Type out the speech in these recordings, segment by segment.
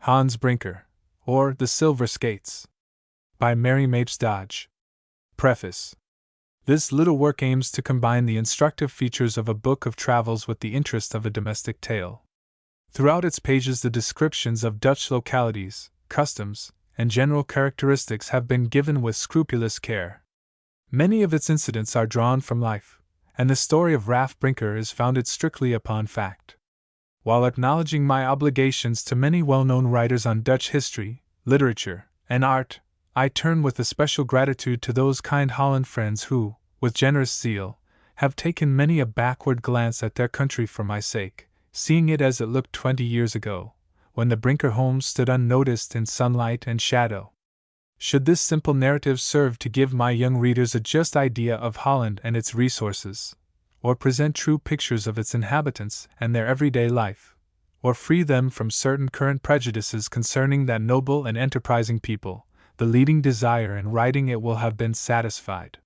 Hans Brinker, or The Silver Skates. By Mary Mapes Dodge. Preface. This little work aims to combine the instructive features of a book of travels with the interest of a domestic tale. Throughout its pages, the descriptions of Dutch localities, customs, and general characteristics have been given with scrupulous care. Many of its incidents are drawn from life, and the story of Ralph Brinker is founded strictly upon fact. While acknowledging my obligations to many well-known writers on Dutch history, literature, and art, I turn with especial gratitude to those kind Holland friends who, with generous zeal, have taken many a backward glance at their country for my sake, seeing it as it looked 20 years ago, when the Brinker home stood unnoticed in sunlight and shadow. Should this simple narrative serve to give my young readers a just idea of Holland and its resources, or present true pictures of its inhabitants and their everyday life, or free them from certain current prejudices concerning that noble and enterprising people, the leading desire in writing it will have been satisfied.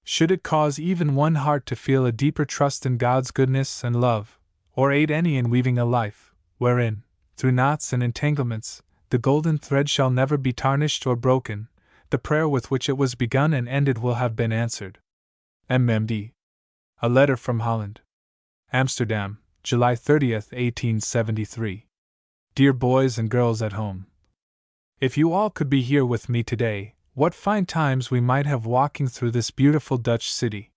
Should it cause even one heart to feel a deeper trust in God's goodness and love, or aid any in weaving a life, wherein, through knots and entanglements, the golden thread shall never be tarnished or broken, the prayer with which it was begun and ended will have been answered. MMD. A Letter from Holland. Amsterdam, July 30th, 1873. Dear boys and girls at home. If you all could be here with me today, what fine times we might have walking through this beautiful Dutch city.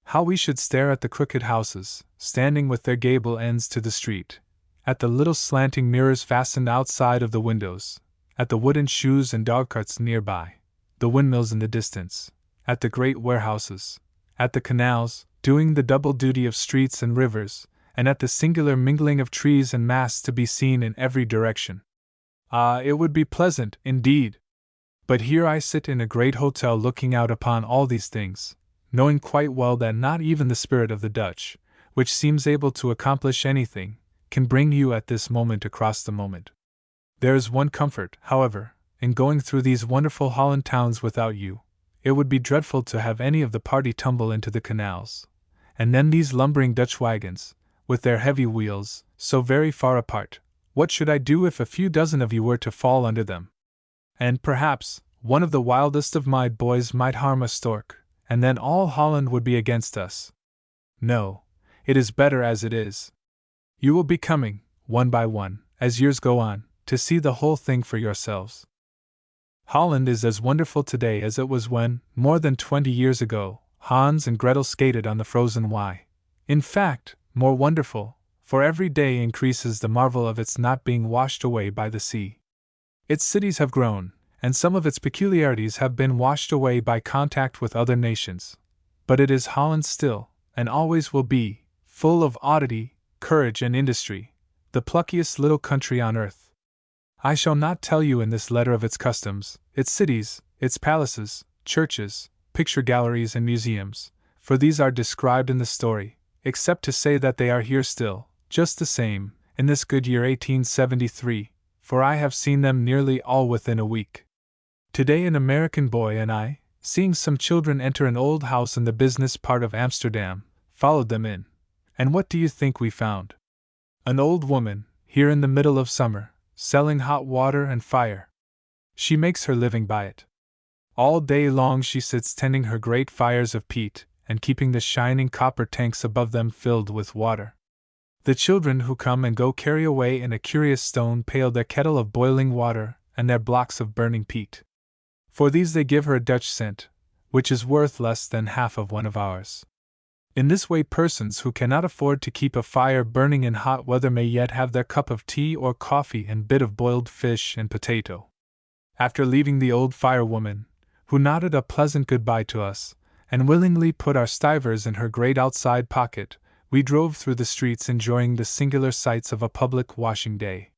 How we should stare at the crooked houses, standing with their gable ends to the street, at the little slanting mirrors fastened outside of the windows, at the wooden shoes and dogcarts nearby, the windmills in the distance, at the great warehouses, at the canals, doing the double duty of streets and rivers, and at the singular mingling of trees and masts to be seen in every direction. Ah, it would be pleasant, indeed. But here I sit in a great hotel looking out upon all these things, knowing quite well that not even the spirit of the Dutch, which seems able to accomplish anything, can bring you at this moment across the moment. There is one comfort, however, in going through these wonderful Holland towns without you. It would be dreadful to have any of the party tumble into the canals. And then these lumbering Dutch wagons, with their heavy wheels, so very far apart, what should I do if a few dozen of you were to fall under them? And perhaps, one of the wildest of my boys might harm a stork, and then all Holland would be against us. No, it is better as it is. You will be coming, one by one, as years go on, to see the whole thing for yourselves. Holland is as wonderful today as it was when, more than 20 years ago, Hans and Gretel skated on the frozen Y. In fact, more wonderful, for every day increases the marvel of its not being washed away by the sea. Its cities have grown, and some of its peculiarities have been washed away by contact with other nations. But it is Holland still, and always will be, full of oddity, courage, and industry, the pluckiest little country on earth. I shall not tell you in this letter of its customs, its cities, its palaces, churches, picture galleries, and museums, for these are described in the story, except to say that they are here still, just the same, in this good year 1873, for I have seen them nearly all within a week. Today an American boy and I, seeing some children enter an old house in the business part of Amsterdam, followed them in. And what do you think we found? An old woman, here in the middle of summer, selling hot water and fire. She makes her living by it. All day long she sits tending her great fires of peat, and keeping the shining copper tanks above them filled with water. The children who come and go carry away in a curious stone pail their kettle of boiling water and their blocks of burning peat. For these they give her a Dutch cent, which is worth less than half of one of ours. In this way persons who cannot afford to keep a fire burning in hot weather may yet have their cup of tea or coffee and bit of boiled fish and potato. After leaving the old firewoman, who nodded a pleasant goodbye to us, and willingly put our stivers in her great outside pocket, we drove through the streets enjoying the singular sights of a public washing day.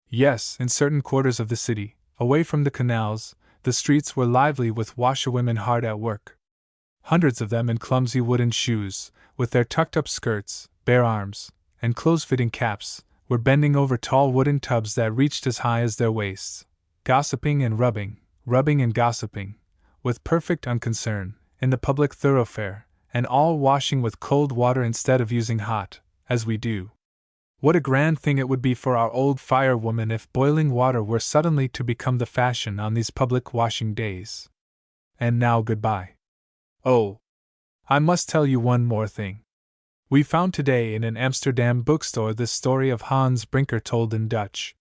Yes, in certain quarters of the city, away from the canals, the streets were lively with washerwomen hard at work. Hundreds of them in clumsy wooden shoes, with their tucked-up skirts, bare arms, and close-fitting caps, were bending over tall wooden tubs that reached as high as their waists, gossiping and rubbing and gossiping, with perfect unconcern, in the public thoroughfare, and all washing with cold water instead of using hot, as we do. What a grand thing it would be for our old firewoman if boiling water were suddenly to become the fashion on these public washing days. And now goodbye. Oh, I must tell you one more thing. We found today in an Amsterdam bookstore this story of Hans Brinker told in Dutch.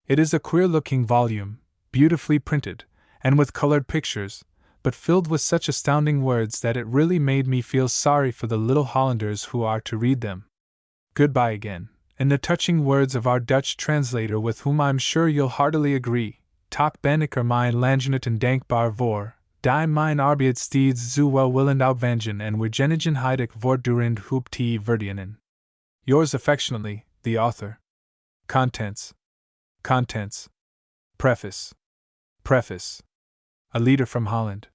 It is a queer-looking volume, beautifully printed, and with colored pictures, but filled with such astounding words that it really made me feel sorry for the little Hollanders who are to read them. Goodbye again, in the touching words of our Dutch translator with whom I'm sure you'll heartily agree. Tak ben ik mijn landgenoten dankbaar voor, die mijn arbeid steeds zo welwillend uitvangen en weergenigen heilig voortdurend hoop te verdienen. Yours affectionately, the author. Contents. Preface. A leader from Holland.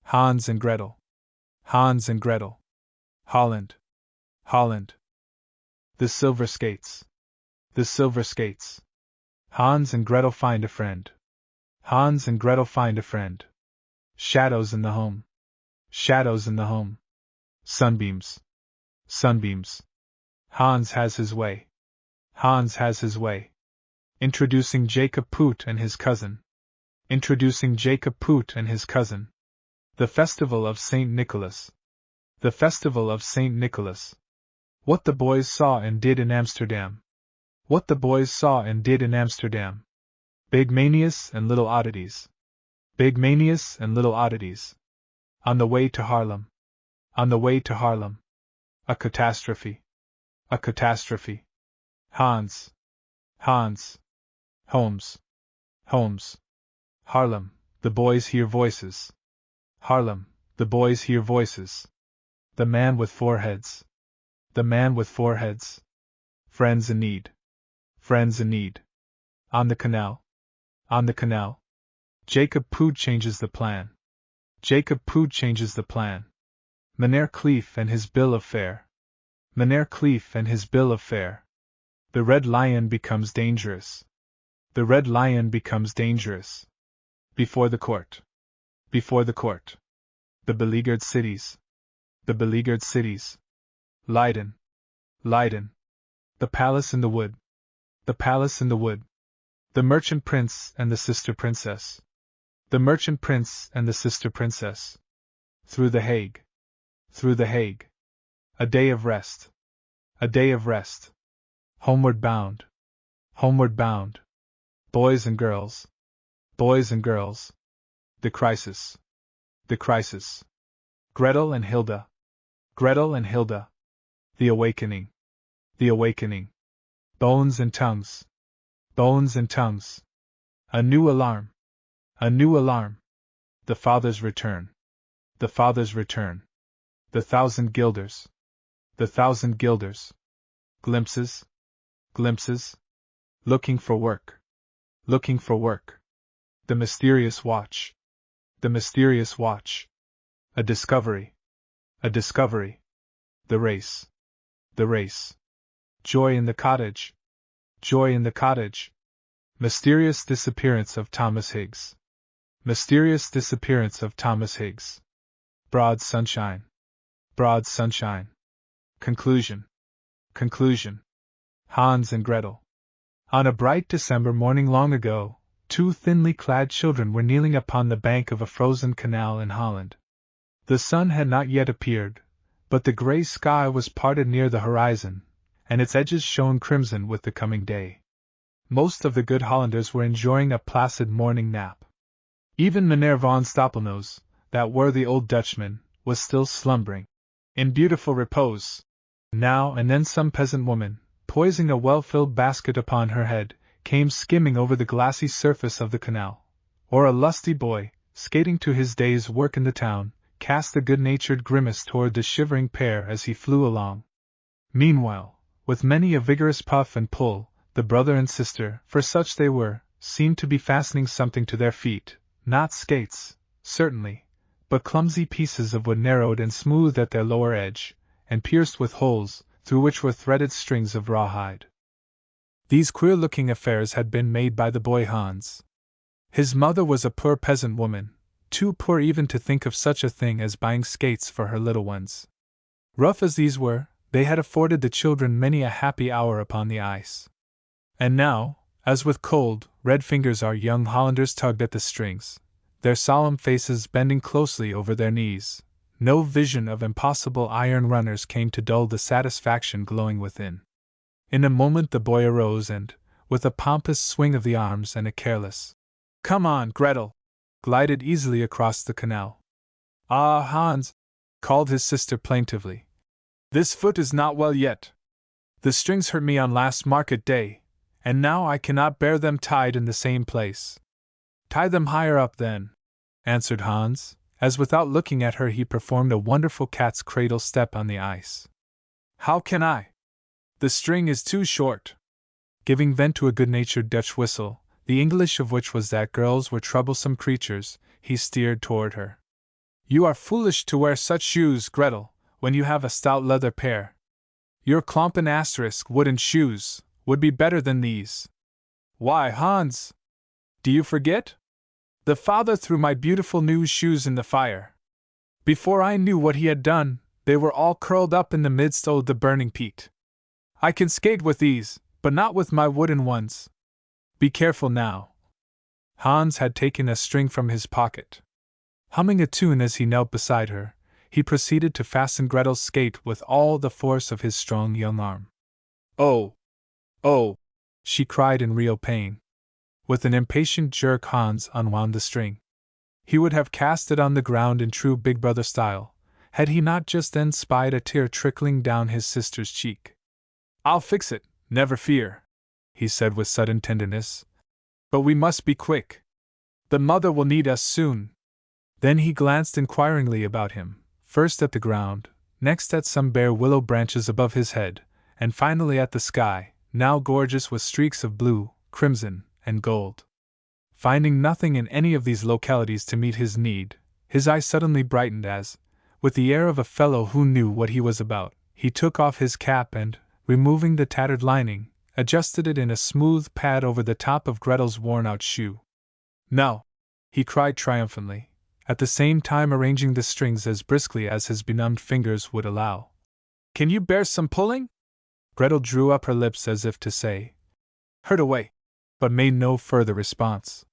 Hans and Gretel. Holland. The silver skates. Hans and Gretel find a friend. Shadows in the home. Sunbeams. Hans has his way. Introducing Jacob Poot and his cousin. The Festival of St. Nicholas. What the boys saw and did in Amsterdam. Big manias and little oddities. On the way to Harlem. A catastrophe. Hans. Homes. Harlem, the boys hear voices. The man with four heads. Friends in need. On the canal. Jacob Poot changes the plan. Meneer Cleef and his bill of fare. The Red Lion becomes dangerous. Before the court. The beleaguered cities. Leiden. The palace in the wood. The merchant prince and the sister princess. Through the Hague. A day of rest. Homeward bound. Boys and girls. The crisis. Gretel and Hilda. The awakening. Bones and tongues. A new alarm. The father's return. The 1,000 guilders. Glimpses. Looking for work. The mysterious watch. A discovery. The race. Joy in the cottage. Mysterious disappearance of Thomas Higgs. Broad sunshine. Conclusion. Hans and Gretel. On a bright December morning long ago, two thinly clad children were kneeling upon the bank of a frozen canal in Holland. The sun had not yet appeared, but the grey sky was parted near the horizon, and its edges shone crimson with the coming day. Most of the good Hollanders were enjoying a placid morning nap. Even Meneer van Stoppelnose, that worthy old Dutchman, was still slumbering in beautiful repose. Now and then some peasant woman, poising a well-filled basket upon her head, came skimming over the glassy surface of the canal, or a lusty boy, skating to his day's work in the town, cast a good-natured grimace toward the shivering pair as he flew along. Meanwhile, with many a vigorous puff and pull, the brother and sister, for such they were, seemed to be fastening something to their feet, not skates, certainly, but clumsy pieces of wood narrowed and smoothed at their lower edge, and pierced with holes, through which were threaded strings of rawhide. These queer-looking affairs had been made by the boy Hans. His mother was a poor peasant woman, too poor even to think of such a thing as buying skates for her little ones. Rough as these were, they had afforded the children many a happy hour upon the ice. And now, as with cold, red fingers our young Hollanders tugged at the strings, their solemn faces bending closely over their knees, no vision of impossible iron runners came to dull the satisfaction glowing within. In a moment the boy arose and, with a pompous swing of the arms and a careless "Come on, Gretel," glided easily across the canal. "Ah, Hans," called his sister plaintively, "this foot is not well yet. The strings hurt me on last market day, and now I cannot bear them tied in the same place." "Tie them higher up, then," answered Hans, as without looking at her he performed a wonderful cat's cradle step on the ice. "How can I? The string is too short." Giving vent to a good-natured Dutch whistle, the English of which was that girls were troublesome creatures, he steered toward her. "You are foolish to wear such shoes, Gretel, when you have a stout leather pair. Your klompen * wooden shoes would be better than these." "Why, Hans! Do you forget? The father threw my beautiful new shoes in the fire. Before I knew what he had done, they were all curled up in the midst of the burning peat. I can skate with these, but not with my wooden ones. Be careful now." Hans had taken a string from his pocket. Humming a tune as he knelt beside her, he proceeded to fasten Gretel's skate with all the force of his strong young arm. "Oh! Oh!" she cried in real pain. With an impatient jerk Hans unwound the string. He would have cast it on the ground in true big brother style, had he not just then spied a tear trickling down his sister's cheek. "I'll fix it, never fear," he said with sudden tenderness. "But we must be quick. The mother will need us soon." Then he glanced inquiringly about him, first at the ground, next at some bare willow branches above his head, and finally at the sky, now gorgeous with streaks of blue, crimson, and gold. Finding nothing in any of these localities to meet his need, his eye suddenly brightened as, with the air of a fellow who knew what he was about, he took off his cap and, removing the tattered lining, adjusted it in a smooth pad over the top of Gretel's worn-out shoe. "Now!" he cried triumphantly, at the same time arranging the strings as briskly as his benumbed fingers would allow. "Can you bear some pulling?" Gretel drew up her lips as if to say, "Hurt away," but made no further response.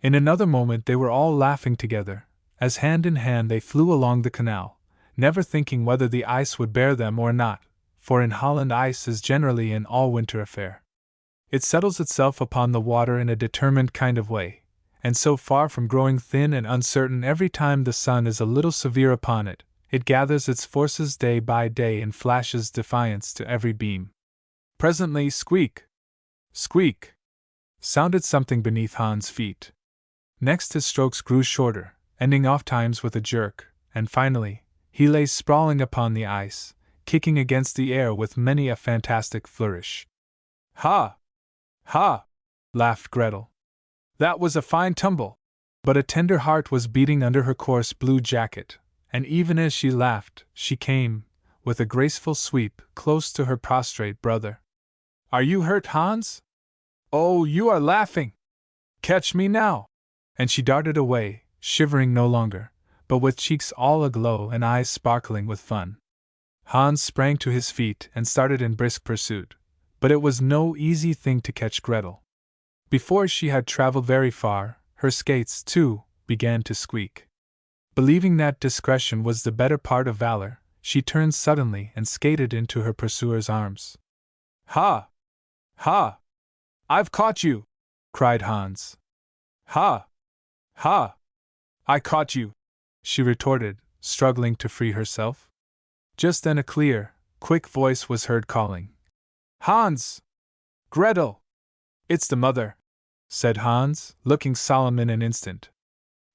In another moment they were all laughing together, as hand in hand they flew along the canal, never thinking whether the ice would bear them or not, for in Holland ice is generally an all-winter affair. It settles itself upon the water in a determined kind of way, and so far from growing thin and uncertain every time the sun is a little severe upon it, it gathers its forces day by day and flashes defiance to every beam. Presently squeak! Squeak! Sounded something beneath Hans' feet. Next his strokes grew shorter, ending oft-times with a jerk, and finally, he lay sprawling upon the ice, kicking against the air with many a fantastic flourish. "Ha! Ha!" laughed Gretel. "That was a fine tumble!" But a tender heart was beating under her coarse blue jacket, and even as she laughed, she came, with a graceful sweep, close to her prostrate brother. "Are you hurt, Hans? Oh, you are laughing! Catch me now!" And she darted away, shivering no longer, but with cheeks all aglow and eyes sparkling with fun. Hans sprang to his feet and started in brisk pursuit, but it was no easy thing to catch Gretel. Before she had traveled very far, her skates, too, began to squeak. Believing that discretion was the better part of valor, she turned suddenly and skated into her pursuer's arms. "Ha! Ha! I've caught you!" cried Hans. "Ha! Ha! I caught you!" she retorted, struggling to free herself. Just then a clear, quick voice was heard calling, "Hans! Gretel!" "It's the mother," said Hans, looking solemn in an instant.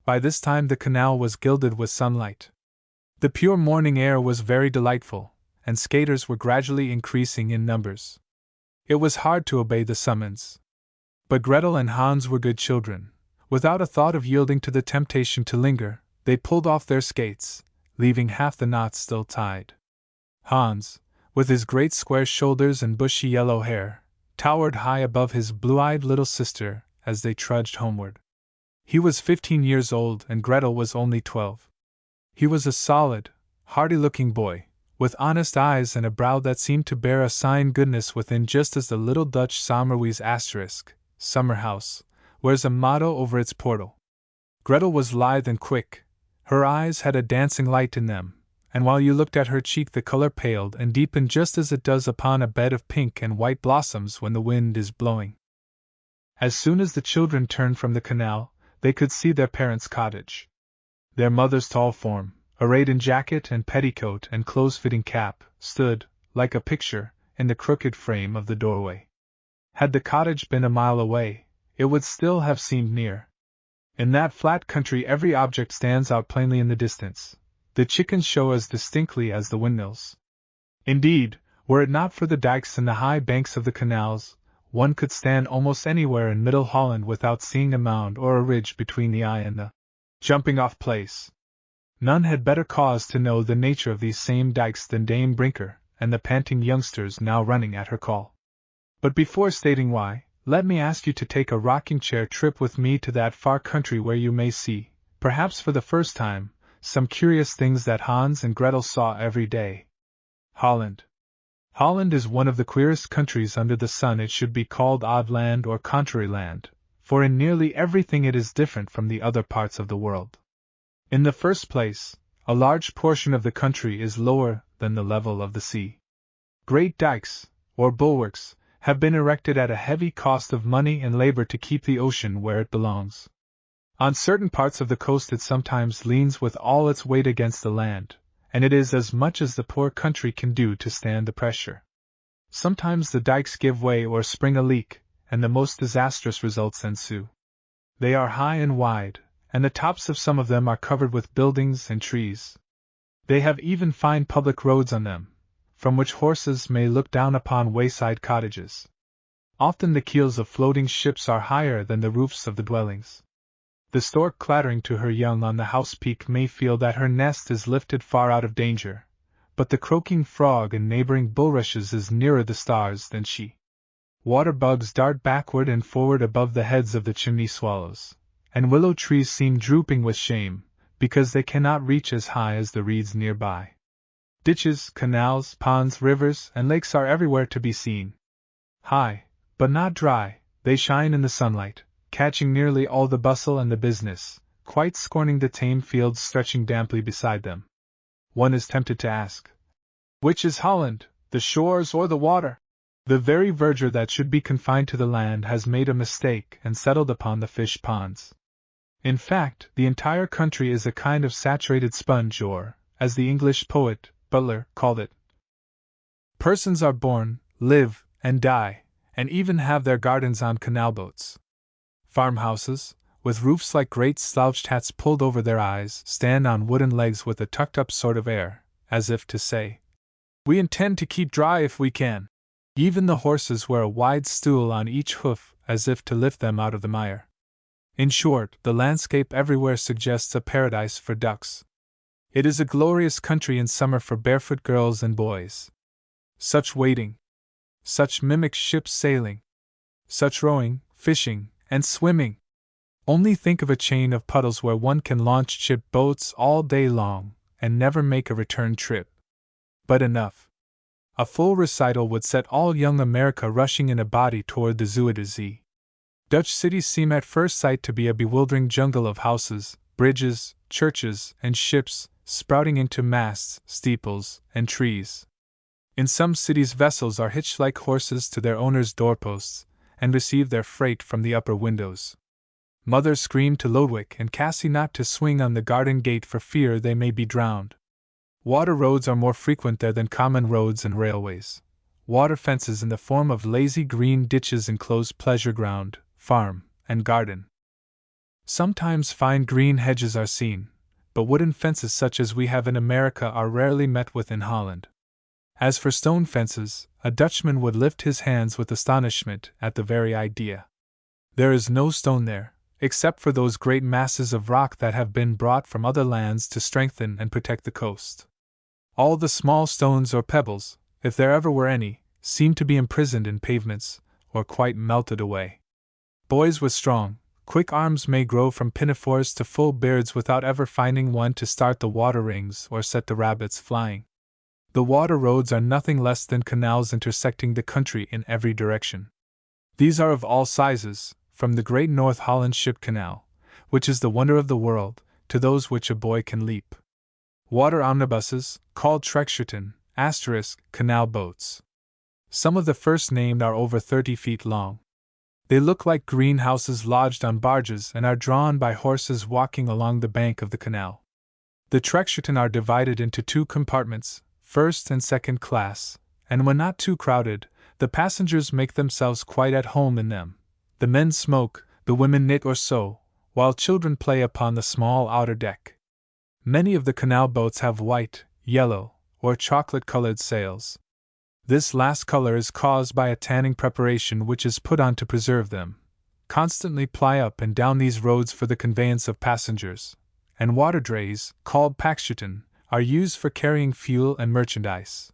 By this time the canal was gilded with sunlight. The pure morning air was very delightful, and skaters were gradually increasing in numbers. It was hard to obey the summons. But Gretel and Hans were good children. Without a thought of yielding to the temptation to linger, they pulled off their skates, leaving half the knots still tied. Hans, with his great square shoulders and bushy yellow hair, towered high above his blue-eyed little sister as they trudged homeward. He was 15 years old and Gretel was only 12. He was a solid, hardy-looking boy, with honest eyes and a brow that seemed to bear a sign goodness within, just as the little Dutch Sommerwies asterisk, summer house, wears a motto over its portal. Gretel was lithe and quick. Her eyes had a dancing light in them, and while you looked at her cheek the color paled and deepened just as it does upon a bed of pink and white blossoms when the wind is blowing. As soon as the children turned from the canal, they could see their parents' cottage. Their mother's tall form, arrayed in jacket and petticoat and close-fitting cap, stood, like a picture, in the crooked frame of the doorway. Had the cottage been a mile away, it would still have seemed near. In that flat country every object stands out plainly in the distance. The chickens show as distinctly as the windmills. Indeed, were it not for the dikes and the high banks of the canals, one could stand almost anywhere in Middle Holland without seeing a mound or a ridge between the eye and the jumping-off place. None had better cause to know the nature of these same dikes than Dame Brinker and the panting youngsters now running at her call. But before stating why, let me ask you to take a rocking-chair trip with me to that far country where you may see, perhaps for the first time, some curious things that Hans and Gretel saw every day. Holland. Holland is one of the queerest countries under the sun. It should be called odd land or contrary land, for in nearly everything it is different from the other parts of the world. In the first place, a large portion of the country is lower than the level of the sea. Great dikes, or bulwarks, have been erected at a heavy cost of money and labor to keep the ocean where it belongs. On certain parts of the coast it sometimes leans with all its weight against the land, and it is as much as the poor country can do to stand the pressure. Sometimes the dikes give way or spring a leak, and the most disastrous results ensue. They are high and wide, and the tops of some of them are covered with buildings and trees. They have even fine public roads on them, from which horses may look down upon wayside cottages. Often the keels of floating ships are higher than the roofs of the dwellings. The stork clattering to her young on the house peak may feel that her nest is lifted far out of danger, but the croaking frog in neighboring bulrushes is nearer the stars than she. Water bugs dart backward and forward above the heads of the chimney swallows, and willow trees seem drooping with shame, because they cannot reach as high as the reeds nearby. Ditches, canals, ponds, rivers, and lakes are everywhere to be seen. High, but not dry, they shine in the sunlight, catching nearly all the bustle and the business, quite scorning the tame fields stretching damply beside them. One is tempted to ask, which is Holland, the shores or the water? The very verdure that should be confined to the land has made a mistake and settled upon the fish ponds. In fact, the entire country is a kind of saturated sponge, or, as the English poet, Butler, called it, persons are born, live, and die, and even have their gardens on canal boats. Farmhouses, with roofs like great slouched hats pulled over their eyes, stand on wooden legs with a tucked-up sort of air, as if to say, we intend to keep dry if we can. Even the horses wear a wide stool on each hoof, as if to lift them out of the mire. In short, the landscape everywhere suggests a paradise for ducks. It is a glorious country in summer for barefoot girls and boys. Such wading, such mimic ships sailing, such rowing, fishing, and swimming. Only think of a chain of puddles where one can launch chip boats all day long, and never make a return trip. But enough. A full recital would set all young America rushing in a body toward the Zuiderzee. Dutch cities seem at first sight to be a bewildering jungle of houses, bridges, churches, and ships, sprouting into masts, steeples, and trees. In some cities vessels are hitched like horses to their owners' doorposts, and receive their freight from the upper windows. Mothers scream to Lodwick and Cassie not to swing on the garden gate for fear they may be drowned. Water roads are more frequent there than common roads and railways. Water fences in the form of lazy green ditches enclose pleasure ground, farm, and garden. Sometimes fine green hedges are seen, but wooden fences such as we have in America are rarely met with in Holland. As for stone fences, a Dutchman would lift his hands with astonishment at the very idea. There is no stone there, except for those great masses of rock that have been brought from other lands to strengthen and protect the coast. All the small stones or pebbles, if there ever were any, seem to be imprisoned in pavements, or quite melted away. Boys with strong, quick arms may grow from pinafores to full beards without ever finding one to start the water rings or set the rabbits flying. The water roads are nothing less than canals intersecting the country in every direction. These are of all sizes, from the great North Holland Ship Canal, which is the wonder of the world, to those which a boy can leap. Water omnibuses, called trekschuiten, canal boats. Some of the first named are over 30 feet long. They look like greenhouses lodged on barges and are drawn by horses walking along the bank of the canal. The trekschuiten are divided into two compartments, first and second class, and when not too crowded, the passengers make themselves quite at home in them. The men smoke, the women knit or sew, while children play upon the small outer deck. Many of the canal boats have white, yellow, or chocolate-colored sails. This last color is caused by a tanning preparation which is put on to preserve them. Constantly ply up and down these roads for the conveyance of passengers, and water drays, called pakschuiten, are used for carrying fuel and merchandise.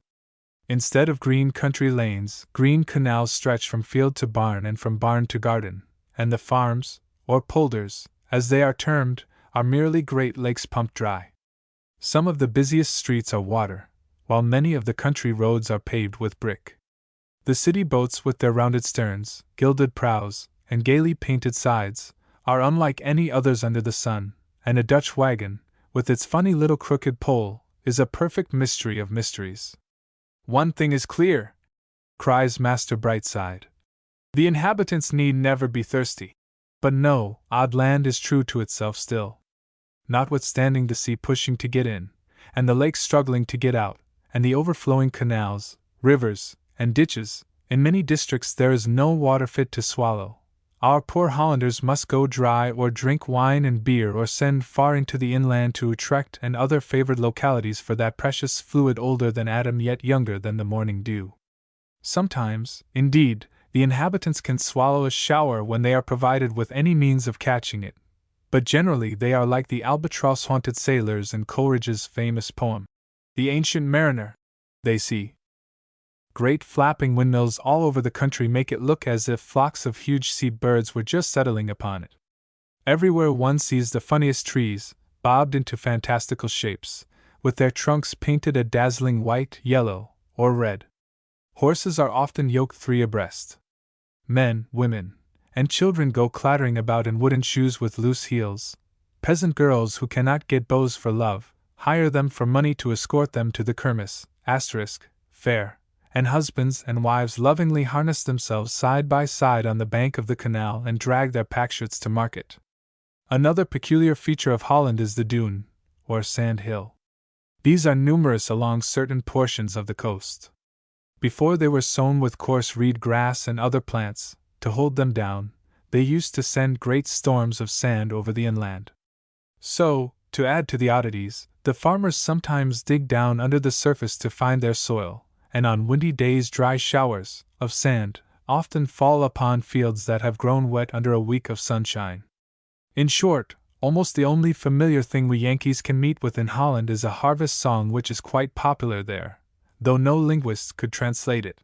Instead of green country lanes, green canals stretch from field to barn and from barn to garden, and the farms, or polders, as they are termed, are merely great lakes pumped dry. Some of the busiest streets are water, while many of the country roads are paved with brick. The city boats with their rounded sterns, gilded prows, and gaily painted sides, are unlike any others under the sun, and a Dutch wagon, with its funny little crooked pole, is a perfect mystery of mysteries. "One thing is clear," cries Master Brightside. "The inhabitants need never be thirsty." But no, odd land is true to itself still. Notwithstanding the sea pushing to get in, and the lake struggling to get out, and the overflowing canals, rivers, and ditches, in many districts there is no water fit to swallow. Our poor Hollanders must go dry or drink wine and beer or send far into the inland to Utrecht and other favored localities for that precious fluid older than Adam yet younger than the morning dew. Sometimes, indeed, the inhabitants can swallow a shower when they are provided with any means of catching it, but generally they are like the albatross-haunted sailors in Coleridge's famous poem, The Ancient Mariner. They see great flapping windmills all over the country make it look as if flocks of huge sea birds were just settling upon it. Everywhere one sees the funniest trees, bobbed into fantastical shapes, with their trunks painted a dazzling white, yellow, or red. Horses are often yoked 3 abreast. Men, women, and children go clattering about in wooden shoes with loose heels. Peasant girls who cannot get beaux for love hire them for money to escort them to the kermis, fair, and husbands and wives lovingly harness themselves side by side on the bank of the canal and drag their packschuits to market. Another peculiar feature of Holland is the dune, or sand hill. These are numerous along certain portions of the coast. Before they were sown with coarse reed grass and other plants, to hold them down, they used to send great storms of sand over the inland. So, to add to the oddities, the farmers sometimes dig down under the surface to find their soil, and on windy days dry showers of sand often fall upon fields that have grown wet under a week of sunshine. In short, almost the only familiar thing we Yankees can meet with in Holland is a harvest song which is quite popular there, though no linguist could translate it.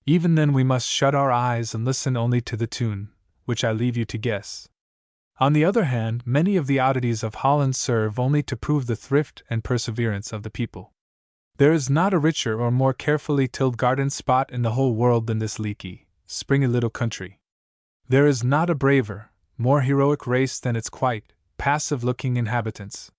Even then we must shut our eyes and listen only to the tune, which I leave you to guess. On the other hand, many of the oddities of Holland serve only to prove the thrift and perseverance of the people. There is not a richer or more carefully tilled garden spot in the whole world than this leaky, springy little country. There is not a braver, more heroic race than its quiet, passive-looking inhabitants.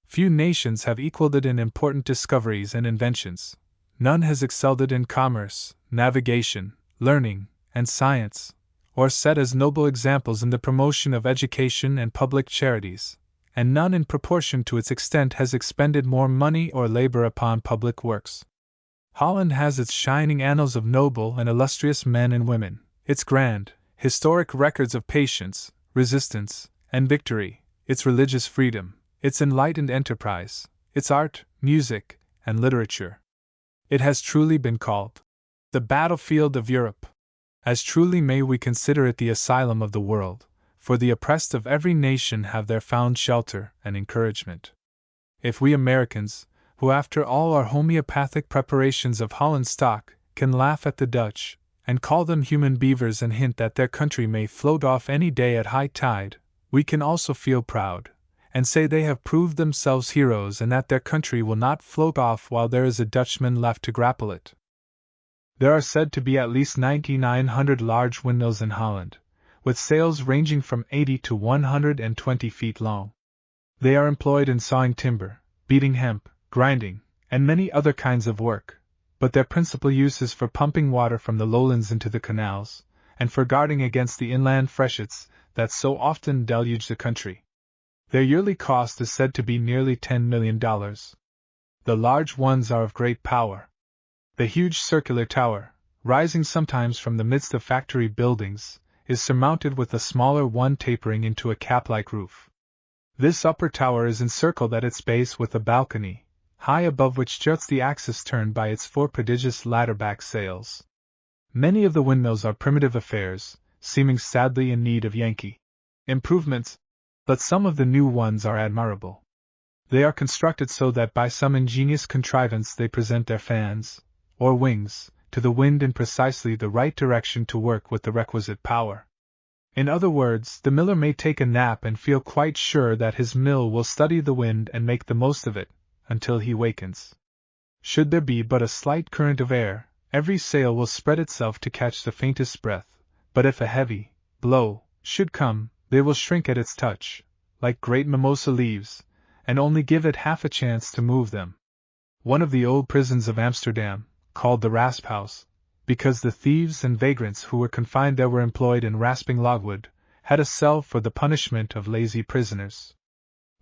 Few nations have equaled it in important discoveries and inventions. None has excelled it in commerce, navigation, learning, and science, or set as noble examples in the promotion of education and public charities, and none in proportion to its extent has expended more money or labor upon public works. Holland has its shining annals of noble and illustrious men and women, its grand, historic records of patience, resistance, and victory, its religious freedom, its enlightened enterprise, its art, music, and literature. It has truly been called the battlefield of Europe. As truly may we consider it the asylum of the world, for the oppressed of every nation have there found shelter and encouragement. If we Americans, who after all our homeopathic preparations of Holland stock, can laugh at the Dutch, and call them human beavers and hint that their country may float off any day at high tide, we can also feel proud, and say they have proved themselves heroes and that their country will not float off while there is a Dutchman left to grapple it. There are said to be at least 9,900 large windmills in Holland, with sails ranging from 80 to 120 feet long. They are employed in sawing timber, beating hemp, grinding, and many other kinds of work, but their principal use is for pumping water from the lowlands into the canals, and for guarding against the inland freshets that so often deluge the country. Their yearly cost is said to be nearly $10 million. The large ones are of great power. The huge circular tower, rising sometimes from the midst of factory buildings, is surmounted with a smaller one tapering into a cap-like roof. This upper tower is encircled at its base with a balcony, high above which juts the axis turned by its four prodigious ladder-back sails. Many of the windmills are primitive affairs, seeming sadly in need of Yankee improvements, but some of the new ones are admirable. They are constructed so that by some ingenious contrivance they present their fans, or wings, to the wind in precisely the right direction to work with the requisite power. In other words, the miller may take a nap and feel quite sure that his mill will study the wind and make the most of it, until he wakens. Should there be but a slight current of air, every sail will spread itself to catch the faintest breath, but if a heavy blow should come, they will shrink at its touch, like great mimosa leaves, and only give it half a chance to move them. One of the old prisons of Amsterdam, called the Rasp House, because the thieves and vagrants who were confined there were employed in rasping logwood, had a cell for the punishment of lazy prisoners.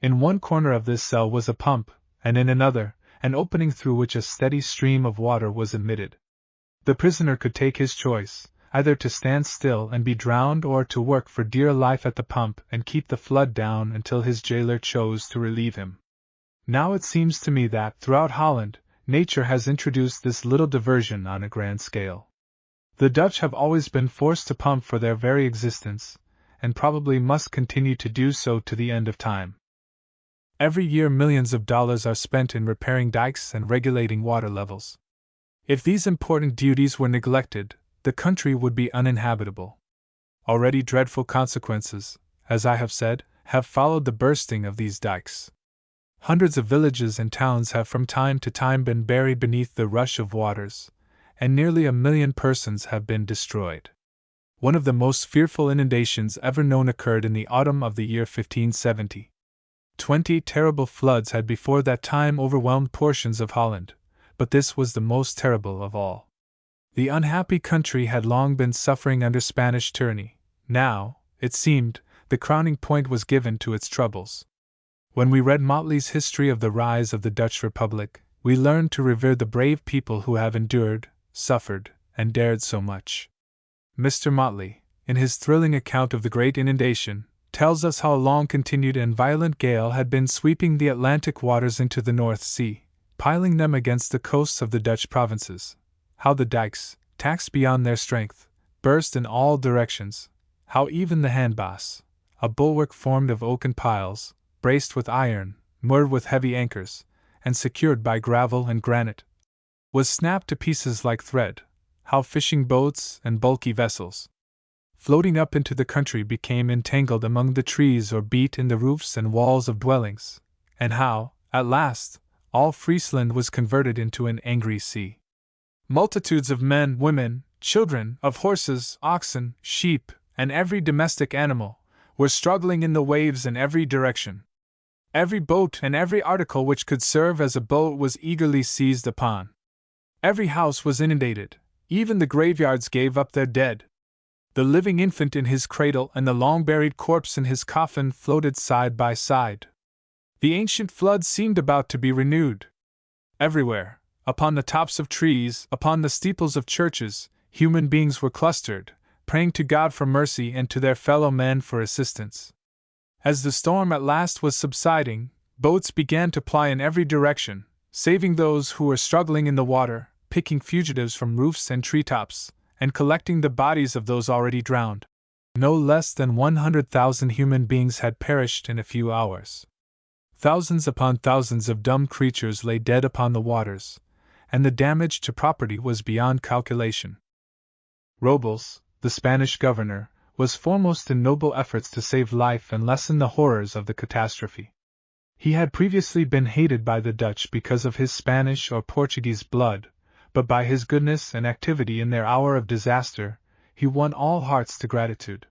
In one corner of this cell was a pump, and in another, an opening through which a steady stream of water was admitted. The prisoner could take his choice, either to stand still and be drowned or to work for dear life at the pump and keep the flood down until his jailer chose to relieve him. Now it seems to me that, throughout Holland, nature has introduced this little diversion on a grand scale. The Dutch have always been forced to pump for their very existence, and probably must continue to do so to the end of time. Every year millions of dollars are spent in repairing dikes and regulating water levels. If these important duties were neglected, the country would be uninhabitable. Already dreadful consequences, as I have said, have followed the bursting of these dikes. Hundreds of villages and towns have from time to time been buried beneath the rush of waters, and nearly 1,000,000 persons have been destroyed. One of the most fearful inundations ever known occurred in the autumn of the year 1570. 20 terrible floods had before that time overwhelmed portions of Holland, but this was the most terrible of all. The unhappy country had long been suffering under Spanish tyranny. Now, it seemed, the crowning point was given to its troubles. When we read Motley's history of the rise of the Dutch Republic, we learned to revere the brave people who have endured, suffered, and dared so much. Mr. Motley, in his thrilling account of the great inundation, tells us how a long-continued and violent gale had been sweeping the Atlantic waters into the North Sea, piling them against the coasts of the Dutch provinces, how the dikes, taxed beyond their strength, burst in all directions, how even the handbass, a bulwark formed of oaken piles, braced with iron, moored with heavy anchors, and secured by gravel and granite, was snapped to pieces like thread, how fishing boats and bulky vessels, floating up into the country, became entangled among the trees or beat in the roofs and walls of dwellings, and how, at last, all Friesland was converted into an angry sea. Multitudes of men, women, children, of horses, oxen, sheep, and every domestic animal, were struggling in the waves in every direction. Every boat and every article which could serve as a boat was eagerly seized upon. Every house was inundated, even the graveyards gave up their dead. The living infant in his cradle and the long-buried corpse in his coffin floated side by side. The ancient flood seemed about to be renewed. Everywhere, upon the tops of trees, upon the steeples of churches, human beings were clustered, praying to God for mercy and to their fellow men for assistance. As the storm at last was subsiding, boats began to ply in every direction, saving those who were struggling in the water, picking fugitives from roofs and treetops, and collecting the bodies of those already drowned. No less than 100,000 human beings had perished in a few hours. Thousands upon thousands of dumb creatures lay dead upon the waters, and the damage to property was beyond calculation. Robles, the Spanish governor, was foremost in noble efforts to save life and lessen the horrors of the catastrophe. He had previously been hated by the Dutch because of his Spanish or Portuguese blood, but by his goodness and activity in their hour of disaster, he won all hearts to gratitude.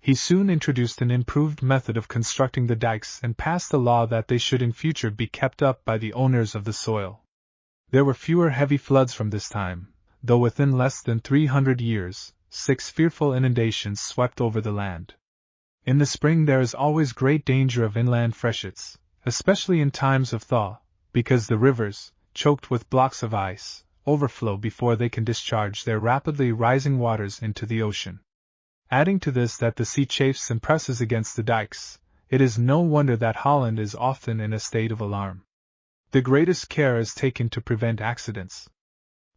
He soon introduced an improved method of constructing the dikes and passed a law that they should in future be kept up by the owners of the soil. There were fewer heavy floods from this time, though within less than 300 years, 6 fearful inundations swept over the land. In the spring there is always great danger of inland freshets, especially in times of thaw, because the rivers, choked with blocks of ice, overflow before they can discharge their rapidly rising waters into the ocean. Adding to this that the sea chafes and presses against the dikes, it is no wonder that Holland is often in a state of alarm. The greatest care is taken to prevent accidents.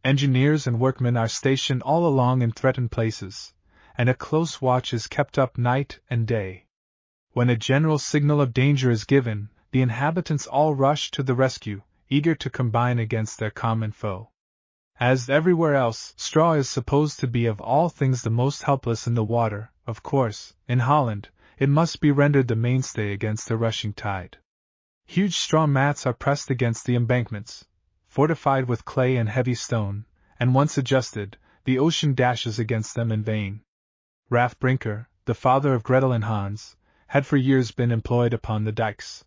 Engineers and workmen are stationed all along in threatened places, and a close watch is kept up night and day. When a general signal of danger is given, the inhabitants all rush to the rescue, eager to combine against their common foe. As everywhere else, straw is supposed to be of all things the most helpless in the water. Of course, in Holland, it must be rendered the mainstay against the rushing tide. Huge straw mats are pressed against the embankments, fortified with clay and heavy stone, and once adjusted, the ocean dashes against them in vain. Brinker, the father of Gretel and Hans, had for years been employed upon the dikes.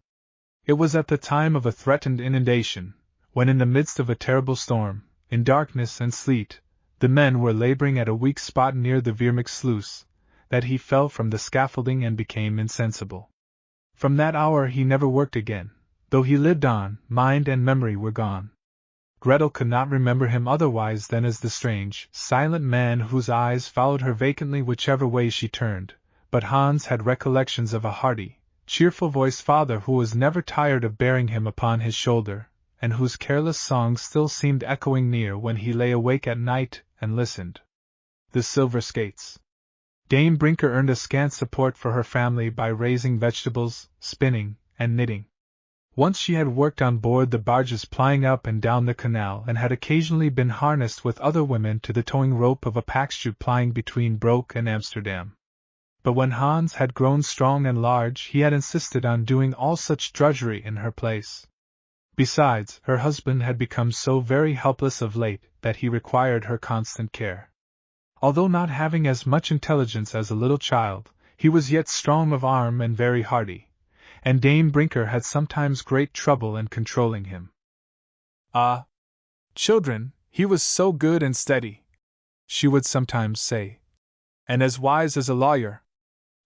It was at the time of a threatened inundation, when in the midst of a terrible storm, in darkness and sleet, the men were laboring at a weak spot near the Veermik sluice, that he fell from the scaffolding and became insensible. From that hour he never worked again, though he lived on, mind and memory were gone. Gretel could not remember him otherwise than as the strange, silent man whose eyes followed her vacantly whichever way she turned, but Hans had recollections of a hearty, cheerful-voiced father who was never tired of bearing him upon his shoulder, and whose careless song still seemed echoing near when he lay awake at night and listened. The silver skates. Dame Brinker earned a scant support for her family by raising vegetables, spinning, and knitting. Once she had worked on board the barges plying up and down the canal and had occasionally been harnessed with other women to the towing rope of a packschute plying between Broek and Amsterdam. But when Hans had grown strong and large he had insisted on doing all such drudgery in her place. Besides, her husband had become so very helpless of late that he required her constant care. Although not having as much intelligence as a little child, he was yet strong of arm and very hardy, and Dame Brinker had sometimes great trouble in controlling him. "Ah, children, he was so good and steady," she would sometimes say, "and as wise as a lawyer.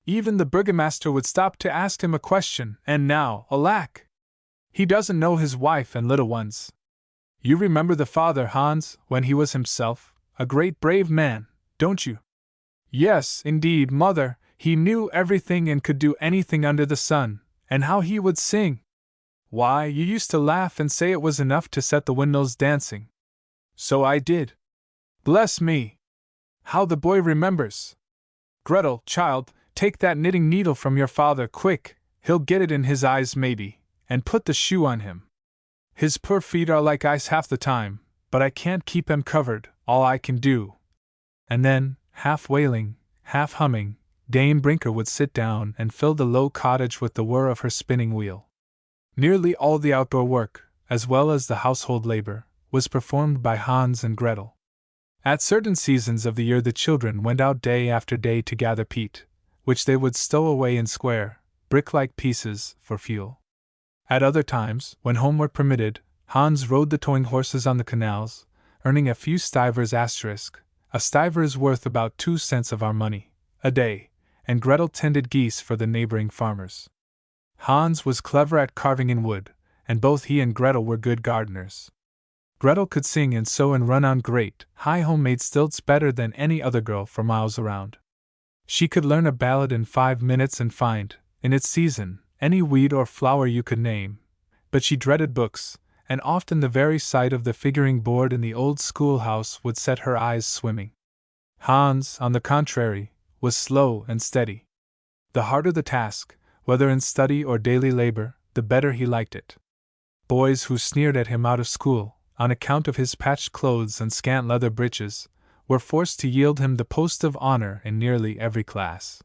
Even the burgomaster would stop to ask him a question, and now, alack! He doesn't know his wife and little ones. You remember the father, Hans, when he was himself a great brave man, don't you?" "Yes, indeed, mother, he knew everything and could do anything under the sun, and how he would sing! Why, you used to laugh and say it was enough to set the windmills dancing." "So I did. Bless me! How the boy remembers! Gretel, child, take that knitting needle from your father quick, he'll get it in his eyes maybe, and put the shoe on him. His poor feet are like ice half the time, but I can't keep them covered, all I can do." And then, half wailing, half humming, Dame Brinker would sit down and fill the low cottage with the whir of her spinning wheel. Nearly all the outdoor work, as well as the household labor, was performed by Hans and Gretel. At certain seasons of the year the children went out day after day to gather peat, which they would stow away in square, brick-like pieces, for fuel. At other times, when home were permitted, Hans rode the towing horses on the canals, earning a few stivers *. A stiver is worth about 2 cents of our money a day, and Gretel tended geese for the neighboring farmers. Hans was clever at carving in wood, and both he and Gretel were good gardeners. Gretel could sing and sew and run on great, high homemade stilts better than any other girl for miles around. She could learn a ballad in 5 minutes and find, in its season, any weed or flower you could name, but she dreaded books, and often the very sight of the figuring board in the old schoolhouse would set her eyes swimming. Hans, on the contrary, was slow and steady. The harder the task, whether in study or daily labor, the better he liked it. Boys who sneered at him out of school, on account of his patched clothes and scant leather breeches, were forced to yield him the post of honor in nearly every class.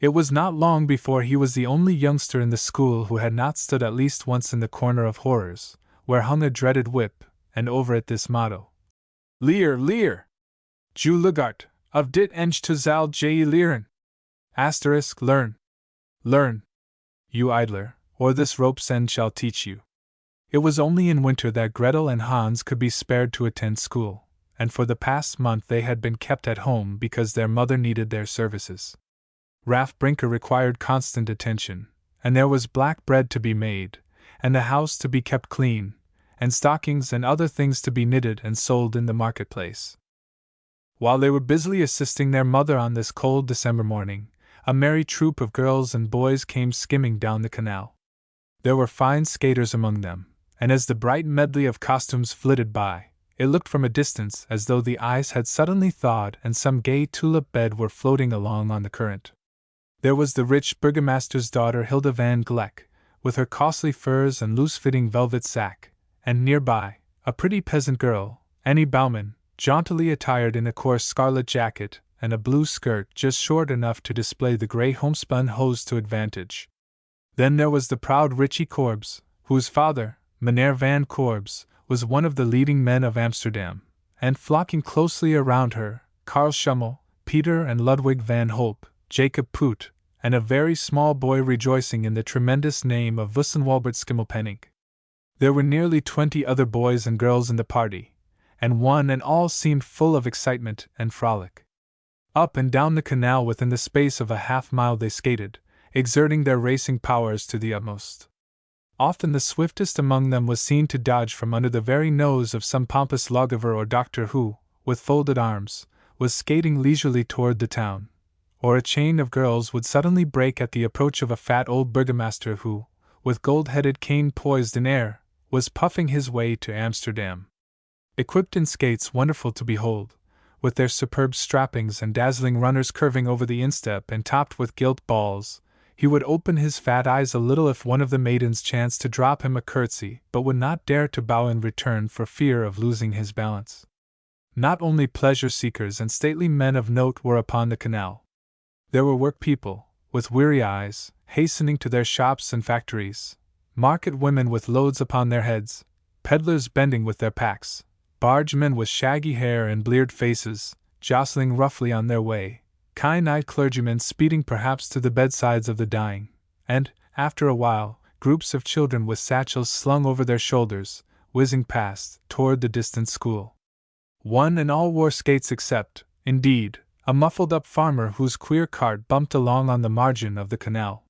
It was not long before he was the only youngster in the school who had not stood at least once in the corner of horrors, where hung a dreaded whip, and over it this motto: Leer, leer! Ju Lugart, of dit enge to zal je leren! Learn. Learn, you idler, or this rope's end shall teach you. It was only in winter that Gretel and Hans could be spared to attend school, and for the past month they had been kept at home because their mother needed their services. Raff Brinker required constant attention, and there was black bread to be made, and the house to be kept clean, and stockings and other things to be knitted and sold in the marketplace. While they were busily assisting their mother on this cold December morning, a merry troop of girls and boys came skimming down the canal. There were fine skaters among them, and as the bright medley of costumes flitted by, it looked from a distance as though the ice had suddenly thawed and some gay tulip bed were floating along on the current. There was the rich burgomaster's daughter Hilda van Gleck, with her costly furs and loose-fitting velvet sack, and nearby, a pretty peasant girl, Annie Baumann, jauntily attired in a coarse scarlet jacket and a blue skirt just short enough to display the grey homespun hose to advantage. Then there was the proud Richie Korbes, whose father, Meneer van Korbes, was one of the leading men of Amsterdam, and flocking closely around her, Karl Schummel, Peter and Ludwig van Holp, Jacob Poot, and a very small boy rejoicing in the tremendous name of Wussenwalbert Schimmelpenninck. There were nearly 20 other boys and girls in the party, and one and all seemed full of excitement and frolic. Up and down the canal within the space of a half-mile they skated, exerting their racing powers to the utmost. Often the swiftest among them was seen to dodge from under the very nose of some pompous lawgiver or doctor who, with folded arms, was skating leisurely toward the town. Or a chain of girls would suddenly break at the approach of a fat old burgomaster who, with gold-headed cane poised in air, was puffing his way to Amsterdam. Equipped in skates wonderful to behold, with their superb strappings and dazzling runners curving over the instep and topped with gilt balls, he would open his fat eyes a little if one of the maidens chanced to drop him a curtsy, but would not dare to bow in return for fear of losing his balance. Not only pleasure-seekers and stately men of note were upon the canal. There were work-people, with weary eyes, hastening to their shops and factories, market women with loads upon their heads, peddlers bending with their packs, bargemen with shaggy hair and bleared faces, jostling roughly on their way, keen-eyed clergymen speeding perhaps to the bedsides of the dying, and, after a while, groups of children with satchels slung over their shoulders, whizzing past, toward the distant school. One and all wore skates except, indeed, a muffled-up farmer whose queer cart bumped along on the margin of the canal.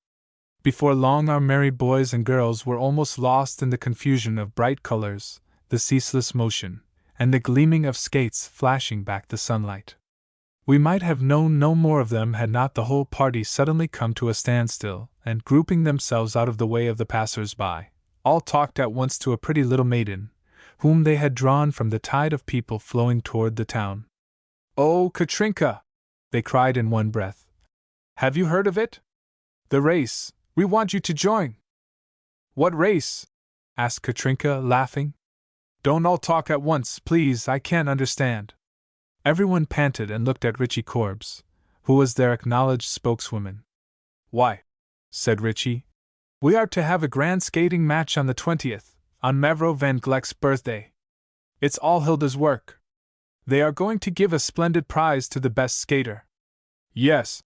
Before long our merry boys and girls were almost lost in the confusion of bright colors, the ceaseless motion, and the gleaming of skates flashing back the sunlight. We might have known no more of them had not the whole party suddenly come to a standstill, and grouping themselves out of the way of the passers-by, all talked at once to a pretty little maiden, whom they had drawn from the tide of people flowing toward the town. "Oh, Katrinka!" they cried in one breath. "Have you heard of it? The race, we want you to join." "What race?" asked Katrinka, laughing. "Don't all talk at once, please, I can't understand." Everyone panted and looked at Richie Korbes, who was their acknowledged spokeswoman. "Why," said Richie, "we are to have a grand skating match on the 20th, on Mevrouw van Gleck's birthday. It's all Hilda's work. They are going to give a splendid prize to the best skater." "Yes,"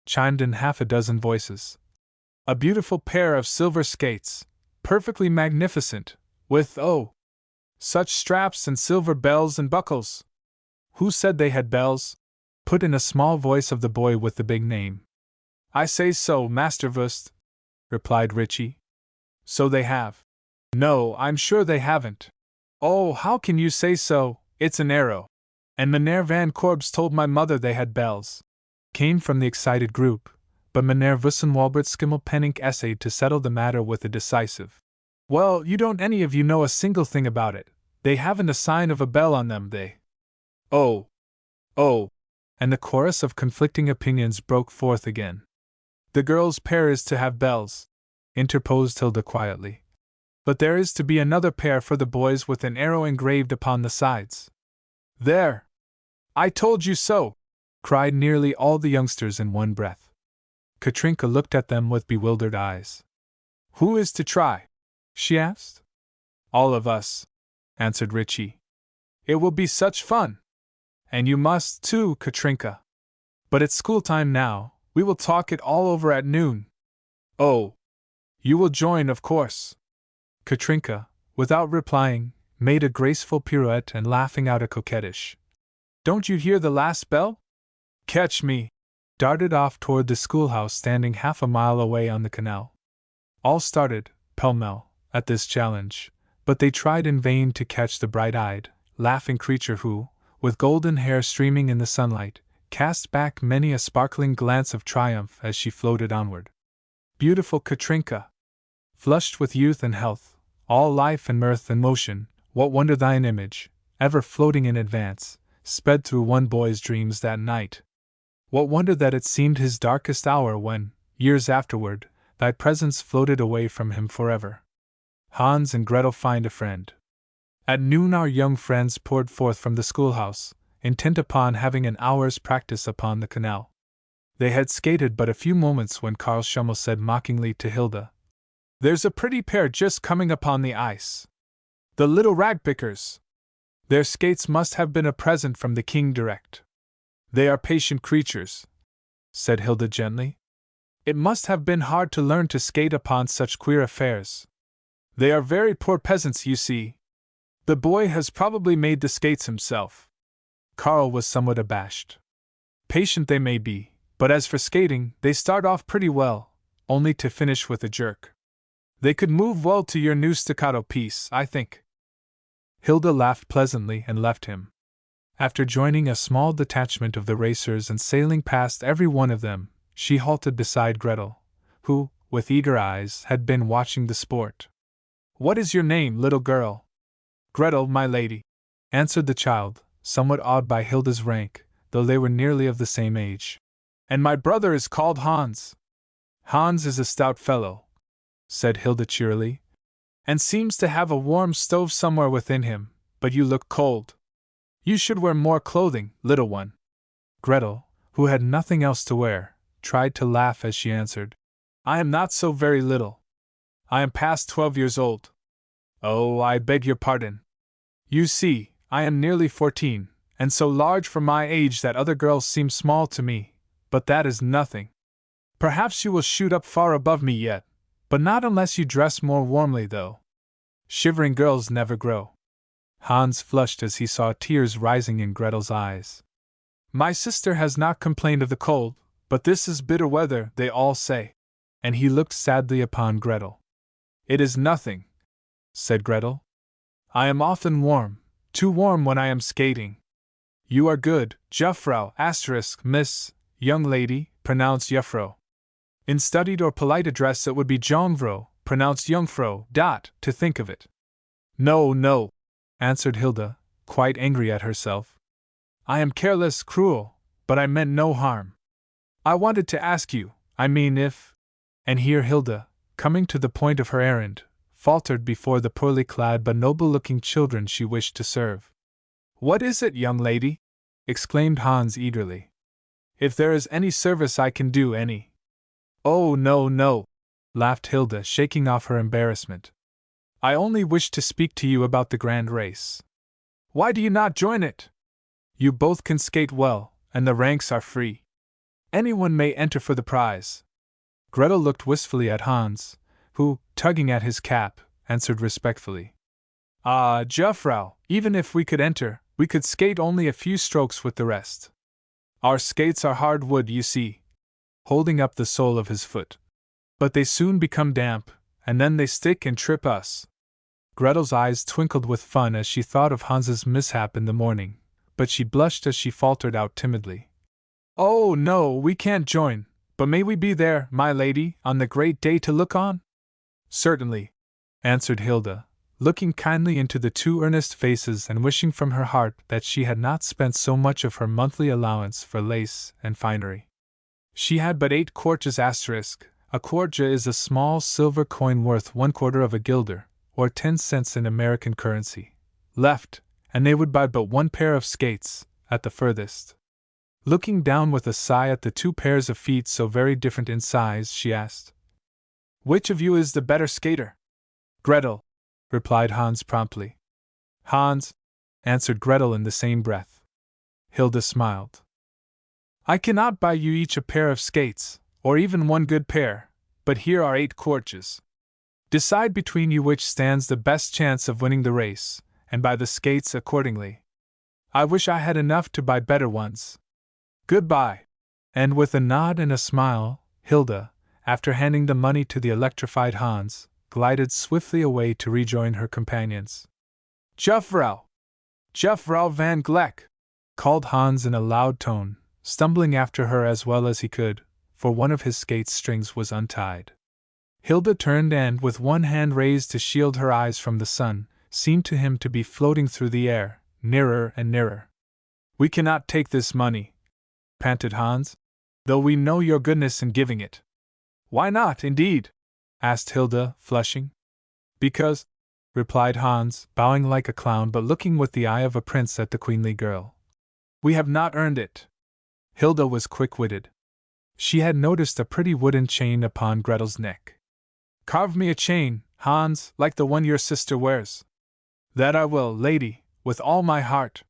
chimed in half a dozen voices. "A beautiful pair of silver skates, perfectly magnificent, with, oh, such straps and silver bells and buckles." "Who said they had bells?" put in a small voice of the boy with the big name. "I say so, Master Vust," replied Richie. "So they have." "No, I'm sure they haven't." "Oh, how can you say so? It's an arrow. And Meneer van Korbes told my mother they had bells," came from the excited group, but Meneer Wussenwalbert Schimmelpenninck essayed to settle the matter with a decisive, "Well, you don't any of you know a single thing about it. They haven't a sign of a bell on them, they." "Oh! Oh!" and the chorus of conflicting opinions broke forth again. "The girl's pair is to have bells," interposed Hilda quietly. "But there is to be another pair for the boys with an arrow engraved upon the sides." "There! I told you so!" cried nearly all the youngsters in one breath. Katrinka looked at them with bewildered eyes. Who is to try? She asked. All of us, answered Richie. It will be such fun! And you must, too, Katrinka. But it's school time now, we will talk it all over at noon. Oh! You will join, of course. Katrinka, without replying, made a graceful pirouette and laughing out a coquettish. Don't you hear the last bell? Catch me! Darted off toward the schoolhouse standing half a mile away on the canal. All started, pell-mell, at this challenge, but they tried in vain to catch the bright-eyed, laughing creature who, with golden hair streaming in the sunlight, cast back many a sparkling glance of triumph as she floated onward. Beautiful Katrinka! Flushed with youth and health, all life and mirth and motion, what wonder thine image, ever floating in advance, sped through one boy's dreams that night? What wonder that it seemed his darkest hour when, years afterward, thy presence floated away from him forever? Hans and Gretel find a friend. At noon our young friends poured forth from the schoolhouse, intent upon having an hour's practice upon the canal. They had skated but a few moments when Karl Schummel said mockingly to Hilda, There's a pretty pair just coming upon the ice. The little ragpickers! Their skates must have been a present from the king direct. They are patient creatures, said Hilda gently. It must have been hard to learn to skate upon such queer affairs. They are very poor peasants, you see. The boy has probably made the skates himself. Karl was somewhat abashed. Patient they may be, but as for skating, they start off pretty well, only to finish with a jerk. They could move well to your new staccato piece, I think. Hilda laughed pleasantly and left him. After joining a small detachment of the racers and sailing past every one of them, she halted beside Gretel, who, with eager eyes, had been watching the sport. What is your name, little girl? Gretel, my lady, answered the child, somewhat awed by Hilda's rank, though they were nearly of the same age. And my brother is called Hans. Hans is a stout fellow, said Hilda cheerily, and seems to have a warm stove somewhere within him, but you look cold. You should wear more clothing, little one. Gretel, who had nothing else to wear, tried to laugh as she answered, I am not so very little. I am past 12 years old. Oh, I beg your pardon. You see, I am nearly 14, and so large for my age that other girls seem small to me, but that is nothing. Perhaps you will shoot up far above me yet, but not unless you dress more warmly, though. Shivering girls never grow. Hans flushed as he saw tears rising in Gretel's eyes. My sister has not complained of the cold, but this is bitter weather, they all say. And he looked sadly upon Gretel. It is nothing, said Gretel. I am often warm, too warm when I am skating. You are good, Jungfrau, Miss, young lady, pronounced Jungfrau. In studied or polite address it would be Jungfrau, pronounced Jungfrau, to think of it. No, no, answered Hilda, quite angry at herself. I am careless, cruel, but I meant no harm. I wanted to ask you, I mean if… And here Hilda, coming to the point of her errand, faltered before the poorly clad but noble-looking children she wished to serve. What is it, young lady? Exclaimed Hans eagerly. If there is any service I can do, any. Oh, no, no, laughed Hilda, shaking off her embarrassment. I only wish to speak to you about the grand race. Why do you not join it? You both can skate well, and the ranks are free. Anyone may enter for the prize. Gretel looked wistfully at Hans, who, tugging at his cap, answered respectfully. Ah, Jungfrau, even if we could enter, we could skate only a few strokes with the rest. Our skates are hard wood, you see, holding up the sole of his foot. But they soon become damp, and then they stick and trip us. Gretel's eyes twinkled with fun as she thought of Hans's mishap in the morning, but she blushed as she faltered out timidly. Oh, no, we can't join, but may we be there, my lady, on the great day to look on? Certainly, answered Hilda, looking kindly into the two earnest faces and wishing from her heart that she had not spent so much of her monthly allowance for lace and finery. She had but 8 kwartjes asterisk. A kwartje is a small silver coin worth 1/4 of a guilder, or 10 cents in American currency, left, and they would buy but 1 pair of skates, at the furthest. Looking down with a sigh at the two pairs of feet so very different in size, she asked, "Which of you is the better skater?" "Gretel," replied Hans promptly. "Hans," answered Gretel in the same breath. Hilda smiled. "I cannot buy you each a pair of skates, or even one good pair, but here are 8 kwartjes. Decide between you which stands the best chance of winning the race, and buy the skates accordingly. I wish I had enough to buy better ones. Goodbye." And with a nod and a smile, Hilda, after handing the money to the electrified Hans, glided swiftly away to rejoin her companions. "Juffrouw! Juffrouw van Gleck!" called Hans in a loud tone, stumbling after her as well as he could, for one of his skate strings was untied. Hilda turned and, with one hand raised to shield her eyes from the sun, seemed to him to be floating through the air, nearer and nearer. "We cannot take this money," panted Hans, "though we know your goodness in giving it." "Why not, indeed?" asked Hilda, flushing. "Because," replied Hans, bowing like a clown but looking with the eye of a prince at the queenly girl, "we have not earned it." Hilda was quick-witted. She had noticed a pretty wooden chain upon Gretel's neck. "Carve me a chain, Hans, like the one your sister wears." "That I will, lady, with all my heart.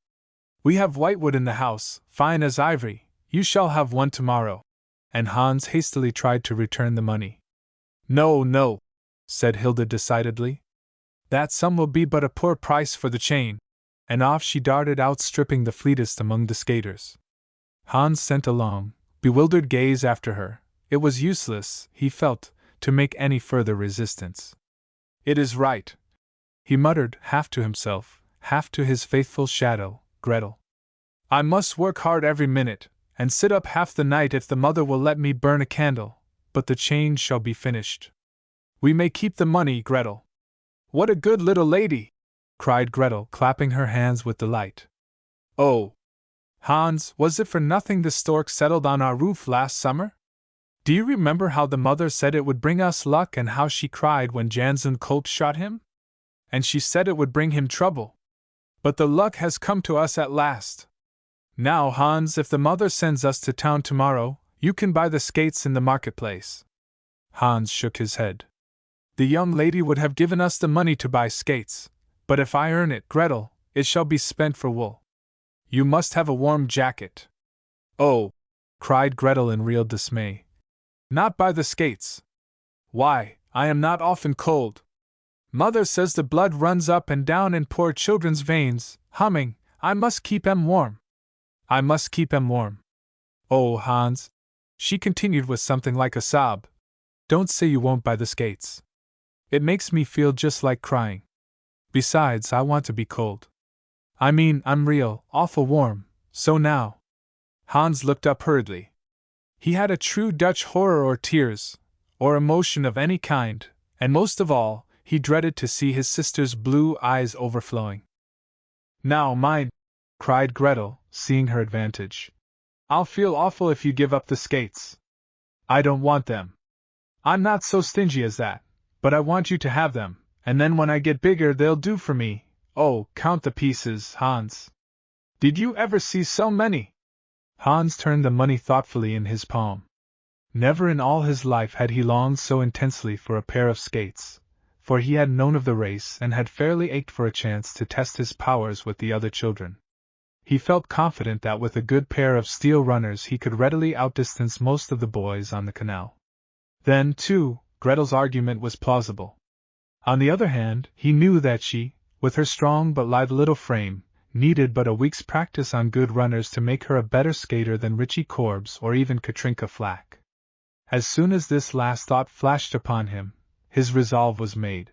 We have whitewood in the house, fine as ivory. You shall have one tomorrow." And Hans hastily tried to return the money. "No, no," said Hilda decidedly. "That sum will be but a poor price for the chain." And off she darted, outstripping the fleetest among the skaters. Hans sent a long, bewildered gaze after her. It was useless, he felt, to make any further resistance. "It is right," he muttered, half to himself, half to his faithful shadow, Gretel. "I must work hard every minute, and sit up half the night if the mother will let me burn a candle, but the chain shall be finished. We may keep the money, Gretel." "What a good little lady!" cried Gretel, clapping her hands with delight. "Oh, Hans, was it for nothing the stork settled on our roof last summer? Do you remember how the mother said it would bring us luck and how she cried when Jansen Kolb shot him? And she said it would bring him trouble. But the luck has come to us at last. Now, Hans, if the mother sends us to town tomorrow, you can buy the skates in the marketplace." Hans shook his head. "The young lady would have given us the money to buy skates, but if I earn it, Gretel, it shall be spent for wool. You must have a warm jacket." "Oh!" cried Gretel in real dismay. "Not buy the skates? Why, I am not often cold. Mother says the blood runs up and down in poor children's veins, humming, 'I must keep 'em warm. I must keep 'em warm.' Oh, Hans," she continued with something like a sob, "don't say you won't buy the skates. It makes me feel just like crying. Besides, I want to be cold. I mean, I'm real, awful warm, so now." Hans looked up hurriedly. He had a true Dutch horror or tears, or emotion of any kind, and most of all, he dreaded to see his sister's blue eyes overflowing. "Now, mind!" cried Gretel, seeing her advantage. "I'll feel awful if you give up the skates. I don't want them. I'm not so stingy as that, but I want you to have them, and then when I get bigger they'll do for me. Oh, count the pieces, Hans. Did you ever see so many?" Hans turned the money thoughtfully in his palm. Never in all his life had he longed so intensely for a pair of skates, for he had known of the race and had fairly ached for a chance to test his powers with the other children. He felt confident that with a good pair of steel runners he could readily outdistance most of the boys on the canal. Then, too, Gretel's argument was plausible. On the other hand, he knew that she, with her strong but lithe little frame, needed but a week's practice on good runners to make her a better skater than Richie Korbes or even Katrinka Flack. As soon as this last thought flashed upon him, his resolve was made.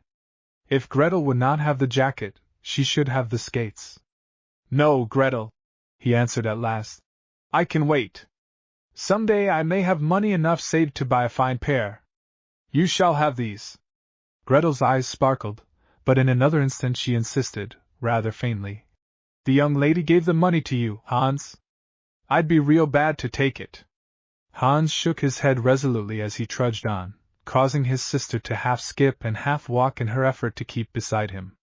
If Gretel would not have the jacket, she should have the skates. "No, Gretel," he answered at last. "I can wait. Some day I may have money enough saved to buy a fine pair. You shall have these." Gretel's eyes sparkled, but in another instant she insisted, rather faintly. "The young lady gave the money to you, Hans. I'd be real bad to take it." Hans shook his head resolutely as he trudged on, causing his sister to half skip and half walk in her effort to keep beside him.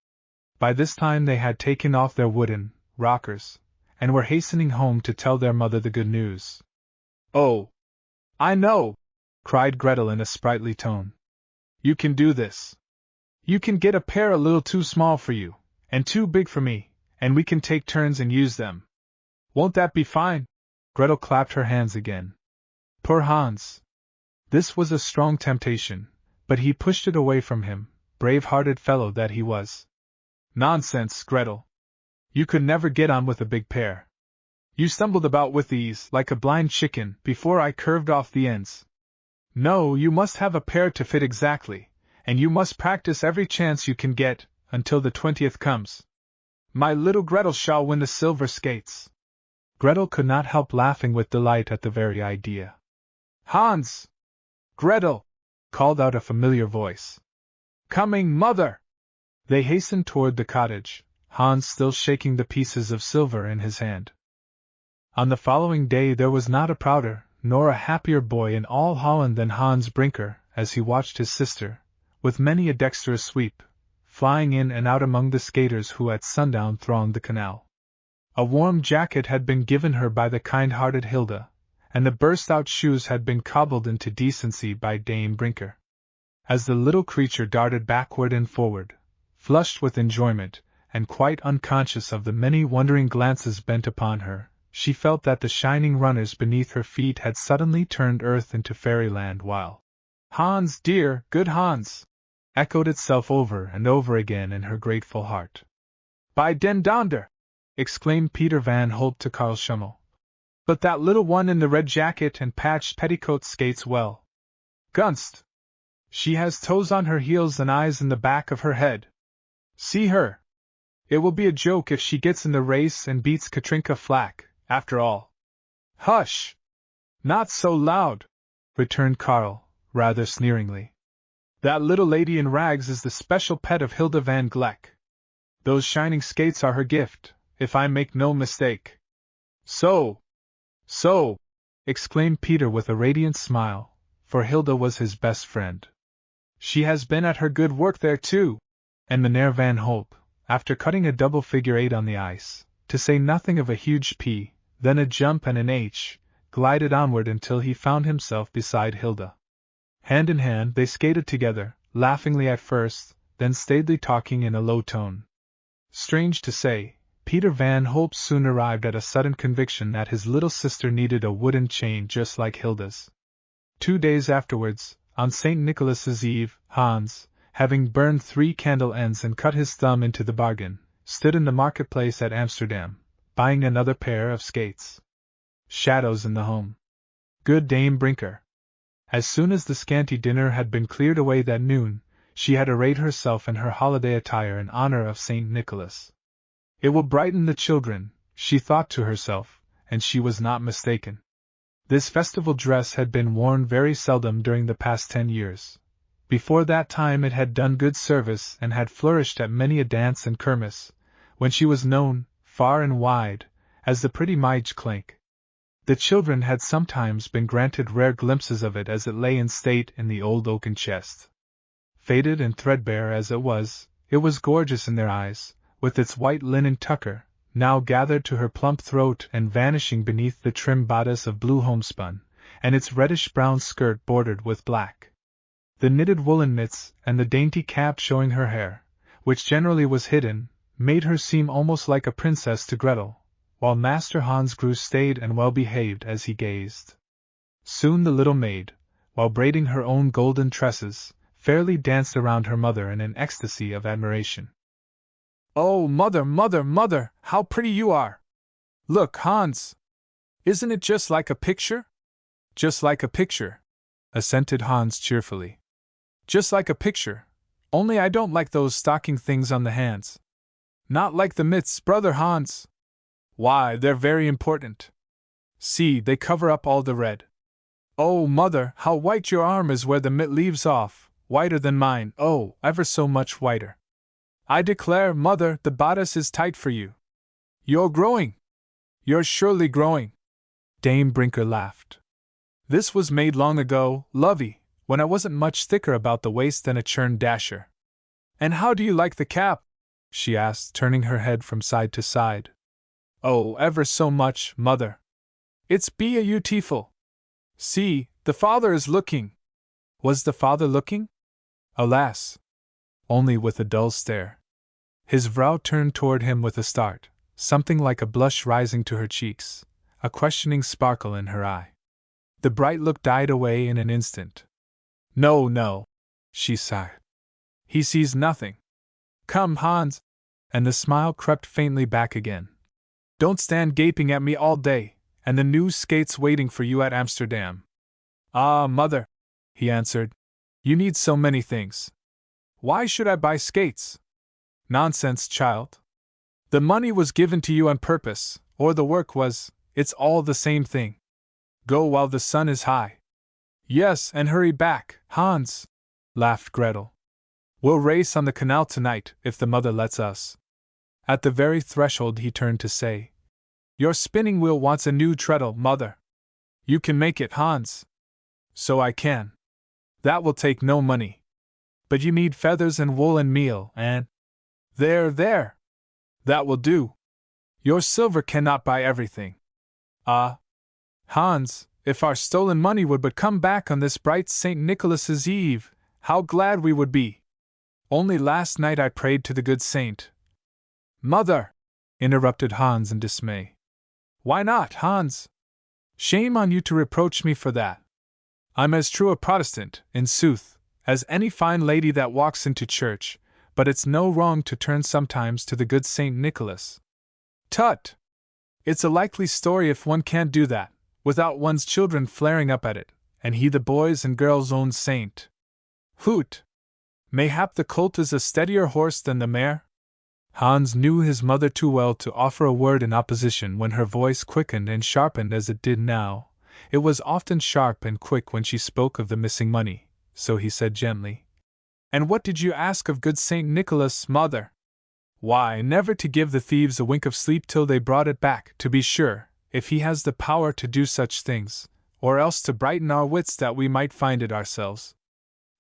By this time they had taken off their wooden rockers, and were hastening home to tell their mother the good news. "Oh, I know!" cried Gretel in a sprightly tone. "You can do this. You can get a pair a little too small for you, and too big for me, and we can take turns and use them. Won't that be fine?" Gretel clapped her hands again. Poor Hans! This was a strong temptation, but he pushed it away from him, brave-hearted fellow that he was. "Nonsense, Gretel! You could never get on with a big pair. You stumbled about with these like a blind chicken before I curved off the ends. No, you must have a pair to fit exactly, and you must practice every chance you can get, until the 20th comes. My little Gretel shall win the silver skates." Gretel could not help laughing with delight at the very idea. "Hans! Gretel!" called out a familiar voice. "Coming, mother!" They hastened toward the cottage, Hans still shaking the pieces of silver in his hand. On the following day there was not a prouder, nor a happier boy in all Holland than Hans Brinker, as he watched his sister, with many a dexterous sweep, flying in and out among the skaters who at sundown thronged the canal. A warm jacket had been given her by the kind-hearted Hilda, and the burst-out shoes had been cobbled into decency by Dame Brinker. As the little creature darted backward and forward, flushed with enjoyment, and quite unconscious of the many wondering glances bent upon her, she felt that the shining runners beneath her feet had suddenly turned earth into fairyland, while "Hans, dear, good Hans!" echoed itself over and over again in her grateful heart. "By den donder!" exclaimed Peter Van Holt to Karl Schummel. "But that little one in the red jacket and patched petticoat skates well. Gunst! She has toes on her heels and eyes in the back of her head. See her! It will be a joke if she gets in the race and beats Katrinka Flack, after all." "Hush! Not so loud!" returned Karl, rather sneeringly. "That little lady in rags is the special pet of Hilda van Gleck. Those shining skates are her gift, if I make no mistake." "So! So!" exclaimed Peter with a radiant smile, for Hilda was his best friend. "She has been at her good work there too," and Meneer Van Hope, after cutting a double figure 8 on the ice, to say nothing of a huge P, then a jump and an H, glided onward until he found himself beside Hilda. Hand in hand they skated together, laughingly at first, then staidly talking in a low tone. Strange to say, Peter Van Hope soon arrived at a sudden conviction that his little sister needed a wooden chain just like Hilda's. 2 days afterwards, on St. Nicholas's Eve, Hans, having burned 3 candle ends and cut his thumb into the bargain, stood in the marketplace at Amsterdam, buying another pair of skates. Shadows in the home. Good Dame Brinker. As soon as the scanty dinner had been cleared away that noon, she had arrayed herself in her holiday attire in honor of St. Nicholas. It will brighten the children, she thought to herself, and she was not mistaken. This festival dress had been worn very seldom during the past 10 years. Before that time it had done good service and had flourished at many a dance and kermis, when she was known, far and wide, as the pretty Meige Clank. The children had sometimes been granted rare glimpses of it as it lay in state in the old oaken chest. Faded and threadbare as it was gorgeous in their eyes, with its white linen tucker, now gathered to her plump throat and vanishing beneath the trim bodice of blue homespun, and its reddish-brown skirt bordered with black. The knitted woolen mitts and the dainty cap showing her hair, which generally was hidden, made her seem almost like a princess to Gretel, while Master Hans grew staid and well-behaved as he gazed. Soon the little maid, while braiding her own golden tresses, fairly danced around her mother in an ecstasy of admiration. "Oh, mother, mother, mother, how pretty you are! Look, Hans! Isn't it just like a picture?" "Just like a picture," assented Hans cheerfully. "Just like a picture, only I don't like those stocking things on the hands. Not like the mitts, brother Hans. Why, they're very important. See, they cover up all the red. Oh, mother, how white your arm is where the mitt leaves off, whiter than mine, oh, ever so much whiter. I declare, mother, the bodice is tight for you. You're growing. You're surely growing." Dame Brinker laughed. "This was made long ago, lovey, when I wasn't much thicker about the waist than a churn dasher." "And how do you like the cap?" she asked, turning her head from side to side. Oh, ever so much, mother. It's beautiful. See, the father is looking. Was the father looking? Alas! Only with a dull stare. His brow turned toward him with a start, something like a blush rising to her cheeks, a questioning sparkle in her eye. The bright look died away in an instant. No, no, she sighed. He sees nothing. Come, Hans. And the smile crept faintly back again. Don't stand gaping at me all day, and the new skates waiting for you at Amsterdam. Ah, mother, he answered, you need so many things. Why should I buy skates? Nonsense, child. The money was given to you on purpose, or the work was, it's all the same thing. Go while the sun is high. Yes, and hurry back, Hans, laughed Gretel. We'll race on the canal tonight, if the mother lets us. At the very threshold he turned to say, Your spinning wheel wants a new treadle, mother. You can make it, Hans. So I can. That will take no money. But you need feathers and wool and meal, and… There! That will do. Your silver cannot buy everything. Ah! Hans, if our stolen money would but come back on this bright St. Nicholas's Eve, how glad we would be! Only last night I prayed to the good saint. Mother! Interrupted Hans in dismay. Why not, Hans? Shame on you to reproach me for that. I'm as true a Protestant, in sooth, as any fine lady that walks into church, but it's no wrong to turn sometimes to the good St. Nicholas. Tut! It's a likely story if one can't do that, without one's children flaring up at it, and he the boys' and girls' own saint. Hoot! Mayhap the colt is a steadier horse than the mare? Hans knew his mother too well to offer a word in opposition when her voice quickened and sharpened as it did now. It was often sharp and quick when she spoke of the missing money, so he said gently, And what did you ask of good St. Nicholas, mother? Why, never to give the thieves a wink of sleep till they brought it back, to be sure, if he has the power to do such things, or else to brighten our wits that we might find it ourselves.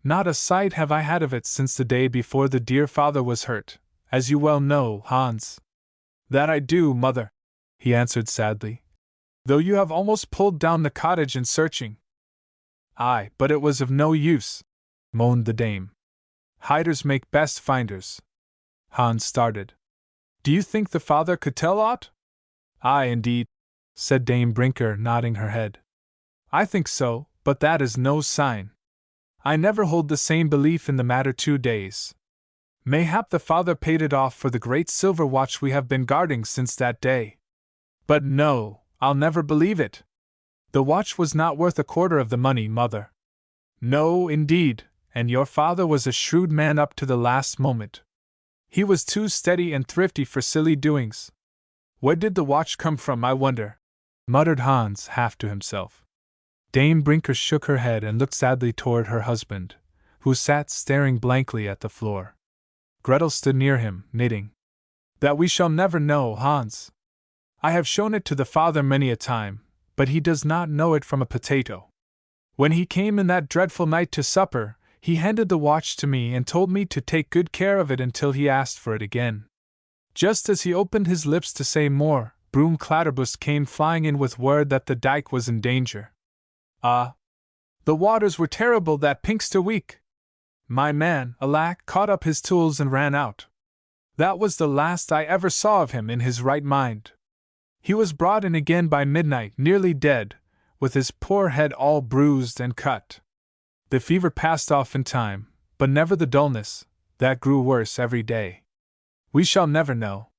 Not a sight have I had of it since the day before the dear father was hurt, as you well know, Hans. That I do, mother, he answered sadly, though you have almost pulled down the cottage in searching. Aye, but it was of no use, moaned the dame. Hiders make best finders. Hans started. Do you think the father could tell aught? Aye, indeed, said Dame Brinker, nodding her head. I think so, but that is no sign. I never hold the same belief in the matter 2 days. Mayhap the father paid it off for the great silver watch we have been guarding since that day. But no, I'll never believe it. The watch was not worth 1/4 of the money, mother. No, indeed, and your father was a shrewd man up to the last moment. He was too steady and thrifty for silly doings. Where did the watch come from, I wonder? Muttered Hans, half to himself. Dame Brinker shook her head and looked sadly toward her husband, who sat staring blankly at the floor. Gretel stood near him, knitting. That we shall never know, Hans. I have shown it to the father many a time, but he does not know it from a potato. When he came in that dreadful night to supper, he handed the watch to me and told me to take good care of it until he asked for it again. Just as he opened his lips to say more, Broom Clatterbus came flying in with word that the dike was in danger. Ah! The waters were terrible that Pinkster week. My man, alack, caught up his tools and ran out. That was the last I ever saw of him in his right mind. He was brought in again by midnight, nearly dead, with his poor head all bruised and cut. The fever passed off in time, but never the dullness, that grew worse every day. We shall never know.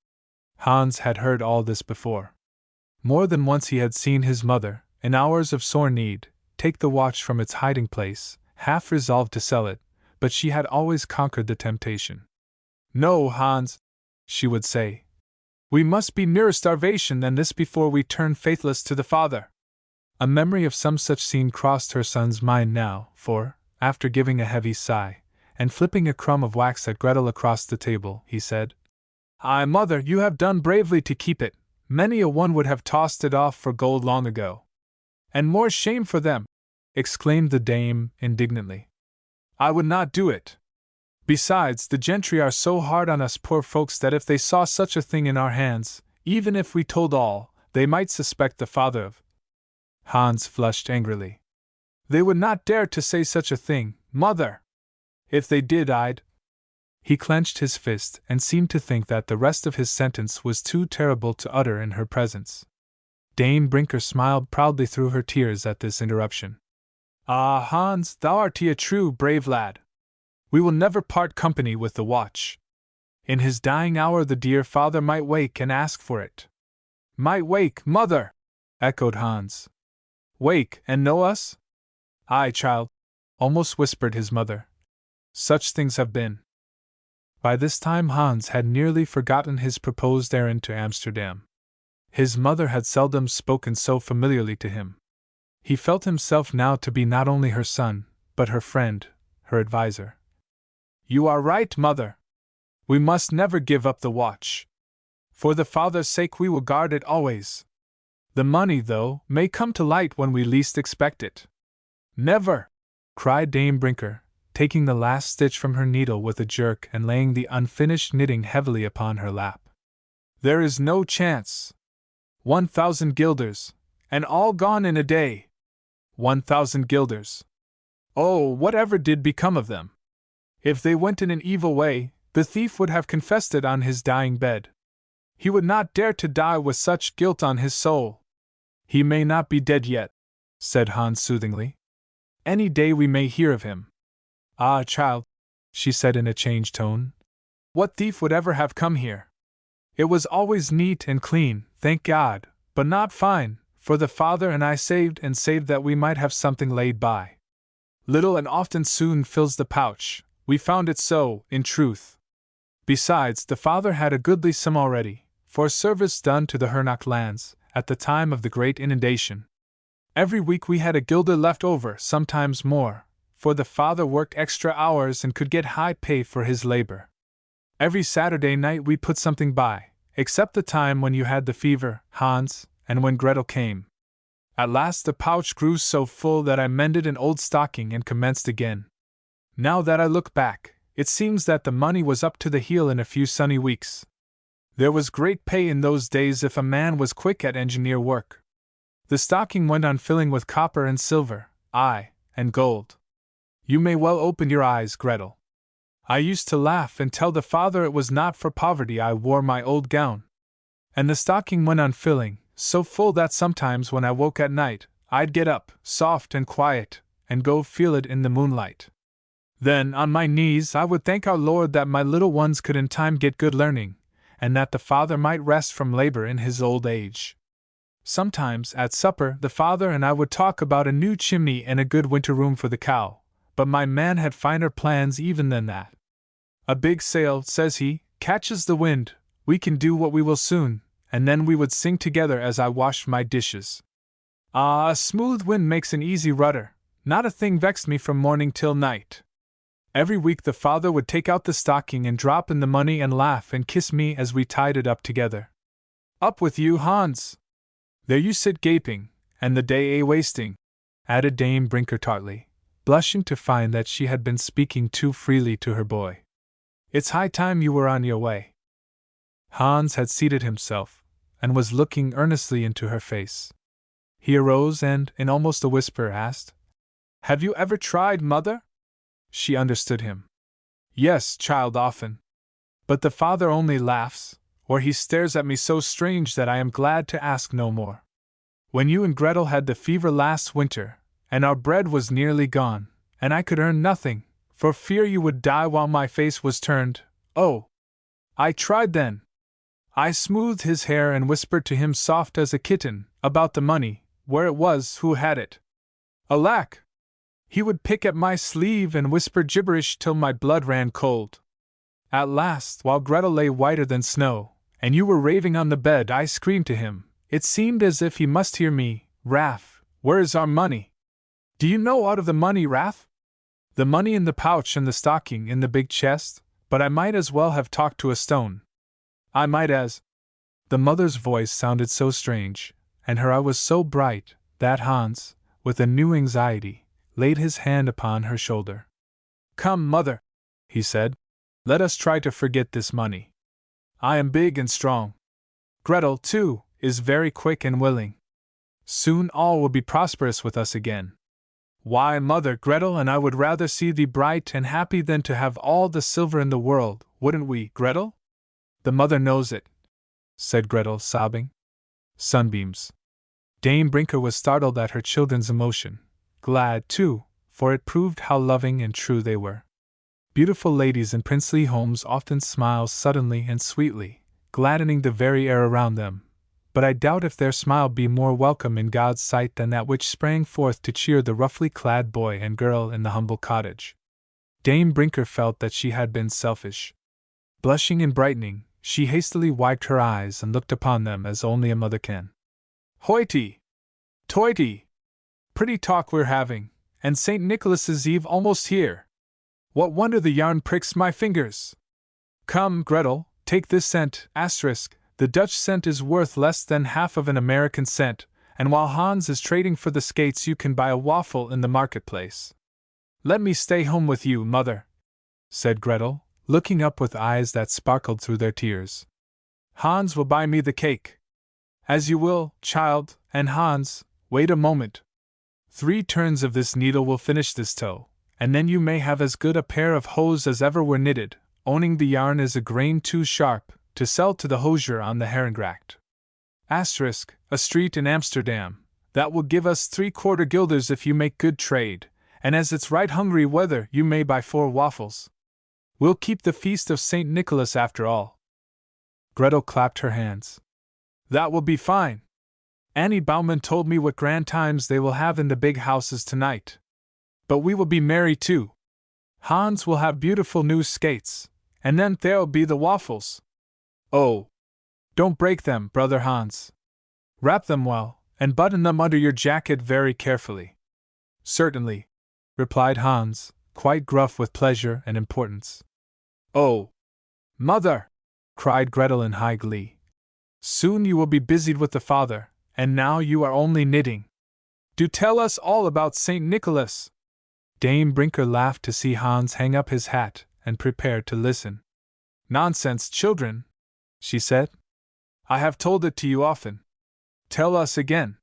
Hans had heard all this before. More than once he had seen his mother, in hours of sore need, take the watch from its hiding place, half resolved to sell it, but she had always conquered the temptation. No, Hans, she would say. We must be nearer starvation than this before we turn faithless to the father. A memory of some such scene crossed her son's mind now, for, after giving a heavy sigh, and flipping a crumb of wax at Gretel across the table, he said, Aye, mother, you have done bravely to keep it. Many a one would have tossed it off for gold long ago. And more shame for them, exclaimed the dame indignantly. I would not do it. Besides, the gentry are so hard on us poor folks that if they saw such a thing in our hands, Even if we told all, they might suspect the father of. Hans flushed angrily. They would not dare to say such a thing, mother! If they did, I'd. He clenched his fist and seemed to think that the rest of his sentence was too terrible to utter in her presence. Dame Brinker smiled proudly through her tears at this interruption. Ah, Hans, thou art a true brave lad. We will never part company with the watch. In his dying hour the dear father might wake and ask for it. Might wake, mother! Echoed Hans. Wake and know us? Aye, child, almost whispered his mother. Such things have been. By this time Hans had nearly forgotten his proposed errand to Amsterdam. His mother had seldom spoken so familiarly to him. He felt himself now to be not only her son, but her friend, her adviser. You are right, mother. We must never give up the watch. For the father's sake we will guard it always. The money, though, may come to light when we least expect it. Never! Cried Dame Brinker, taking the last stitch from her needle with a jerk and laying the unfinished knitting heavily upon her lap. There is no chance. 1,000 guilders, and all gone in a day. 1,000 guilders. Oh, whatever did become of them? If they went in an evil way, the thief would have confessed it on his dying bed. He would not dare to die with such guilt on his soul. He may not be dead yet, said Hans soothingly. Any day we may hear of him. Ah, child, she said in a changed tone. What thief would ever have come here? It was always neat and clean, thank God, but not fine, for the father and I saved that we might have something laid by. Little and often soon fills the pouch, we found it so, in truth. Besides, the father had a goodly sum already, for service done to the Hernock lands, at the time of the great inundation. Every week we had a guilder left over, sometimes more, for the father worked extra hours and could get high pay for his labor. Every Saturday night we put something by, except the time when you had the fever, Hans, and when Gretel came. At last the pouch grew so full that I mended an old stocking and commenced again. Now that I look back, it seems that the money was up to the heel in a few sunny weeks. There was great pay in those days if a man was quick at engineer work. The stocking went on filling with copper and silver, aye, and gold. You may well open your eyes, Gretel. I used to laugh and tell the father it was not for poverty I wore my old gown. And the stocking went on filling, so full that sometimes when I woke at night, I'd get up, soft and quiet, and go feel it in the moonlight. Then, on my knees, I would thank our Lord that my little ones could in time get good learning, and that the father might rest from labor in his old age. Sometimes, at supper, the father and I would talk about a new chimney and a good winter room for the cow, but my man had finer plans even than that. A big sail, says he, catches the wind, we can do what we will soon, and then we would sing together as I washed my dishes. Ah, a smooth wind makes an easy rudder, not a thing vexed me from morning till night. Every week the father would take out the stocking and drop in the money and laugh and kiss me as we tied it up together. Up with you, Hans! There you sit gaping, and the day wasting, added Dame Brinker tartly, blushing to find that she had been speaking too freely to her boy. It's high time you were on your way. Hans had seated himself, and was looking earnestly into her face. He arose and, in almost a whisper, asked, Have you ever tried, mother? She understood him. Yes, child, often. But the father only laughs, or he stares at me so strange that I am glad to ask no more. When you and Gretel had the fever last winter, and our bread was nearly gone, and I could earn nothing, for fear you would die while my face was turned, oh! I tried then. I smoothed his hair and whispered to him soft as a kitten, about the money, where it was, who had it. Alack! He would pick at my sleeve and whisper gibberish till my blood ran cold. At last, while Gretel lay whiter than snow, and you were raving on the bed, I screamed to him. It seemed as if he must hear me. Raff, where is our money? Do you know aught of the money, Raff? The money in the pouch and the stocking in the big chest, but I might as well have talked to a stone. I might as. The mother's voice sounded so strange, and her eye was so bright, that Hans, with a new anxiety, laid his hand upon her shoulder. Come, mother, he said, let us try to forget this money. I am big and strong. Gretel, too, is very quick and willing. Soon all will be prosperous with us again. Why, Mother, Gretel and I would rather see thee bright and happy than to have all the silver in the world, wouldn't we, Gretel? The mother knows it, said Gretel, sobbing. Sunbeams. Dame Brinker was startled at her children's emotion, glad, too, for it proved how loving and true they were. Beautiful ladies in princely homes often smile suddenly and sweetly, gladdening the very air around them, but I doubt if their smile be more welcome in God's sight than that which sprang forth to cheer the roughly clad boy and girl in the humble cottage. Dame Brinker felt that she had been selfish. Blushing and brightening, she hastily wiped her eyes and looked upon them as only a mother can. Hoity! Toity! Pretty talk we're having, and St. Nicholas's Eve almost here. What wonder the yarn pricks my fingers? Come, Gretel, take this cent, asterisk. The Dutch cent is worth less than half of an American cent, and while Hans is trading for the skates you can buy a waffle in the marketplace. Let me stay home with you, Mother, said Gretel, looking up with eyes that sparkled through their tears. Hans will buy me the cake. As you will, child, and Hans, wait a moment. 3 turns of this needle will finish this toe, and then you may have as good a pair of hose as ever were knitted, owning the yarn is a grain too sharp to sell to the hosier on the Herengracht. Asterisk, a street in Amsterdam, that will give us 3/4 guilders if you make good trade, and as it's right hungry weather you may buy 4 waffles. We'll keep the feast of St. Nicholas after all. Gretel clapped her hands. That will be fine. Annie Baumann told me what grand times they will have in the big houses tonight. But we will be merry too. Hans will have beautiful new skates, and then there'll be the waffles. Oh! Don't break them, brother Hans. Wrap them well, and button them under your jacket very carefully. Certainly, replied Hans, quite gruff with pleasure and importance. Oh! Mother! Cried Gretel in high glee. Soon you will be busied with the father, and now you are only knitting. Do tell us all about St. Nicholas. Dame Brinker laughed to see Hans hang up his hat and prepared to listen. Nonsense, children, she said. I have told it to you often. Tell us again.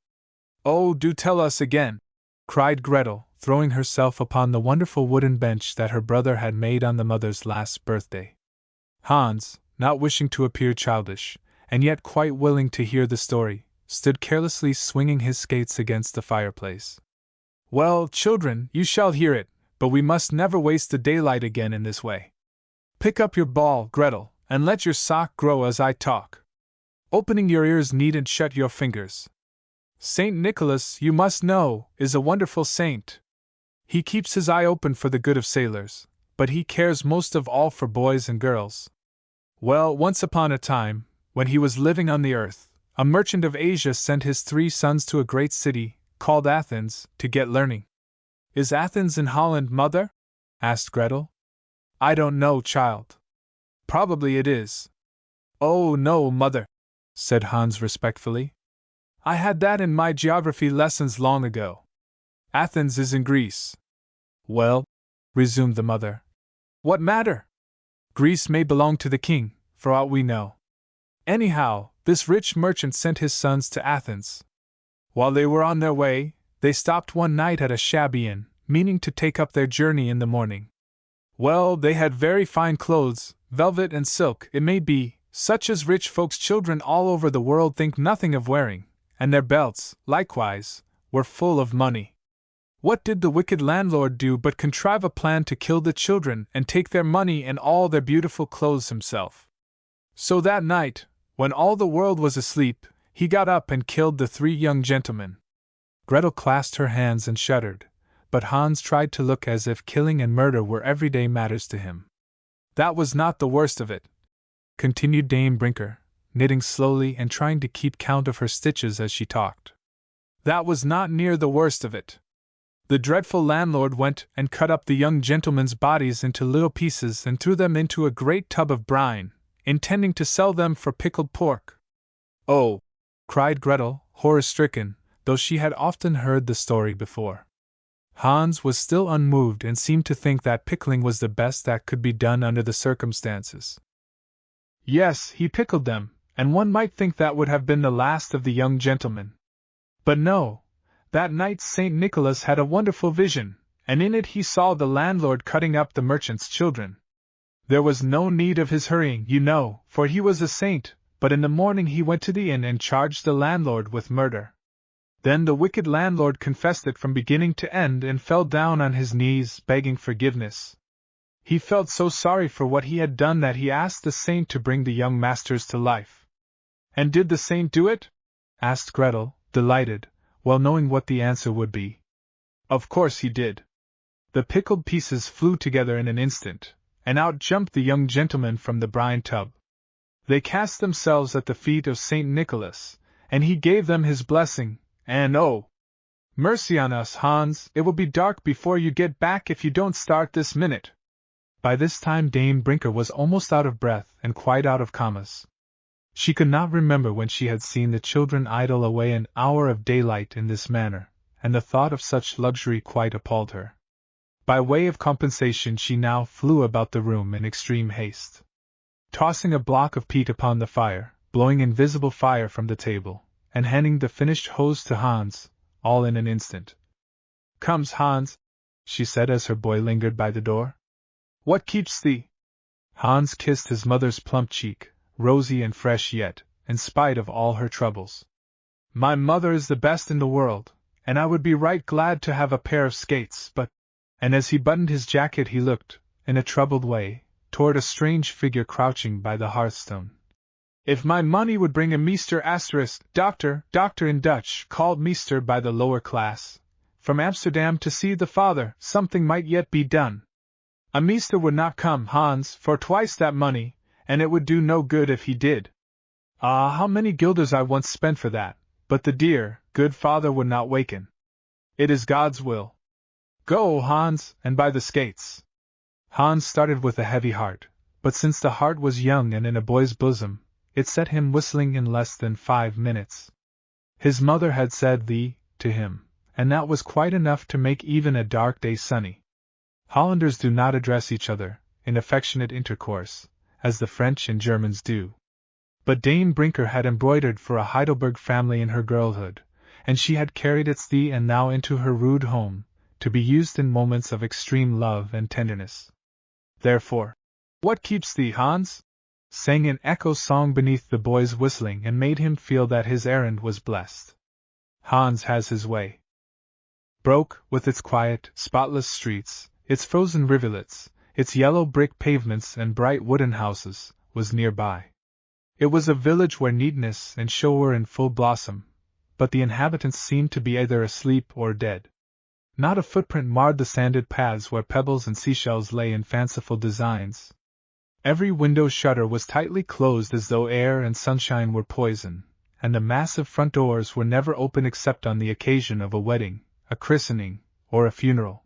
Oh, do tell us again, cried Gretel, throwing herself upon the wonderful wooden bench that her brother had made on the mother's last birthday. Hans, not wishing to appear childish, and yet quite willing to hear the story, stood carelessly swinging his skates against the fireplace. Well, children, you shall hear it, but we must never waste the daylight again in this way. Pick up your ball, Gretel, and let your sock grow as I talk. Opening your ears needn't shut your fingers. Saint Nicholas, you must know, is a wonderful saint. He keeps his eye open for the good of sailors, but he cares most of all for boys and girls. Well, once upon a time, when he was living on the earth, a merchant of Asia sent his 3 sons to a great city, called Athens, to get learning. Is Athens in Holland, Mother? Asked Gretel. I don't know, child. Probably it is. Oh, no, Mother, said Hans respectfully. I had that in my geography lessons long ago. Athens is in Greece. Well, resumed the mother, what matter? Greece may belong to the king, for aught we know. Anyhow, this rich merchant sent his sons to Athens. While they were on their way, they stopped one night at a shabby inn, meaning to take up their journey in the morning. Well, they had very fine clothes, velvet and silk, it may be, such as rich folks' children all over the world think nothing of wearing, and their belts, likewise, were full of money. What did the wicked landlord do but contrive a plan to kill the children and take their money and all their beautiful clothes himself? So that night, when all the world was asleep, he got up and killed the 3 young gentlemen. Gretel clasped her hands and shuddered, but Hans tried to look as if killing and murder were everyday matters to him. That was not the worst of it, continued Dame Brinker, knitting slowly and trying to keep count of her stitches as she talked. That was not near the worst of it. The dreadful landlord went and cut up the young gentlemen's bodies into little pieces and threw them into a great tub of brine, intending to sell them for pickled pork. Oh! Cried Gretel, horror-stricken, though she had often heard the story before. Hans was still unmoved and seemed to think that pickling was the best that could be done under the circumstances. Yes, he pickled them, and one might think that would have been the last of the young gentlemen. But no, that night St. Nicholas had a wonderful vision, and in it he saw the landlord cutting up the merchant's children. There was no need of his hurrying, you know, for he was a saint, but in the morning he went to the inn and charged the landlord with murder. Then the wicked landlord confessed it from beginning to end and fell down on his knees, begging forgiveness. He felt so sorry for what he had done that he asked the saint to bring the young masters to life. And did the saint do it? Asked Gretel, delighted, well knowing what the answer would be. Of course he did. The pickled pieces flew together in an instant, and out jumped the young gentlemen from the brine tub. They cast themselves at the feet of St. Nicholas, and he gave them his blessing, and oh! Mercy on us, Hans, it will be dark before you get back if you don't start this minute. By this time Dame Brinker was almost out of breath and quite out of commas. She could not remember when she had seen the children idle away an hour of daylight in this manner, and the thought of such luxury quite appalled her. By way of compensation she now flew about the room in extreme haste, tossing a block of peat upon the fire, blowing invisible fire from the table, and handing the finished hose to Hans, all in an instant. "Comes, Hans," she said as her boy lingered by the door. "What keeps thee?" Hans kissed his mother's plump cheek, rosy and fresh yet, in spite of all her troubles. "My mother is the best in the world, and I would be right glad to have a pair of skates, but—" And as he buttoned his jacket he looked, in a troubled way, toward a strange figure crouching by the hearthstone. "If my money would bring a meester doctor in Dutch, called meester by the lower class, from Amsterdam to see the father, something might yet be done. A meester would not come, Hans, for twice that money, and it would do no good if he did. Ah, how many guilders I once spent for that, but the dear, good father would not waken. It is God's will. Go, Hans, and buy the skates." Hans started with a heavy heart, but since the heart was young and in a boy's bosom, it set him whistling in less than 5 minutes. His mother had said "thee" to him, and that was quite enough to make even a dark day sunny. Hollanders do not address each other, in affectionate intercourse, as the French and Germans do. But Dame Brinker had embroidered for a Heidelberg family in her girlhood, and she had carried its thee and thou into her rude home, to be used in moments of extreme love and tenderness. Therefore, "What keeps thee, Hans?" sang an echo song beneath the boy's whistling and made him feel that his errand was blessed. Hans has his way. Broek, with its quiet, spotless streets, its frozen rivulets, its yellow brick pavements and bright wooden houses, was nearby. It was a village where neatness and show were in full blossom, but the inhabitants seemed to be either asleep or dead. Not a footprint marred the sanded paths where pebbles and seashells lay in fanciful designs. Every window shutter was tightly closed as though air and sunshine were poison, and the massive front doors were never open except on the occasion of a wedding, a christening, or a funeral.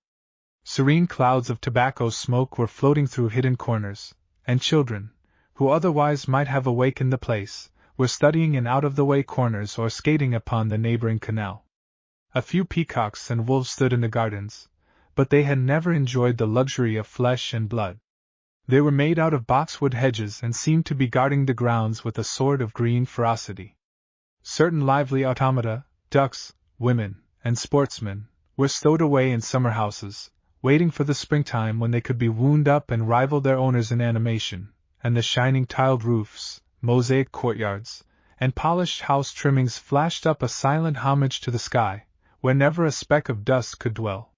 Serene clouds of tobacco smoke were floating through hidden corners, and children, who otherwise might have awakened the place, were studying in out-of-the-way corners or skating upon the neighboring canal. A few peacocks and wolves stood in the gardens, but they had never enjoyed the luxury of flesh and blood. They were made out of boxwood hedges and seemed to be guarding the grounds with a sword of green ferocity. Certain lively automata, ducks, women, and sportsmen, were stowed away in summer houses, waiting for the springtime when they could be wound up and rival their owners in animation, and the shining tiled roofs, mosaic courtyards, and polished house trimmings flashed up a silent homage to the sky, where never a speck of dust could dwell.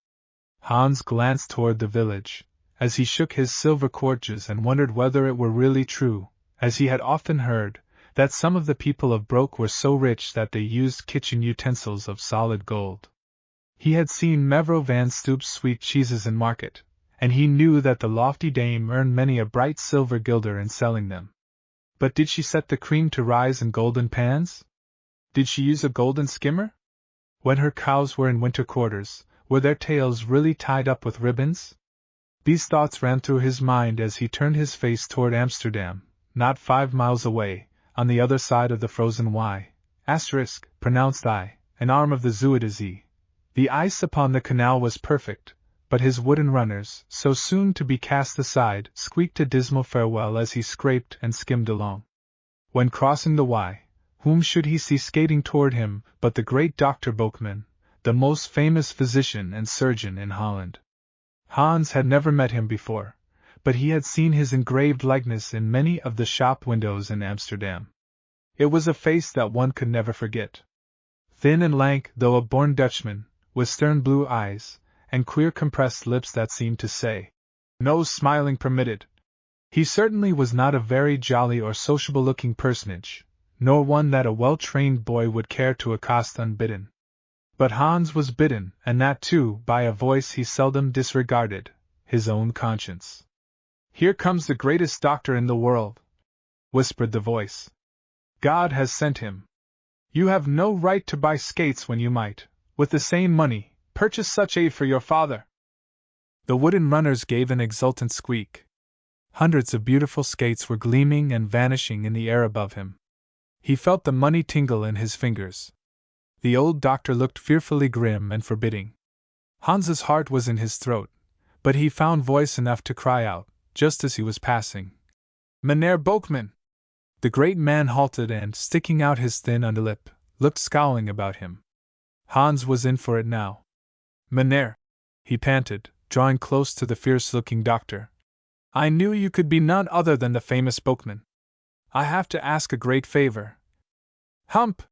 Hans glanced toward the village, as he shook his silver courges and wondered whether it were really true, as he had often heard, that some of the people of Broek were so rich that they used kitchen utensils of solid gold. He had seen Mevrouw van Stoop's sweet cheeses in market, and he knew that the lofty dame earned many a bright silver guilder in selling them. But did she set the cream to rise in golden pans? Did she use a golden skimmer? When her cows were in winter quarters, were their tails really tied up with ribbons? These thoughts ran through his mind as he turned his face toward Amsterdam, not 5 miles away, on the other side of the frozen Y, pronounced I, an arm of the Zuiderzee. The ice upon the canal was perfect, but his wooden runners, so soon to be cast aside, squeaked a dismal farewell as he scraped and skimmed along. When crossing the Y, whom should he see skating toward him but the great Dr. Boekman, the most famous physician and surgeon in Holland. Hans had never met him before, but he had seen his engraved likeness in many of the shop windows in Amsterdam. It was a face that one could never forget. Thin and lank, though a born Dutchman, with stern blue eyes, and queer compressed lips that seemed to say, "No smiling permitted." He certainly was not a very jolly or sociable-looking personage, nor one that a well-trained boy would care to accost unbidden. But Hans was bidden, and that too by a voice he seldom disregarded, his own conscience. "Here comes the greatest doctor in the world," whispered the voice. "God has sent him. You have no right to buy skates when you might, with the same money, purchase such aid for your father." The wooden runners gave an exultant squeak. Hundreds of beautiful skates were gleaming and vanishing in the air above him. He felt the money tingle in his fingers. The old doctor looked fearfully grim and forbidding. Hans's heart was in his throat, but he found voice enough to cry out, just as he was passing, "Meneer Boekman!" The great man halted and, sticking out his thin underlip, looked scowling about him. Hans was in for it now. "Meneer," he panted, drawing close to the fierce-looking doctor, "I knew you could be none other than the famous Boekman. I have to ask a great favor." "Hump!"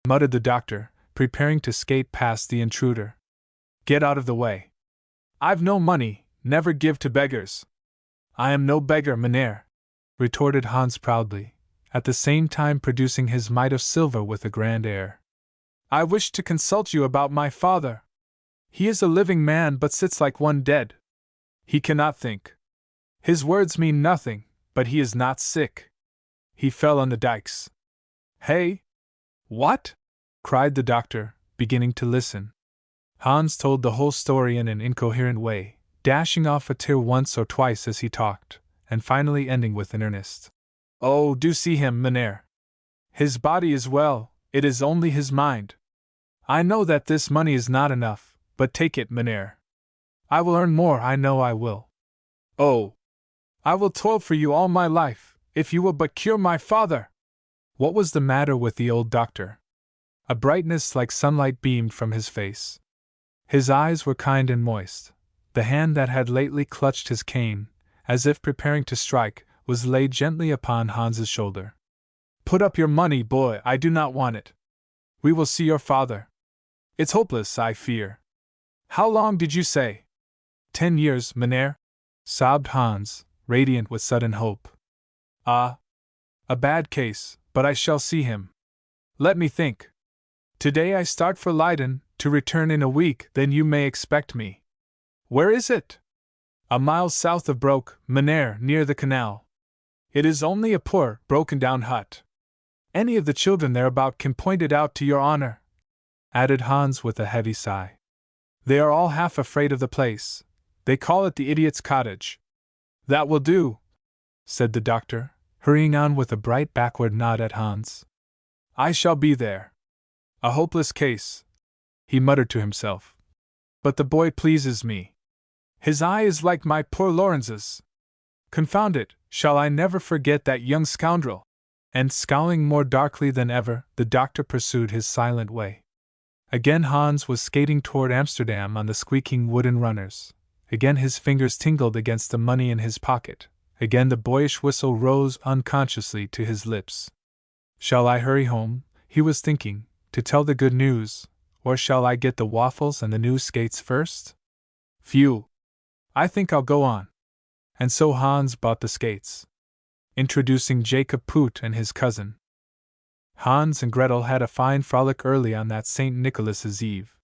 muttered the doctor, preparing to skate past the intruder. "Get out of the way. I've no money, never give to beggars." "I am no beggar, meneer," retorted Hans proudly, at the same time producing his mite of silver with a grand air. "I wish to consult you about my father. He is a living man but sits like one dead. He cannot think. His words mean nothing, but he is not sick. He fell on the dikes." "Hey? What?" cried the doctor, beginning to listen. Hans told the whole story in an incoherent way, dashing off a tear once or twice as he talked, and finally ending with an earnest, "Oh, do see him, meneer. His body is well, it is only his mind. I know that this money is not enough, but take it, meneer. I will earn more, I know I will. Oh, I will toil for you all my life, if you will but cure my father." What was the matter with the old doctor? A brightness like sunlight beamed from his face. His eyes were kind and moist. The hand that had lately clutched his cane, as if preparing to strike, was laid gently upon Hans's shoulder. "Put up your money, boy, I do not want it. We will see your father. It's hopeless, I fear. How long did you say?" 10 years, meneer," sobbed Hans, radiant with sudden hope. "Ah, a bad case, but I shall see him. Let me think. Today I start for Leiden, to return in a week, then you may expect me. Where is it?" "A mile south of Broek, meneer, near the canal. It is only a poor, broken-down hut. Any of the children thereabout can point it out to your honor," added Hans with a heavy sigh. "They are all half afraid of the place. They call it the idiot's cottage." "That will do," said the doctor, hurrying on with a bright backward nod at Hans. "I shall be there. A hopeless case," he muttered to himself. "But the boy pleases me. His eye is like my poor Lorenz's. Confound it, shall I never forget that young scoundrel?" And scowling more darkly than ever, the doctor pursued his silent way. Again Hans was skating toward Amsterdam on the squeaking wooden runners. Again his fingers tingled against the money in his pocket. Again the boyish whistle rose unconsciously to his lips. "Shall I hurry home," he was thinking, "to tell the good news, or shall I get the waffles and the new skates first? Phew! I think I'll go on." And so Hans bought the skates. Introducing Jacob Poot and his cousin. Hans and Gretel had a fine frolic early on that St. Nicholas's Eve.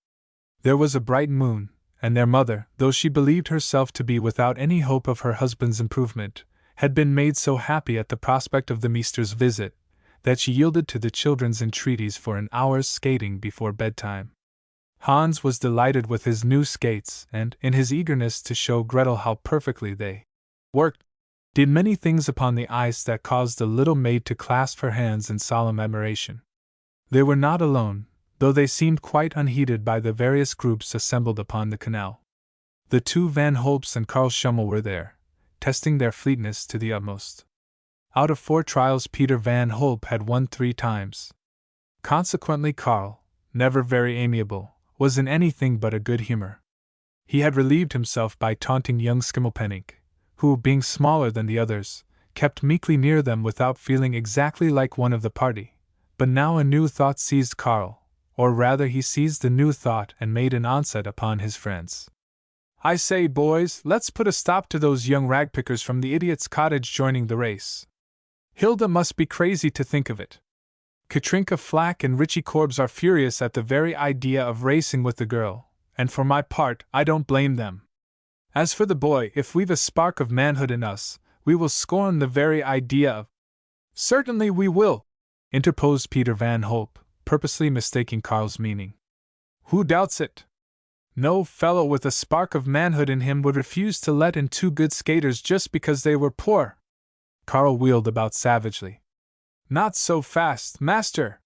There was a bright moon, and their mother, though she believed herself to be without any hope of her husband's improvement, had been made so happy at the prospect of the meester's visit, that she yielded to the children's entreaties for an hour's skating before bedtime. Hans was delighted with his new skates, and, in his eagerness to show Gretel how perfectly they worked, did many things upon the ice that caused the little maid to clasp her hands in solemn admiration. They were not alone, though they seemed quite unheeded by the various groups assembled upon the canal. The two Van Holps and Karl Schummel were there, testing their fleetness to the utmost. Out of 4 trials Peter Van Holp had won 3 times. Consequently Carl, never very amiable, was in anything but a good humor. He had relieved himself by taunting young Schimmelpenninck, who, being smaller than the others, kept meekly near them without feeling exactly like one of the party. But now a new thought seized Carl, or rather he seized a new thought and made an onset upon his friends. "I say, boys, let's put a stop to those young ragpickers from the idiot's cottage joining the race. Hilda must be crazy to think of it. Katrinka Flack and Richie Korbes are furious at the very idea of racing with the girl, and for my part, I don't blame them. As for the boy, if we've a spark of manhood in us, we will scorn the very idea of—" "Certainly we will," interposed Peter Van Holp, purposely mistaking Carl's meaning. "Who doubts it? No fellow with a spark of manhood in him would refuse to let in 2 good skaters just because they were poor." Carl wheeled about savagely. "Not so fast, master!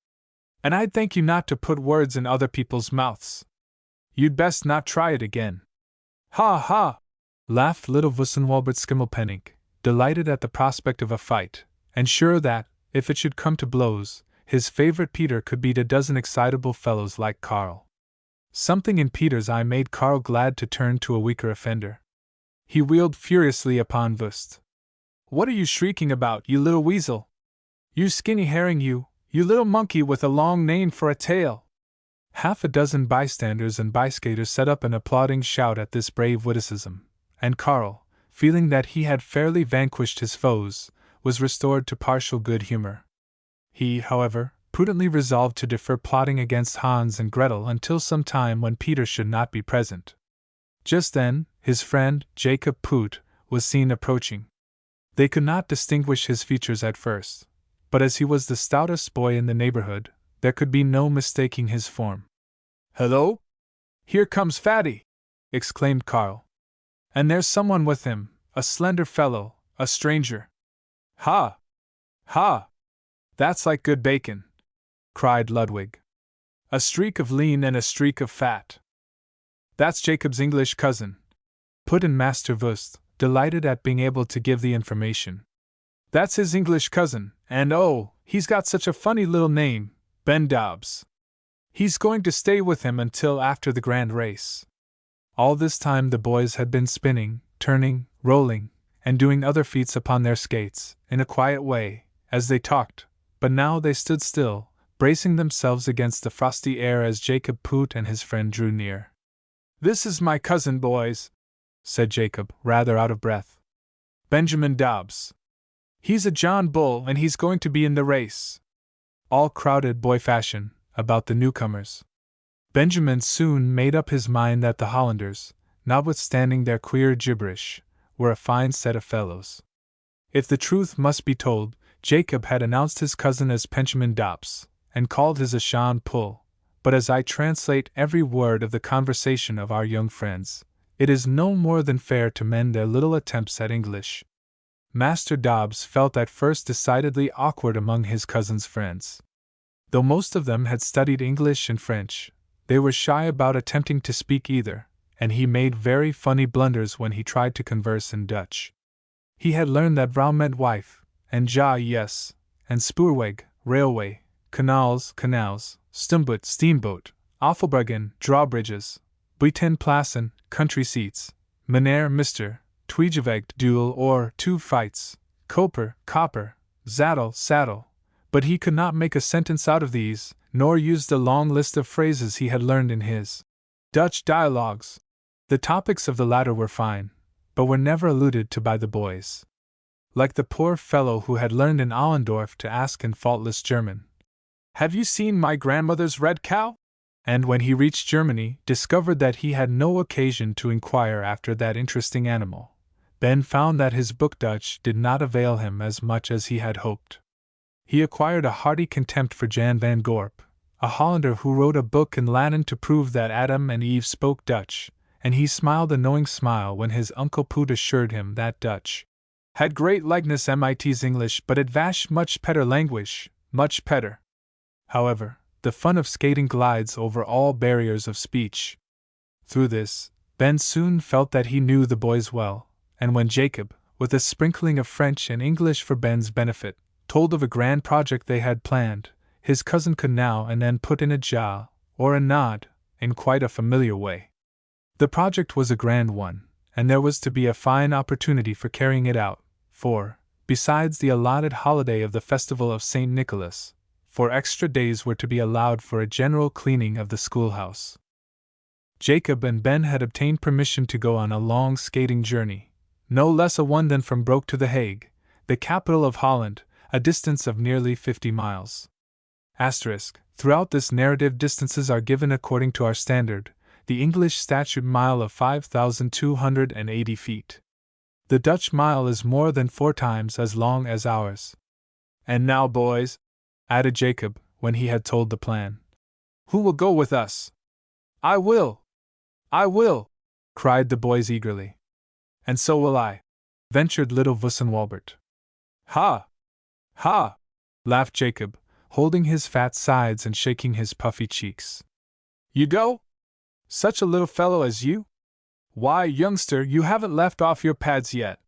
And I'd thank you not to put words in other people's mouths. You'd best not try it again." "Ha ha!" laughed little Wussenwalbert Schimmelpenninck, delighted at the prospect of a fight, and sure that, if it should come to blows, his favorite Peter could beat a dozen excitable fellows like Carl. Something in Peter's eye made Carl glad to turn to a weaker offender. He wheeled furiously upon Wust. "What are you shrieking about, you little weasel? You skinny herring, you little monkey with a long name for a tail!" Half a dozen bystanders and byskaters set up an applauding shout at this brave witticism, and Carl, feeling that he had fairly vanquished his foes, was restored to partial good humor. He, however, prudently resolved to defer plotting against Hans and Gretel until some time when Peter should not be present. Just then, his friend, Jacob Poot, was seen approaching. They could not distinguish his features at first, but as he was the stoutest boy in the neighborhood, there could be no mistaking his form. "Hello! Here comes Fatty!" exclaimed Carl. "And there's someone with him, a slender fellow, a stranger." "Ha! Ha! That's like good bacon!" cried Ludwig. "A streak of lean and a streak of fat." "That's Jacob's English cousin," put in Master Wust, delighted at being able to give the information. "That's his English cousin, and oh, he's got such a funny little name, Ben Dobbs. He's going to stay with him until after the grand race." All this time the boys had been spinning, turning, rolling, and doing other feats upon their skates, in a quiet way, as they talked, but now they stood still, bracing themselves against the frosty air as Jacob Poot and his friend drew near. "This is my cousin, boys," said Jacob, rather out of breath. "Benjamin Dobbs. He's a John Bull and he's going to be in the race." All crowded, boy fashion, about the newcomers. Benjamin soon made up his mind that the Hollanders, notwithstanding their queer gibberish, were a fine set of fellows. If the truth must be told, Jacob had announced his cousin as Benjamin Dobbs, and called his a Jean Pull, but as I translate every word of the conversation of our young friends, it is no more than fair to mend their little attempts at English. Master Dobbs felt at first decidedly awkward among his cousin's friends. Though most of them had studied English and French, they were shy about attempting to speak either, and he made very funny blunders when he tried to converse in Dutch. He had learned that vrouw meant wife, and ja yes, and spoorweg, railway, canals, steamboat, afvalbruggen, drawbridges, buitenplaatsen, country seats, meneer, Mr., tweegevecht, duel or two fights, koper, copper, saddle, but he could not make a sentence out of these, nor use the long list of phrases he had learned in his Dutch dialogues. The topics of the latter were fine, but were never alluded to by the boys. Like the poor fellow who had learned in Allendorf to ask in faultless German, "Have you seen my grandmother's red cow?" and when he reached Germany, discovered that he had no occasion to inquire after that interesting animal, Ben found that his book Dutch did not avail him as much as he had hoped. He acquired a hearty contempt for Jan van Gorp, a Hollander who wrote a book in Latin to prove that Adam and Eve spoke Dutch, and he smiled a knowing smile when his Uncle Poot assured him that Dutch had great likeness mit's English, but it vash much petter language, much petter. However, the fun of skating glides over all barriers of speech. Through this, Ben soon felt that he knew the boys well, and when Jacob, with a sprinkling of French and English for Ben's benefit, told of a grand project they had planned. His cousin could now and then put in a ja, or a nod, in quite a familiar way. The project was a grand one, and there was to be a fine opportunity for carrying it out, for, besides the allotted holiday of the festival of St. Nicholas, 4 extra days were to be allowed for a general cleaning of the schoolhouse. Jacob and Ben had obtained permission to go on a long skating journey, no less a one than from Broek to The Hague, the capital of Holland, a distance of nearly 50 miles. Throughout this narrative distances are given according to our standard, the English statute mile of 5,280 feet. The Dutch mile is more than 4 times as long as ours. And now, boys, added Jacob, when he had told the plan, who will go with us? I will! I will! Cried the boys eagerly. And so will I, ventured little Vossenwalbert. Ha! Ha! Laughed Jacob, holding his fat sides and shaking his puffy cheeks. You go? Such a little fellow as you? Why, youngster, you haven't left off your pads yet.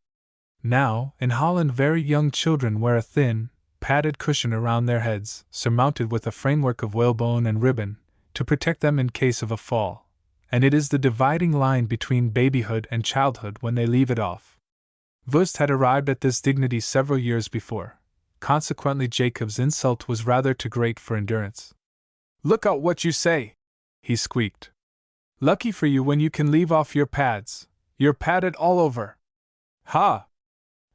Now, in Holland, very young children wear a thin, padded cushion around their heads, surmounted with a framework of whalebone and ribbon, to protect them in case of a fall, and it is the dividing line between babyhood and childhood when they leave it off. Wust had arrived at this dignity several years before, consequently Jacob's insult was rather too great for endurance. Look out what you say, he squeaked. Lucky for you when you can leave off your pads, you're padded all over. Ha!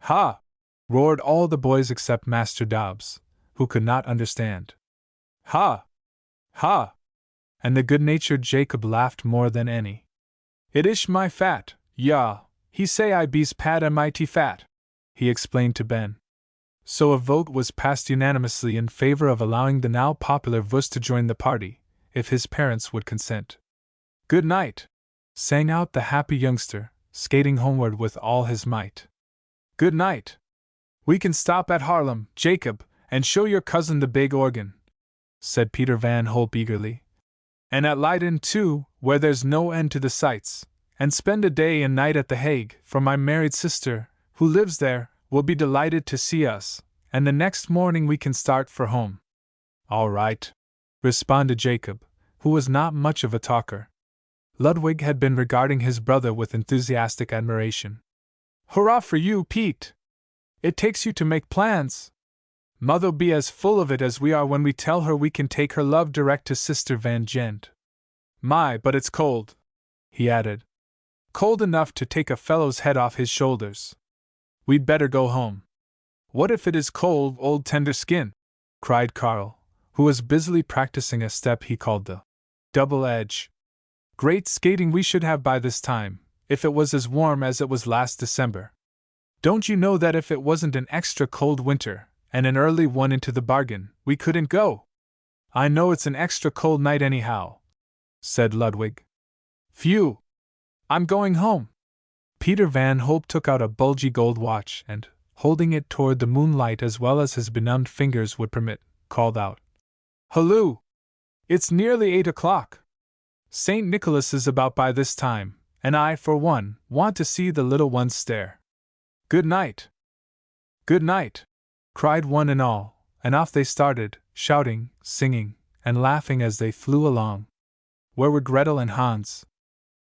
Ha! Roared all the boys except Master Dobbs, who could not understand. Ha! Ha! And the good-natured Jacob laughed more than any. It ish my fat, ja, he say I bees pad a mighty fat, he explained to Ben. So a vote was passed unanimously in favor of allowing the now popular Wust to join the party, if his parents would consent. Good night, sang out the happy youngster, skating homeward with all his might. Good night. We can stop at Haarlem, Jacob, and show your cousin the big organ, said Peter Van Holp eagerly. And at Leiden, too, where there's no end to the sights, and spend a day and night at The Hague, for my married sister, who lives there, will be delighted to see us, and the next morning we can start for home. All right, responded Jacob, who was not much of a talker. Ludwig had been regarding his brother with enthusiastic admiration. Hurrah for you, Pete! It takes you to make plans. Mother'll be as full of it as we are when we tell her we can take her love direct to Sister Van Gent. My, but it's cold, he added. Cold enough to take a fellow's head off his shoulders. We'd better go home. What if it is cold, old tender skin? Cried Carl, who was busily practicing a step he called the double edge. Great skating we should have by this time, if it was as warm as it was last December. Don't you know that if it wasn't an extra cold winter, and an early one into the bargain, we couldn't go? I know it's an extra cold night anyhow, said Ludwig. Phew! I'm going home. Peter Van Holp took out a bulgy gold watch and, holding it toward the moonlight as well as his benumbed fingers would permit, called out, Halloo! It's nearly 8 o'clock. St. Nicholas is about by this time, and I, for one, want to see the little ones stare. Good night. Good night, cried one and all, and off they started, shouting, singing, and laughing as they flew along. Where were Gretel and Hans?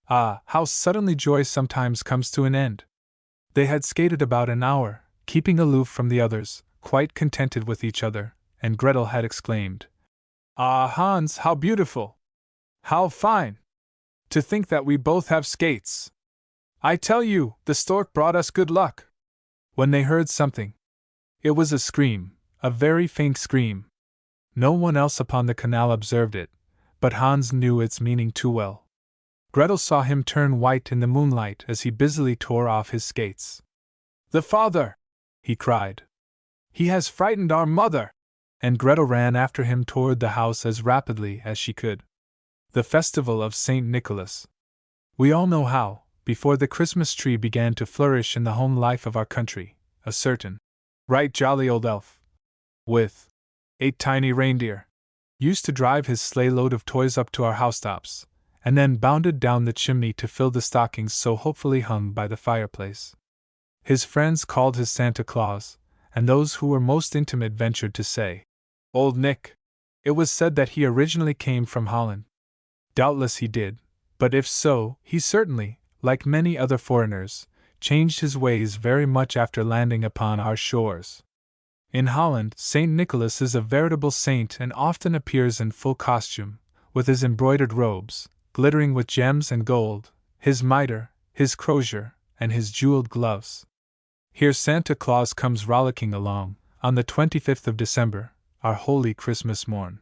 Ah, how suddenly joy sometimes comes to an end! They had skated about an hour, keeping aloof from the others, quite contented with each other, and Gretel had exclaimed, Ah, Hans, how beautiful! How fine! To think that we both have skates! I tell you, the stork brought us good luck! When they heard something. It was a scream, a very faint scream. No one else upon the canal observed it, but Hans knew its meaning too well. Gretel saw him turn white in the moonlight as he busily tore off his skates. The father! He cried. He has frightened our mother! And Gretel ran after him toward the house as rapidly as she could. The festival of St. Nicholas. We all know how, before the Christmas tree began to flourish in the home life of our country, a certain right jolly old elf, with 8 tiny reindeer, used to drive his sleigh load of toys up to our housetops, and then bounded down the chimney to fill the stockings so hopefully hung by the fireplace. His friends called his Santa Claus, and those who were most intimate ventured to say, Old Nick. It was said that he originally came from Holland. Doubtless he did, but if so, he certainly, like many other foreigners, changed his ways very much after landing upon our shores. In Holland, St. Nicholas is a veritable saint and often appears in full costume, with his embroidered robes, glittering with gems and gold, his mitre, his crozier, and his jeweled gloves. Here Santa Claus comes rollicking along, on the 25th of December, our holy Christmas morn.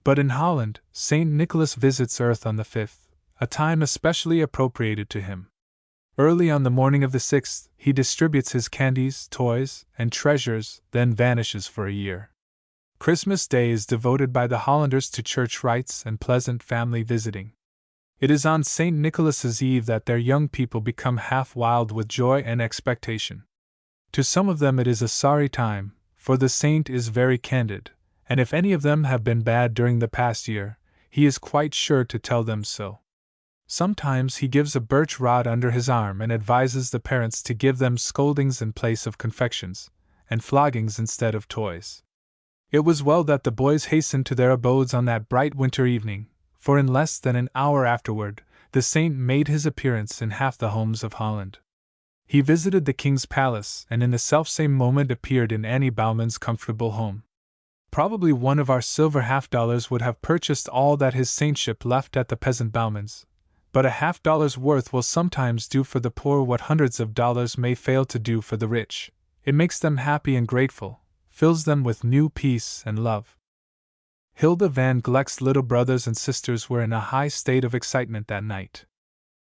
But in Holland, St. Nicholas visits Earth on the 5th, a time especially appropriated to him. Early on the morning of the 6th, he distributes his candies, toys, and treasures, then vanishes for a year. Christmas Day is devoted by the Hollanders to church rites and pleasant family visiting. It is on St. Nicholas's Eve that their young people become half wild with joy and expectation. To some of them it is a sorry time, for the saint is very candid, and if any of them have been bad during the past year, he is quite sure to tell them so. Sometimes he gives a birch rod under his arm and advises the parents to give them scoldings in place of confections, and floggings instead of toys. It was well that the boys hastened to their abodes on that bright winter evening, for in less than an hour afterward, the saint made his appearance in half the homes of Holland. He visited the king's palace and in the selfsame moment appeared in Annie Bouwman's comfortable home. Probably one of our silver $50 would have purchased all that his saintship left at the peasant Bouwman's, but a $50 worth will sometimes do for the poor what hundreds of dollars may fail to do for the rich. It makes them happy and grateful, fills them with new peace and love. Hilda van Gleck's little brothers and sisters were in a high state of excitement that night.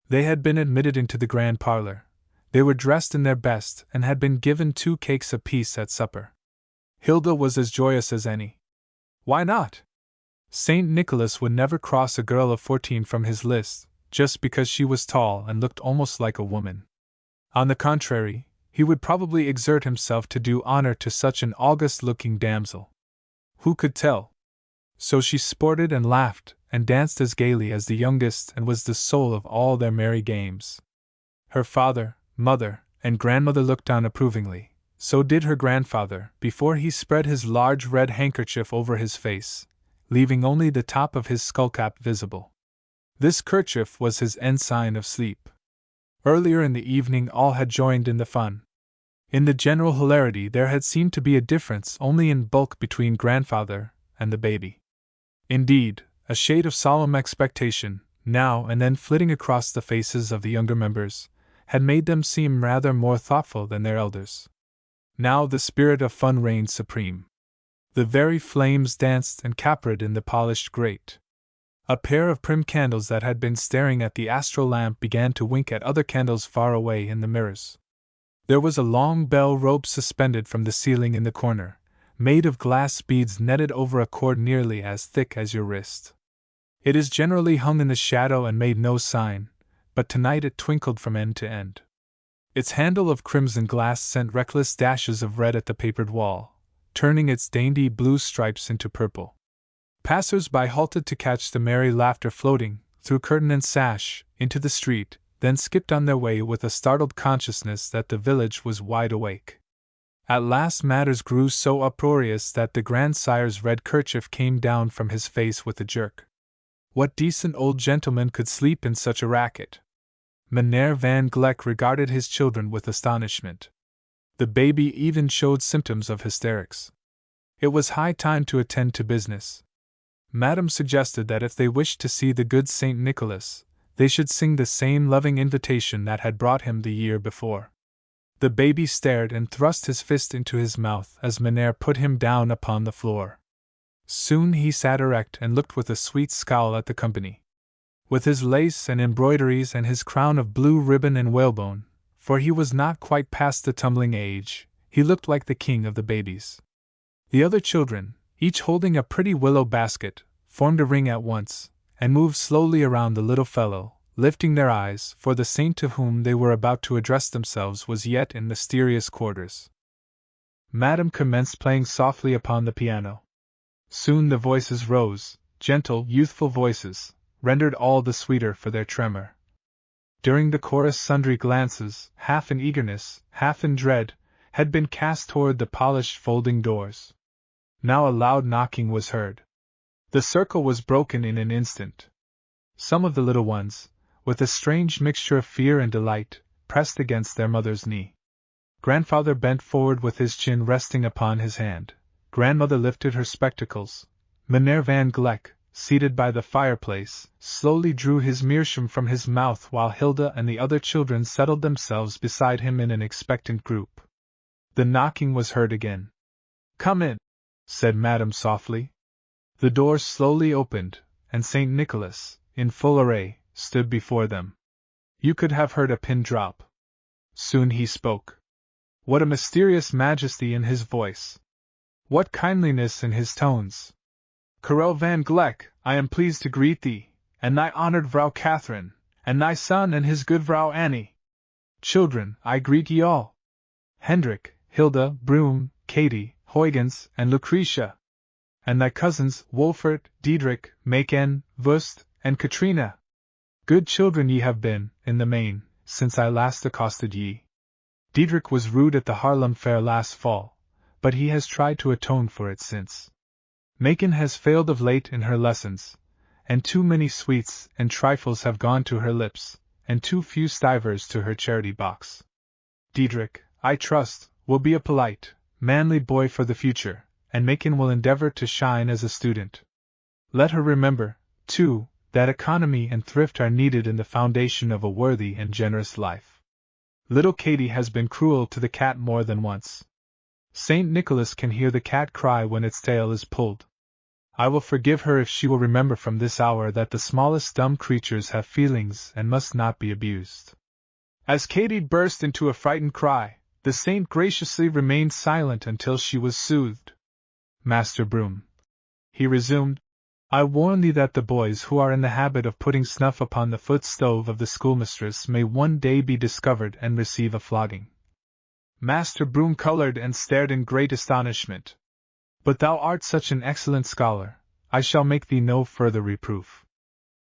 They had been admitted into the grand parlor. They were dressed in their best and had been given 2 cakes apiece at supper. Hilda was as joyous as any. Why not? St. Nicholas would never cross a girl of 14 from his list, just because she was tall and looked almost like a woman. On the contrary, he would probably exert himself to do honor to such an august-looking damsel. Who could tell? So she sported and laughed and danced as gaily as the youngest and was the soul of all their merry games. Her father, mother, and grandmother looked on approvingly. So did her grandfather, before he spread his large red handkerchief over his face, leaving only the top of his skullcap visible. This kerchief was his ensign of sleep. Earlier in the evening all had joined in the fun. In the general hilarity there had seemed to be a difference only in bulk between grandfather and the baby. Indeed, a shade of solemn expectation, now and then flitting across the faces of the younger members, had made them seem rather more thoughtful than their elders. Now the spirit of fun reigned supreme. The very flames danced and capered in the polished grate. A pair of prim candles that had been staring at the astral lamp began to wink at other candles far away in the mirrors. There was a long bell rope suspended from the ceiling in the corner, made of glass beads netted over a cord nearly as thick as your wrist. It is generally hung in the shadow and made no sign, but tonight it twinkled from end to end. Its handle of crimson glass sent reckless dashes of red at the papered wall, turning its dainty blue stripes into purple. Passers-by halted to catch the merry laughter floating, through curtain and sash, into the street, then skipped on their way with a startled consciousness that the village was wide awake. At last matters grew so uproarious that the grandsire's red kerchief came down from his face with a jerk. What decent old gentleman could sleep in such a racket? Meneer van Gleck regarded his children with astonishment. The baby even showed symptoms of hysterics. It was high time to attend to business. Madame suggested that if they wished to see the good St. Nicholas, they should sing the same loving invitation that had brought him the year before. The baby stared and thrust his fist into his mouth as Meneer put him down upon the floor. Soon he sat erect and looked with a sweet scowl at the company. With his lace and embroideries and his crown of blue ribbon and whalebone, for he was not quite past the tumbling age, he looked like the king of the babies. The other children, each holding a pretty willow basket, formed a ring at once, and moved slowly around the little fellow, lifting their eyes, for the saint to whom they were about to address themselves was yet in mysterious quarters. Madame commenced playing softly upon the piano. Soon the voices rose, gentle, youthful voices, rendered all the sweeter for their tremor. during the chorus sundry glances, half in eagerness, half in dread, had been cast toward the polished folding doors. Now a loud knocking was heard. The circle was broken in an instant. Some of the little ones, with a strange mixture of fear and delight, pressed against their mother's knee. Grandfather bent forward with his chin resting upon his hand. Grandmother lifted her spectacles. Meneer Van Gleck, seated by the fireplace, slowly drew his meerschaum from his mouth while Hilda and the other children settled themselves beside him in an expectant group. The knocking was heard again. "Come in," said Madame softly. The door slowly opened, and St. Nicholas, in full array, stood before them. You could have heard a pin drop. Soon he spoke. What a mysterious majesty in his voice! What kindliness in his tones! "Karel van Gleck, I am pleased to greet thee, and thy honored Vrouw Catherine, and thy son and his good Vrouw Annie. Children, I greet ye all. Hendrik, Hilda, Broom, Katy, Huygens, and Lucretia. And thy cousins, Wolfert, Diedrich, Maken, Wust, and Katrina. Good children ye have been, in the main, since I last accosted ye. Diedrich was rude at the Haarlem fair last fall, but he has tried to atone for it since. Maken has failed of late in her lessons, and too many sweets and trifles have gone to her lips, and too few stivers to her charity box. Diedrich, I trust, will be a polite, manly boy for the future, and Maken will endeavor to shine as a student. Let her remember, too, that economy and thrift are needed in the foundation of a worthy and generous life. Little Katy has been cruel to the cat more than once. St. Nicholas can hear the cat cry when its tail is pulled. I will forgive her if she will remember from this hour that the smallest dumb creatures have feelings and must not be abused." As Katy burst into a frightened cry, the saint graciously remained silent until she was soothed. "Master Broom," he resumed, "I warn thee that the boys who are in the habit of putting snuff upon the foot-stove of the schoolmistress may one day be discovered and receive a flogging." Master Broom colored and stared in great astonishment. "But thou art such an excellent scholar, I shall make thee no further reproof.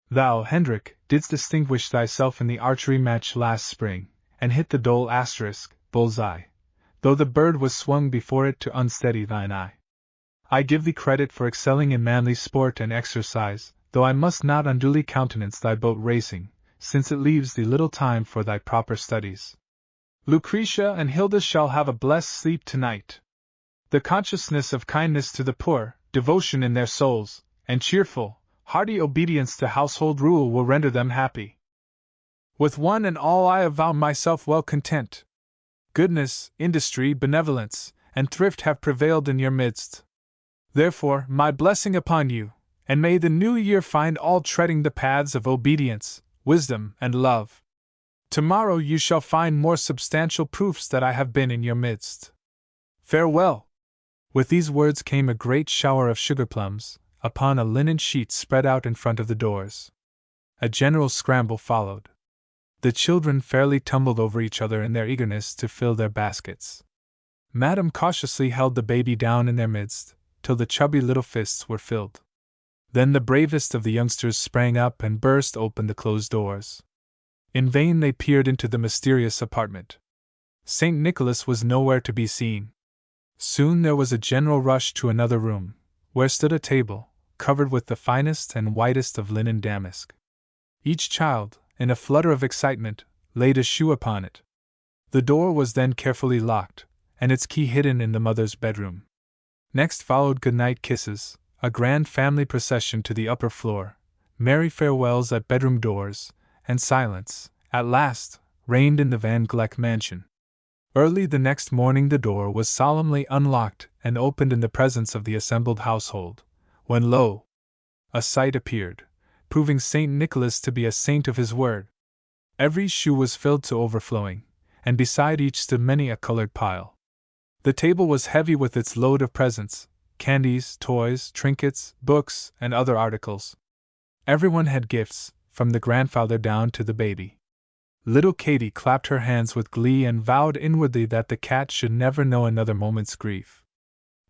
Thou, Hendrik, didst distinguish thyself in the archery match last spring, and hit the dole bull's-eye, though the bird was swung before it to unsteady thine eye. I give thee credit for excelling in manly sport and exercise, though I must not unduly countenance thy boat racing, since it leaves thee little time for thy proper studies. Lucretia and Hilda shall have a blessed sleep tonight. The consciousness of kindness to the poor, devotion in their souls, and cheerful, hearty obedience to household rule will render them happy. With one and all I avow myself well content. Goodness, industry, benevolence, and thrift have prevailed in your midst. Therefore, my blessing upon you, and may the new year find all treading the paths of obedience, wisdom, and love. Tomorrow you shall find more substantial proofs that I have been in your midst. Farewell!" With these words came a great shower of sugar plums, upon a linen sheet spread out in front of the doors. A general scramble followed. The children fairly tumbled over each other in their eagerness to fill their baskets. Madame cautiously held the baby down in their midst, till the chubby little fists were filled. Then the bravest of the youngsters sprang up and burst open the closed doors. In vain they peered into the mysterious apartment. St. Nicholas was nowhere to be seen. Soon there was a general rush to another room, where stood a table, covered with the finest and whitest of linen damask. Each child, in a flutter of excitement, laid a shoe upon it. The door was then carefully locked, and its key hidden in the mother's bedroom. Next followed goodnight kisses, a grand family procession to the upper floor, merry farewells at bedroom doors, and silence, at last, reigned in the Van Gleck mansion. Early the next morning the door was solemnly unlocked and opened in the presence of the assembled household, when lo! A sight appeared, proving St. Nicholas to be a saint of his word. Every shoe was filled to overflowing, and beside each stood many a colored pile. The table was heavy with its load of presents, candies, toys, trinkets, books, and other articles. Everyone had gifts, from the grandfather down to the baby. Little Katy clapped her hands with glee and vowed inwardly that the cat should never know another moment's grief.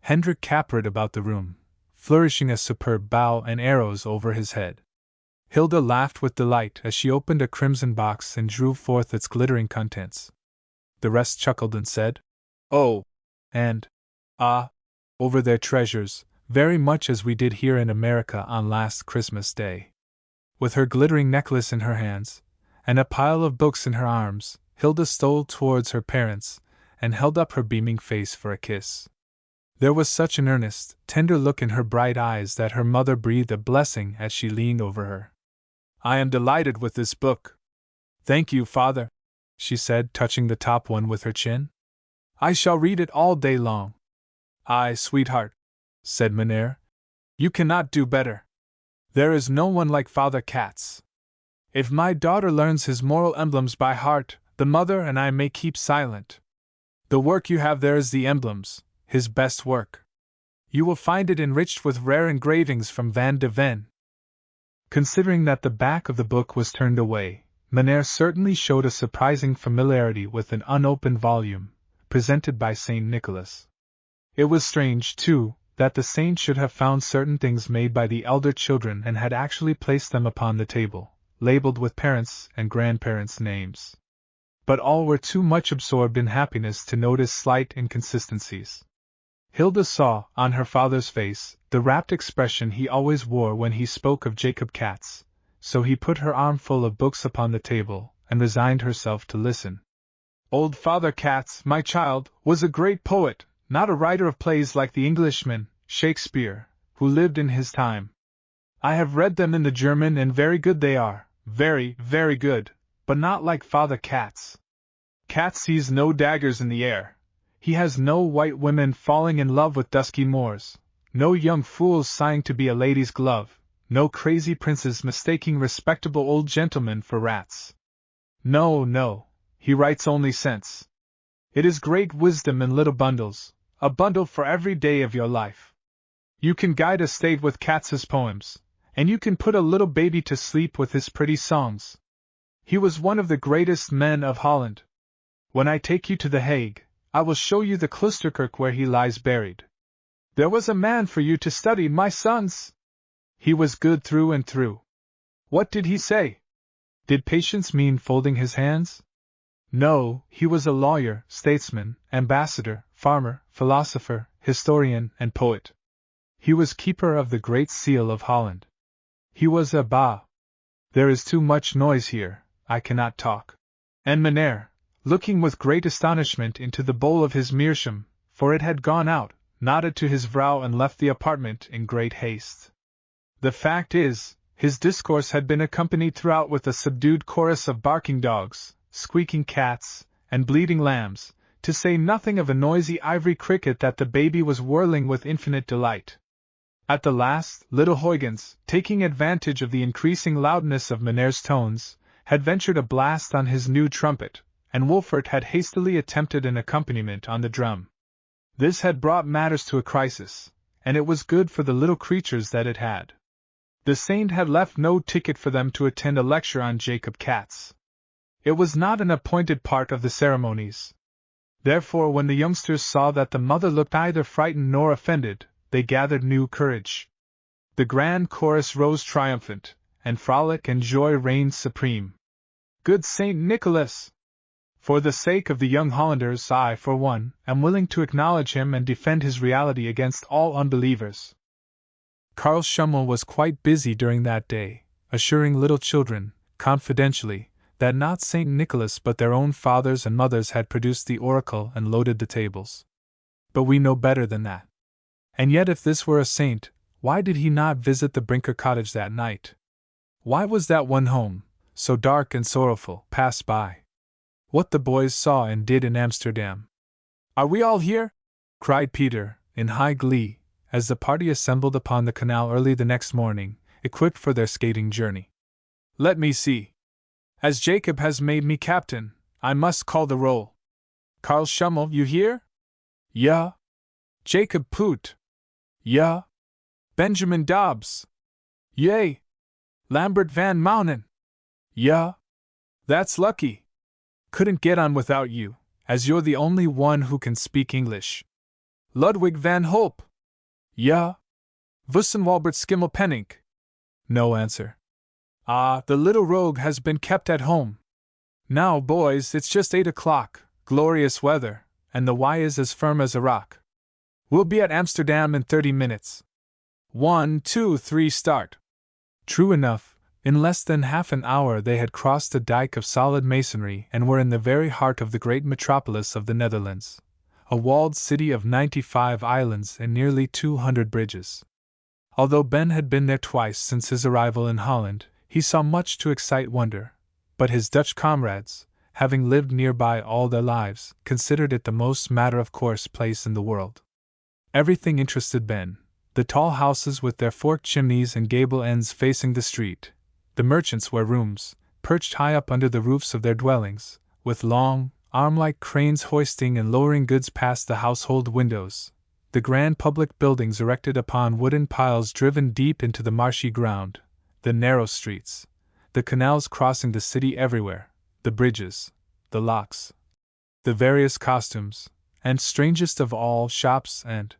Hendrik capered about the room, flourishing a superb bow and arrows over his head. Hilda laughed with delight as she opened a crimson box and drew forth its glittering contents. The rest chuckled and said, "Oh!" and "Ah!" over their treasures, very much as we did here in America on last Christmas Day. With her glittering necklace in her hands, and a pile of books in her arms, Hilda stole towards her parents, and held up her beaming face for a kiss. There was such an earnest, tender look in her bright eyes that her mother breathed a blessing as she leaned over her. "I am delighted with this book. Thank you, Father," she said, touching the top one with her chin. "I shall read it all day long." "Aye, sweetheart," said Mynheer. "You cannot do better. There is no one like Father Katz. If my daughter learns his moral emblems by heart, the mother and I may keep silent. The work you have there is the emblems, his best work. You will find it enriched with rare engravings from Van de Ven." Considering that the back of the book was turned away, Mynheer certainly showed a surprising familiarity with an unopened volume, presented by St. Nicholas. It was strange, too, that the saint should have found certain things made by the elder children and had actually placed them upon the table, labeled with parents' and grandparents' names. But all were too much absorbed in happiness to notice slight inconsistencies. Hilda saw, on her father's face, the rapt expression he always wore when he spoke of Jacob Katz, so he put her armful of books upon the table, and resigned herself to listen. "Old Father Katz, my child, was a great poet, not a writer of plays like the Englishman, Shakespeare, who lived in his time. I have read them in the German and very good they are, very, very good, but not like Father Katz. Katz sees no daggers in the air. He has no white women falling in love with dusky Moors, no young fools sighing to be a lady's glove, no crazy princes mistaking respectable old gentlemen for rats. No, no, he writes only sense. It is great wisdom in little bundles, a bundle for every day of your life. You can guide a state with Katz's poems, and you can put a little baby to sleep with his pretty songs. He was one of the greatest men of Holland. When I take you to The Hague, I will show you the Klosterkerk where he lies buried. There was a man for you to study, my sons! He was good through and through. What did he say? Did patience mean folding his hands? No, he was a lawyer, statesman, ambassador, farmer, philosopher, historian, and poet. He was keeper of the Great Seal of Holland. He was a There is too much noise here, I cannot talk. And Mynheer, looking with great astonishment into the bowl of his meerschaum, for it had gone out, nodded to his vrouw and left the apartment in great haste. The fact is, his discourse had been accompanied throughout with a subdued chorus of barking dogs, squeaking cats, and bleating lambs, to say nothing of a noisy ivory cricket that the baby was whirling with infinite delight. At the last, little Huygens, taking advantage of the increasing loudness of Mynheer's tones, had ventured a blast on his new trumpet, and Wolfert had hastily attempted an accompaniment on the drum. This had brought matters to a crisis, and it was good for the little creatures that it had. The saint had left no ticket for them to attend a lecture on Jacob Katz. It was not an appointed part of the ceremonies. Therefore, when the youngsters saw that the mother looked neither frightened nor offended, they gathered new courage. The grand chorus rose triumphant, and frolic and joy reigned supreme. Good Saint Nicholas! For the sake of the young Hollanders, I, for one, am willing to acknowledge him and defend his reality against all unbelievers. Karl Schummel was quite busy during that day, assuring little children, confidentially, that not St. Nicholas but their own fathers and mothers had produced the oracle and loaded the tables. But we know better than that. And yet if this were a saint, why did he not visit the Brinker cottage that night? Why was that one home, so dark and sorrowful, passed by? What the boys saw and did in Amsterdam. "Are we all here?" cried Peter, in high glee, as the party assembled upon the canal early the next morning, equipped for their skating journey. "Let me see. As Jacob has made me captain, I must call the roll. Karl Schummel, you hear? Ja. Jacob Poot. Ja. Benjamin Dobbs. Yea. Lambert van Maunen. Ja. That's lucky. Couldn't get on without you, as you're the only one who can speak English. Ludwig van Holp. Ja. Wussenwalbert Schimmelpenninck. No answer. Ah, the little rogue has been kept at home. Now, boys, it's just 8 o'clock, glorious weather, and the Y is as firm as a rock. We'll be at Amsterdam in 30 minutes. 1, 2, 3, start. True enough, in less than half an hour they had crossed a dike of solid masonry and were in the very heart of the great metropolis of the Netherlands, a walled city of 95 islands and nearly 200 bridges. Although Ben had been there twice since his arrival in Holland, he saw much to excite wonder, but his Dutch comrades, having lived nearby all their lives, considered it the most matter-of-course place in the world. Everything interested Ben: the tall houses with their forked chimneys and gable ends facing the street, the merchants' warehooms, perched high up under the roofs of their dwellings, with long, arm-like cranes hoisting and lowering goods past the household windows, the grand public buildings erected upon wooden piles driven deep into the marshy ground, the narrow streets, the canals crossing the city everywhere, the bridges, the locks, the various costumes, and strangest of all, shops and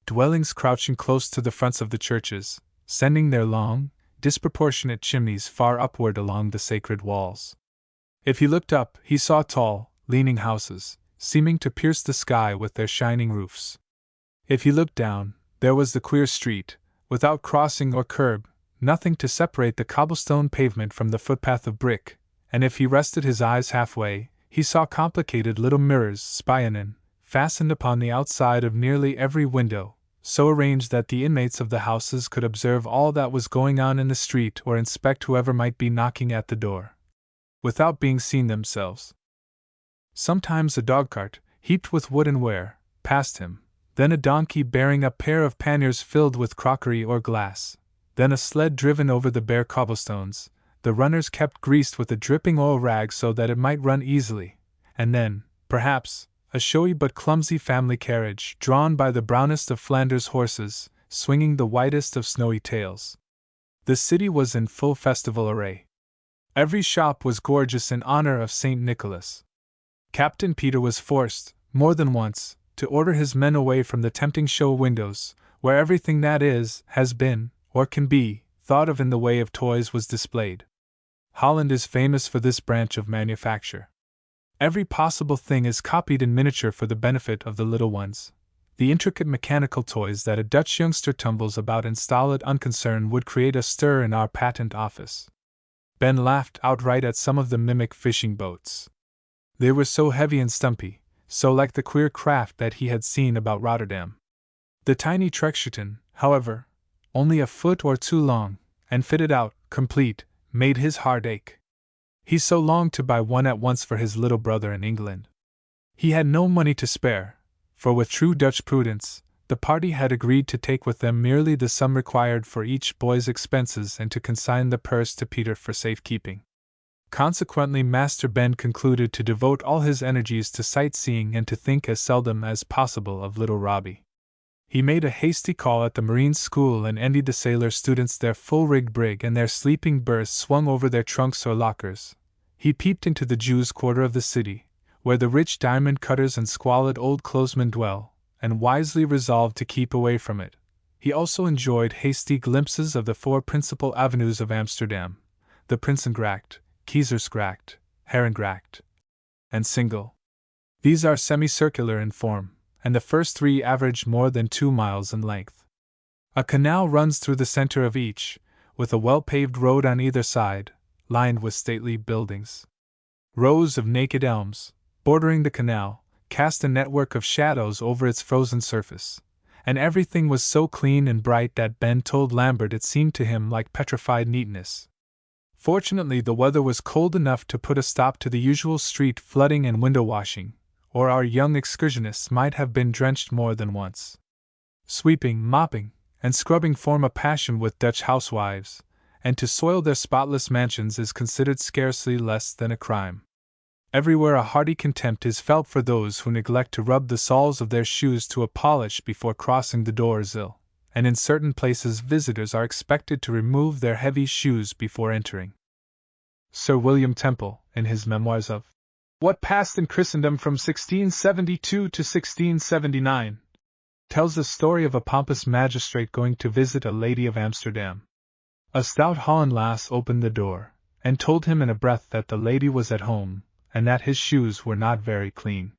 dwellings crouching close to the fronts of the churches, sending their long, disproportionate chimneys far upward along the sacred walls. If he looked up, he saw tall, leaning houses, seeming to pierce the sky with their shining roofs. If he looked down, there was the queer street, without crossing or curb, nothing to separate the cobblestone pavement from the footpath of brick, and if he rested his eyes halfway, he saw complicated little mirrors spying in, fastened upon the outside of nearly every window, so arranged that the inmates of the houses could observe all that was going on in the street or inspect whoever might be knocking at the door, without being seen themselves. Sometimes a dog-cart, heaped with wooden ware, passed him, then a donkey bearing a pair of panniers filled with crockery or glass, then a sled driven over the bare cobblestones, the runners kept greased with a dripping oil rag so that it might run easily, and then, perhaps, a showy but clumsy family carriage, drawn by the brownest of Flanders horses, swinging the whitest of snowy tails. The city was in full festival array. Every shop was gorgeous in honor of St. Nicholas. Captain Peter was forced, more than once, to order his men away from the tempting show windows, where everything that is, has been, or can be, thought of in the way of toys was displayed. Holland is famous for this branch of manufacture. Every possible thing is copied in miniature for the benefit of the little ones. The intricate mechanical toys that a Dutch youngster tumbles about in stolid unconcern would create a stir in our patent office. Ben laughed outright at some of the mimic fishing boats. They were so heavy and stumpy, so like the queer craft that he had seen about Rotterdam. The tiny Trekschuiten, however, only a foot or two long, and fitted out, complete, made his heart ache. He so longed to buy one at once for his little brother in England. He had no money to spare, for with true Dutch prudence, the party had agreed to take with them merely the sum required for each boy's expenses and to consign the purse to Peter for safekeeping. Consequently, Master Ben concluded to devote all his energies to sightseeing and to think as seldom as possible of little Robbie. He made a hasty call at the Marine School and envied the sailor students their full-rigged brig and their sleeping berths swung over their trunks or lockers. He peeped into the Jews' quarter of the city, where the rich diamond cutters and squalid old clothesmen dwell, and wisely resolved to keep away from it. He also enjoyed hasty glimpses of the four principal avenues of Amsterdam, the Prinsengracht, Keizersgracht, Herengracht, and Singel. These are semicircular in form, and the first three average more than 2 miles in length. A canal runs through the center of each, with a well-paved road on either side, lined with stately buildings. Rows of naked elms, bordering the canal, cast a network of shadows over its frozen surface, and everything was so clean and bright that Ben told Lambert it seemed to him like petrified neatness. Fortunately, the weather was cold enough to put a stop to the usual street flooding and window washing, or our young excursionists might have been drenched more than once. Sweeping, mopping, and scrubbing form a passion with Dutch housewives, and to soil their spotless mansions is considered scarcely less than a crime. Everywhere a hearty contempt is felt for those who neglect to rub the soles of their shoes to a polish before crossing the doors, and in certain places visitors are expected to remove their heavy shoes before entering. Sir William Temple, in his memoirs of What Passed in Christendom from 1672 to 1679, tells the story of a pompous magistrate going to visit a lady of Amsterdam. A stout Holland lass opened the door, and told him in a breath that the lady was at home, and that his shoes were not very clean.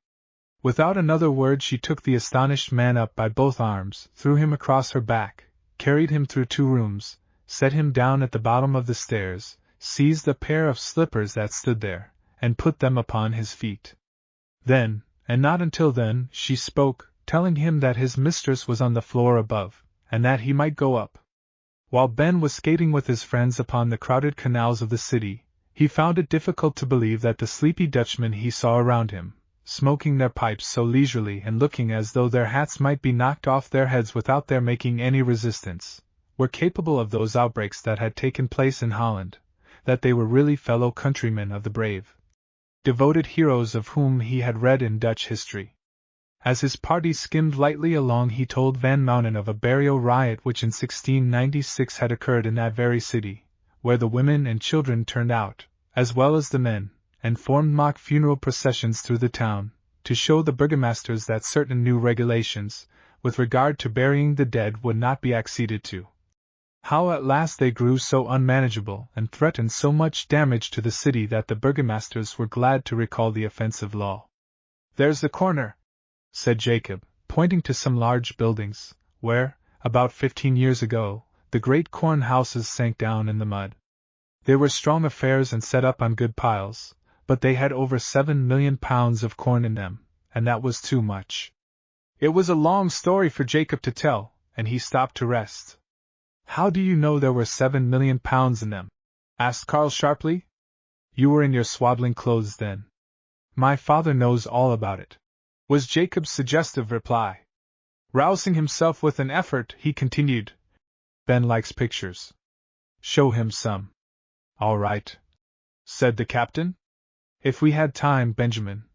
Without another word she took the astonished man up by both arms, threw him across her back, carried him through 2 rooms, set him down at the bottom of the stairs, seized a pair of slippers that stood there, and put them upon his feet. Then, and not until then, she spoke, telling him that his mistress was on the floor above, and that he might go up. While Ben was skating with his friends upon the crowded canals of the city, he found it difficult to believe that the sleepy Dutchmen he saw around him, smoking their pipes so leisurely and looking as though their hats might be knocked off their heads without their making any resistance, were capable of those outbreaks that had taken place in Holland, that they were really fellow countrymen of the brave, devoted heroes of whom he had read in Dutch history. As his party skimmed lightly along, he told Van Mounen of a burial riot which in 1696 had occurred in that very city, where the women and children turned out, as well as the men, and formed mock funeral processions through the town, to show the burgomasters that certain new regulations, with regard to burying the dead, would not be acceded to. How at last they grew so unmanageable and threatened so much damage to the city that the burgomasters were glad to recall the offensive law. "There's the corner," said Jacob, pointing to some large buildings, where, about 15 years ago, the great corn houses sank down in the mud. They were strong affairs and set up on good piles, but they had over 7 million pounds of corn in them, and that was too much. It was a long story for Jacob to tell, and he stopped to rest. "How do you know there were 7 million pounds in them?" asked Karl sharply. "You were in your swaddling clothes then." "My father knows all about it," was Jacob's suggestive reply. Rousing himself with an effort, he continued, "Ben likes pictures. Show him some." "All right," said the captain. "If we had time, Benjamin,"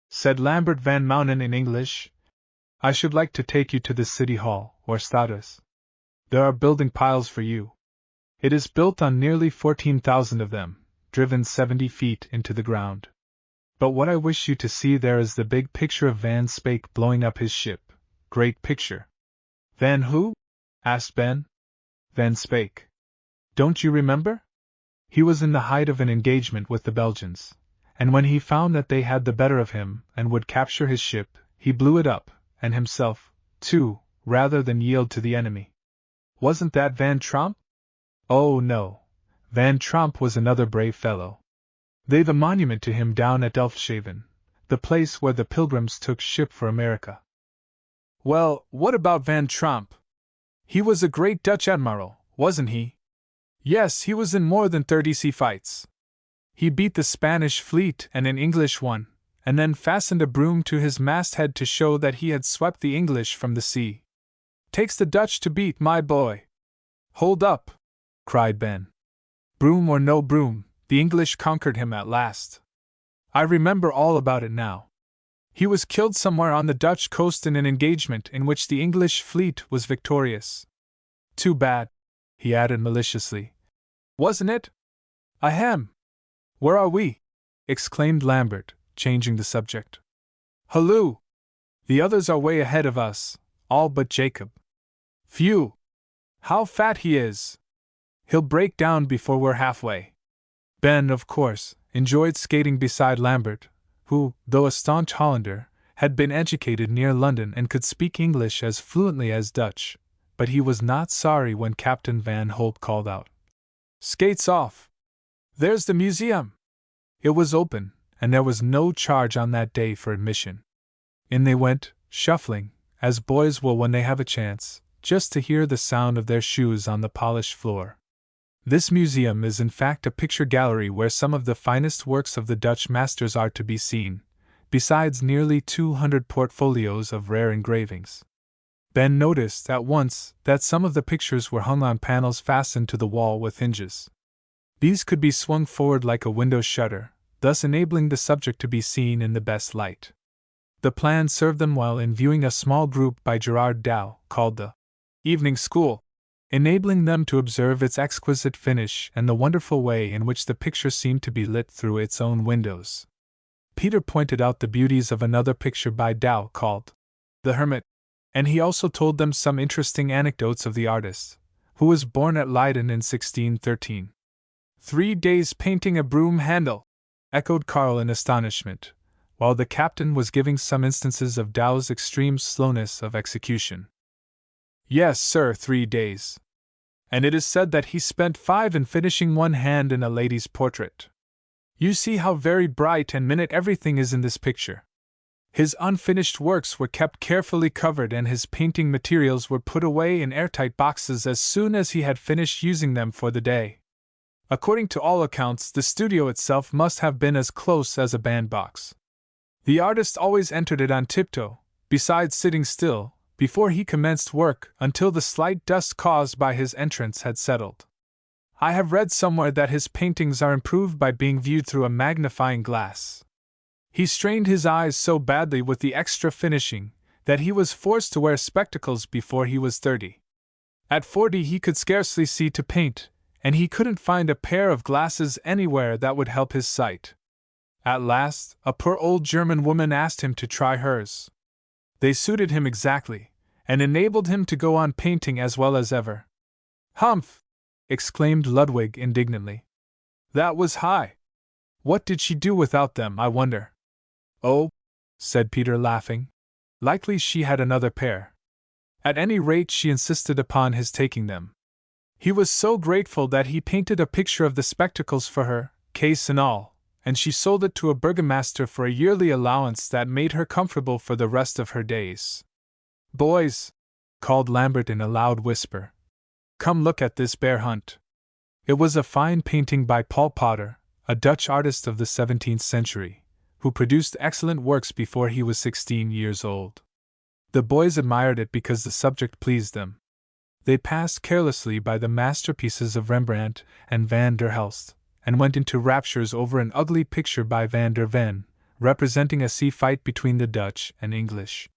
said Lambert Van Mounen in English, "I should like to take you to the City Hall, or Stadhuis. There are building piles for you. It is built on nearly 14,000 of them, driven 70 feet into the ground. But what I wish you to see there is the big picture of Van Speyk blowing up his ship. Great picture." "Van who?" asked Ben. "Van Speyk. Don't you remember? He was in the height of an engagement with the Belgians, and when he found that they had the better of him and would capture his ship, he blew it up, and himself, too, rather than yield to the enemy." "Wasn't that Van Tromp?" "Oh, no. Van Tromp was another brave fellow. They've a monument to him down at Delfshaven, the place where the Pilgrims took ship for America." "Well, what about Van Tromp? He was a great Dutch admiral, wasn't he?" "Yes, he was in more than 30 sea fights. He beat the Spanish fleet and an English one, and then fastened a broom to his masthead to show that he had swept the English from the sea. Takes the Dutch to beat, my boy." "Hold up!" cried Ben. "Broom or no broom, the English conquered him at last. I remember all about it now. He was killed somewhere on the Dutch coast in an engagement in which the English fleet was victorious. Too bad," he added maliciously. "Wasn't it? Ahem! Where are we?" exclaimed Lambert, changing the subject. "Halloo! The others are way ahead of us, all but Jacob. Phew! How fat he is! He'll break down before we're halfway." Ben, of course, enjoyed skating beside Lambert, who, though a staunch Hollander, had been educated near London and could speak English as fluently as Dutch, but he was not sorry when Captain Van Holt called out, "Skates off! There's the museum!" It was open, and there was no charge on that day for admission. In they went, shuffling, as boys will when they have a chance, just to hear the sound of their shoes on the polished floor. This museum is in fact a picture gallery where some of the finest works of the Dutch masters are to be seen, besides nearly 200 portfolios of rare engravings. Ben noticed at once that some of the pictures were hung on panels fastened to the wall with hinges. These could be swung forward like a window shutter, thus enabling the subject to be seen in the best light. The plan served them well in viewing a small group by Gerard Dow, called the Evening School, enabling them to observe its exquisite finish and the wonderful way in which the picture seemed to be lit through its own windows. Peter pointed out the beauties of another picture by Dow called The Hermit, and he also told them some interesting anecdotes of the artist, who was born at Leiden in 1613. 3 days painting a broom handle, echoed Karl in astonishment, while the captain was giving some instances of Dow's extreme slowness of execution. Yes, sir, 3 days. And it is said that he spent 5 in finishing one hand in a lady's portrait. You see how very bright and minute everything is in this picture. His unfinished works were kept carefully covered and his painting materials were put away in airtight boxes as soon as he had finished using them for the day. According to all accounts, the studio itself must have been as close as a bandbox. The artist always entered it on tiptoe, besides sitting still, before he commenced work until the slight dust caused by his entrance had settled. I have read somewhere that his paintings are improved by being viewed through a magnifying glass. He strained his eyes so badly with the extra finishing that he was forced to wear spectacles before he was 30. At 40 he could scarcely see to paint, and he couldn't find a pair of glasses anywhere that would help his sight. At last, a poor old German woman asked him to try hers. They suited him exactly, and enabled him to go on painting as well as ever. Humph! Exclaimed Ludwig indignantly. That was high. What did she do without them, I wonder? Oh, said Peter, laughing. Likely she had another pair. At any rate, she insisted upon his taking them. He was so grateful that he painted a picture of the spectacles for her, case and all, and she sold it to a burgomaster for a yearly allowance that made her comfortable for the rest of her days. Boys, called Lambert in a loud whisper, come look at this bear hunt. It was a fine painting by Paul Potter, a Dutch artist of the 17th century, who produced excellent works before he was 16 years old. The boys admired it because the subject pleased them. They passed carelessly by the masterpieces of Rembrandt and Van der Helst, and went into raptures over an ugly picture by Van der Ven, representing a sea fight between the Dutch and English.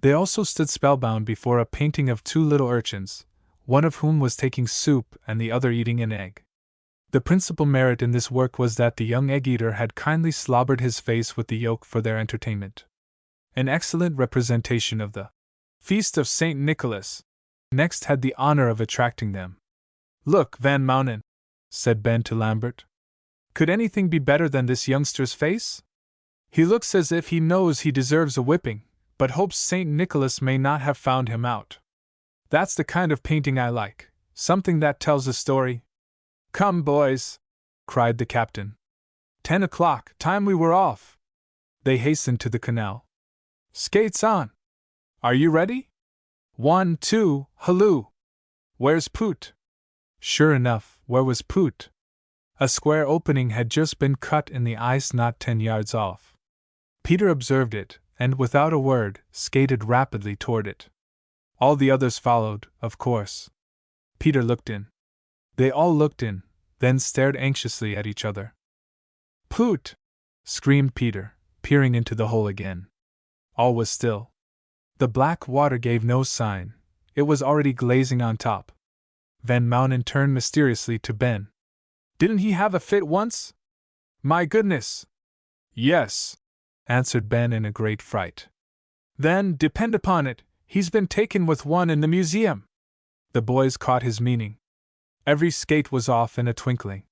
They also stood spellbound before a painting of 2 little urchins, one of whom was taking soup and the other eating an egg. The principal merit in this work was that the young egg-eater had kindly slobbered his face with the yolk for their entertainment. An excellent representation of the Feast of St. Nicholas next had the honor of attracting them. Look, Van Mounen, said Ben to Lambert. Could anything be better than this youngster's face? He looks as if he knows he deserves a whipping, but hopes St. Nicholas may not have found him out. That's the kind of painting I like, something that tells a story. Come, boys, cried the captain. 10 o'clock, time we were off. They hastened to the canal. Skates on. Are you ready? 1, 2, halloo! Where's Poot? Sure enough, where was Poot? A square opening had just been cut in the ice not 10 yards off. Peter observed it, and without a word, skated rapidly toward it. All the others followed, of course. Peter looked in. They all looked in, then stared anxiously at each other. Poot! Screamed Peter, peering into the hole again. All was still. The black water gave no sign, it was already glazing on top. Van Mounen turned mysteriously to Ben. Didn't he have a fit once? My goodness! Yes, answered Ben in a great fright. Then, depend upon it, he's been taken with one in the museum. The boys caught his meaning. Every skate was off in a twinkling.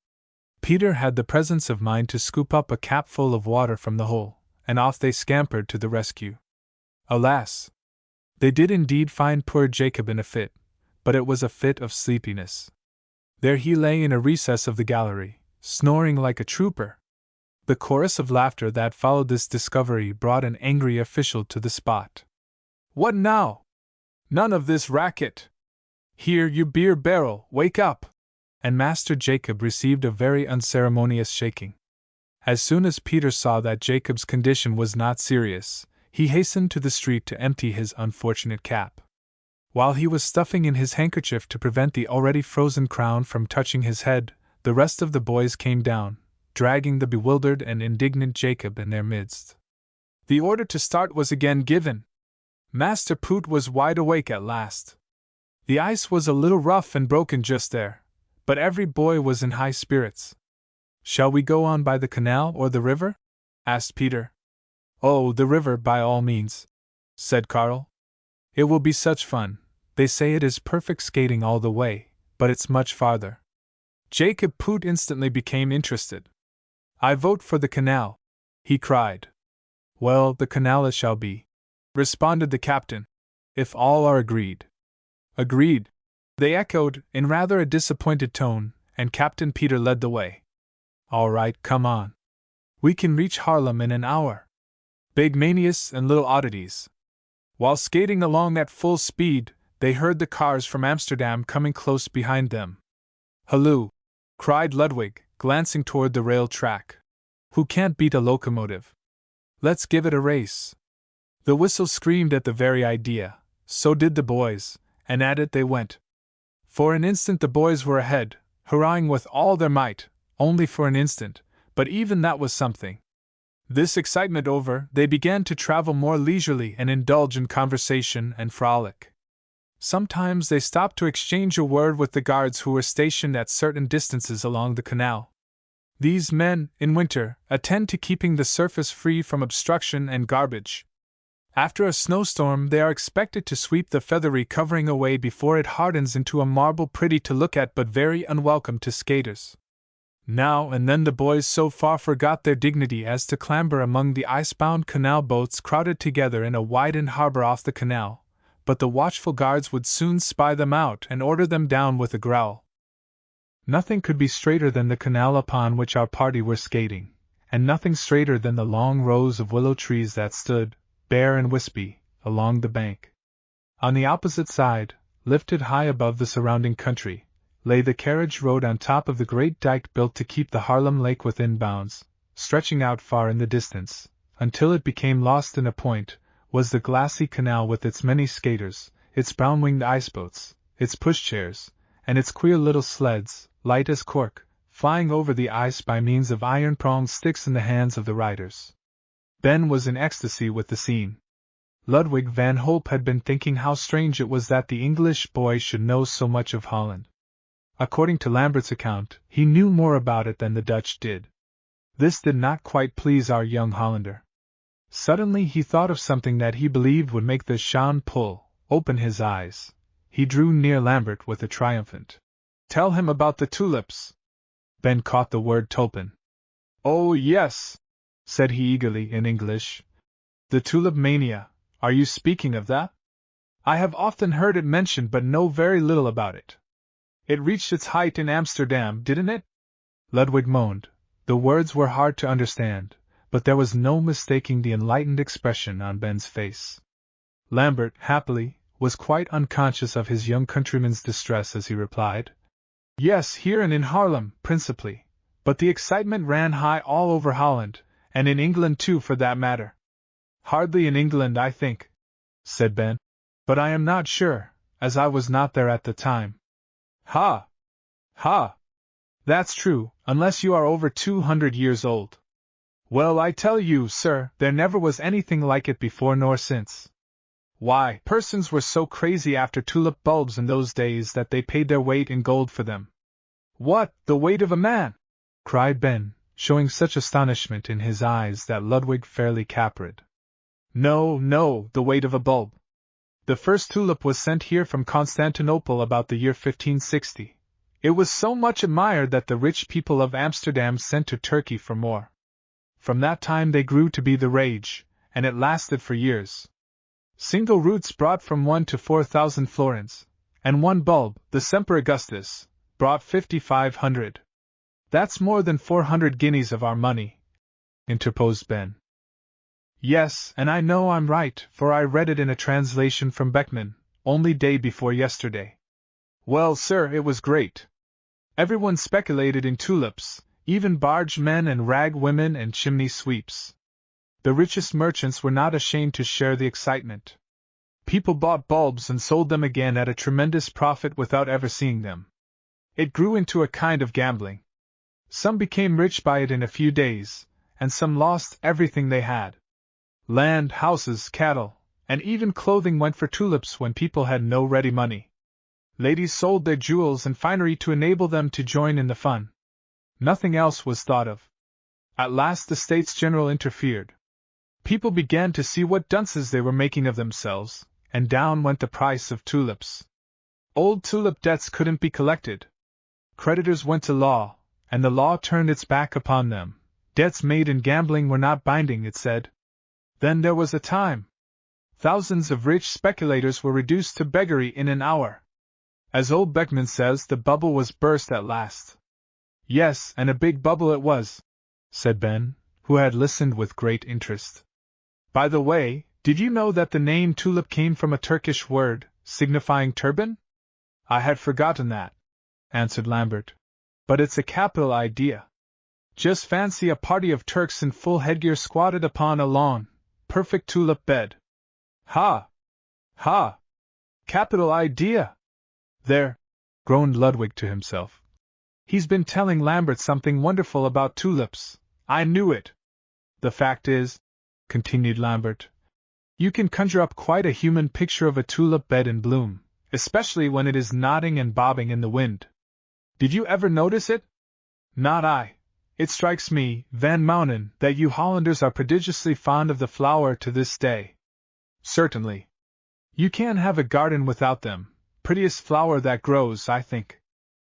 Peter had the presence of mind to scoop up a capful of water from the hole, and off they scampered to the rescue. Alas! They did indeed find poor Jacob in a fit, but it was a fit of sleepiness. There he lay in a recess of the gallery, snoring like a trooper. The chorus of laughter that followed this discovery brought an angry official to the spot. What now? None of this racket! Here, you beer barrel, wake up! And Master Jacob received a very unceremonious shaking. As soon as Peter saw that Jacob's condition was not serious, he hastened to the street to empty his unfortunate cap. While he was stuffing in his handkerchief to prevent the already frozen crown from touching his head, the rest of the boys came down, dragging the bewildered and indignant Jacob in their midst. The order to start was again given. Master Poot was wide awake at last. The ice was a little rough and broken just there, but every boy was in high spirits. Shall we go on by the canal or the river? Asked Peter. Oh, the river by all means, said Karl. It will be such fun. They say it is perfect skating all the way, but it's much farther. Jacob Poot instantly became interested. I vote for the canal, he cried. Well, the canal it shall be, responded the captain, if all are agreed. Agreed, they echoed, in rather a disappointed tone, and Captain Peter led the way. All right, come on. We can reach Haarlem in an hour. Big manias and little oddities. While skating along at full speed, they heard the cars from Amsterdam coming close behind them. Halloo! Cried Ludwig, glancing toward the rail track. Who can't beat a locomotive? Let's give it a race. The whistle screamed at the very idea, so did the boys, and at it they went. For an instant the boys were ahead, hurrahing with all their might, only for an instant, but even that was something. This excitement over, they began to travel more leisurely and indulge in conversation and frolic. Sometimes they stopped to exchange a word with the guards who were stationed at certain distances along the canal. These men, in winter, attend to keeping the surface free from obstruction and garbage. After a snowstorm, they are expected to sweep the feathery covering away before it hardens into a marble pretty to look at but very unwelcome to skaters. Now and then the boys so far forgot their dignity as to clamber among the ice-bound canal boats crowded together in a widened harbor off the canal, but the watchful guards would soon spy them out and order them down with a growl. Nothing could be straighter than the canal upon which our party were skating, and nothing straighter than the long rows of willow trees that stood, bare and wispy, along the bank. On the opposite side, lifted high above the surrounding country, lay the carriage road on top of the great dike built to keep the Haarlem Lake within bounds, stretching out far in the distance, until it became lost in a point, was the glassy canal with its many skaters, its brown-winged iceboats, its pushchairs, and its queer little sleds, light as cork, flying over the ice by means of iron-pronged sticks in the hands of the riders. Ben was in ecstasy with the scene. Ludwig van Holp had been thinking how strange it was that the English boy should know so much of Holland. According to Lambert's account, he knew more about it than the Dutch did. This did not quite please our young Hollander. Suddenly he thought of something that he believed would make the Jean Paul open his eyes. He drew near Lambert with a triumphant, "Tell him about the tulips." Ben caught the word tulpen. "Oh, yes," said he eagerly in English. "The tulip mania, are you speaking of that? I have often heard it mentioned but know very little about it. It reached its height in Amsterdam, didn't it?" Ludwig moaned. The words were hard to understand, but there was no mistaking the enlightened expression on Ben's face. Lambert, happily, was quite unconscious of his young countryman's distress as he replied, "Yes, here and in Haarlem, principally, but the excitement ran high all over Holland, and in England too for that matter." "Hardly in England, I think," said Ben, "but I am not sure, as I was not there at the time." "Ha! Ha! That's true, unless you are over 200 years old. Well, I tell you, sir, there never was anything like it before nor since. Why, persons were so crazy after tulip bulbs in those days that they paid their weight in gold for them." "What, the weight of a man?" cried Ben, showing such astonishment in his eyes that Ludwig fairly capered. No, the weight of a bulb. The first tulip was sent here from Constantinople about the year 1560. It was so much admired that the rich people of Amsterdam sent to Turkey for more. From that time they grew to be the rage, and it lasted for years. Single roots brought from 1 to 4,000 florins, and one bulb, the Semper Augustus, brought 5,500. "That's more than 400 guineas of our money," interposed Ben. "Yes, and I know I'm right, for I read it in a translation from Beckman, only day before yesterday. Well, sir, it was great. Everyone speculated in tulips, even barge men and rag women and chimney sweeps. The richest merchants were not ashamed to share the excitement. People bought bulbs and sold them again at a tremendous profit without ever seeing them. It grew into a kind of gambling. Some became rich by it in a few days, and some lost everything they had. Land, houses, cattle, and even clothing went for tulips when people had no ready money. Ladies sold their jewels and finery to enable them to join in the fun. Nothing else was thought of. At last the States General interfered. People began to see what dunces they were making of themselves, and down went the price of tulips. Old tulip debts couldn't be collected. Creditors went to law, and the law turned its back upon them. Debts made in gambling were not binding, it said. Then there was a time. Thousands of rich speculators were reduced to beggary in an hour. As old Beckman says, the bubble was burst at last. Yes, and a big bubble it was, said Ben, who had listened with great interest. By the way, did you know that the name tulip came from a Turkish word, signifying turban? I had forgotten that, answered Lambert. But it's a capital idea. Just fancy a party of Turks in full headgear squatted upon a lawn, perfect tulip bed. Ha! Ha! Capital idea! There, groaned Ludwig to himself. He's been telling Lambert something wonderful about tulips. I knew it. The fact is, continued Lambert, you can conjure up quite a human picture of a tulip bed in bloom, especially when it is nodding and bobbing in the wind. Did you ever notice it? Not I. It strikes me, Van Mounen, that you Hollanders are prodigiously fond of the flower to this day. Certainly. You can't have a garden without them. Prettiest flower that grows, I think.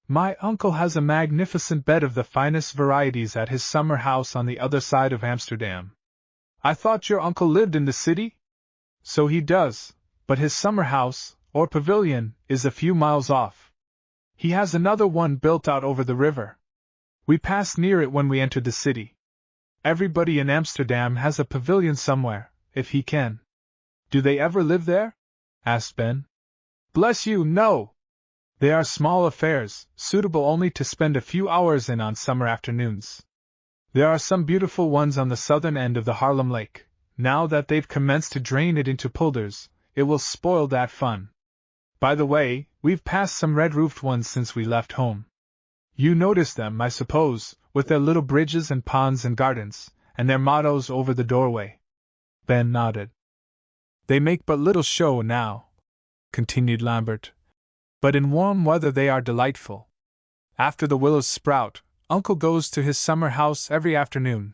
My uncle has a magnificent bed of the finest varieties at his summer house on the other side of Amsterdam. I thought your uncle lived in the city? So he does, but his summer house, or pavilion, is a few miles off. He has another one built out over the river. We passed near it when we entered the city. Everybody in Amsterdam has a pavilion somewhere, if he can. Do they ever live there? Asked Ben. Bless you, no! They are small affairs, suitable only to spend a few hours in on summer afternoons. There are some beautiful ones on the southern end of the Haarlem Lake. Now that they've commenced to drain it into polders, it will spoil that fun. By the way, we've passed some red-roofed ones since we left home. You noticed them, I suppose, with their little bridges and ponds and gardens, and their mottos over the doorway. Ben nodded. They make but little show now, continued Lambert, but in warm weather they are delightful. After the willows sprout, Uncle goes to his summer house every afternoon.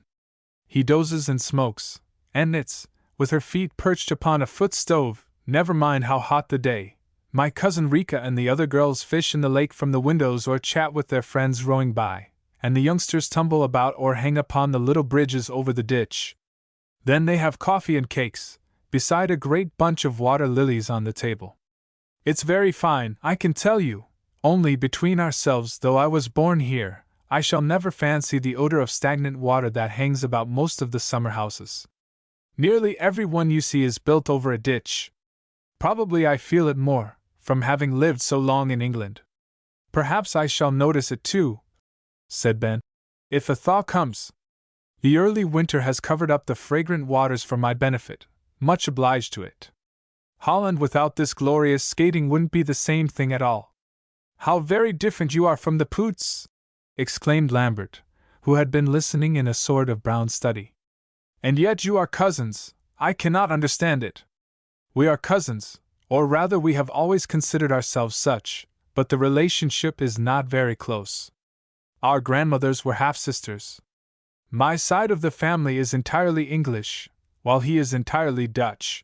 He dozes and smokes, and knits, with her feet perched upon a foot stove, never mind how hot the day. My cousin Rika and the other girls fish in the lake from the windows or chat with their friends rowing by, and the youngsters tumble about or hang upon the little bridges over the ditch. Then they have coffee and cakes, beside a great bunch of water lilies on the table. It's very fine, I can tell you, only between ourselves, though I was born here, I shall never fancy the odor of stagnant water that hangs about most of the summer houses. Nearly every one you see is built over a ditch. Probably I feel it more, from having lived so long in England. Perhaps I shall notice it too, said Ben, if a thaw comes. The early winter has covered up the fragrant waters for my benefit, much obliged to it. Holland without this glorious skating wouldn't be the same thing at all. How very different you are from the Poots! Exclaimed Lambert, who had been listening in a sort of brown study. And yet you are cousins, I cannot understand it. We are cousins, or rather we have always considered ourselves such, but the relationship is not very close. Our grandmothers were half-sisters. My side of the family is entirely English, while he is entirely Dutch.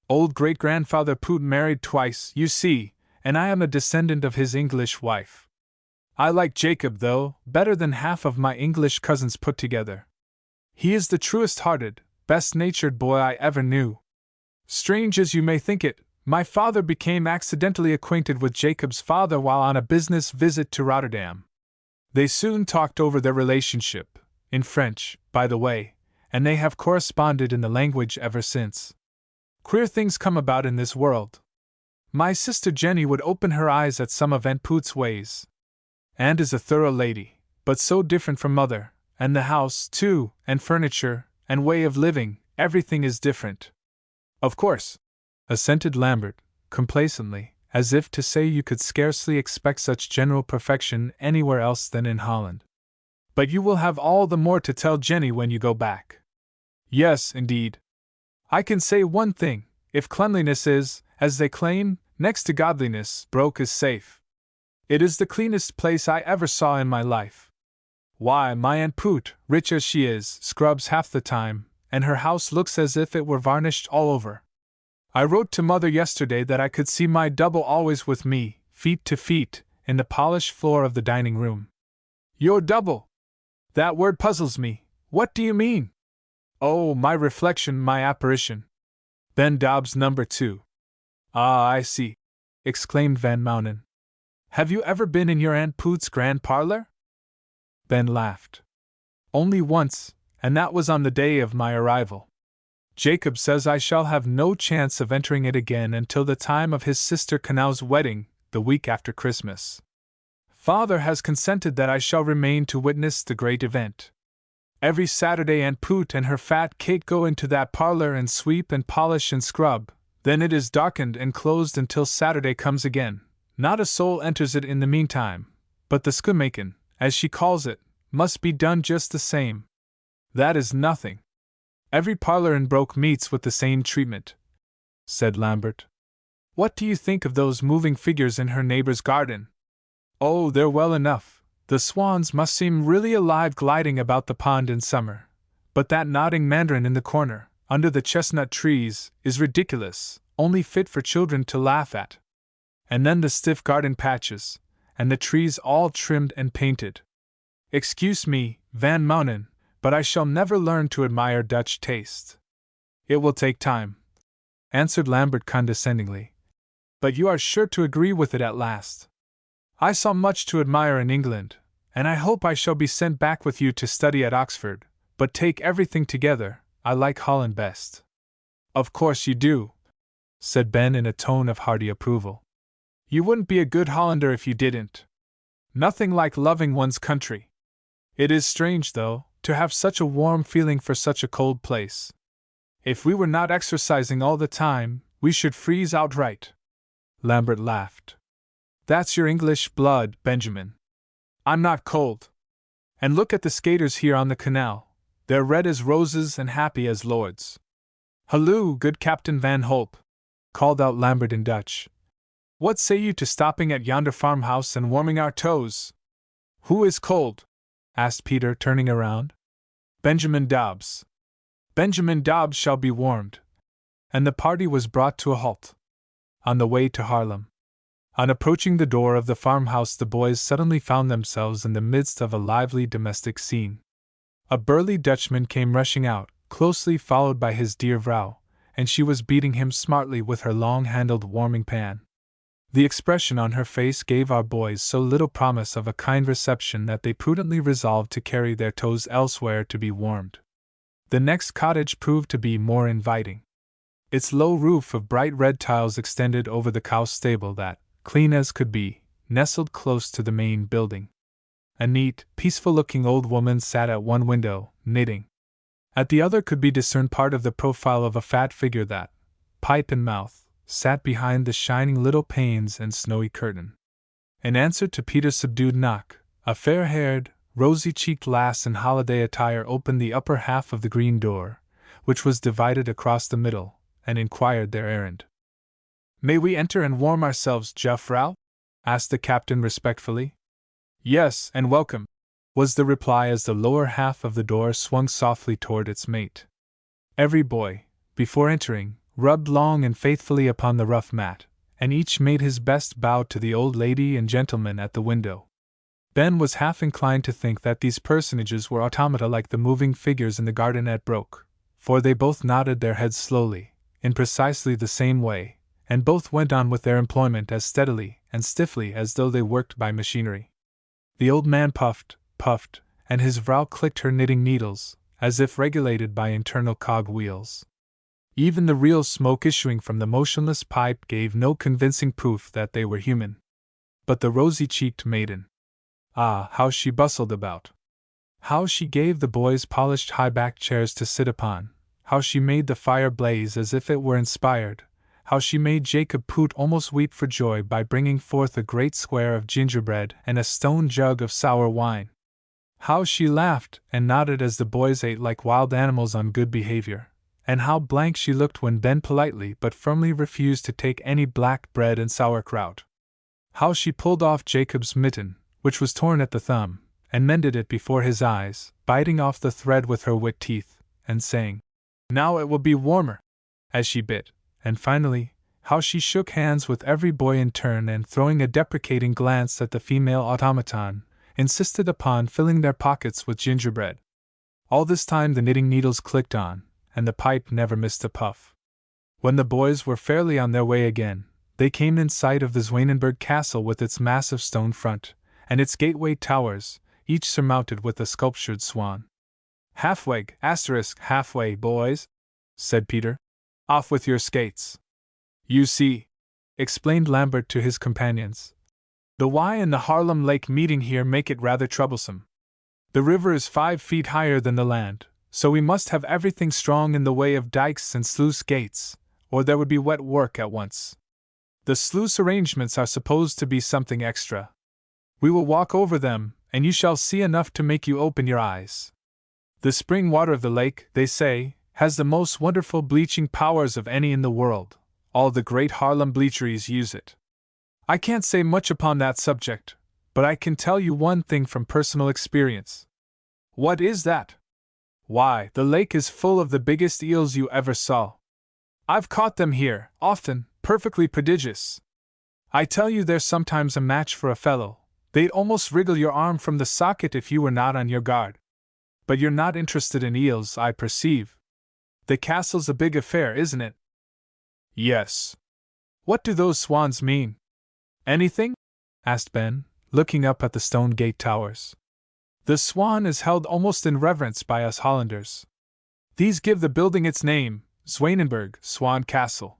Old great-grandfather Poot married twice, you see, and I am a descendant of his English wife. I like Jacob, though, better than half of my English cousins put together. He is the truest-hearted, best-natured boy I ever knew. Strange as you may think it, my father became accidentally acquainted with Jacob's father while on a business visit to Rotterdam. They soon talked over their relationship, in French, by the way, and they have corresponded in the language ever since. Queer things come about in this world. My sister Jenny would open her eyes at some of Aunt Poot's ways. Aunt is a thorough lady, but so different from Mother, and the house, too, and furniture, and way of living, everything is different. Of course, assented Lambert, complacently, as if to say you could scarcely expect such general perfection anywhere else than in Holland. But you will have all the more to tell Jenny when you go back. Yes, indeed. I can say one thing, if cleanliness is, as they claim, next to godliness, Broek is safe. It is the cleanest place I ever saw in my life. Why, my Aunt Poot, rich as she is, scrubs half the time, and her house looks as if it were varnished all over. I wrote to Mother yesterday that I could see my double always with me, feet to feet, in the polished floor of the dining room. "You're double! That word puzzles me. What do you mean?" "Oh, my reflection, my apparition. Ben Dobbs number 2. "Ah, I see," exclaimed Van Mounen. "Have you ever been in your Aunt Poot's grand parlor?" Ben laughed. "Only once, and that was on the day of my arrival. Jacob says I shall have no chance of entering it again until the time of his sister Canal's wedding, the week after Christmas. Father has consented that I shall remain to witness the great event. Every Saturday Aunt Poot and her fat Kate go into that parlor and sweep and polish and scrub, then it is darkened and closed until Saturday comes again. Not a soul enters it in the meantime, but the schoonmaken, as she calls it, must be done just the same. That is nothing. Every parlor in Broke meets with the same treatment," said Lambert. "What do you think of those moving figures in her neighbor's garden? Oh, they're well enough. The swans must seem really alive gliding about the pond in summer. But that nodding mandarin in the corner, under the chestnut trees, is ridiculous, only fit for children to laugh at. And then the stiff garden patches, and the trees all trimmed and painted. Excuse me, Van Mounen, but I shall never learn to admire Dutch taste." "It will take time," answered Lambert condescendingly. "But you are sure to agree with it at last. I saw much to admire in England, and I hope I shall be sent back with you to study at Oxford, but take everything together, I like Holland best." "Of course you do," said Ben in a tone of hearty approval. "You wouldn't be a good Hollander if you didn't. Nothing like loving one's country. It is strange, though, to have such a warm feeling for such a cold place. If we were not exercising all the time, we should freeze outright." Lambert laughed. "That's your English blood, Benjamin. I'm not cold. And look at the skaters here on the canal. They're red as roses and happy as lords." "Halloo, good Captain Van Holp," called out Lambert in Dutch. "What say you to stopping at yonder farmhouse and warming our toes?" "Who is cold?" asked Peter, turning around. "Benjamin Dobbs. Benjamin Dobbs shall be warmed." And the party was brought to a halt on the way to Haarlem. On approaching the door of the farmhouse, the boys suddenly found themselves in the midst of a lively domestic scene. A burly Dutchman came rushing out, closely followed by his dear vrouw, and she was beating him smartly with her long-handled warming pan. The expression on her face gave our boys so little promise of a kind reception that they prudently resolved to carry their toes elsewhere to be warmed. The next cottage proved to be more inviting. Its low roof of bright red tiles extended over the cow stable that, clean as could be, nestled close to the main building. A neat, peaceful-looking old woman sat at one window, knitting. At the other could be discerned part of the profile of a fat figure that, pipe in mouth, sat behind the shining little panes and snowy curtain. In answer to Peter's subdued knock, a fair-haired, rosy-cheeked lass in holiday attire opened the upper half of the green door, which was divided across the middle, and inquired their errand. "May we enter and warm ourselves, Juffrouw?" asked the captain respectfully. "Yes, and welcome," was the reply as the lower half of the door swung softly toward its mate. Every boy, before entering, rubbed long and faithfully upon the rough mat, and each made his best bow to the old lady and gentleman at the window. Ben was half inclined to think that these personages were automata like the moving figures in the garden at Broke, for they both nodded their heads slowly, in precisely the same way, and both went on with their employment as steadily and stiffly as though they worked by machinery. The old man puffed, and his vrouw clicked her knitting needles, as if regulated by internal cog wheels. Even the real smoke issuing from the motionless pipe gave no convincing proof that they were human. But the rosy-cheeked maiden. Ah, how she bustled about! How she gave the boys polished high-backed chairs to sit upon! How she made the fire blaze as if it were inspired! How she made Jacob Poot almost weep for joy by bringing forth a great square of gingerbread and a stone jug of sour wine! How she laughed and nodded as the boys ate like wild animals on good behavior! And how blank she looked when Ben politely but firmly refused to take any black bread and sauerkraut! How she pulled off Jacob's mitten, which was torn at the thumb, and mended it before his eyes, biting off the thread with her wet teeth, and saying, "Now it will be warmer," as she bit, and finally, how she shook hands with every boy in turn and, throwing a deprecating glance at the female automaton, insisted upon filling their pockets with gingerbread. All this time the knitting needles clicked on, and the pipe never missed a puff. When the boys were fairly on their way again, they came in sight of the Zwanenburg castle with its massive stone front, and its gateway towers, each surmounted with a sculptured swan. Halfway, boys, said Peter. Off with your skates. You see, explained Lambert to his companions, the Y and the Haarlem Lake meeting here make it rather troublesome. The river is 5 feet higher than the land, so we must have everything strong in the way of dikes and sluice gates, or there would be wet work at once. The sluice arrangements are supposed to be something extra. We will walk over them, and you shall see enough to make you open your eyes. The spring water of the lake, they say, has the most wonderful bleaching powers of any in the world. All the great Haarlem bleacheries use it. I can't say much upon that subject, but I can tell you one thing from personal experience. What is that? Why, the lake is full of the biggest eels you ever saw. I've caught them here, often, perfectly prodigious. I tell you they're sometimes a match for a fellow. They'd almost wriggle your arm from the socket if you were not on your guard. But you're not interested in eels, I perceive. The castle's a big affair, isn't it? Yes. What do those swans mean? Anything? Asked Ben, looking up at the stone gate towers. The swan is held almost in reverence by us Hollanders. These give the building its name, Zwanenburg, Swan Castle.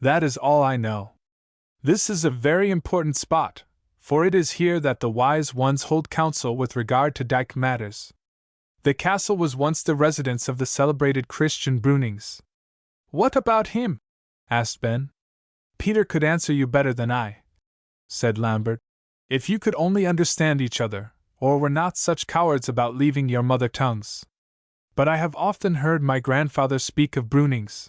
That is all I know. This is a very important spot, for it is here that the wise ones hold counsel with regard to dike matters. The castle was once the residence of the celebrated Christian Brunings. What about him? Asked Ben. Peter could answer you better than I, said Lambert, if you could only understand each other, or were not such cowards about leaving your mother tongues. But I have often heard my grandfather speak of Brunings.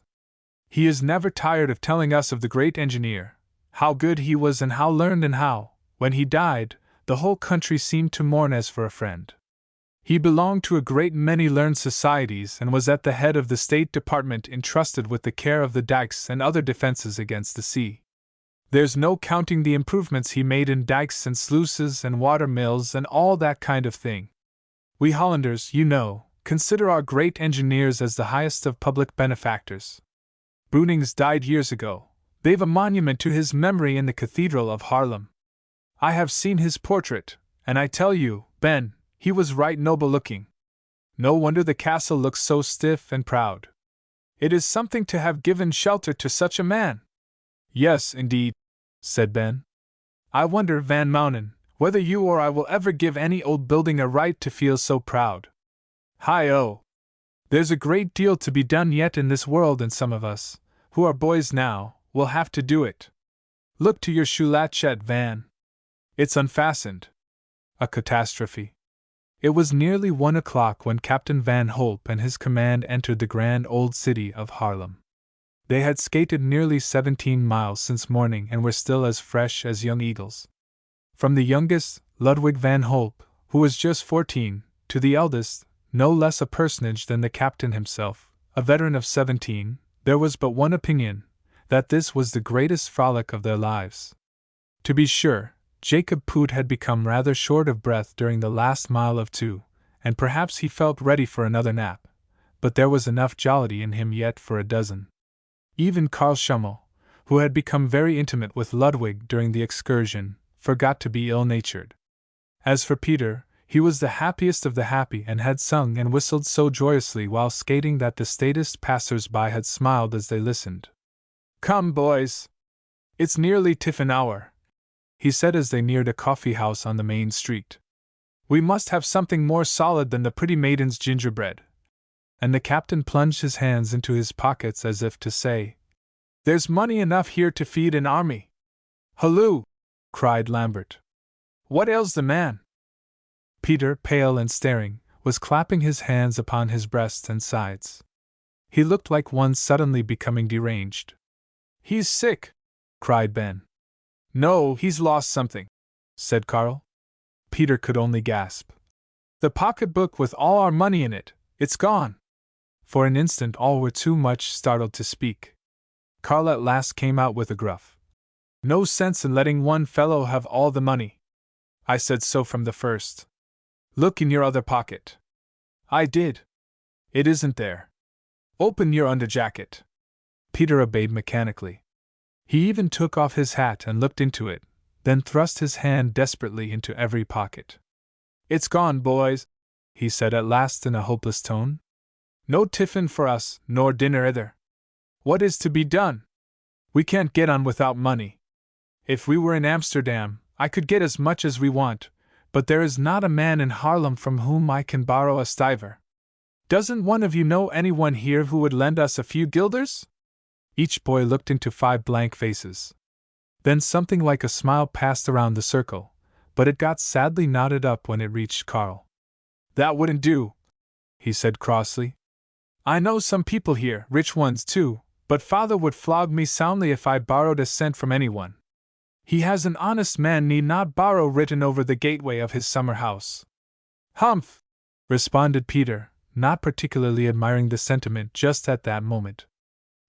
He is never tired of telling us of the great engineer, how good he was and how learned, and how, when he died, the whole country seemed to mourn as for a friend. He belonged to a great many learned societies and was at the head of the State Department entrusted with the care of the dikes and other defenses against the sea. There's no counting the improvements he made in dikes and sluices and water mills and all that kind of thing. We Hollanders, you know, consider our great engineers as the highest of public benefactors. Brunings died years ago. They've a monument to his memory in the Cathedral of Haarlem. I have seen his portrait, and I tell you, Ben, he was right noble looking. No wonder the castle looks so stiff and proud. It is something to have given shelter to such a man. Yes, indeed, said Ben. I wonder, Van Mounen, whether you or I will ever give any old building a right to feel so proud. Hi-oh! There's a great deal to be done yet in this world, and some of us, who are boys now, will have to do it. Look to your shoe latchet, Van. It's unfastened. A catastrophe. It was nearly 1 o'clock when Captain Van Holp and his command entered the grand old city of Haarlem. They had skated nearly 17 miles since morning and were still as fresh as young eagles. From the youngest, Ludwig Van Holp, who was just 14, to the eldest, no less a personage than the captain himself, a veteran of 17, there was but one opinion, that this was the greatest frolic of their lives. To be sure, Jacob Poot had become rather short of breath during the last mile of 2, and perhaps he felt ready for another nap, but there was enough jollity in him yet for a dozen. Even Karl Schummel, who had become very intimate with Ludwig during the excursion, forgot to be ill-natured. As for Peter, he was the happiest of the happy and had sung and whistled so joyously while skating that the statest passers-by had smiled as they listened. "Come, boys! It's nearly tiffin hour," he said as they neared a coffee-house on the main street. "We must have something more solid than the pretty maiden's gingerbread." And the captain plunged his hands into his pockets as if to say, "There's money enough here to feed an army." "Halloo!" cried Lambert. "What ails the man?" Peter, pale and staring, was clapping his hands upon his breast and sides. He looked like one suddenly becoming deranged. "He's sick!" cried Ben. "No, he's lost something," said Karl. Peter could only gasp. "The pocketbook with all our money in it, it's gone!" For an instant all were too much startled to speak. Carl at last came out with a gruff. No sense in letting one fellow have all the money. I said so from the first. Look in your other pocket. I did. It isn't there. Open your underjacket. Peter obeyed mechanically. He even took off his hat and looked into it, then thrust his hand desperately into every pocket. It's gone, boys, he said at last in a hopeless tone. No tiffin for us, nor dinner either. What is to be done? We can't get on without money. If we were in Amsterdam, I could get as much as we want, but there is not a man in Haarlem from whom I can borrow a stiver. Doesn't one of you know anyone here who would lend us a few guilders? Each boy looked into 5 blank faces. Then something like a smile passed around the circle, but it got sadly knotted up when it reached Carl. That wouldn't do, he said crossly. I know some people here, rich ones too, but father would flog me soundly if I borrowed a cent from anyone. He has an honest man need not borrow written over the gateway of his summer house. Humph! Responded Peter, not particularly admiring the sentiment just at that moment.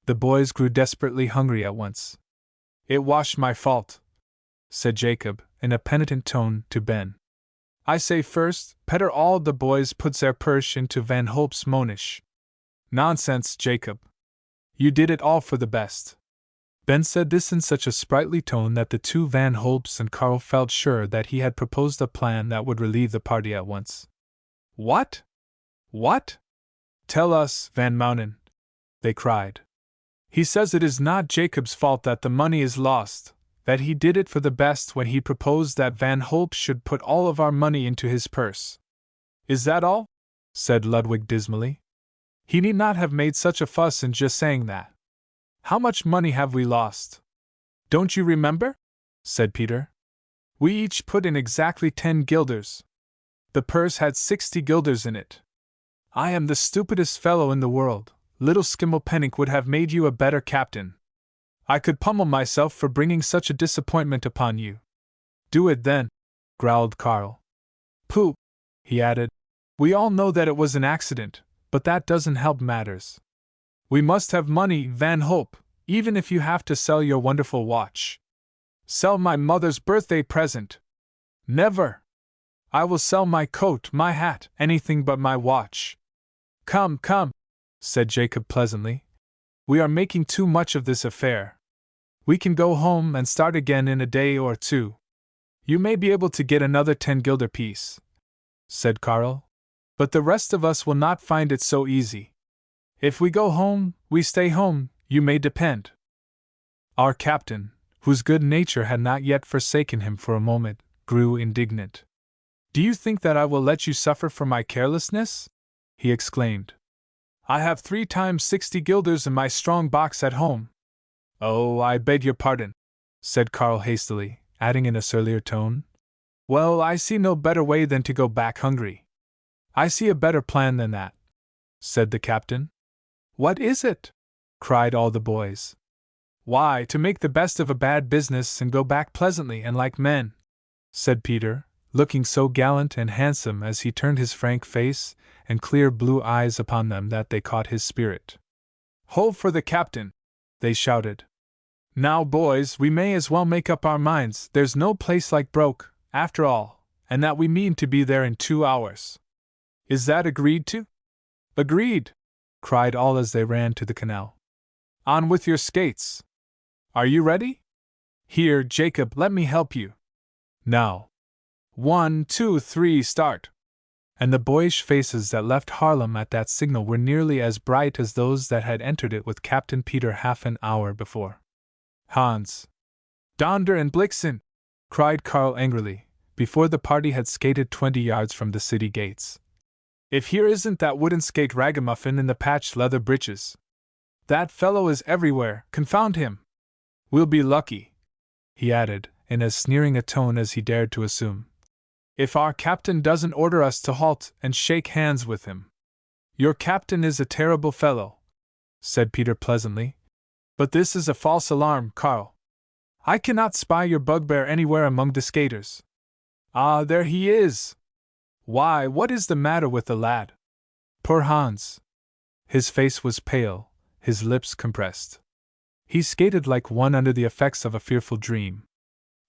The boys grew desperately hungry at once. It wash my fault, said Jacob, in a penitent tone, to Ben. I say first, petter all the boys puts their purse into Van Hope's monish. Nonsense, Jacob. You did it all for the best. Ben said this in such a sprightly tone that the 2 Van Hopes and Carl felt sure that he had proposed a plan that would relieve the party at once. What? What? Tell us, Van Mounen, they cried. He says it is not Jacob's fault that the money is lost, that he did it for the best when he proposed that Van Hope should put all of our money into his purse. Is that all? Said Ludwig dismally. He need not have made such a fuss in just saying that. How much money have we lost? Don't you remember? Said Peter. We each put in exactly 10 guilders. The purse had 60 guilders in it. I am the stupidest fellow in the world. Little Schimmelpenninck would have made you a better captain. I could pummel myself for bringing such a disappointment upon you. Do it then, growled Carl. Pooh, he added. We all know that it was an accident, but that doesn't help matters. We must have money, Van Hope, even if you have to sell your wonderful watch. Sell my mother's birthday present. Never. I will sell my coat, my hat, anything but my watch. Come, come, said Jacob pleasantly. We are making too much of this affair. We can go home and start again in a day or 2. You may be able to get another 10 guilder piece, said Carl, but the rest of us will not find it so easy. If we go home, we stay home, you may depend. Our captain, whose good nature had not yet forsaken him for a moment, grew indignant. Do you think that I will let you suffer for my carelessness? He exclaimed. I have 3 times 60 guilders in my strong box at home. Oh, I beg your pardon, said Carl hastily, adding in a surlier tone. Well, I see no better way than to go back hungry. I see a better plan than that, said the captain. What is it? Cried all the boys. Why, to make the best of a bad business and go back pleasantly and like men, said Peter, looking so gallant and handsome as he turned his frank face and clear blue eyes upon them that they caught his spirit. Ho for the captain! They shouted. Now, boys, we may as well make up our minds there's no place like Broke, after all, and that we mean to be there in 2 hours. Is that agreed to? Agreed! Cried all as they ran to the canal. On with your skates! Are you ready? Here, Jacob, let me help you. Now. 1, 2, 3, start! And the boyish faces that left Haarlem at that signal were nearly as bright as those that had entered it with Captain Peter half an hour before. Hans! Donder and Blixen! Cried Carl angrily, before the party had skated 20 yards from the city gates. If here isn't that wooden skate ragamuffin in the patched leather breeches. That fellow is everywhere, confound him! We'll be lucky, he added, in as sneering a tone as he dared to assume, if our captain doesn't order us to halt and shake hands with him. Your captain is a terrible fellow, said Peter pleasantly. But this is a false alarm, Carl. I cannot spy your bugbear anywhere among the skaters. Ah, there he is! Why, what is the matter with the lad? Poor Hans! His face was pale, his lips compressed. He skated like one under the effects of a fearful dream.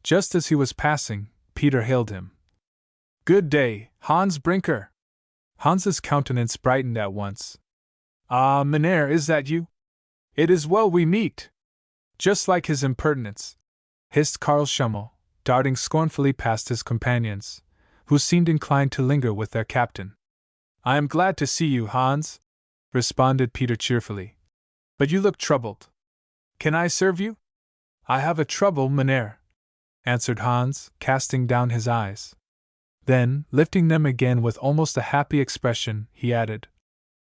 Just as he was passing, Peter hailed him. "Good day, Hans Brinker." Hans's countenance brightened at once. "Ah, Mynheer, is that you? It is well we meet." "Just like his impertinence," hissed Karl Schummel, darting scornfully past his companions, who seemed inclined to linger with their captain. "I am glad to see you, Hans," responded Peter cheerfully. "But you look troubled. Can I serve you?" "I have a trouble, Mynheer," answered Hans, casting down his eyes. Then, lifting them again with almost a happy expression, he added,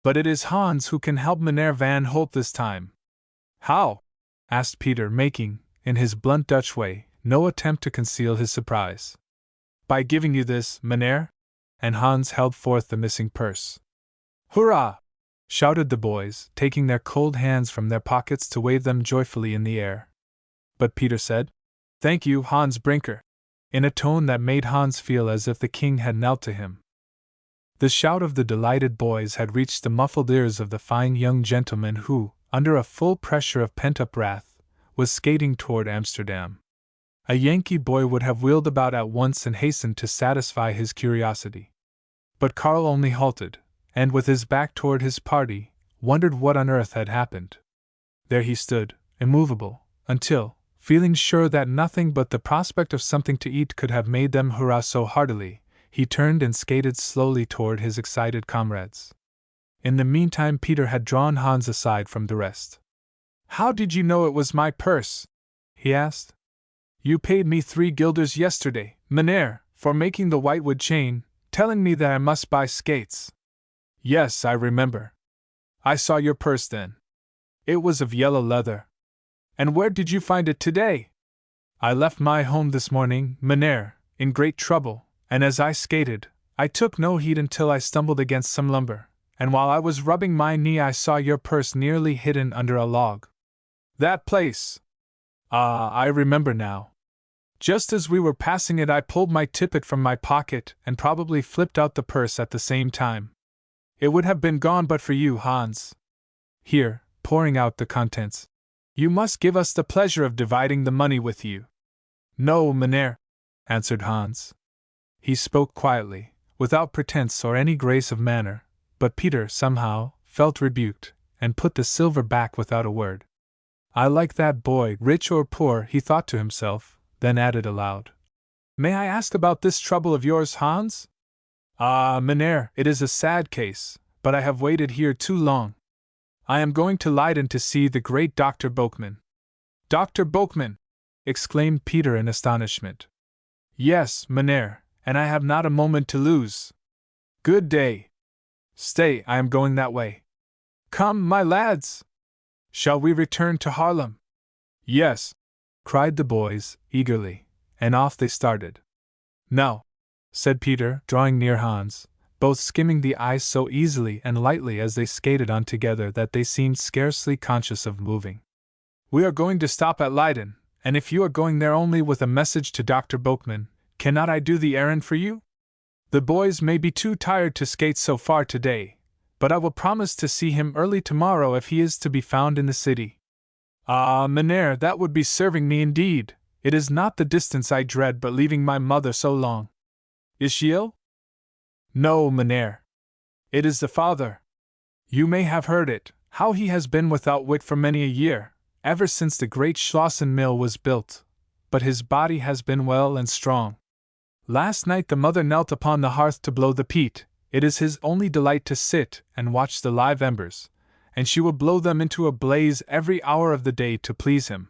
"But it is Hans who can help Mynheer Van Holt this time." "How?" asked Peter, making, in his blunt Dutch way, no attempt to conceal his surprise. "By giving you this, Mynheer," and Hans held forth the missing purse. "Hurrah!" shouted the boys, taking their cold hands from their pockets to wave them joyfully in the air. But Peter said, "Thank you, Hans Brinker," in a tone that made Hans feel as if the king had knelt to him. The shout of the delighted boys had reached the muffled ears of the fine young gentleman who, under a full pressure of pent-up wrath, was skating toward Amsterdam. A Yankee boy would have wheeled about at once and hastened to satisfy his curiosity. But Karl only halted, and with his back toward his party, wondered what on earth had happened. There he stood, immovable, until, feeling sure that nothing but the prospect of something to eat could have made them hurrah so heartily, he turned and skated slowly toward his excited comrades. In the meantime Peter had drawn Hans aside from the rest. "How did you know it was my purse?" he asked. "You paid me 3 guilders yesterday, Mynheer, for making the whitewood chain, telling me that I must buy skates." "Yes, I remember. I saw your purse then. It was of yellow leather. And where did you find it today?" "I left my home this morning, Mynheer, in great trouble, and as I skated, I took no heed until I stumbled against some lumber, and while I was rubbing my knee I saw your purse nearly hidden under a log." "That place! Ah, I remember now. Just as we were passing it I pulled my tippet from my pocket and probably flipped out the purse at the same time. It would have been gone but for you, Hans. Here, pouring out the contents. You must give us the pleasure of dividing the money with you." "No, Mynheer," answered Hans. He spoke quietly, without pretense or any grace of manner, but Peter, somehow, felt rebuked, and put the silver back without a word. "I like that boy, rich or poor," he thought to himself, then added aloud. "May I ask about this trouble of yours, Hans?" "Ah, Mynheer, it is a sad case, but I have waited here too long. I am going to Leyden to see the great Dr. Boekman." "Dr. Boekman!" exclaimed Peter in astonishment. "Yes, Mynheer, and I have not a moment to lose. Good day. Stay, I am going that way. Come, my lads! Shall we return to Haarlem?" "Yes," cried the boys, eagerly, and off they started. "Now," said Peter, drawing near Hans, both skimming the ice so easily and lightly as they skated on together that they seemed scarcely conscious of moving. "We are going to stop at Leyden, and if you are going there only with a message to Dr. Boekman, cannot I do the errand for you? The boys may be too tired to skate so far today, but I will promise to see him early tomorrow if he is to be found in the city." "Ah, Mynheer, that would be serving me indeed. It is not the distance I dread but leaving my mother so long." "Is she ill?" "No, Mynheer. It is the father. You may have heard it, how he has been without wit for many a year, ever since the great Schlossen mill was built, but his body has been well and strong. Last night the mother knelt upon the hearth to blow the peat. It is his only delight to sit and watch the live embers, and she will blow them into a blaze every hour of the day to please him.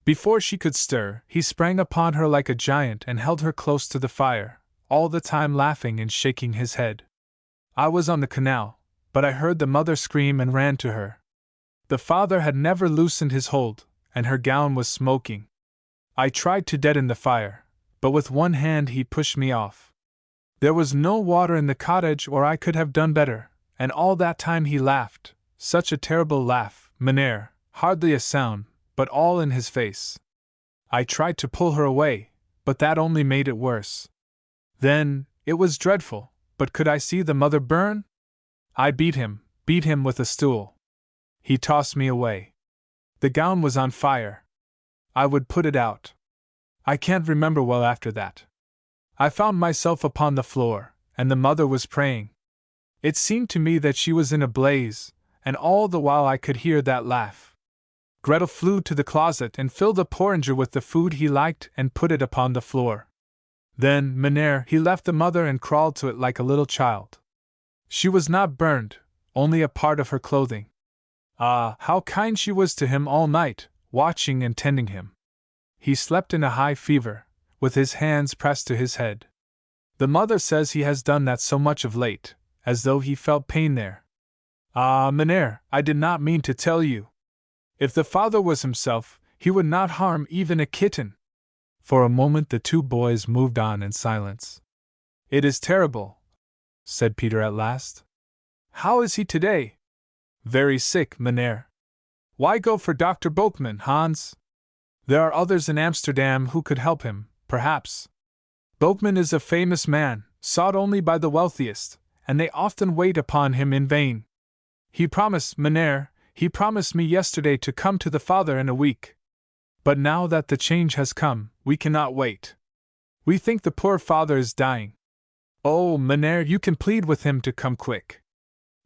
Before she could stir, he sprang upon her like a giant and held her close to the fire, all the time laughing and shaking his head. I was on the canal, but I heard the mother scream and ran to her. The father had never loosened his hold, and her gown was smoking. I tried to deaden the fire, but with one hand he pushed me off. There was no water in the cottage or I could have done better, and all that time he laughed, such a terrible laugh, Mynheer, hardly a sound, but all in his face. I tried to pull her away, but that only made it worse. Then, it was dreadful, but could I see the mother burn? I beat him with a stool. He tossed me away. The gown was on fire. I would put it out. I can't remember well after that. I found myself upon the floor, and the mother was praying. It seemed to me that she was in a blaze, and all the while I could hear that laugh. Gretel flew to the closet and filled a porringer with the food he liked and put it upon the floor. Then, Mynheer, he left the mother and crawled to it like a little child. She was not burned, only a part of her clothing. Ah, how kind she was to him all night, watching and tending him. He slept in a high fever, with his hands pressed to his head. The mother says he has done that so much of late, as though he felt pain there. Ah, Mynheer, I did not mean to tell you. If the father was himself, he would not harm even a kitten. For a moment the two boys moved on in silence. It is terrible, said Peter at last. How is he today? Very sick, Mynheer. Why go for Dr. Boekman, Hans? There are others in Amsterdam who could help him, perhaps. Boekman is a famous man, sought only by the wealthiest, and they often wait upon him in vain. He promised, Mynheer, he promised me yesterday to come to the father in a week. But now that the change has come, we cannot wait. We think the poor father is dying. Oh, Mynheer, you can plead with him to come quick.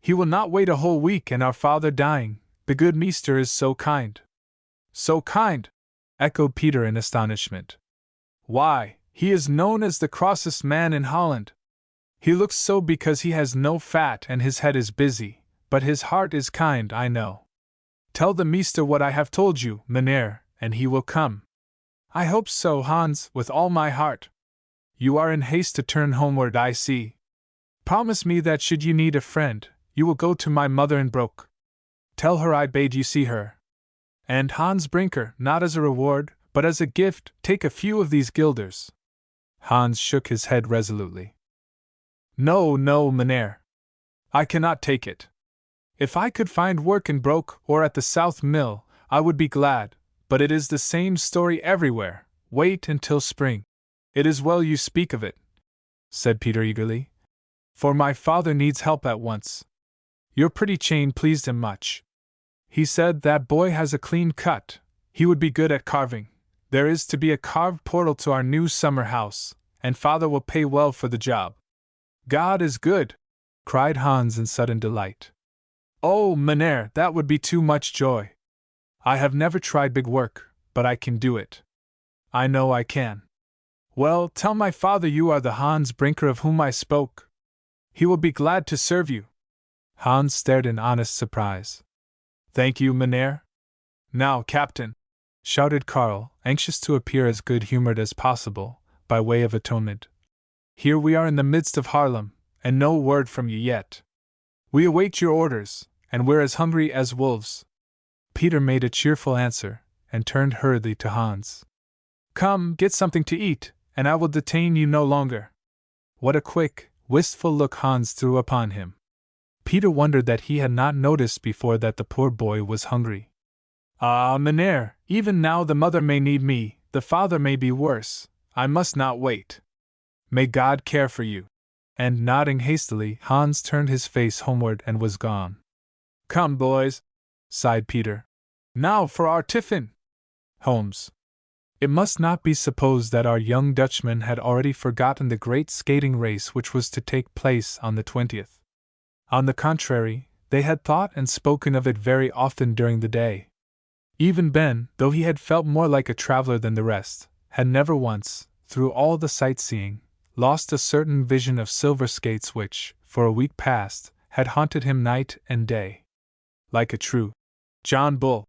He will not wait a whole week and our father dying. The good meester is so kind. So kind, echoed Peter in astonishment. Why, he is known as the crossest man in Holland. He looks so because he has no fat and his head is busy, but his heart is kind, I know. Tell the meester what I have told you, Mynheer, and he will come. I hope so, Hans, with all my heart. You are in haste to turn homeward, I see. Promise me that should you need a friend, you will go to my mother in Broek. Tell her I bade you see her. And Hans Brinker, not as a reward, but as a gift, take a few of these guilders. Hans shook his head resolutely. No, no, Mynheer. I cannot take it. If I could find work in Broek or at the South Mill, I would be glad, but it is the same story everywhere. Wait until spring. It is well you speak of it, said Peter eagerly, for my father needs help at once. Your pretty chain pleased him much. He said that boy has a clean cut, he would be good at carving. There is to be a carved portal to our new summer house, and father will pay well for the job. God is good, cried Hans in sudden delight. Oh, Mynheer, that would be too much joy. I have never tried big work, but I can do it. I know I can. Well, tell my father you are the Hans Brinker of whom I spoke. He will be glad to serve you. Hans stared in honest surprise. Thank you, Mynheer. Now, Captain, shouted Karl, anxious to appear as good-humored as possible, by way of atonement. Here we are in the midst of Haarlem, and no word from you yet. We await your orders, and we're as hungry as wolves. Peter made a cheerful answer, and turned hurriedly to Hans. Come, get something to eat, and I will detain you no longer. What a quick, wistful look Hans threw upon him. Peter wondered that he had not noticed before that the poor boy was hungry. Ah, Mynheer, even now the mother may need me, the father may be worse, I must not wait. May God care for you. And nodding hastily, Hans turned his face homeward and was gone. Come, boys, sighed Peter. Now for our tiffin. Holmes. It must not be supposed that our young Dutchman had already forgotten the great skating race which was to take place on the 20th. On the contrary, they had thought and spoken of it very often during the day. Even Ben, though he had felt more like a traveler than the rest, had never once, through all the sightseeing, lost a certain vision of silver skates which, for a week past, had haunted him night and day. Like a true John Bull,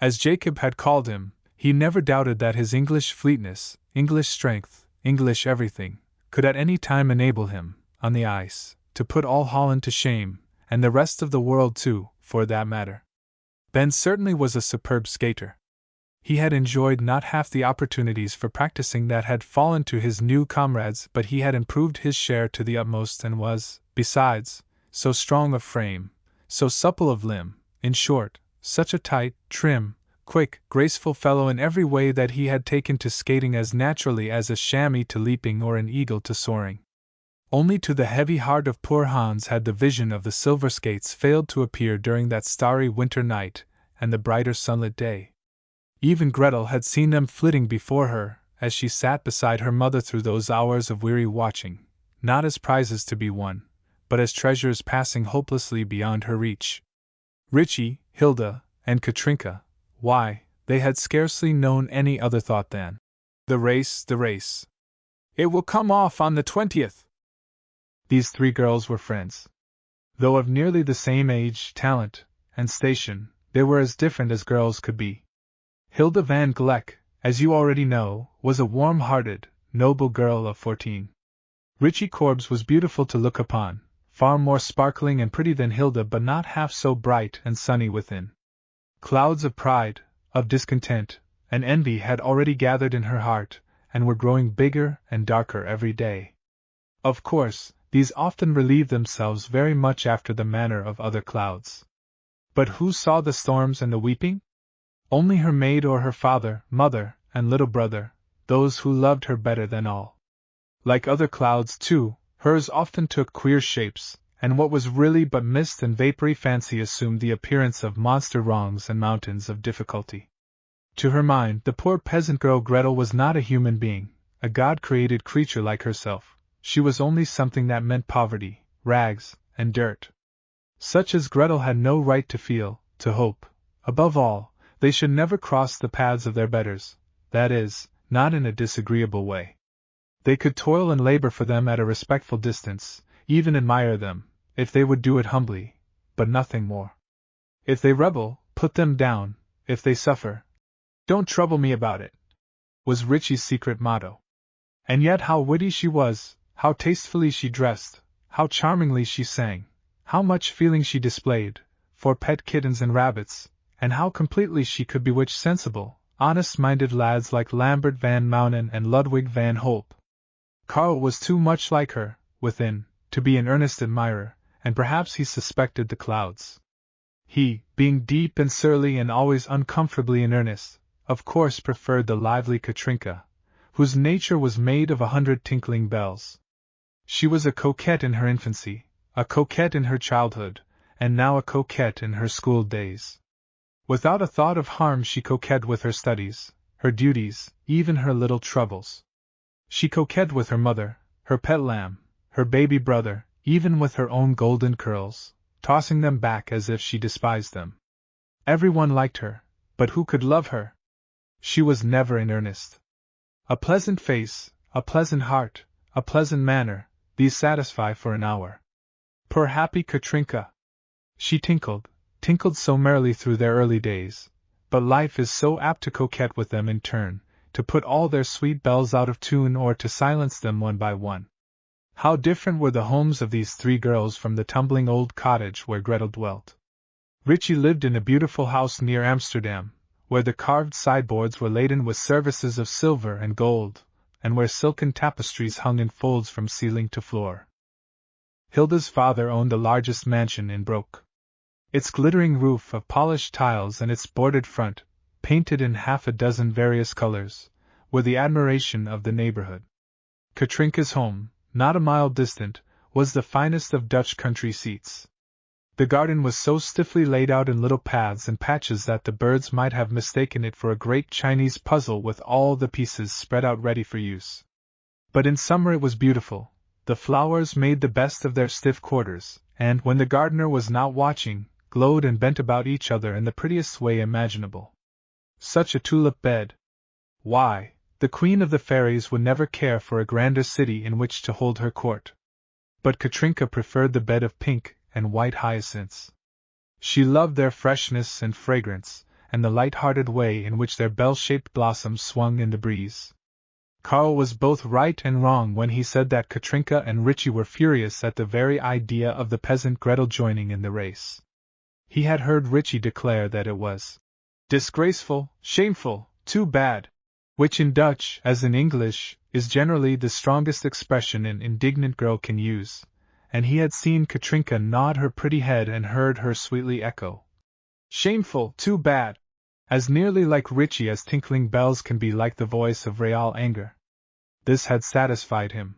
as Jacob had called him, he never doubted that his English fleetness, English strength, English everything, could at any time enable him, on the ice, to put all Holland to shame, and the rest of the world too, for that matter. Ben certainly was a superb skater. He had enjoyed not half the opportunities for practicing that had fallen to his new comrades, but he had improved his share to the utmost and was, besides, so strong of frame, so supple of limb, in short, such a tight, trim, quick, graceful fellow in every way that he had taken to skating as naturally as a chamois to leaping or an eagle to soaring. Only to the heavy heart of poor Hans had the vision of the silver skates failed to appear during that starry winter night, and the brighter sunlit day. Even Gretel had seen them flitting before her, as she sat beside her mother through those hours of weary watching, not as prizes to be won, but as treasures passing hopelessly beyond her reach. Richie, Hilda, and Katrinka, why, they had scarcely known any other thought than, the race, the race. It will come off on the 20th. These three girls were friends. Though of nearly the same age, talent, and station, they were as different as girls could be. Hilda van Gleck, as you already know, was a warm-hearted, noble girl of 14. Richie Korbes was beautiful to look upon, far more sparkling and pretty than Hilda, but not half so bright and sunny within. Clouds of pride, of discontent, and envy had already gathered in her heart, and were growing bigger and darker every day. Of course, these often relieved themselves very much after the manner of other clouds. But who saw the storms and the weeping? Only her maid or her father, mother, and little brother, those who loved her better than all. Like other clouds, too, hers often took queer shapes, and what was really but mist and vapory fancy assumed the appearance of monster wrongs and mountains of difficulty. To her mind, the poor peasant girl Gretel was not a human being, a God-created creature like herself. She was only something that meant poverty, rags, and dirt. Such as Gretel had no right to feel, to hope. Above all, they should never cross the paths of their betters, that is, not in a disagreeable way. They could toil and labor for them at a respectful distance, even admire them, if they would do it humbly, but nothing more. If they rebel, put them down; if they suffer, don't trouble me about it, was Richie's secret motto. And yet how witty she was, how tastefully she dressed, how charmingly she sang, how much feeling she displayed, for pet kittens and rabbits, and how completely she could bewitch sensible, honest-minded lads like Lambert van Mounen and Ludwig van Holp. Karl was too much like her, within, to be an earnest admirer, and perhaps he suspected the clouds. He, being deep and surly and always uncomfortably in earnest, of course preferred the lively Katrinka, whose nature was made of 100 tinkling bells. She was a coquette in her infancy, a coquette in her childhood, and now a coquette in her school days. Without a thought of harm she coquetted with her studies, her duties, even her little troubles. She coquetted with her mother, her pet lamb, her baby brother, even with her own golden curls, tossing them back as if she despised them. Everyone liked her, but who could love her? She was never in earnest. A pleasant face, a pleasant heart, a pleasant manner, these satisfy for an hour. Poor happy Katrinka! She tinkled so merrily through their early days, but life is so apt to coquette with them in turn, to put all their sweet bells out of tune or to silence them one by one. How different were the homes of these three girls from the tumbling old cottage where Gretel dwelt. Richie lived in a beautiful house near Amsterdam, where the carved sideboards were laden with services of silver and gold, and where silken tapestries hung in folds from ceiling to floor. Hilda's father owned the largest mansion in Broek. Its glittering roof of polished tiles and its boarded front, painted in half a dozen various colors, were the admiration of the neighborhood. Katrinka's home, not a mile distant, was the finest of Dutch country seats. The garden was so stiffly laid out in little paths and patches that the birds might have mistaken it for a great Chinese puzzle with all the pieces spread out ready for use. But in summer it was beautiful. The flowers made the best of their stiff quarters, and, when the gardener was not watching, glowed and bent about each other in the prettiest way imaginable. Such a tulip bed! Why, the queen of the fairies would never care for a grander city in which to hold her court. But Katrinka preferred the bed of pink and white hyacinths. She loved their freshness and fragrance, and the light-hearted way in which their bell-shaped blossoms swung in the breeze. Karl was both right and wrong when he said that Katrinka and Richie were furious at the very idea of the peasant Gretel joining in the race. He had heard Richie declare that it was disgraceful, shameful, too bad, which in Dutch, as in English, is generally the strongest expression an indignant girl can use, and he had seen Katrinka nod her pretty head and heard her sweetly echo, shameful, too bad, as nearly like Richie as tinkling bells can be like the voice of real anger. This had satisfied him.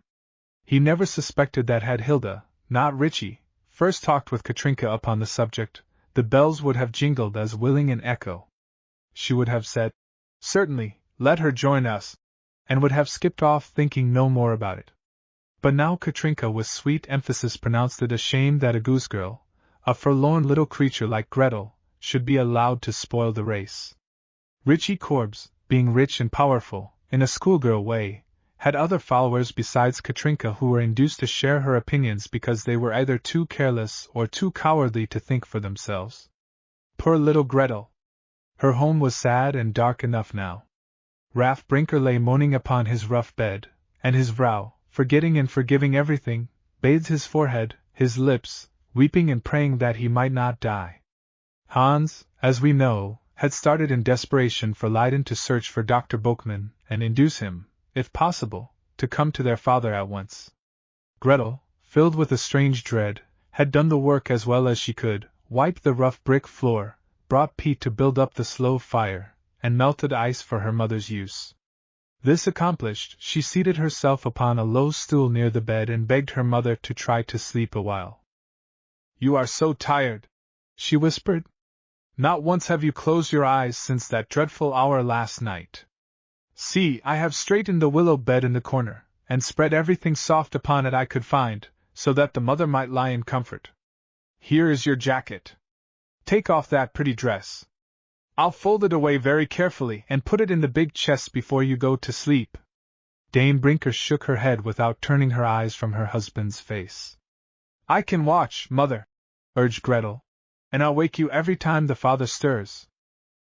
He never suspected that had Hilda, not Richie, first talked with Katrinka upon the subject, the bells would have jingled as willing an echo. She would have said, "Certainly, let her join us," and would have skipped off thinking no more about it. But now Katrinka with sweet emphasis pronounced it a shame that a goose-girl, a forlorn little creature like Gretel, should be allowed to spoil the race. Richie Korbes, being rich and powerful, in a schoolgirl way, had other followers besides Katrinka who were induced to share her opinions because they were either too careless or too cowardly to think for themselves. Poor little Gretel! Her home was sad and dark enough now. Raff Brinker lay moaning upon his rough bed, and his vrouw, forgetting and forgiving everything, bathed his forehead, his lips, weeping and praying that he might not die. Hans, as we know, had started in desperation for Leiden to search for Dr. Boekman and induce him, if possible, to come to their father at once. Gretel, filled with a strange dread, had done the work as well as she could, wiped the rough brick floor, brought peat to build up the slow fire, and melted ice for her mother's use. This accomplished, she seated herself upon a low stool near the bed and begged her mother to try to sleep a while. "You are so tired," she whispered. "Not once have you closed your eyes since that dreadful hour last night. See, I have straightened the willow bed in the corner, and spread everything soft upon it I could find, so that the mother might lie in comfort. Here is your jacket. Take off that pretty dress. I'll fold it away very carefully and put it in the big chest before you go to sleep." Dame Brinker shook her head without turning her eyes from her husband's face. "I can watch, mother," urged Gretel, "and I'll wake you every time the father stirs.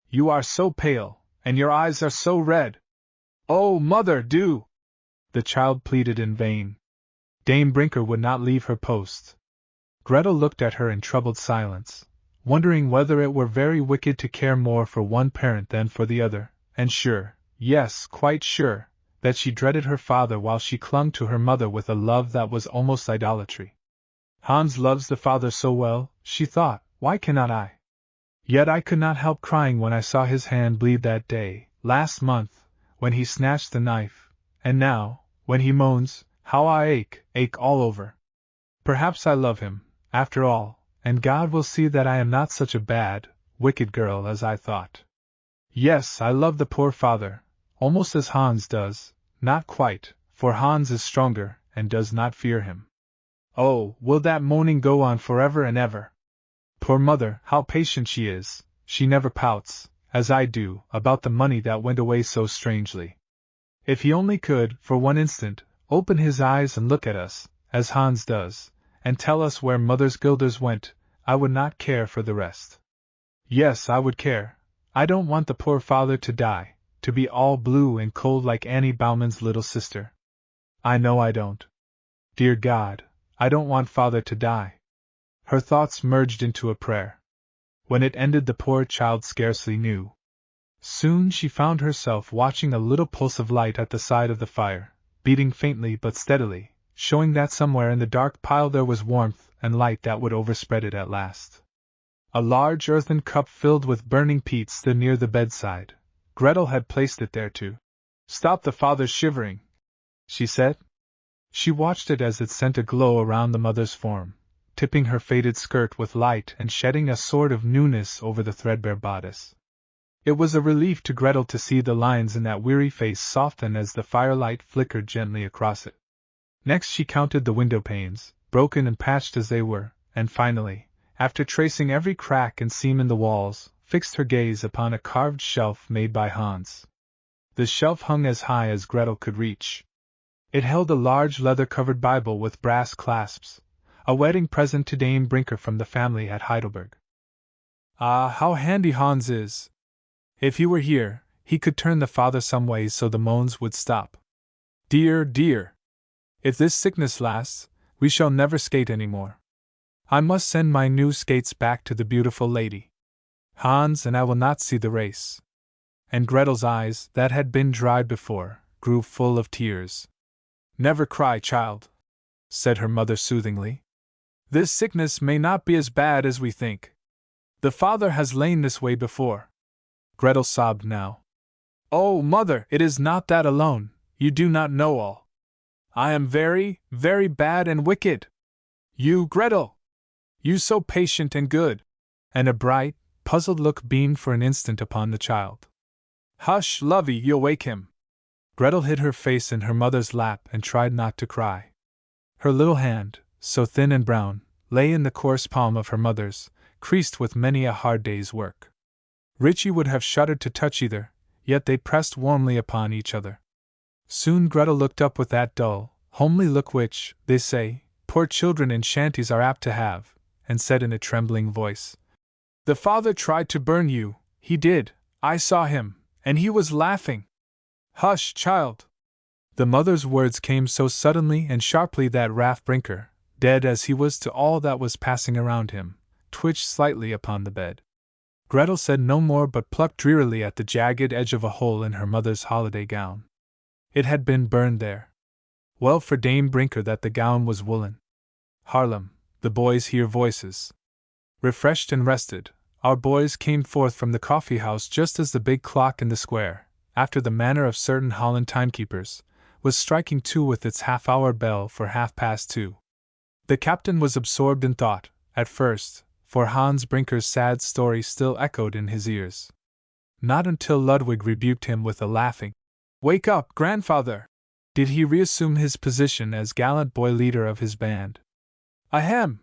You are so pale, and your eyes are so red. Oh, mother, do!" The child pleaded in vain. Dame Brinker would not leave her post. Gretel looked at her in troubled silence, wondering whether it were very wicked to care more for one parent than for the other, and sure, yes, quite sure, that she dreaded her father while she clung to her mother with a love that was almost idolatry. Hans loves the father so well, she thought, why cannot I? Yet I could not help crying when I saw his hand bleed that day, last month, when he snatched the knife, and now, when he moans, how I ache all over. Perhaps I love him, after all, and God will see that I am not such a bad, wicked girl as I thought. Yes, I love the poor father, almost as Hans does, not quite, for Hans is stronger, and does not fear him. Oh, will that moaning go on forever and ever? Poor mother, how patient she is, she never pouts, as I do, about the money that went away so strangely. If he only could, for one instant, open his eyes and look at us, as Hans does, and tell us where mother's guilders went, I would not care for the rest. Yes, I would care. I don't want the poor father to die, to be all blue and cold like Annie Bauman's little sister. I know I don't. Dear God, I don't want father to die. Her thoughts merged into a prayer. When it ended, the poor child scarcely knew. Soon she found herself watching a little pulse of light at the side of the fire, beating faintly but steadily, showing that somewhere in the dark pile there was warmth and light that would overspread it at last. A large earthen cup filled with burning peat stood near the bedside. Gretel had placed it there to stop the father's shivering, she said. She watched it as it sent a glow around the mother's form, tipping her faded skirt with light and shedding a sort of newness over the threadbare bodice. It was a relief to Gretel to see the lines in that weary face soften as the firelight flickered gently across it. Next she counted the window panes, broken and patched as they were, and finally, after tracing every crack and seam in the walls, fixed her gaze upon a carved shelf made by Hans. The shelf hung as high as Gretel could reach. It held a large leather-covered Bible with brass clasps, a wedding present to Dame Brinker from the family at Heidelberg. Ah, how handy Hans is! If he were here, he could turn the father some way so the moans would stop. Dear, dear! If this sickness lasts, we shall never skate any more. I must send my new skates back to the beautiful lady. Hans and I will not see the race. And Gretel's eyes, that had been dried before, grew full of tears. Never cry, child, said her mother soothingly. This sickness may not be as bad as we think. The father has lain this way before. Gretel sobbed now. Oh, mother, it is not that alone, you do not know all. I am very, very bad and wicked. You, Gretel! You so patient and good. and a bright, puzzled look beamed for an instant upon the child. "Hush, lovey, you'll wake him." Gretel hid her face in her mother's lap and tried not to cry. Her little hand, so thin and brown, lay in the coarse palm of her mother's, creased with many a hard day's work. Richie would have shuddered to touch either, yet they pressed warmly upon each other. Soon Gretel looked up with that dull, homely look which, they say, poor children in shanties are apt to have, and said in a trembling voice, "The father tried to burn you, he did, I saw him, and he was laughing." "Hush, child!" The mother's words came so suddenly and sharply that Brinker, dead as he was to all that was passing around him, twitched slightly upon the bed. Gretel said no more but plucked drearily at the jagged edge of a hole in her mother's holiday gown. It had been burned there. Well for Dame Brinker that the gown was woolen. Haarlem, the boys hear voices. Refreshed and rested, our boys came forth from the coffee-house just as the big clock in the square, after the manner of certain Holland timekeepers, was striking 2 with its half-hour bell for 2:30. The captain was absorbed in thought, at first, for Hans Brinker's sad story still echoed in his ears. Not until Ludwig rebuked him with a laughing, "Wake up, grandfather!" did he reassume his position as gallant boy leader of his band. "Ahem!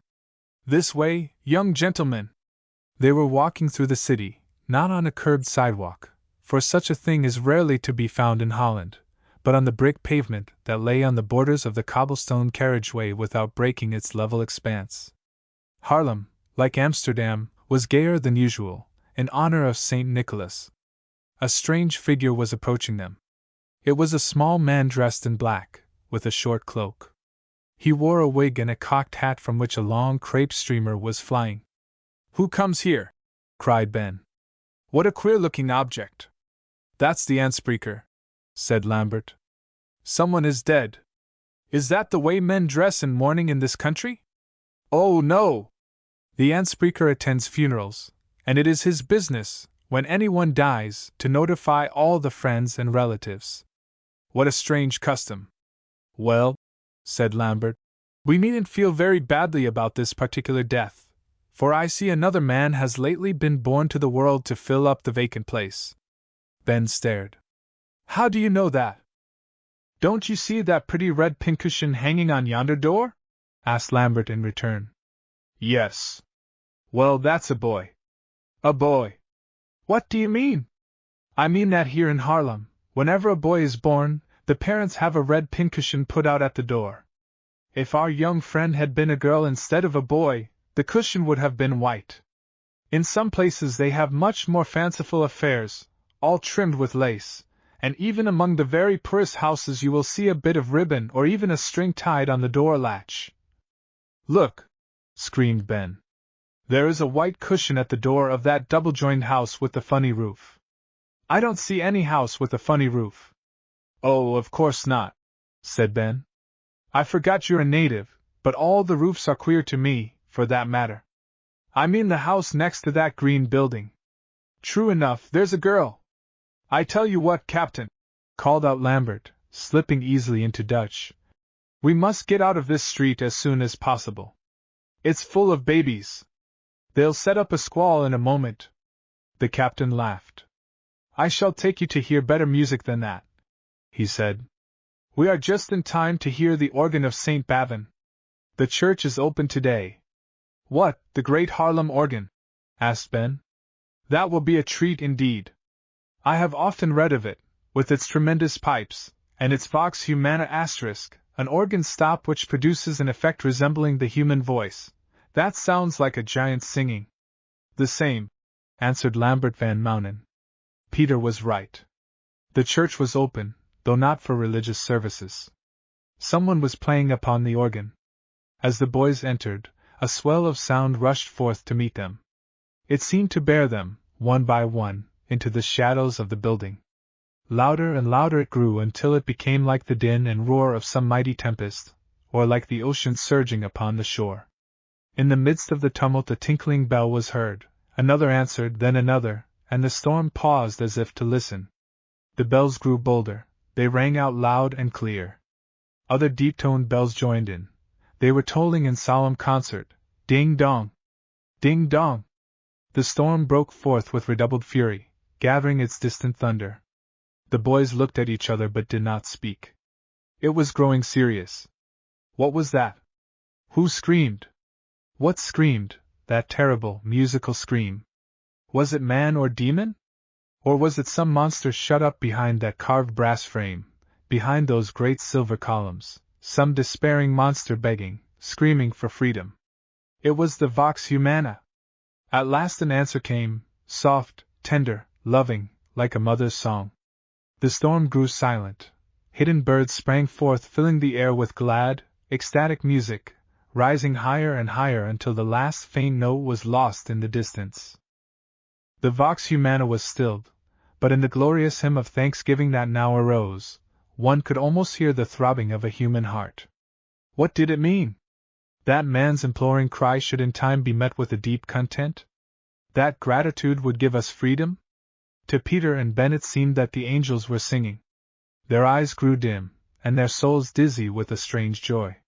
This way, young gentlemen!" They were walking through the city, not on a curbed sidewalk, for such a thing is rarely to be found in Holland, but on the brick pavement that lay on the borders of the cobblestone carriageway without breaking its level expanse. Haarlem, like Amsterdam, was gayer than usual, in honor of St. Nicholas. A strange figure was approaching them. It was a small man dressed in black, with a short cloak. He wore a wig and a cocked hat from which a long crape streamer was flying. "Who comes here?" cried Ben. "What a queer-looking object!" "That's the Aanspreeker," said Lambert. "Someone is dead." "Is that the way men dress in mourning in this country?" "Oh, no! The Aanspreeker attends funerals, and it is his business, when anyone dies, to notify all the friends and relatives." "What a strange custom." "Well," said Lambert, "we needn't feel very badly about this particular death, for I see another man has lately been born to the world to fill up the vacant place." Ben stared. "How do you know that?" "Don't you see that pretty red pincushion hanging on yonder door?" asked Lambert in return. "Yes." "Well, that's a boy." "A boy? What do you mean?" "I mean that here in Haarlem, whenever a boy is born, the parents have a red pincushion put out at the door. If our young friend had been a girl instead of a boy, the cushion would have been white. In some places they have much more fanciful affairs, all trimmed with lace, and even among the very poorest houses you will see a bit of ribbon or even a string tied on the door latch." "Look!" screamed Ben. "There is a white cushion at the door of that double-joined house with the funny roof." "I don't see any house with a funny roof." "Oh, of course not," said Ben. "I forgot you're a native, but all the roofs are queer to me, for that matter. I mean the house next to that green building. True enough, there's a girl. I tell you what, Captain," called out Lambert, slipping easily into Dutch. "We must get out of this street as soon as possible. It's full of babies. They'll set up a squall in a moment." The captain laughed. "I shall take you to hear better music than that," he said. "We are just in time to hear the organ of St. Bavon. The church is open today." "What, the great Haarlem organ?" asked Ben. "That will be a treat indeed. I have often read of it, with its tremendous pipes, and its vox humana *, an organ stop which produces an effect resembling the human voice. That sounds like a giant singing." "The same," answered Lambert van Mounen. Peter was right. The church was open, though not for religious services. Someone was playing upon the organ. As the boys entered, a swell of sound rushed forth to meet them. It seemed to bear them, one by one, into the shadows of the building. Louder and louder it grew until it became like the din and roar of some mighty tempest, or like the ocean surging upon the shore. In the midst of the tumult a tinkling bell was heard, another answered, then another, and the storm paused as if to listen. The bells grew bolder, they rang out loud and clear. Other deep-toned bells joined in. They were tolling in solemn concert, ding-dong, ding-dong. The storm broke forth with redoubled fury, gathering its distant thunder. The boys looked at each other but did not speak. It was growing serious. What was that? Who screamed? What screamed, that terrible, musical scream? Was it man or demon? Or was it some monster shut up behind that carved brass frame, behind those great silver columns, some despairing monster begging, screaming for freedom? It was the Vox Humana. At last an answer came, soft, tender, loving, like a mother's song. The storm grew silent. Hidden birds sprang forth, filling the air with glad, ecstatic music, rising higher and higher until the last faint note was lost in the distance. The Vox Humana was stilled, but in the glorious hymn of thanksgiving that now arose, one could almost hear the throbbing of a human heart. What did it mean? That man's imploring cry should in time be met with a deep content? That gratitude would give us freedom? To Peter and Ben it seemed that the angels were singing. Their eyes grew dim, and their souls dizzy with a strange joy.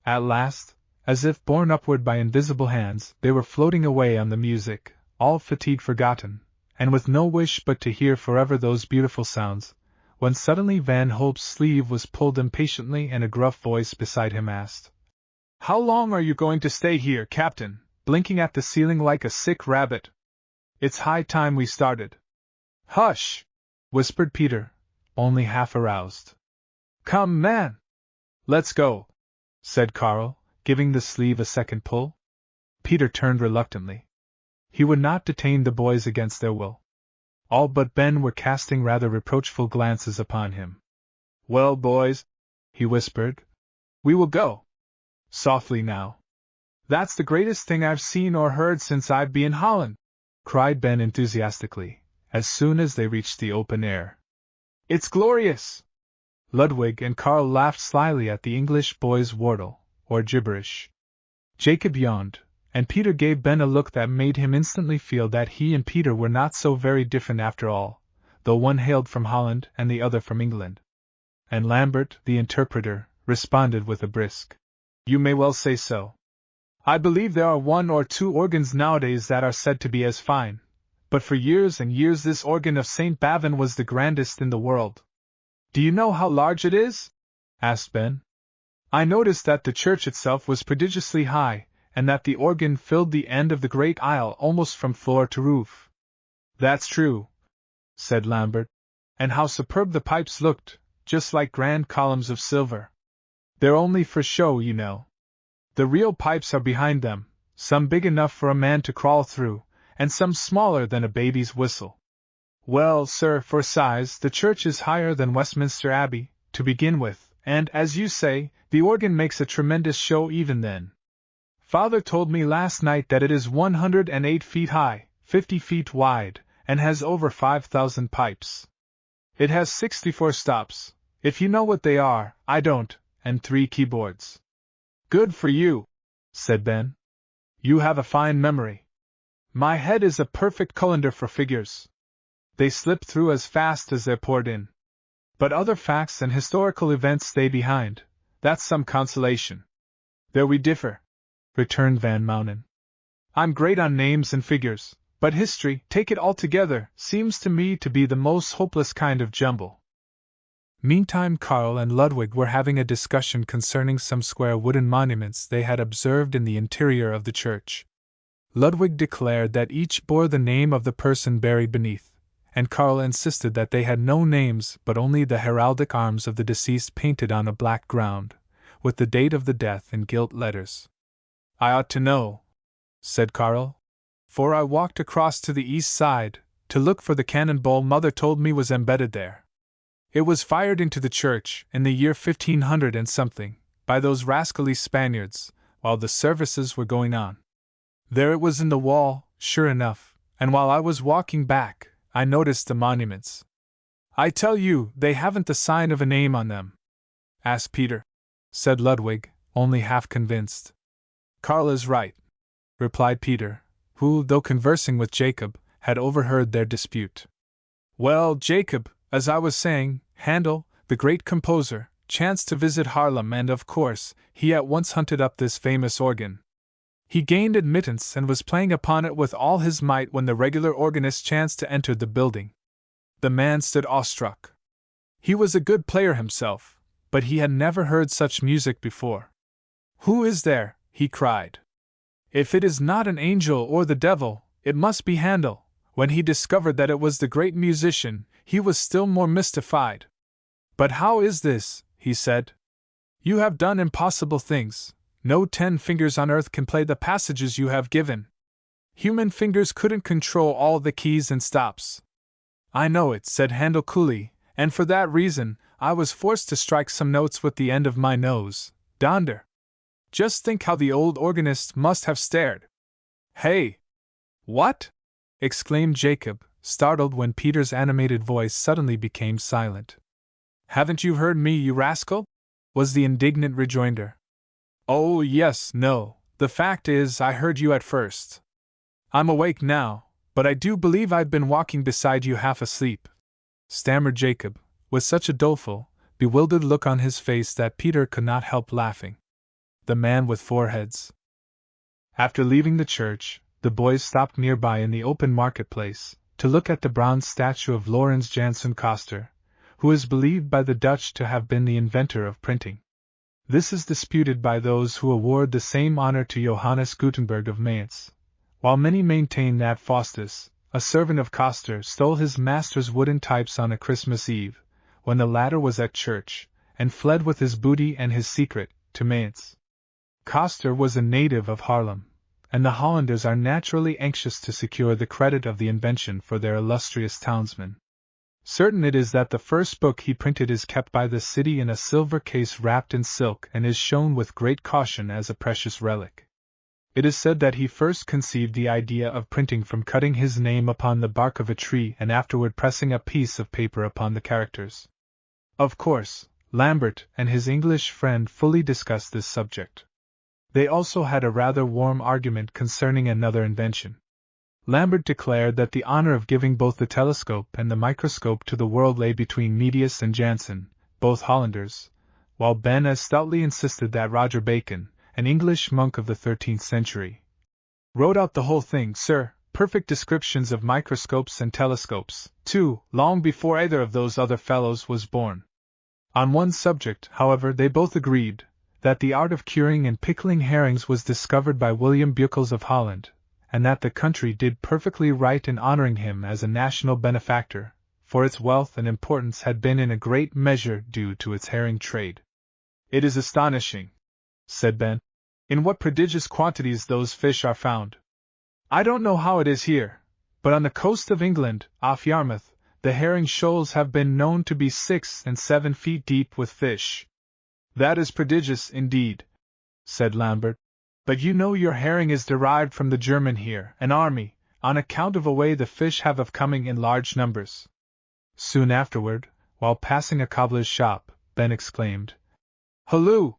At last, as if borne upward by invisible hands, they were floating away on the music, all fatigue forgotten, and with no wish but to hear forever those beautiful sounds, when suddenly Van Hope's sleeve was pulled impatiently and a gruff voice beside him asked, "How long are you going to stay here, Captain, blinking at the ceiling like a sick rabbit? It's high time we started." "Hush!" whispered Peter, only half aroused. "Come, man! Let's go," said Carl, giving the sleeve a second pull. Peter turned reluctantly. He would not detain the boys against their will. All but Ben were casting rather reproachful glances upon him. "Well, boys," he whispered, "we will go. Softly now. That's the greatest thing I've seen or heard since I've been in Holland," cried Ben enthusiastically, as soon as they reached the open air. "It's glorious!" Ludwig and Carl laughed slyly at the English boy's wordle, or gibberish. Jacob yawned, and Peter gave Ben a look that made him instantly feel that he and Peter were not so very different after all, though one hailed from Holland and the other from England. And Lambert, the interpreter, responded with a brisk, "You may well say so. I believe there are one or two organs nowadays that are said to be as fine, but for years and years this organ of St. Bavon was the grandest in the world." "Do you know how large it is?" asked Ben. "I noticed that the church itself was prodigiously high, and that the organ filled the end of the great aisle almost from floor to roof." "That's true," said Lambert. "And how superb the pipes looked, just like grand columns of silver. They're only for show, you know. The real pipes are behind them, some big enough for a man to crawl through, and some smaller than a baby's whistle. Well, sir, for size, the church is higher than Westminster Abbey, to begin with, and, as you say, the organ makes a tremendous show even then. Father told me last night that it is 108 feet high, 50 feet wide, and has over 5,000 pipes. It has 64 stops, if you know what they are, I don't, and 3 keyboards." "Good for you," said Ben. "You have a fine memory. My head is a perfect colander for figures. They slip through as fast as they're poured in. But other facts and historical events stay behind, that's some consolation." "There we differ," returned Van Mounen. "I'm great on names and figures, but history, take it all together, seems to me to be the most hopeless kind of jumble." Meantime Carl and Ludwig were having a discussion concerning some square wooden monuments they had observed in the interior of the church. Ludwig declared that each bore the name of the person buried beneath, and Carl insisted that they had no names but only the heraldic arms of the deceased painted on a black ground, with the date of the death in gilt letters. "I ought to know," said Carl, "for I walked across to the east side, to look for the cannonball Mother told me was embedded there. It was fired into the church, in the year 1500 and something, by those rascally Spaniards, while the services were going on. There it was in the wall, sure enough, and while I was walking back, I noticed the monuments. I tell you, they haven't the sign of a name on them." "Ask Peter," said Ludwig, only half convinced. "Carl is right," replied Peter, who, though conversing with Jacob, had overheard their dispute. "Well, Jacob, as I was saying, Handel, the great composer, chanced to visit Haarlem and, of course, he at once hunted up this famous organ. He gained admittance and was playing upon it with all his might when the regular organist chanced to enter the building. The man stood awestruck. He was a good player himself, but he had never heard such music before. "Who is there?" he cried. "If it is not an angel or the devil, it must be Handel." When he discovered that it was the great musician, he was still more mystified. "But how is this?" he said. "You have done impossible things. No 10 fingers on earth can play the passages you have given. Human fingers couldn't control all the keys and stops." "I know it," said Handel coolly, "and for that reason, I was forced to strike some notes with the end of my nose. Donder! Just think how the old organist must have stared." "Hey! What?" exclaimed Jacob, startled when Peter's animated voice suddenly became silent. "Haven't you heard me, you rascal?" was the indignant rejoinder. "Oh, yes, no, the fact is, I heard you at first. I'm awake now, but I do believe I've been walking beside you half asleep," stammered Jacob, with such a doleful, bewildered look on his face that Peter could not help laughing. The man with 4 heads. After leaving the church, the boys stopped nearby in the open marketplace to look at the bronze statue of Lorenz Janssen Coster, who is believed by the Dutch to have been the inventor of printing. This is disputed by those who award the same honor to Johannes Gutenberg of Mainz, while many maintain that Faustus, a servant of Coster, stole his master's wooden types on a Christmas Eve, when the latter was at church, and fled with his booty and his secret to Mainz. Coster was a native of Haarlem, and the Hollanders are naturally anxious to secure the credit of the invention for their illustrious townsman. Certain it is that the first book he printed is kept by the city in a silver case wrapped in silk and is shown with great caution as a precious relic. It is said that he first conceived the idea of printing from cutting his name upon the bark of a tree and afterward pressing a piece of paper upon the characters. Of course, Lambert and his English friend fully discussed this subject. They also had a rather warm argument concerning another invention. Lambert declared that the honor of giving both the telescope and the microscope to the world lay between Medius and Janssen, both Hollanders, while Ben as stoutly insisted that Roger Bacon, an English monk of the 13th century, wrote out the whole thing, sir, perfect descriptions of microscopes and telescopes, too, long before either of those other fellows was born. On one subject, however, they both agreed, that the art of curing and pickling herrings was discovered by William Beukels of Holland, and that the country did perfectly right in honoring him as a national benefactor, for its wealth and importance had been in a great measure due to its herring trade. "It is astonishing," said Ben, "in what prodigious quantities those fish are found. I don't know how it is here, but on the coast of England, off Yarmouth, the herring shoals have been known to be 6 and 7 feet deep with fish." "That is prodigious, indeed," said Lambert. "But you know your herring is derived from the German here, an army, on account of a way the fish have of coming in large numbers." Soon afterward, while passing a cobbler's shop, Ben exclaimed, "Halloo!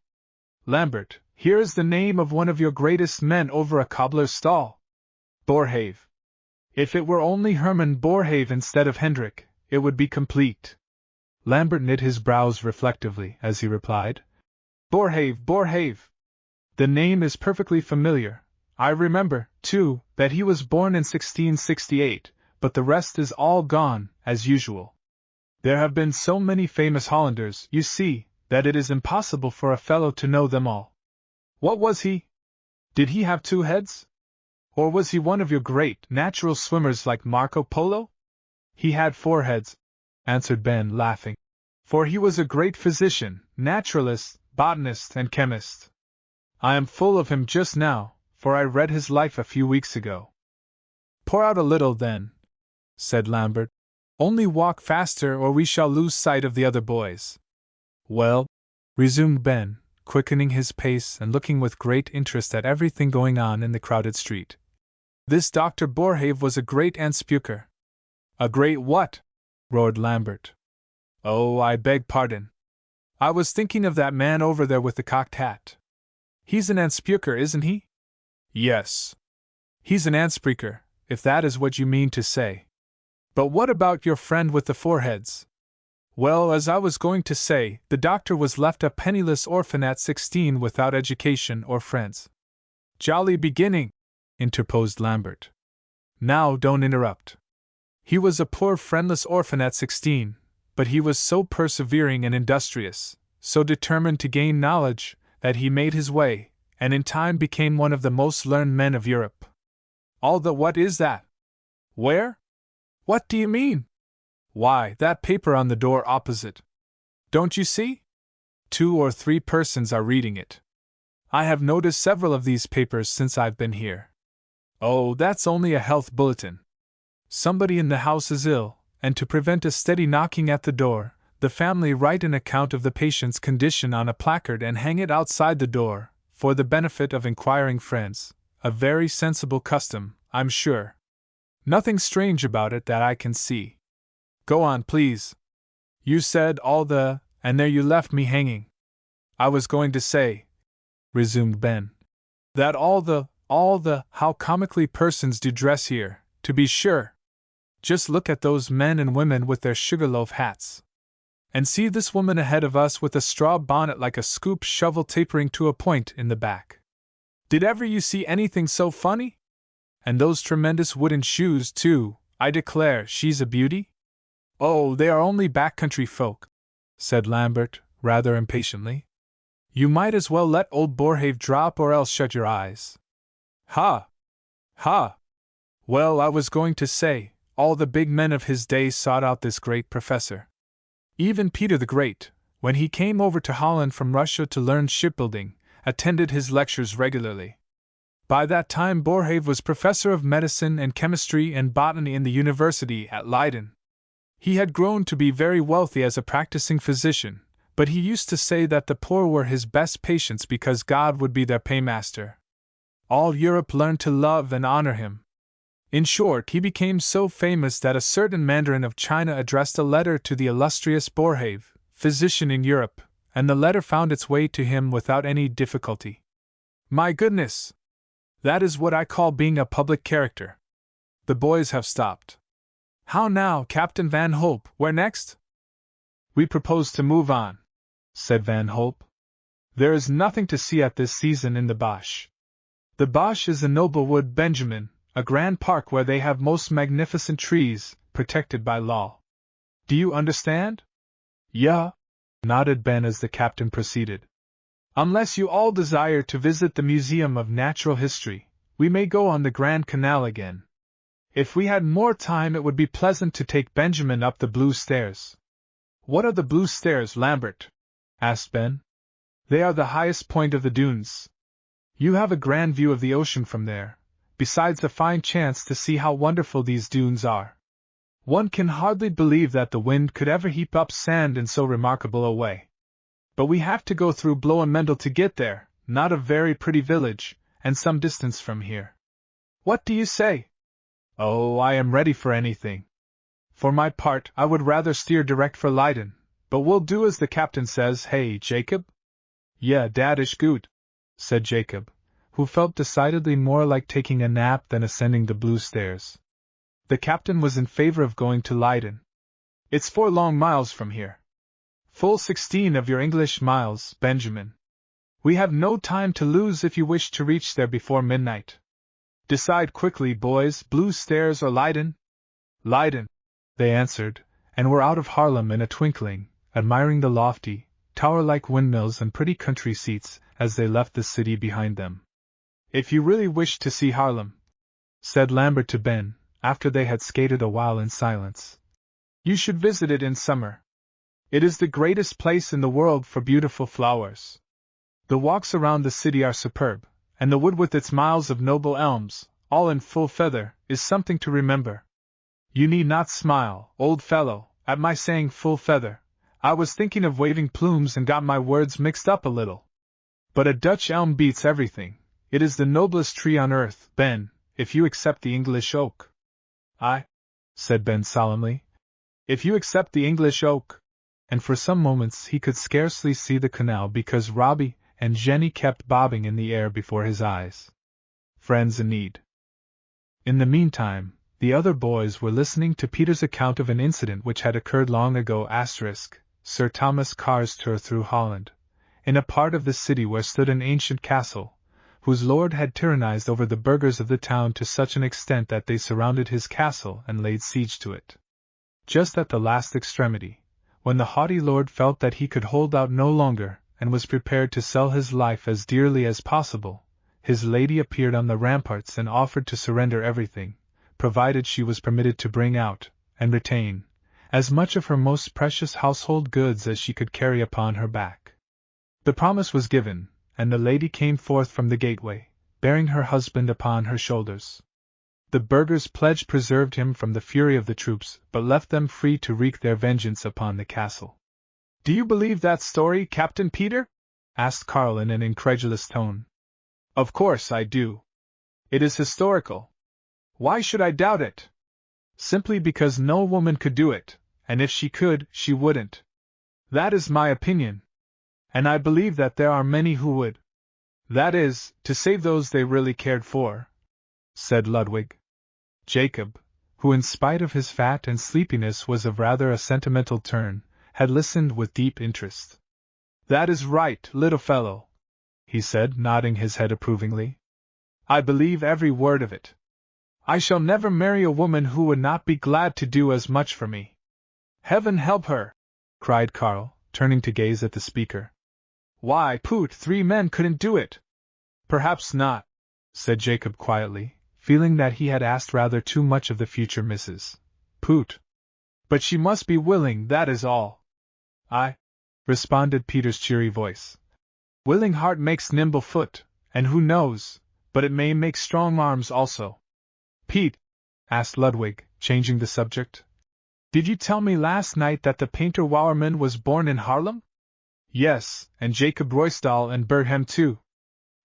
Lambert, here is the name of one of your greatest men over a cobbler's stall. Boerhaave. If it were only Herman Boerhaave instead of Hendrik, it would be complete." Lambert knit his brows reflectively as he replied, "Boerhaave, Boerhaave. The name is perfectly familiar. I remember, too, that he was born in 1668, but the rest is all gone, as usual. There have been so many famous Hollanders, you see, that it is impossible for a fellow to know them all. What was he? Did he have 2 heads? Or was he one of your great natural swimmers like Marco Polo?" "He had 4 heads," answered Ben, laughing, "for he was a great physician, naturalist, botanist, and chemist. I am full of him just now, for I read his life a few weeks ago." "Pour out a little, then," said Lambert. "Only walk faster or we shall lose sight of the other boys." "Well," resumed Ben, quickening his pace and looking with great interest at everything going on in the crowded street, "this Dr. Boerhaave was a great Anspuker." "A great what?" roared Lambert. "Oh, I beg pardon. I was thinking of that man over there with the cocked hat. He's an Anspuker, isn't he?" "Yes. He's an Anspreaker, if that is what you mean to say. But what about your friend with the 4 heads? Well, as I was going to say, the doctor was left a penniless orphan at 16 without education or friends. Jolly beginning, interposed Lambert. Now don't interrupt. He was a poor friendless orphan at 16, but he was so persevering and industrious, so determined to gain knowledge, that he made his way, and in time became one of the most learned men of Europe. All the what is that? Where? What do you mean? Why, that paper on the door opposite. Don't you see? 2 or 3 persons are reading it. I have noticed several of these papers since I've been here. Oh, that's only a health bulletin. Somebody in the house is ill, and to prevent a steady knocking at the door, the family write an account of the patient's condition on a placard and hang it outside the door, for the benefit of inquiring friends. A very sensible custom, I'm sure. Nothing strange about it that I can see. Go on, please. You said all the, and there you left me hanging. I was going to say, resumed Ben, that all the, how comically persons do dress here, to be sure. Just look at those men and women with their sugarloaf hats. And see this woman ahead of us with a straw bonnet like a scoop shovel tapering to a point in the back. Did ever you see anything so funny? And those tremendous wooden shoes, too, I declare she's a beauty? Oh, they are only back-country folk, said Lambert, rather impatiently. You might as well let old Borhave drop or else shut your eyes. Ha! Ha! Well, I was going to say, all the big men of his day sought out this great professor. Even Peter the Great, when he came over to Holland from Russia to learn shipbuilding, attended his lectures regularly. By that time Borhave was professor of medicine and chemistry and botany in the university at Leiden. He had grown to be very wealthy as a practicing physician, but he used to say that the poor were his best patients because God would be their paymaster. All Europe learned to love and honor him. In short, he became so famous that a certain Mandarin of China addressed a letter to the illustrious Borhave, physician in Europe, and the letter found its way to him without any difficulty. My goodness! That is what I call being a public character. The boys have stopped. How now, Captain Van Hope, where next? We propose to move on, said Van Hope. There is nothing to see at this season in the Bosch. The Bosch is a noble wood, Benjamin, a grand park where they have most magnificent trees, protected by law. Do you understand? Yeah, nodded Ben as the captain proceeded. Unless you all desire to visit the Museum of Natural History, we may go on the Grand Canal again. If we had more time it would be pleasant to take Benjamin up the Blue Stairs. What are the Blue Stairs, Lambert? Asked Ben. They are the highest point of the dunes. You have a grand view of the ocean from there, besides a fine chance to see how wonderful these dunes are. One can hardly believe that the wind could ever heap up sand in so remarkable a way. But we have to go through Bloemendel to get there, not a very pretty village, and some distance from here. What do you say? Oh, I am ready for anything. For my part, I would rather steer direct for Leiden, but we'll do as the captain says, hey, Jacob? Yeah, dat is goed, said Jacob, who felt decidedly more like taking a nap than ascending the Blue Stairs. The captain was in favor of going to Leiden. It's 4 long miles from here. Full 16 of your English miles, Benjamin. We have no time to lose if you wish to reach there before midnight. Decide quickly, boys, Blue Stairs or Leiden? Leiden, they answered, and were out of Haarlem in a twinkling, admiring the lofty, tower-like windmills and pretty country seats as they left the city behind them. If you really wish to see Haarlem, said Lambert to Ben, after they had skated a while in silence, you should visit it in summer. It is the greatest place in the world for beautiful flowers. The walks around the city are superb, and the wood with its miles of noble elms, all in full feather, is something to remember. You need not smile, old fellow, at my saying full feather. I was thinking of waving plumes and got my words mixed up a little. But a Dutch elm beats everything. It is the noblest tree on earth, Ben, if you accept the English oak. Aye, said Ben solemnly. If you accept the English oak. And for some moments he could scarcely see the canal because Robbie and Jenny kept bobbing in the air before his eyes. Friends in need. In the meantime, the other boys were listening to Peter's account of an incident which had occurred long ago * Sir Thomas Carr's tour through Holland, in a part of the city where stood an ancient castle, whose lord had tyrannized over the burghers of the town to such an extent that they surrounded his castle and laid siege to it. Just at the last extremity, when the haughty lord felt that he could hold out no longer, and was prepared to sell his life as dearly as possible, his lady appeared on the ramparts and offered to surrender everything, provided she was permitted to bring out, and retain, as much of her most precious household goods as she could carry upon her back. The promise was given, and the lady came forth from the gateway, bearing her husband upon her shoulders. The burghers' pledge preserved him from the fury of the troops, but left them free to wreak their vengeance upon the castle. "Do you believe that story, Captain Peter?" asked Carl in an incredulous tone. "Of course I do. It is historical. Why should I doubt it? Simply because no woman could do it, and if she could, she wouldn't. That is my opinion. And I believe that there are many who would. That is, to save those they really cared for," said Ludwig. Jacob, who in spite of his fat and sleepiness was of rather a sentimental turn, had listened with deep interest. "That is right, little fellow," he said, nodding his head approvingly. "I believe every word of it. I shall never marry a woman who would not be glad to do as much for me." "Heaven help her!" cried Carl, turning to gaze at the speaker. "Why, Poot, 3 men couldn't do it." "Perhaps not," said Jacob quietly, feeling that he had asked rather too much of the future Mrs. Poot. "But she must be willing, that is all." "Aye," responded Peter's cheery voice. "Willing heart makes nimble foot, and who knows, but it may make strong arms also." "Pete," asked Ludwig, changing the subject, "did you tell me last night that the painter Wouwerman was born in Haarlem?" "Yes, and Jacob Ruysdael and Berthem too.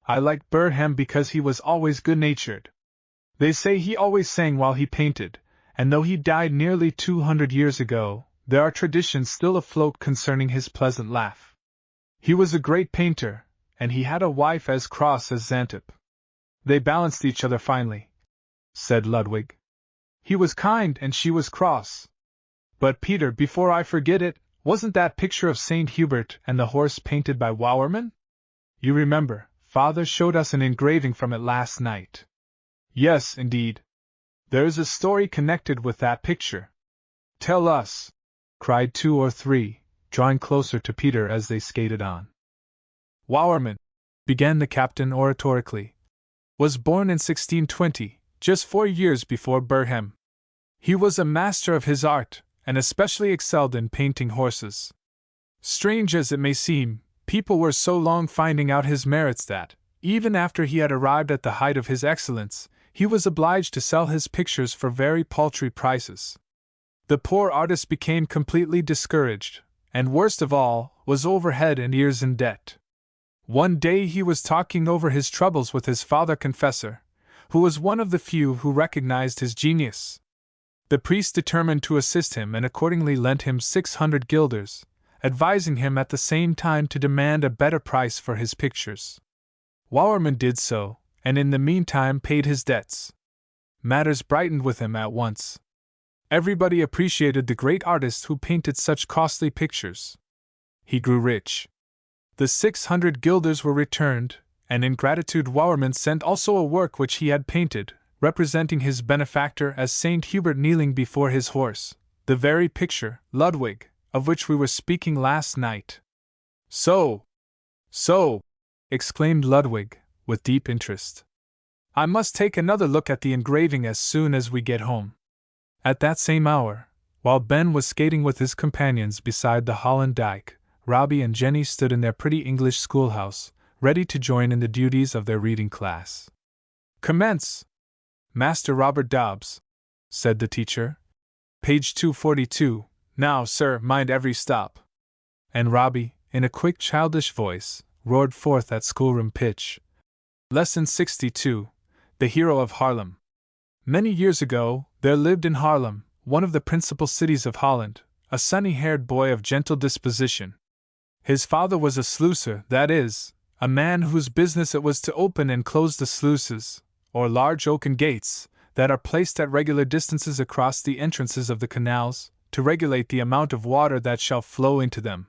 I liked Berthem because he was always good-natured. They say he always sang while he painted, and though he died nearly 200 years ago, there are traditions still afloat concerning his pleasant laugh. He was a great painter, and he had a wife as cross as Xantep. They balanced each other finely," said Ludwig. "He was kind and she was cross. But Peter, before I forget it, wasn't that picture of St. Hubert and the horse painted by Wouwerman? You remember, Father showed us an engraving from it last night." "Yes, indeed. There is a story connected with that picture." "Tell us," cried 2 or 3, drawing closer to Peter as they skated on. "Wouwerman," began the captain oratorically, "was born in 1620, just 4 years before Berthem. He was a master of his art, and especially excelled in painting horses. Strange as it may seem, people were so long finding out his merits that, even after he had arrived at the height of his excellence, he was obliged to sell his pictures for very paltry prices. The poor artist became completely discouraged, and worst of all, was over head and ears in debt. One day he was talking over his troubles with his father confessor, who was one of the few who recognized his genius. The priest determined to assist him and accordingly lent him 600 guilders, advising him at the same time to demand a better price for his pictures. Wouwerman did so, and in the meantime paid his debts. Matters brightened with him at once. Everybody appreciated the great artist who painted such costly pictures. He grew rich. The 600 guilders were returned, and in gratitude Wouwerman sent also a work which he had painted, representing his benefactor as St. Hubert kneeling before his horse, the very picture, Ludwig, of which we were speaking last night. So, exclaimed Ludwig, with deep interest. "I must take another look at the engraving as soon as we get home." At that same hour, while Ben was skating with his companions beside the Holland Dyke, Robbie and Jenny stood in their pretty English schoolhouse, ready to join in the duties of their reading class. "Commence, Master Robert Dobbs," said the teacher. "Page 242, now, sir, mind every stop." And Robbie, in a quick childish voice, roared forth at schoolroom pitch. Lesson 62, The Hero of Haarlem. Many years ago, there lived in Haarlem, one of the principal cities of Holland, a sunny-haired boy of gentle disposition. His father was a sluicer, that is, a man whose business it was to open and close the sluices, or large oaken gates, that are placed at regular distances across the entrances of the canals, to regulate the amount of water that shall flow into them.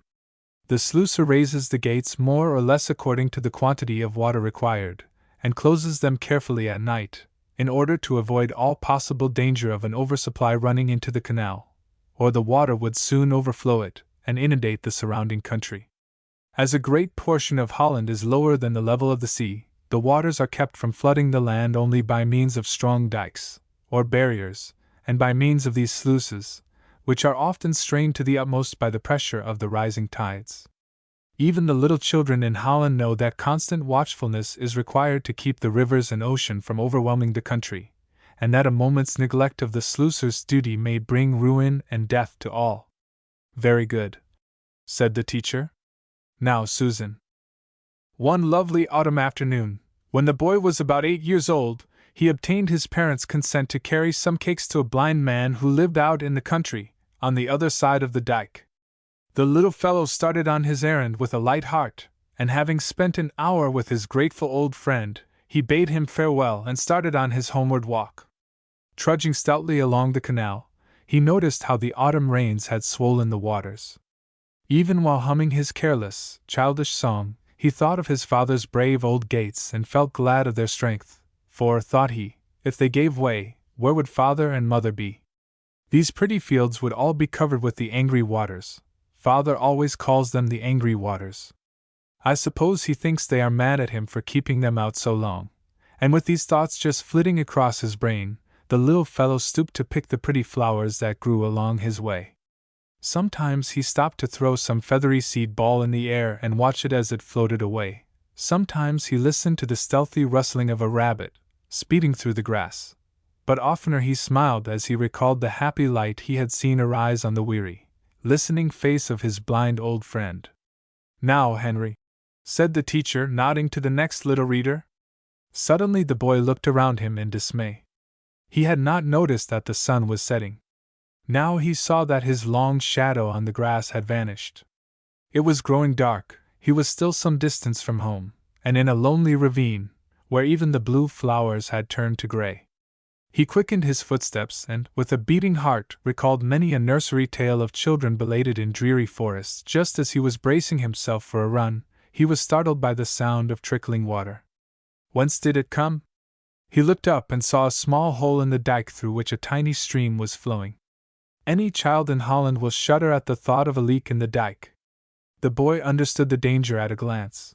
The sluicer raises the gates more or less according to the quantity of water required, and closes them carefully at night, in order to avoid all possible danger of an oversupply running into the canal, or the water would soon overflow it and inundate the surrounding country. As a great portion of Holland is lower than the level of the sea, the waters are kept from flooding the land only by means of strong dikes, or barriers, and by means of these sluices, which are often strained to the utmost by the pressure of the rising tides. Even the little children in Holland know that constant watchfulness is required to keep the rivers and ocean from overwhelming the country, and that a moment's neglect of the sluicer's duty may bring ruin and death to all. Very good, said the teacher. Now, Susan. One lovely autumn afternoon, when the boy was about 8 years old, he obtained his parents' consent to carry some cakes to a blind man who lived out in the country, on the other side of the dike. The little fellow started on his errand with a light heart, and having spent an hour with his grateful old friend, he bade him farewell and started on his homeward walk. Trudging stoutly along the canal, he noticed how the autumn rains had swollen the waters. Even while humming his careless, childish song, he thought of his father's brave old gates and felt glad of their strength, for, thought he, if they gave way, where would father and mother be? These pretty fields would all be covered with the angry waters. Father always calls them the angry waters. I suppose he thinks they are mad at him for keeping them out so long. And with these thoughts just flitting across his brain, the little fellow stooped to pick the pretty flowers that grew along his way. Sometimes he stopped to throw some feathery seed ball in the air and watch it as it floated away. Sometimes he listened to the stealthy rustling of a rabbit, speeding through the grass. But oftener he smiled as he recalled the happy light he had seen arise on the weary, listening face of his blind old friend. Now, Henry, said the teacher, nodding to the next little reader. Suddenly the boy looked around him in dismay. He had not noticed that the sun was setting. Now he saw that his long shadow on the grass had vanished. It was growing dark, he was still some distance from home, and in a lonely ravine, where even the blue flowers had turned to gray. He quickened his footsteps and, with a beating heart, recalled many a nursery tale of children belated in dreary forests. Just as he was bracing himself for a run, he was startled by the sound of trickling water. Whence did it come? He looked up and saw a small hole in the dike through which a tiny stream was flowing. Any child in Holland will shudder at the thought of a leak in the dike. The boy understood the danger at a glance.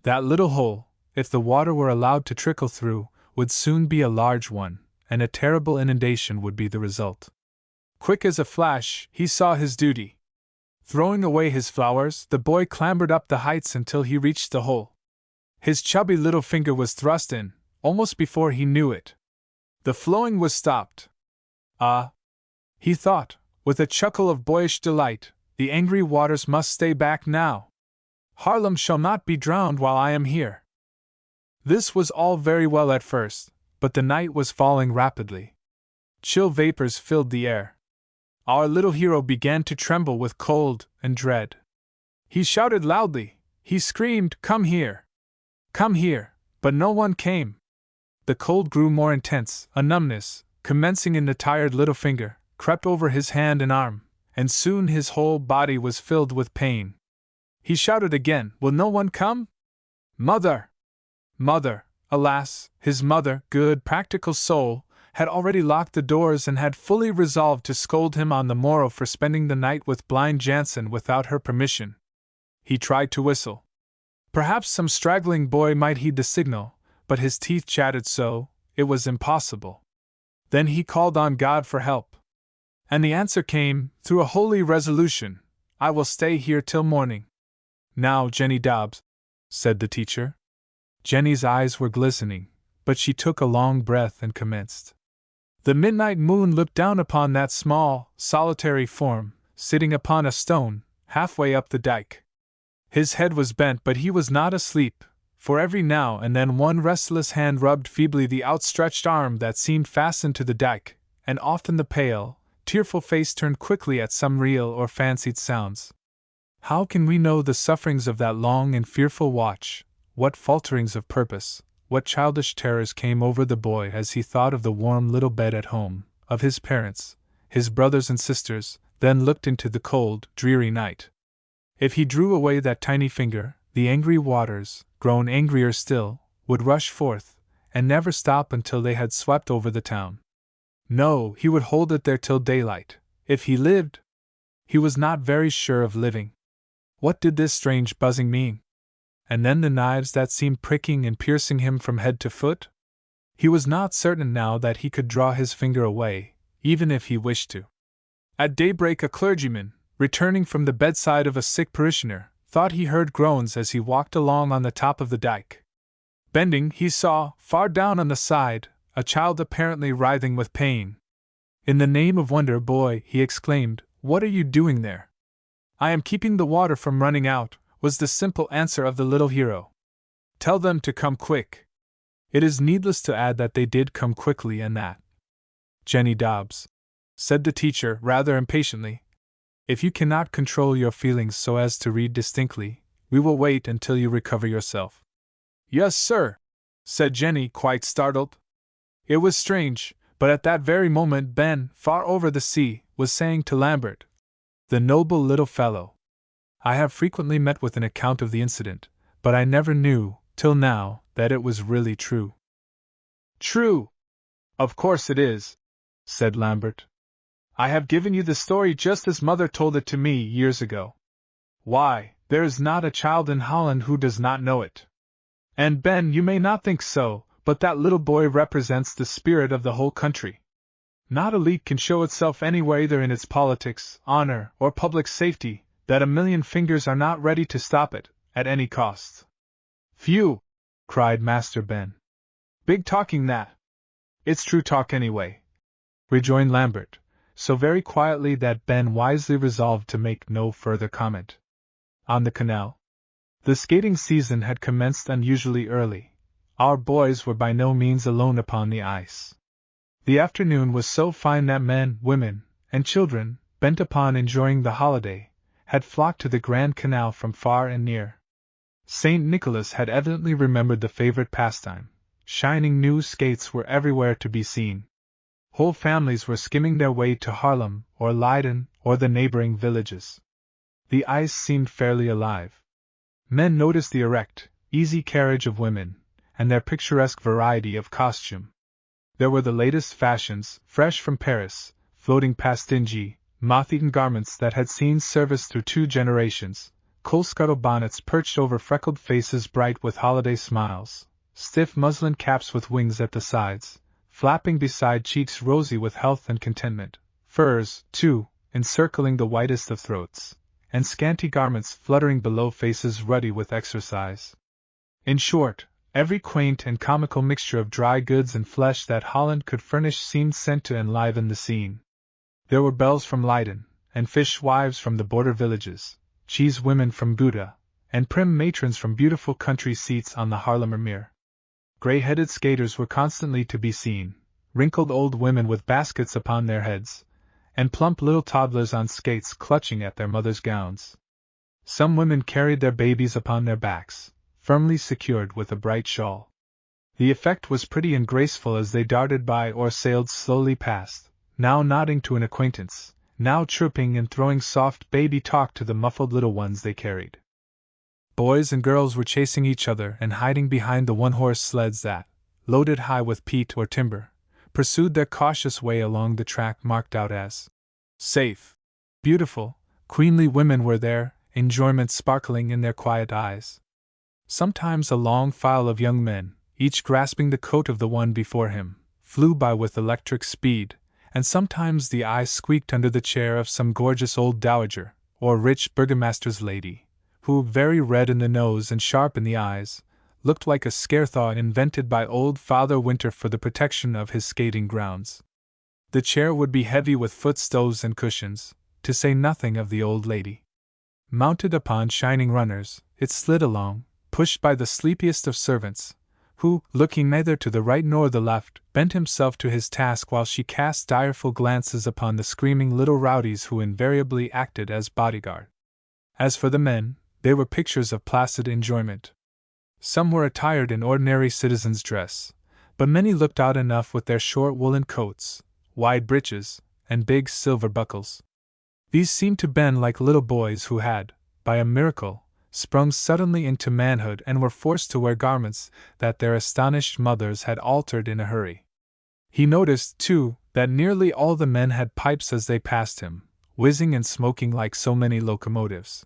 That little hole, if the water were allowed to trickle through, would soon be a large one, and a terrible inundation would be the result. Quick as a flash, he saw his duty. Throwing away his flowers, the boy clambered up the heights until he reached the hole. His chubby little finger was thrust in, almost before he knew it. The flowing was stopped. Ah! He thought, with a chuckle of boyish delight, the angry waters must stay back now. Haarlem shall not be drowned while I am here. This was all very well at first, but the night was falling rapidly. Chill vapors filled the air. Our little hero began to tremble with cold and dread. He shouted loudly, he screamed, "Come here! Come here!" But no one came. The cold grew more intense, a numbness, commencing in the tired little finger, crept over his hand and arm, and soon his whole body was filled with pain. He shouted again, "Will no one come? Mother! Mother!" Alas, his mother, good, practical soul, had already locked the doors and had fully resolved to scold him on the morrow for spending the night with blind Jansen without her permission. He tried to whistle. Perhaps some straggling boy might heed the signal, but his teeth chattered so, it was impossible. Then he called on God for help. And the answer came, through a holy resolution, "I will stay here till morning." "Now, Jenny Dobbs," said the teacher. Jenny's eyes were glistening, but she took a long breath and commenced. The midnight moon looked down upon that small, solitary form, sitting upon a stone, halfway up the dike. His head was bent, but he was not asleep, for every now and then one restless hand rubbed feebly the outstretched arm that seemed fastened to the dike, and often the pale, tearful face turned quickly at some real or fancied sounds. How can we know the sufferings of that long and fearful watch, what falterings of purpose, what childish terrors came over the boy as he thought of the warm little bed at home, of his parents, his brothers and sisters, then looked into the cold, dreary night. If he drew away that tiny finger, the angry waters, grown angrier still, would rush forth, and never stop until they had swept over the town. No, he would hold it there till daylight, if he lived. He was not very sure of living. What did this strange buzzing mean? And then the knives that seemed pricking and piercing him from head to foot? He was not certain now that he could draw his finger away, even if he wished to. At daybreak a clergyman, returning from the bedside of a sick parishioner, thought he heard groans as he walked along on the top of the dike. Bending, he saw, far down on the side, a child apparently writhing with pain. "In the name of wonder, boy," he exclaimed, "what are you doing there?" "I am keeping the water from running out," was the simple answer of the little hero. "Tell them to come quick." It is needless to add that they did come quickly, and that. "Jenny Dobbs," said the teacher, rather impatiently, "if you cannot control your feelings so as to read distinctly, we will wait until you recover yourself." "Yes, sir," said Jenny, quite startled. It was strange, but at that very moment Ben, far over the sea, was saying to Lambert, "The noble little fellow. I have frequently met with an account of the incident, but I never knew, till now, that it was really true." "True? Of course it is," said Lambert. "I have given you the story just as Mother told it to me years ago. Why, there is not a child in Holland who does not know it. And Ben, you may not think so, but that little boy represents the spirit of the whole country. Not a leak can show itself anywhere, either in its politics, honor, or public safety, that a million fingers are not ready to stop it, at any cost." "Phew!" cried Master Ben. "Big talking that." "It's true talk anyway," rejoined Lambert, so very quietly that Ben wisely resolved to make no further comment. On the canal. The skating season had commenced unusually early. Our boys were by no means alone upon the ice. The afternoon was so fine that men, women, and children, bent upon enjoying the holiday, had flocked to the Grand Canal from far and near. St. Nicholas had evidently remembered the favorite pastime. Shining new skates were everywhere to be seen. Whole families were skimming their way to Haarlem, or Leiden, or the neighboring villages. The ice seemed fairly alive. Men noticed the erect, easy carriage of women, and their picturesque variety of costume. There were the latest fashions, fresh from Paris, floating past dingy, moth-eaten garments that had seen service through 2 generations, coal-scuttle bonnets perched over freckled faces bright with holiday smiles, stiff muslin caps with wings at the sides, flapping beside cheeks rosy with health and contentment, furs, too, encircling the whitest of throats, and scanty garments fluttering below faces ruddy with exercise. In short, every quaint and comical mixture of dry goods and flesh that Holland could furnish seemed sent to enliven the scene. There were belles from Leiden, and fish wives from the border villages, cheese women from Gouda, and prim matrons from beautiful country seats on the Haarlemmer Meer. Grey-headed skaters were constantly to be seen, wrinkled old women with baskets upon their heads, and plump little toddlers on skates clutching at their mothers' gowns. Some women carried their babies upon their backs, firmly secured with a bright shawl. The effect was pretty and graceful as they darted by or sailed slowly past, now nodding to an acquaintance, now chirping and throwing soft baby talk to the muffled little ones they carried. Boys and girls were chasing each other and hiding behind the one-horse sleds that, loaded high with peat or timber, pursued their cautious way along the track marked out as safe. Beautiful, queenly women were there, enjoyment sparkling in their quiet eyes. Sometimes a long file of young men, each grasping the coat of the one before him, flew by with electric speed, and sometimes the eye squeaked under the chair of some gorgeous old dowager, or rich burgomaster's lady, who, very red in the nose and sharp in the eyes, looked like a scarethaw invented by old Father Winter for the protection of his skating grounds. The chair would be heavy with footstoves and cushions, to say nothing of the old lady. Mounted upon shining runners, it slid along, pushed by the sleepiest of servants, who, looking neither to the right nor the left, bent himself to his task while she cast direful glances upon the screaming little rowdies who invariably acted as bodyguard. As for the men, they were pictures of placid enjoyment. Some were attired in ordinary citizen's dress, but many looked out enough with their short woolen coats, wide breeches, and big silver buckles. These seemed to Ben like little boys who had, by a miracle, sprung suddenly into manhood and were forced to wear garments that their astonished mothers had altered in a hurry. He noticed, too, that nearly all the men had pipes as they passed him, whizzing and smoking like so many locomotives.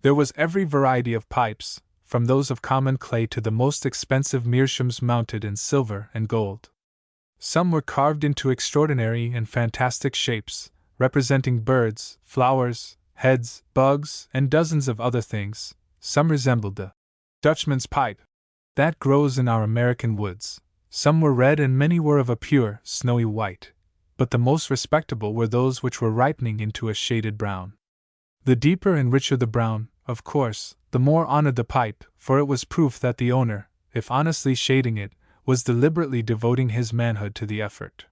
There was every variety of pipes, from those of common clay to the most expensive meerschaums mounted in silver and gold. Some were carved into extraordinary and fantastic shapes, representing birds, flowers, heads, bugs, and dozens of other things. Some resembled the Dutchman's pipe that grows in our American woods. Some were red and many were of a pure, snowy white, but the most respectable were those which were ripening into a shaded brown. The deeper and richer the brown, of course, the more honored the pipe, for it was proof that the owner, if honestly shading it, was deliberately devoting his manhood to the effort.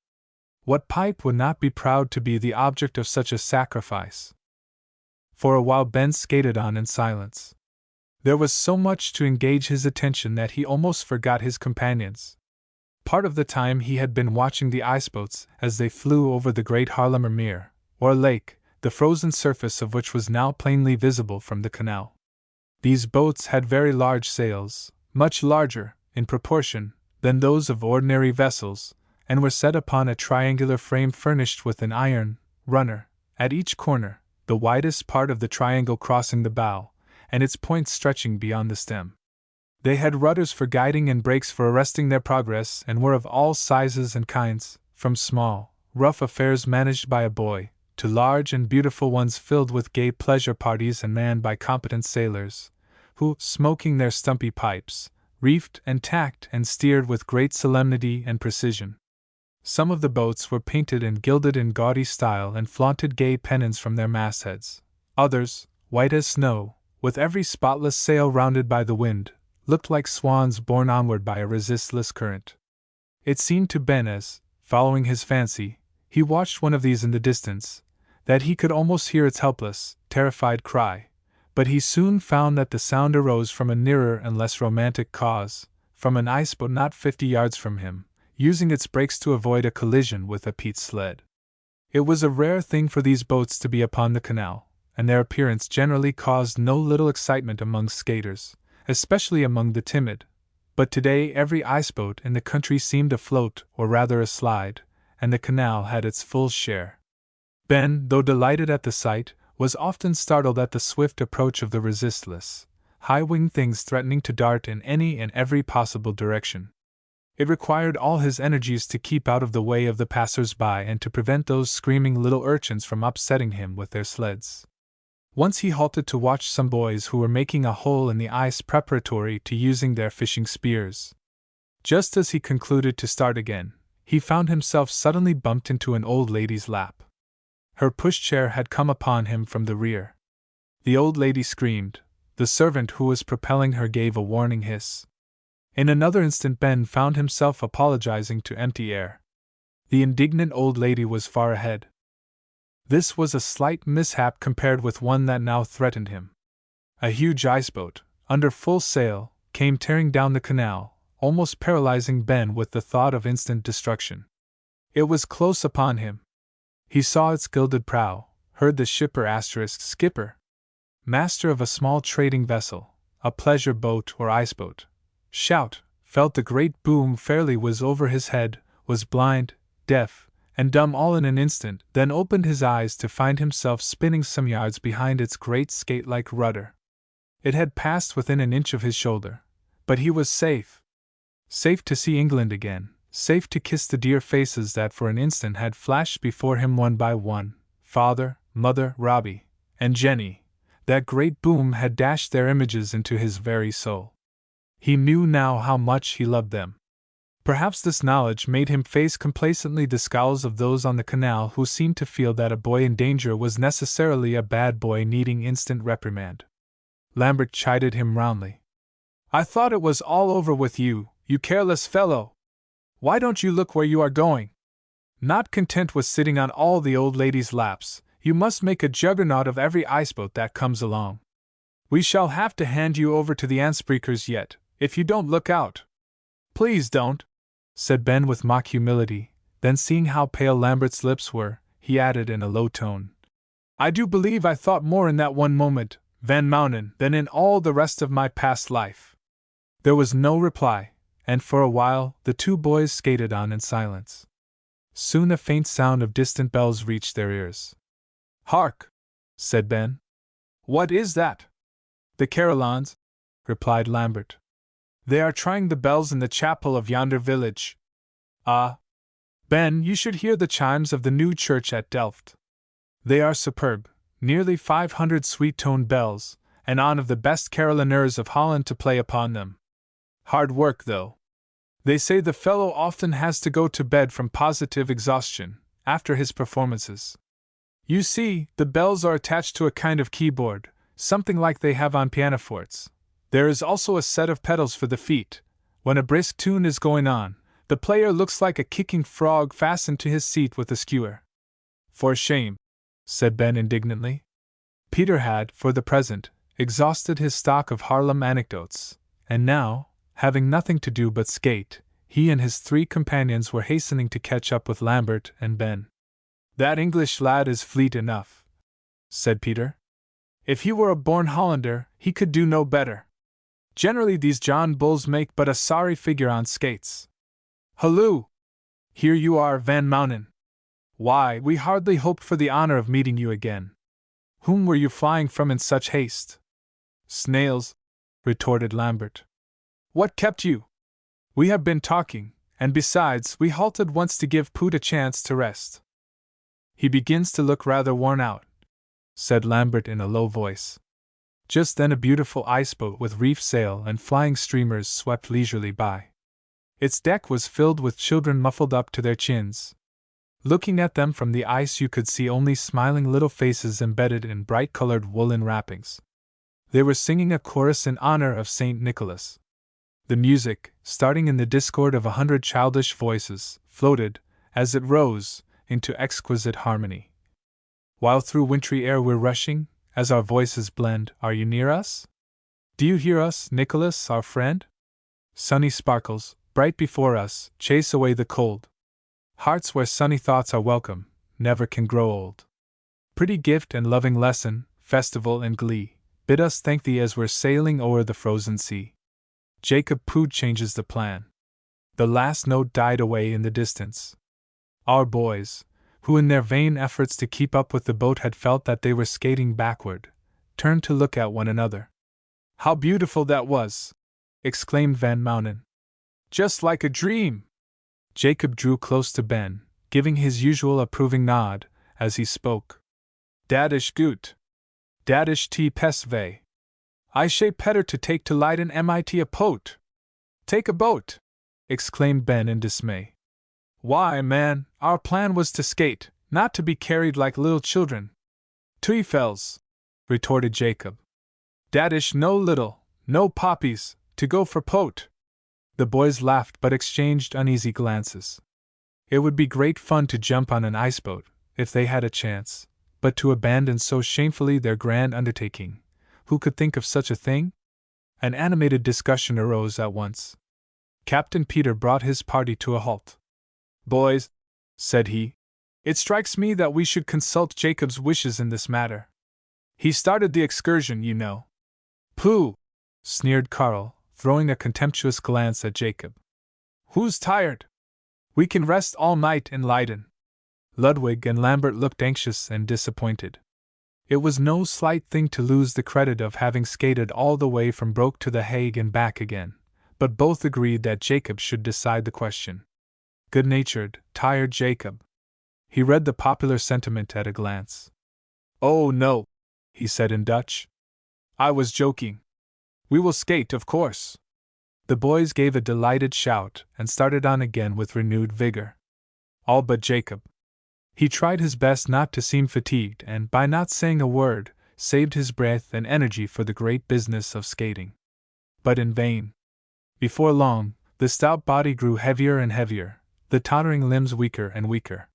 What pipe would not be proud to be the object of such a sacrifice? For a while Ben skated on in silence. There was so much to engage his attention that he almost forgot his companions. Part of the time he had been watching the iceboats as they flew over the great Haarlemmer Meer, or lake, the frozen surface of which was now plainly visible from the canal. These boats had very large sails, much larger, in proportion, than those of ordinary vessels, and were set upon a triangular frame furnished with an iron runner at each corner, the widest part of the triangle crossing the bow, and its point stretching beyond the stem. They had rudders for guiding and brakes for arresting their progress, and were of all sizes and kinds, from small, rough affairs managed by a boy, to large and beautiful ones filled with gay pleasure parties and manned by competent sailors, who, smoking their stumpy pipes, reefed and tacked and steered with great solemnity and precision. Some of the boats were painted and gilded in gaudy style and flaunted gay pennons from their mastheads. Others, white as snow, with every spotless sail rounded by the wind, looked like swans borne onward by a resistless current. It seemed to Ben as, following his fancy, he watched one of these in the distance, that he could almost hear its helpless, terrified cry, but he soon found that the sound arose from a nearer and less romantic cause, from an iceboat not 50 yards from him, using its brakes to avoid a collision with a peat sled. It was a rare thing for these boats to be upon the canal, and their appearance generally caused no little excitement among skaters, especially among the timid, but today every iceboat in the country seemed afloat or rather aslide, and the canal had its full share. Ben, though delighted at the sight, was often startled at the swift approach of the resistless, high-winged things threatening to dart in any and every possible direction. It required all his energies to keep out of the way of the passers-by and to prevent those screaming little urchins from upsetting him with their sleds. Once he halted to watch some boys who were making a hole in the ice preparatory to using their fishing spears. Just as he concluded to start again, he found himself suddenly bumped into an old lady's lap. Her pushchair had come upon him from the rear. The old lady screamed. The servant who was propelling her gave a warning hiss. In another instant Ben found himself apologizing to empty air. The indignant old lady was far ahead. This was a slight mishap compared with one that now threatened him. A huge iceboat, under full sail, came tearing down the canal, almost paralyzing Ben with the thought of instant destruction. It was close upon him. He saw its gilded prow, heard the shipper skipper, master of a small trading vessel, a pleasure boat or iceboat, shout, felt the great boom fairly whiz over his head, was blind, deaf, and dumb all in an instant, then opened his eyes to find himself spinning some yards behind its great skate-like rudder. It had passed within an inch of his shoulder, but he was safe. Safe to see England again, safe to kiss the dear faces that for an instant had flashed before him one by one, father, mother, Robbie, and Jenny. That great boom had dashed their images into his very soul. He knew now how much he loved them. Perhaps this knowledge made him face complacently the scowls of those on the canal who seemed to feel that a boy in danger was necessarily a bad boy needing instant reprimand. Lambert chided him roundly. "I thought it was all over with you, you careless fellow! Why don't you look where you are going? Not content with sitting on all the old ladies' laps, you must make a juggernaut of every iceboat that comes along. We shall have to hand you over to the Aanspreekers yet, if you don't look out." "Please don't," said Ben with mock humility, then seeing how pale Lambert's lips were, he added in a low tone, "I do believe I thought more in that one moment, Van Mounen, than in all the rest of my past life. There was no reply, and for a while the two boys skated on in silence. Soon a faint sound of distant bells reached their ears. "Hark!" said Ben. "What is that?" "The carillons," replied Lambert. "They are trying the bells in the chapel of yonder village." "Ah! Ben, you should hear the chimes of the new church at Delft. They are superb, nearly 500 sweet-toned bells, and on of the best carillonneurs of Holland to play upon them. Hard work, though. They say the fellow often has to go to bed from positive exhaustion, after his performances. You see, the bells are attached to a kind of keyboard, something like they have on pianofortes. There is also a set of pedals for the feet. When a brisk tune is going on, the player looks like a kicking frog fastened to his seat with a skewer." "For shame," said Ben indignantly. Peter had, for the present, exhausted his stock of Haarlem anecdotes, and now, having nothing to do but skate, he and his three companions were hastening to catch up with Lambert and Ben. "That English lad is fleet enough," said Peter. "If he were a born Hollander, he could do no better. Generally these John Bulls make but a sorry figure on skates. Halloo! Here you are, Van Mounen. Why, we hardly hoped for the honor of meeting you again. Whom were you flying from in such haste?" "Snails," retorted Lambert. "What kept you?" "We have been talking, and besides, we halted once to give Poot a chance to rest." "He begins to look rather worn out," said Lambert in a low voice. Just then a beautiful iceboat with reefed sail and flying streamers swept leisurely by. Its deck was filled with children muffled up to their chins. Looking at them from the ice you could see only smiling little faces embedded in bright-colored woolen wrappings. They were singing a chorus in honor of St. Nicholas. The music, starting in the discord of 100 childish voices, floated, as it rose, into exquisite harmony. "While through wintry air we're rushing, as our voices blend, are you near us? Do you hear us, Nicholas, our friend? Sunny sparkles, bright before us, chase away the cold. Hearts where sunny thoughts are welcome, never can grow old. Pretty gift and loving lesson, festival and glee, bid us thank thee as we're sailing o'er the frozen sea." Jacob Poot changes the plan. The last note died away in the distance. Our boys, who in their vain efforts to keep up with the boat had felt that they were skating backward, turned to look at one another. "How beautiful that was!" exclaimed Van Mounen. "Just like a dream!" Jacob drew close to Ben, giving his usual approving nod, as he spoke. "Dat ish gut. Dat ish te pest way. I shay petter to take to Leiden mit a poot." "Take a boat!" exclaimed Ben in dismay. "Why, man, our plan was to skate, not to be carried like little children." "Tweefels," retorted Jacob. "Dat ish no little, no poppies, to go for poat." The boys laughed but exchanged uneasy glances. It would be great fun to jump on an iceboat, if they had a chance, but to abandon so shamefully their grand undertaking, who could think of such a thing? An animated discussion arose at once. Captain Peter brought his party to a halt. "Boys," said he, "it strikes me that we should consult Jacob's wishes in this matter. He started the excursion, you know." "Pooh!" sneered Carl, throwing a contemptuous glance at Jacob. "Who's tired? We can rest all night in Leiden." Ludwig and Lambert looked anxious and disappointed. It was no slight thing to lose the credit of having skated all the way from Broek to The Hague and back again, but both agreed that Jacob should decide the question. Good-natured, tired Jacob. He read the popular sentiment at a glance. "Oh no," he said in Dutch. "I was joking. We will skate, of course." The boys gave a delighted shout and started on again with renewed vigor. All but Jacob. He tried his best not to seem fatigued and, by not saying a word, saved his breath and energy for the great business of skating. But in vain. Before long, the stout body grew heavier and heavier, the tottering limbs weaker and weaker.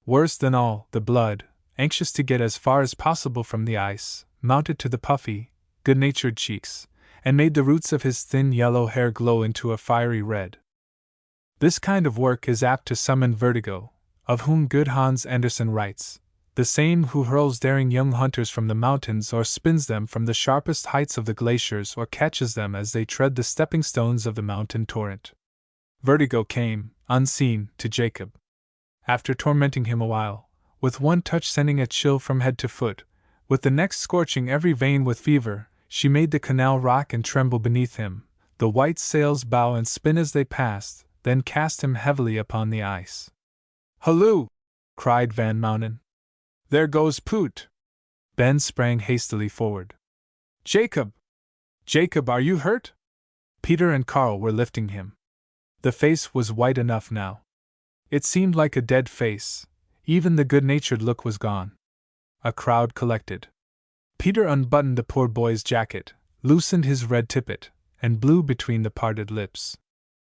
Worse than all, the blood, anxious to get as far as possible from the ice, mounted to the puffy, good-natured cheeks, and made the roots of his thin yellow hair glow into a fiery red. This kind of work is apt to summon vertigo, of whom good Hans Andersen writes, the same who hurls daring young hunters from the mountains or spins them from the sharpest heights of the glaciers or catches them as they tread the stepping stones of the mountain torrent. Vertigo came, unseen, to Jacob. After tormenting him a while, with one touch sending a chill from head to foot, with the next scorching every vein with fever, she made the canal rock and tremble beneath him, the white sails bow and spin as they passed, then cast him heavily upon the ice. "Halloo!" cried Van Mounen. "There goes Poot!" Ben sprang hastily forward. "Jacob! Jacob, are you hurt?" Peter and Carl were lifting him. The face was white enough now. It seemed like a dead face, even the good-natured look was gone. A crowd collected. Peter unbuttoned the poor boy's jacket, loosened his red tippet, and blew between the parted lips.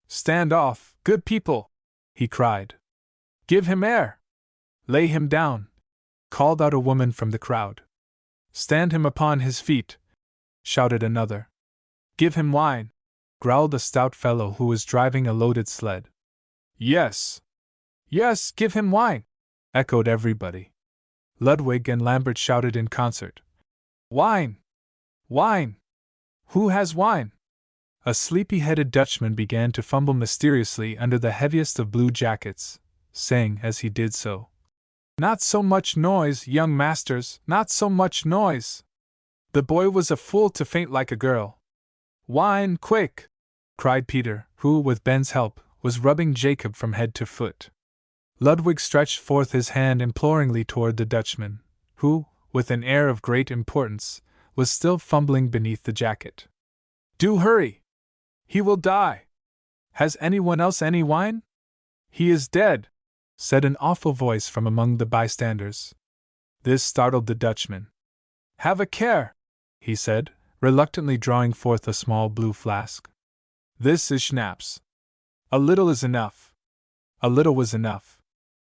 "Stand off, good people!" he cried. "Give him air!" "Lay him down!" called out a woman from the crowd. "Stand him upon his feet!" shouted another. "Give him wine!" growled a stout fellow who was driving a loaded sled. "Yes! Yes, give him wine!" echoed everybody. Ludwig and Lambert shouted in concert. "Wine! Wine! Who has wine?" A sleepy-headed Dutchman began to fumble mysteriously under the heaviest of blue jackets, saying as he did so, "Not so much noise, young masters, not so much noise! The boy was a fool to faint like a girl." "Wine, quick!" cried Peter, who, with Ben's help, was rubbing Jacob from head to foot. Ludwig stretched forth his hand imploringly toward the Dutchman, who, with an air of great importance, was still fumbling beneath the jacket. "Do hurry! He will die! Has anyone else any wine?" "He is dead," said an awful voice from among the bystanders. This startled the Dutchman. "Have a care," he said, reluctantly drawing forth a small blue flask. "This is schnapps. A little is enough." A little was enough.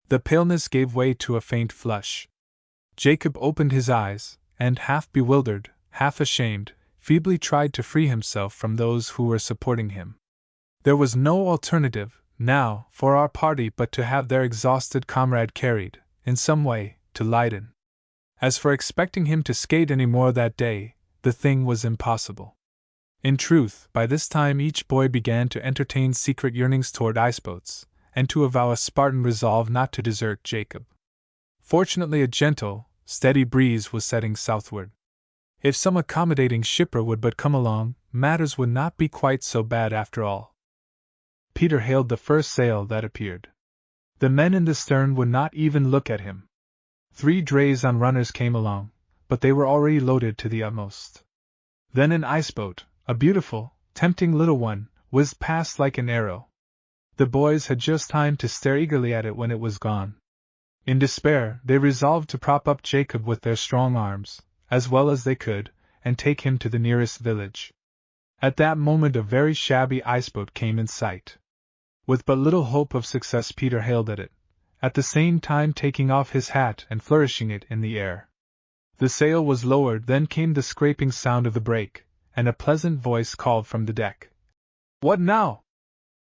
The paleness gave way to a faint flush. Jacob opened his eyes, and, half bewildered, half ashamed, feebly tried to free himself from those who were supporting him. There was no alternative, now, for our party but to have their exhausted comrade carried, in some way, to Leiden. As for expecting him to skate any more that day, the thing was impossible. In truth, by this time each boy began to entertain secret yearnings toward iceboats, and to avow a Spartan resolve not to desert Jacob. Fortunately, a gentle, steady breeze was setting southward. If some accommodating shipper would but come along, matters would not be quite so bad after all. Peter hailed the first sail that appeared. The men in the stern would not even look at him. 3 drays on runners came along, but they were already loaded to the utmost. Then an iceboat, a beautiful, tempting little one, whizzed past like an arrow. The boys had just time to stare eagerly at it when it was gone. In despair, they resolved to prop up Jacob with their strong arms, as well as they could, and take him to the nearest village. At that moment a very shabby iceboat came in sight. With but little hope of success, Peter hailed at it, at the same time taking off his hat and flourishing it in the air. The sail was lowered, then came the scraping sound of the brake, and a pleasant voice called from the deck. "What now?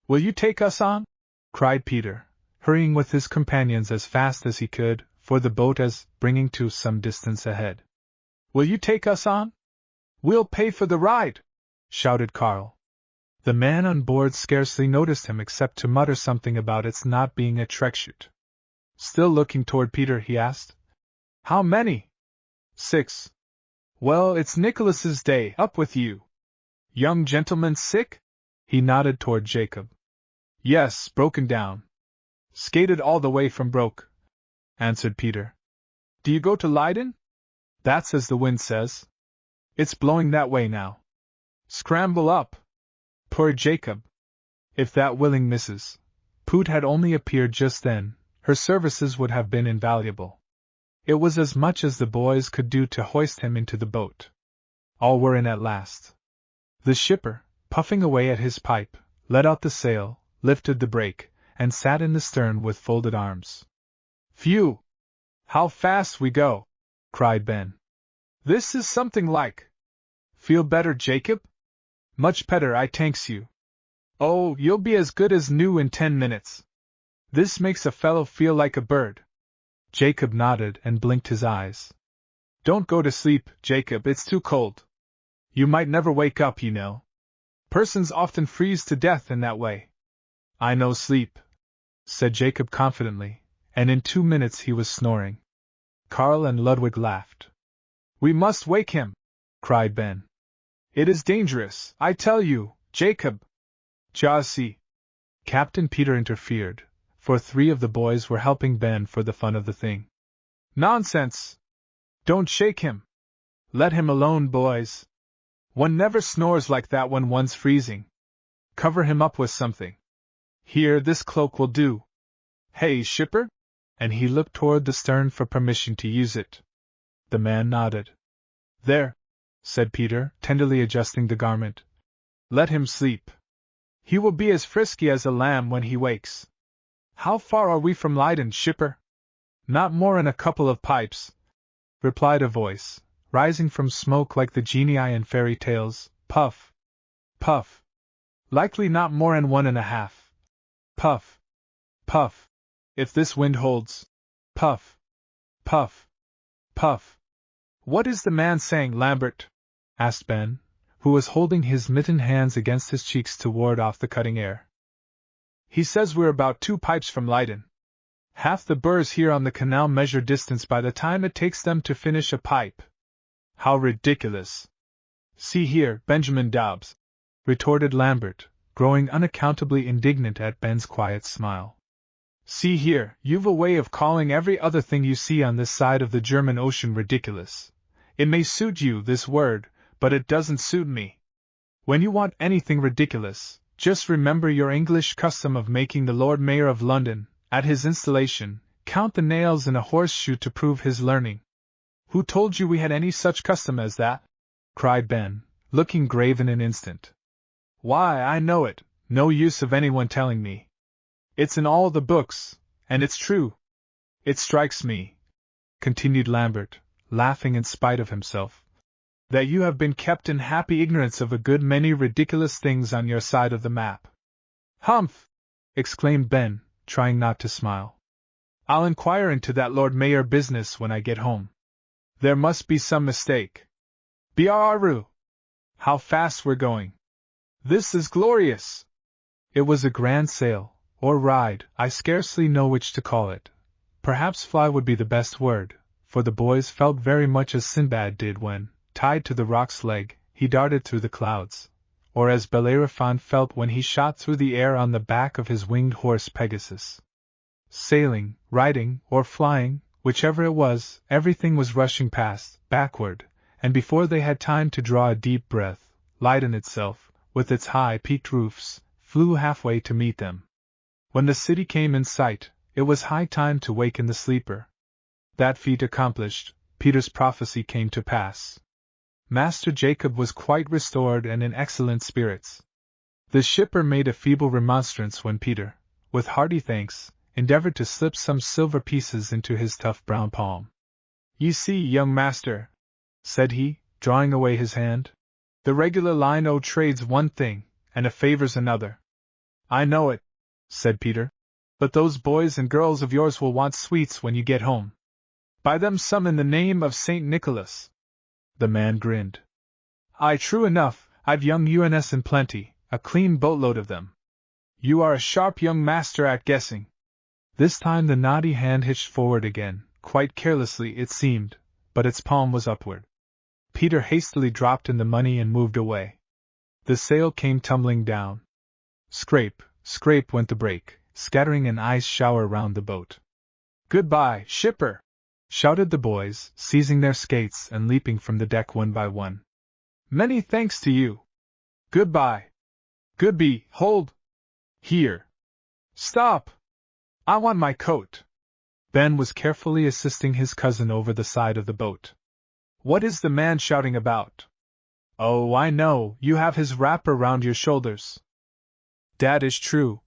Will you take us on?" cried Peter, hurrying with his companions as fast as he could, for the boat was bringing to some distance ahead. "Will you take us on?" "We'll pay for the ride!" shouted Carl. The man on board scarcely noticed him except to mutter something about its not being a trekschuit. Still looking toward Peter, he asked, "How many?" "6. Well, it's Nicholas's day, up with you. Young gentleman sick?" He nodded toward Jacob. "Yes, broken down. Skated all the way from Broek," answered Peter. "Do you go to Leiden?" "That's as the wind says. It's blowing that way now." "Scramble up." Poor Jacob! If that willing Mrs. Poot had only appeared just then, her services would have been invaluable. It was as much as the boys could do to hoist him into the boat. All were in at last. The shipper, puffing away at his pipe, let out the sail, lifted the brake, and sat in the stern with folded arms. "Phew! How fast we go!" cried Ben. "This is something like. Feel better, Jacob?" "Much better, I thanks you." "Oh, you'll be as good as new in 10 minutes. This makes a fellow feel like a bird." Jacob nodded and blinked his eyes. Don't go to sleep, Jacob, it's too cold. You might never wake up, you know. Persons often freeze to death in that way. I no sleep, said Jacob confidently, and in 2 minutes he was snoring. Carl and Ludwig laughed. We must wake him, cried Ben. It is dangerous, I tell you, Jacob. Jossie. Captain Peter interfered, for 3 of the boys were helping Ben for the fun of the thing. Nonsense! Don't shake him. Let him alone, boys. One never snores like that when one's freezing. Cover him up with something. Here, this cloak will do. Hey, shipper? And he looked toward the stern for permission to use it. The man nodded. There, said Peter, tenderly adjusting the garment. Let him sleep. He will be as frisky as a lamb when he wakes. How far are we from Leiden, shipper? Not more'n a couple of pipes, replied a voice, rising from smoke like the genii in fairy tales. Puff. Puff. Likely not more'n 1.5. Puff. Puff. If this wind holds. Puff. Puff. Puff. What is the man saying, Lambert? Asked Ben, who was holding his mittened hands against his cheeks to ward off the cutting air. He says we're about 2 pipes from Leiden. Half the burrs here on the canal measure distance by the time it takes them to finish a pipe. How ridiculous! See here, Benjamin Dobbs, retorted Lambert, growing unaccountably indignant at Ben's quiet smile. See here, you've a way of calling every other thing you see on this side of the German Ocean ridiculous. It may suit you, this word, but it doesn't suit me. When you want anything ridiculous, just remember your English custom of making the Lord Mayor of London, at his installation, count the nails in a horseshoe to prove his learning. Who told you we had any such custom as that? Cried Ben, looking grave in an instant. Why, I know it, no use of anyone telling me. It's in all the books, and it's true. It strikes me, continued Lambert, laughing in spite of himself, that you have been kept in happy ignorance of a good many ridiculous things on your side of the map. Humph! Exclaimed Ben, trying not to smile. I'll inquire into that Lord Mayor business when I get home. There must be some mistake. Brrrroo! How fast we're going! This is glorious! It was a grand sail, or ride, I scarcely know which to call it. Perhaps fly would be the best word, for the boys felt very much as Sinbad did when, tied to the roc's leg, he darted through the clouds, or as Bellerophon felt when he shot through the air on the back of his winged horse Pegasus. Sailing, riding, or flying, whichever it was, everything was rushing past, backward, and before they had time to draw a deep breath, Leiden itself, with its high peaked roofs, flew halfway to meet them. When the city came in sight, it was high time to waken the sleeper. That feat accomplished, Peter's prophecy came to pass. Master Jacob was quite restored and in excellent spirits. The shipper made a feeble remonstrance when Peter, with hearty thanks, endeavored to slip some silver pieces into his tough brown palm. "You see, young master," said he, drawing away his hand, "the regular line o' trade's one thing, and a favor's another." "I know it," said Peter, "but those boys and girls of yours will want sweets when you get home. Buy them some in the name of St. Nicholas." The man grinned. "Aye, true enough, I've young UNS in plenty, a clean boatload of them. You are a sharp young master at guessing." This time the knotty hand hitched forward again, quite carelessly it seemed, but its palm was upward. Peter hastily dropped in the money and moved away. The sail came tumbling down. Scrape, scrape went the brake, scattering an ice shower round the boat. "Goodbye, shipper!" shouted the boys, seizing their skates and leaping from the deck one by one. "Many thanks to you. Goodbye. Goodby, hold! Here! Stop! I want my coat." Ben was carefully assisting his cousin over the side of the boat. "What is the man shouting about?" "Oh, I know, you have his wrapper round your shoulders." "That is true,"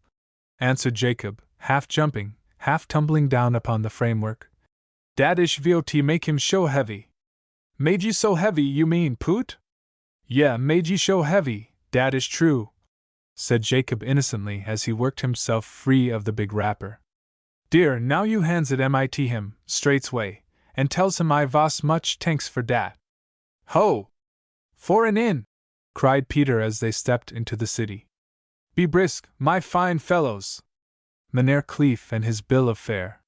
answered Jacob, half jumping, half tumbling down upon the framework. "Dat ish vot make him so heavy." "Made you so heavy, you mean, Poot?" "Yeah, made you so heavy, dat is true," said Jacob innocently as he worked himself free of the big wrapper. Dear, now you hands it mit him, straightway, and tells him I vas much tanks for dat. Ho! For an inn! Cried Peter as they stepped into the city. Be brisk, my fine fellows! Mynheer Kleef and his bill of fare.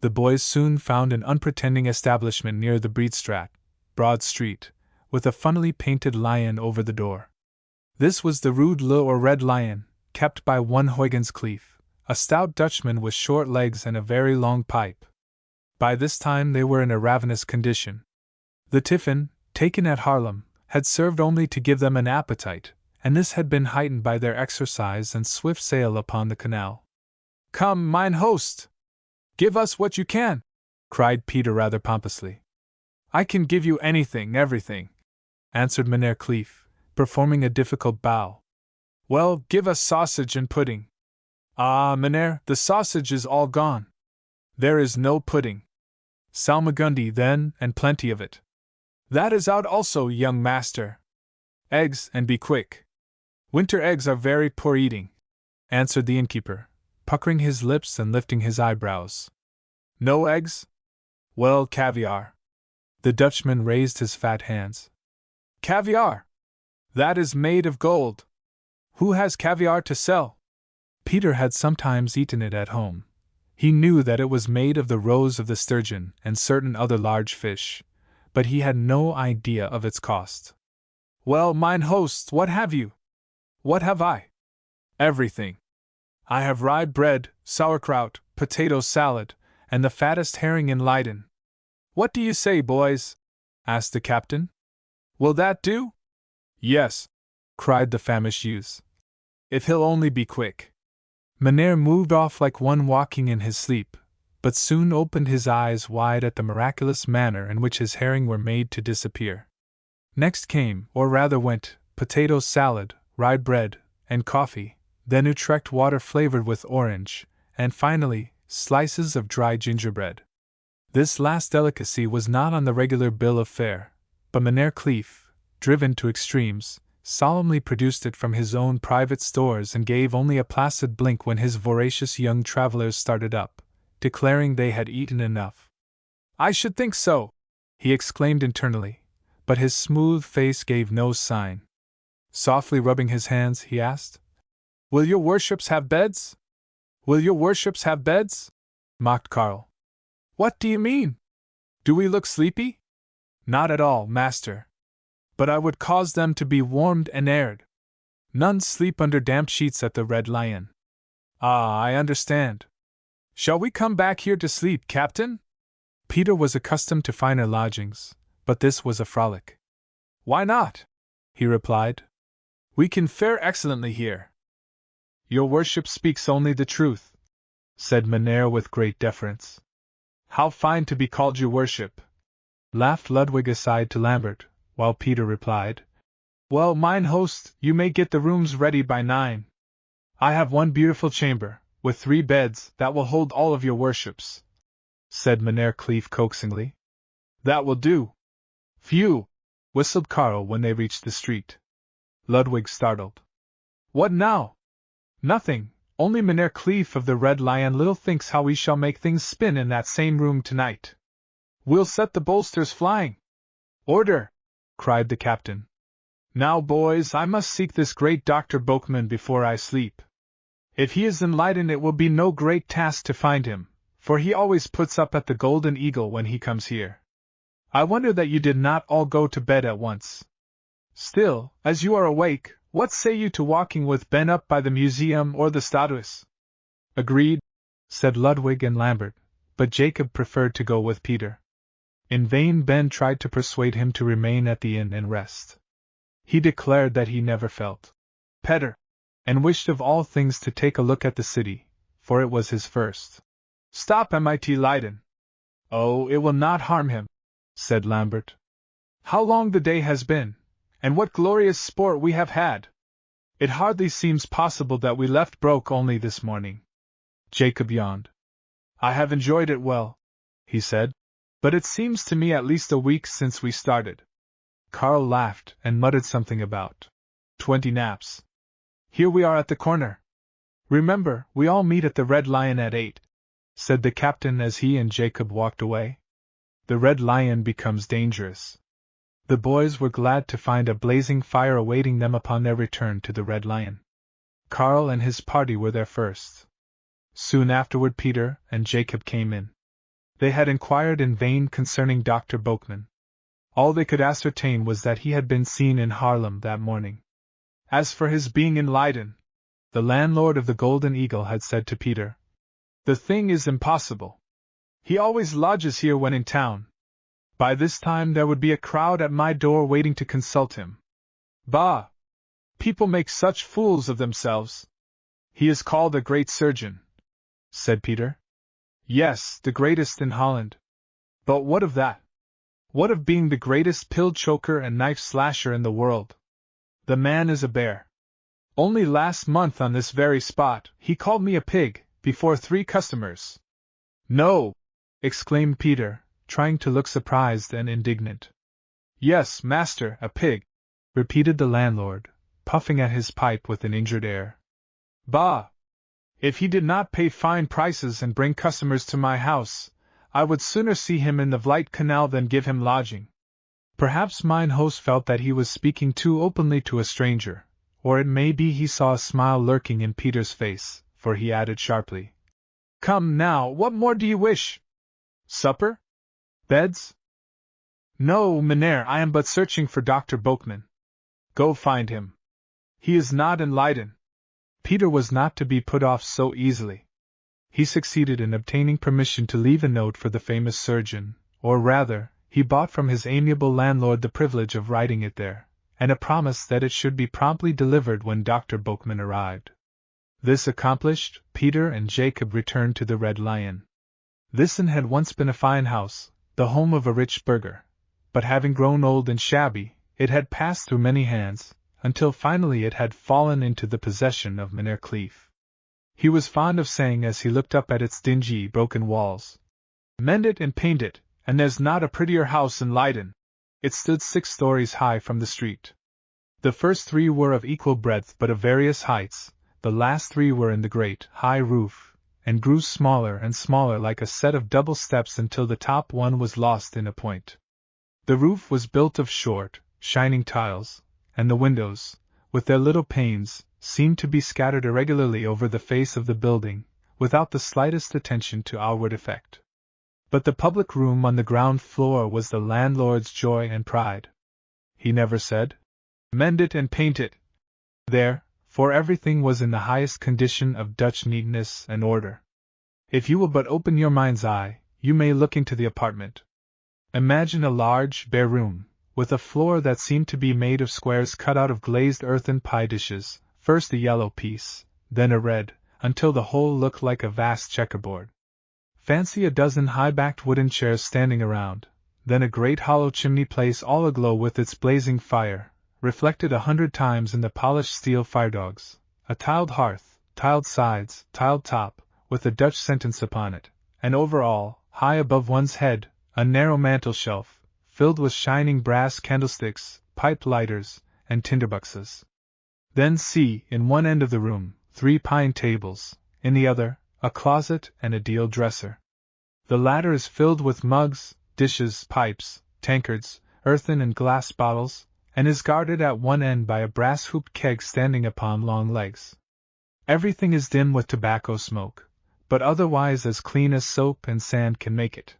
The boys soon found an unpretending establishment near the Breedstraat, Broad Street, with a funnily painted lion over the door. This was the Rue Le or Red Lion, kept by one Huygens Kleef, a stout Dutchman with short legs and a very long pipe. By this time they were in a ravenous condition. The tiffin, taken at Haarlem, had served only to give them an appetite, and this had been heightened by their exercise and swift sail upon the canal. Come, mine host! Give us what you can! Cried Peter rather pompously. I can give you anything, everything, answered Mynheer Kleef, performing a difficult bow. Well, give us sausage and pudding. Ah, Mynheer, the sausage is all gone. There is no pudding. Salmagundy, then, and plenty of it. That is out also, young master. Eggs, and be quick. Winter eggs are very poor eating, answered the innkeeper, puckering his lips and lifting his eyebrows. No eggs? Well, caviar. The Dutchman raised his fat hands. Caviar! That is made of gold. Who has caviar to sell? Peter had sometimes eaten it at home. He knew that it was made of the roes of the sturgeon and certain other large fish, but he had no idea of its cost. Well, mine host, what have you? What have I? Everything. I have rye bread, sauerkraut, potato salad, and the fattest herring in Leiden. What do you say, boys? Asked the captain. Will that do? Yes, cried the famished youths. If he'll only be quick. Mynheer moved off like one walking in his sleep, but soon opened his eyes wide at the miraculous manner in which his herring were made to disappear. Next came, or rather went, potato salad, rye bread, and coffee, then Utrecht water flavored with orange, and finally, slices of dry gingerbread. This last delicacy was not on the regular bill of fare, but Mynheer Kleef, driven to extremes, solemnly produced it from his own private stores and gave only a placid blink when his voracious young travelers started up, declaring they had eaten enough. I should think so, he exclaimed internally, but his smooth face gave no sign. Softly rubbing his hands, he asked, Will your worships have beds? Will your worships have beds? Mocked Karl. What do you mean? Do we look sleepy? Not at all, master. But I would cause them to be warmed and aired. None sleep under damp sheets at the Red Lion. Ah, I understand. Shall we come back here to sleep, Captain? Peter was accustomed to finer lodgings, but this was a frolic. Why not? He replied. We can fare excellently here. Your worship speaks only the truth, said Mynheer with great deference. How fine to be called your worship, laughed Ludwig aside to Lambert, while Peter replied, Well, mine host, you may get the rooms ready by 9. I have one beautiful chamber, with 3 beds, that will hold all of your worships, said Mynheer Kleef coaxingly. That will do. Phew, whistled Karl when they reached the street. Ludwig startled. What now? Nothing, only Mynheer Kleef of the Red Lion little thinks how we shall make things spin in that same room tonight. We'll set the bolsters flying. Order! Cried the captain. Now, boys, I must seek this great Dr. Boekman before I sleep. If he is in Leiden, it will be no great task to find him, for he always puts up at the Golden Eagle when he comes here. I wonder that you did not all go to bed at once. Still, as you are awake, what say you to walking with Ben up by the museum or the Stadhuis? Agreed, said Ludwig and Lambert, but Jacob preferred to go with Peter. In vain Ben tried to persuade him to remain at the inn and rest. He declared that he never felt better, and wished of all things to take a look at the city, for it was his first stop at Leiden. Oh, it will not harm him, said Lambert. How long the day has been, and what glorious sport we have had! It hardly seems possible that we left Broek only this morning. Jacob yawned. I have enjoyed it well, he said, but it seems to me at least a week since we started. Karl laughed and muttered something about 20 naps. Here we are at the corner. Remember, we all meet at the Red Lion at 8. said the captain as he and Jacob walked away. The Red Lion becomes dangerous. The boys were glad to find a blazing fire awaiting them upon their return to the Red Lion. Carl and his party were there first. Soon afterward Peter and Jacob came in. They had inquired in vain concerning Dr. Boekman. All they could ascertain was that he had been seen in Haarlem that morning. As for his being in Leiden, the landlord of the Golden Eagle had said to Peter, "The thing is impossible. He always lodges here when in town. By this time there would be a crowd at my door waiting to consult him. Bah! People make such fools of themselves." "He is called a great surgeon," said Peter. "Yes, the greatest in Holland. But what of that? What of being the greatest pill choker and knife slasher in the world? The man is a bear. Only last month on this very spot, he called me a pig, before 3 customers." "No!" exclaimed Peter, trying to look surprised and indignant. "Yes, master, a pig," repeated the landlord, puffing at his pipe with an injured air. "Bah! If he did not pay fine prices and bring customers to my house, I would sooner see him in the Vleit Canal than give him lodging." Perhaps mine host felt that he was speaking too openly to a stranger, or it may be he saw a smile lurking in Peter's face, for he added sharply, "Come now, what more do you wish? Supper? Beds?" "No, Mynheer, I am but searching for Dr. Boekman." "Go find him. He is not in Leiden." Peter was not to be put off so easily. He succeeded in obtaining permission to leave a note for the famous surgeon, or rather, he bought from his amiable landlord the privilege of writing it there, and a promise that it should be promptly delivered when Dr. Boekman arrived. This accomplished, Peter and Jacob returned to the Red Lion. This inn had once been a fine house, the home of a rich burgher, but having grown old and shabby, it had passed through many hands, until finally it had fallen into the possession of Mynheer Kleef. He was fond of saying as he looked up at its dingy, broken walls, "Mend it and paint it, and there's not a prettier house in Leiden." It stood 6 stories high from the street. The first 3 were of equal breadth but of various heights, the last 3 were in the great, high roof, and grew smaller and smaller like a set of double steps until the top one was lost in a point. The roof was built of short, shining tiles, and the windows, with their little panes, seemed to be scattered irregularly over the face of the building, without the slightest attention to outward effect. But the public room on the ground floor was the landlord's joy and pride. He never said, "Mend it and paint it," there, for everything was in the highest condition of Dutch neatness and order. If you will but open your mind's eye, you may look into the apartment. Imagine a large, bare room, with a floor that seemed to be made of squares cut out of glazed earthen pie dishes, first a yellow piece, then a red, until the whole looked like a vast checkerboard. Fancy a dozen high-backed wooden chairs standing around, then a great hollow chimney place all aglow with its blazing fire, reflected 100 times in the polished steel firedogs, a tiled hearth, tiled sides, tiled top, with a Dutch sentence upon it, and over all, high above one's head, a narrow mantel-shelf, filled with shining brass candlesticks, pipe lighters, and tinderboxes. Then see, in one end of the room, 3 pine tables, in the other, a closet and a deal dresser. The latter is filled with mugs, dishes, pipes, tankards, earthen and glass bottles, and is guarded at one end by a brass-hooped keg standing upon long legs. Everything is dim with tobacco smoke, but otherwise as clean as soap and sand can make it.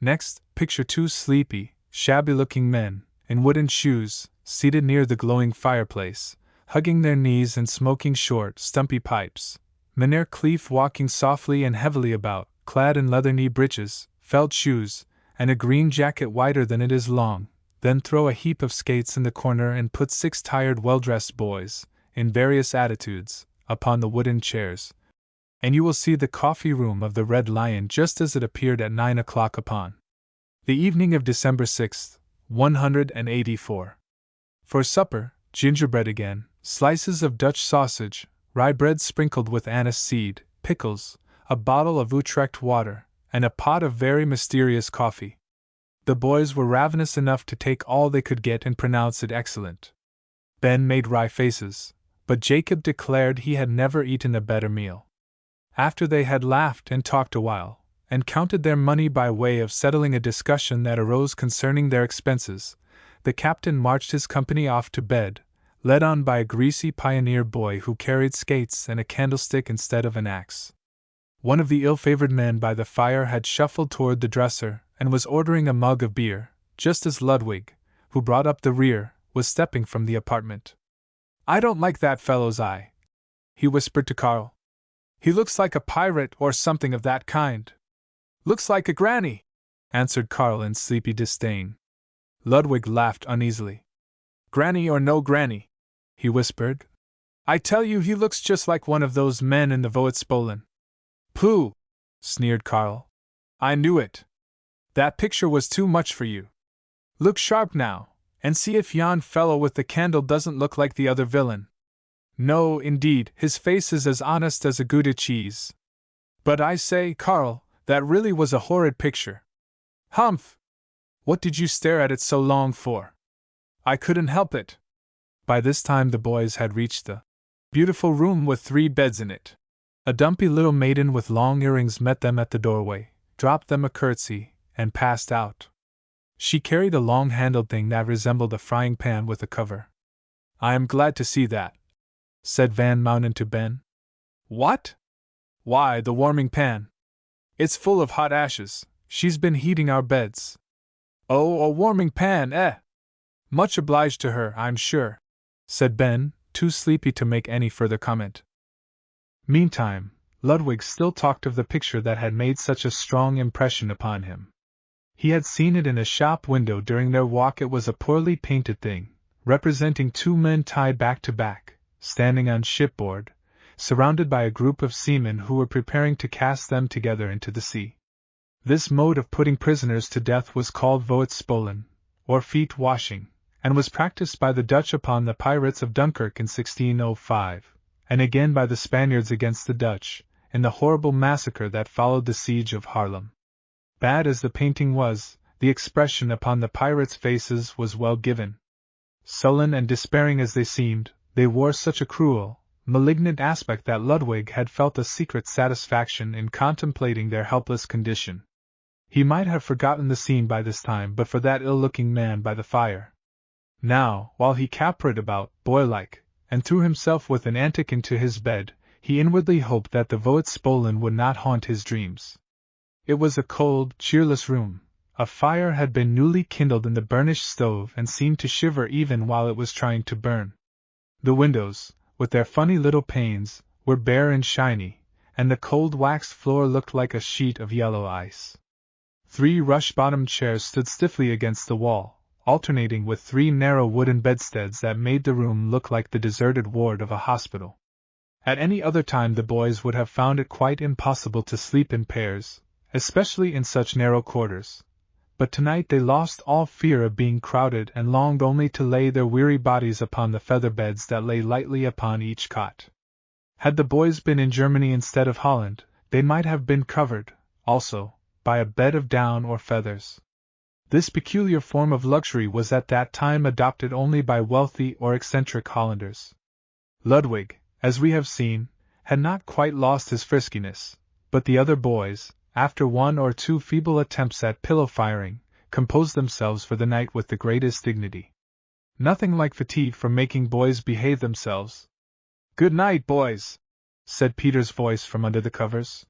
Next, picture 2 sleepy, shabby-looking men, in wooden shoes, seated near the glowing fireplace, hugging their knees and smoking short, stumpy pipes. Mynheer Kleef walking softly and heavily about, clad in leather knee breeches, felt shoes, and a green jacket wider than it is long, then throw a heap of skates in the corner and put 6 tired well-dressed boys, in various attitudes, upon the wooden chairs. And you will see the coffee-room of the Red Lion just as it appeared at 9 o'clock upon the evening of December 6th, 184. For supper, gingerbread again, slices of Dutch sausage, rye bread sprinkled with anise seed, pickles, a bottle of Utrecht water, and a pot of very mysterious coffee. The boys were ravenous enough to take all they could get and pronounce it excellent. Ben made wry faces, but Jacob declared he had never eaten a better meal. After they had laughed and talked a while, and counted their money by way of settling a discussion that arose concerning their expenses, the captain marched his company off to bed, led on by a greasy pioneer boy who carried skates and a candlestick instead of an axe. One of the ill-favored men by the fire had shuffled toward the dresser and was ordering a mug of beer, just as Ludwig, who brought up the rear, was stepping from the apartment. "I don't like that fellow's eye," he whispered to Carl. "He looks like a pirate or something of that kind." "Looks like a granny," answered Carl in sleepy disdain. Ludwig laughed uneasily. "Granny or no granny," he whispered, "I tell you he looks just like one of those men in the Voetspolen." "Pooh!" sneered Carl. "I knew it. That picture was too much for you. Look sharp now, and see if yon fellow with the candle doesn't look like the other villain. No, indeed, his face is as honest as a Gouda cheese. But I say, Carl, that really was a horrid picture." "Humph! What did you stare at it so long for?" "I couldn't help it." By this time the boys had reached the beautiful room with 3 beds in it. A dumpy little maiden with long earrings met them at the doorway, dropped them a curtsy, and passed out. She carried a long-handled thing that resembled a frying pan with a cover. "I am glad to see that," said Van Mounen to Ben. "What?" "Why, the warming pan. It's full of hot ashes. She's been heating our beds." "Oh, a warming pan, eh? Much obliged to her, I'm sure," said Ben, too sleepy to make any further comment. Meantime, Ludwig still talked of the picture that had made such a strong impression upon him. He had seen it in a shop window during their walk. It was a poorly painted thing, representing 2 men tied back to back, standing on shipboard, surrounded by a group of seamen who were preparing to cast them together into the sea. This mode of putting prisoners to death was called Voetspolen, or feet washing, and was practiced by the Dutch upon the pirates of Dunkirk in 1605, and again by the Spaniards against the Dutch, in the horrible massacre that followed the siege of Haarlem. Bad as the painting was, the expression upon the pirates' faces was well given. Sullen and despairing as they seemed, they wore such a cruel, malignant aspect that Ludwig had felt a secret satisfaction in contemplating their helpless condition. He might have forgotten the scene by this time but for that ill-looking man by the fire. Now, while he capered about, boy-like, and threw himself with an antic into his bed, he inwardly hoped that the Voetspolen would not haunt his dreams. It was a cold, cheerless room. A fire had been newly kindled in the burnished stove and seemed to shiver even while it was trying to burn. The windows, with their funny little panes, were bare and shiny, and the cold waxed floor looked like a sheet of yellow ice. 3 rush-bottomed chairs stood stiffly against the wall, alternating with 3 narrow wooden bedsteads that made the room look like the deserted ward of a hospital. At any other time the boys would have found it quite impossible to sleep in pairs, especially in such narrow quarters. But tonight they lost all fear of being crowded and longed only to lay their weary bodies upon the feather beds that lay lightly upon each cot. Had the boys been in Germany instead of Holland, they might have been covered, also, by a bed of down or feathers. This peculiar form of luxury was at that time adopted only by wealthy or eccentric Hollanders. Ludwig, as we have seen, had not quite lost his friskiness, but the other boys, after 1 or 2 feeble attempts at pillow firing, composed themselves for the night with the greatest dignity. Nothing like fatigue for making boys behave themselves. "Good night, boys," said Peter's voice from under the covers.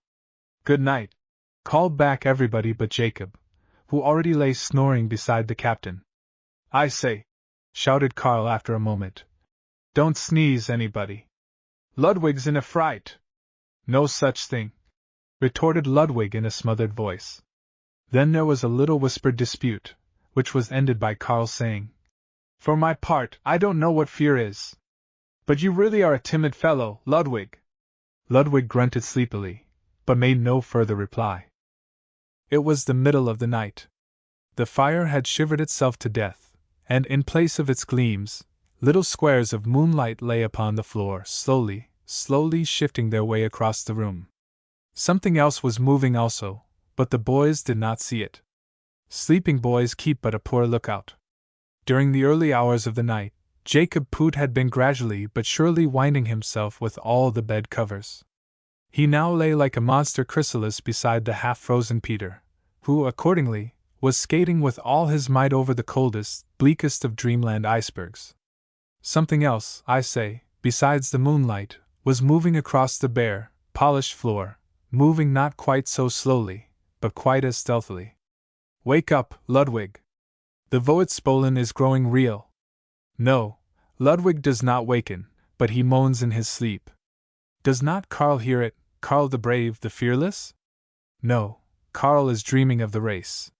"Good night," called back everybody but Jacob, who already lay snoring beside the captain. "I say," shouted Carl after a moment, "don't sneeze, anybody. Ludwig's in a fright." "No such thing," retorted Ludwig in a smothered voice. Then there was a little whispered dispute, which was ended by Carl saying, "For my part, I don't know what fear is. But you really are a timid fellow, Ludwig." Ludwig grunted sleepily, but made no further reply. It was the middle of the night. The fire had shivered itself to death, and in place of its gleams, little squares of moonlight lay upon the floor, slowly shifting their way across the room. Something else was moving also, but the boys did not see it. Sleeping boys keep but a poor lookout. During the early hours of the night, Jacob Poot had been gradually but surely winding himself with all the bed covers. He now lay like a monster chrysalis beside the half-frozen Peter, who, accordingly, was skating with all his might over the coldest, bleakest of dreamland icebergs. Something else, I say, besides the moonlight, was moving across the bare, polished floor, moving not quite so slowly, but quite as stealthily. Wake up, Ludwig! The Voetspolen is growing real. No, Ludwig does not waken, but he moans in his sleep. Does not Karl hear it, Karl the brave, the fearless? No, Karl is dreaming of the race.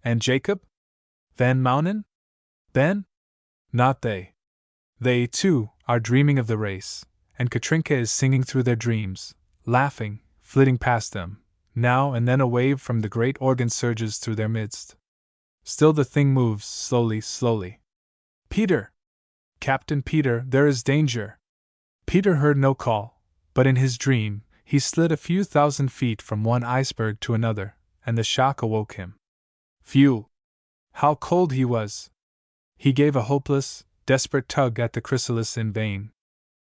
And Jacob? Van Maunen? Then? Not they. They, too, are dreaming of the race, and Katrinka is singing through their dreams, laughing, flitting past them. Now and then a wave from the great organ surges through their midst. Still the thing moves, slowly, slowly. Peter! Captain Peter, there is danger! Peter heard no call, but in his dream, he slid a few thousand feet from one iceberg to another, and the shock awoke him. Phew! How cold he was! He gave a hopeless, desperate tug at the chrysalis in vain.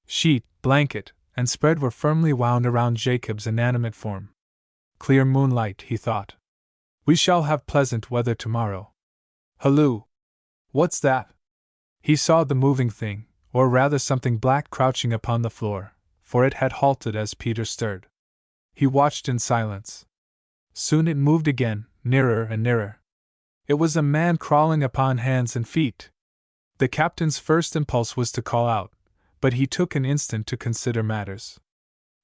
Sheet, blanket, and spread were firmly wound around Jacob's inanimate form. Clear moonlight, he thought. We shall have pleasant weather tomorrow. Halloo! What's that? He saw the moving thing, or rather something black crouching upon the floor, for it had halted as Peter stirred. He watched in silence. Soon it moved again, nearer and nearer. It was a man crawling upon hands and feet. The captain's first impulse was to call out, but he took an instant to consider matters.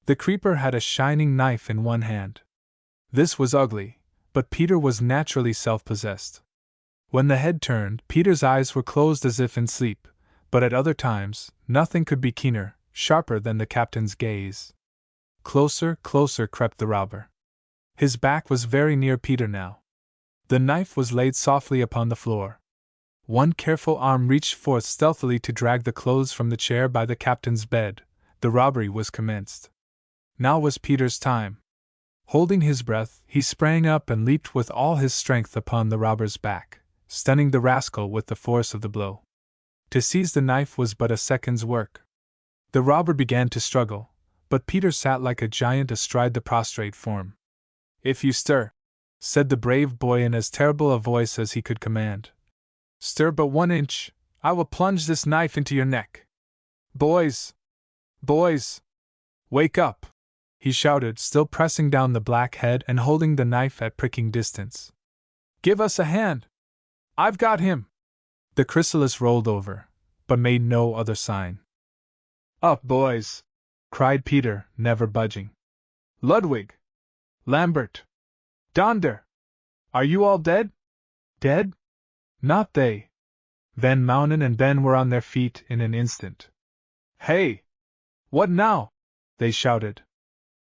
The creeper had a shining knife in one hand. This was ugly, but Peter was naturally self-possessed. When the head turned, Peter's eyes were closed as if in sleep, but at other times, nothing could be keener, sharper than the captain's gaze. Closer, closer crept the robber. His back was very near Peter now. The knife was laid softly upon the floor. One careful arm reached forth stealthily to drag the clothes from the chair by the captain's bed. The robbery was commenced. Now was Peter's time. Holding his breath, he sprang up and leaped with all his strength upon the robber's back, stunning the rascal with the force of the blow. To seize the knife was but a second's work. The robber began to struggle, but Peter sat like a giant astride the prostrate form. If you stir, said the brave boy in as terrible a voice as he could command. Stir but 1 inch, I will plunge this knife into your neck. Boys! Boys! Wake up! He shouted, still pressing down the black head and holding the knife at pricking distance. Give us a hand! I've got him! The chrysalis rolled over, but made no other sign. Up, boys! Cried Peter, never budging. Ludwig! Lambert! Donder! Are you all dead? Dead? Not they. Van Maunen and Ben were on their feet in an instant. Hey! What now? They shouted.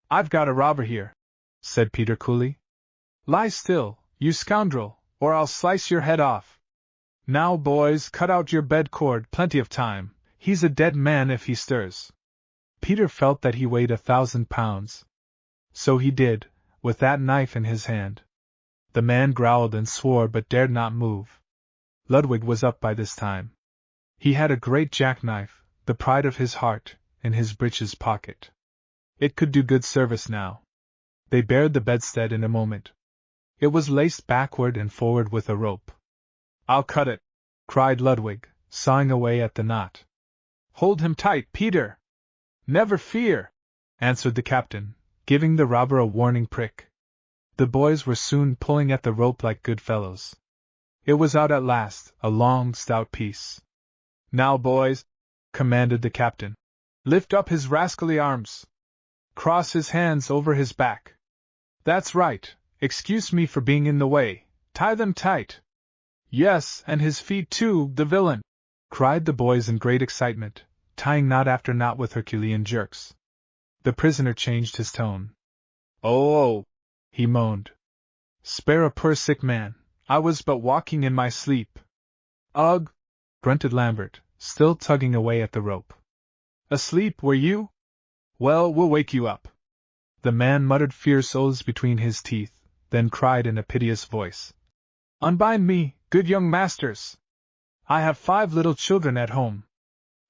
I've got a robber here, said Peter coolly. Lie still, you scoundrel, or I'll slice your head off. Now, boys, cut out your bed cord, plenty of time. He's a dead man if he stirs. Peter felt that he weighed 1,000 pounds. So he did, with that knife in his hand. The man growled and swore but dared not move. Ludwig was up by this time. He had a great jackknife, the pride of his heart, in his breeches pocket. It could do good service now. They bared the bedstead in a moment. It was laced backward and forward with a rope. I'll cut it, cried Ludwig, sawing away at the knot. Hold him tight, Peter! Never fear, answered the captain, giving the robber a warning prick. The boys were soon pulling at the rope like good fellows. It was out at last, a long, stout piece. Now, boys, commanded the captain, lift up his rascally arms. Cross his hands over his back. That's right, excuse me for being in the way, tie them tight. Yes, and his feet too, the villain, cried the boys in great excitement, tying knot after knot with Herculean jerks. The prisoner changed his tone. Oh, he moaned. Spare a poor sick man, I was but walking in my sleep. Ugh, grunted Lambert, still tugging away at the rope. Asleep, were you? Well, we'll wake you up. The man muttered fierce oaths between his teeth, then cried in a piteous voice. Unbind me, good young masters. I have 5 little children at home.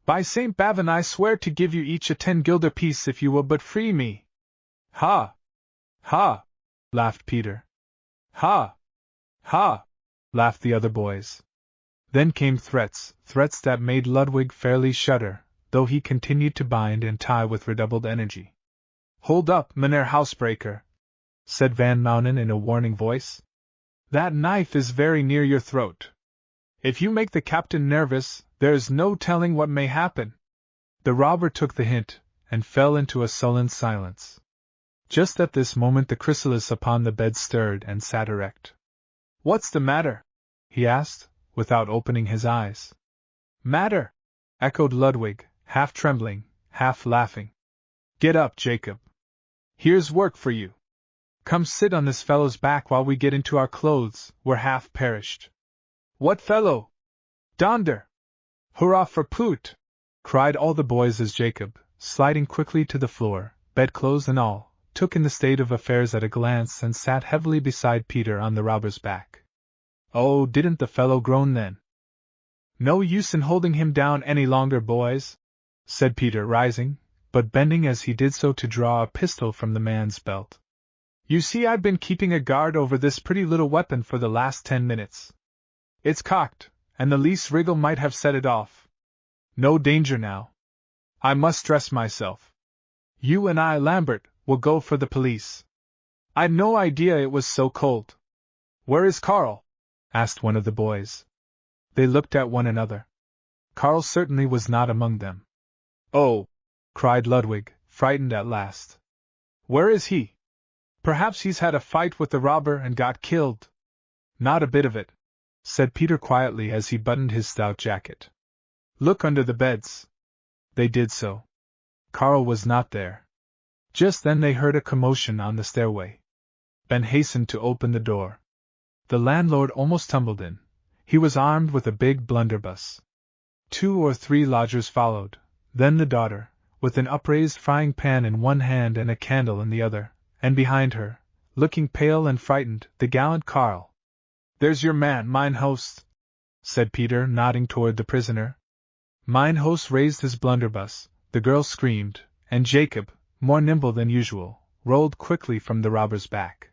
By St. Bavon I swear to give you each a 10 guilder piece if you will but free me. Ha! Ha! Laughed Peter. Ha! Ha! Laughed the other boys. Then came threats that made Ludwig fairly shudder, though he continued to bind and tie with redoubled energy. Hold up, Mynheer Housebreaker, said Van Mounen in a warning voice. That knife is very near your throat. If you make the captain nervous, there's no telling what may happen. The robber took the hint, and fell into a sullen silence. Just at this moment the chrysalis upon the bed stirred and sat erect. What's the matter? He asked, without opening his eyes. Matter? Echoed Ludwig, half trembling, half laughing. Get up, Jacob. Here's work for you. Come sit on this fellow's back while we get into our clothes, we're half perished. What fellow? Donder! Hurrah for Poot! Cried all the boys as Jacob, sliding quickly to the floor, bedclothes and all, took in the state of affairs at a glance and sat heavily beside Peter on the robber's back. Oh, didn't the fellow groan then? No use in holding him down any longer, boys, said Peter, rising, but bending as he did so to draw a pistol from the man's belt. You see, I've been keeping a guard over this pretty little weapon for the last 10 minutes. It's cocked, and the least wriggle might have set it off. No danger now. I must dress myself. You and I, Lambert, will go for the police. I'd no idea it was so cold. Where is Carl? Asked one of the boys. They looked at one another. Carl certainly was not among them. Oh! Cried Ludwig, frightened at last. Where is he? Perhaps he's had a fight with the robber and got killed. Not a bit of it, said Peter quietly as he buttoned his stout jacket. Look under the beds. They did so. Carl was not there. Just then they heard a commotion on the stairway. Ben hastened to open the door. The landlord almost tumbled in. He was armed with a big blunderbuss. 2 or 3 lodgers followed, then the daughter, with an upraised frying pan in one hand and a candle in the other, and behind her, looking pale and frightened, the gallant Carl. There's your man, mine host, said Peter, nodding toward the prisoner. Mine host raised his blunderbuss, the girl screamed, and Jacob, more nimble than usual, rolled quickly from the robber's back.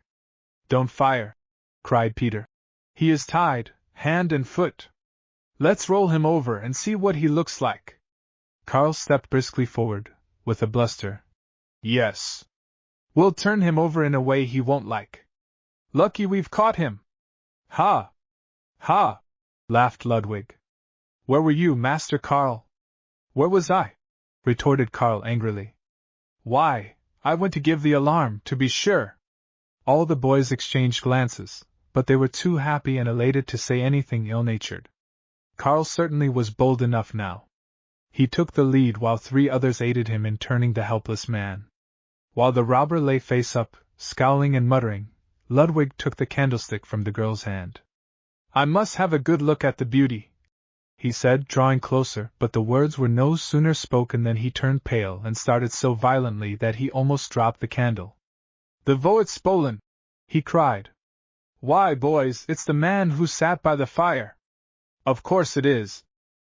Don't fire, cried Peter. He is tied, hand and foot. Let's roll him over and see what he looks like. Carl stepped briskly forward, with a bluster. Yes. We'll turn him over in a way he won't like. Lucky we've caught him. Ha! Ha! Laughed Ludwig. Where were you, Master Carl? Where was I? Retorted Carl angrily. Why, I went to give the alarm, to be sure. All the boys exchanged glances, but they were too happy and elated to say anything ill-natured. Carl certainly was bold enough now. He took the lead while 3 others aided him in turning the helpless man. While the robber lay face up, scowling and muttering, Ludwig took the candlestick from the girl's hand. I must have a good look at the beauty, he said, drawing closer, but the words were no sooner spoken than he turned pale and started so violently that he almost dropped the candle. The Voetspolen! He cried. Why, boys, it's the man who sat by the fire. Of course it is,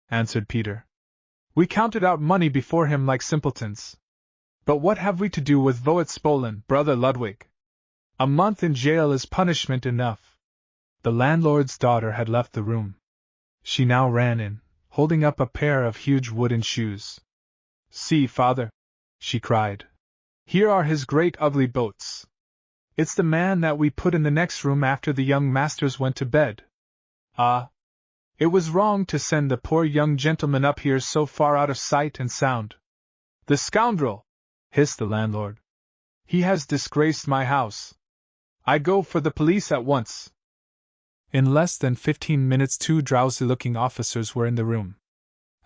answered Peter. We counted out money before him like simpletons. But what have we to do with Voetspolen, brother Ludwig? A month in jail is punishment enough. The landlord's daughter had left the room. She now ran in, holding up a pair of huge wooden shoes. See, father, she cried. Here are his great ugly boats. It's the man that we put in the next room after the young masters went to bed. Ah! It was wrong to send the poor young gentleman up here so far out of sight and sound. The scoundrel! Hissed the landlord. He has disgraced my house. I go for the police at once. In less than 15 minutes 2 drowsy-looking officers were in the room.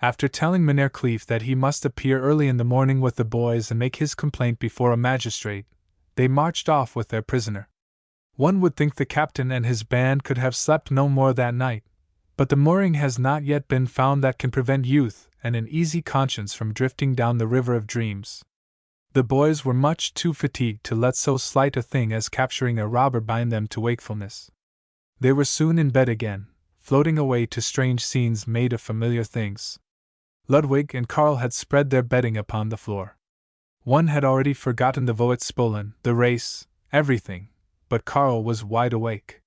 After telling Mynheer Kleef that he must appear early in the morning with the boys and make his complaint before a magistrate, they marched off with their prisoner. One would think the captain and his band could have slept no more that night, but the mooring has not yet been found that can prevent youth and an easy conscience from drifting down the river of dreams. The boys were much too fatigued to let so slight a thing as capturing a robber bind them to wakefulness. They were soon in bed again, floating away to strange scenes made of familiar things. Ludwig and Carl had spread their bedding upon the floor. One had already forgotten the Voetspolen, the race, everything, but Karl was wide awake.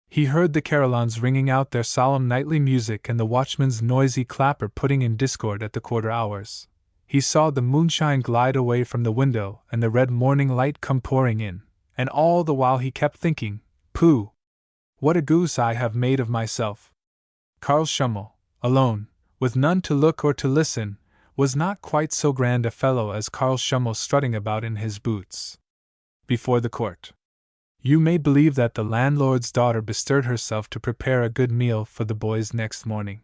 He heard the carillons ringing out their solemn nightly music and the watchman's noisy clapper putting in discord at the quarter hours. He saw the moonshine glide away from the window and the red morning light come pouring in, and all the while he kept thinking, "Pooh! What a goose I have made of myself." Karl Schummel, alone, with none to look or to listen, was not quite so grand a fellow as Karl Schummel strutting about in his boots before the court. You may believe that the landlord's daughter bestirred herself to prepare a good meal for the boys next morning.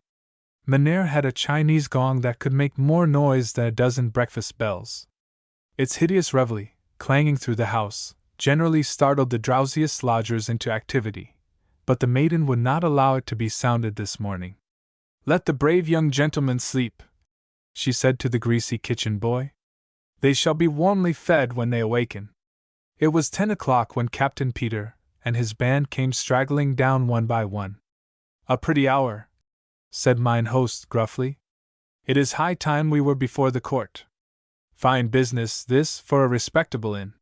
Mynheer had a Chinese gong that could make more noise than a dozen breakfast bells. Its hideous reveille, clanging through the house, generally startled the drowsiest lodgers into activity, but the maiden would not allow it to be sounded this morning. "Let the brave young gentlemen sleep," she said to the greasy kitchen boy. "They shall be warmly fed when they awaken." It was 10 o'clock when Captain Peter and his band came straggling down one by one. "A pretty hour," said mine host gruffly. "It is high time we were before the court. Fine business, this, for a respectable inn.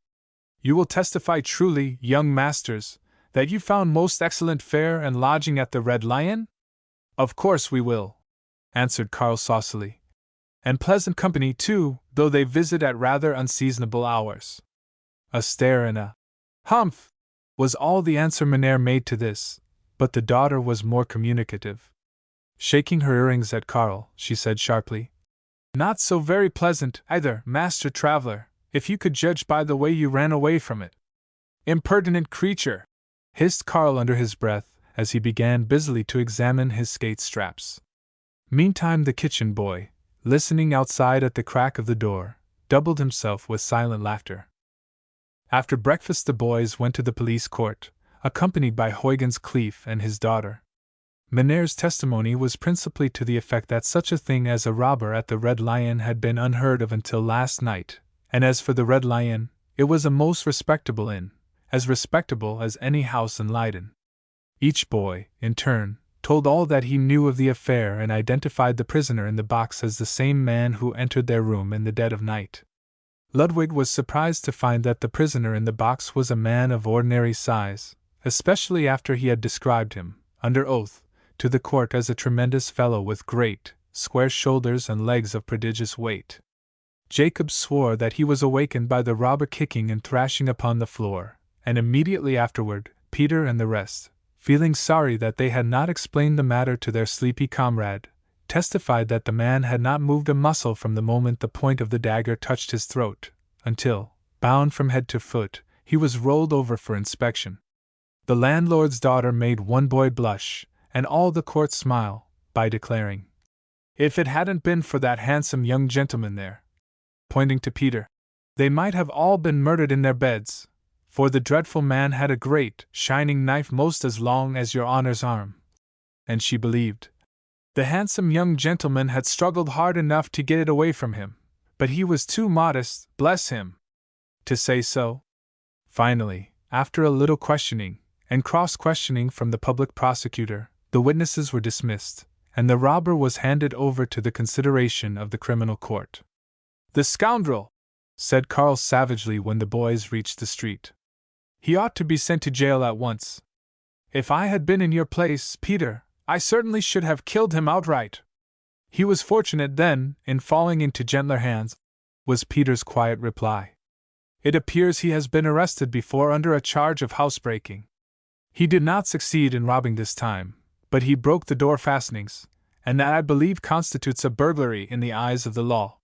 You will testify truly, young masters, that you found most excellent fare and lodging at the Red Lion?" "Of course we will," answered Karl saucily. "And pleasant company, too, though they visit at rather unseasonable hours." A stare and a "Humph!" was all the answer Mynheer made to this, but the daughter was more communicative. Shaking her earrings at Karl, she said sharply, "Not so very pleasant, either, master traveler, if you could judge by the way you ran away from it." "Impertinent creature!" hissed Karl under his breath, as he began busily to examine his skate straps. Meantime the kitchen boy, listening outside at the crack of the door, doubled himself with silent laughter. After breakfast the boys went to the police court, accompanied by Huygens Kleef and his daughter. Mynheer's testimony was principally to the effect that such a thing as a robber at the Red Lion had been unheard of until last night, and as for the Red Lion, it was a most respectable inn, as respectable as any house in Leiden. Each boy, in turn, told all that he knew of the affair and identified the prisoner in the box as the same man who entered their room in the dead of night. Ludwig was surprised to find that the prisoner in the box was a man of ordinary size, especially after he had described him, under oath, to the court as a tremendous fellow with great, square shoulders and legs of prodigious weight. Jacob swore that he was awakened by the robber kicking and thrashing upon the floor, and immediately afterward, Peter and the rest, feeling sorry that they had not explained the matter to their sleepy comrade, testified that the man had not moved a muscle from the moment the point of the dagger touched his throat, until, bound from head to foot, he was rolled over for inspection. The landlord's daughter made one boy blush, and all the court smile, by declaring, "If it hadn't been for that handsome young gentleman there," pointing to Peter, "they might have all been murdered in their beds, for the dreadful man had a great, shining knife most as long as your honor's arm." And she believed. The handsome young gentleman had struggled hard enough to get it away from him, but he was too modest, bless him, to say so. Finally, after a little questioning, and cross-questioning from the public prosecutor, the witnesses were dismissed, and the robber was handed over to the consideration of the criminal court. "The scoundrel!" said Karl savagely when the boys reached the street. "He ought to be sent to jail at once. If I had been in your place, Peter, I certainly should have killed him outright." "He was fortunate, then, in falling into gentler hands," was Peter's quiet reply. "It appears he has been arrested before under a charge of housebreaking. He did not succeed in robbing this time, but he broke the door fastenings, and that I believe constitutes a burglary in the eyes of the law.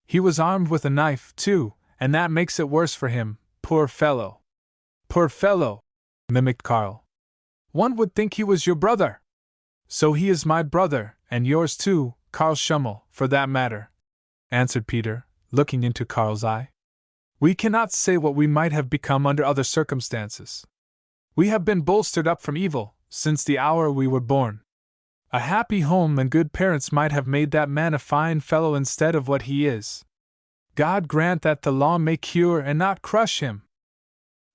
He was armed with a knife, too, and that makes it worse for him, poor fellow." "Poor fellow!" mimicked Karl. "One would think he was your brother." "So he is my brother, and yours too, Karl Schummel, for that matter," answered Peter, looking into Karl's eye. "We cannot say what we might have become under other circumstances. We have been bolstered up from evil, since the hour we were born. A happy home and good parents might have made that man a fine fellow instead of what he is. God grant that the law may cure and not crush him."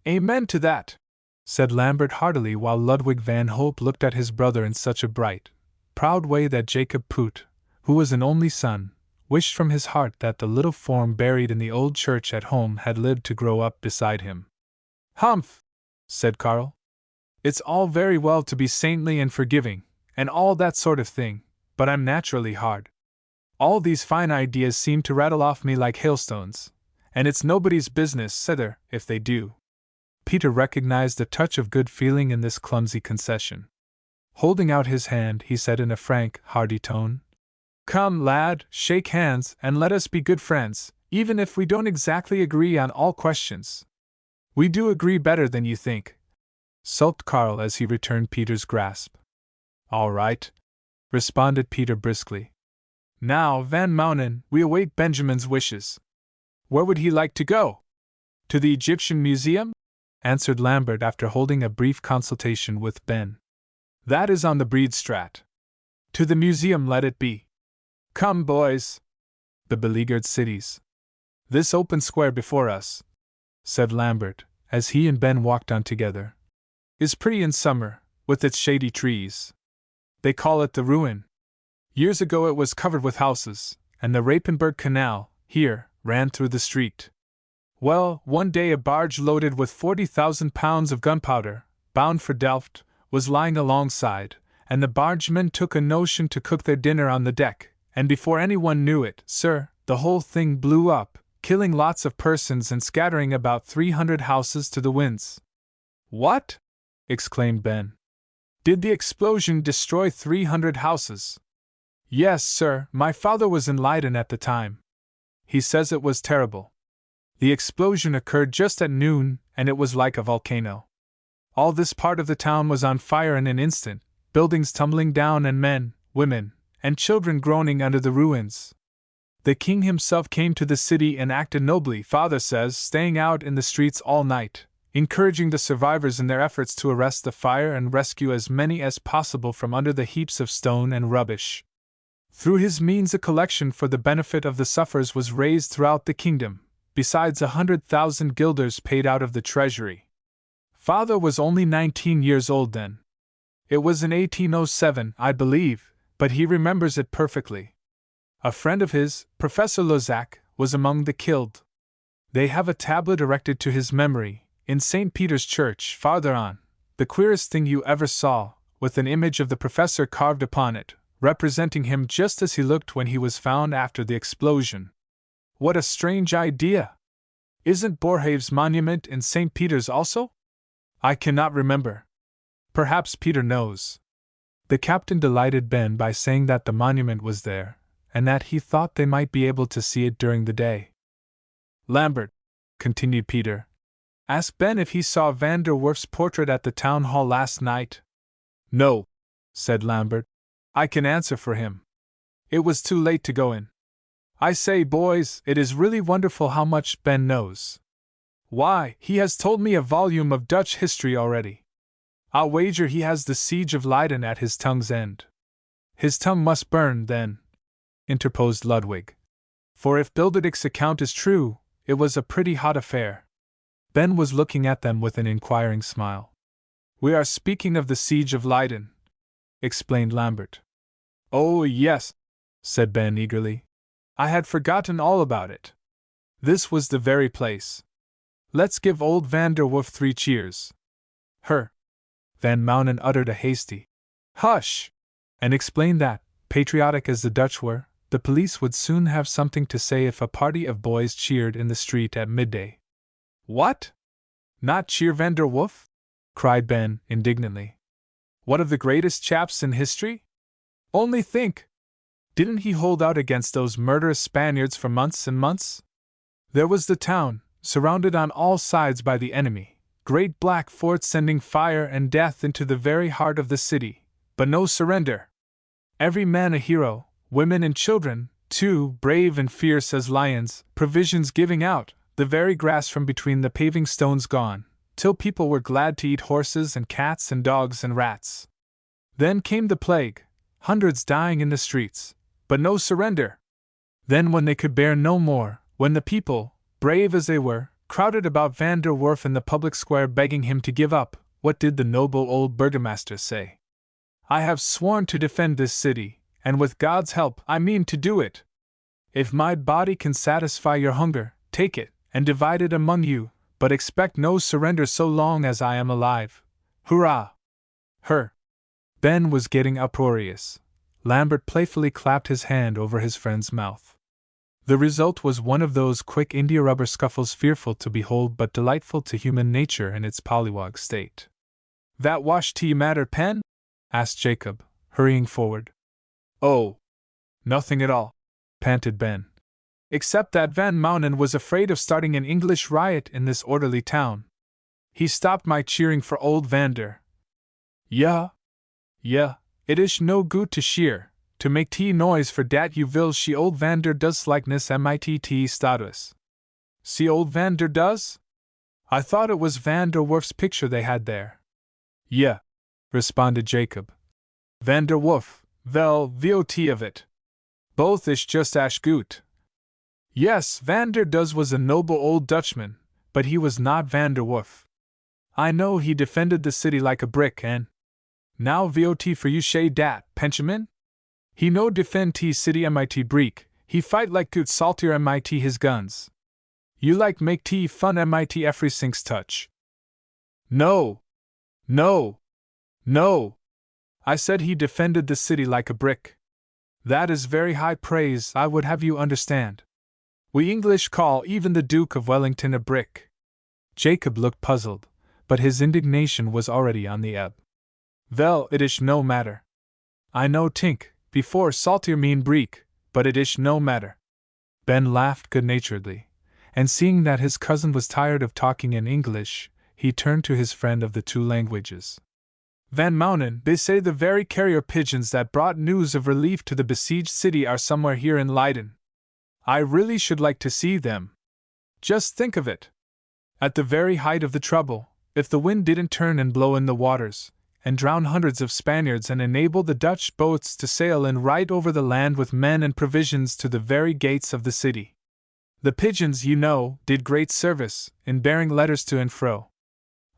"Amen to that," said Lambert heartily, while Ludwig van Hope looked at his brother in such a bright, proud way that Jacob Poot, who was an only son, wished from his heart that the little form buried in the old church at home had lived to grow up beside him. "Humph!" said Karl. "It's all very well to be saintly and forgiving, and all that sort of thing, but I'm naturally hard. All these fine ideas seem to rattle off me like hailstones, and it's nobody's business either if they do." Peter recognized a touch of good feeling in this clumsy concession. Holding out his hand, he said in a frank, hearty tone, "Come, lad, shake hands, and let us be good friends, even if we don't exactly agree on all questions." "We do agree better than you think," sulked Karl as he returned Peter's grasp. "All right," responded Peter briskly. "Now, Van Mounen, we await Benjamin's wishes. Where would he like to go?" "To the Egyptian Museum?" answered Lambert after holding a brief consultation with Ben. "That is on the Breedstraat. To the museum let it be. Come, boys." "The beleaguered cities. This open square before us," said Lambert, as he and Ben walked on together, "is pretty in summer, with its shady trees. They call it the Ruin. Years ago it was covered with houses, and the Rapenburg Canal, here, ran through the street. Well, one day a barge loaded with 40,000 pounds of gunpowder, bound for Delft, was lying alongside, and the bargemen took a notion to cook their dinner on the deck, and before anyone knew it, sir, the whole thing blew up, killing lots of persons and scattering about 300 houses to the winds." "What?" exclaimed Ben. "Did the explosion destroy 300 houses?" "Yes, sir, my father was in Leiden at the time. He says it was terrible. The explosion occurred just at noon, and it was like a volcano. All this part of the town was on fire in an instant, buildings tumbling down and men, women, and children groaning under the ruins. The king himself came to the city and acted nobly, father says, staying out in the streets all night, encouraging the survivors in their efforts to arrest the fire and rescue as many as possible from under the heaps of stone and rubbish. Through his means a collection for the benefit of the sufferers was raised throughout the kingdom, besides 100,000 guilders paid out of the treasury. Father was only 19 years old then. It was in 1807, I believe, but he remembers it perfectly. A friend of his, Professor Lozac, was among the killed. They have a tablet erected to his memory, in St. Peter's Church, farther on, the queerest thing you ever saw, with an image of the professor carved upon it, representing him just as he looked when he was found after the explosion. What a strange idea! Isn't Borhave's monument in St. Peter's also? I cannot remember. Perhaps Peter knows. The captain delighted Ben by saying that the monument was there, and that he thought they might be able to see it during the day. "Lambert," continued Peter, "ask Ben if he saw Van der Werf's portrait at the town hall last night." "No," said Lambert. "I can answer for him. It was too late to go in. I say, boys, it is really wonderful how much Ben knows. Why, he has told me a volume of Dutch history already. I'll wager he has the siege of Leiden at his tongue's end." "His tongue must burn, then," interposed Ludwig. "For if Bilderdyk's account is true, it was a pretty hot affair." Ben was looking at them with an inquiring smile. "We are speaking of the siege of Leiden," explained Lambert. "Oh, yes," said Ben eagerly. "I had forgotten all about it. This was the very place. Let's give old Van der Werf 3 cheers. Her." Van Mounen uttered a hasty "Hush!" and explained that, patriotic as the Dutch were, the police would soon have something to say if a party of boys cheered in the street at midday. "What? Not cheer Van der Werf?" cried Ben, indignantly. "What of the greatest chaps in history? Only think! Didn't he hold out against those murderous Spaniards for months and months? There was the town, surrounded on all sides by the enemy, great black forts sending fire and death into the very heart of the city, but no surrender. Every man a hero, women and children, too, brave and fierce as lions, provisions giving out, the very grass from between the paving stones gone, till people were glad to eat horses and cats and dogs and rats. Then came the plague, hundreds dying in the streets, but no surrender. Then when they could bear no more, when the people, brave as they were, crowded about Van der Werf in the public square begging him to give up, what did the noble old burgomaster say? 'I have sworn to defend this city, and with God's help I mean to do it. If my body can satisfy your hunger, take it, and divide it among you, but expect no surrender so long as I am alive. Hurrah! Her! Ben was getting uproarious. Lambert playfully clapped his hand over his friend's mouth. The result was one of those quick india-rubber scuffles fearful to behold but delightful to human nature in its pollywog state. "That wash tea matter, Pen?" asked Jacob, hurrying forward. "Oh, nothing at all," panted Ben. "Except that Van Mounen was afraid of starting an English riot in this orderly town. He stopped my cheering for old Vander. Yeah, it ish no good to shear, to make tea noise for dat you will she old Vander does likeness mitt status. See old Vander does? I thought it was Van der Werf's picture they had there." "Yeah," responded Jacob. "Van der Werf, vel, vot of it. Both ish just ash goot. Yes, Van der Does was a noble old Dutchman, but he was not Van der Werf. I know he defended the city like a brick and... Now vot for you shay dat, Benjamin? He no defend t city mit breek, he fight like goot saltier mit his guns. You like make t fun mit every sinks touch." No! I said he defended the city like a brick. That is very high praise, I would have you understand. We English call even the Duke of Wellington a brick. Jacob looked puzzled, but his indignation was already on the ebb. "Vel, it ish no matter. I know tink, before saltier mean breek, but it ish no matter." Ben laughed good-naturedly, and seeing that his cousin was tired of talking in English, he turned to his friend of the two languages. "Van Mounen, they say the very carrier pigeons that brought news of relief to the besieged city are somewhere here in Leiden. I really should like to see them. Just think of it! At the very height of the trouble, if the wind didn't turn and blow in the waters, and drown hundreds of Spaniards and enable the Dutch boats to sail and right over the land with men and provisions to the very gates of the city. The pigeons, you know, did great service in bearing letters to and fro.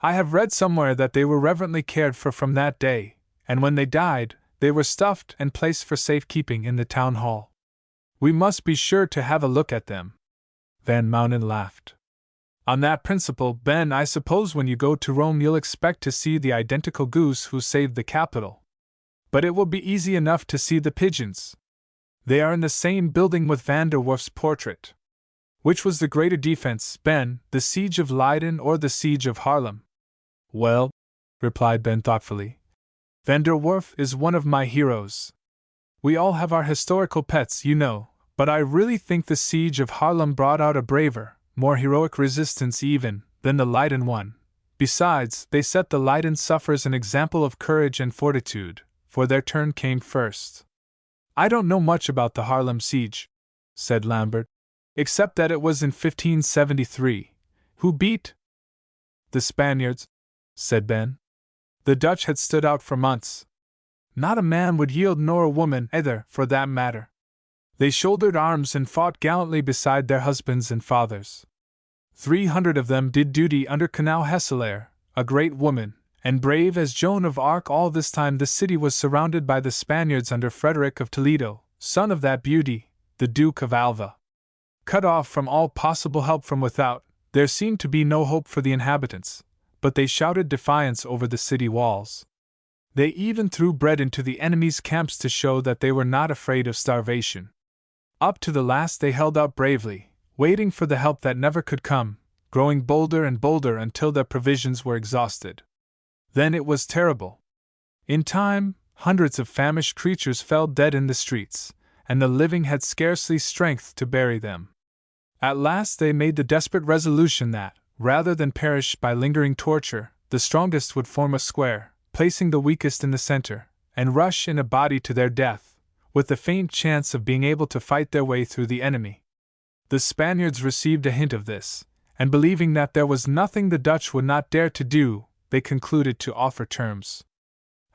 I have read somewhere that they were reverently cared for from that day, and when they died, they were stuffed and placed for safekeeping in the town hall. We must be sure to have a look at them." Van Mounen laughed. "On that principle, Ben, I suppose when you go to Rome you'll expect to see the identical goose who saved the capital. But it will be easy enough to see the pigeons. They are in the same building with Van der Werf's portrait. Which was the greater defense, Ben, the siege of Leiden or the siege of Haarlem?" "Well," replied Ben thoughtfully, "Van der Werf is one of my heroes. We all have our historical pets, you know, but I really think the siege of Haarlem brought out a braver, more heroic resistance even than the Leiden one. Besides, they set the Leiden sufferers an example of courage and fortitude, for their turn came first." "I don't know much about the Haarlem siege," said Lambert, "except that it was in 1573. Who beat?" "The Spaniards," said Ben. "The Dutch had stood out for months. Not a man would yield nor a woman either, for that matter. They shouldered arms and fought gallantly beside their husbands and fathers. 300 of them did duty under Canal Hesselaer, a great woman, and brave as Joan of Arc. All this time the city was surrounded by the Spaniards under Frederick of Toledo, son of that beauty, the Duke of Alva. Cut off from all possible help from without, there seemed to be no hope for the inhabitants, but they shouted defiance over the city walls. They even threw bread into the enemy's camps to show that they were not afraid of starvation. Up to the last they held out bravely, waiting for the help that never could come, growing bolder and bolder until their provisions were exhausted. Then it was terrible. In time, hundreds of famished creatures fell dead in the streets, and the living had scarcely strength to bury them. At last they made the desperate resolution that, rather than perish by lingering torture, the strongest would form a square, placing the weakest in the center, and rush in a body to their death, with the faint chance of being able to fight their way through the enemy. The Spaniards received a hint of this, and believing that there was nothing the Dutch would not dare to do, they concluded to offer terms.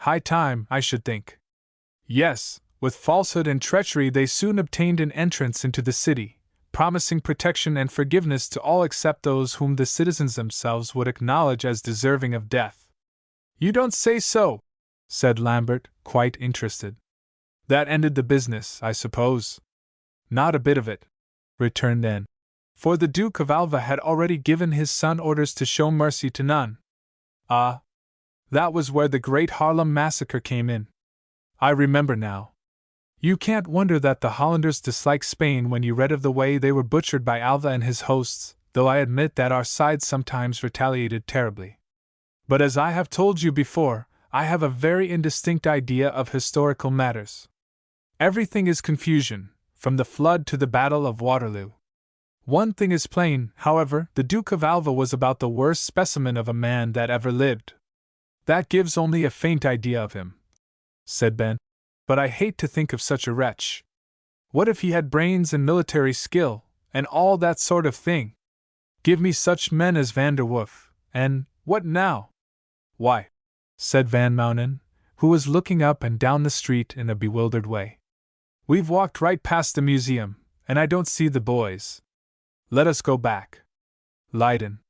High time, I should think. Yes, with falsehood and treachery they soon obtained an entrance into the city, promising protection and forgiveness to all except those whom the citizens themselves would acknowledge as deserving of death. "You don't say so," said Lambert, quite interested. "That ended the business, I suppose?" Not a bit of it, returned Ben. For the Duke of Alva had already given his son orders to show mercy to none. Ah, that was where the great Haarlem massacre came in. I remember now. You can't wonder that the Hollanders disliked Spain when you read of the way they were butchered by Alva and his hosts, though I admit that our side sometimes retaliated terribly. But as I have told you before, I have a very indistinct idea of historical matters. Everything is confusion, from the flood to the Battle of Waterloo. One thing is plain, however, the Duke of Alva was about the worst specimen of a man that ever lived. That gives only a faint idea of him, said Ben. But I hate to think of such a wretch. What if he had brains and military skill, and all that sort of thing? Give me such men as Van der Werf, and what now? Why, said Van Mounen, who was looking up and down the street in a bewildered way. We've walked right past the museum, and I don't see the boys. Let us go back. Leiden.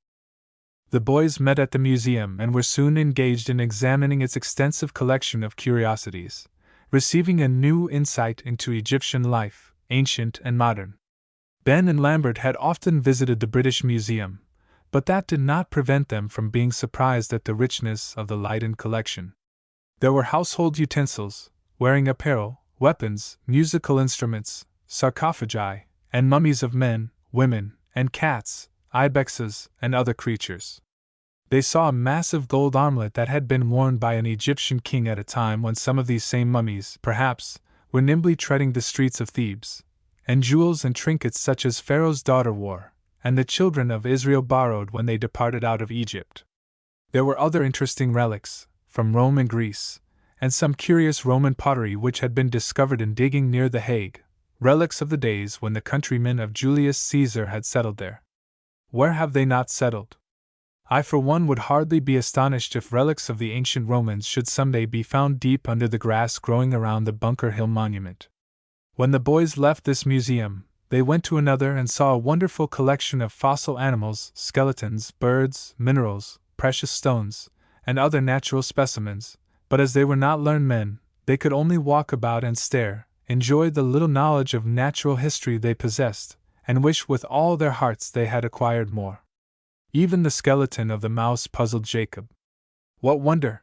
The boys met at the museum and were soon engaged in examining its extensive collection of curiosities, receiving a new insight into Egyptian life, ancient and modern. Ben and Lambert had often visited the British Museum, but that did not prevent them from being surprised at the richness of the Leiden collection. There were household utensils, wearing apparel, weapons, musical instruments, sarcophagi, and mummies of men, women, and cats, ibexes, and other creatures. They saw a massive gold armlet that had been worn by an Egyptian king at a time when some of these same mummies, perhaps, were nimbly treading the streets of Thebes, and jewels and trinkets such as Pharaoh's daughter wore, and the children of Israel borrowed when they departed out of Egypt. There were other interesting relics, from Rome and Greece, and some curious Roman pottery which had been discovered in digging near The Hague, relics of the days when the countrymen of Julius Caesar had settled there. Where have they not settled? I for one would hardly be astonished if relics of the ancient Romans should someday be found deep under the grass growing around the Bunker Hill monument. When the boys left this museum, they went to another and saw a wonderful collection of fossil animals, skeletons, birds, minerals, precious stones, and other natural specimens, but as they were not learned men, they could only walk about and stare, enjoy the little knowledge of natural history they possessed, and wish with all their hearts they had acquired more. Even the skeleton of the mouse puzzled Jacob. What wonder?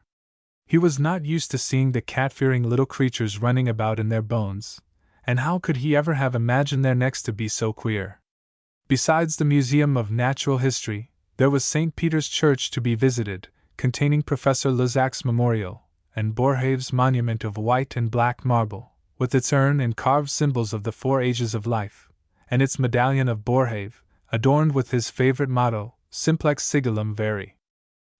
He was not used to seeing the cat-fearing little creatures running about in their bones, and how could he ever have imagined their necks to be so queer? Besides the Museum of Natural History, there was St. Peter's Church to be visited, containing Professor Luzak's memorial, and Borhave's monument of white and black marble, with its urn and carved symbols of the 4 ages of life, and its medallion of Borhave, adorned with his favorite motto, Simplex Sigillum Veri.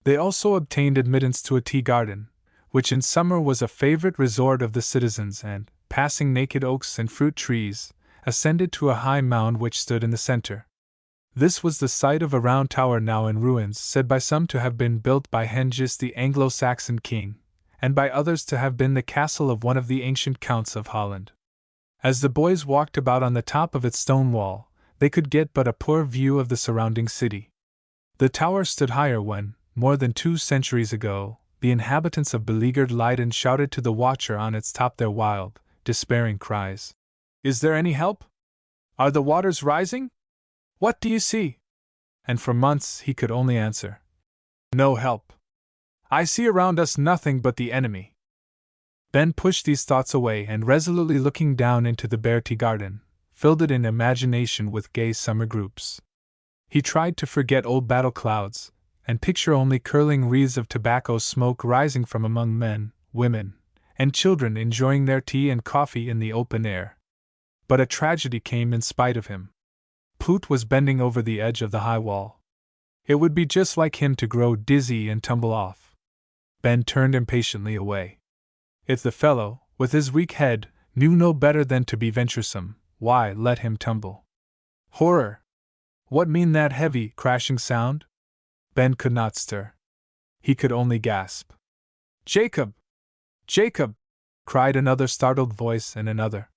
They also obtained admittance to a tea garden, which in summer was a favorite resort of the citizens, and, passing naked oaks and fruit trees, ascended to a high mound which stood in the center. This was the site of a round tower now in ruins, said by some to have been built by Hengist the Anglo-Saxon king, and by others to have been the castle of one of the ancient counts of Holland. As the boys walked about on the top of its stone wall, they could get but a poor view of the surrounding city. The tower stood higher when, more than 2 centuries ago, the inhabitants of beleaguered Leiden shouted to the watcher on its top their wild, despairing cries. "Is there any help? Are the waters rising? What do you see?" And for months he could only answer, "No help. I see around us nothing but the enemy." Ben pushed these thoughts away and, resolutely looking down into the bare tea garden, filled it in imagination with gay summer groups. He tried to forget old battle clouds, and picture only curling wreaths of tobacco smoke rising from among men, women, and children enjoying their tea and coffee in the open air. But a tragedy came in spite of him. Poot was bending over the edge of the high wall. It would be just like him to grow dizzy and tumble off. Ben turned impatiently away. If the fellow, with his weak head, knew no better than to be venturesome, why let him tumble? Horror! What mean that heavy, crashing sound? Ben could not stir. He could only gasp. "Jacob! Jacob!" cried another startled voice and another.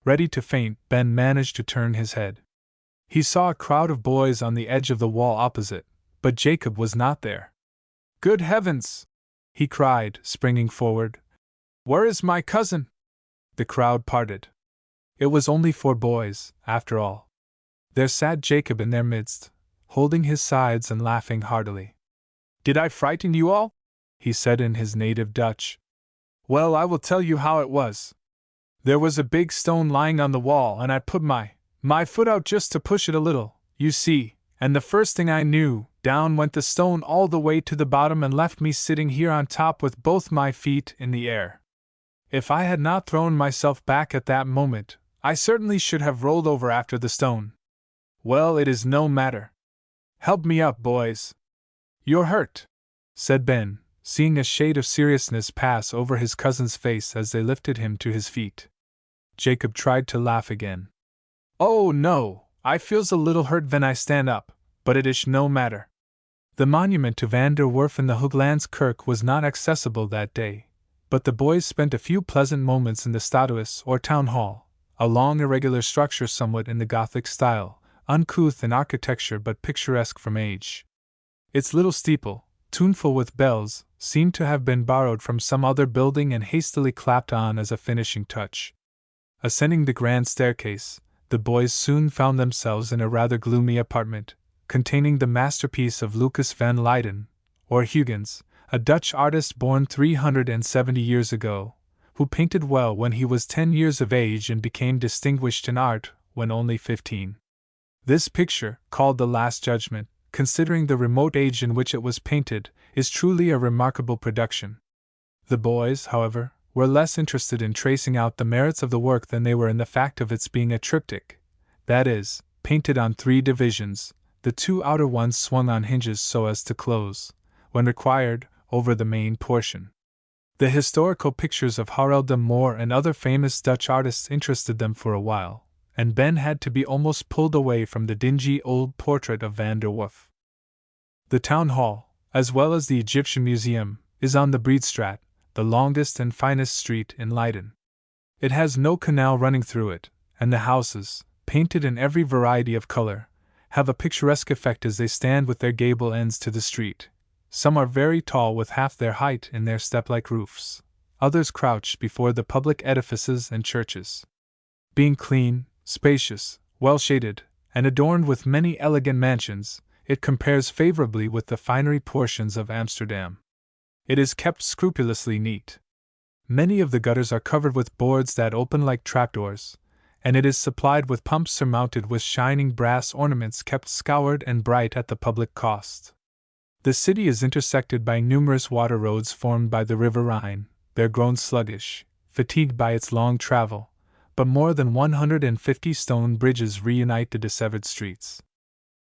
Ready to faint, Ben managed to turn his head. He saw a crowd of boys on the edge of the wall opposite, but Jacob was not there. "Good heavens!" he cried, springing forward. "Where is my cousin?" The crowd parted. It was only 4 boys, after all. There sat Jacob in their midst, holding his sides and laughing heartily. "Did I frighten you all?" he said in his native Dutch. "Well, I will tell you how it was. There was a big stone lying on the wall, and I put my foot out just to push it a little, you see, and the first thing I knew, down went the stone all the way to the bottom and left me sitting here on top with both my feet in the air. If I had not thrown myself back at that moment, I certainly should have rolled over after the stone. Well, it is no matter. Help me up, boys." "You're hurt," said Ben, seeing a shade of seriousness pass over his cousin's face as they lifted him to his feet. Jacob tried to laugh again. "Oh, no, I feels a little hurt when I stand up, but it ish no matter." The monument to Van der Werf in the Hooglands Kirk was not accessible that day, but the boys spent a few pleasant moments in the Stadhuis or Town Hall, a long irregular structure somewhat in the Gothic style, uncouth in architecture but picturesque from age. Its little steeple, tuneful with bells, seemed to have been borrowed from some other building and hastily clapped on as a finishing touch. Ascending the grand staircase, the boys soon found themselves in a rather gloomy apartment, containing the masterpiece of Lucas van Leyden, or Huygens, a Dutch artist born 370 years ago, who painted well when he was 10 years of age and became distinguished in art when only 15. This picture, called The Last Judgment, considering the remote age in which it was painted, is truly a remarkable production. The boys, however, were less interested in tracing out the merits of the work than they were in the fact of its being a triptych, that is, painted on 3 divisions, the 2 outer ones swung on hinges so as to close, when required, over the main portion. The historical pictures of Harald de Moor and other famous Dutch artists interested them for a while, and Ben had to be almost pulled away from the dingy old portrait of Van der Werf. The town hall, as well as the Egyptian Museum, is on the Breedstraat, the longest and finest street in Leiden. It has no canal running through it, and the houses, painted in every variety of color, have a picturesque effect as they stand with their gable ends to the street. Some are very tall with half their height in their step-like roofs, others crouch before the public edifices and churches. Being clean, spacious, well-shaded, and adorned with many elegant mansions, it compares favorably with the finery portions of Amsterdam. It is kept scrupulously neat. Many of the gutters are covered with boards that open like trapdoors, and it is supplied with pumps surmounted with shining brass ornaments kept scoured and bright at the public cost. The city is intersected by numerous water roads formed by the river Rhine, there grown sluggish, fatigued by its long travel, but more than 150 stone bridges reunite the dissevered streets.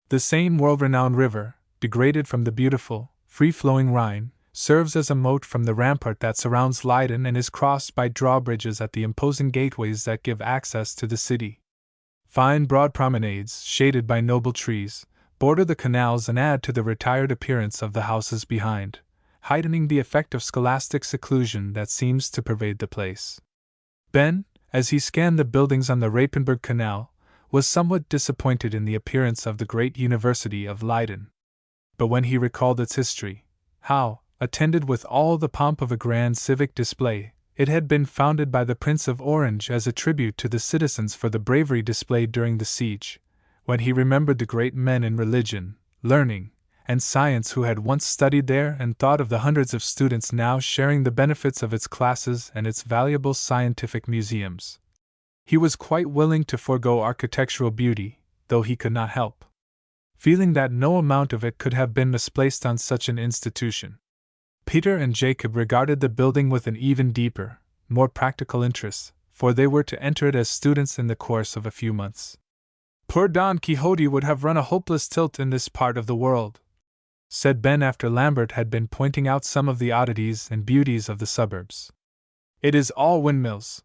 The same world-renowned river, degraded from the beautiful, free-flowing Rhine, serves as a moat from the rampart that surrounds Leiden and is crossed by drawbridges at the imposing gateways that give access to the city. Fine broad promenades, shaded by noble trees, border the canals and add to the retired appearance of the houses behind, heightening the effect of scholastic seclusion that seems to pervade the place. Ben, as he scanned the buildings on the Rapenburg Canal, was somewhat disappointed in the appearance of the great University of Leiden. But when he recalled its history, how, attended with all the pomp of a grand civic display, it had been founded by the Prince of Orange as a tribute to the citizens for the bravery displayed during the siege, when he remembered the great men in religion, learning, and science who had once studied there and thought of the hundreds of students now sharing the benefits of its classes and its valuable scientific museums, he was quite willing to forego architectural beauty, though he could not help feeling that no amount of it could have been misplaced on such an institution. Peter and Jacob regarded the building with an even deeper, more practical interest, for they were to enter it as students in the course of a few months. "Poor Don Quixote would have run a hopeless tilt in this part of the world," said Ben after Lambert had been pointing out some of the oddities and beauties of the suburbs. "It is all windmills.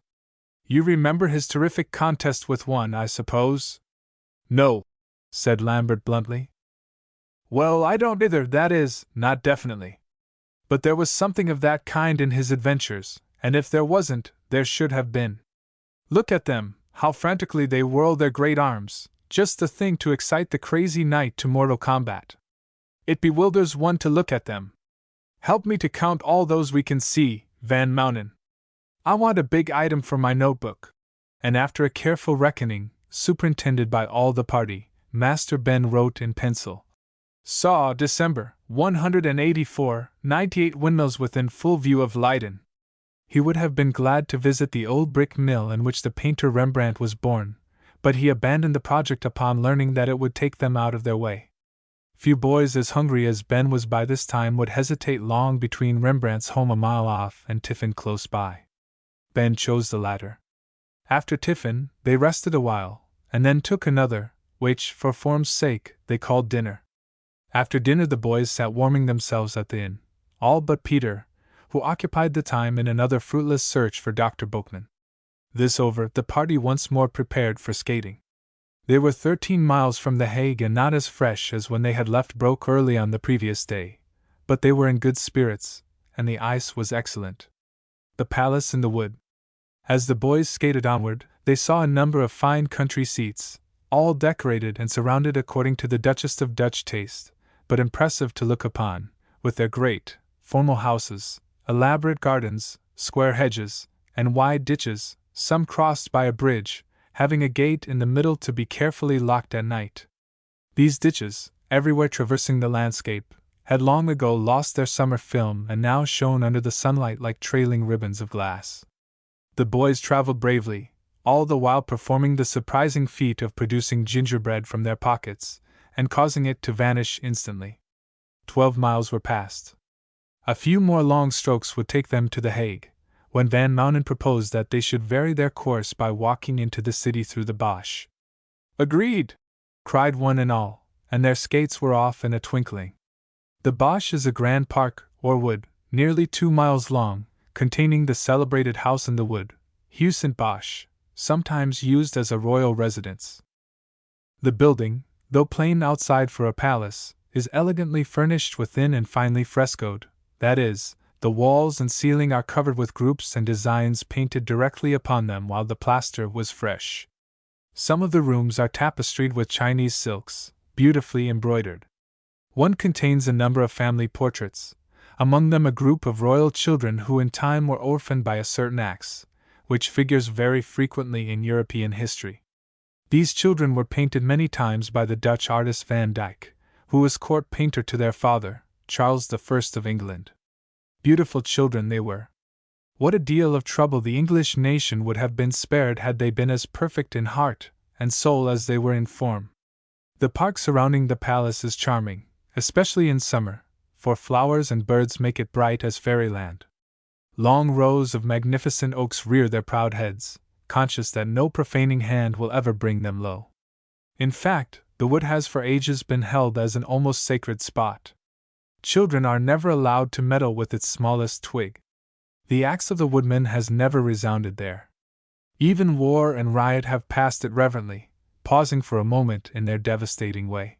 You remember his terrific contest with one, I suppose?" "No," said Lambert bluntly. "Well, I don't either, that is, not definitely. But there was something of that kind in his adventures, and if there wasn't, there should have been. Look at them, how frantically they whirl their great arms, just the thing to excite the crazy knight to mortal combat. It bewilders one to look at them. Help me to count all those we can see, Van Mounen. I want a big item for my notebook." And after a careful reckoning, superintended by all the party, Master Ben wrote in pencil: Saw December 184, 98 windmills within full view of Leiden. He would have been glad to visit the old brick mill in which the painter Rembrandt was born, but he abandoned the project upon learning that it would take them out of their way. Few boys as hungry as Ben was by this time would hesitate long between Rembrandt's home a mile off and Tiffin close by. Ben chose the latter. After Tiffin, they rested a while, and then took another, which, for form's sake, they called dinner. After dinner the boys sat warming themselves at the inn, all but Peter, who occupied the time in another fruitless search for Dr. Boekman. This over, the party once more prepared for skating. They were 13 miles from The Hague and not as fresh as when they had left Broek early on the previous day, but they were in good spirits, and the ice was excellent. The palace in the wood. As the boys skated onward, they saw a number of fine country seats, all decorated and surrounded according to the Duchess of Dutch taste, but impressive to look upon, with their great, formal houses, elaborate gardens, square hedges, and wide ditches, some crossed by a bridge, having a gate in the middle to be carefully locked at night. These ditches, everywhere traversing the landscape, had long ago lost their summer film and now shone under the sunlight like trailing ribbons of glass. The boys traveled bravely, all the while performing the surprising feat of producing gingerbread from their pockets, and causing it to vanish instantly. 12 miles were passed. A few more long strokes would take them to The Hague, when Van Mounen proposed that they should vary their course by walking into the city through the Bosch. "Agreed!" cried one and all, and their skates were off in a twinkling. The Bosch is a grand park, or wood, nearly 2 miles long, containing the celebrated house in the wood, Huis Bosch, sometimes used as a royal residence. The building, though plain outside for a palace, is elegantly furnished within and finely frescoed, that is, the walls and ceiling are covered with groups and designs painted directly upon them while the plaster was fresh. Some of the rooms are tapestried with Chinese silks, beautifully embroidered. One contains a number of family portraits, among them a group of royal children who in time were orphaned by a certain axe, which figures very frequently in European history. These children were painted many times by the Dutch artist Van Dyck, who was court painter to their father, Charles I of England. Beautiful children they were. What a deal of trouble the English nation would have been spared had they been as perfect in heart and soul as they were in form. The park surrounding the palace is charming, especially in summer, for flowers and birds make it bright as fairyland. Long rows of magnificent oaks rear their proud heads, conscious that no profaning hand will ever bring them low. In fact, the wood has for ages been held as an almost sacred spot. Children are never allowed to meddle with its smallest twig. The axe of the woodman has never resounded there. Even war and riot have passed it reverently, pausing for a moment in their devastating way.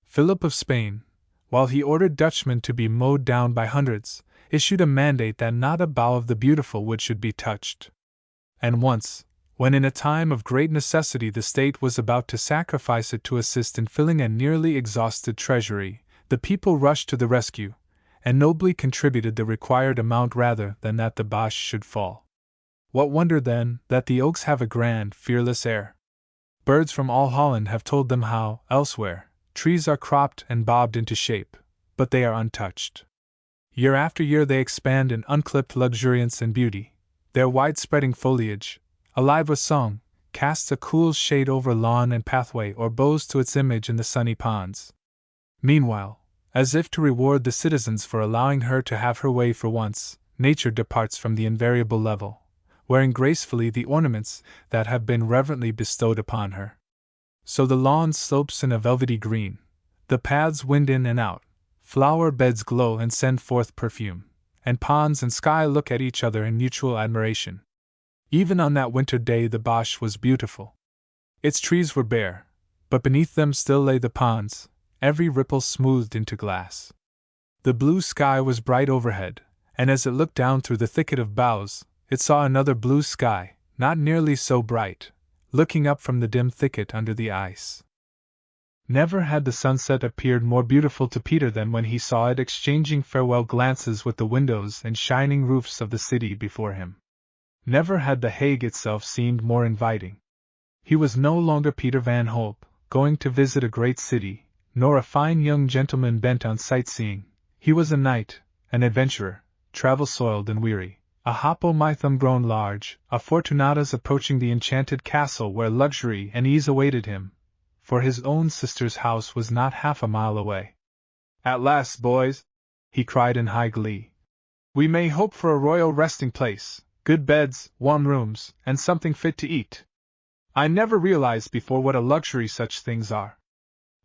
Philip of Spain, while he ordered Dutchmen to be mowed down by hundreds, issued a mandate that not a bough of the beautiful wood should be touched. And once, when in a time of great necessity the state was about to sacrifice it to assist in filling a nearly exhausted treasury, the people rushed to the rescue, and nobly contributed the required amount rather than that the Bosch should fall. What wonder, then, that the oaks have a grand, fearless air? Birds from all Holland have told them how, elsewhere, trees are cropped and bobbed into shape, but they are untouched. Year after year they expand in unclipped luxuriance and beauty. Their wide-spreading foliage, alive with song, casts a cool shade over lawn and pathway or bows to its image in the sunny ponds. Meanwhile, as if to reward the citizens for allowing her to have her way for once, nature departs from the invariable level, wearing gracefully the ornaments that have been reverently bestowed upon her. So the lawn slopes in a velvety green, the paths wind in and out, flower beds glow and send forth perfume, and ponds and sky look at each other in mutual admiration. Even on that winter day the Bosch was beautiful. Its trees were bare, but beneath them still lay the ponds, every ripple smoothed into glass. The blue sky was bright overhead, and as it looked down through the thicket of boughs, it saw another blue sky, not nearly so bright, looking up from the dim thicket under the ice. Never had the sunset appeared more beautiful to Peter than when he saw it exchanging farewell glances with the windows and shining roofs of the city before him. Never had the Hague itself seemed more inviting. He was no longer Peter Van Hope, going to visit a great city, nor a fine young gentleman bent on sightseeing. He was a knight, an adventurer, travel-soiled and weary, a Hopomythum grown large, a Fortunatus approaching the enchanted castle where luxury and ease awaited him, for his own sister's house was not half a mile away. "At last, boys!" he cried in high glee. "We may hope for a royal resting place, good beds, warm rooms, and something fit to eat. I never realized before what a luxury such things are.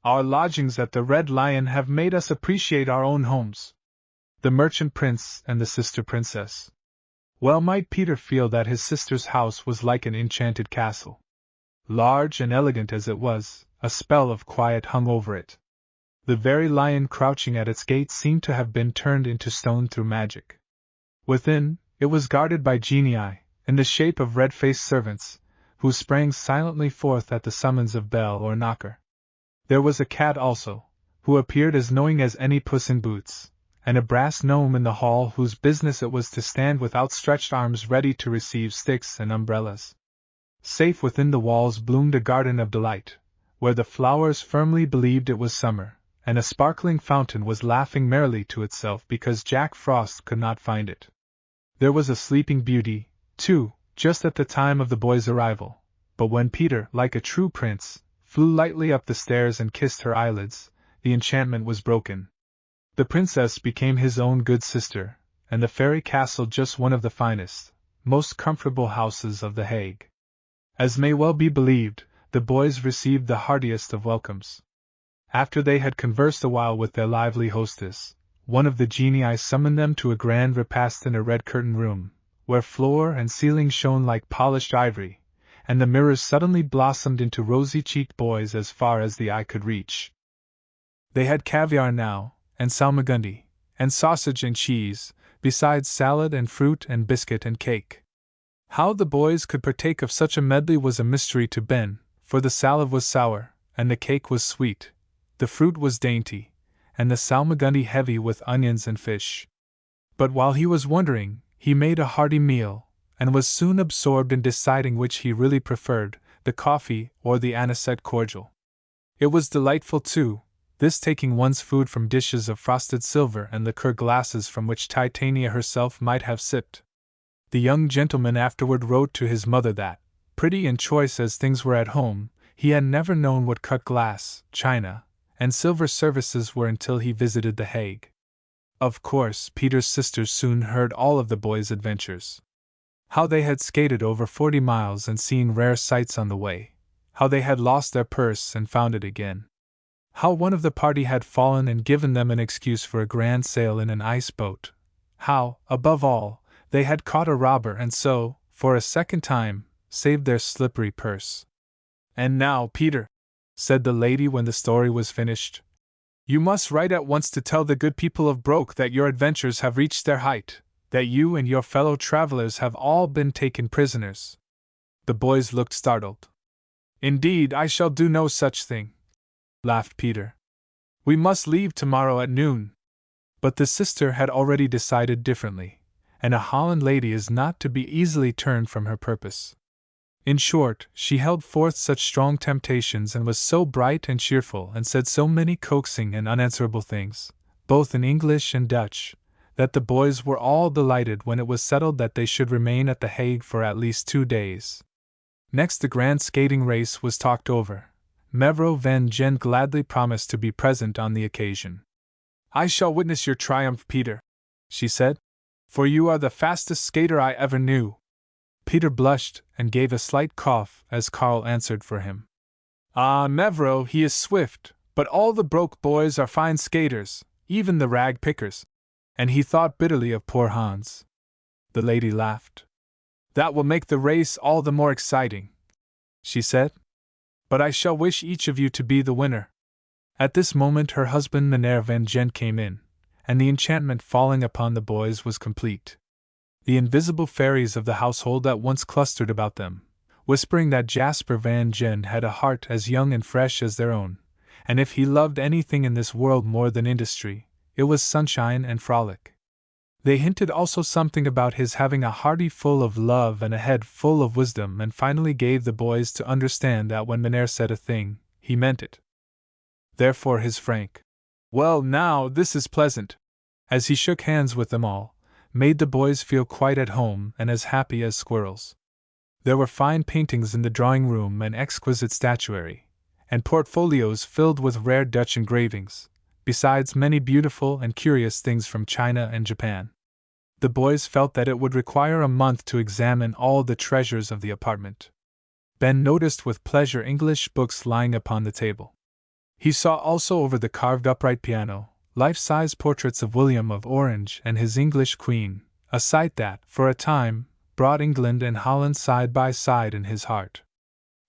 Our lodgings at the Red Lion have made us appreciate our own homes." The merchant prince and the sister princess. Well might Peter feel that his sister's house was like an enchanted castle. Large and elegant as it was, a spell of quiet hung over it. The very lion crouching at its gate seemed to have been turned into stone through magic. Within, it was guarded by genii, in the shape of red-faced servants, who sprang silently forth at the summons of bell or knocker. There was a cat also, who appeared as knowing as any Puss in Boots, and a brass gnome in the hall whose business it was to stand with outstretched arms ready to receive sticks and umbrellas. Safe within the walls bloomed a garden of delight, where the flowers firmly believed it was summer, and a sparkling fountain was laughing merrily to itself because Jack Frost could not find it. There was a sleeping beauty, too, just at the time of the boy's arrival, but when Peter, like a true prince, flew lightly up the stairs and kissed her eyelids, the enchantment was broken. The princess became his own good sister, and the fairy castle just one of the finest, most comfortable houses of The Hague. As may well be believed, the boys received the heartiest of welcomes. After they had conversed a while with their lively hostess, one of the genii summoned them to a grand repast in a red-curtained room, where floor and ceiling shone like polished ivory, and the mirrors suddenly blossomed into rosy-cheeked boys as far as the eye could reach. They had caviar now, and salmagundy, and sausage and cheese, besides salad and fruit and biscuit and cake. How the boys could partake of such a medley was a mystery to Ben, for the salad was sour, and the cake was sweet, the fruit was dainty, and the salmagundy heavy with onions and fish. But while he was wondering, he made a hearty meal, and was soon absorbed in deciding which he really preferred, the coffee or the anisette cordial. It was delightful, too, this taking one's food from dishes of frosted silver and liqueur glasses from which Titania herself might have sipped. The young gentleman afterward wrote to his mother that, pretty and choice as things were at home, he had never known what cut glass, china, and silver services were until he visited The Hague. Of course, Peter's sisters soon heard all of the boys' adventures. How they had skated over 40 miles and seen rare sights on the way, how they had lost their purse and found it again. How one of the party had fallen and given them an excuse for a grand sail in an ice boat. How, above all, they had caught a robber and so, for a second time, saved their slippery purse. "And now, Peter," said the lady when the story was finished, "you must write at once to tell the good people of Broke that your adventures have reached their height, that you and your fellow travelers have all been taken prisoners." The boys looked startled. "Indeed, I shall do no such thing," laughed Peter. "We must leave tomorrow at noon." But the sister had already decided differently, and a Holland lady is not to be easily turned from her purpose. In short, she held forth such strong temptations and was so bright and cheerful and said so many coaxing and unanswerable things, both in English and Dutch, that the boys were all delighted when it was settled that they should remain at The Hague for at least 2 days. Next, the grand skating race was talked over. Mevrouw van Gent gladly promised to be present on the occasion. "I shall witness your triumph, Peter," she said, "for you are the fastest skater I ever knew." Peter blushed and gave a slight cough as Carl answered for him. "Ah, Mevrouw, he is swift, but all the Broke boys are fine skaters, even the rag pickers." And he thought bitterly of poor Hans. The lady laughed. "That will make the race all the more exciting," she said. "But I shall wish each of you to be the winner." At this moment her husband Meneer van Gent came in, and the enchantment falling upon the boys was complete. The invisible fairies of the household at once clustered about them, whispering that Jasper van Gent had a heart as young and fresh as their own, and if he loved anything in this world more than industry, it was sunshine and frolic. They hinted also something about his having a heart full of love and a head full of wisdom, and finally gave the boys to understand that when Mynheer said a thing, he meant it. Therefore his frank, "Well, now, this is pleasant," as he shook hands with them all, made the boys feel quite at home and as happy as squirrels. There were fine paintings in the drawing room and exquisite statuary, and portfolios filled with rare Dutch engravings, besides many beautiful and curious things from China and Japan. The boys felt that it would require a month to examine all the treasures of the apartment. Ben noticed with pleasure English books lying upon the table. He saw also over the carved upright piano, life-size portraits of William of Orange and his English queen, a sight that, for a time, brought England and Holland side by side in his heart.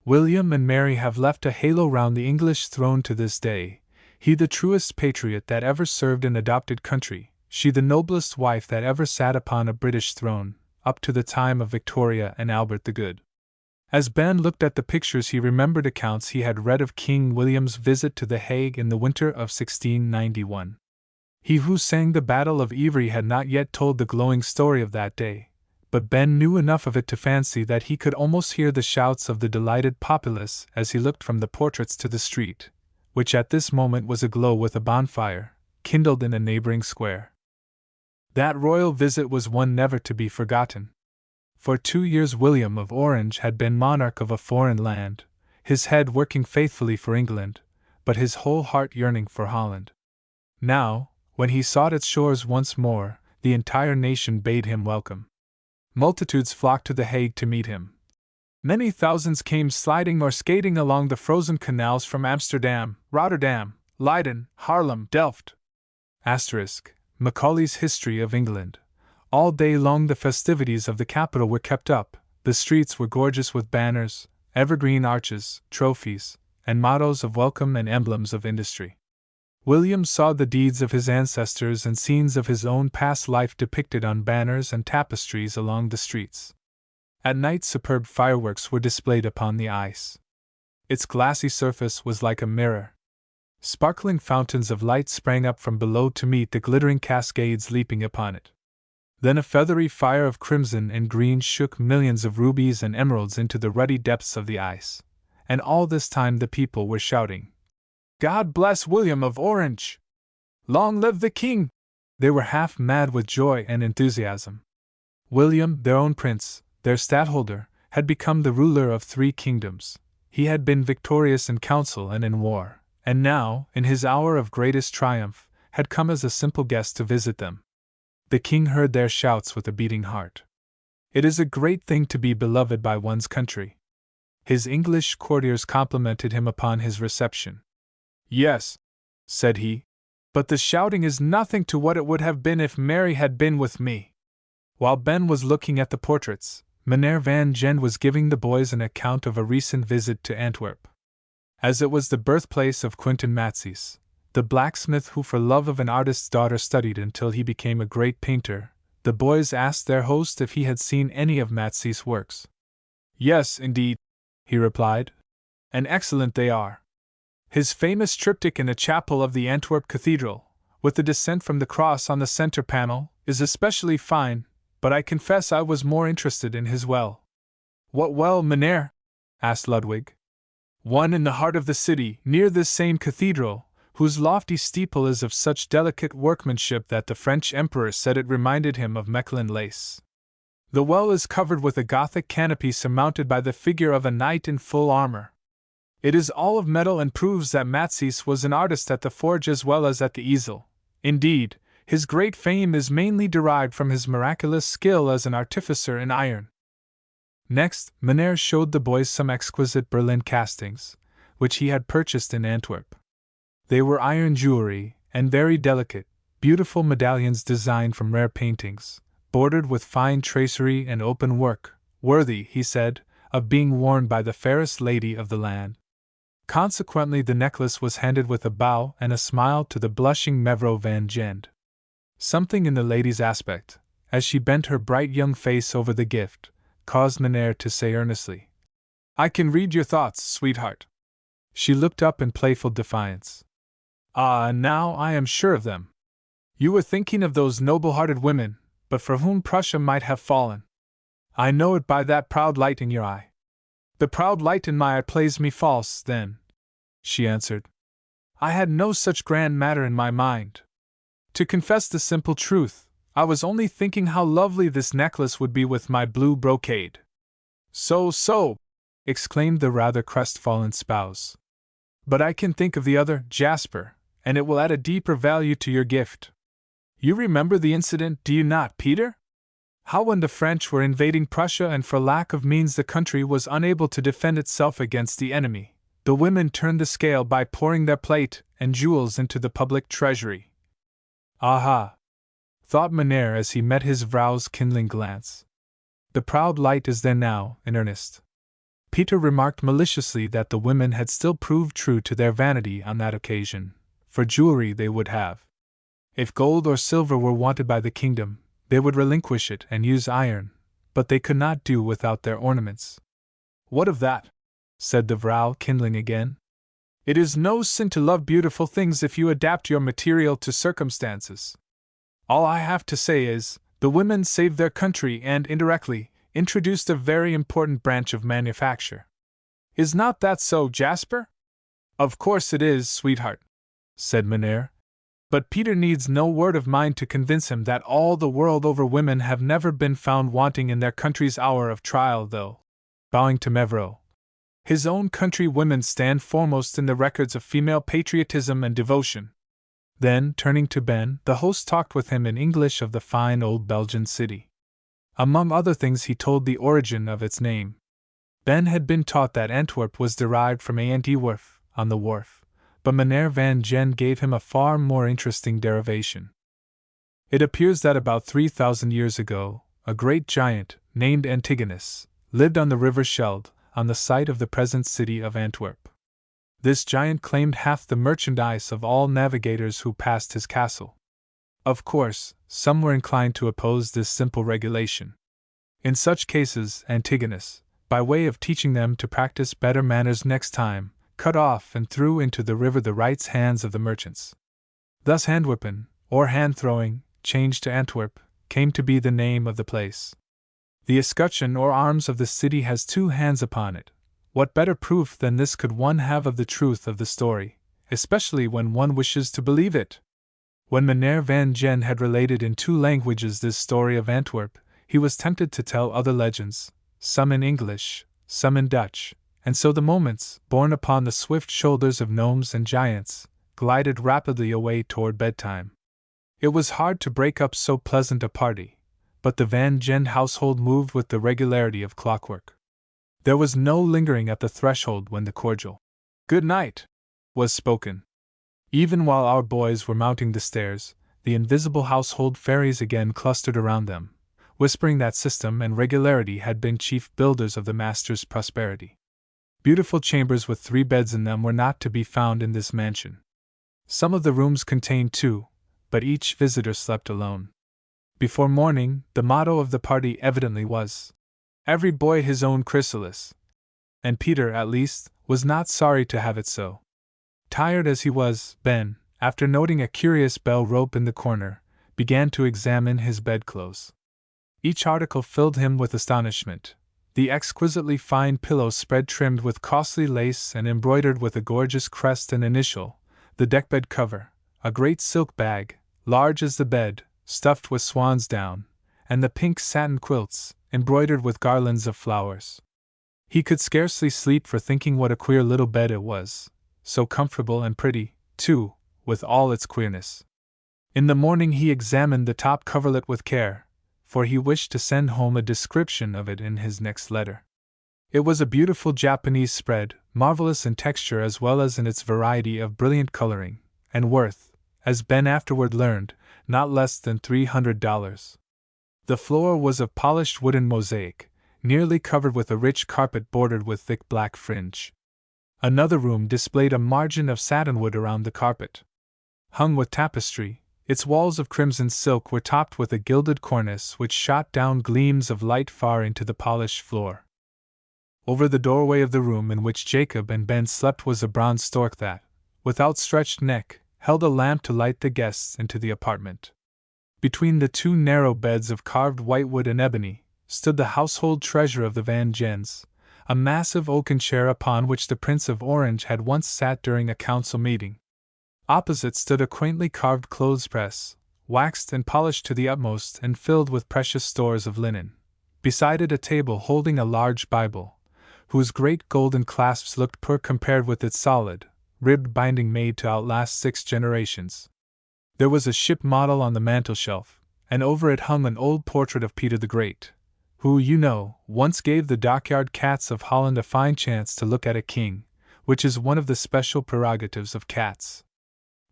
William and Mary have left a halo round the English throne to this day, he the truest patriot that ever served an adopted country, she the noblest wife that ever sat upon a British throne, up to the time of Victoria and Albert the Good. As Ben looked at the pictures he remembered accounts he had read of King William's visit to The Hague in the winter of 1691. He who sang the Battle of Ivry had not yet told the glowing story of that day, but Ben knew enough of it to fancy that he could almost hear the shouts of the delighted populace as he looked from the portraits to the street, which at this moment was aglow with a bonfire, kindled in a neighboring square. That royal visit was one never to be forgotten. For 2 years William of Orange had been monarch of a foreign land, his head working faithfully for England, but his whole heart yearning for Holland. Now, when he sought its shores once more, the entire nation bade him welcome. Multitudes flocked to The Hague to meet him. Many thousands came sliding or skating along the frozen canals from Amsterdam, Rotterdam, Leiden, Haarlem, Delft. Macaulay's History of England. All day long the festivities of the capital were kept up, the streets were gorgeous with banners, evergreen arches, trophies, and mottos of welcome and emblems of industry. William saw the deeds of his ancestors and scenes of his own past life depicted on banners and tapestries along the streets. At night superb fireworks were displayed upon the ice. Its glassy surface was like a mirror. Sparkling fountains of light sprang up from below to meet the glittering cascades leaping upon it. Then a feathery fire of crimson and green shook millions of rubies and emeralds into the ruddy depths of the ice, and all this time the people were shouting, "God bless William of Orange! Long live the King!" They were half mad with joy and enthusiasm. William, their own prince, their stadtholder, had become the ruler of 3 kingdoms. He had been victorious in council and in war, and now, in his hour of greatest triumph, had come as a simple guest to visit them. The king heard their shouts with a beating heart. It is a great thing to be beloved by one's country. His English courtiers complimented him upon his reception. "Yes," said he, "but the shouting is nothing to what it would have been if Mary had been with me." While Ben was looking at the portraits, Mynheer Van Gend was giving the boys an account of a recent visit to Antwerp. As it was the birthplace of Quentin Matsys, the blacksmith who for love of an artist's daughter studied until he became a great painter, the boys asked their host if he had seen any of Matsys' works. "Yes, indeed," he replied, "and excellent they are. His famous triptych in the chapel of the Antwerp Cathedral, with the Descent from the Cross on the center panel, is especially fine, but I confess I was more interested in his well." "What well, Mynheer?" asked Ludwig. "One in the heart of the city, near this same cathedral, whose lofty steeple is of such delicate workmanship that the French emperor said it reminded him of Mechlin lace. The well is covered with a Gothic canopy surmounted by the figure of a knight in full armor. It is all of metal and proves that Matsys was an artist at the forge as well as at the easel. Indeed, his great fame is mainly derived from his miraculous skill as an artificer in iron." Next, Mynheer showed the boys some exquisite Berlin castings, which he had purchased in Antwerp. They were iron jewelry, and very delicate, beautiful medallions designed from rare paintings, bordered with fine tracery and open work, worthy, he said, of being worn by the fairest lady of the land. Consequently the necklace was handed with a bow and a smile to the blushing Mevrouw Van Gend. Something in the lady's aspect, as she bent her bright young face over the gift, caused Mynheer to say earnestly, "I can read your thoughts, sweetheart." She looked up in playful defiance. "Ah, now I am sure of them. You were thinking of those noble-hearted women, but for whom Prussia might have fallen. I know it by that proud light in your eye. The proud light in my eye plays me false, then, she answered. I had no such grand matter in my mind. To confess the simple truth, I was only thinking how lovely this necklace would be with my blue brocade. So, exclaimed the rather crestfallen spouse. But I can think of the other, Jasper, and it will add a deeper value to your gift. You remember the incident, do you not, Peter? How when the French were invading Prussia and for lack of means the country was unable to defend itself against the enemy, the women turned the scale by pouring their plate and jewels into the public treasury. Aha! Thought Mynheer as he met his vrouw's kindling glance. The proud light is there now, in earnest. Peter remarked maliciously that the women had still proved true to their vanity on that occasion, for jewelry they would have. If gold or silver were wanted by the kingdom, they would relinquish it and use iron, but they could not do without their ornaments. What of that? Said the vrouw, kindling again. It is no sin to love beautiful things if you adapt your material to circumstances. All I have to say is, the women saved their country and, indirectly, introduced a very important branch of manufacture. Is not that so, Jasper? Of course it is, sweetheart, said Mynheer. But Peter needs no word of mine to convince him that all the world over women have never been found wanting in their country's hour of trial, though, bowing to Mevrouw, his own country women stand foremost in the records of female patriotism and devotion. Then, turning to Ben, the host talked with him in English of the fine old Belgian city. Among other things he told the origin of its name. Ben had been taught that Antwerp was derived from Antwerp, on the wharf, but Mynheer van Gen gave him a far more interesting derivation. It appears that about 3,000 years ago, a great giant, named Antigonus, lived on the river Schelde, on the site of the present city of Antwerp. This giant claimed half the merchandise of all navigators who passed his castle. Of course, some were inclined to oppose this simple regulation. In such cases, Antigonus, by way of teaching them to practice better manners next time, cut off and threw into the river the right hands of the merchants. Thus Handwerpen, or hand-throwing, changed to Antwerp, came to be the name of the place. The escutcheon or arms of the city has two hands upon it. What better proof than this could one have of the truth of the story, especially when one wishes to believe it? When Mynheer van Gen had related in two languages this story of Antwerp, he was tempted to tell other legends, some in English, some in Dutch, and so the moments, borne upon the swift shoulders of gnomes and giants, glided rapidly away toward bedtime. It was hard to break up so pleasant a party, but the Van Gen household moved with the regularity of clockwork. There was no lingering at the threshold when the cordial "Good night" was spoken. Even while our boys were mounting the stairs, the invisible household fairies again clustered around them, whispering that system and regularity had been chief builders of the master's prosperity. Beautiful chambers with 3 beds in them were not to be found in this mansion. Some of the rooms contained 2, but each visitor slept alone. Before morning, the motto of the party evidently was, "Every boy his own chrysalis," and Peter, at least, was not sorry to have it so. Tired as he was, Ben, after noting a curious bell rope in the corner, began to examine his bedclothes. Each article filled him with astonishment. The exquisitely fine pillow spread trimmed with costly lace and embroidered with a gorgeous crest and initial, the deckbed cover, a great silk bag, large as the bed, stuffed with swan's down, and the pink satin quilts, embroidered with garlands of flowers. He could scarcely sleep for thinking what a queer little bed it was, so comfortable and pretty, too, with all its queerness. In the morning he examined the top coverlet with care, for he wished to send home a description of it in his next letter. It was a beautiful Japanese spread, marvelous in texture as well as in its variety of brilliant coloring, and worth, as Ben afterward learned, not less than $300. The floor was of polished wooden mosaic, nearly covered with a rich carpet bordered with thick black fringe. Another room displayed a margin of satinwood around the carpet. Hung with tapestry, its walls of crimson silk were topped with a gilded cornice which shot down gleams of light far into the polished floor. Over the doorway of the room in which Jacob and Ben slept was a bronze stork that, with outstretched neck, held a lamp to light the guests into the apartment. between the two narrow beds of carved whitewood and ebony, stood the household treasure of the Van Gens, a massive oaken chair upon which the Prince of Orange had once sat during a council meeting. Opposite stood a quaintly carved clothes press, waxed and polished to the utmost and filled with precious stores of linen. Beside it a table holding a large Bible, whose great golden clasps looked poor compared with its solid, ribbed binding made to outlast 6 generations. There was a ship model on the mantelshelf, and over it hung an old portrait of Peter the Great, who, you know, once gave the dockyard cats of Holland a fine chance to look at a king, which is one of the special prerogatives of cats.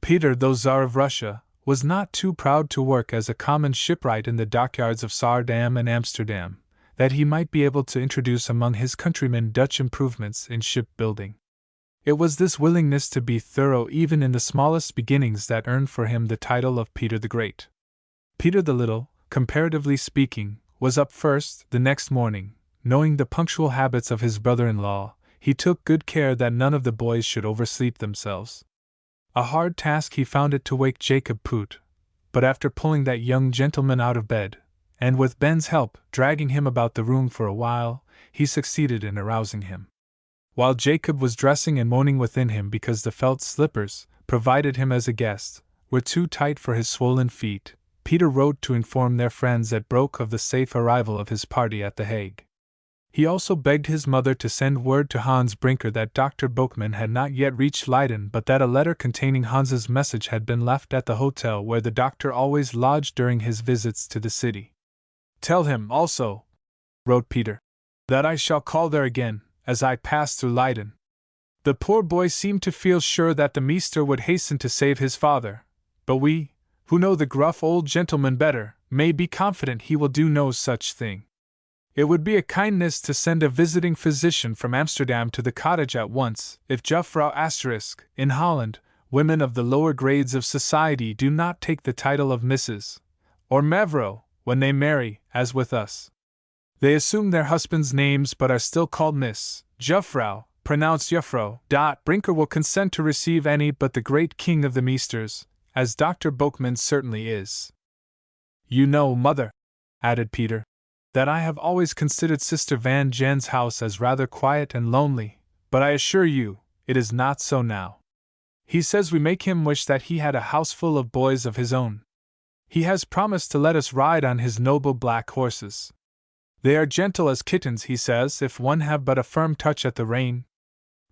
Peter, though Tsar of Russia, was not too proud to work as a common shipwright in the dockyards of Saardam and Amsterdam, that he might be able to introduce among his countrymen Dutch improvements in shipbuilding. It was this willingness to be thorough even in the smallest beginnings that earned for him the title of Peter the Great. Peter the Little, comparatively speaking, was up first the next morning. Knowing the punctual habits of his brother-in-law, he took good care that none of the boys should oversleep themselves. A hard task he found it to wake Jacob Poot, but after pulling that young gentleman out of bed, and with Ben's help dragging him about the room for a while, he succeeded in arousing him. While Jacob was dressing and moaning within him because the felt slippers, provided him as a guest, were too tight for his swollen feet, Peter wrote to inform their friends at Broek of the safe arrival of his party at The Hague. He also begged his mother to send word to Hans Brinker that Dr. Boekman had not yet reached Leiden, but that a letter containing Hans's message had been left at the hotel where the doctor always lodged during his visits to the city. "Tell him, also," wrote Peter, "that I shall call there again, as I pass through Leiden." The poor boy seemed to feel sure that the meester would hasten to save his father, but we, who know the gruff old gentleman better, may be confident he will do no such thing. It would be a kindness to send a visiting physician from Amsterdam to the cottage at once, if Juffrouw**. In Holland, women of the lower grades of society do not take the title of Mrs. or Mevrouw when they marry, as with us. They assume their husbands' names but are still called Miss, Juffrouw, pronounced Juffrouw. Brinker will consent to receive any but the great king of the meesters, as Dr. Boekman certainly is. "You know, mother," added Peter, "that I have always considered Sister Van Gen's house as rather quiet and lonely, but I assure you, it is not so now. He says we make him wish that he had a house full of boys of his own. He has promised to let us ride on his noble black horses. They are gentle as kittens, he says, if one have but a firm touch at the rein.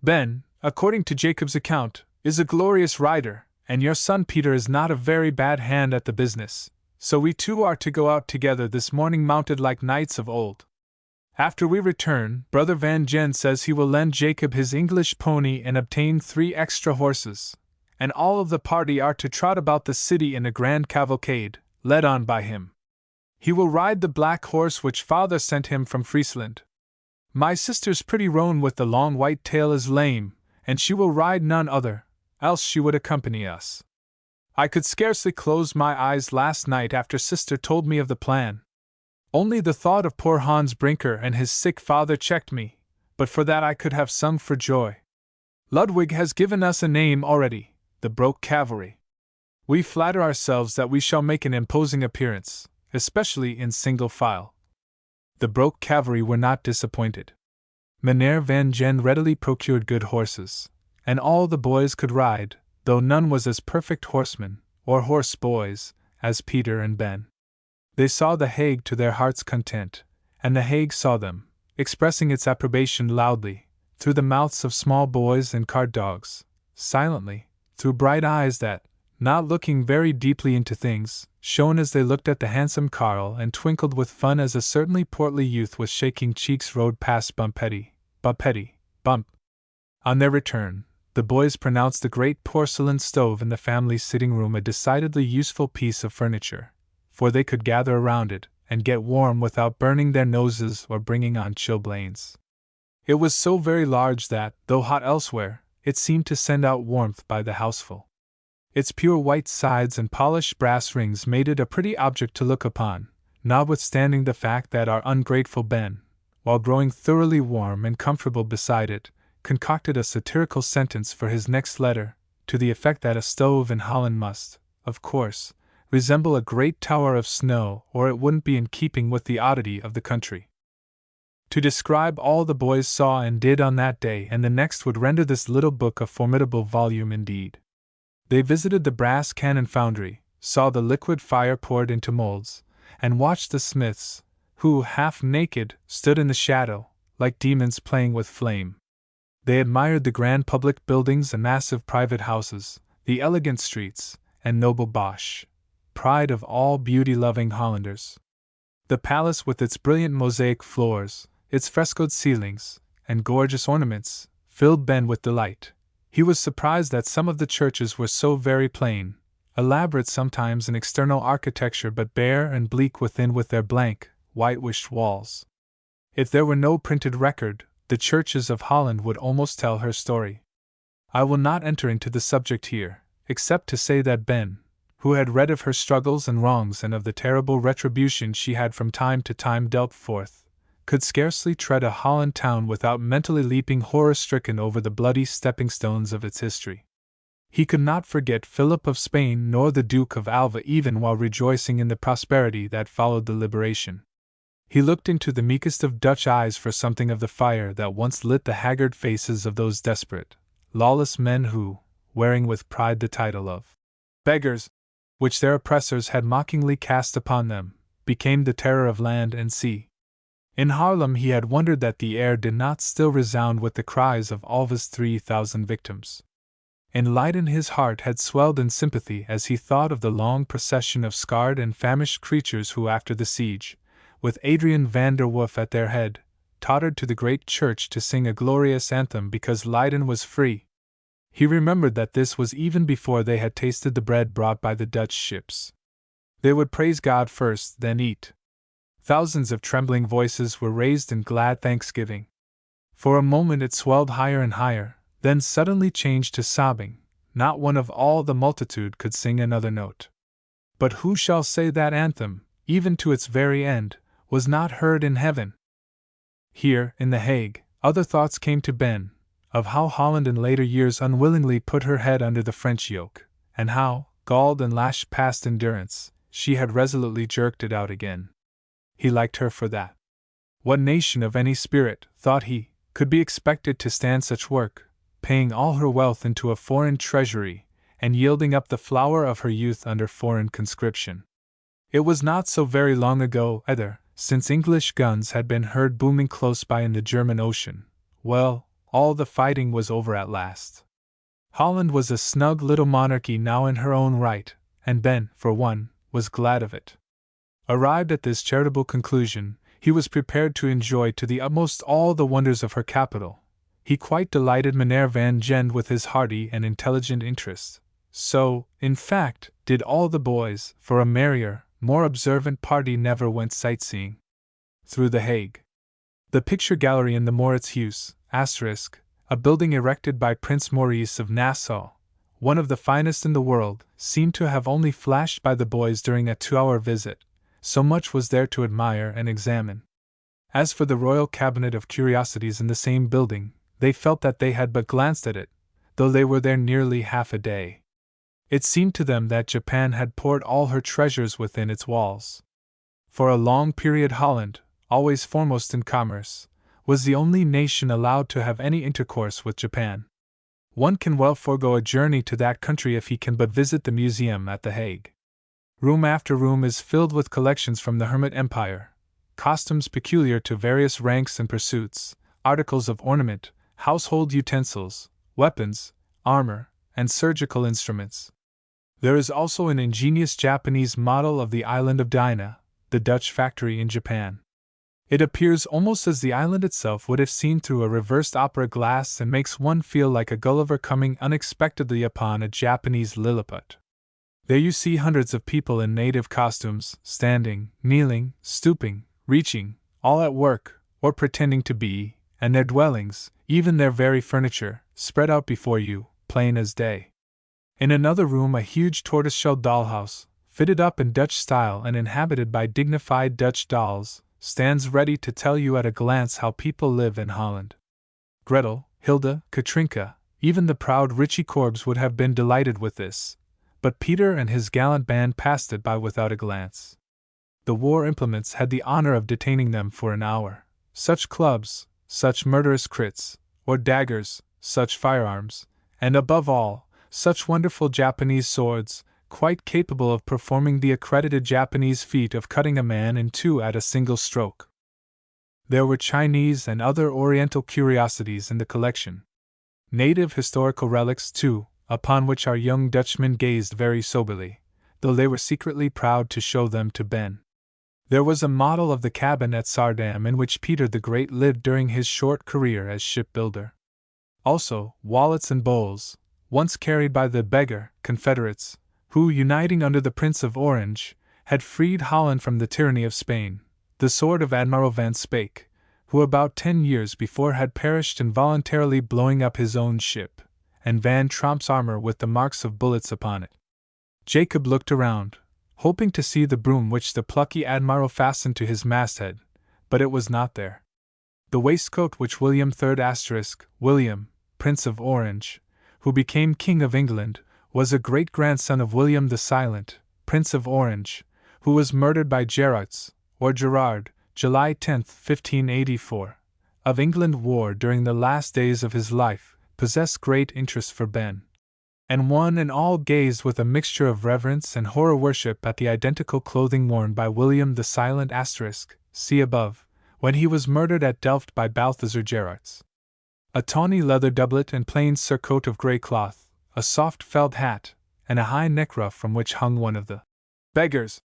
Ben, according to Jacob's account, is a glorious rider, and your son Peter is not a very bad hand at the business. So we two are to go out together this morning mounted like knights of old. After we return, Brother Van Gen says he will lend Jacob his English pony and obtain 3 extra horses, and all of the party are to trot about the city in a grand cavalcade, led on by him. He will ride the black horse which father sent him from Friesland. My sister's pretty roan with the long white tail is lame, and she will ride none other, else she would accompany us. I could scarcely close my eyes last night after sister told me of the plan. Only the thought of poor Hans Brinker and his sick father checked me, but for that I could have sung for joy. Ludwig has given us a name already, the Broek Cavalry. We flatter ourselves that we shall make an imposing appearance, especially in single file." The Broek Cavalry were not disappointed. Meneer Van Gen readily procured good horses, and all the boys could ride, though none was as perfect horsemen, or horse boys, as Peter and Ben. They saw The Hague to their heart's content, and The Hague saw them, expressing its approbation loudly, through the mouths of small boys and cart dogs, silently, through bright eyes that, not looking very deeply into things, shone as they looked at the handsome Carl and twinkled with fun as a certainly portly youth with shaking cheeks rode past Bumpetti, bump. On their return, the boys pronounced the great porcelain stove in the family sitting room a decidedly useful piece of furniture, for they could gather around it and get warm without burning their noses or bringing on chilblains. It was so very large that, though hot elsewhere, it seemed to send out warmth by the houseful. Its pure white sides and polished brass rings made it a pretty object to look upon, notwithstanding the fact that our ungrateful Ben, while growing thoroughly warm and comfortable beside it, concocted a satirical sentence for his next letter, to the effect that a stove in Holland must, of course, resemble a great tower of snow, or it wouldn't be in keeping with the oddity of the country. To describe all the boys saw and did on that day and the next would render this little book a formidable volume indeed. They visited the brass cannon foundry, saw the liquid fire poured into molds, and watched the smiths, who, half naked, stood in the shadow, like demons playing with flame. They admired the grand public buildings and massive private houses, the elegant streets, and noble Bosch, pride of all beauty-loving Hollanders. The palace with its brilliant mosaic floors, its frescoed ceilings, and gorgeous ornaments, filled Ben with delight. He was surprised that some of the churches were so very plain, elaborate sometimes in external architecture but bare and bleak within with their blank, whitewashed walls. If there were no printed record, the churches of Holland would almost tell her story. I will not enter into the subject here, except to say that Ben, who had read of her struggles and wrongs and of the terrible retribution she had from time to time dealt forth, could scarcely tread a Holland town without mentally leaping horror-stricken over the bloody stepping-stones of its history. He could not forget Philip of Spain nor the Duke of Alva even while rejoicing in the prosperity that followed the liberation. He looked into the meekest of Dutch eyes for something of the fire that once lit the haggard faces of those desperate, lawless men who, wearing with pride the title of beggars, which their oppressors had mockingly cast upon them, became the terror of land and sea. In Haarlem he had wondered that the air did not still resound with the cries of Alva's 3,000 victims. In Leiden his heart had swelled in sympathy as he thought of the long procession of scarred and famished creatures who after the siege, with Adrian van der Werf at their head, tottered to the great church to sing a glorious anthem because Leiden was free. He remembered that this was even before they had tasted the bread brought by the Dutch ships. They would praise God first, then eat. Thousands of trembling voices were raised in glad thanksgiving. For a moment it swelled higher and higher, then suddenly changed to sobbing. Not one of all the multitude could sing another note. But who shall say that anthem, even to its very end, was not heard in heaven? Here, in The Hague, other thoughts came to Ben, of how Holland in later years unwillingly put her head under the French yoke, and how, galled and lashed past endurance, she had resolutely jerked it out again. He liked her for that. What nation of any spirit, thought he, could be expected to stand such work, paying all her wealth into a foreign treasury, and yielding up the flower of her youth under foreign conscription? It was not so very long ago, either, since English guns had been heard booming close by in the German Ocean. Well, all the fighting was over at last. Holland was a snug little monarchy now in her own right, and Ben, for one, was glad of it. Arrived at this charitable conclusion, he was prepared to enjoy to the utmost all the wonders of her capital. He quite delighted Meneer Van Gend with his hearty and intelligent interest. So, in fact, did all the boys, for a merrier, more observant party never went sightseeing through The Hague. The picture gallery in the Mauritshuis, a building erected by Prince Maurice of Nassau, one of the finest in the world, seemed to have only flashed by the boys during a 2-hour visit, so much was there to admire and examine. As for the royal cabinet of curiosities in the same building, they felt that they had but glanced at it, though they were there nearly half a day. It seemed to them that Japan had poured all her treasures within its walls. For a long period Holland, always foremost in commerce, was the only nation allowed to have any intercourse with Japan. One can well forego a journey to that country if he can but visit the museum at The Hague. Room after room is filled with collections from the Hermit Empire, costumes peculiar to various ranks and pursuits, articles of ornament, household utensils, weapons, armor, and surgical instruments. There is also an ingenious Japanese model of the island of Dina, the Dutch factory in Japan. It appears almost as the island itself would if seen through a reversed opera glass and makes one feel like a Gulliver coming unexpectedly upon a Japanese Lilliput. There you see hundreds of people in native costumes, standing, kneeling, stooping, reaching, all at work, or pretending to be, and their dwellings, even their very furniture, spread out before you, plain as day. In another room a huge tortoiseshell dollhouse, fitted up in Dutch style and inhabited by dignified Dutch dolls, stands ready to tell you at a glance how people live in Holland. Gretel, Hilda, Katrinka, even the proud Richie Korbes would have been delighted with this, but Peter and his gallant band passed it by without a glance. The war implements had the honor of detaining them for an hour. Such clubs, such murderous crits, or daggers, such firearms, and above all, such wonderful Japanese swords, quite capable of performing the accredited Japanese feat of cutting a man in two at a single stroke. There were Chinese and other Oriental curiosities in the collection. Native historical relics, too, upon which our young Dutchmen gazed very soberly, though they were secretly proud to show them to Ben. There was a model of the cabin at Saardam in which Peter the Great lived during his short career as shipbuilder. Also, wallets and bowls, once carried by the beggar Confederates, who, uniting under the Prince of Orange, had freed Holland from the tyranny of Spain, the sword of Admiral Van Speyk, who about 10 years before had perished involuntarily blowing up his own ship, and Van Tromp's armor with the marks of bullets upon it. Jacob looked around, hoping to see the broom which the plucky admiral fastened to his masthead, but it was not there. The waistcoat which William III William, Prince of Orange, who became King of England, was a great-grandson of William the Silent, Prince of Orange, who was murdered by Gerards, or Gerard, July 10, 1584, of England war during the last days of his life, possessed great interest for Ben. And one and all gazed with a mixture of reverence and horror worship at the identical clothing worn by William the Silent see above, when he was murdered at Delft by Balthazar Gerards. A tawny leather doublet and plain surcoat of grey cloth, a soft felt hat, and a high neckruff from which hung one of the beggars'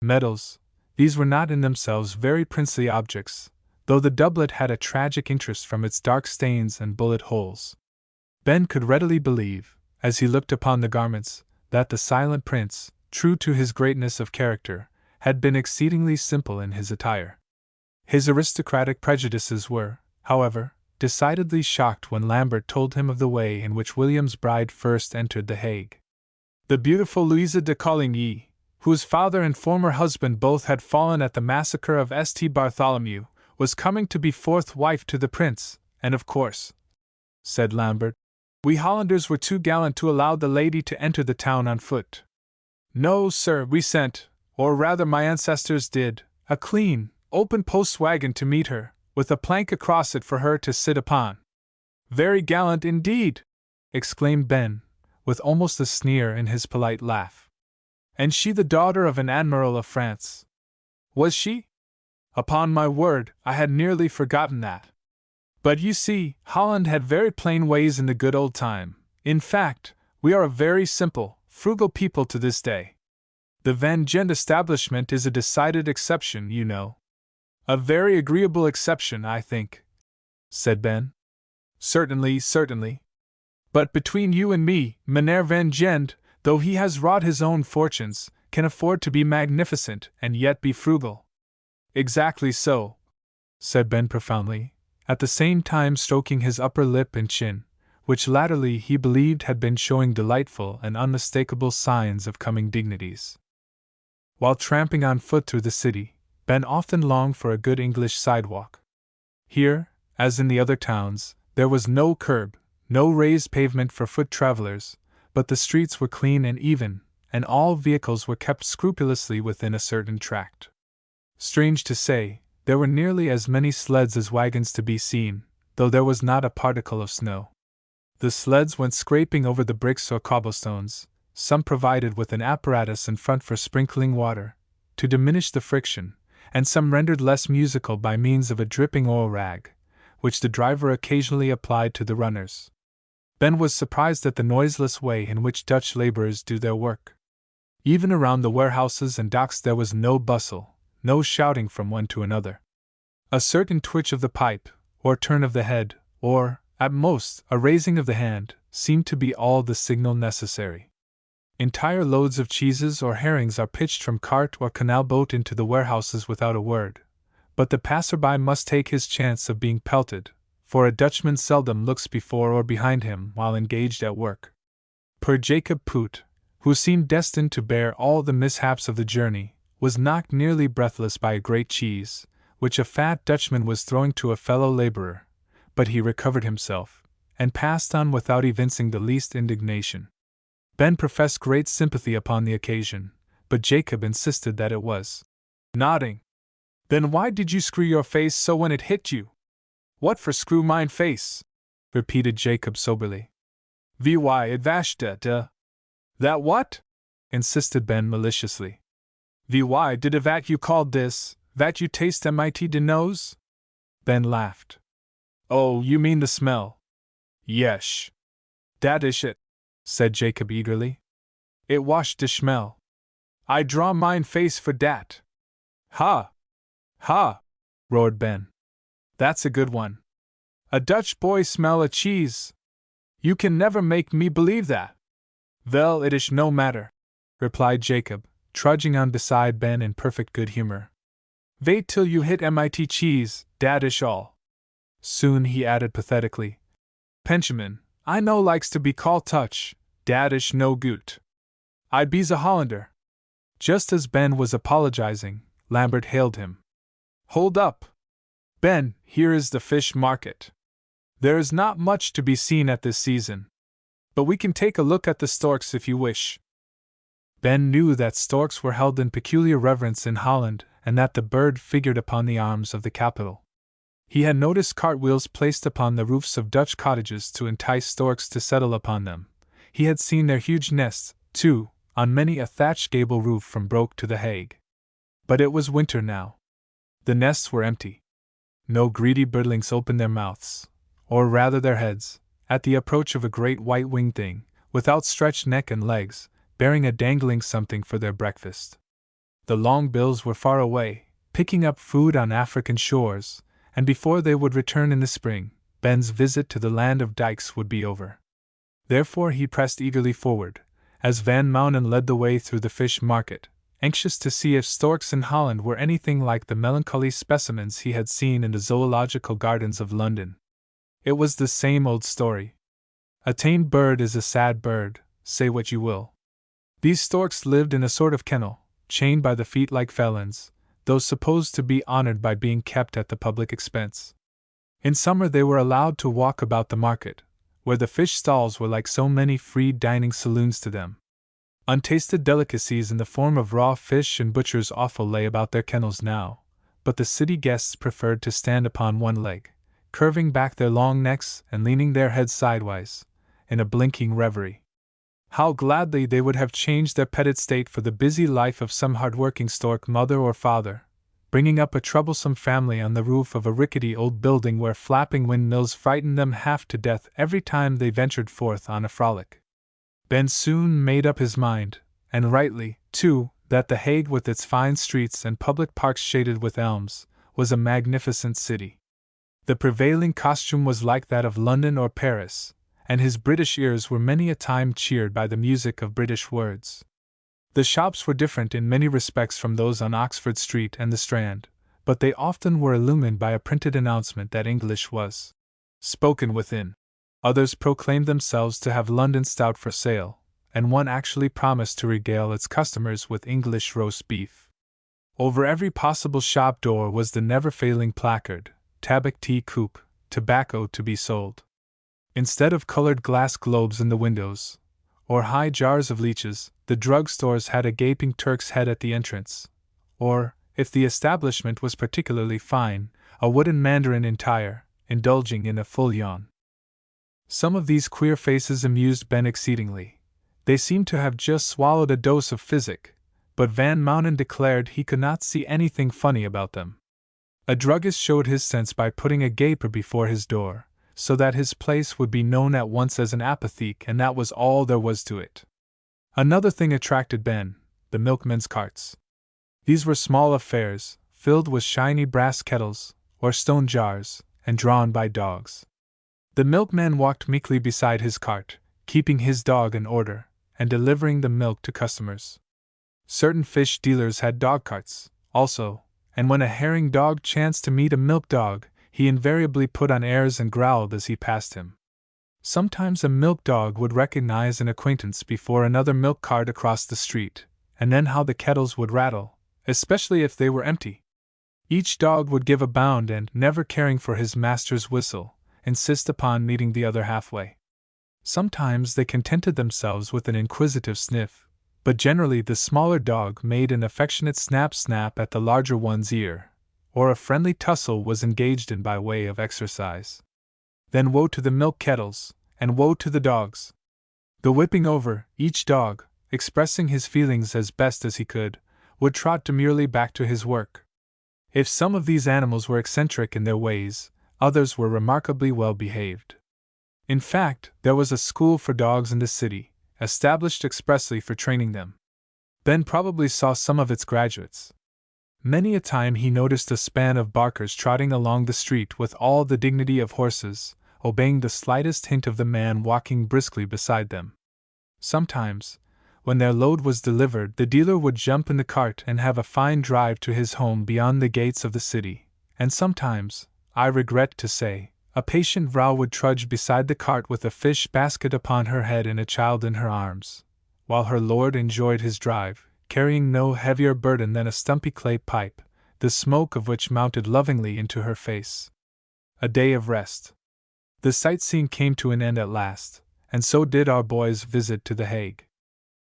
medals. These were not in themselves very princely objects, though the doublet had a tragic interest from its dark stains and bullet holes. Ben could readily believe, as he looked upon the garments, that the silent prince, true to his greatness of character, had been exceedingly simple in his attire. His aristocratic prejudices were, however, decidedly shocked when Lambert told him of the way in which William's bride first entered The Hague. The beautiful Louisa de Coligny, whose father and former husband both had fallen at the massacre of St. Bartholomew, was coming to be fourth wife to the prince, and of course, said Lambert, we Hollanders were too gallant to allow the lady to enter the town on foot. No, sir, we sent, or rather my ancestors did, a clean, open post wagon to meet her, with a plank across it for her to sit upon. Very gallant indeed, exclaimed Ben, with almost a sneer in his polite laugh. And she the daughter of an admiral of France? Was she? Upon my word, I had nearly forgotten that. But you see, Holland had very plain ways in the good old time. In fact, we are a very simple, frugal people to this day. The Van Gent establishment is a decided exception, you know. A very agreeable exception, I think, said Ben. Certainly, certainly. But between you and me, Meneer Van Gent, though he has wrought his own fortunes, can afford to be magnificent and yet be frugal. Exactly so, said Ben profoundly, at the same time stroking his upper lip and chin, which latterly he believed had been showing delightful and unmistakable signs of coming dignities. While tramping on foot through the city, Ben often longed for a good English sidewalk. Here, as in the other towns, there was no curb, no raised pavement for foot travelers, but the streets were clean and even, and all vehicles were kept scrupulously within a certain tract. Strange to say, there were nearly as many sleds as wagons to be seen, though there was not a particle of snow. The sleds went scraping over the bricks or cobblestones, some provided with an apparatus in front for sprinkling water, to diminish the friction, and some rendered less musical by means of a dripping oil rag, which the driver occasionally applied to the runners. Ben was surprised at the noiseless way in which Dutch laborers do their work. Even around the warehouses and docks there was no bustle, no shouting from one to another. A certain twitch of the pipe, or turn of the head, or, at most, a raising of the hand, seemed to be all the signal necessary. Entire loads of cheeses or herrings are pitched from cart or canal boat into the warehouses without a word, but the passer-by must take his chance of being pelted, for a Dutchman seldom looks before or behind him while engaged at work. Poor Jacob Poot, who seemed destined to bear all the mishaps of the journey, was knocked nearly breathless by a great cheese, which a fat Dutchman was throwing to a fellow laborer, but he recovered himself, and passed on without evincing the least indignation. Ben professed great sympathy upon the occasion, but Jacob insisted that it was. Nodding. Then why did you screw your face so when it hit you? What for screw mine face? Repeated Jacob soberly. Why it vashta duh. That what? Insisted Ben maliciously. Why did a vat you called this, vat you taste mit de nose? Ben laughed. Oh, you mean the smell? Yesh. Dat ish it, said Jacob eagerly. It wash de schmell. I draw mine face for dat. Ha! Ha! Roared Ben. That's a good one. A Dutch boy smell a cheese. You can never make me believe that. Well, it ish no matter, replied Jacob, trudging on beside Ben in perfect good humor. Wait till you hit mit cheese, dat ish all. Soon he added pathetically, Benjamin, I no likes to be called Dutch, dat ish no goot. I be's a Hollander. Just as Ben was apologizing, Lambert hailed him. Hold up! Ben, here is the fish market. There is not much to be seen at this season, but we can take a look at the storks if you wish. Ben knew that storks were held in peculiar reverence in Holland and that the bird figured upon the arms of the capital. He had noticed cartwheels placed upon the roofs of Dutch cottages to entice storks to settle upon them. He had seen their huge nests, too, on many a thatched gable roof from Broek to The Hague. But it was winter now. The nests were empty. No greedy birdlings opened their mouths, or rather their heads, at the approach of a great white-winged thing, with outstretched neck and legs, bearing a dangling something for their breakfast. The long bills were far away, picking up food on African shores, and before they would return in the spring, Ben's visit to the land of dikes would be over. Therefore he pressed eagerly forward, as Van Mounen led the way through the fish market, anxious to see if storks in Holland were anything like the melancholy specimens he had seen in the zoological gardens of London. It was the same old story. A tamed bird is a sad bird, say what you will. These storks lived in a sort of kennel, chained by the feet like felons, though supposed to be honored by being kept at the public expense. In summer they were allowed to walk about the market, where the fish stalls were like so many free dining saloons to them. Untasted delicacies in the form of raw fish and butcher's offal lay about their kennels now, but the city guests preferred to stand upon one leg, curving back their long necks and leaning their heads sidewise, in a blinking reverie. How gladly they would have changed their petted state for the busy life of some hard-working stork mother or father, bringing up a troublesome family on the roof of a rickety old building where flapping windmills frightened them half to death every time they ventured forth on a frolic. Ben soon made up his mind, and rightly, too, that The Hague with its fine streets and public parks shaded with elms, was a magnificent city. The prevailing costume was like that of London or Paris, and his British ears were many a time cheered by the music of British words. The shops were different in many respects from those on Oxford Street and the Strand, but they often were illumined by a printed announcement that English was spoken within. Others proclaimed themselves to have London stout for sale, and one actually promised to regale its customers with English roast beef. Over every possible shop door was the never-failing placard, Tabac tea coupe, tobacco to be sold. Instead of colored glass globes in the windows, or high jars of leeches, the drugstores had a gaping Turk's head at the entrance, or, if the establishment was particularly fine, a wooden mandarin entire, indulging in a full yawn. Some of these queer faces amused Ben exceedingly. They seemed to have just swallowed a dose of physic, but Van Mounen declared he could not see anything funny about them. A druggist showed his sense by putting a gaper before his door, so that his place would be known at once as an apotheke, and that was all there was to it. Another thing attracted Ben, the milkmen's carts. These were small affairs, filled with shiny brass kettles, or stone jars, and drawn by dogs. The milkman walked meekly beside his cart, keeping his dog in order, and delivering the milk to customers. Certain fish dealers had dog carts, also, and when a herring dog chanced to meet a milk dog, he invariably put on airs and growled as he passed him. Sometimes a milk dog would recognize an acquaintance before another milk cart across the street, and then how the kettles would rattle, especially if they were empty. Each dog would give a bound and, never caring for his master's whistle, insist upon meeting the other halfway. Sometimes they contented themselves with an inquisitive sniff, but generally the smaller dog made an affectionate snap-snap at the larger one's ear, or a friendly tussle was engaged in by way of exercise. Then woe to the milk kettles, and woe to the dogs. The whipping over, each dog, expressing his feelings as best as he could, would trot demurely back to his work. If some of these animals were eccentric in their ways, others were remarkably well behaved. In fact, there was a school for dogs in the city, established expressly for training them. Ben probably saw some of its graduates. Many a time he noticed a span of barkers trotting along the street with all the dignity of horses, obeying the slightest hint of the man walking briskly beside them. Sometimes, when their load was delivered, the dealer would jump in the cart and have a fine drive to his home beyond the gates of the city, and sometimes, I regret to say, a patient vrouw would trudge beside the cart with a fish basket upon her head and a child in her arms, while her lord enjoyed his drive, carrying no heavier burden than a stumpy clay pipe, the smoke of which mounted lovingly into her face. A day of rest. The sightseeing came to an end at last, and so did our boys' visit to The Hague.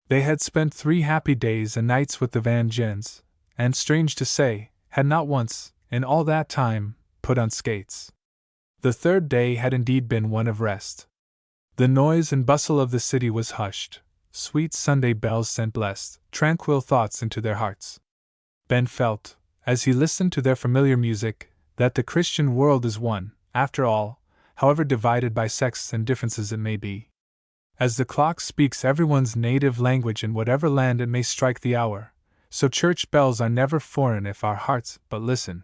They had spent 3 happy days and nights with the Van Gens, and, strange to say, had not once, in all that time, put on skates. The 3rd day had indeed been one of rest. The noise and bustle of the city was hushed. Sweet Sunday bells sent blessed, tranquil thoughts into their hearts. Ben felt, as he listened to their familiar music, that the Christian world is one, after all, however divided by sects and differences it may be. As the clock speaks everyone's native language in whatever land it may strike the hour, so church bells are never foreign if our hearts but listen.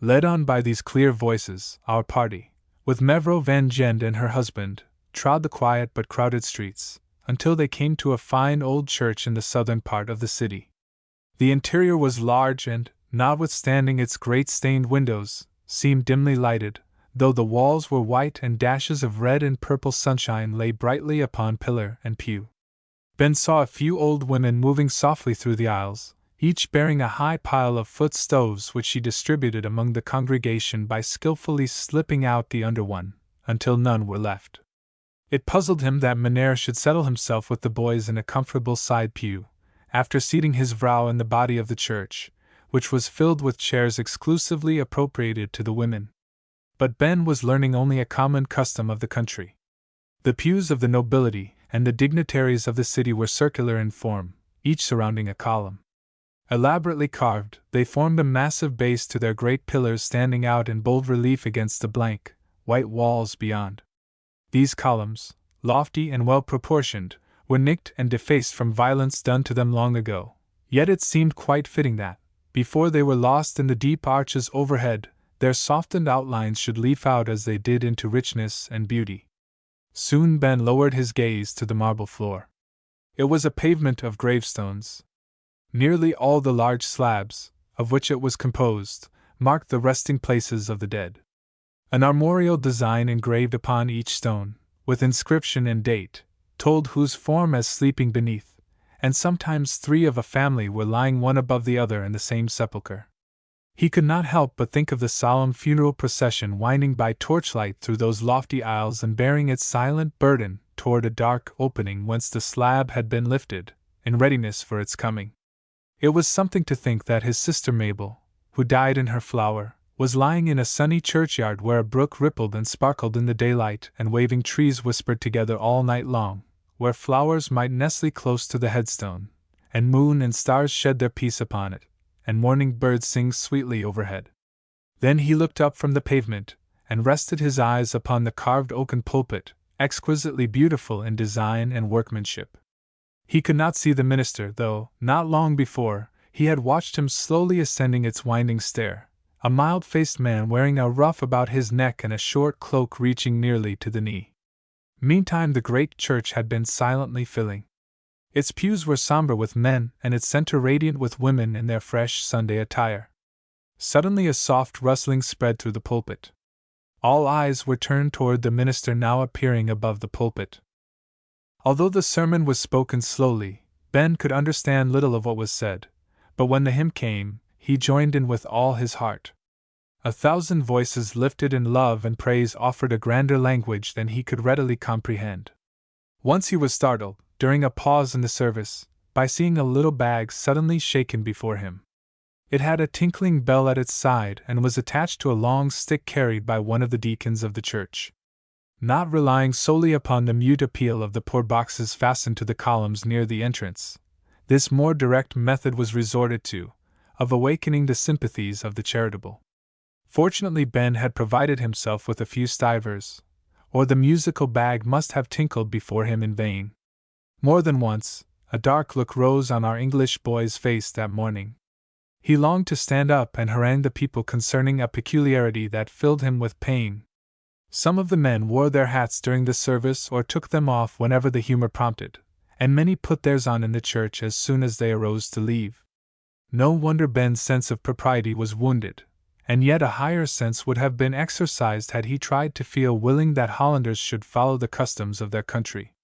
Led on by these clear voices, our party, with Mevrouw Van Gent and her husband, trod the quiet but crowded streets, until they came to a fine old church in the southern part of the city. The interior was large and, notwithstanding its great stained windows, seemed dimly lighted, though the walls were white and dashes of red and purple sunshine lay brightly upon pillar and pew. Ben saw a few old women moving softly through the aisles, each bearing a high pile of foot stoves which she distributed among the congregation by skillfully slipping out the under one, until none were left. It puzzled him that Meneer should settle himself with the boys in a comfortable side pew, after seating his vrouw in the body of the church, which was filled with chairs exclusively appropriated to the women. But Ben was learning only a common custom of the country. The pews of the nobility and the dignitaries of the city were circular in form, each surrounding a column. Elaborately carved, they formed a massive base to their great pillars standing out in bold relief against the blank, white walls beyond. These columns, lofty and well-proportioned, were nicked and defaced from violence done to them long ago, yet it seemed quite fitting that, before they were lost in the deep arches overhead, their softened outlines should leaf out as they did into richness and beauty. Soon Ben lowered his gaze to the marble floor. It was a pavement of gravestones. Nearly all the large slabs, of which it was composed, marked the resting places of the dead. An armorial design engraved upon each stone, with inscription and date, told whose form as sleeping beneath, and sometimes 3 of a family were lying one above the other in the same sepulchre. He could not help but think of the solemn funeral procession winding by torchlight through those lofty aisles and bearing its silent burden toward a dark opening whence the slab had been lifted, in readiness for its coming. It was something to think that his sister Mabel, who died in her flower, was lying in a sunny churchyard where a brook rippled and sparkled in the daylight and waving trees whispered together all night long, where flowers might nestle close to the headstone, and moon and stars shed their peace upon it, and morning birds sing sweetly overhead. Then he looked up from the pavement, and rested his eyes upon the carved oaken pulpit, exquisitely beautiful in design and workmanship. He could not see the minister, though, not long before, he had watched him slowly ascending its winding stair, a mild-faced man wearing a ruff about his neck and a short cloak reaching nearly to the knee. Meantime the great church had been silently filling. Its pews were somber with men and its center radiant with women in their fresh Sunday attire. Suddenly a soft rustling spread through the pulpit. All eyes were turned toward the minister now appearing above the pulpit. Although the sermon was spoken slowly, Ben could understand little of what was said, but when the hymn came, he joined in with all his heart. 1,000 voices lifted in love and praise offered a grander language than he could readily comprehend. Once he was startled, during a pause in the service, by seeing a little bag suddenly shaken before him. It had a tinkling bell at its side and was attached to a long stick carried by one of the deacons of the church. Not relying solely upon the mute appeal of the poor boxes fastened to the columns near the entrance, this more direct method was resorted to, of awakening the sympathies of the charitable. Fortunately, Ben had provided himself with a few stivers, or the musical bag must have tinkled before him in vain. More than once, a dark look rose on our English boy's face that morning. He longed to stand up and harangue the people concerning a peculiarity that filled him with pain. Some of the men wore their hats during the service or took them off whenever the humor prompted, and many put theirs on in the church as soon as they arose to leave. No wonder Ben's sense of propriety was wounded, and yet a higher sense would have been exercised had he tried to feel willing that Hollanders should follow the customs of their country.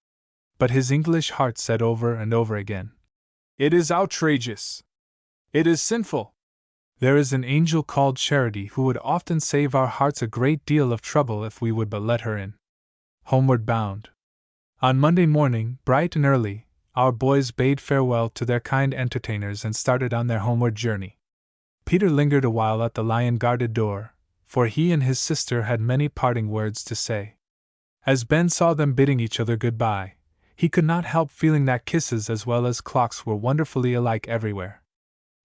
But his English heart said over and over again, "It is outrageous! It is sinful!" There is an angel called Charity who would often save our hearts a great deal of trouble if we would but let her in. Homeward bound. On Monday morning, bright and early, our boys bade farewell to their kind entertainers and started on their homeward journey. Peter lingered a while at the lion-guarded door, for he and his sister had many parting words to say. As Ben saw them bidding each other goodbye, he could not help feeling that kisses as well as clocks were wonderfully alike everywhere.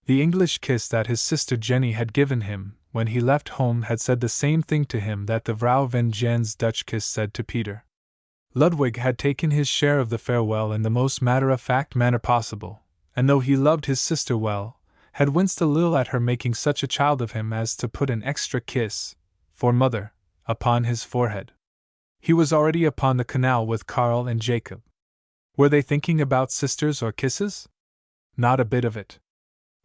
The English kiss that his sister Jenny had given him when he left home had said the same thing to him that the Vrouw van Jen's Dutch kiss said to Peter. Ludwig had taken his share of the farewell in the most matter-of-fact manner possible, and though he loved his sister well, had winced a little at her making such a child of him as to put an extra kiss, for mother, upon his forehead. He was already upon the canal with Karl and Jacob. Were they thinking about sisters or kisses? Not a bit of it.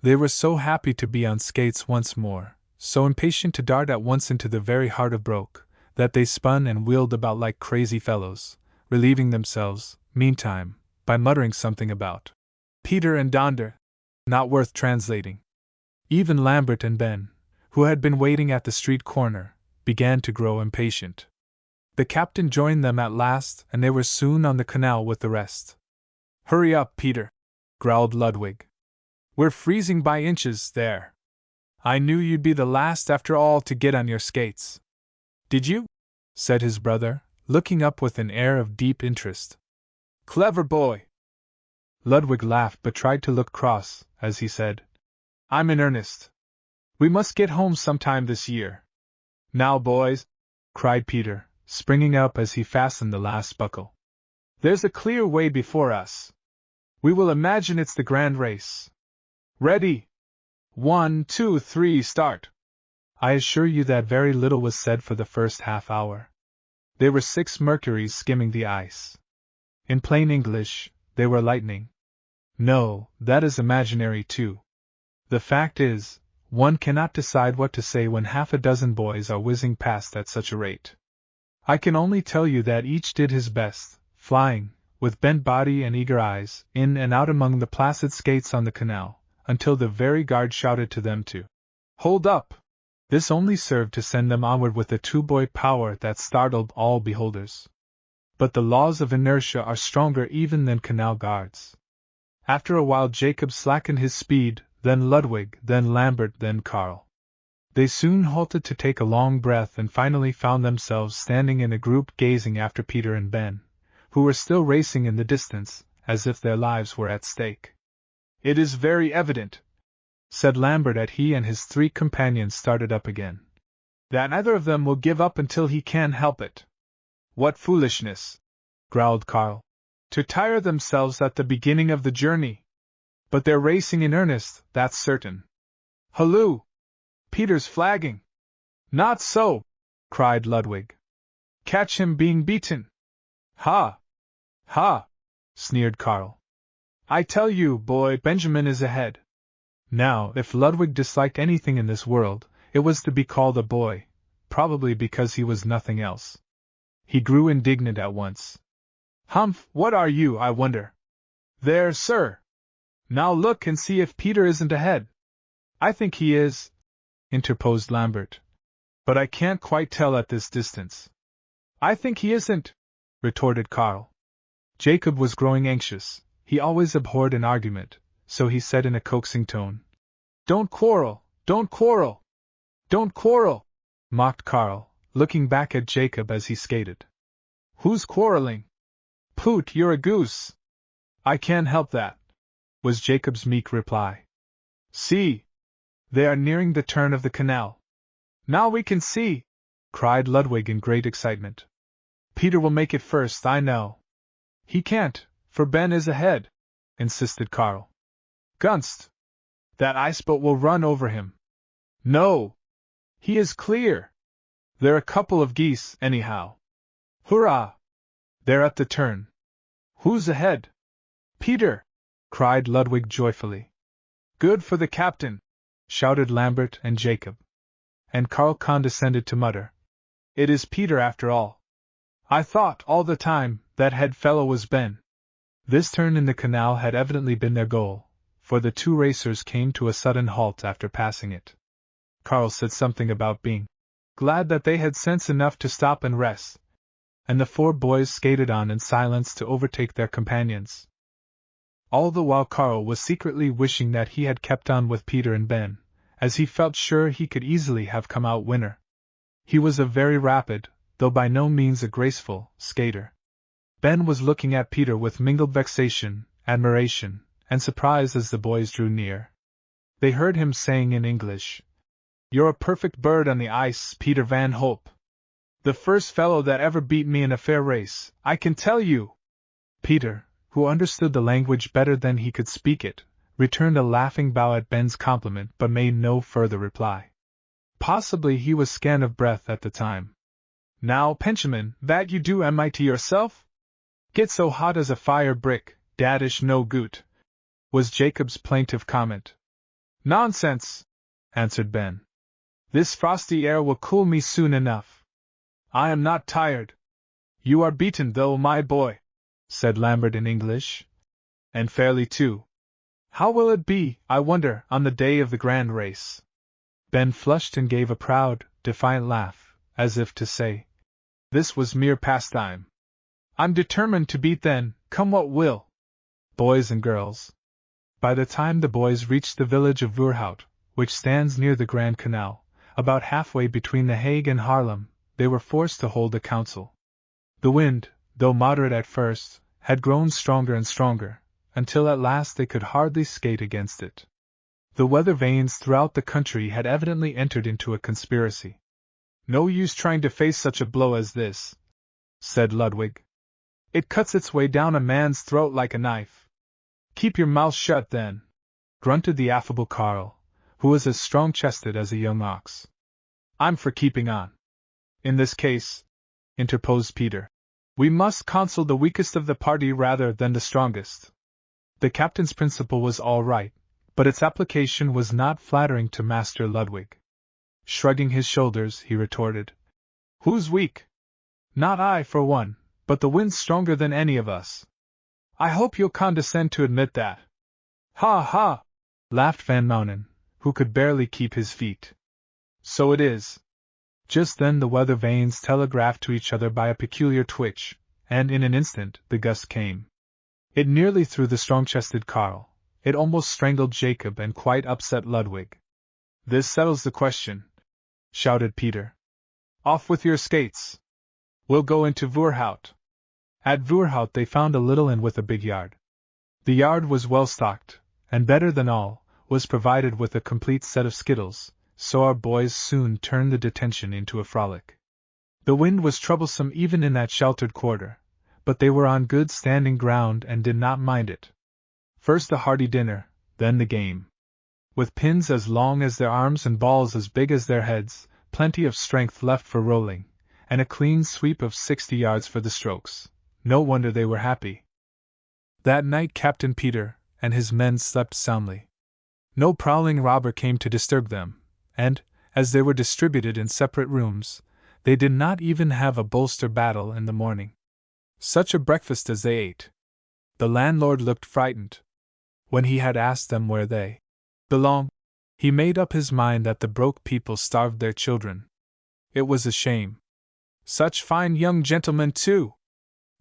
They were so happy to be on skates once more, so impatient to dart at once into the very heart of Broek, that they spun and wheeled about like crazy fellows, relieving themselves, meantime, by muttering something about Peter and Donder, not worth translating. Even Lambert and Ben, who had been waiting at the street corner, began to grow impatient. The captain joined them at last, and they were soon on the canal with the rest. "Hurry up, Peter," growled Ludwig. "We're freezing by inches there. I knew you'd be the last after all to get on your skates." "Did you?" said his brother, looking up with an air of deep interest. "Clever boy!" Ludwig laughed but tried to look cross, as he said, "I'm in earnest. We must get home sometime this year." "Now, boys," cried Peter, springing up as he fastened the last buckle. "There's a clear way before us. We will imagine it's the grand race. Ready? 1, 2, 3, start!" I assure you that very little was said for the first half hour. They were 6 mercuries skimming the ice. In plain English, they were lightning. No, that is imaginary too. The fact is, one cannot decide what to say when half a dozen boys are whizzing past at such a rate. I can only tell you that each did his best, flying, with bent body and eager eyes, in and out among the placid skates on the canal, until the very guard shouted to them to hold up. This only served to send them onward with a two-boy power that startled all beholders. But the laws of inertia are stronger even than canal guards. After a while Jacob slackened his speed, then Ludwig, then Lambert, then Karl. They soon halted to take a long breath and finally found themselves standing in a group gazing after Peter and Ben, who were still racing in the distance, as if their lives were at stake. "It is very evident," said Lambert as he and his 3 companions started up again, "that neither of them will give up until he can help it." "What foolishness," growled Karl, "to tire themselves at the beginning of the journey. But they're racing in earnest, that's certain. Halloo! Peter's flagging." "Not so," cried Ludwig. "Catch him being beaten." "Ha! Ha!" sneered Karl. "I tell you, boy, Benjamin is ahead." Now, if Ludwig disliked anything in this world, it was to be called a boy, probably because he was nothing else. He grew indignant at once. "Humph, what are you, I wonder?" "There, sir! Now look and see if Peter isn't ahead." "I think he is," interposed Lambert, but I can't quite tell at this distance. I think he isn't, retorted Carl. Jacob was growing anxious. He always abhorred an argument, so he said in a coaxing tone, Don't quarrel, don't quarrel, don't quarrel, mocked Carl, looking back at Jacob as he skated. Who's quarreling? Poot, you're a goose. I can't help that, was Jacob's meek reply. See! They are nearing the turn of the canal. Now we can see! Cried Ludwig in great excitement. Peter will make it first, I know. He can't, for Ben is ahead, insisted Carl. Gunst! That iceboat will run over him. No! He is clear! They're a couple of geese, anyhow. Hurrah! They're at the turn. Who's ahead? Peter! Cried Ludwig joyfully. Good for the captain! Shouted Lambert and Jacob. And Carl condescended to mutter, It is Peter after all. I thought, all the time, that head fellow was Ben. This turn in the canal had evidently been their goal, for the two racers came to a sudden halt after passing it. Carl said something about being glad that they had sense enough to stop and rest, and the four boys skated on in silence to overtake their companions. All the while Carl was secretly wishing that he had kept on with Peter and Ben, as he felt sure he could easily have come out winner. He was a very rapid, though by no means a graceful, skater. Ben was looking at Peter with mingled vexation, admiration, and surprise as the boys drew near. They heard him saying in English, You're a perfect bird on the ice, Peter Van Hope. The first fellow that ever beat me in a fair race, I can tell you. Peter, who understood the language better than he could speak it, returned a laughing bow at Ben's compliment but made no further reply. Possibly he was scant of breath at the time. Now, Benjamin, that you do MIT yourself? Get so hot as a fire brick, daddish no goot, was Jacob's plaintive comment. Nonsense, answered Ben. This frosty air will cool me soon enough. I am not tired. You are beaten though, my boy, said Lambert in English. And fairly too. How will it be, I wonder, on the day of the grand race? Ben flushed and gave a proud, defiant laugh, as if to say, This was mere pastime. I'm determined to beat then, come what will. Boys and girls. By the time the boys reached the village of Voorhout, which stands near the Grand Canal, about halfway between The Hague and Haarlem, they were forced to hold a council. The wind, though moderate at first, had grown stronger and stronger, until at last they could hardly skate against it. The weather vanes throughout the country had evidently entered into a conspiracy. No use trying to face such a blow as this, said Ludwig. It cuts its way down a man's throat like a knife. Keep your mouth shut then, grunted the affable Carl, who was as strong-chested as a young ox. I'm for keeping on. In this case, interposed Peter, we must counsel the weakest of the party rather than the strongest. The captain's principle was all right, but its application was not flattering to Master Ludwig. Shrugging his shoulders, he retorted, Who's weak? Not I, for one, but the wind's stronger than any of us. I hope you'll condescend to admit that. Ha ha! Laughed Van Mounen, who could barely keep his feet. So it is. Just then the weather vanes telegraphed to each other by a peculiar twitch, and in an instant the gust came. It nearly threw the strong-chested Carl. It almost strangled Jacob and quite upset Ludwig. This settles the question, shouted Peter. Off with your skates. We'll go into Voorhout. At Voorhout they found a little inn with a big yard. The yard was well stocked, and better than all, was provided with a complete set of skittles, so our boys soon turned the detention into a frolic. The wind was troublesome even in that sheltered quarter, but they were on good standing ground and did not mind it. First a hearty dinner, then the game. With pins as long as their arms and balls as big as their heads, plenty of strength left for rolling, and a clean sweep of 60 yards for the strokes. No wonder they were happy. That night Captain Peter and his men slept soundly. No prowling robber came to disturb them, and, as they were distributed in separate rooms, they did not even have a bolster battle in the morning. Such a breakfast as they ate! The landlord looked frightened. When he had asked them where they belonged, he made up his mind that the broke people starved their children. It was a shame. Such fine young gentlemen, too!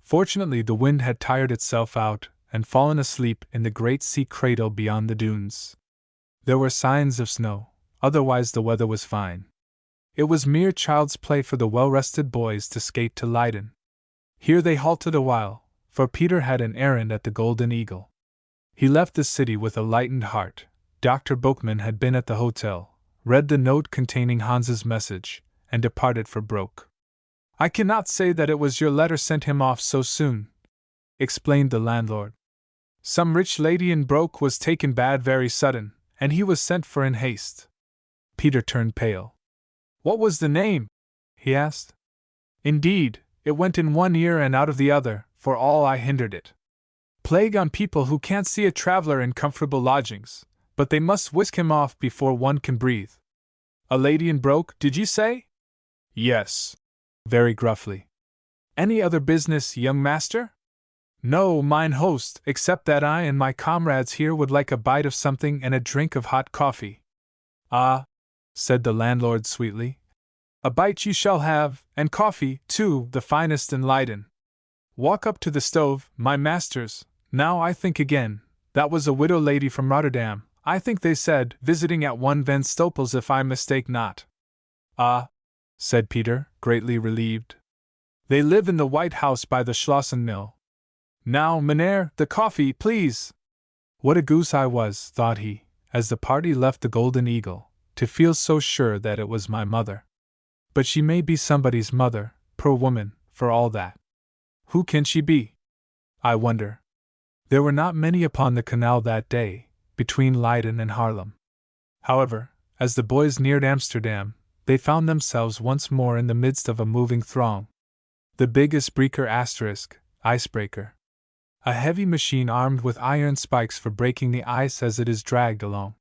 Fortunately, the wind had tired itself out and fallen asleep in the great sea cradle beyond the dunes. There were signs of snow, otherwise the weather was fine. It was mere child's play for the well-rested boys to skate to Leiden. Here they halted a while, for Peter had an errand at the Golden Eagle. He left the city with a lightened heart. Dr. Boekman had been at the hotel, read the note containing Hans's message, and departed for Broek. "I cannot say that it was your letter sent him off so soon," explained the landlord. "Some rich lady in Broek was taken bad very sudden, and he was sent for in haste." Peter turned pale. "What was the name?" he asked. "Indeed, it went in one ear and out of the other, for all I hindered it. Plague on people who can't see a traveler in comfortable lodgings, but they must whisk him off before one can breathe." "A lady in Broek, did you say?" "Yes," very gruffly. "Any other business, young master?" "No, mine host, except that I and my comrades here would like a bite of something and a drink of hot coffee." "Ah," said the landlord sweetly, "a bite you shall have, and coffee, too, the finest in Leiden. Walk up to the stove, my masters. Now I think again, that was a widow lady from Rotterdam, I think they said, visiting at one Van Stoppel's if I mistake not." "Ah," said Peter, greatly relieved. "They live in the White House by the Schlossen Mill. Now, Meneer, the coffee, please." What a goose I was, thought he, as the party left the Golden Eagle, to feel so sure that it was my mother. But she may be somebody's mother, poor woman, for all that. Who can she be, I wonder? There were not many upon the canal that day, between Leiden and Haarlem. However, as the boys neared Amsterdam, they found themselves once more in the midst of a moving throng. The biggest Brinker icebreaker. A heavy machine armed with iron spikes for breaking the ice as it is dragged along.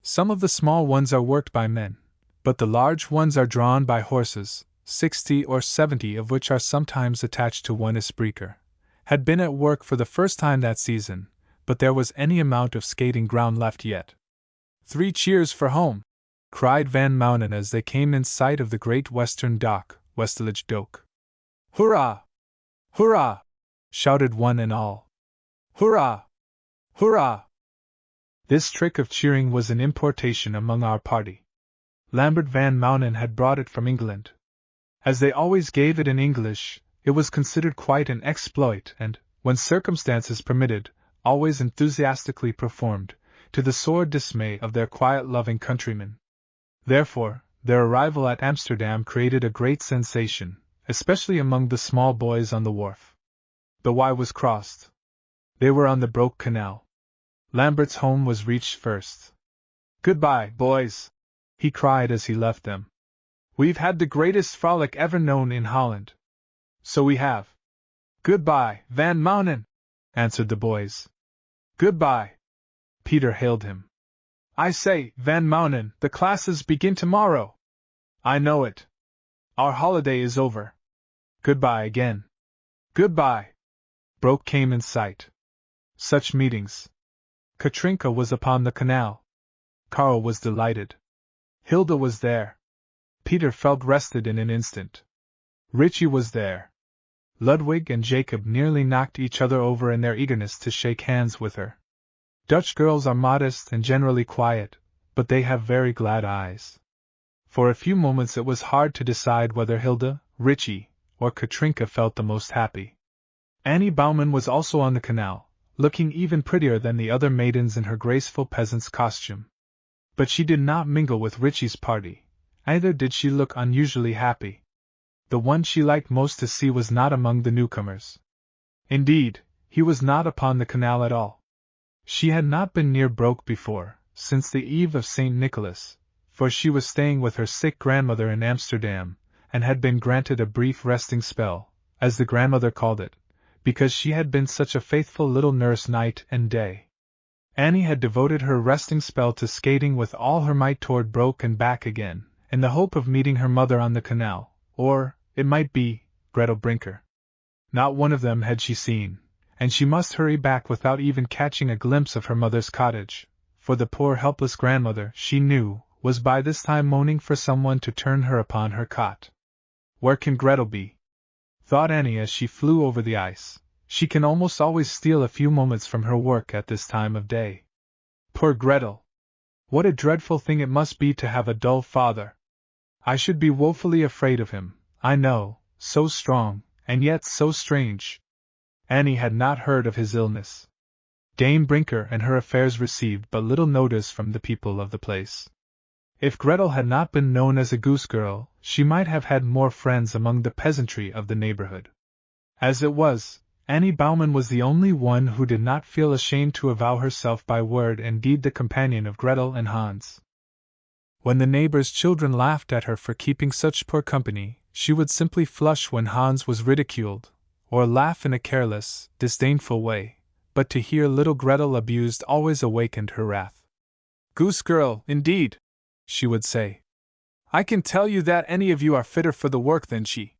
Some of the small ones are worked by men, but the large ones are drawn by horses, 60 or 70 of which are sometimes attached to one icebreaker, had been at work for the first time that season, but there was any amount of skating ground left yet. "3 cheers for home!" cried Van Mounen as they came in sight of the great western dock, Westelijke Dock. "Hurrah! Hurrah!" shouted one and all. "Hurrah! Hurrah!" This trick of cheering was an importation among our party. Lambert Van Mounen had brought it from England. As they always gave it in English, it was considered quite an exploit and, when circumstances permitted, always enthusiastically performed, to the sore dismay of their quiet-loving countrymen. Therefore, their arrival at Amsterdam created a great sensation, especially among the small boys on the wharf. The Y was crossed. They were on the Broek Canal. Lambert's home was reached first. "Goodbye, boys," he cried as he left them. "We've had the greatest frolic ever known in Holland." "So we have." "Goodbye, Van Mounen," answered the boys. "Goodbye." Peter hailed him. "I say, Van Mounen, the classes begin tomorrow." "I know it. Our holiday is over." "Goodbye again." "Goodbye." Broek came in sight. Such meetings. Katrinka was upon the canal. Karl was delighted. Hilda was there. Peter felt rested in an instant. Richie was there. Ludwig and Jacob nearly knocked each other over in their eagerness to shake hands with her. Dutch girls are modest and generally quiet, but they have very glad eyes. For a few moments it was hard to decide whether Hilda, Richie, or Katrinka felt the most happy. Annie Bouwman was also on the canal, looking even prettier than the other maidens in her graceful peasant's costume. But she did not mingle with Richie's party, either did she look unusually happy. The one she liked most to see was not among the newcomers. Indeed, he was not upon the canal at all. She had not been near Broek before, since the eve of St. Nicholas, for she was staying with her sick grandmother in Amsterdam, and had been granted a brief resting spell, as the grandmother called it, because she had been such a faithful little nurse night and day. Annie had devoted her resting spell to skating with all her might toward Broek and back again, in the hope of meeting her mother on the canal, or, it might be, Gretel Brinker. Not one of them had she seen, and she must hurry back without even catching a glimpse of her mother's cottage, for the poor helpless grandmother, she knew, was by this time moaning for someone to turn her upon her cot. Where can Gretel be? Thought Annie as she flew over the ice. She can almost always steal a few moments from her work at this time of day. Poor Gretel! What a dreadful thing it must be to have a dull father! I should be woefully afraid of him, I know, so strong, and yet so strange. Annie had not heard of his illness. Dame Brinker and her affairs received but little notice from the people of the place. If Gretel had not been known as a goose girl, she might have had more friends among the peasantry of the neighborhood. As it was, Annie Baumann was the only one who did not feel ashamed to avow herself by word and deed the companion of Gretel and Hans. When the neighbors' children laughed at her for keeping such poor company, she would simply flush when Hans was ridiculed, or laugh in a careless, disdainful way, but to hear little Gretel abused always awakened her wrath. "Goose girl, indeed," she would say. "I can tell you that any of you are fitter for the work than she.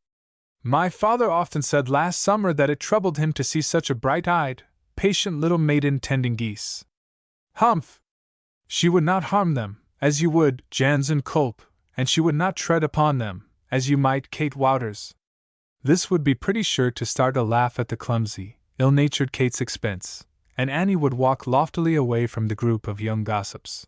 My father often said last summer that it troubled him to see such a bright-eyed, patient little maiden tending geese. Humph! She would not harm them, as you would, Jans and Culp, and she would not tread upon them, as you might, Kate Wouters." This would be pretty sure to start a laugh at the clumsy, ill-natured Kate's expense, and Annie would walk loftily away from the group of young gossips.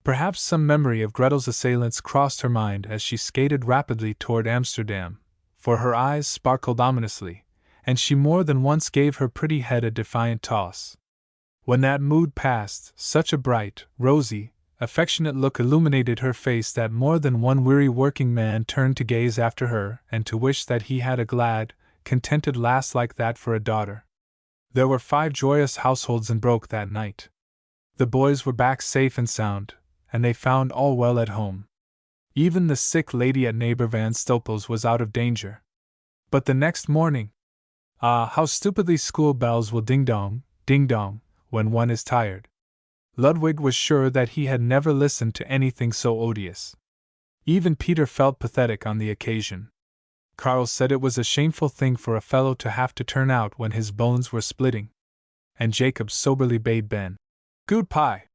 Perhaps some memory of Gretel's assailants crossed her mind as she skated rapidly toward Amsterdam, for her eyes sparkled ominously, and she more than once gave her pretty head a defiant toss. When that mood passed, such a bright, rosy, affectionate look illuminated her face that more than one weary working man turned to gaze after her and to wish that he had a glad, contented lass like that for a daughter. There were 5 joyous households in Broek that night. The boys were back safe and sound, and they found all well at home. Even the sick lady at neighbor Van Stoppel's was out of danger. But the next morning— ah, how stupidly school bells will ding-dong, when one is tired. Ludwig was sure that he had never listened to anything so odious. Even Peter felt pathetic on the occasion. Karl said it was a shameful thing for a fellow to have to turn out when his bones were splitting. And Jacob soberly bade Ben "Good pie,"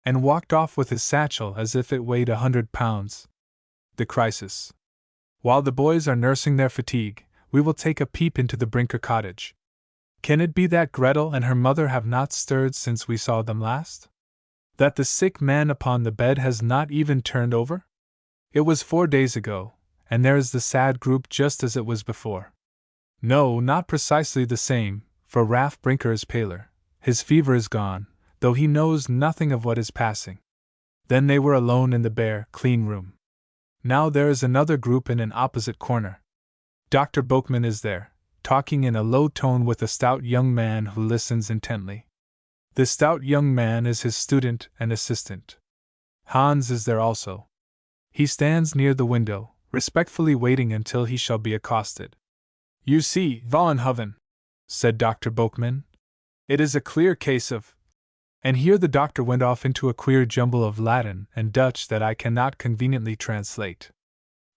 and walked off with his satchel as if it weighed 100 pounds. The crisis. While the boys are nursing their fatigue, we will take a peep into the Brinker cottage. Can it be that Gretel and her mother have not stirred since we saw them last? That the sick man upon the bed has not even turned over? It was 4 days ago, and there is the sad group just as it was before. No, not precisely the same, for Raff Brinker is paler, his fever is gone, though he knows nothing of what is passing. Then they were alone in the bare, clean room. Now there is another group in an opposite corner. Dr. Boekman is there, talking in a low tone with a stout young man who listens intently. The stout young man is his student and assistant. Hans is there also. He stands near the window, respectfully waiting until he shall be accosted. "You see, Vollenhoven," said Dr. Boekman, "it is a clear case of—" and here the doctor went off into a queer jumble of Latin and Dutch that I cannot conveniently translate.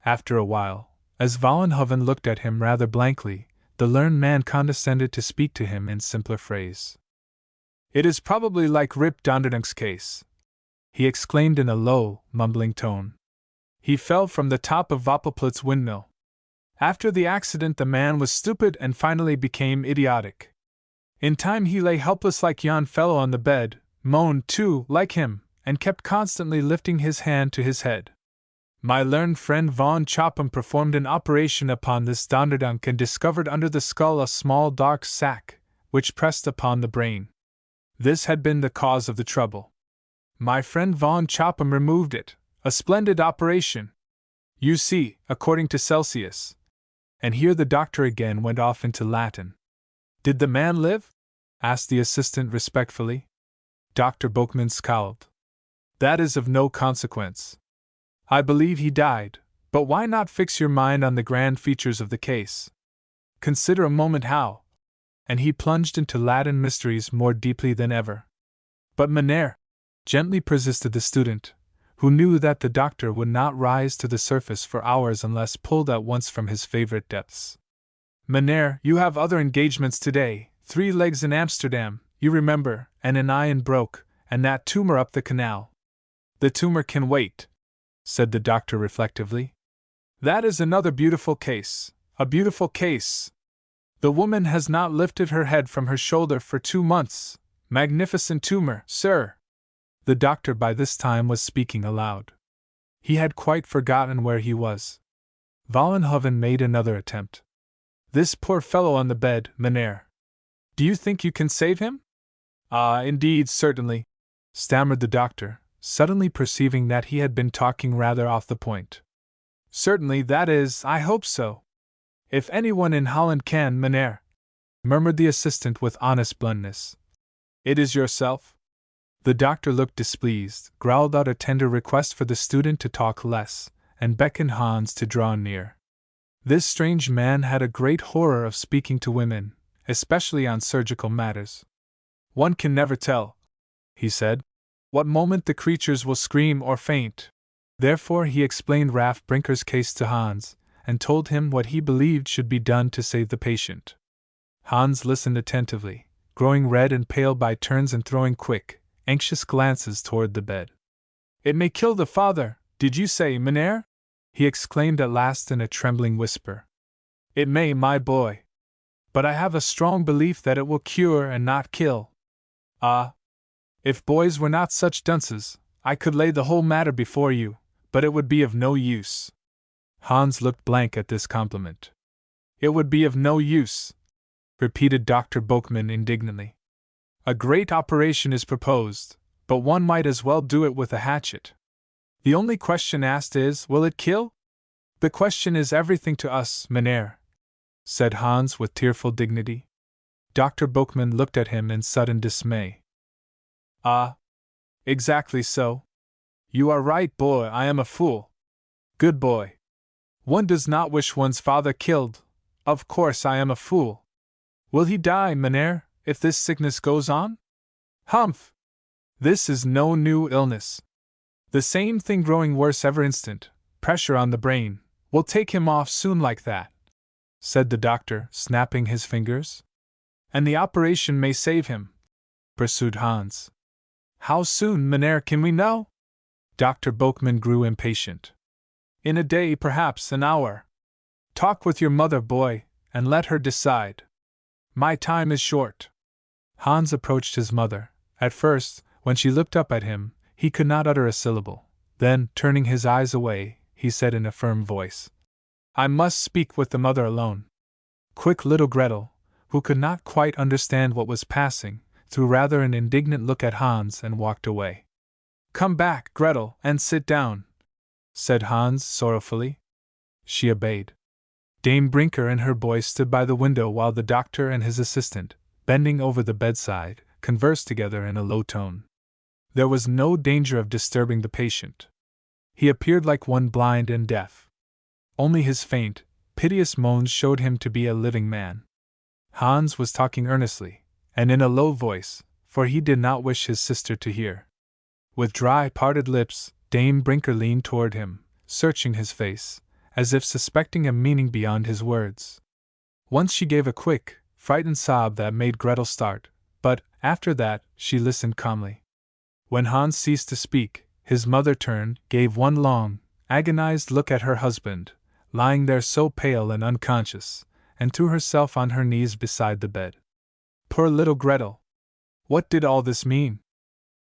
After a while, as Vollenhoven looked at him rather blankly, the learned man condescended to speak to him in simpler phrase. "It is probably like Rip Donderdank's case," he exclaimed in a low, mumbling tone. "He fell from the top of Voppelplit's windmill. After the accident the man was stupid and finally became idiotic. In time he lay helpless like yon fellow on the bed, moaned too, like him, and kept constantly lifting his hand to his head. My learned friend von Chopham performed an operation upon this Donderdank and discovered under the skull a small dark sac, which pressed upon the brain. This had been the cause of the trouble. My friend von Chopham removed it, a splendid operation. You see, according to Celsius." And here the doctor again went off into Latin. "Did the man live?" asked the assistant respectfully. Dr. Boekman scowled. "That is of no consequence. I believe he died, but why not fix your mind on the grand features of the case? Consider a moment how—" and he plunged into Latin mysteries more deeply than ever. "But Mynheer," gently persisted the student, who knew that the doctor would not rise to the surface for hours unless pulled at once from his favorite depths. "Mynheer, you have other engagements today, 3 legs in Amsterdam, you remember, and an eye in Broek, and that tumor up the canal. The tumor can wait. said the doctor reflectively. That is another beautiful case, a beautiful case. The woman has not lifted her head from her shoulder for 2 months. Magnificent tumor, sir. The doctor by this time was speaking aloud. He had quite forgotten where he was. Vollenhoven made another attempt. This poor fellow on the bed, Mynheer. Do you think you can save him? Ah, indeed, certainly, stammered the doctor, suddenly perceiving that he had been talking rather off the point. Certainly, that is, I hope so. If anyone in Holland can, Mynheer, murmured the assistant with honest bluntness. It is yourself? The doctor looked displeased, growled out a tender request for the student to talk less, and beckoned Hans to draw near. This strange man had a great horror of speaking to women, especially on surgical matters. One can never tell, he said, what moment the creatures will scream or faint. Therefore he explained Raff Brinker's case to Hans, and told him what he believed should be done to save the patient. Hans listened attentively, growing red and pale by turns and throwing quick, anxious glances toward the bed. It may kill the father, did you say, Mynheer? He exclaimed at last in a trembling whisper. It may, my boy. But I have a strong belief that it will cure and not kill. Ah! If boys were not such dunces, I could lay the whole matter before you, but it would be of no use. Hans looked blank at this compliment. It would be of no use, repeated Dr. Boekman indignantly. A great operation is proposed, but one might as well do it with a hatchet. The only question asked is, will it kill? The question is everything to us, Mynheer, said Hans with tearful dignity. Dr. Boekman looked at him in sudden dismay. Ah, exactly so. You are right, boy, I am a fool. Good boy. One does not wish one's father killed. Of course I am a fool. Will he die, Mynheer, if this sickness goes on? Humph! This is no new illness. The same thing growing worse every instant, pressure on the brain, will take him off soon like that, said the doctor, snapping his fingers. And the operation may save him, pursued Hans. How soon, Mynheer, can we know? Dr. Boekman grew impatient. In a day, perhaps an hour. Talk with your mother, boy, and let her decide. My time is short. Hans approached his mother. At first, when she looked up at him, he could not utter a syllable. Then, turning his eyes away, he said in a firm voice, I must speak with the mother alone. Quick little Gretel, who could not quite understand what was passing, threw rather an indignant look at Hans and walked away. Come back, Gretel, and sit down, said Hans sorrowfully. She obeyed. Dame Brinker and her boy stood by the window while the doctor and his assistant, bending over the bedside, conversed together in a low tone. There was no danger of disturbing the patient. He appeared like one blind and deaf. Only his faint, piteous moans showed him to be a living man. Hans was talking earnestly, and in a low voice, for he did not wish his sister to hear. With dry, parted lips, Dame Brinker leaned toward him, searching his face, as if suspecting a meaning beyond his words. Once she gave a quick, frightened sob that made Gretel start, but, after that, she listened calmly. When Hans ceased to speak, his mother turned, gave one long, agonized look at her husband, lying there so pale and unconscious, and threw herself on her knees beside the bed. Poor little Gretel! What did all this mean?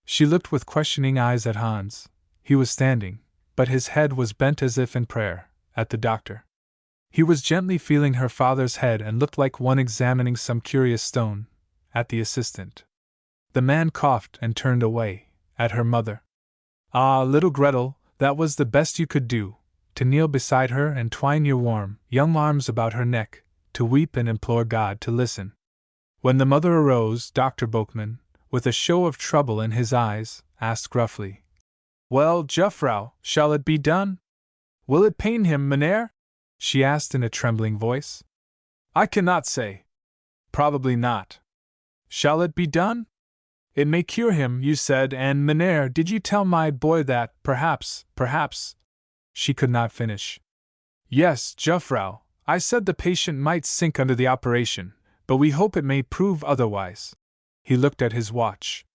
She looked with questioning eyes at Hans. He was standing, but his head was bent as if in prayer, at the doctor. He was gently feeling her father's head and looked like one examining some curious stone, at the assistant. The man coughed and turned away, at her mother. Ah, little Gretel, that was the best you could do, to kneel beside her and twine your warm, young arms about her neck, to weep and implore God to listen. When the mother arose, Dr. Boekman, with a show of trouble in his eyes, asked gruffly, Well, Juffrouw, shall it be done? Will it pain him, Mynheer? She asked in a trembling voice. I cannot say. Probably not. Shall it be done? It may cure him, you said, and Mynheer, did you tell my boy that, perhaps, She could not finish. Yes, Juffrouw, I said the patient might sink under the operation, but we hope it may prove otherwise. He looked at his watch.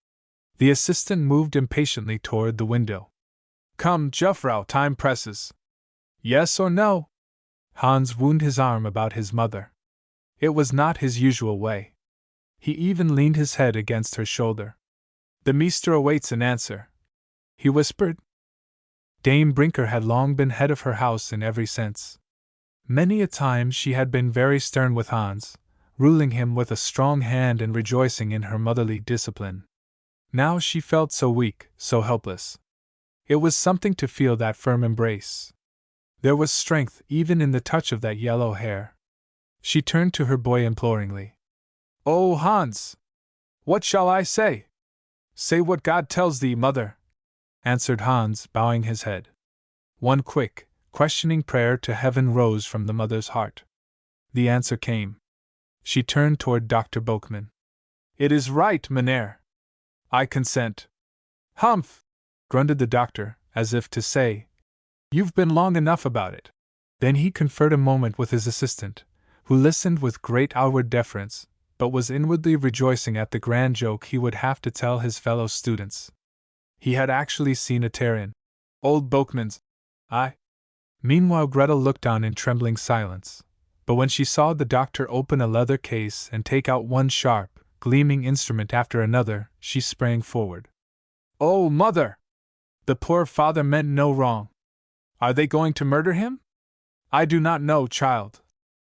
The assistant moved impatiently toward the window. Come, Jufvrouw, time presses. Yes or no? Hans wound his arm about his mother. It was not his usual way. He even leaned his head against her shoulder. The meester awaits an answer, he whispered. Dame Brinker had long been head of her house in every sense. Many a time she had been very stern with Hans, ruling him with a strong hand and rejoicing in her motherly discipline. Now she felt so weak, so helpless. It was something to feel that firm embrace. There was strength even in the touch of that yellow hair. She turned to her boy imploringly. "Oh, Hans! What shall I say?" "Say what God tells thee, mother," answered Hans, bowing his head. One quick, questioning prayer to heaven rose from the mother's heart. The answer came. She turned toward Dr. Boekman. "It is right, Mynheer. I consent." "Humph!" grunted the doctor, as if to say, "You've been long enough about it." Then he conferred a moment with his assistant, who listened with great outward deference, but was inwardly rejoicing at the grand joke he would have to tell his fellow students. He had actually seen a tear in old Boekman's eye. Meanwhile Gretel looked on in trembling silence, but when she saw the doctor open a leather case and take out one sharp, gleaming instrument after another, she sprang forward. "Oh, mother! The poor father meant no wrong. Are they going to murder him?" "I do not know, child,"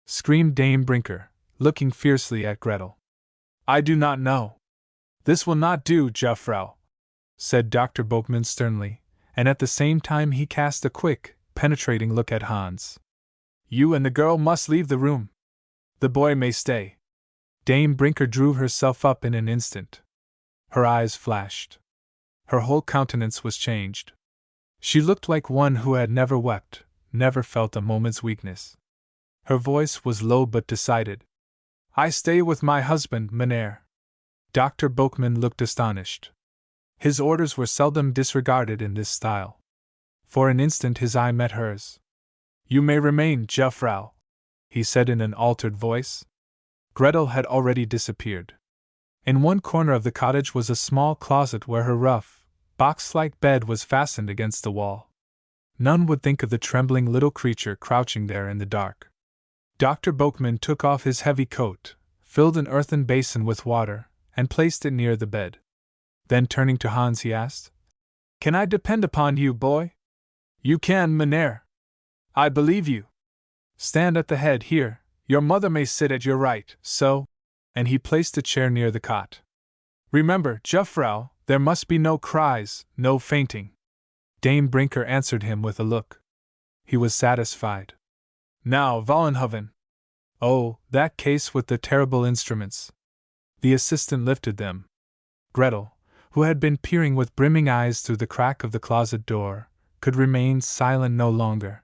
screamed Dame Brinker, looking fiercely at Gretel. "I do not know." "This will not do, Jufvrouw," said Dr. Boekman sternly, and at the same time he cast a quick, penetrating look at Hans. "You and the girl must leave the room. The boy may stay." Dame Brinker drew herself up in an instant. Her eyes flashed. Her whole countenance was changed. She looked like one who had never wept, never felt a moment's weakness. Her voice was low but decided. "I stay with my husband, Mynheer." Dr. Boekman looked astonished. His orders were seldom disregarded in this style. For an instant his eye met hers. "You may remain, Jufvrouw," he said in an altered voice. Gretel had already disappeared. In one corner of the cottage was a small closet where her rough, box-like bed was fastened against the wall. None would think of the trembling little creature crouching there in the dark. Dr. Boekman took off his heavy coat, filled an earthen basin with water, and placed it near the bed. Then turning to Hans he asked, "Can I depend upon you, boy?" "You can, Mynheer. I believe you. Stand at the head here, your mother may sit at your right, so," and he placed a chair near the cot. "Remember, Jufvrouw, there must be no cries, no fainting." Dame Brinker answered him with a look. He was satisfied. "Now, Vollenhoven." "Oh, that case with the terrible instruments." The assistant lifted them. Gretel, who had been peering with brimming eyes through the crack of the closet door, could remain silent no longer.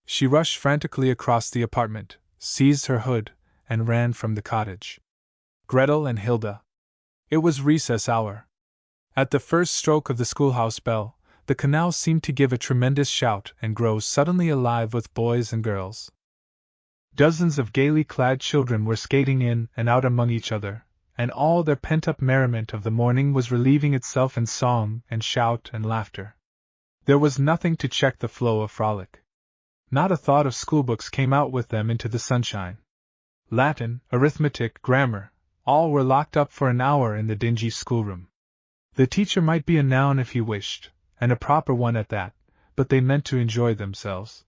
She rushed frantically across the apartment, seized her hood, and ran from the cottage. Gretel and Hilda. It was recess hour. At the first stroke of the schoolhouse bell, the canal seemed to give a tremendous shout and grow suddenly alive with boys and girls. Dozens of gaily clad children were skating in and out among each other, and all their pent-up merriment of the morning was relieving itself in song and shout and laughter. There was nothing to check the flow of frolic. Not a thought of schoolbooks came out with them into the sunshine. Latin, arithmetic, grammar, all were locked up for an hour in the dingy schoolroom. The teacher might be a noun if he wished, and a proper one at that, but they meant to enjoy themselves.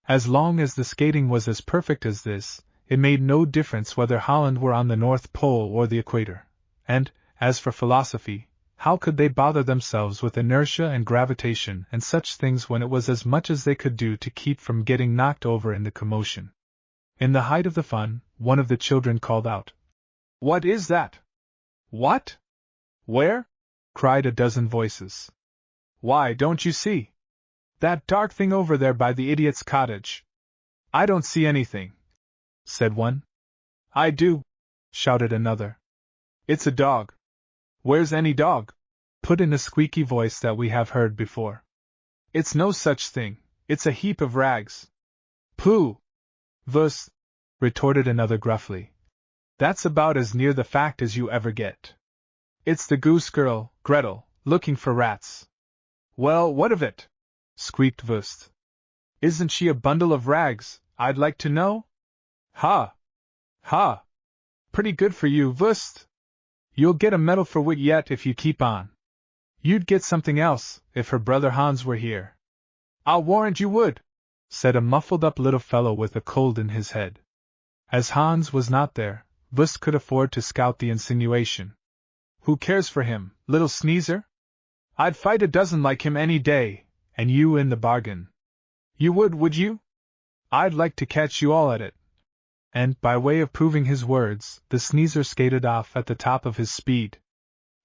As long as the skating was as perfect as this, it made no difference whether Holland were on the North Pole or the equator, and, as for philosophy, how could they bother themselves with inertia and gravitation and such things when it was as much as they could do to keep from getting knocked over in the commotion? In the height of the fun, one of the children called out, "What is that?" "What? Where?" cried a dozen voices. "Why, don't you see? That dark thing over there by the idiot's cottage." "I don't see anything," said one. "I do," shouted another. "It's a dog." "Where's any dog?" put in a squeaky voice that we have heard before. "It's no such thing, it's a heap of rags." "Pooh! Vus!" retorted another gruffly. "That's about as near the fact as you ever get. It's the goose girl, Gretel, looking for rats." "Well, what of it?" squeaked Wurst. Isn't she a bundle of rags, I'd like to know? Ha! Ha! Pretty good for you, Wurst. You'll get a medal for wit yet if you keep on. You'd get something else, if her brother Hans were here. I'll warrant you would, said a muffled-up little fellow with a cold in his head. As Hans was not there, Wurst could afford to scout the insinuation. Who cares for him, little sneezer? I'd fight a dozen like him any day, and you in the bargain. You would you? I'd like to catch you all at it. And, by way of proving his words, the sneezer skated off at the top of his speed.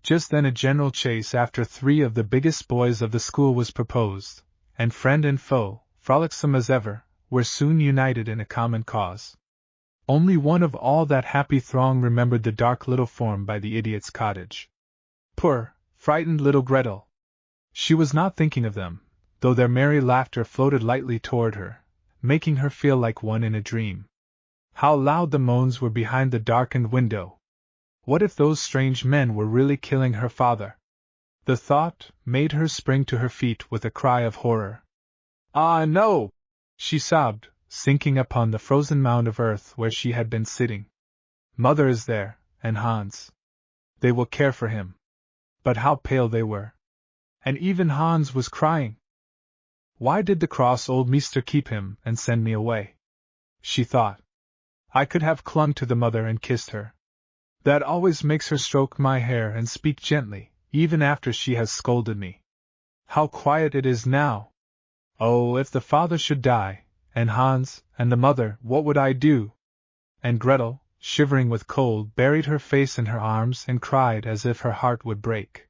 Just then a general chase after 3 of the biggest boys of the school was proposed, and friend and foe, frolicsome as ever, were soon united in a common cause. Only one of all that happy throng remembered the dark little form by the idiot's cottage. Poor, frightened little Gretel! She was not thinking of them, though their merry laughter floated lightly toward her, making her feel like one in a dream. How loud the moans were behind the darkened window! What if those strange men were really killing her father? The thought made her spring to her feet with a cry of horror. Ah, no! She sobbed, sinking upon the frozen mound of earth where she had been sitting. Mother is there, and Hans. They will care for him. But how pale they were! And even Hans was crying. Why did the cross old meester keep him and send me away? She thought. I could have clung to the mother and kissed her. That always makes her stroke my hair and speak gently, even after she has scolded me. How quiet it is now! Oh, if the father should die, and Hans, and the mother, what would I do? And Gretel, shivering with cold, buried her face in her arms and cried as if her heart would break.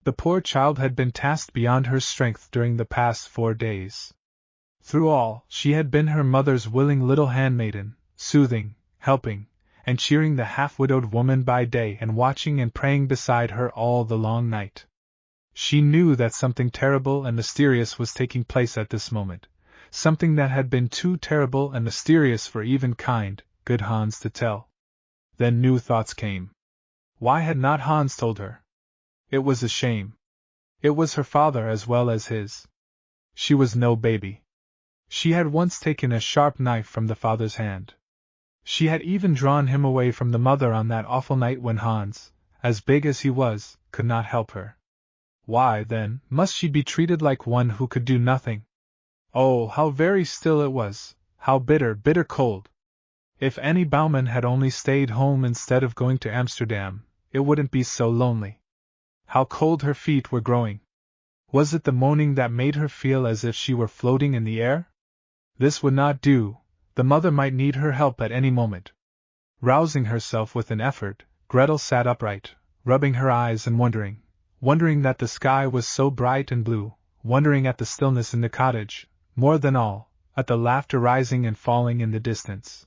The poor child had been tasked beyond her strength during the past 4 days. Through all, she had been her mother's willing little handmaiden, soothing, helping, and cheering the half-widowed woman by day and watching and praying beside her all the long night. She knew that something terrible and mysterious was taking place at this moment, something that had been too terrible and mysterious for even kind, good Hans to tell. Then new thoughts came. Why had not Hans told her? It was a shame. It was her father as well as his. She was no baby. She had once taken a sharp knife from the father's hand. She had even drawn him away from the mother on that awful night when Hans, as big as he was, could not help her. Why, then, must she be treated like one who could do nothing? Oh, how very still it was, how bitter, bitter cold! If Annie Baumann had only stayed home instead of going to Amsterdam, it wouldn't be so lonely. How cold her feet were growing! Was it the moaning that made her feel as if she were floating in the air? This would not do, the mother might need her help at any moment. Rousing herself with an effort, Gretel sat upright, rubbing her eyes and wondering that the sky was so bright and blue, wondering at the stillness in the cottage, more than all, at the laughter rising and falling in the distance.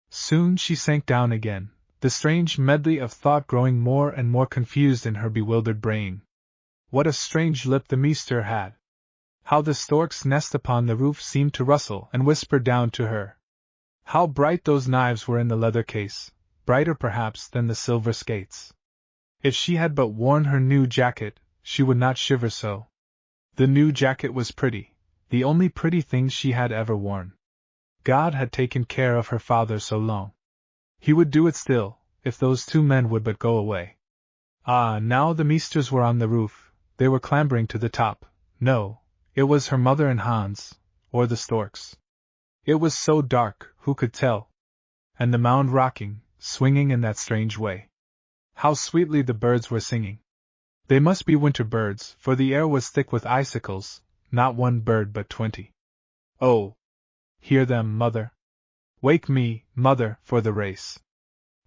Soon she sank down again, the strange medley of thought growing more and more confused in her bewildered brain. What a strange lip the meester had! How the stork's nest upon the roof seemed to rustle and whisper down to her! How bright those knives were in the leather case, brighter perhaps than the silver skates! If she had but worn her new jacket, she would not shiver so. The new jacket was pretty, the only pretty thing she had ever worn. God had taken care of her father so long. He would do it still, if those 2 men would but go away. Ah, now the meesters were on the roof, they were clambering to the top. No, it was her mother and Hans, or the storks. It was so dark, who could tell? And the mound rocking, swinging in that strange way. How sweetly the birds were singing. They must be winter birds, for the air was thick with icicles, not one bird but 20. Oh! Hear them, mother. Wake me, mother, for the race.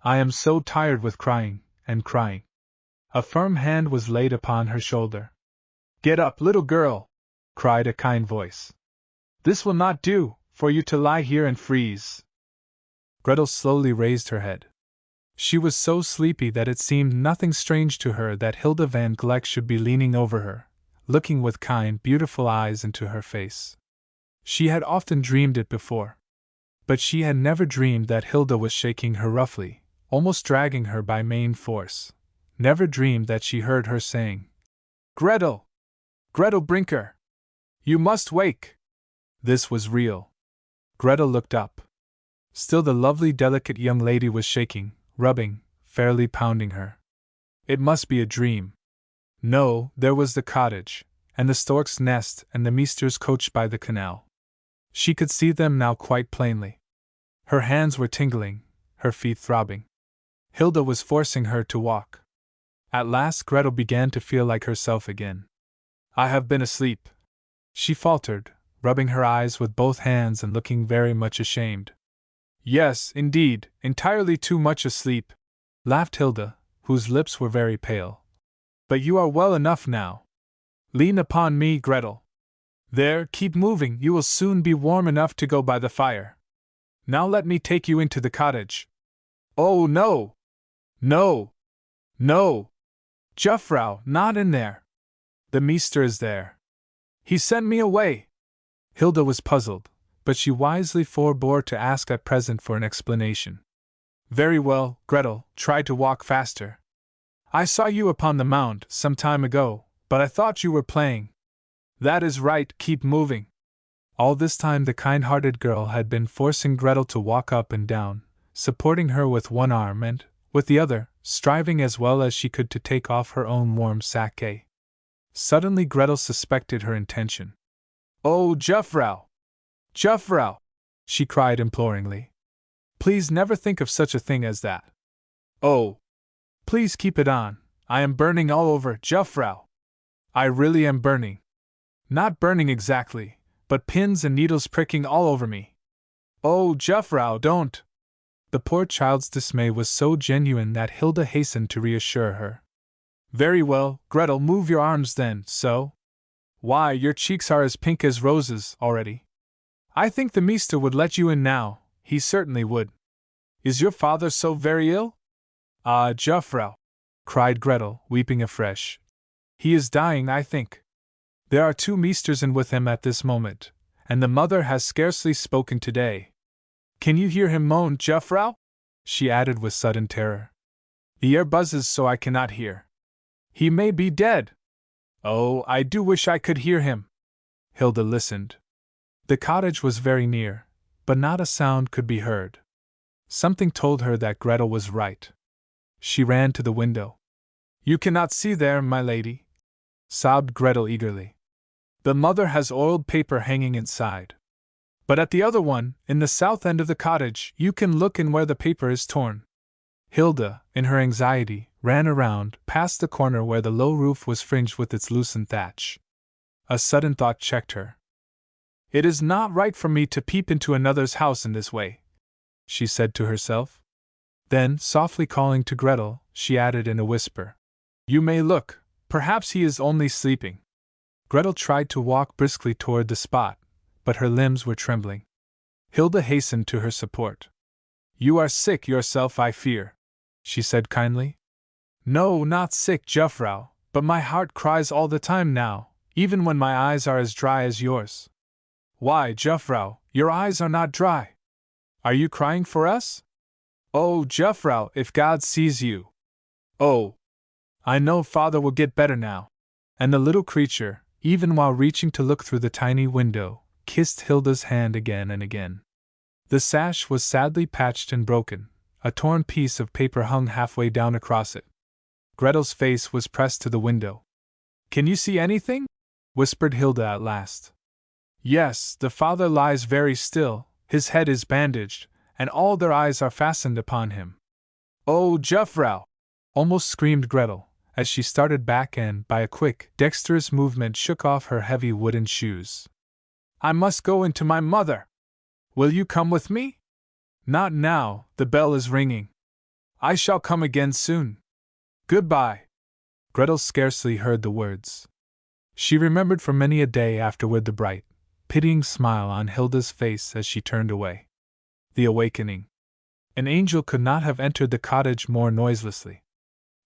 I am so tired with crying, and crying. A firm hand was laid upon her shoulder. Get up, little girl, cried a kind voice. This will not do, for you to lie here and freeze. Gretel slowly raised her head. She was so sleepy that it seemed nothing strange to her that Hilda van Gleck should be leaning over her, looking with kind, beautiful eyes into her face. She had often dreamed it before. But she had never dreamed that Hilda was shaking her roughly, almost dragging her by main force. Never dreamed that she heard her saying, Gretel! Gretel Brinker! You must wake! This was real. Gretel looked up. Still the lovely, delicate young lady was shaking, rubbing, fairly pounding her. It must be a dream. No, there was the cottage, and the stork's nest and the meester's coach by the canal. She could see them now quite plainly. Her hands were tingling, her feet throbbing. Hilda was forcing her to walk. At last Gretel began to feel like herself again. I have been asleep, she faltered, rubbing her eyes with both hands and looking very much ashamed. Yes, indeed, entirely too much asleep, laughed Hilda, whose lips were very pale. But you are well enough now. Lean upon me, Gretel. There, keep moving, you will soon be warm enough to go by the fire. Now let me take you into the cottage. Oh, no! No! No! Juffrouw, not in there! The meester is there. He sent me away! Hilda was puzzled, but she wisely forbore to ask at present for an explanation. Very well, Gretel, try to walk faster. I saw you upon the mound some time ago, but I thought you were playing. That is right, keep moving. All this time the kind-hearted girl had been forcing Gretel to walk up and down, supporting her with one arm and, with the other, striving as well as she could to take off her own warm sacque. Suddenly Gretel suspected her intention. Oh, Juffrouw! Juffrouw! She cried imploringly. Please never think of such a thing as that. Oh! Please keep it on, I am burning all over, Juffrouw! I really am burning. Not burning exactly, but pins and needles pricking all over me. Oh, Juffrouw, don't! The poor child's dismay was so genuine that Hilda hastened to reassure her. Very well, Gretel, move your arms then, so. Why, your cheeks are as pink as roses already. I think the meester would let you in now, he certainly would. Is your father so very ill? Ah, Juffrouw, cried Gretel, weeping afresh. He is dying, I think. There are 2 meesters in with him at this moment, and the mother has scarcely spoken today. Can you hear him moan, Juffrouw? She added with sudden terror. The air buzzes so I cannot hear. He may be dead. Oh, I do wish I could hear him. Hilda listened. The cottage was very near, but not a sound could be heard. Something told her that Gretel was right. She ran to the window. You cannot see there, my lady, sobbed Gretel eagerly. The mother has oiled paper hanging inside. But at the other one, in the south end of the cottage, you can look in where the paper is torn. Hilda, in her anxiety, ran around, past the corner where the low roof was fringed with its loosened thatch. A sudden thought checked her. It is not right for me to peep into another's house in this way, she said to herself. Then, softly calling to Gretel, she added in a whisper, You may look, perhaps he is only sleeping. Gretel tried to walk briskly toward the spot, but her limbs were trembling. Hilda hastened to her support. You are sick yourself, I fear, she said kindly. No, not sick, Juffrouw, but my heart cries all the time now, even when my eyes are as dry as yours. Why, Juffrouw, your eyes are not dry. Are you crying for us? Oh, Juffrouw, if God sees you! Oh! I know father will get better now. And the little creature, even while reaching to look through the tiny window, kissed Hilda's hand again and again. The sash was sadly patched and broken, a torn piece of paper hung halfway down across it. Gretel's face was pressed to the window. Can you see anything? Whispered Hilda at last. Yes, the father lies very still, his head is bandaged, and all their eyes are fastened upon him. Oh, Juffrouw! Almost screamed Gretel, as she started back and, by a quick, dexterous movement, shook off her heavy wooden shoes. I must go into my mother! Will you come with me? Not now, the bell is ringing. I shall come again soon. Goodbye. Gretel scarcely heard the words. She remembered for many a day afterward the bright, pitying smile on Hilda's face as she turned away. The awakening. An angel could not have entered the cottage more noiselessly.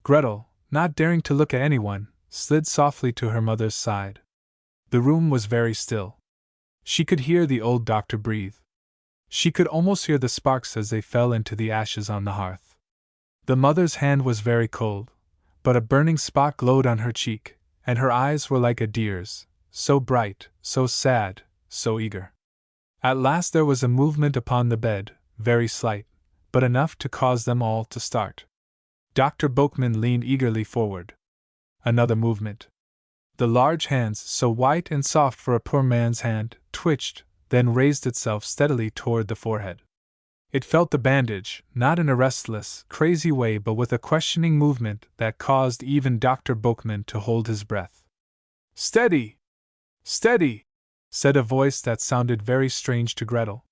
Gretel, not daring to look at anyone, slid softly to her mother's side. The room was very still. She could hear the old doctor breathe. She could almost hear the sparks as they fell into the ashes on the hearth. The mother's hand was very cold, but a burning spot glowed on her cheek, and her eyes were like a deer's, so bright, so sad, so eager. At last there was a movement upon the bed, very slight, but enough to cause them all to start. Dr. Boekman leaned eagerly forward. Another movement. The large hands, so white and soft for a poor man's hand, twitched, then raised itself steadily toward the forehead. It felt the bandage, not in a restless, crazy way but with a questioning movement that caused even Dr. Boekman to hold his breath. "Steady! Steady!" said a voice that sounded very strange to Gretel.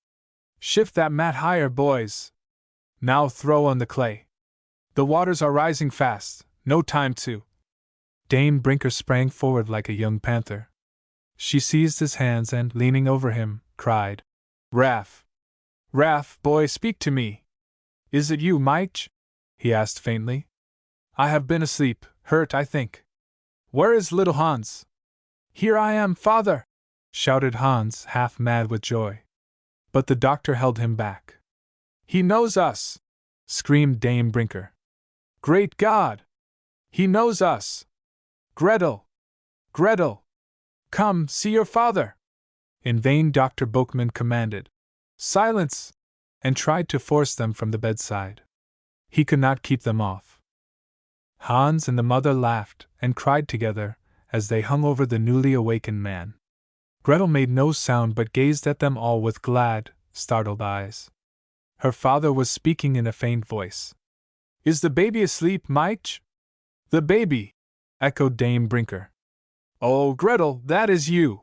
"Shift that mat higher, boys. Now throw on the clay. The waters are rising fast, no time to." Dame Brinker sprang forward like a young panther. She seized his hands and, leaning over him, cried, "Raff! Raff, boy, speak to me! Is it you, Mike?" he asked faintly. "I have been asleep, hurt, I think. Where is little Hans?" "Here I am, father!" shouted Hans, half mad with joy. But the doctor held him back. "He knows us!" screamed Dame Brinker. "Great God! He knows us! Gretel! Gretel! Come, see your father!" In vain Dr. Boekman commanded, "Silence!" and tried to force them from the bedside. He could not keep them off. Hans and the mother laughed and cried together as they hung over the newly awakened man. Gretel made no sound but gazed at them all with glad, startled eyes. Her father was speaking in a faint voice. "Is the baby asleep, Mike?" "The baby!" echoed Dame Brinker. "Oh, Gretel, that is you!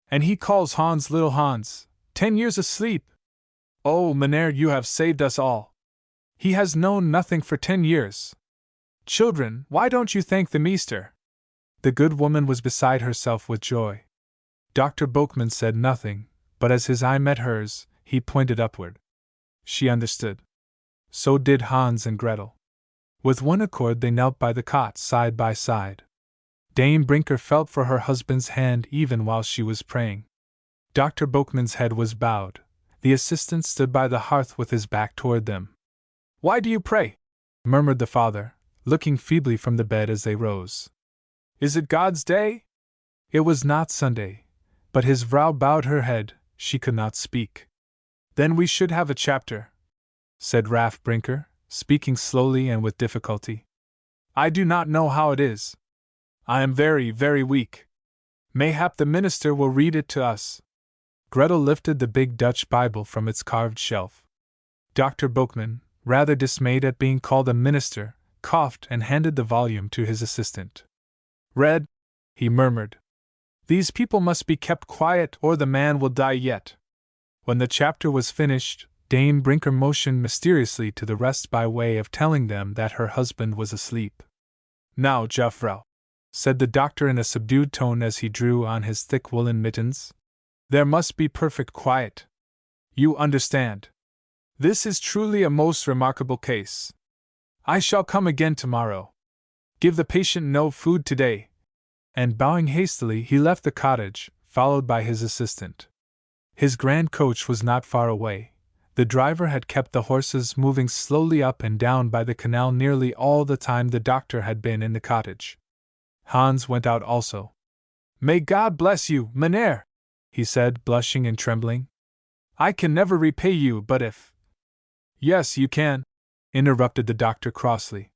And he calls Hans little Hans, 10 years asleep! Oh, Mynheer, you have saved us all! He has known nothing for 10 years! Children, why don't you thank the meester?" The good woman was beside herself with joy. Dr. Boekman said nothing, but as his eye met hers, he pointed upward. She understood. So did Hans and Gretel. With one accord they knelt by the cot side by side. Dame Brinker felt for her husband's hand even while she was praying. Dr. Boekman's head was bowed. The assistant stood by the hearth with his back toward them. "Why do you pray?" murmured the father, looking feebly from the bed as they rose. "Is it God's day?" It was not Sunday, but his vrouw bowed her head, she could not speak. "Then we should have a chapter," said Raff Brinker, speaking slowly and with difficulty. "I do not know how it is. I am very, very weak. Mayhap the minister will read it to us." Gretel lifted the big Dutch Bible from its carved shelf. Dr. Boekman, rather dismayed at being called a minister, coughed and handed the volume to his assistant. "Read," he murmured. "These people must be kept quiet or the man will die yet." When the chapter was finished, Dame Brinker motioned mysteriously to the rest by way of telling them that her husband was asleep. "Now, Juffrouw," said the doctor in a subdued tone as he drew on his thick woolen mittens, "there must be perfect quiet. You understand. This is truly a most remarkable case. I shall come again tomorrow. Give the patient no food today." And bowing hastily, he left the cottage, followed by his assistant. His grand coach was not far away. The driver had kept the horses moving slowly up and down by the canal nearly all the time the doctor had been in the cottage. Hans went out also. "May God bless you, Mynheer," he said, blushing and trembling. "I can never repay you, but if—" "Yes, you can," interrupted the doctor crossly.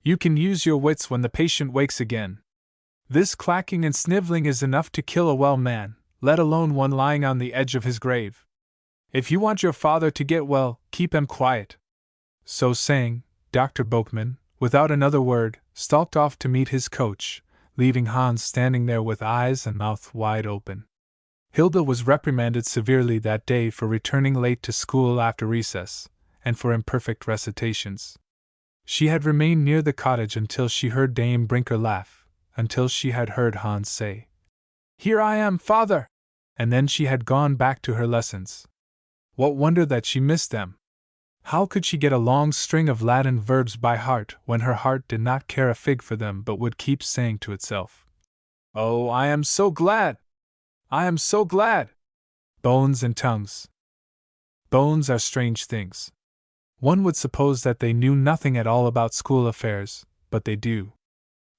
"You can use your wits when the patient wakes again. This clacking and sniveling is enough to kill a well man, let alone one lying on the edge of his grave. If you want your father to get well, keep him quiet." So saying, Dr. Boekman, without another word, stalked off to meet his coach, leaving Hans standing there with eyes and mouth wide open. Hilda was reprimanded severely that day for returning late to school after recess, and for imperfect recitations. She had remained near the cottage until she heard Dame Brinker laugh, until she had heard Hans say, "Here I am, father!" and then she had gone back to her lessons. What wonder that she missed them? How could she get a long string of Latin verbs by heart when her heart did not care a fig for them but would keep saying to itself, "Oh, I am so glad! I am so glad!" Bones and tongues. Bones are strange things. One would suppose that they knew nothing at all about school affairs, but they do.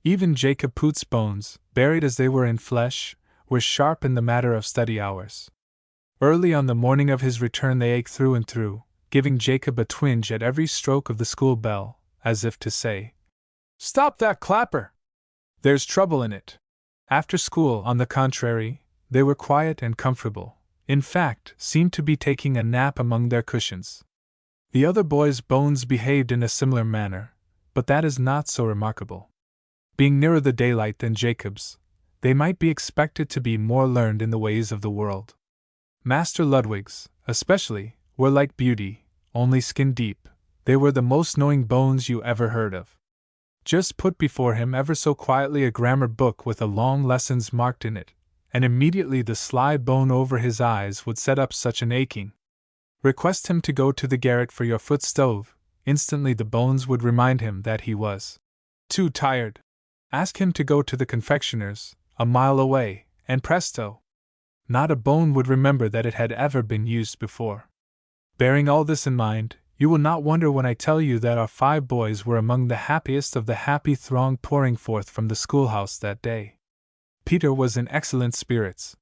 Even Jacob Poot's bones, buried as they were in flesh, were sharp in the matter of study hours. Early on the morning of his return they ached through and through, giving Jacob a twinge at every stroke of the school bell, as if to say, "Stop that clapper! There's trouble in it." After school, on the contrary, they were quiet and comfortable, in fact, seemed to be taking a nap among their cushions. The other boys' bones behaved in a similar manner, but that is not so remarkable. Being nearer the daylight than Jacob's, they might be expected to be more learned in the ways of the world. Master Ludwig's, especially, were like beauty, only skin deep. They were the most knowing bones you ever heard of. Just put before him ever so quietly a grammar book with a long lessons marked in it, and immediately the sly bone over his eyes would set up such an aching. Request him to go to the garret for your foot stove, instantly the bones would remind him that he was too tired. Ask him to go to the confectioner's, a mile away, and presto! Not a bone would remember that it had ever been used before. Bearing all this in mind, you will not wonder when I tell you that our 5 boys were among the happiest of the happy throng pouring forth from the schoolhouse that day. Peter was in excellent spirits.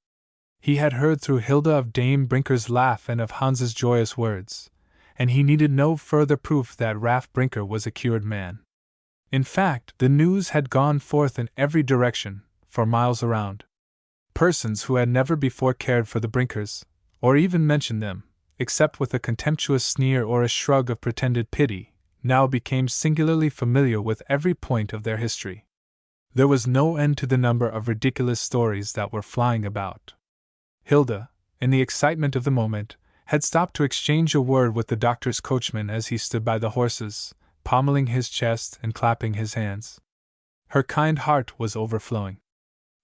He had heard through Hilda of Dame Brinker's laugh and of Hans's joyous words, and he needed no further proof that Raff Brinker was a cured man. In fact, the news had gone forth in every direction, for miles around. Persons who had never before cared for the Brinkers, or even mentioned them, except with a contemptuous sneer or a shrug of pretended pity, now became singularly familiar with every point of their history. There was no end to the number of ridiculous stories that were flying about. Hilda, in the excitement of the moment, had stopped to exchange a word with the doctor's coachman as he stood by the horses, pommeling his chest and clapping his hands. Her kind heart was overflowing.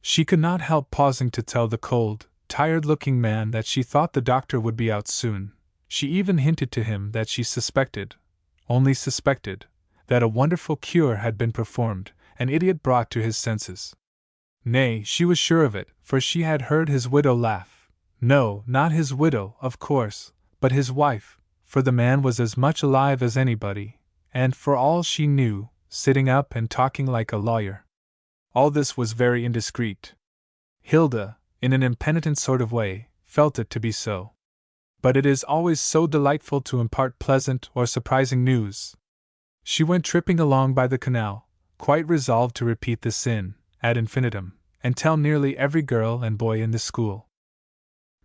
She could not help pausing to tell the cold, tired-looking man that she thought the doctor would be out soon. She even hinted to him that she suspected, only suspected, that a wonderful cure had been performed, an idiot brought to his senses. Nay, she was sure of it, for she had heard his widow laugh. No, not his widow, of course, but his wife, for the man was as much alive as anybody, and, for all she knew, sitting up and talking like a lawyer. All this was very indiscreet. Hilda, in an impenitent sort of way, felt it to be so. But it is always so delightful to impart pleasant or surprising news. She went tripping along by the canal, quite resolved to repeat the sin, ad infinitum, and tell nearly every girl and boy in the school.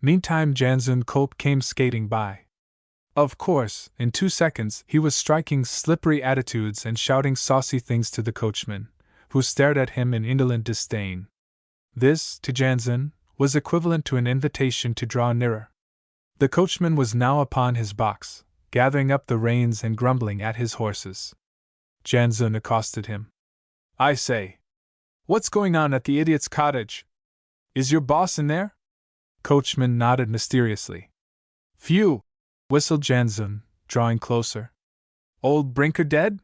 Meantime Jansen Kolb came skating by. Of course, in 2 seconds he was striking slippery attitudes and shouting saucy things to the coachman, who stared at him in indolent disdain. This, to Jansen, was equivalent to an invitation to draw nearer. The coachman was now upon his box, gathering up the reins and grumbling at his horses. Jansen accosted him. "I say, what's going on at the idiot's cottage? Is your boss in there?" Coachman nodded mysteriously. "Phew!" whistled Jansen, drawing closer. "Old Brinker dead?"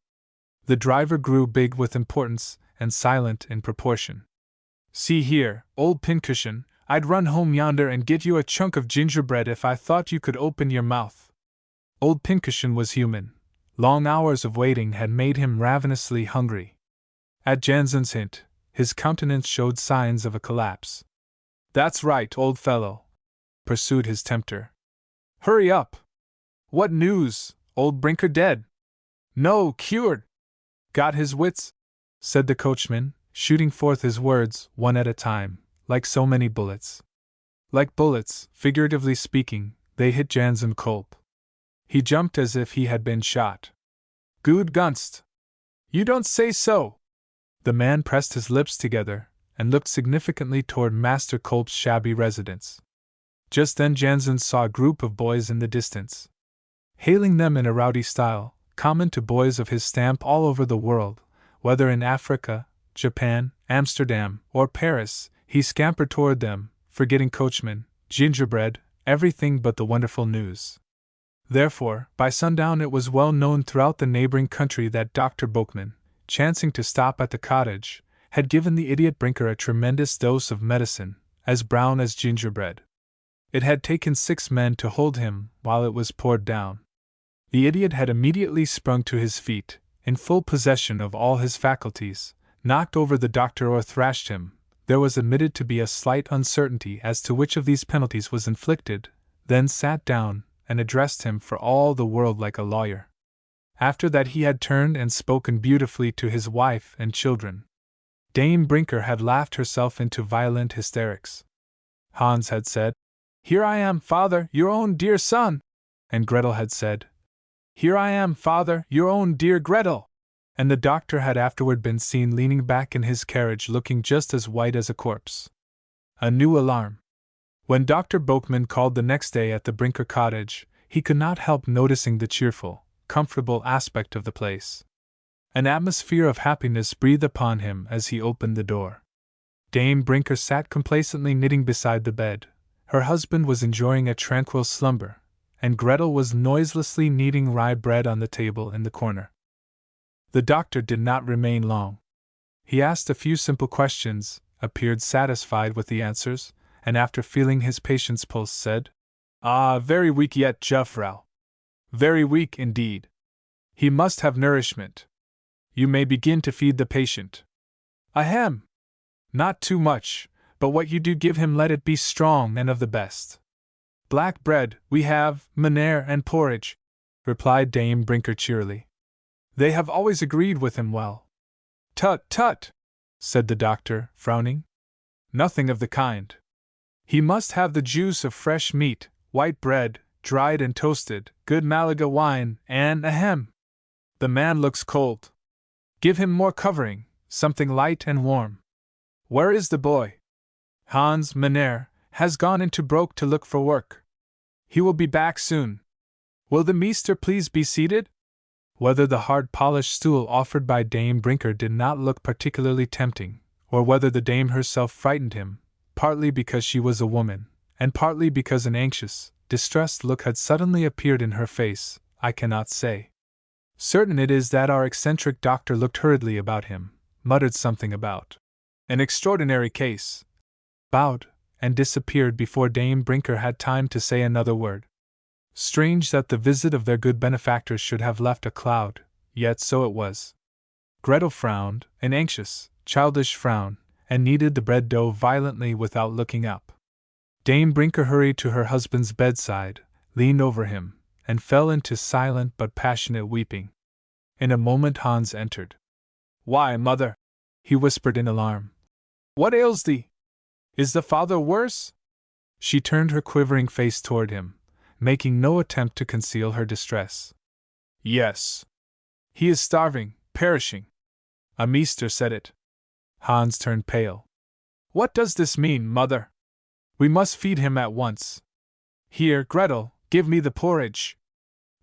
The driver grew big with importance, and silent in proportion. "See here, old pincushion, I'd run home yonder and get you a chunk of gingerbread if I thought you could open your mouth." Old Pincushion was human. Long hours of waiting had made him ravenously hungry. At Jansen's hint, his countenance showed signs of a collapse. "That's right, old fellow," pursued his tempter. "Hurry up! What news? Old Brinker dead?" "No, cured." "Got his wits?" said the coachman, shooting forth his words, one at a time, like so many bullets. Like bullets, figuratively speaking, they hit Jansen Kolb. He jumped as if he had been shot. "Good Gunst! You don't say so!" The man pressed his lips together, and looked significantly toward Master Kolb's shabby residence. Just then Jansen saw a group of boys in the distance. Hailing them in a rowdy style, common to boys of his stamp all over the world, whether in Africa, Japan, Amsterdam, or Paris, he scampered toward them, forgetting coachman, gingerbread, everything but the wonderful news. Therefore, by sundown it was well known throughout the neighboring country that Dr. Boekman, chancing to stop at the cottage, had given the idiot Brinker a tremendous dose of medicine, as brown as gingerbread. It had taken 6 men to hold him while it was poured down. The idiot had immediately sprung to his feet, in full possession of all his faculties, knocked over the doctor or thrashed him, There was admitted to be a slight uncertainty as to which of these penalties was inflicted, then sat down and addressed him for all the world like a lawyer. After that he had turned and spoken beautifully to his wife and children. Dame Brinker had laughed herself into violent hysterics. Hans had said, "Here I am, father, your own dear son," and Gretel had said, "Here I am, father, your own dear Gretel," and the doctor had afterward been seen leaning back in his carriage looking just as white as a corpse. A new alarm. When Dr. Boekman called the next day at the Brinker cottage, he could not help noticing the cheerful, comfortable aspect of the place. An atmosphere of happiness breathed upon him as he opened the door. Dame Brinker sat complacently knitting beside the bed. Her husband was enjoying a tranquil slumber, and Gretel was noiselessly kneading rye bread on the table in the corner. The doctor did not remain long. He asked a few simple questions, appeared satisfied with the answers, and after feeling his patient's pulse said, "Ah, very weak yet, Jufvrouw. Very weak indeed. He must have nourishment. You may begin to feed the patient. Ahem! Not too much, but what you do give him let it be strong and of the best. Black bread, we have, meneer, and porridge," replied Dame Brinker cheerily. "They have always agreed with him well." "Tut, tut!" said the doctor, frowning. "Nothing of the kind. He must have the juice of fresh meat, white bread, dried and toasted, good Malaga wine, and ahem! The man looks cold. Give him more covering, something light and warm. Where is the boy?" "Hans, meneer, has gone into Broek to look for work. He will be back soon. Will the meester please be seated?" Whether the hard polished stool offered by Dame Brinker did not look particularly tempting, or whether the dame herself frightened him, partly because she was a woman, and partly because an anxious, distressed look had suddenly appeared in her face, I cannot say. Certain it is that our eccentric doctor looked hurriedly about him, muttered something about an extraordinary case, bowed, and disappeared before Dame Brinker had time to say another word. Strange that the visit of their good benefactors should have left a cloud, yet so it was. Gretel frowned, an anxious, childish frown, and kneaded the bread dough violently without looking up. Dame Brinker hurried to her husband's bedside, leaned over him, and fell into silent but passionate weeping. In a moment Hans entered. "Why, mother," he whispered in alarm. "What ails thee? Is the father worse?" She turned her quivering face toward him, making no attempt to conceal her distress. "Yes. He is starving, perishing. A meester said it." Hans turned pale. "What does this mean, mother? We must feed him at once. Here, Gretel, give me the porridge."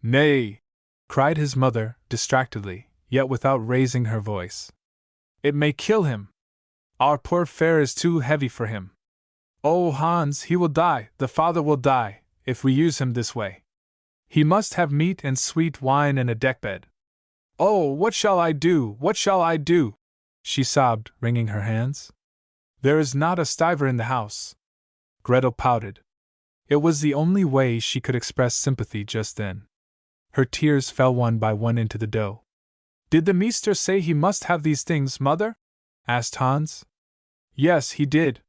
"Nay!" cried his mother, distractedly, yet without raising her voice. "It may kill him. Our poor fare is too heavy for him. Oh, Hans, he will die, the father will die, if we use him this way. He must have meat and sweet wine and a deckbed. Oh, what shall I do, what shall I do?" she sobbed, wringing her hands. "There is not a stiver in the house." Gretel pouted. It was the only way she could express sympathy just then. Her tears fell one by one into the dough. "Did the meester say he must have these things, mother?" asked Hans. "Yes, he did."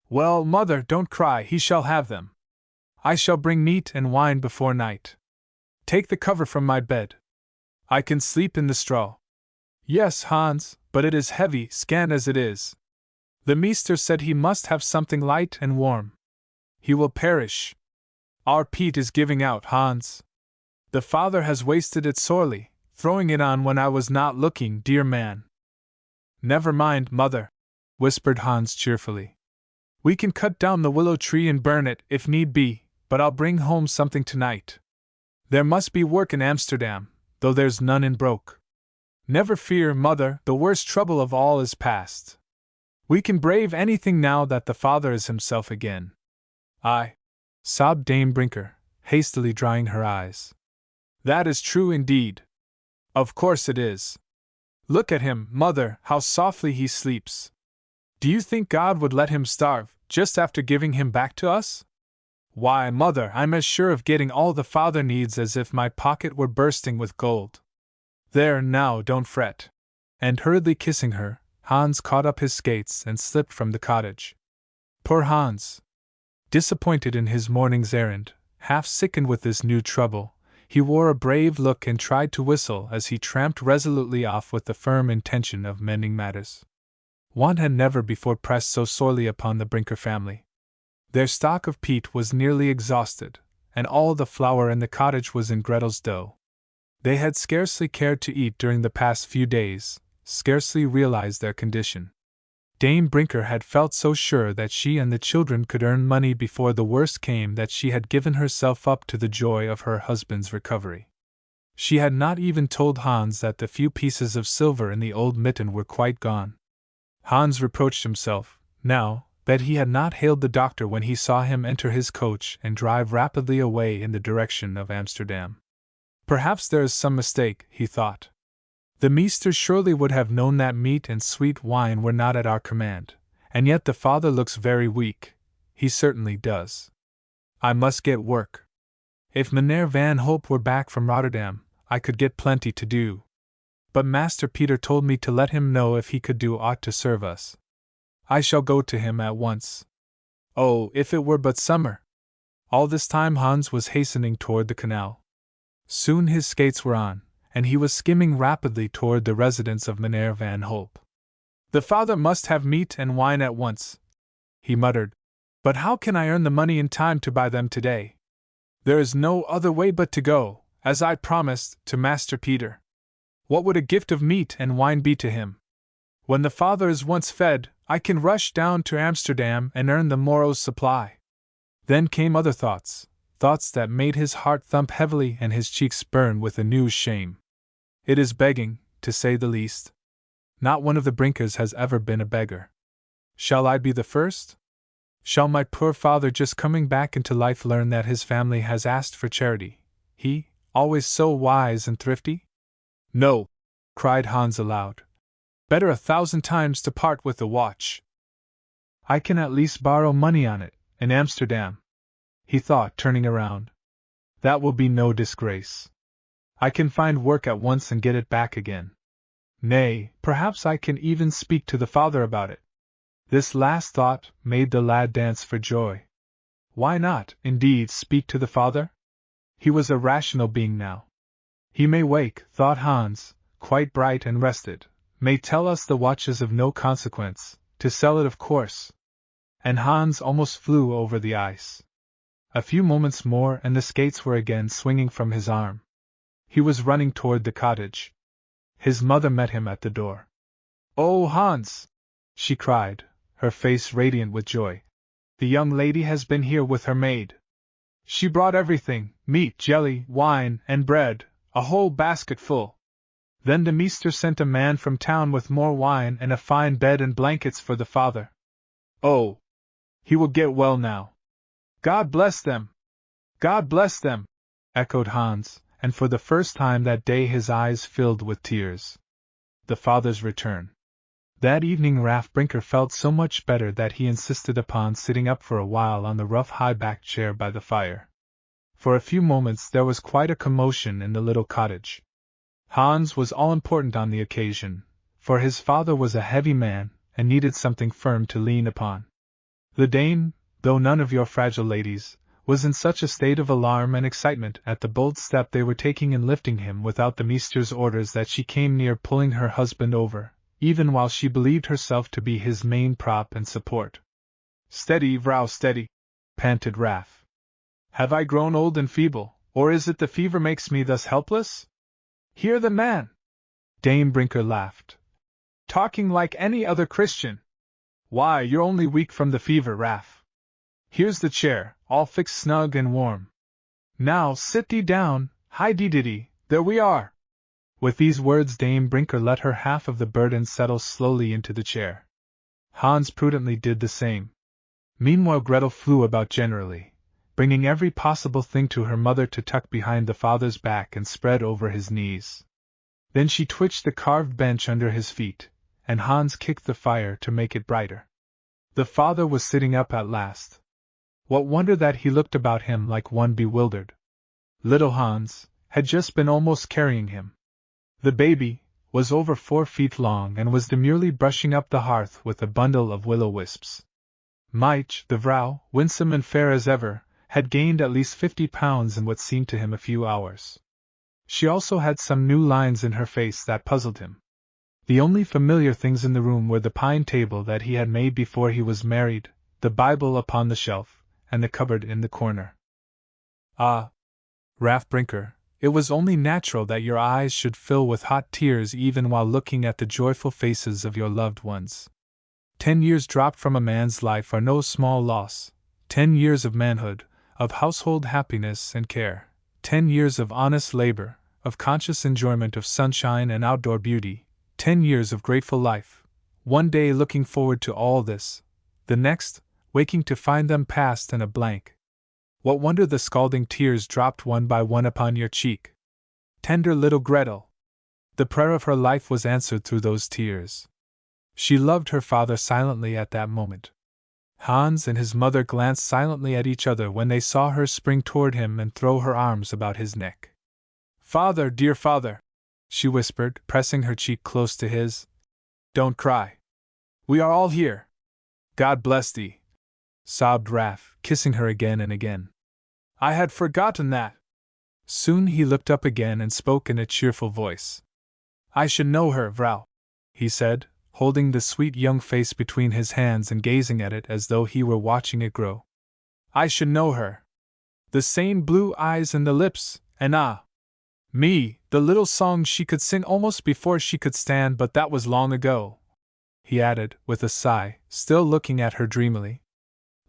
"Well, mother, don't cry, he shall have them. I shall bring meat and wine before night. Take the cover from my bed. I can sleep in the straw." "Yes, Hans, but it is heavy, scant as it is. The meester said he must have something light and warm. He will perish. Our peat is giving out, Hans. The father has wasted it sorely, throwing it on when I was not looking, dear man." "Never mind, mother," whispered Hans cheerfully. "We can cut down the willow tree and burn it, if need be, but I'll bring home something tonight. There must be work in Amsterdam, though there's none in Broek. Never fear, mother, the worst trouble of all is past. We can brave anything now that the father is himself again." "Aye," sobbed Dame Brinker, hastily drying her eyes. "That is true indeed. Of course it is. Look at him, mother, how softly he sleeps. Do you think God would let him starve, just after giving him back to us? Why, mother, I'm as sure of getting all the father needs as if my pocket were bursting with gold. There, now, don't fret." And hurriedly kissing her, Hans caught up his skates and slipped from the cottage. Poor Hans! Disappointed in his morning's errand, half sickened with this new trouble, he wore a brave look and tried to whistle as he tramped resolutely off with the firm intention of mending matters. Want had never before pressed so sorely upon the Brinker family. Their stock of peat was nearly exhausted, and all the flour in the cottage was in Gretel's dough. They had scarcely cared to eat during the past few days, scarcely realized their condition. Dame Brinker had felt so sure that she and the children could earn money before the worst came that she had given herself up to the joy of her husband's recovery. She had not even told Hans that the few pieces of silver in the old mitten were quite gone. Hans reproached himself, now, that he had not hailed the doctor when he saw him enter his coach and drive rapidly away in the direction of Amsterdam. Perhaps there is some mistake, he thought. The meesters surely would have known that meat and sweet wine were not at our command, and yet the father looks very weak. He certainly does. I must get work. If Meneer Van Hope were back from Rotterdam, I could get plenty to do. But Master Peter told me to let him know if he could do aught to serve us. I shall go to him at once. Oh, if it were but summer! All this time Hans was hastening toward the canal. Soon his skates were on, and he was skimming rapidly toward the residence of Meneer Van Hope. The father must have meat and wine at once, he muttered. But how can I earn the money in time to buy them today? There is no other way but to go, as I promised, to Master Peter. What would a gift of meat and wine be to him? When the father is once fed, I can rush down to Amsterdam and earn the morrow's supply. Then came other thoughts, thoughts that made his heart thump heavily and his cheeks burn with a new shame. It is begging, to say the least. Not one of the Brinkers has ever been a beggar. Shall I be the first? Shall my poor father just coming back into life learn that his family has asked for charity, he, always so wise and thrifty? No, cried Hans aloud. Better 1,000 times to part with the watch. I can at least borrow money on it, in Amsterdam, he thought, turning around. That will be no disgrace. I can find work at once and get it back again. Nay, perhaps I can even speak to the father about it. This last thought made the lad dance for joy. Why not, indeed, speak to the father? He was a rational being now. He may wake, thought Hans, quite bright and rested, may tell us the watch is of no consequence, to sell it of course. And Hans almost flew over the ice. A few moments more and the skates were again swinging from his arm. He was running toward the cottage. His mother met him at the door. "Oh, Hans!" she cried, her face radiant with joy. "The young lady has been here with her maid. She brought everything, meat, jelly, wine, and bread, a whole basket full. Then the meester sent a man from town with more wine and a fine bed and blankets for the father. Oh! He will get well now. God bless them! God bless them!" echoed Hans, and for the first time that day his eyes filled with tears. The father's return. That evening Raff Brinker felt so much better that he insisted upon sitting up for a while on the rough high-backed chair by the fire. For a few moments there was quite a commotion in the little cottage. Hans was all-important on the occasion, for his father was a heavy man and needed something firm to lean upon. The dame, though none of your fragile ladies, was in such a state of alarm and excitement at the bold step they were taking in lifting him without the meester's orders that she came near pulling her husband over, even while she believed herself to be his main prop and support. "Steady, vrouw, steady," panted Raff. "Have I grown old and feeble, or is it the fever makes me thus helpless? Hear the man!" Dame Brinker laughed. "Talking like any other Christian. Why, you're only weak from the fever, Raff. Here's the chair, all fixed snug and warm. Now sit thee down, hi-dee-diddy, there we are." With these words Dame Brinker let her half of the burden settle slowly into the chair. Hans prudently did the same. Meanwhile Gretel flew about generally, bringing every possible thing to her mother to tuck behind the father's back and spread over his knees. Then she twitched the carved bench under his feet, and Hans kicked the fire to make it brighter. The father was sitting up at last. What wonder that he looked about him like one bewildered. Little Hans had just been almost carrying him. The baby, was over 4 feet long and was demurely brushing up the hearth with a bundle of willow wisps. Mich, the vrouw, winsome and fair as ever, had gained at least 50 pounds in what seemed to him a few hours. She also had some new lines in her face that puzzled him. The only familiar things in the room were the pine table that he had made before he was married, the Bible upon the shelf, and the cupboard in the corner. Ah, Ralph Brinker, it was only natural that your eyes should fill with hot tears even while looking at the joyful faces of your loved ones. 10 years dropped from a man's life are no small loss. 10 years of manhood, of household happiness and care, 10 years of honest labor, of conscious enjoyment of sunshine and outdoor beauty, 10 years of grateful life. One day looking forward to all this, the next, waking to find them past and a blank. What wonder the scalding tears dropped one by one upon your cheek? Tender little Gretel! The prayer of her life was answered through those tears. She loved her father silently at that moment. Hans and his mother glanced silently at each other when they saw her spring toward him and throw her arms about his neck. "Father, dear father," she whispered, pressing her cheek close to his. "Don't cry. We are all here. God bless thee," sobbed Ralph, kissing her again and again. "I had forgotten that." Soon he looked up again and spoke in a cheerful voice. "I should know her, vrouw," he said, holding the sweet young face between his hands and gazing at it as though he were watching it grow. "I should know her. The same blue eyes and the lips, and me, the little song she could sing almost before she could stand, but that was long ago," he added, with a sigh, still looking at her dreamily.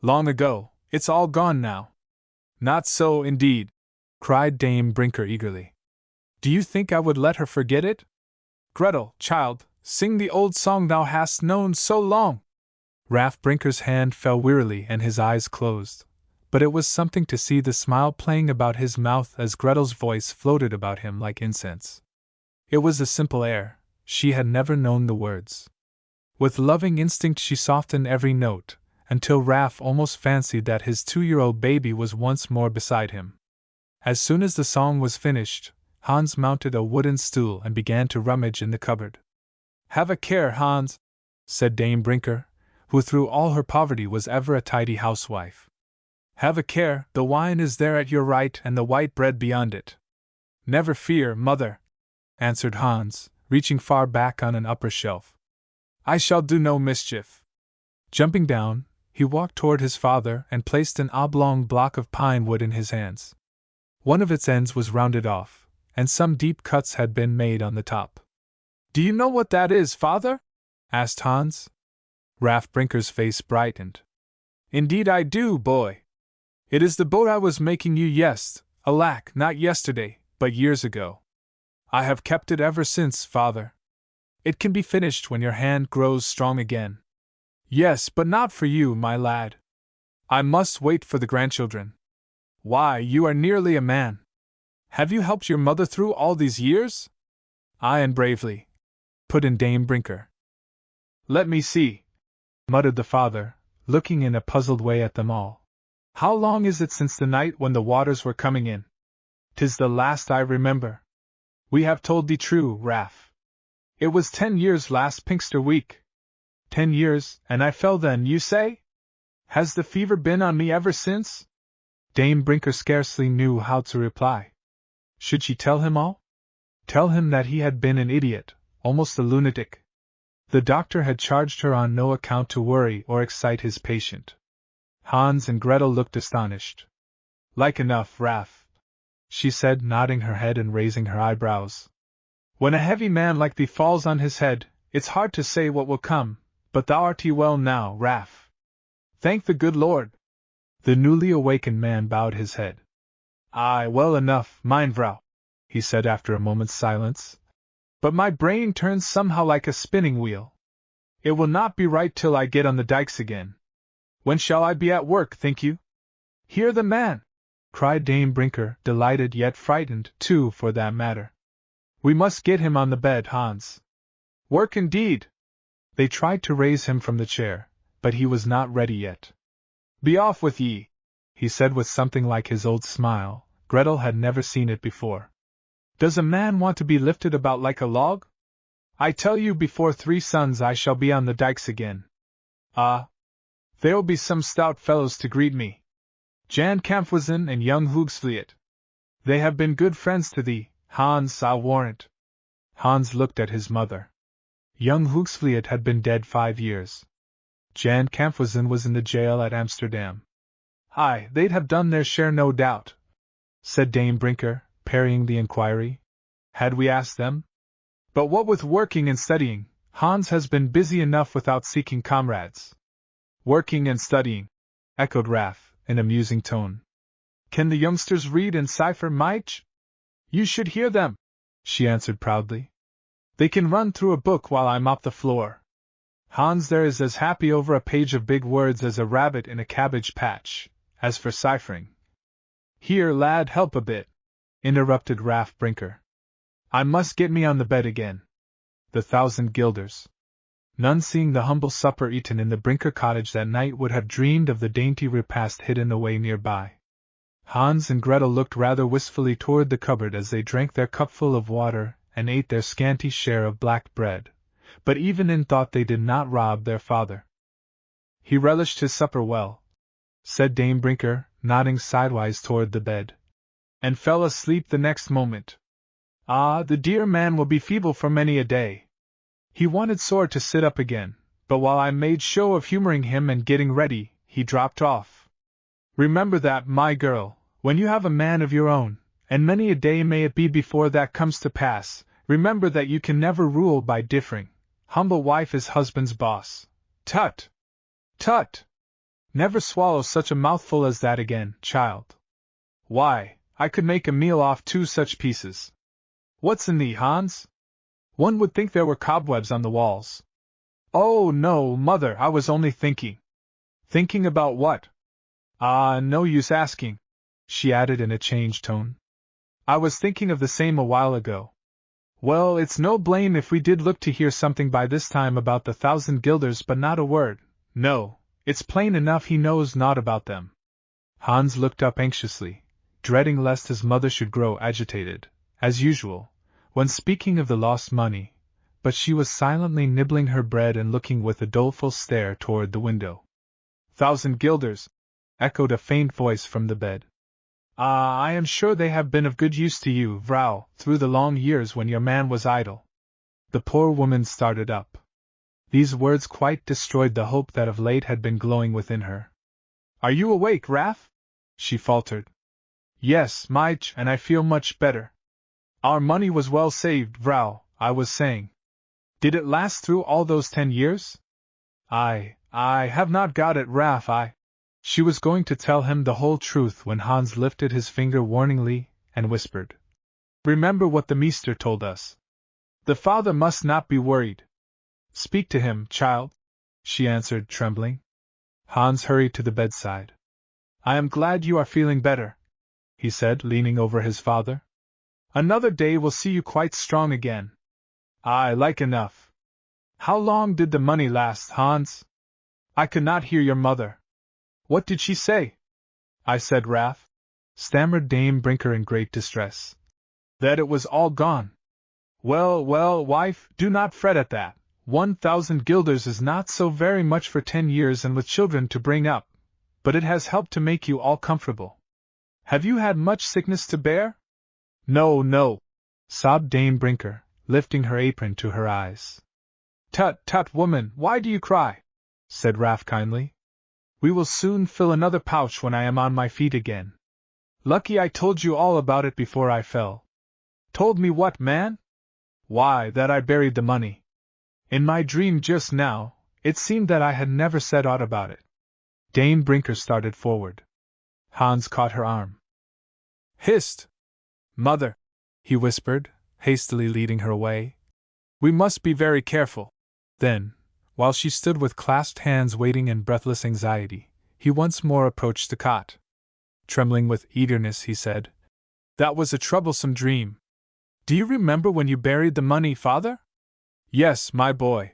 "Long ago, it's all gone now." "Not so, indeed," cried Dame Brinker eagerly. "Do you think I would let her forget it? Gretel, child, sing the old song thou hast known so long." Ralph Brinker's hand fell wearily and his eyes closed, but it was something to see the smile playing about his mouth as Gretel's voice floated about him like incense. It was a simple air, she had never known the words. With loving instinct she softened every note, until Ralph almost fancied that his 2-year-old baby was once more beside him. As soon as the song was finished, Hans mounted a wooden stool and began to rummage in the cupboard. "Have a care, Hans," said Dame Brinker, who through all her poverty was ever a tidy housewife. "Have a care, the wine is there at your right and the white bread beyond it." "Never fear, mother," answered Hans, reaching far back on an upper shelf. "I shall do no mischief." Jumping down, he walked toward his father and placed an oblong block of pine wood in his hands. One of its ends was rounded off, and some deep cuts had been made on the top. "Do you know what that is, father?" asked Hans. Ralph Brinker's face brightened. "Indeed I do, boy. It is the boat I was making you alack, not yesterday, but years ago. I have kept it ever since, father. It can be finished when your hand grows strong again." "Yes, but not for you, my lad. I must wait for the grandchildren." "Why, you are nearly a man. Have you helped your mother through all these years?" "Aye, and bravely," put in Dame Brinker. "Let me see," muttered the father, looking in a puzzled way at them all. "How long is it since the night when the waters were coming in?" "'Tis the last I remember." "We have told thee true, Ralph. It was 10 years last Pinkster week." 10 years, and I fell then, you say? Has the fever been on me ever since?" Dame Brinker scarcely knew how to reply. Should she tell him all? Tell him that he had been an idiot, almost a lunatic? The doctor had charged her on no account to worry or excite his patient. Hans and Gretel looked astonished. "Like enough, Ralph," she said, nodding her head and raising her eyebrows. "When a heavy man like thee falls on his head, it's hard to say what will come, but thou art well now, Ralph. Thank the good Lord." The newly awakened man bowed his head. "Aye, well enough, mein vrouw," he said after a moment's silence. "But my brain turns somehow like a spinning wheel. It will not be right till I get on the dikes again. When shall I be at work, think you?" "Hear the man!" cried Dame Brinker, delighted yet frightened, too, for that matter. "We must get him on the bed, Hans." "Work indeed!" They tried to raise him from the chair, but he was not ready yet. "Be off with ye," he said with something like his old smile. Gretel had never seen it before. "Does a man want to be lifted about like a log?" I tell you before 3 suns I shall be on the dikes again. Ah! There'll be some stout fellows to greet me. Jan Kamphuisen and young Hoogsvliet. They have been good friends to thee, Hans, I'll warrant. Hans looked at his mother. Young Hoogsvliet had been dead 5 years. Jan Kamphuisen was in the jail at Amsterdam. Aye, they'd have done their share no doubt, said Dame Brinker, parrying the inquiry. Had we asked them? But what with working and studying, Hans has been busy enough without seeking comrades. Working and studying, echoed Raff, in a musing tone. Can the youngsters read and cipher, Mich? You should hear them, she answered proudly. They can run through a book while I mop the floor. Hans there is as happy over a page of big words as a rabbit in a cabbage patch. As for ciphering. Here, lad, help a bit, interrupted Raff Brinker. I must get me on the bed again. The 1,000 guilders. None seeing the humble supper eaten in the Brinker cottage that night would have dreamed of the dainty repast hidden away nearby. Hans and Gretel looked rather wistfully toward the cupboard as they drank their cupful of water and ate their scanty share of black bread, but even in thought they did not rob their father. He relished his supper well, said Dame Brinker, nodding sidewise toward the bed, and fell asleep the next moment. Ah, the dear man will be feeble for many a day. He wanted sore to sit up again, but while I made show of humoring him and getting ready, he dropped off. Remember that, my girl, when you have a man of your own, and many a day may it be before that comes to pass, remember that you can never rule by differing. Humble wife is husband's boss. Tut! Tut! Never swallow such a mouthful as that again, child. Why, I could make a meal off 2 such pieces. What's in thee, Hans? One would think there were cobwebs on the walls. Oh, no, mother, I was only thinking. Thinking about what? Ah, no use asking, she added in a changed tone. I was thinking of the same a while ago. Well, it's no blame if we did look to hear something by this time about the 1,000 guilders, but not a word. No, it's plain enough he knows naught about them. Hans looked up anxiously, dreading lest his mother should grow agitated, as usual, when speaking of the lost money, but she was silently nibbling her bread and looking with a doleful stare toward the window. 1,000 guilders, echoed a faint voice from the bed. Ah, I am sure they have been of good use to you, Vrouw, through the long years when your man was idle. The poor woman started up. These words quite destroyed the hope that of late had been glowing within her. Are you awake, Raff? She faltered. Yes, Mich, and I feel much better. Our money was well saved, Vrouw, I was saying. Did it last through all those 10 years? I have not got it, Raff, She was going to tell him the whole truth when Hans lifted his finger warningly and whispered. Remember what the meester told us. The father must not be worried. Speak to him, child, she answered, trembling. Hans hurried to the bedside. I am glad you are feeling better, he said, leaning over his father. Another day will see you quite strong again. Aye, like enough. How long did the money last, Hans? I could not hear your mother. What did she say? I said, Raff, stammered Dame Brinker in great distress. That it was all gone. Well, well, wife, do not fret at that. 1,000 guilders is not so very much for 10 years and with children to bring up, but it has helped to make you all comfortable. Have you had much sickness to bear? No, no, sobbed Dame Brinker, lifting her apron to her eyes. Tut, tut, woman, why do you cry? Said Raff kindly. We will soon fill another pouch when I am on my feet again. Lucky I told you all about it before I fell. Told me what, man? Why, that I buried the money. In my dream just now, it seemed that I had never said aught about it. Dame Brinker started forward. Hans caught her arm. Hist! Mother, he whispered, hastily leading her away. We must be very careful. Then, while she stood with clasped hands waiting in breathless anxiety, he once more approached the cot. Trembling with eagerness, he said, That was a troublesome dream. Do you remember when you buried the money, father? Yes, my boy.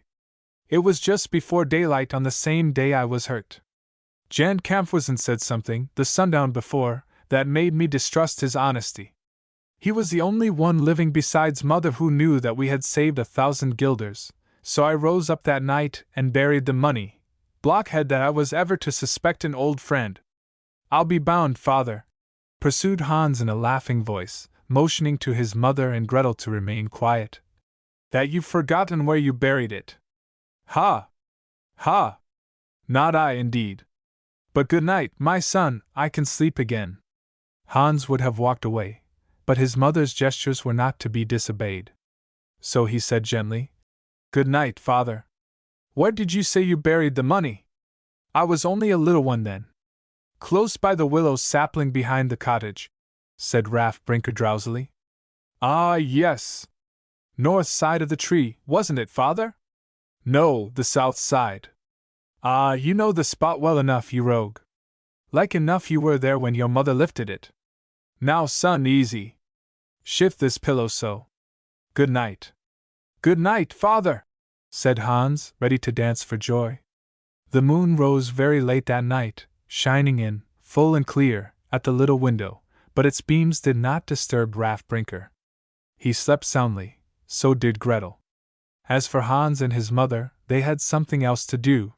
It was just before daylight on the same day I was hurt. Jan Kamphuisen said something, the sundown before, that made me distrust his honesty. He was the only one living besides Mother who knew that we had saved 1,000 guilders, so I rose up that night and buried the money. Blockhead that I was ever to suspect an old friend. I'll be bound, father, pursued Hans in a laughing voice, motioning to his mother and Gretel to remain quiet, that you've forgotten where you buried it. Ha! Ha! Not I, indeed. But good night, my son, I can sleep again. Hans would have walked away, but his mother's gestures were not to be disobeyed. So he said gently, Good night, father. Where did you say you buried the money? I was only a little one then. Close by the willow sapling behind the cottage, said Brinker drowsily. Ah, yes. North side of the tree, wasn't it, father? No, the south side. Ah, you know the spot well enough, you rogue. Like enough you were there when your mother lifted it. Now, son, easy. Shift this pillow so. Good night. Good night, father, said Hans, ready to dance for joy. The moon rose very late that night, shining in, full and clear, at the little window, but its beams did not disturb Brinker. He slept soundly, so did Gretel. As for Hans and his mother, they had something else to do.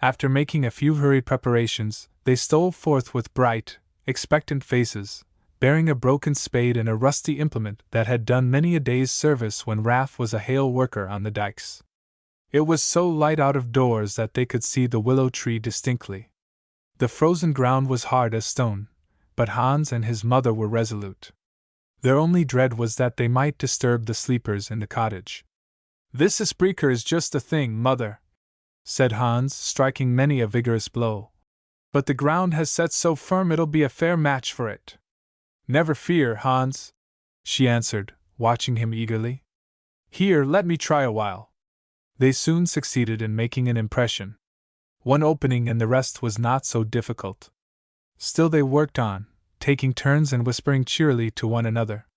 After making a few hurried preparations, they stole forth with bright, expectant faces, bearing a broken spade and a rusty implement that had done many a day's service when Raff was a hale worker on the dikes. It was so light out of doors that they could see the willow tree distinctly. The frozen ground was hard as stone, but Hans and his mother were resolute. Their only dread was that they might disturb the sleepers in the cottage. This Brinker is just the thing, mother, said Hans, striking many a vigorous blow. But the ground has set so firm it'll be a fair match for it. Never fear, Hans, she answered, watching him eagerly. Here, let me try a while. They soon succeeded in making an impression. One opening and the rest was not so difficult. Still they worked on, taking turns and whispering cheerily to one another.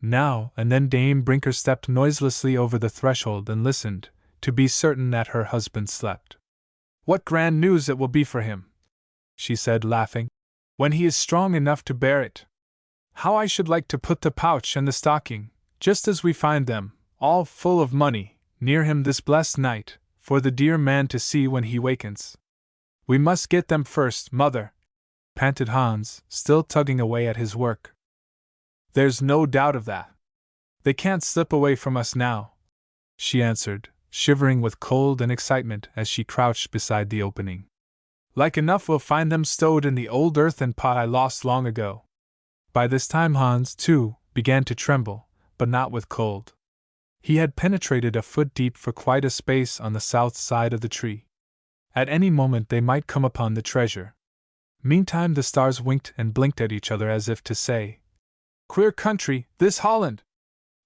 Now and then Dame Brinker stepped noiselessly over the threshold and listened, to be certain that her husband slept. What grand news it will be for him, she said, laughing, when he is strong enough to bear it. How I should like to put the pouch and the stocking, just as we find them, all full of money, near him this blessed night, for the dear man to see when he wakens. We must get them first, mother, panted Hans, still tugging away at his work. There's no doubt of that. They can't slip away from us now, she answered, shivering with cold and excitement as she crouched beside the opening. Like enough we'll find them stowed in the old earthen pot I lost long ago. By this time Hans, too, began to tremble, but not with cold. He had penetrated a foot deep for quite a space on the south side of the tree. At any moment they might come upon the treasure. Meantime the stars winked and blinked at each other as if to say, Queer country, this Holland!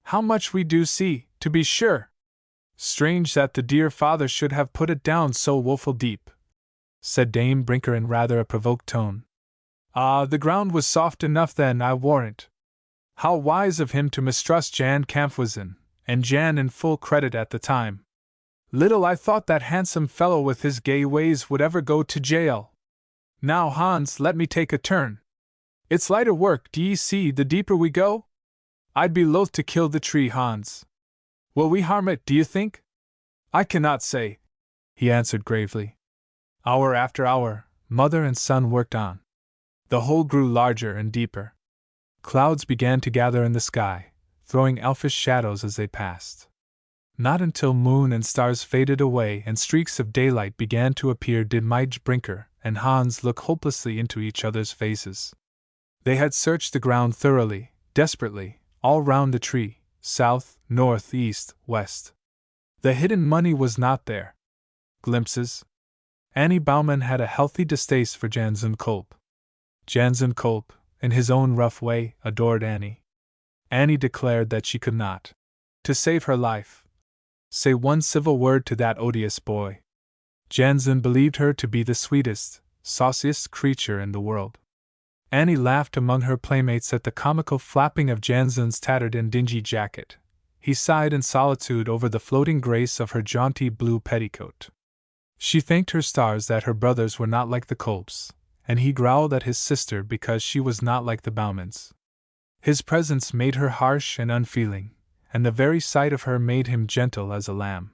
How much we do see, to be sure! Strange that the dear father should have put it down so woeful deep, said Dame Brinker in rather a provoked tone. Ah, the ground was soft enough then, I warrant. How wise of him to mistrust Jan Kamphuisen, and Jan in full credit at the time. Little I thought that handsome fellow with his gay ways would ever go to jail. Now, Hans, let me take a turn. It's lighter work, d'ye see, the deeper we go? I'd be loath to kill the tree, Hans. Will we harm it, do you think? I cannot say, he answered gravely. Hour after hour, mother and son worked on. The hole grew larger and deeper. Clouds began to gather in the sky, throwing elfish shadows as they passed. Not until moon and stars faded away and streaks of daylight began to appear did Midge Brinker and Hans look hopelessly into each other's faces. They had searched the ground thoroughly, desperately, all round the tree, south, north, east, west. The hidden money was not there. Glimpses. Annie Baumann had a healthy distaste for Jansen Kolb. Jansen Kolb, in his own rough way, adored Annie. Annie declared that she could not, to save her life, say one civil word to that odious boy. Jansen believed her to be the sweetest, sauciest creature in the world. Annie laughed among her playmates at the comical flapping of Jansen's tattered and dingy jacket. He sighed in solitude over the floating grace of her jaunty blue petticoat. She thanked her stars that her brothers were not like the Kolbs, and he growled at his sister because she was not like the Baumans. His presence made her harsh and unfeeling, and the very sight of her made him gentle as a lamb.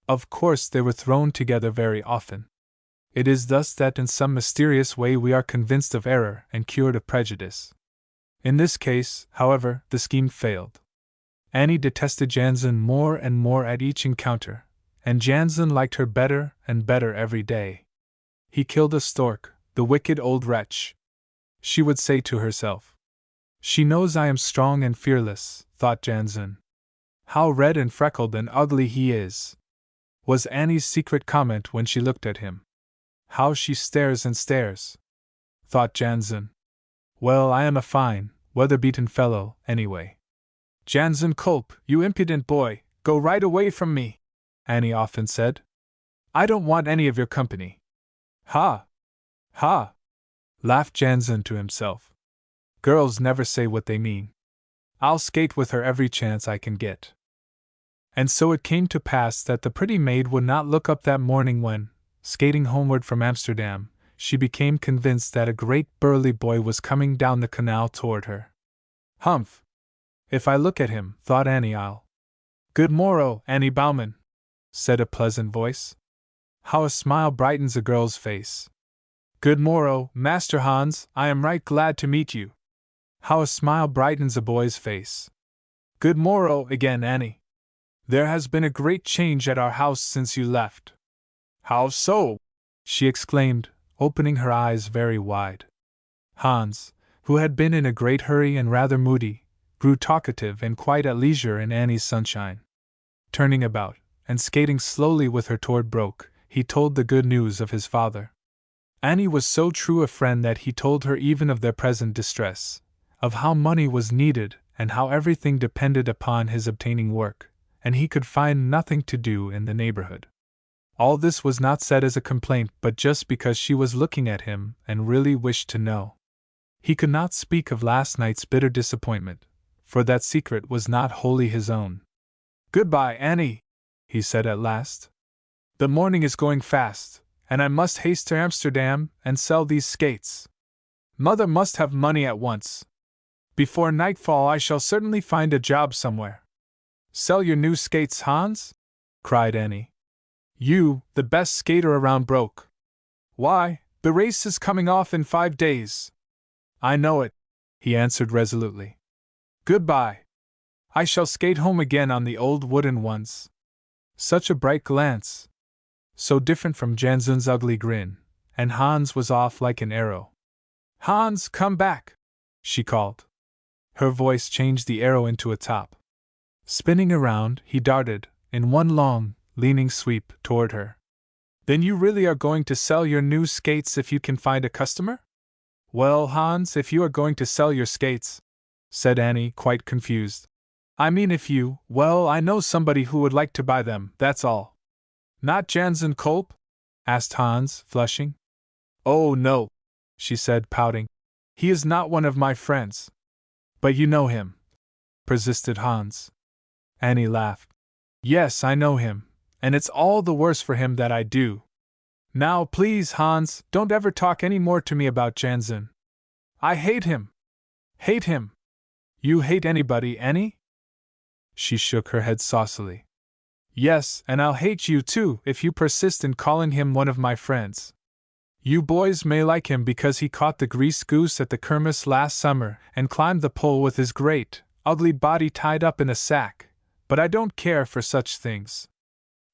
Of course, they were thrown together very often. It is thus that in some mysterious way we are convinced of error and cured of prejudice. In this case, however, the scheme failed. Annie detested Jansen more and more at each encounter, and Jansen liked her better and better every day. He killed a stork, the wicked old wretch, she would say to herself. She knows I am strong and fearless, thought Jansen. How red and freckled and ugly he is, was Annie's secret comment when she looked at him. How she stares and stares, thought Jansen. Well, I am a fine, weather-beaten fellow, anyway. Jansen Culp, you impudent boy, go right away from me, Annie often said. I don't want any of your company. Ha! Ha! Laughed Jansen to himself. Girls never say what they mean. I'll skate with her every chance I can get. And so it came to pass that the pretty maid would not look up that morning when, skating homeward from Amsterdam, she became convinced that a great burly boy was coming down the canal toward her. Humph! If I look at him, thought Annie, I'll. Good morrow, Annie Bauman, said a pleasant voice. How a smile brightens a girl's face. Good morrow, Master Hans, I am right glad to meet you. How a smile brightens a boy's face. Good morrow again, Annie. There has been a great change at our house since you left. How so? She exclaimed, opening her eyes very wide. Hans, who had been in a great hurry and rather moody, grew talkative and quite at leisure in Annie's sunshine. Turning about, and skating slowly with her toward Broek, he told the good news of his father. Annie was so true a friend that he told her even of their present distress, of how money was needed and how everything depended upon his obtaining work, and he could find nothing to do in the neighborhood. All this was not said as a complaint, but just because she was looking at him and really wished to know. He could not speak of last night's bitter disappointment, for that secret was not wholly his own. Goodbye, Annie, he said at last. The morning is going fast, and I must haste to Amsterdam and sell these skates. Mother must have money at once. Before nightfall I shall certainly find a job somewhere. Sell your new skates, Hans? Cried Annie. You, the best skater around Broek. Why, the race is coming off in 5 days. I know it, he answered resolutely. Goodbye. I shall skate home again on the old wooden ones. Such a bright glance. So different from Jansen's ugly grin, and Hans was off like an arrow. Hans, come back, she called. Her voice changed the arrow into a top. Spinning around, he darted, in one long, leaning sweep, toward her. Then you really are going to sell your new skates if you can find a customer? Well, Hans, if you are going to sell your skates, said Annie, quite confused. I mean if you, well, I know somebody who would like to buy them, that's all. Not Jansen Culp? Asked Hans, flushing. Oh, no, she said, pouting. He is not one of my friends. But you know him, persisted Hans. Annie laughed. Yes, I know him, and it's all the worse for him that I do. Now, please, Hans, don't ever talk any more to me about Jansen. I hate him. Hate him. You hate anybody, Annie? She shook her head saucily. Yes, and I'll hate you too if you persist in calling him one of my friends. You boys may like him because he caught the grease goose at the kermiss last summer and climbed the pole with his great, ugly body tied up in a sack, but I don't care for such things.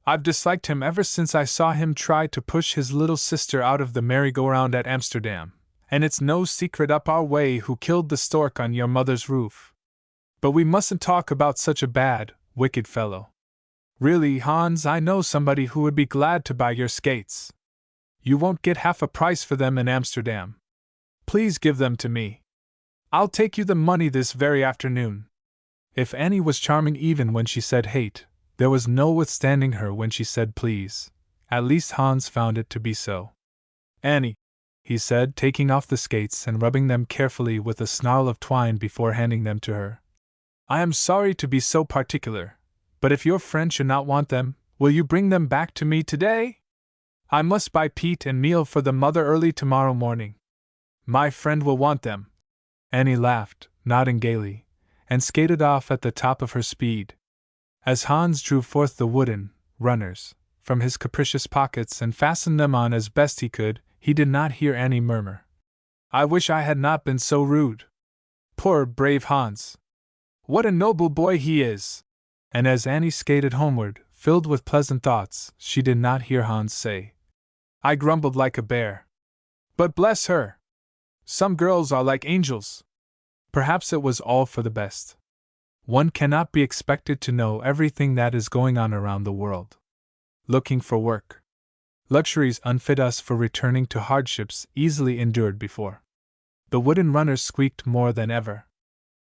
I've disliked him ever since I saw him try to push his little sister out of the merry-go-round at Amsterdam, and it's no secret up our way who killed the stork on your mother's roof. But we mustn't talk about such a bad, wicked fellow. Really, Hans, I know somebody who would be glad to buy your skates. You won't get half a price for them in Amsterdam. Please give them to me. I'll take you the money this very afternoon. If Annie was charming even when she said hate, there was no withstanding her when she said please. At least Hans found it to be so. Annie, he said, taking off the skates and rubbing them carefully with a snarl of twine before handing them to her. I am sorry to be so particular, but if your friend should not want them, will you bring them back to me today? I must buy peat and meal for the mother early tomorrow morning. My friend will want them. Annie laughed, nodding gaily, and skated off at the top of her speed. As Hans drew forth the wooden runners from his capricious pockets and fastened them on as best he could, he did not hear Annie murmur, "I wish I had not been so rude. Poor, brave Hans! What a noble boy he is!" And as Annie skated homeward, filled with pleasant thoughts, she did not hear Hans say, "I grumbled like a bear. But bless her! Some girls are like angels." Perhaps it was all for the best. One cannot be expected to know everything that is going on around the world. Looking for work. Luxuries unfit us for returning to hardships easily endured before. The wooden runners squeaked more than ever.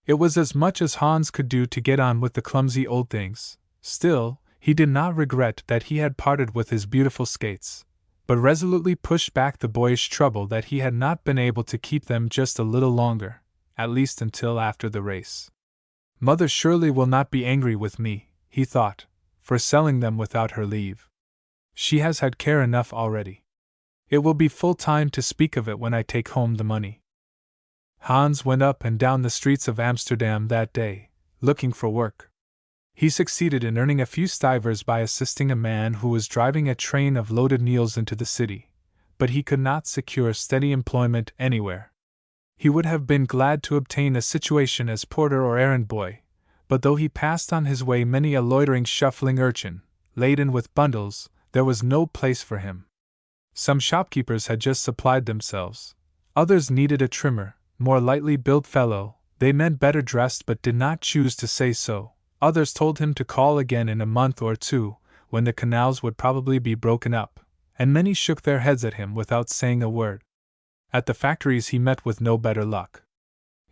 It was as much as Hans could do to get on with the clumsy old things. Still, he did not regret that he had parted with his beautiful skates, but resolutely pushed back the boyish trouble that he had not been able to keep them just a little longer, at least until after the race. Mother surely will not be angry with me, he thought, for selling them without her leave. She has had care enough already. It will be full time to speak of it when I take home the money. Hans went up and down the streets of Amsterdam that day, looking for work. He succeeded in earning a few stivers by assisting a man who was driving a train of loaded mules into the city, but he could not secure steady employment anywhere. He would have been glad to obtain a situation as porter or errand boy, but though he passed on his way many a loitering, shuffling urchin, laden with bundles, there was no place for him. Some shopkeepers had just supplied themselves. Others needed a trimmer, more lightly built fellow. They meant better dressed but did not choose to say so. Others told him to call again in a month or two, when the canals would probably be broken up, and many shook their heads at him without saying a word. At the factories he met with no better luck.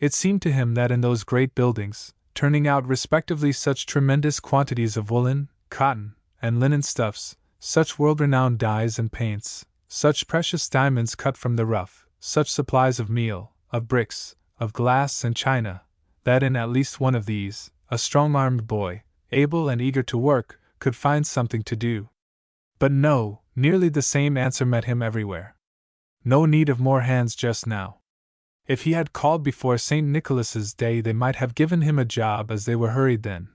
It seemed to him that in those great buildings, turning out respectively such tremendous quantities of woolen, cotton, and linen stuffs, such world-renowned dyes and paints, such precious diamonds cut from the rough, such supplies of meal, of bricks, of glass and china, that in at least one of these, a strong-armed boy, able and eager to work, could find something to do. But no, nearly the same answer met him everywhere. No need of more hands just now. If he had called before St. Nicholas's Day they might have given him a job, as they were hurried then.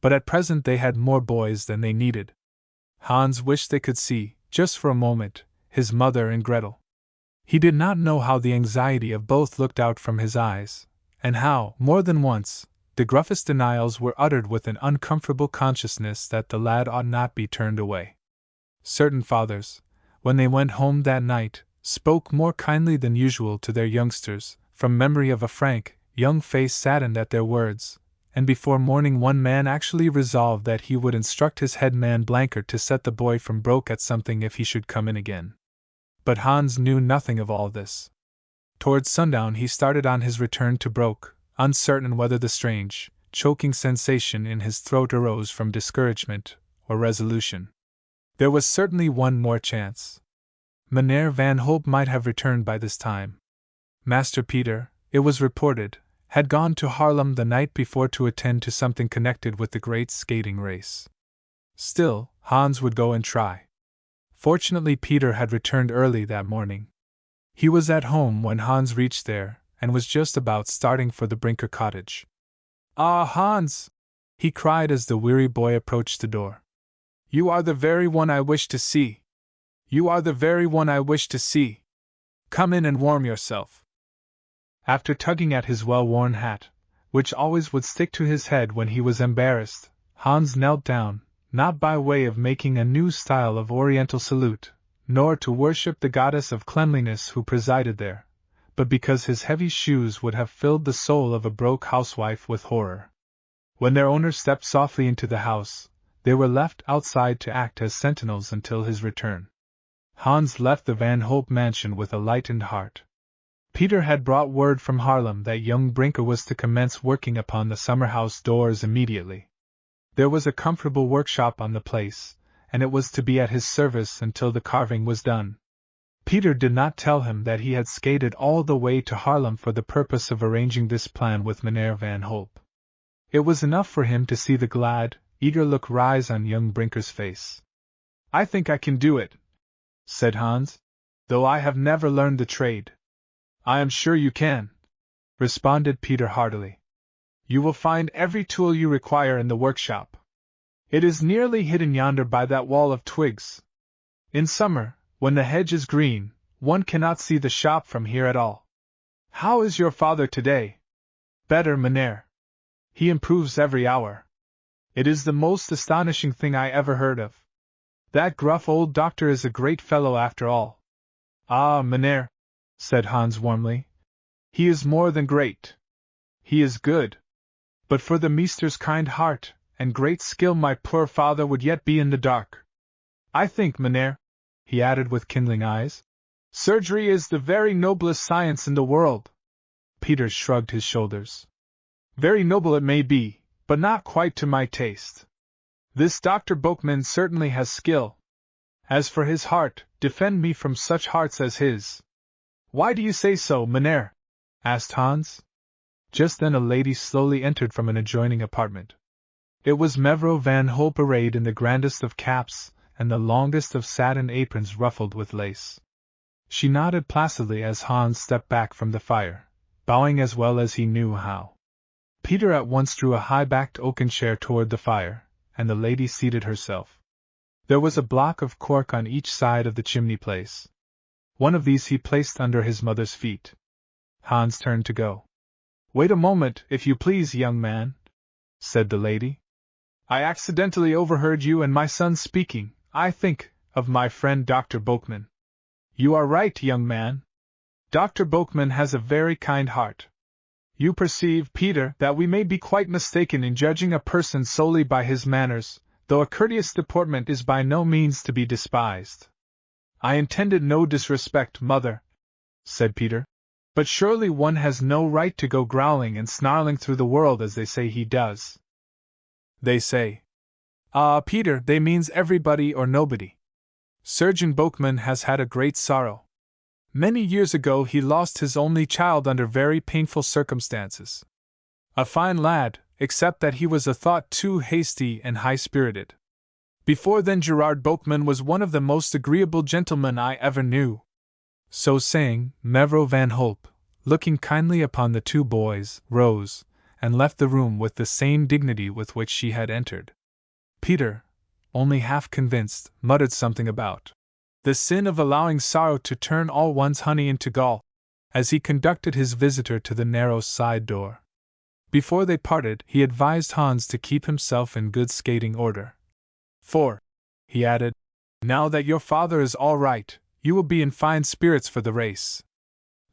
But at present they had more boys than they needed. Hans wished they could see, just for a moment, his mother and Gretel. He did not know how the anxiety of both looked out from his eyes, and how, more than once, the gruffest denials were uttered with an uncomfortable consciousness that the lad ought not be turned away. Certain fathers, when they went home that night, spoke more kindly than usual to their youngsters, from memory of a frank, young face saddened at their words, and before morning one man actually resolved that he would instruct his head man Blanker to set the boy from broke at something if he should come in again. But Hans knew nothing of all this. Towards sundown he started on his return to Broek, uncertain whether the strange, choking sensation in his throat arose from discouragement or resolution. There was certainly one more chance. Meneer Van Hope might have returned by this time. Master Peter, it was reported, had gone to Haarlem the night before to attend to something connected with the great skating race. Still, Hans would go and try. Fortunately, Peter had returned early that morning. He was at home when Hans reached there, and was just about starting for the Brinker cottage. "Ah, Hans!" he cried as the weary boy approached the door. "You are the very one I wish to see. You are the very one I wish to see. Come in and warm yourself." After tugging at his well-worn hat, which always would stick to his head when he was embarrassed, Hans knelt down, not by way of making a new style of Oriental salute, nor to worship the goddess of cleanliness who presided there, but because his heavy shoes would have filled the soul of a broke housewife with horror. When their owner stepped softly into the house, they were left outside to act as sentinels until his return. Hans left the Van Hope mansion with a lightened heart. Peter had brought word from Haarlem that young Brinker was to commence working upon the summer-house doors immediately. There was a comfortable workshop on the place, and it was to be at his service until the carving was done. Peter did not tell him that he had skated all the way to Haarlem for the purpose of arranging this plan with Meneer Van Hope. It was enough for him to see the glad, eager look rise on young Brinker's face. "I think I can do it," said Hans, "though I have never learned the trade." "I am sure you can," responded Peter heartily. You will find every tool you require in the workshop. It is nearly hidden yonder by that wall of twigs. In summer, when the hedge is green, one cannot see the shop from here at all. How is your father today? Better, Mynheer. He improves every hour. It is the most astonishing thing I ever heard of. That gruff old doctor is a great fellow after all. Ah, Mynheer, said Hans warmly. He is more than great. He is good. But for the meester's kind heart and great skill my poor father would yet be in the dark. I think, Mynheer, he added with kindling eyes, surgery is the very noblest science in the world. Peter shrugged his shoulders. Very noble it may be, but not quite to my taste. This Dr. Boekman certainly has skill. As for his heart, defend me from such hearts as his. Why do you say so, Mynheer? Asked Hans. Just then a lady slowly entered from an adjoining apartment. It was Mevrouw van Hulp arrayed in the grandest of caps and the longest of satin aprons ruffled with lace. She nodded placidly as Hans stepped back from the fire, bowing as well as he knew how. Peter at once drew a high-backed oaken chair toward the fire, and the lady seated herself. There was a block of cork on each side of the chimney-place. One of these he placed under his mother's feet. Hans turned to go. Wait a moment, if you please, young man, said the lady. I accidentally overheard you and my son speaking, I think, of my friend Dr. Boekman. You are right, young man. Dr. Boekman has a very kind heart. You perceive, Peter, that we may be quite mistaken in judging a person solely by his manners, though a courteous deportment is by no means to be despised. I intended no disrespect, mother, said Peter, but surely one has no right to go growling and snarling through the world as they say he does. They say. Ah, Peter, they means everybody or nobody. Surgeon Boekman has had a great sorrow. Many years ago he lost his only child under very painful circumstances. A fine lad, except that he was a thought too hasty and high-spirited. Before then Gerard Boekman was one of the most agreeable gentlemen I ever knew. So saying, Mevrouw van Hulp, looking kindly upon the two boys, rose, and left the room with the same dignity with which she had entered. Peter, only half convinced, muttered something about the sin of allowing sorrow to turn all one's honey into gall, as he conducted his visitor to the narrow side door. Before they parted, he advised Hans to keep himself in good skating order. For, he added, now that your father is all right, you will be in fine spirits for the race.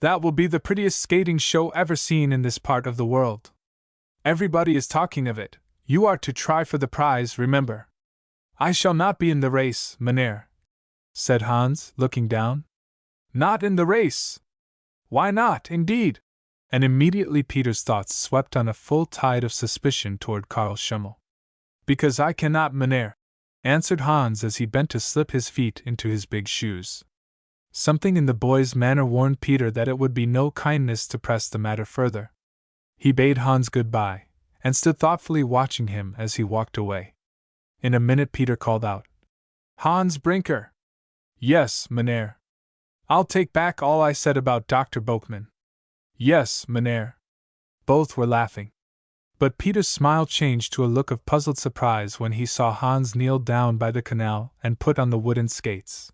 That will be the prettiest skating show ever seen in this part of the world. Everybody is talking of it. You are to try for the prize, remember. I shall not be in the race, Mynheer, said Hans, looking down. Not in the race? Why not, indeed? And immediately Peter's thoughts swept on a full tide of suspicion toward Karl Schummel. Because I cannot, Mynheer, answered Hans as he bent to slip his feet into his big shoes. Something in the boy's manner warned Peter that it would be no kindness to press the matter further. He bade Hans good-bye, and stood thoughtfully watching him as he walked away. In a minute Peter called out, Hans Brinker! Yes, Mynheer. I'll take back all I said about Dr. Boekman. Yes, Mynheer. Both were laughing. But Peter's smile changed to a look of puzzled surprise when he saw Hans kneel down by the canal and put on the wooden skates.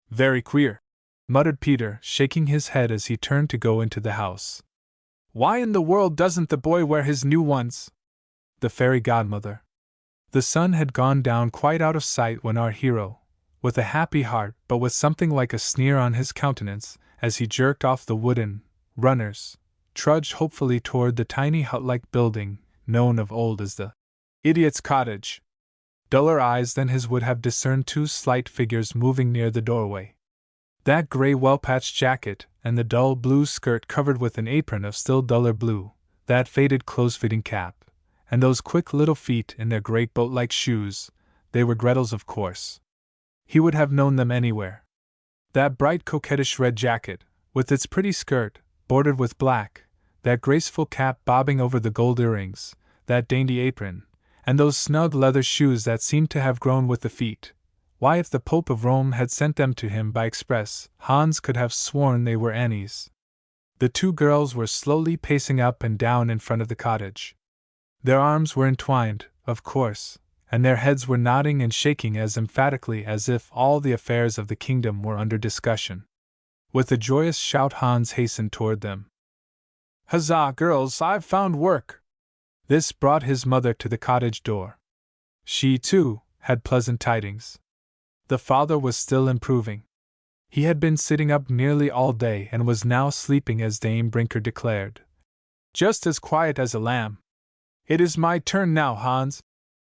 Very queer, muttered Peter, shaking his head as he turned to go into the house. Why in the world doesn't the boy wear his new ones? The fairy godmother. The sun had gone down quite out of sight when our hero, with a happy heart but with something like a sneer on his countenance, as he jerked off the wooden runners, trudged hopefully toward the tiny hut-like building known of old as the idiot's cottage. Duller eyes than his would have discerned two slight figures moving near the doorway. That gray well-patched jacket, and the dull blue skirt covered with an apron of still duller blue, that faded close-fitting cap, and those quick little feet in their great boat-like shoes, they were Gretel's of course. He would have known them anywhere. That bright coquettish red jacket, with its pretty skirt, bordered with black, that graceful cap bobbing over the gold earrings, that dainty apron, and those snug leather shoes that seemed to have grown with the feet. Why, if the Pope of Rome had sent them to him by express, Hans could have sworn they were Annie's. The two girls were slowly pacing up and down in front of the cottage. Their arms were entwined, of course, and their heads were nodding and shaking as emphatically as if all the affairs of the kingdom were under discussion. With a joyous shout, Hans hastened toward them. "Huzzah, girls, I've found work!" This brought his mother to the cottage door. She, too, had pleasant tidings. The father was still improving. He had been sitting up nearly all day and was now sleeping as Dame Brinker declared. "Just as quiet as a lamb." "It is my turn now, Hans,"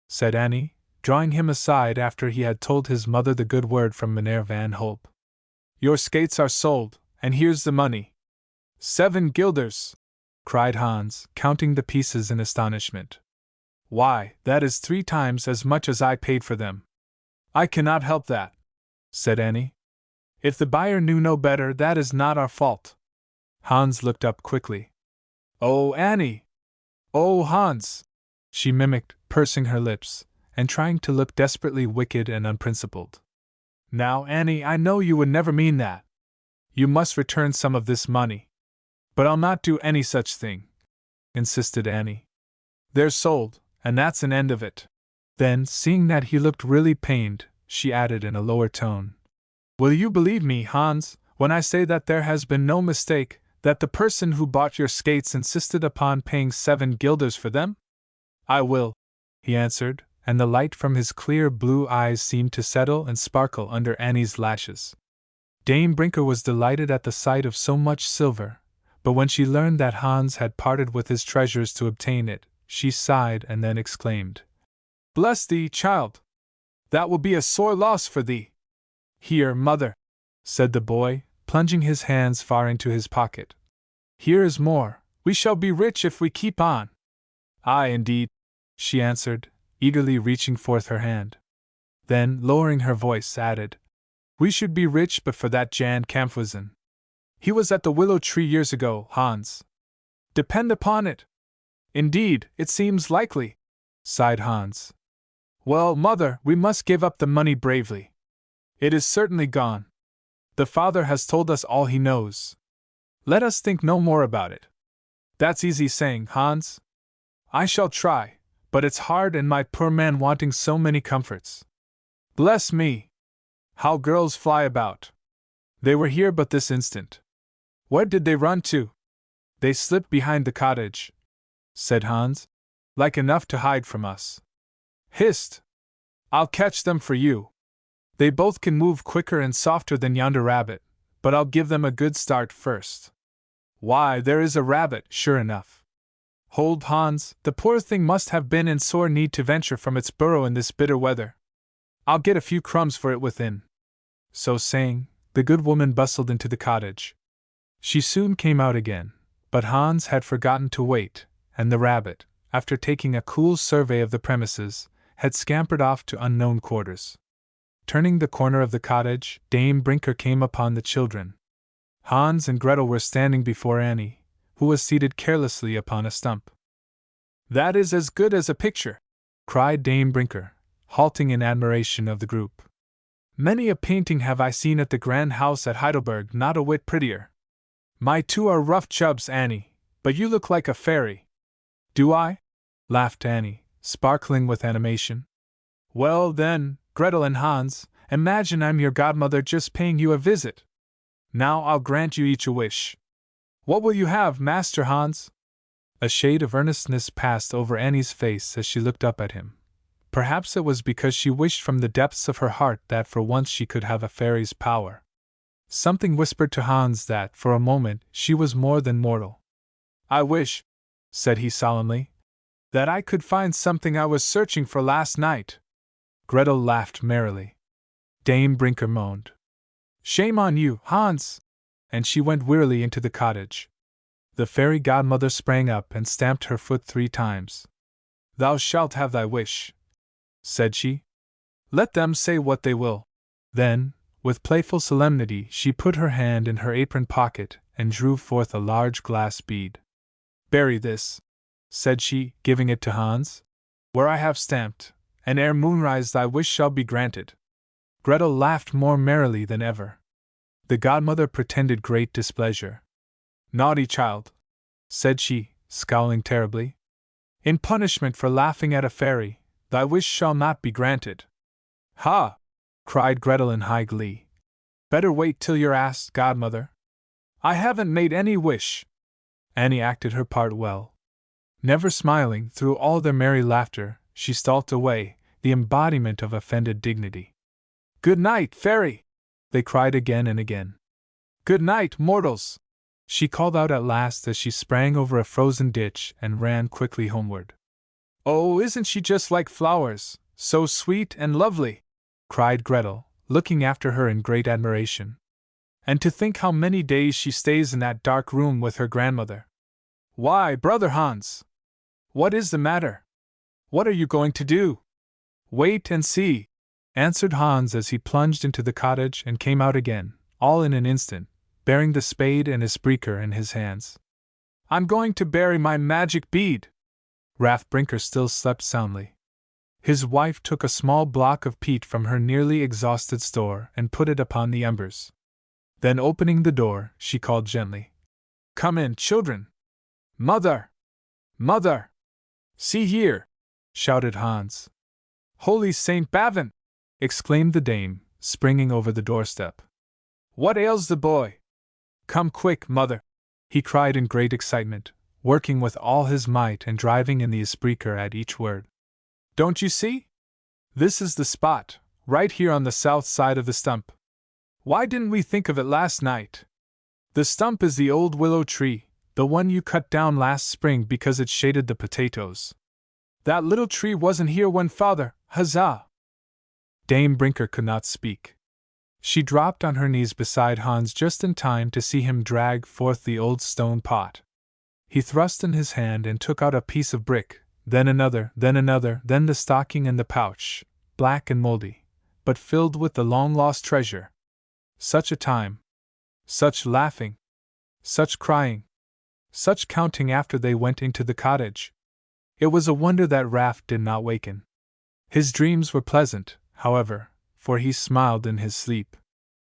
said Annie, drawing him aside after he had told his mother the good word from Mynheer van Hulp. "Your skates are sold, and here's the money." 7 guilders! Cried Hans, counting the pieces in astonishment. "Why, that is 3 times as much as I paid for them." "I cannot help that," said Annie. "If the buyer knew no better, that is not our fault." Hans looked up quickly. "Oh, Annie! Oh, Hans!" she mimicked, pursing her lips, and trying to look desperately wicked and unprincipled. "Now, Annie, I know you would never mean that. You must return some of this money." "But I'll not do any such thing," insisted Annie. "They're sold, and that's an end of it." Then, seeing that he looked really pained, she added in a lower tone, "Will you believe me, Hans, when I say that there has been no mistake, that the person who bought your skates insisted upon paying 7 guilders for them?" "I will," he answered, and the light from his clear blue eyes seemed to settle and sparkle under Annie's lashes. Dame Brinker was delighted at the sight of so much silver, but when she learned that Hans had parted with his treasures to obtain it, she sighed and then exclaimed, "Bless thee, child! That will be a sore loss for thee." "Here, mother," said the boy, plunging his hands far into his pocket. "Here is more. We shall be rich if we keep on." "Aye, indeed," she answered, eagerly reaching forth her hand. Then, lowering her voice, added, "We should be rich but for that Jan Kamphuisen. He was at the willow tree years ago, Hans. Depend upon it." "Indeed, it seems likely," sighed Hans. "Well, mother, we must give up the money bravely. It is certainly gone. The father has told us all he knows. Let us think no more about it." "That's easy saying, Hans. I shall try, but it's hard, and my poor man wanting so many comforts. Bless me! How girls fly about! They were here but this instant." "Where did they run to?" "They slipped behind the cottage," said Hans. "Like enough to hide from us." "Hist! I'll catch them for you. They both can move quicker and softer than yonder rabbit, but I'll give them a good start first. Why, there is a rabbit, sure enough. Hold, Hans, the poor thing must have been in sore need to venture from its burrow in this bitter weather. I'll get a few crumbs for it within." So saying, the good woman bustled into the cottage. She soon came out again, but Hans had forgotten to wait, and the rabbit, after taking a cool survey of the premises, had scampered off to unknown quarters. Turning the corner of the cottage, Dame Brinker came upon the children. Hans and Gretel were standing before Annie, who was seated carelessly upon a stump. "That is as good as a picture!" cried Dame Brinker, halting in admiration of the group. "Many a painting have I seen at the grand house at Heidelberg, not a whit prettier. My 2 are rough chubs, Annie, but you look like a fairy." "Do I?" laughed Annie, sparkling with animation. "Well, then, Gretel and Hans, imagine I'm your godmother just paying you a visit. Now I'll grant you each a wish. What will you have, Master Hans?" A shade of earnestness passed over Annie's face as she looked up at him. Perhaps it was because she wished from the depths of her heart that for once she could have a fairy's power. Something whispered to Hans that, for a moment, she was more than mortal. "I wish," said he solemnly, "that I could find something I was searching for last night." Gretel laughed merrily. Dame Brinker moaned, "Shame on you, Hans!" and she went wearily into the cottage. The fairy godmother sprang up and stamped her foot 3 times. "Thou shalt have thy wish," said she. "Let them say what they will." Then, with playful solemnity, she put her hand in her apron pocket and drew forth a large glass bead. "Bury this," said she, giving it to Hans, "where I have stamped, and ere moonrise thy wish shall be granted." Gretel laughed more merrily than ever. The godmother pretended great displeasure. Naughty child, said she, scowling terribly. In punishment for laughing at a fairy, thy wish shall not be granted. Ha! Cried Gretel in high glee. Better wait till you're asked, godmother. I haven't made any wish. Annie acted her part well. Never smiling through all their merry laughter, she stalked away, the embodiment of offended dignity. Good night, fairy! They cried again and again. Good night, mortals! She called out at last as she sprang over a frozen ditch and ran quickly homeward. Oh, isn't she just like flowers, so sweet and lovely? Cried Gretel, looking after her in great admiration. And to think how many days she stays in that dark room with her grandmother. Why, brother Hans! What is the matter? What are you going to do? Wait and see, answered Hans as he plunged into the cottage and came out again, all in an instant, bearing the spade and his Brinker in his hands. I'm going to bury my magic bead! Raff Brinker still slept soundly. His wife took a small block of peat from her nearly exhausted store and put it upon the embers. Then opening the door, she called gently. Come in, children! Mother! Mother! See here! Shouted Hans. Holy Saint Bavon! Exclaimed the dame, springing over the doorstep. What ails the boy? Come quick, mother! He cried in great excitement, working with all his might and driving in the Brinker at each word. Don't you see? This is the spot, right here on the south side of the stump. Why didn't we think of it last night? The stump is the old willow tree, the one you cut down last spring because it shaded the potatoes. That little tree wasn't here when father, huzzah! Dame Brinker could not speak. She dropped on her knees beside Hans just in time to see him drag forth the old stone pot. He thrust in his hand and took out a piece of brick, then another, then the stocking and the pouch, black and moldy, but filled with the long-lost treasure. Such a time! Such laughing! Such crying! Such counting after they went into the cottage! It was a wonder that Raff did not waken. His dreams were pleasant, however, for he smiled in his sleep.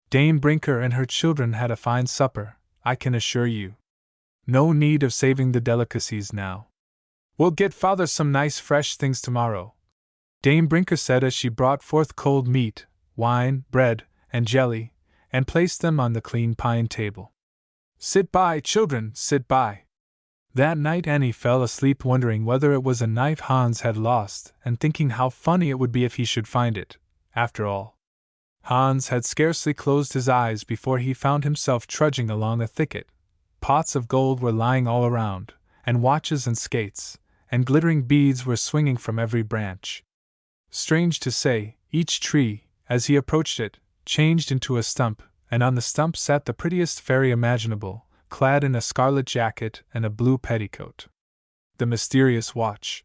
Dame Brinker and her children had a fine supper, I can assure you. No need of saving the delicacies now. We'll get father some nice fresh things tomorrow, Dame Brinker said as she brought forth cold meat, wine, bread, and jelly, and placed them on the clean pine table. Sit by, children, sit by. That night Annie fell asleep wondering whether it was a knife Hans had lost and thinking how funny it would be if he should find it, after all. Hans had scarcely closed his eyes before he found himself trudging along a thicket. Pots of gold were lying all around, and watches and skates, and glittering beads were swinging from every branch. Strange to say, each tree, as he approached it, changed into a stump, and on the stump sat the prettiest fairy imaginable, clad in a scarlet jacket and a blue petticoat. The mysterious watch.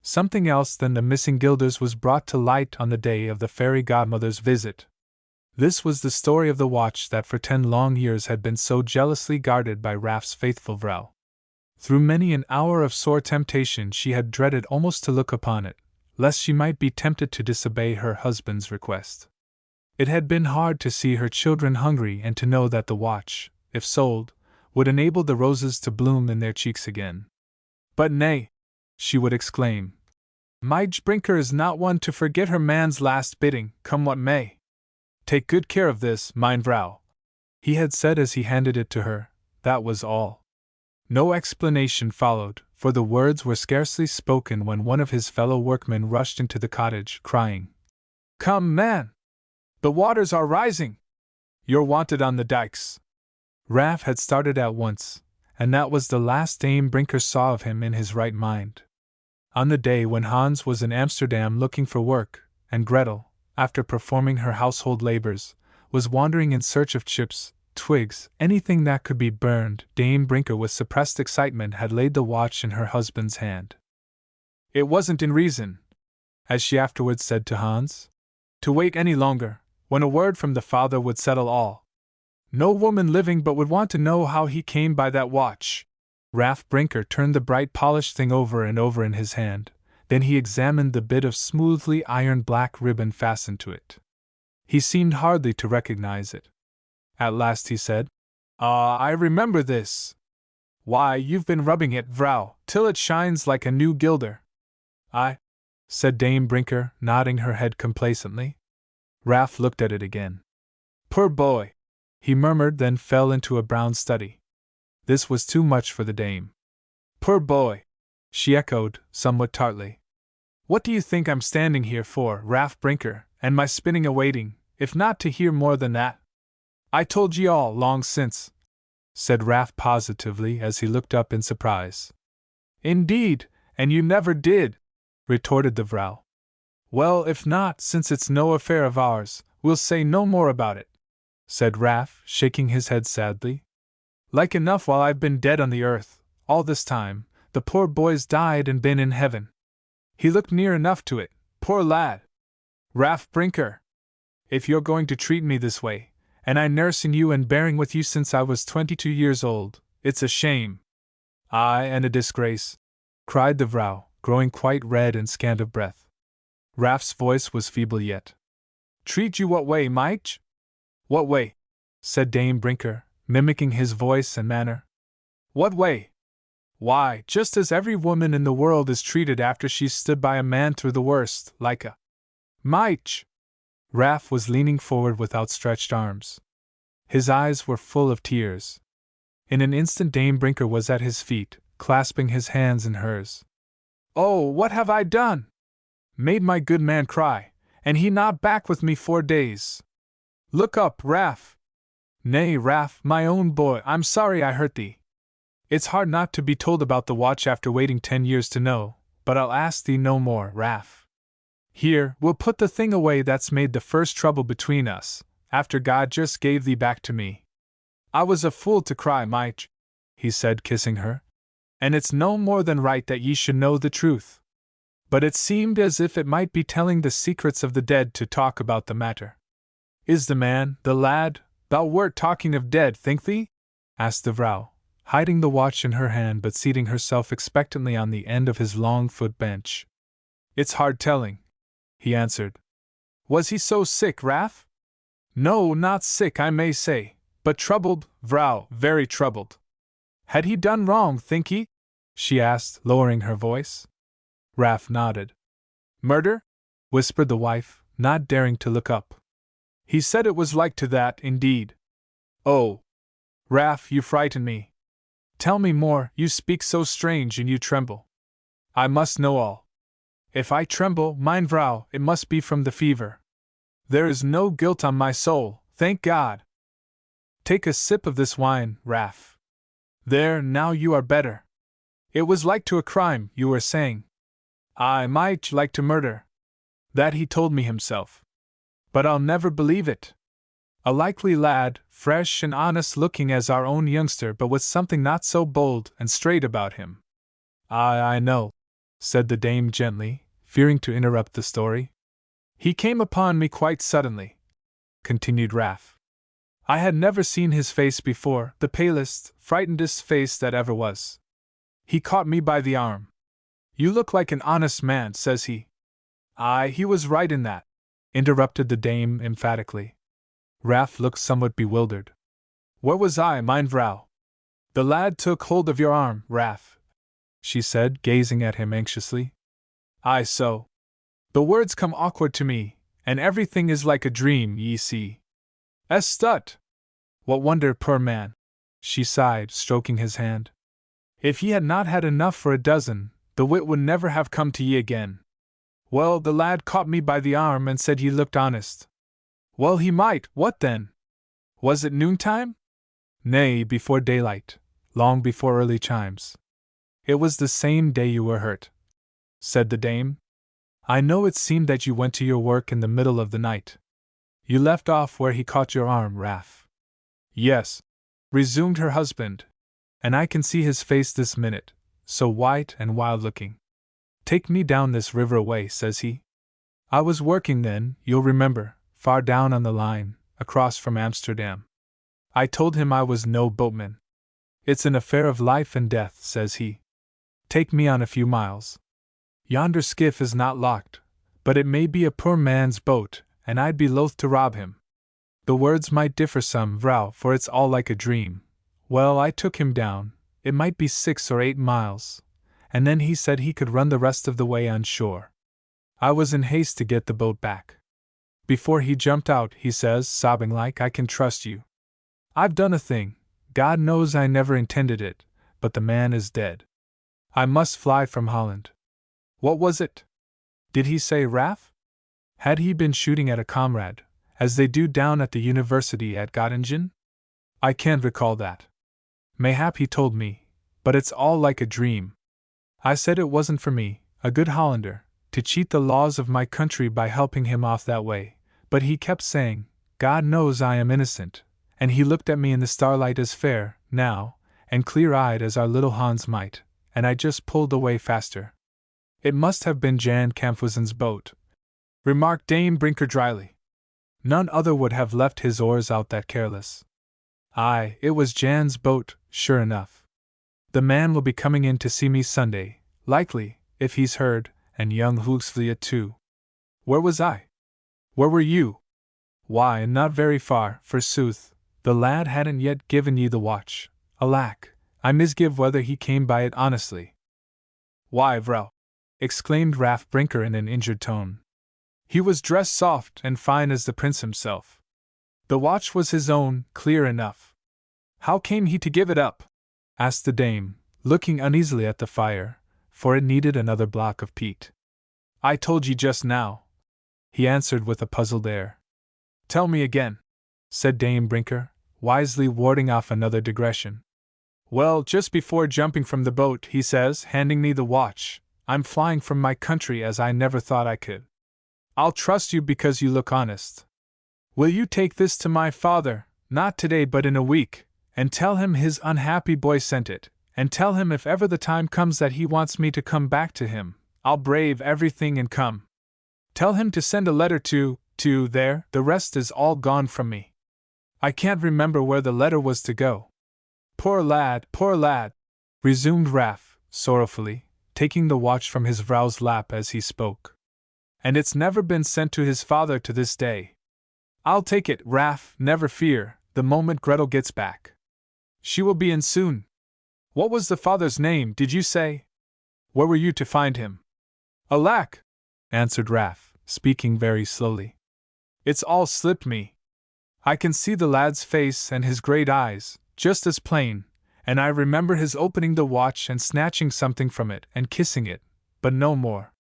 Something else than the missing guilders was brought to light on the day of the fairy godmother's visit. This was the story of the watch that for 10 long years had been so jealously guarded by Raff's faithful vrouw. Through many an hour of sore temptation she had dreaded almost to look upon it, lest she might be tempted to disobey her husband's request. It had been hard to see her children hungry and to know that the watch, if sold, would enable the roses to bloom in their cheeks again. But nay, she would exclaim, my Brinker is not one to forget her man's last bidding, come what may. Take good care of this, mein vrouw, he had said as he handed it to her, that was all. No explanation followed, for the words were scarcely spoken when one of his fellow workmen rushed into the cottage, crying, Come, man! The waters are rising! You're wanted on the dikes. Raff had started at once, and that was the last Dame Brinker saw of him in his right mind. On the day when Hans was in Amsterdam looking for work, and Gretel, after performing her household labors, was wandering in search of chips, twigs, anything that could be burned, Dame Brinker with suppressed excitement had laid the watch in her husband's hand. It wasn't in reason, as she afterwards said to Hans, to wait any longer, when a word from the father would settle all. No woman living but would want to know how he came by that watch. Raff Brinker turned the bright polished thing over and over in his hand, then he examined the bit of smoothly ironed black ribbon fastened to it. He seemed hardly to recognize it. At last he said, Ah, I remember this. Why, you've been rubbing it, vrouw, till it shines like a new gilder. I, said Dame Brinker, nodding her head complacently. Raff looked at it again. Poor boy, he murmured, then fell into a brown study. This was too much for the dame. Poor boy, she echoed, somewhat tartly. What do you think I'm standing here for, Raff Brinker, and my spinning awaiting, if not to hear more than that? I told ye all long since, said Raff positively as he looked up in surprise. Indeed, and you never did, retorted the vrouw. Well, if not, since it's no affair of ours, we'll say no more about it, said Raff, shaking his head sadly. Like enough while I've been dead on the earth, all this time, the poor boy's died and been in heaven. He looked near enough to it, poor lad. Raff Brinker, if you're going to treat me this way, and I nursing you and bearing with you since I was 22 years old, it's a shame. Aye, and a disgrace, cried the vrouw, growing quite red and scant of breath. Raff's voice was feeble yet. Treat you what way, Mike? What way? Said Dame Brinker, mimicking his voice and manner. What way? Why, just as every woman in the world is treated after she's stood by a man through the worst, like a Mike. Raff was leaning forward with outstretched arms. His eyes were full of tears. In an instant Dame Brinker was at his feet, clasping his hands in hers. Oh, what have I done? Made my good man cry, and he not back with me 4 days. Look up, Raff. Nay, Raff, my own boy, I'm sorry I hurt thee. It's hard not to be told about the watch after waiting 10 years to know, but I'll ask thee no more, Raff. Here, we'll put the thing away that's made the first trouble between us, after God just gave thee back to me. I was a fool to cry, Mike, he said, kissing her, and it's no more than right that ye should know the truth. But it seemed as if it might be telling the secrets of the dead to talk about the matter. Is the man, the lad, thou wert talking of dead, think thee? Asked the vrouw, hiding the watch in her hand but seating herself expectantly on the end of his long foot bench. It's hard telling, he answered. Was he so sick, Raff? No, not sick, I may say, but troubled, vrouw, very troubled. Had he done wrong, think ye? She asked, lowering her voice. Raff nodded. Murder? Whispered the wife, not daring to look up. He said it was like to that, indeed. Oh! Raff, you frighten me. Tell me more, you speak so strange and you tremble. I must know all. If I tremble, mein vrouw, it must be from the fever. There is no guilt on my soul, thank God. Take a sip of this wine, Raff. There, now you are better. It was like to a crime, you were saying. I might like to murder. That he told me himself. But I'll never believe it. A likely lad, fresh and honest looking as our own youngster, but with something not so bold and straight about him. I know, said the dame gently, fearing to interrupt the story. He came upon me quite suddenly, continued Raff. I had never seen his face before, the palest, frightenedest face that ever was. He caught me by the arm. You look like an honest man, says he. Aye, he was right in that, interrupted the dame emphatically. Raff looked somewhat bewildered. Where was I, mein vrouw? The lad took hold of your arm, Raff, she said, gazing at him anxiously. Aye, so. The words come awkward to me, and everything is like a dream, ye see. Estut! What wonder, poor man, she sighed, stroking his hand. If ye had not had enough for a dozen, the wit would never have come to ye again. Well, the lad caught me by the arm and said ye looked honest. Well, he might, what then? Was it noontime? Nay, before daylight, long before early chimes. It was the same day you were hurt, said the dame. I know it seemed that you went to your work in the middle of the night. You left off where he caught your arm, Raff. Yes, resumed her husband, and I can see his face this minute, so white and wild-looking. Take me down this river away, says he. I was working then, you'll remember, far down on the line, across from Amsterdam. I told him I was no boatman. It's an affair of life and death, says he. Take me on a few miles. Yonder skiff is not locked, but it may be a poor man's boat, and I'd be loath to rob him. The words might differ some, vrouw, for it's all like a dream, Well, I took him down, it might be 6 or 8 miles, and then he said he could run the rest of the way on shore. I was in haste to get the boat back. Before he jumped out, he says, sobbing like, I can trust you. I've done a thing, God knows I never intended it, but the man is dead. I must fly from Holland. What was it? Did he say Raff? Had he been shooting at a comrade, as they do down at the university at Göttingen? I can't recall that. Mayhap he told me, but it's all like a dream. I said it wasn't for me, a good Hollander, to cheat the laws of my country by helping him off that way, but he kept saying, God knows I am innocent, and he looked at me in the starlight as fair, now, and clear-eyed as our little Hans might, and I just pulled away faster. It must have been Jan Kamphuisen's boat, remarked Dame Brinker dryly. None other would have left his oars out that careless. Aye, it was Jan's boat, sure enough. The man will be coming in to see me Sunday, likely, if he's heard, and young Hoogslea too. Where was I? Where were you? Why, not very far, forsooth. The lad hadn't yet given ye the watch. Alack, I misgive whether he came by it honestly. Why, vrouw, exclaimed Raff Brinker in an injured tone. He was dressed soft and fine as the prince himself. The watch was his own, clear enough. How came he to give it up? Asked the dame, looking uneasily at the fire, for it needed another block of peat. I told ye just now, he answered with a puzzled air. Tell me again, said Dame Brinker, wisely warding off another digression. Well, just before jumping from the boat, he says, handing me the watch, I'm flying from my country as I never thought I could. I'll trust you because you look honest. Will you take this to my father, not today but in a week, and tell him his unhappy boy sent it, and tell him if ever the time comes that he wants me to come back to him, I'll brave everything and come. Tell him to send a letter to there, the rest is all gone from me. I can't remember where the letter was to go. Poor lad, resumed Raff, sorrowfully, taking the watch from his vrouw's lap as he spoke. And it's never been sent to his father to this day. I'll take it, Raff, never fear, the moment Gretel gets back. She will be in soon. What was the father's name, did you say? Where were you to find him? Alack, answered Raff, speaking very slowly. It's all slipped me. I can see the lad's face and his great eyes, just as plain, and I remember his opening the watch and snatching something from it and kissing it, but no more.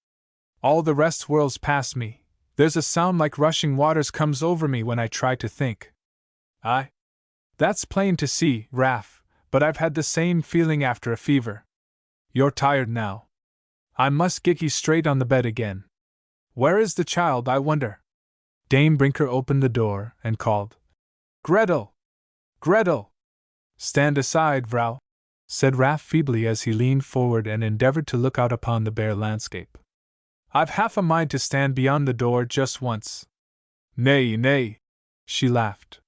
All the rest whirls past me. There's a sound like rushing waters comes over me when I try to think. Aye, that's plain to see, Raff, but I've had the same feeling after a fever. You're tired now. I must get ye straight on the bed again. Where is the child, I wonder? Dame Brinker opened the door and called, Gretel! Gretel! Stand aside, vrouw, said Raff feebly as he leaned forward and endeavored to look out upon the bare landscape. I've half a mind to stand beyond the door just once. Nay, she laughed.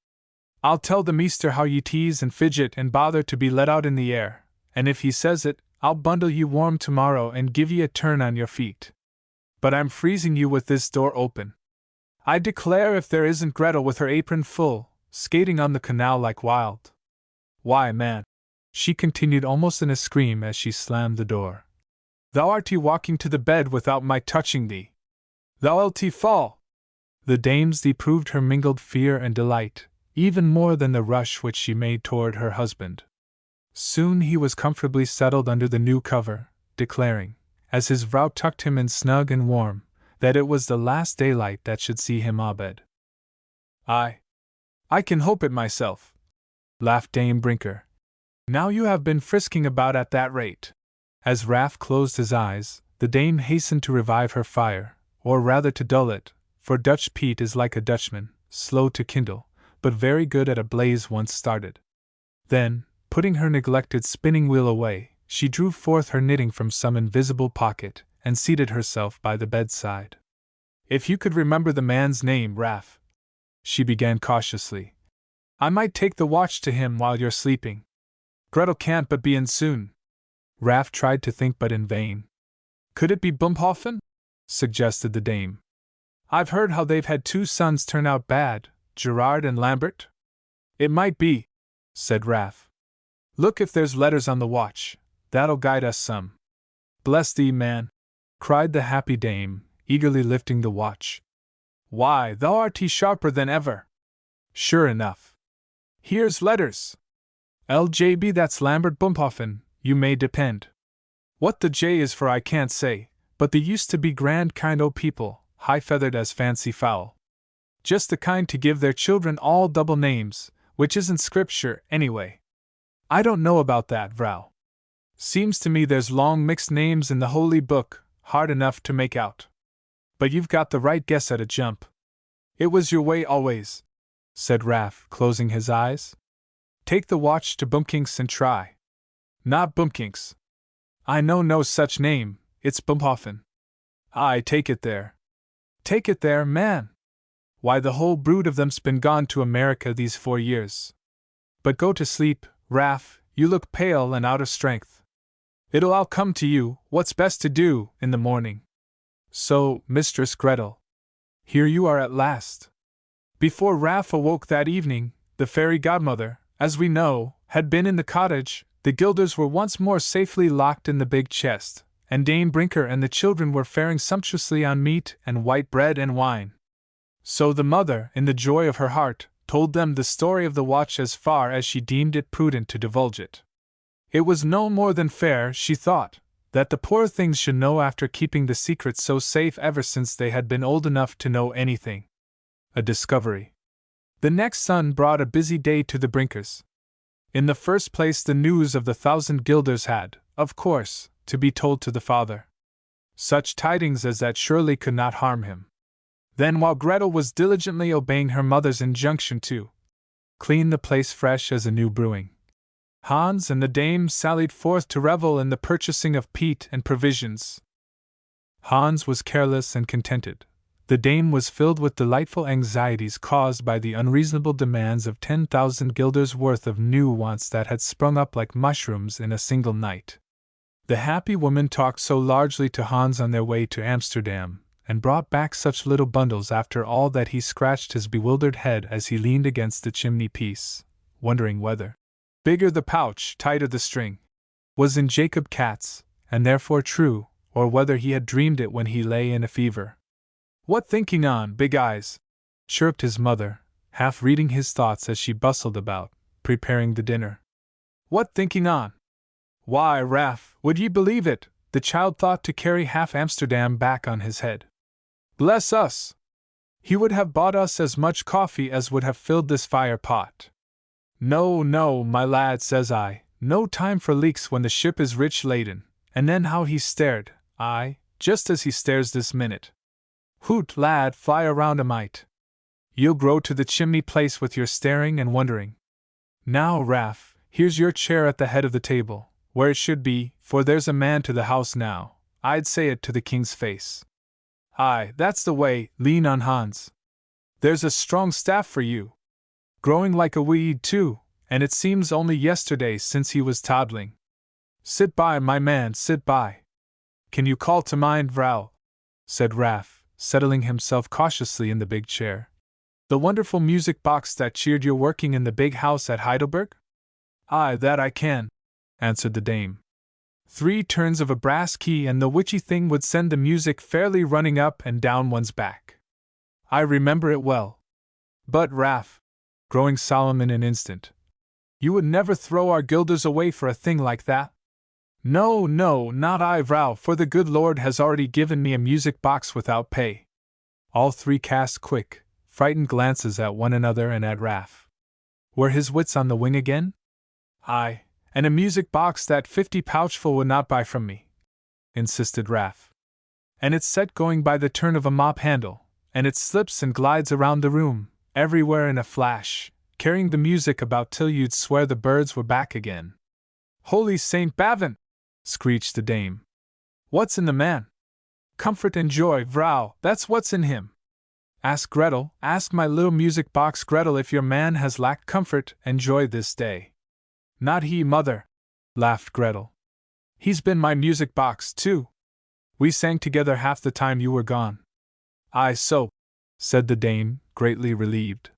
I'll tell the meester how ye tease and fidget and bother to be let out in the air, and if he says it, I'll bundle ye warm tomorrow and give ye a turn on your feet. But I'm freezing you with this door open. I declare if there isn't Gretel with her apron full, skating on the canal like wild. Why, man, she continued almost in a scream as she slammed the door. Thou art walking to the bed without my touching thee. Thou'lt fall. The dame's proved her mingled fear and delight, even more than the rush which she made toward her husband. Soon he was comfortably settled under the new cover, declaring, as his vrouw tucked him in snug and warm, that it was the last daylight that should see him abed. I can hope it myself, laughed Dame Brinker. Now you have been frisking about at that rate. As Raff closed his eyes, the dame hastened to revive her fire, or rather to dull it, for Dutch Pete is like a Dutchman, slow to kindle, but very good at a blaze once started. Then, putting her neglected spinning wheel away, she drew forth her knitting from some invisible pocket, and seated herself by the bedside. If you could remember the man's name, Raff, she began cautiously, I might take the watch to him while you're sleeping. Gretel can't but be in soon. Raff tried to think but in vain. Could it be Bumhofen? Suggested the dame. I've heard how they've had 2 sons turn out bad, Gerard and Lambert. It might be, said Raff. Look if there's letters on the watch, that'll guide us some. Bless thee, man, cried the happy dame, eagerly lifting the watch. Why, thou art sharper than ever. Sure enough. Here's letters. LJB, that's Lambert Bumpoffen, you may depend. What the J is for I can't say, but they used to be grand kind o' people, high-feathered as fancy fowl. Just the kind to give their children all double names, which isn't scripture, anyway. I don't know about that, Vrow. Seems to me there's long mixed names in the Holy Book, hard enough to make out. But you've got the right guess at a jump. It was your way always, said Raff, closing his eyes. Take the watch to Bumkinks and try. Not Bumkinks. I know no such name, it's Bumpoffen. Aye, take it there. Take it there, man. Why, the whole brood of them's been gone to America these 4 years. But go to sleep, Raff, you look pale and out of strength. It'll all come to you, what's best to do, in the morning. So, Mistress Gretel. Here you are at last. Before Raff awoke that evening, the fairy godmother, as we know, had been in the cottage, the Gilders were once more safely locked in the big chest, and Dame Brinker and the children were faring sumptuously on meat and white bread and wine. So the mother, in the joy of her heart, told them the story of the watch as far as she deemed it prudent to divulge it. It was no more than fair, she thought, that the poor things should know after keeping the secret so safe ever since they had been old enough to know anything. A discovery. The next sun brought a busy day to the Brinkers. In the first place, the news of the 1,000 guilders had, of course, to be told to the father. Such tidings as that surely could not harm him. Then, while Gretel was diligently obeying her mother's injunction to clean the place fresh as a new brewing, Hans and the dame sallied forth to revel in the purchasing of peat and provisions. Hans was careless and contented. The dame was filled with delightful anxieties caused by the unreasonable demands of 10,000 guilders' worth of new wants that had sprung up like mushrooms in a single night. The happy woman talked so largely to Hans on their way to Amsterdam, and brought back such little bundles after all that he scratched his bewildered head as he leaned against the chimney-piece, wondering whether bigger the pouch, tighter the string, was in Jacob Cats, and therefore true, or whether he had dreamed it when he lay in a fever. What thinking on, Big Eyes? Chirped his mother, half reading his thoughts as she bustled about, preparing the dinner. What thinking on? Why, Raff, would ye believe it, the child thought to carry half Amsterdam back on his head. Bless us! He would have bought us as much coffee as would have filled this fire pot. No, no, my lad, says I, no time for leaks when the ship is rich laden. And then how he stared, aye, just as he stares this minute. Hoot, lad, fly around a mite. You'll grow to the chimney place with your staring and wondering. Now, Raff, here's your chair at the head of the table, where it should be, for there's a man to the house now, I'd say it to the king's face. Aye, that's the way, lean on Hans. There's a strong staff for you. Growing like a weed, too, and it seems only yesterday since he was toddling. Sit by, my man, sit by. Can you call to mind, Vrow? Said Raff, settling himself cautiously in the big chair. The wonderful music box that cheered your working in the big house at Heidelberg? Aye, that I can, answered the dame. 3 turns of a brass key and the witchy thing would send the music fairly running up and down one's back. I remember it well. But, Raff, growing solemn in an instant, you would never throw our guilders away for a thing like that? No, no, not I, Vrow, for the good Lord has already given me a music box without pay. All 3 cast quick, frightened glances at one another and at Raff. Were his wits on the wing again? Aye, and a music box that 50 pouchful would not buy from me, insisted Raff. And it's set going by the turn of a mop handle, and it slips and glides around the room, everywhere in a flash, carrying the music about till you'd swear the birds were back again. Holy Saint Bavon! Screeched the dame. What's in the man? Comfort and joy, Vrow, that's what's in him. Ask Gretel, ask my little music box Gretel if your man has lacked comfort and joy this day. Not he, mother, laughed Gretel. He's been my music box, too. We sang together half the time you were gone. Aye, so, said the dame, greatly relieved.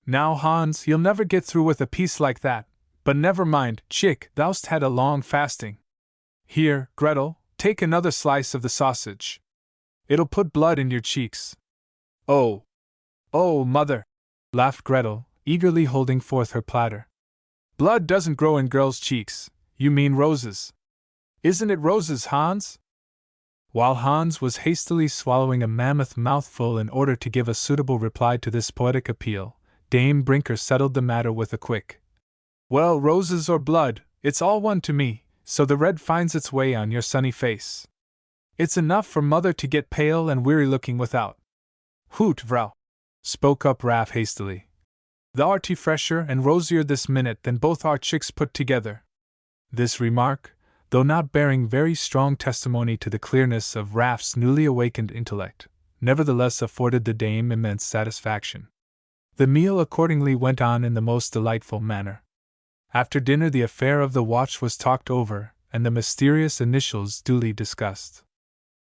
Now, Hans, you'll never get through with a piece like that, But never mind, chick, thou'st had a long fasting. Here, Gretel, take another slice of the sausage. It'll put blood in your cheeks. Oh! Oh, mother! Laughed Gretel, eagerly holding forth her platter. Blood doesn't grow in girls' cheeks, you mean roses. Isn't it roses, Hans? While Hans was hastily swallowing a mammoth mouthful in order to give a suitable reply to this poetic appeal, Dame Brinker settled the matter with a quick. Well, roses or blood, it's all one to me, so the red finds its way on your sunny face. It's enough for mother to get pale and weary-looking without. Hoot, vrouw, spoke up Raff hastily. Thou'rt fresher and rosier this minute than both our chicks put together. This remark, though not bearing very strong testimony to the clearness of Raff's newly awakened intellect, nevertheless afforded the dame immense satisfaction. The meal accordingly went on in the most delightful manner. After dinner the affair of the watch was talked over, and the mysterious initials duly discussed.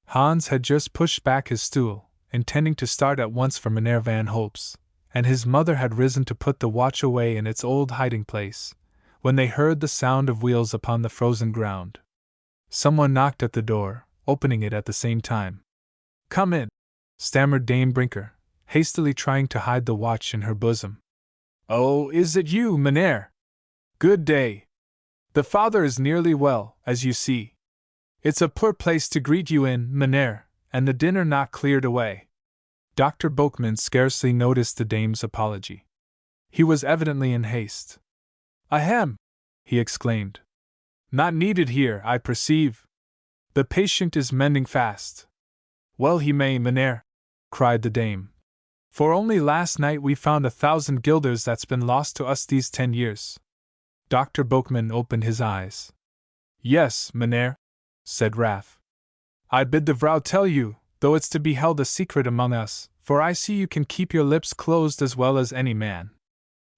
Hans had just pushed back his stool, intending to start at once for Meneer Van Hope's, and his mother had risen to put the watch away in its old hiding-place, when they heard the sound of wheels upon the frozen ground. Someone knocked at the door, opening it at the same time. Come in, stammered Dame Brinker, hastily trying to hide the watch in her bosom. Oh, is it you, Meneer? Good day. The father is nearly well, as you see. It's a poor place to greet you in, Meneer, and the dinner not cleared away. Dr. Boekman scarcely noticed the dame's apology. He was evidently in haste. Ahem! He exclaimed. Not needed here, I perceive. The patient is mending fast. Well he may, Meneer, cried the dame. For only last night we found 1,000 guilders that's been lost to us these 10 years. Dr. Boekman opened his eyes. Yes, Meneer, said Raff. I bid the vrouw tell you, though it's to be held a secret among us, for I see you can keep your lips closed as well as any man.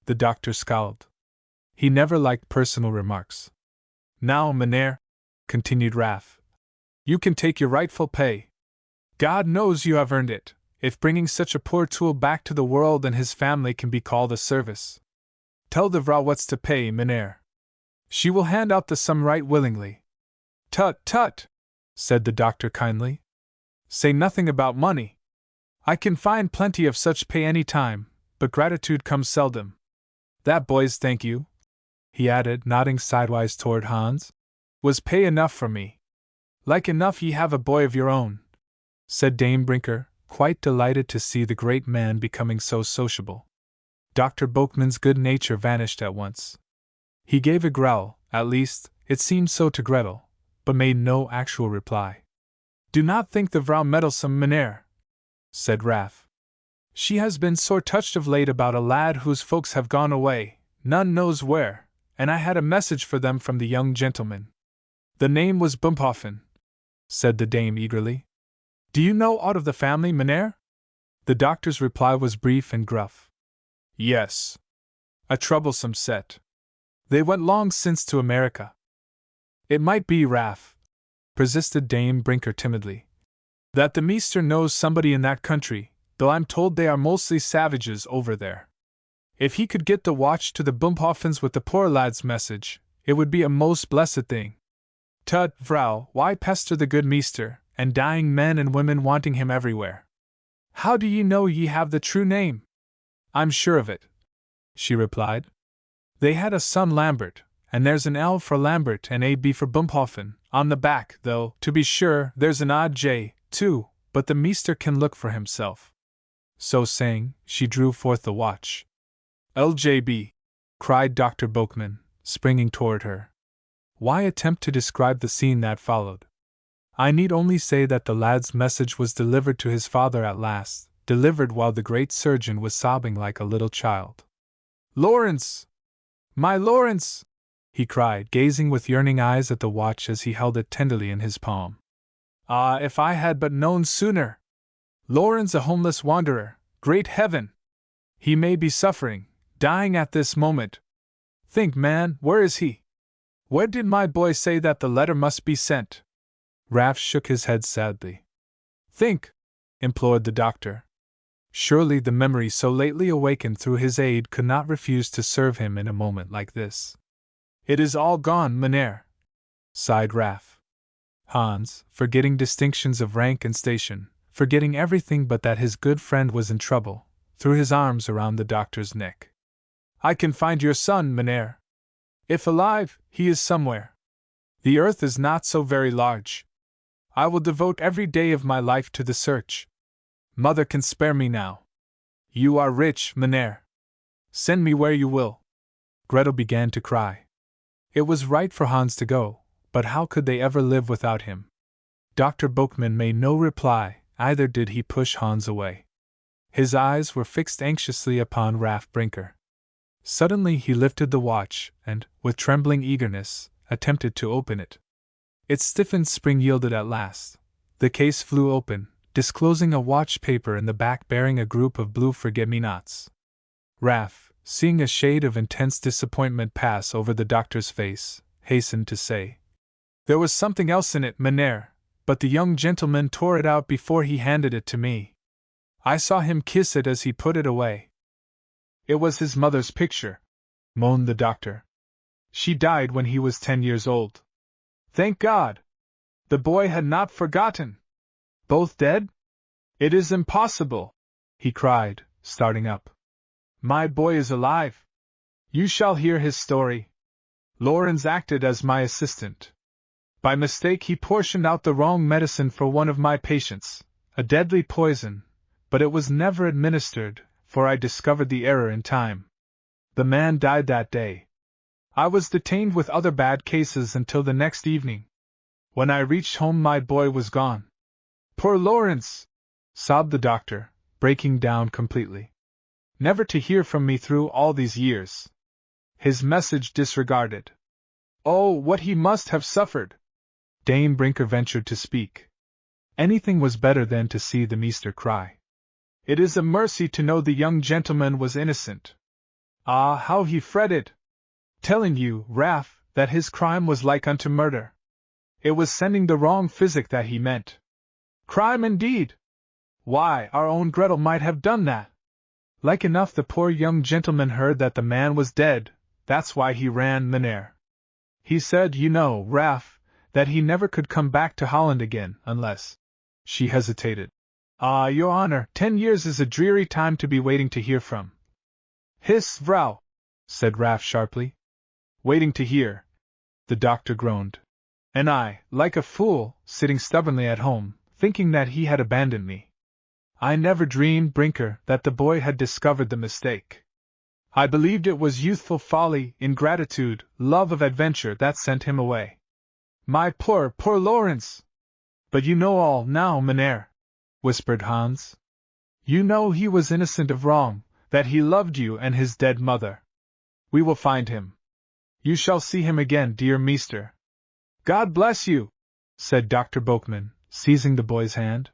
The doctor scowled. He never liked personal remarks. Now, Meneer, continued Raff, you can take your rightful pay. God knows you have earned it, if bringing such a poor tool back to the world and his family can be called a service. Tell the vrouw what's to pay, Meneer. She will hand out the sum right willingly. Tut, tut, said the doctor kindly. Say nothing about money. I can find plenty of such pay any time, but gratitude comes seldom. That, boys, thank you, he added, nodding sidewise toward Hans, was pay enough for me. Like enough ye have a boy of your own, said Dame Brinker, quite delighted to see the great man becoming so sociable. Dr. Boekman's good nature vanished at once. He gave a growl, at least, it seemed so to Gretel, but made no actual reply. Do not think the vrouw meddlesome, Meneer, said Raff. She has been sore touched of late about a lad whose folks have gone away, none knows where, and I had a message for them from the young gentleman. The name was Bumphoffen, said the dame eagerly. Do you know aught of the family, Meneer? The doctor's reply was brief and gruff. Yes. A troublesome set. They went long since to America. It might be, Raff, persisted Dame Brinker timidly, that the meester knows somebody in that country, though I'm told they are mostly savages over there. If he could get the watch to the Bumphoffens with the poor lad's message, it would be a most blessed thing. Tut, vrouw, why pester the good meester, and dying men and women wanting him everywhere? How do ye know ye have the true name? I'm sure of it, she replied. They had a son Lambert, and there's an L for Lambert and a B for Bumphoffen, on the back, though, to be sure, there's an odd J, too, but the meester can look for himself. So saying, she drew forth the watch. LJB, cried Dr. Boekman, springing toward her. Why attempt to describe the scene that followed? I need only say that the lad's message was delivered to his father at last, delivered while the great surgeon was sobbing like a little child. Lawrence! My Lawrence! He cried, gazing with yearning eyes at the watch as he held it tenderly in his palm. Ah, if I had but known sooner! Lawrence a homeless wanderer, great heaven! He may be suffering, dying at this moment. Think, man, where is he? Where did my boy say that the letter must be sent? Raff shook his head sadly. Think, implored the doctor. Surely the memory so lately awakened through his aid could not refuse to serve him in a moment like this. It is all gone, Mynheer, sighed Raff. Hans, forgetting distinctions of rank and station, forgetting everything but that his good friend was in trouble, threw his arms around the doctor's neck. I can find your son, Mynheer. If alive, he is somewhere. The earth is not so very large. I will devote every day of my life to the search. Mother can spare me now. You are rich, Mynheer. Send me where you will. Gretel began to cry. It was right for Hans to go, but how could they ever live without him? Dr. Boekman made no reply, either did he push Hans away. His eyes were fixed anxiously upon Raff Brinker. Suddenly he lifted the watch, and, with trembling eagerness, attempted to open it. Its stiffened spring yielded at last. The case flew open, disclosing a watch paper in the back bearing a group of blue forget-me-nots. Raff, seeing a shade of intense disappointment pass over the doctor's face, hastened to say, There was something else in it, Mynheer, but the young gentleman tore it out before he handed it to me. I saw him kiss it as he put it away. It was his mother's picture, moaned the doctor. She died when he was 10 years old. Thank God! The boy had not forgotten. Both dead? It is impossible, he cried, starting up. My boy is alive. You shall hear his story. Lorenz acted as my assistant. By mistake he portioned out the wrong medicine for one of my patients, a deadly poison, but it was never administered, for I discovered the error in time. The man died that day. I was detained with other bad cases until the next evening. When I reached home my boy was gone. Poor Lorenz! Sobbed the doctor, breaking down completely. Never to hear from me through all these years. His message disregarded. Oh, what he must have suffered! Dame Brinker ventured to speak. Anything was better than to see the meester cry. It is a mercy to know the young gentleman was innocent. Ah, how he fretted! Telling you, Raff, that his crime was like unto murder. It was sending the wrong physic that he meant. Crime indeed! Why, our own Gretel might have done that. Like enough the poor young gentleman heard that the man was dead, that's why he ran, Mynheer. He said, you know, Raff, that he never could come back to Holland again, unless... She hesitated. Ah, your honor, 10 years is a dreary time to be waiting to hear from. Hiss, vrouw, said Raff sharply. Waiting to hear. The doctor groaned. And I, like a fool, sitting stubbornly at home, thinking that he had abandoned me. I never dreamed, Brinker, that the boy had discovered the mistake. I believed it was youthful folly, ingratitude, love of adventure that sent him away. My poor Lorenz! But you know all now, Mynheer, whispered Hans. You know he was innocent of wrong, that he loved you and his dead mother. We will find him. You shall see him again, dear meester. God bless you, said Dr. Boekman, seizing the boy's hand.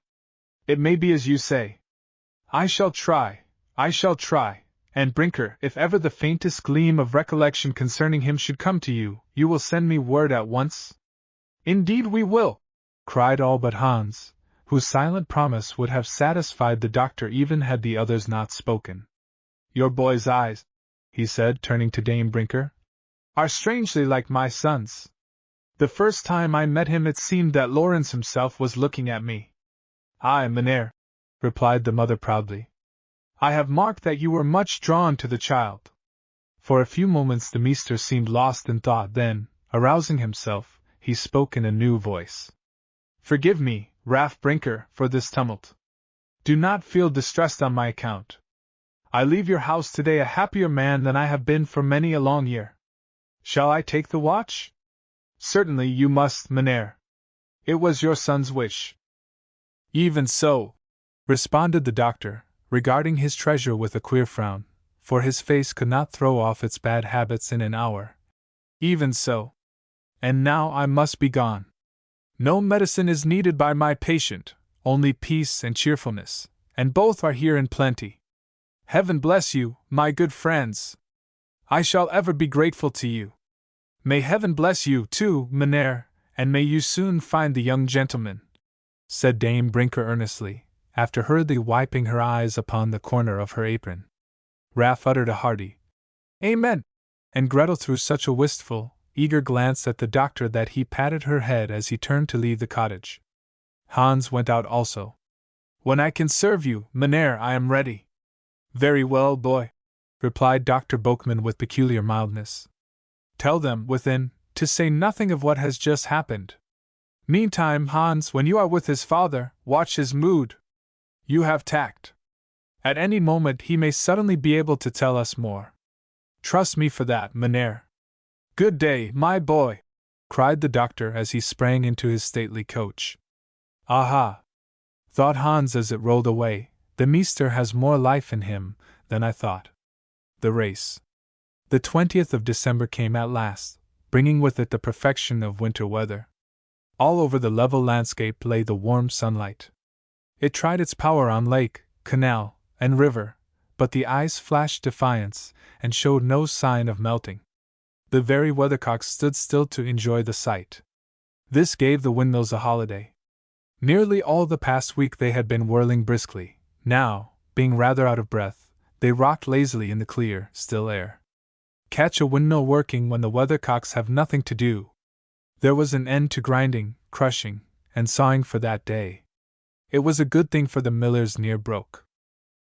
It may be as you say. I shall try, and Brinker, if ever the faintest gleam of recollection concerning him should come to you, you will send me word at once? Indeed we will, cried all but Hans, whose silent promise would have satisfied the doctor even had the others not spoken. Your boy's eyes, he said, turning to Dame Brinker, are strangely like my son's. The first time I met him it seemed that Lorenz himself was looking at me. Aye, Mynheer, replied the mother proudly. I have marked that you were much drawn to the child. For a few moments the meester seemed lost in thought, then, arousing himself, he spoke in a new voice. Forgive me, Raff Brinker, for this tumult. Do not feel distressed on my account. I leave your house today a happier man than I have been for many a long year. Shall I take the watch? Certainly you must, Mynheer. It was your son's wish. Even so, responded the doctor, regarding his treasure with a queer frown, for his face could not throw off its bad habits in an hour. Even so. And now I must be gone. No medicine is needed by my patient, only peace and cheerfulness, and both are here in plenty. Heaven bless you, my good friends. I shall ever be grateful to you. May heaven bless you, too, Mynheer, and may you soon find the young gentleman, said Dame Brinker earnestly, after hurriedly wiping her eyes upon the corner of her apron. Raff uttered a hearty Amen, and Gretel threw such a wistful, eager glance at the doctor that he patted her head as he turned to leave the cottage. Hans went out also. "When I can serve you, Mynheer, I am ready." "Very well, boy," replied Dr. Boekman with peculiar mildness. "Tell them, within, to say nothing of what has just happened. Meantime, Hans, when you are with his father, watch his mood. You have tact. At any moment he may suddenly be able to tell us more. Trust me for that, Mynheer." "Good day, my boy," cried the doctor as he sprang into his stately coach. "Aha!" thought Hans as it rolled away, "the meester has more life in him than I thought." The race. The 20th of December came at last, bringing with it the perfection of winter weather. All over the level landscape lay the warm sunlight. It tried its power on lake, canal, and river, but the ice flashed defiance and showed no sign of melting. The very weathercocks stood still to enjoy the sight. This gave the windmills a holiday. Nearly all the past week they had been whirling briskly. Now, being rather out of breath, they rocked lazily in the clear, still air. Catch a windmill working when the weathercocks have nothing to do. There was an end to grinding, crushing, and sawing for that day. It was a good thing for the millers near Broek.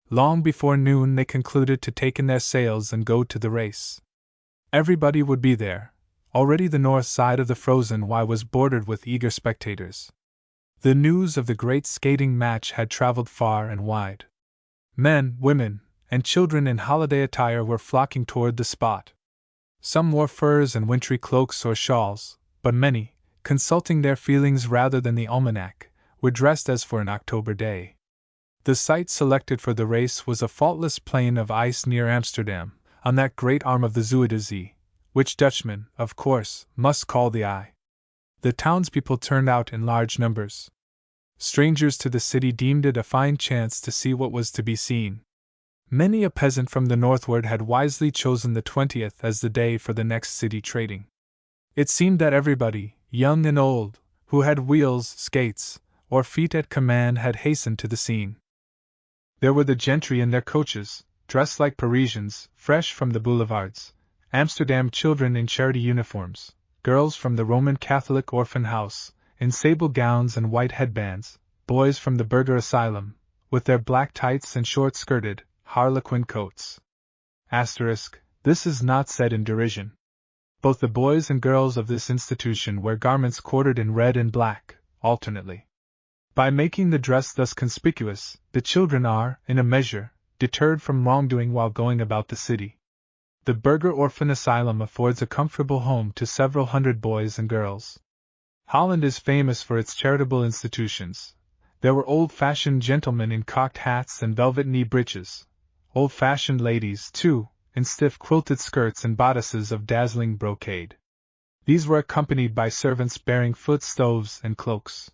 Long before noon they concluded to take in their sails and go to the race. Everybody would be there. Already the north side of the frozen Y was bordered with eager spectators. The news of the great skating match had traveled far and wide. Men, women, and children in holiday attire were flocking toward the spot. Some wore furs and wintry cloaks or shawls, but many, consulting their feelings rather than the almanac, were dressed as for an October day. The site selected for the race was a faultless plain of ice near Amsterdam, on that great arm of the Zuider Zee, which Dutchmen, of course, must call the Eye. The townspeople turned out in large numbers. Strangers to the city deemed it a fine chance to see what was to be seen. Many a peasant from the northward had wisely chosen the 20th as the day for the next city trading. It seemed that everybody, young and old, who had wheels, skates, or feet at command had hastened to the scene. There were the gentry in their coaches, dressed like Parisians, fresh from the boulevards, Amsterdam children in charity uniforms, girls from the Roman Catholic orphan house, in sable gowns and white headbands, boys from the Burger Asylum, with their black tights and short-skirted, harlequin coats. This is not said in derision. Both the boys and girls of this institution wear garments quartered in red and black, alternately. By making the dress thus conspicuous, the children are, in a measure, deterred from wrongdoing while going about the city. The Burger Orphan Asylum affords a comfortable home to several hundred boys and girls. Holland is famous for its charitable institutions. There were old-fashioned gentlemen in cocked hats and velvet knee breeches, old-fashioned ladies, too, in stiff quilted skirts and bodices of dazzling brocade. These were accompanied by servants bearing foot stoves and cloaks.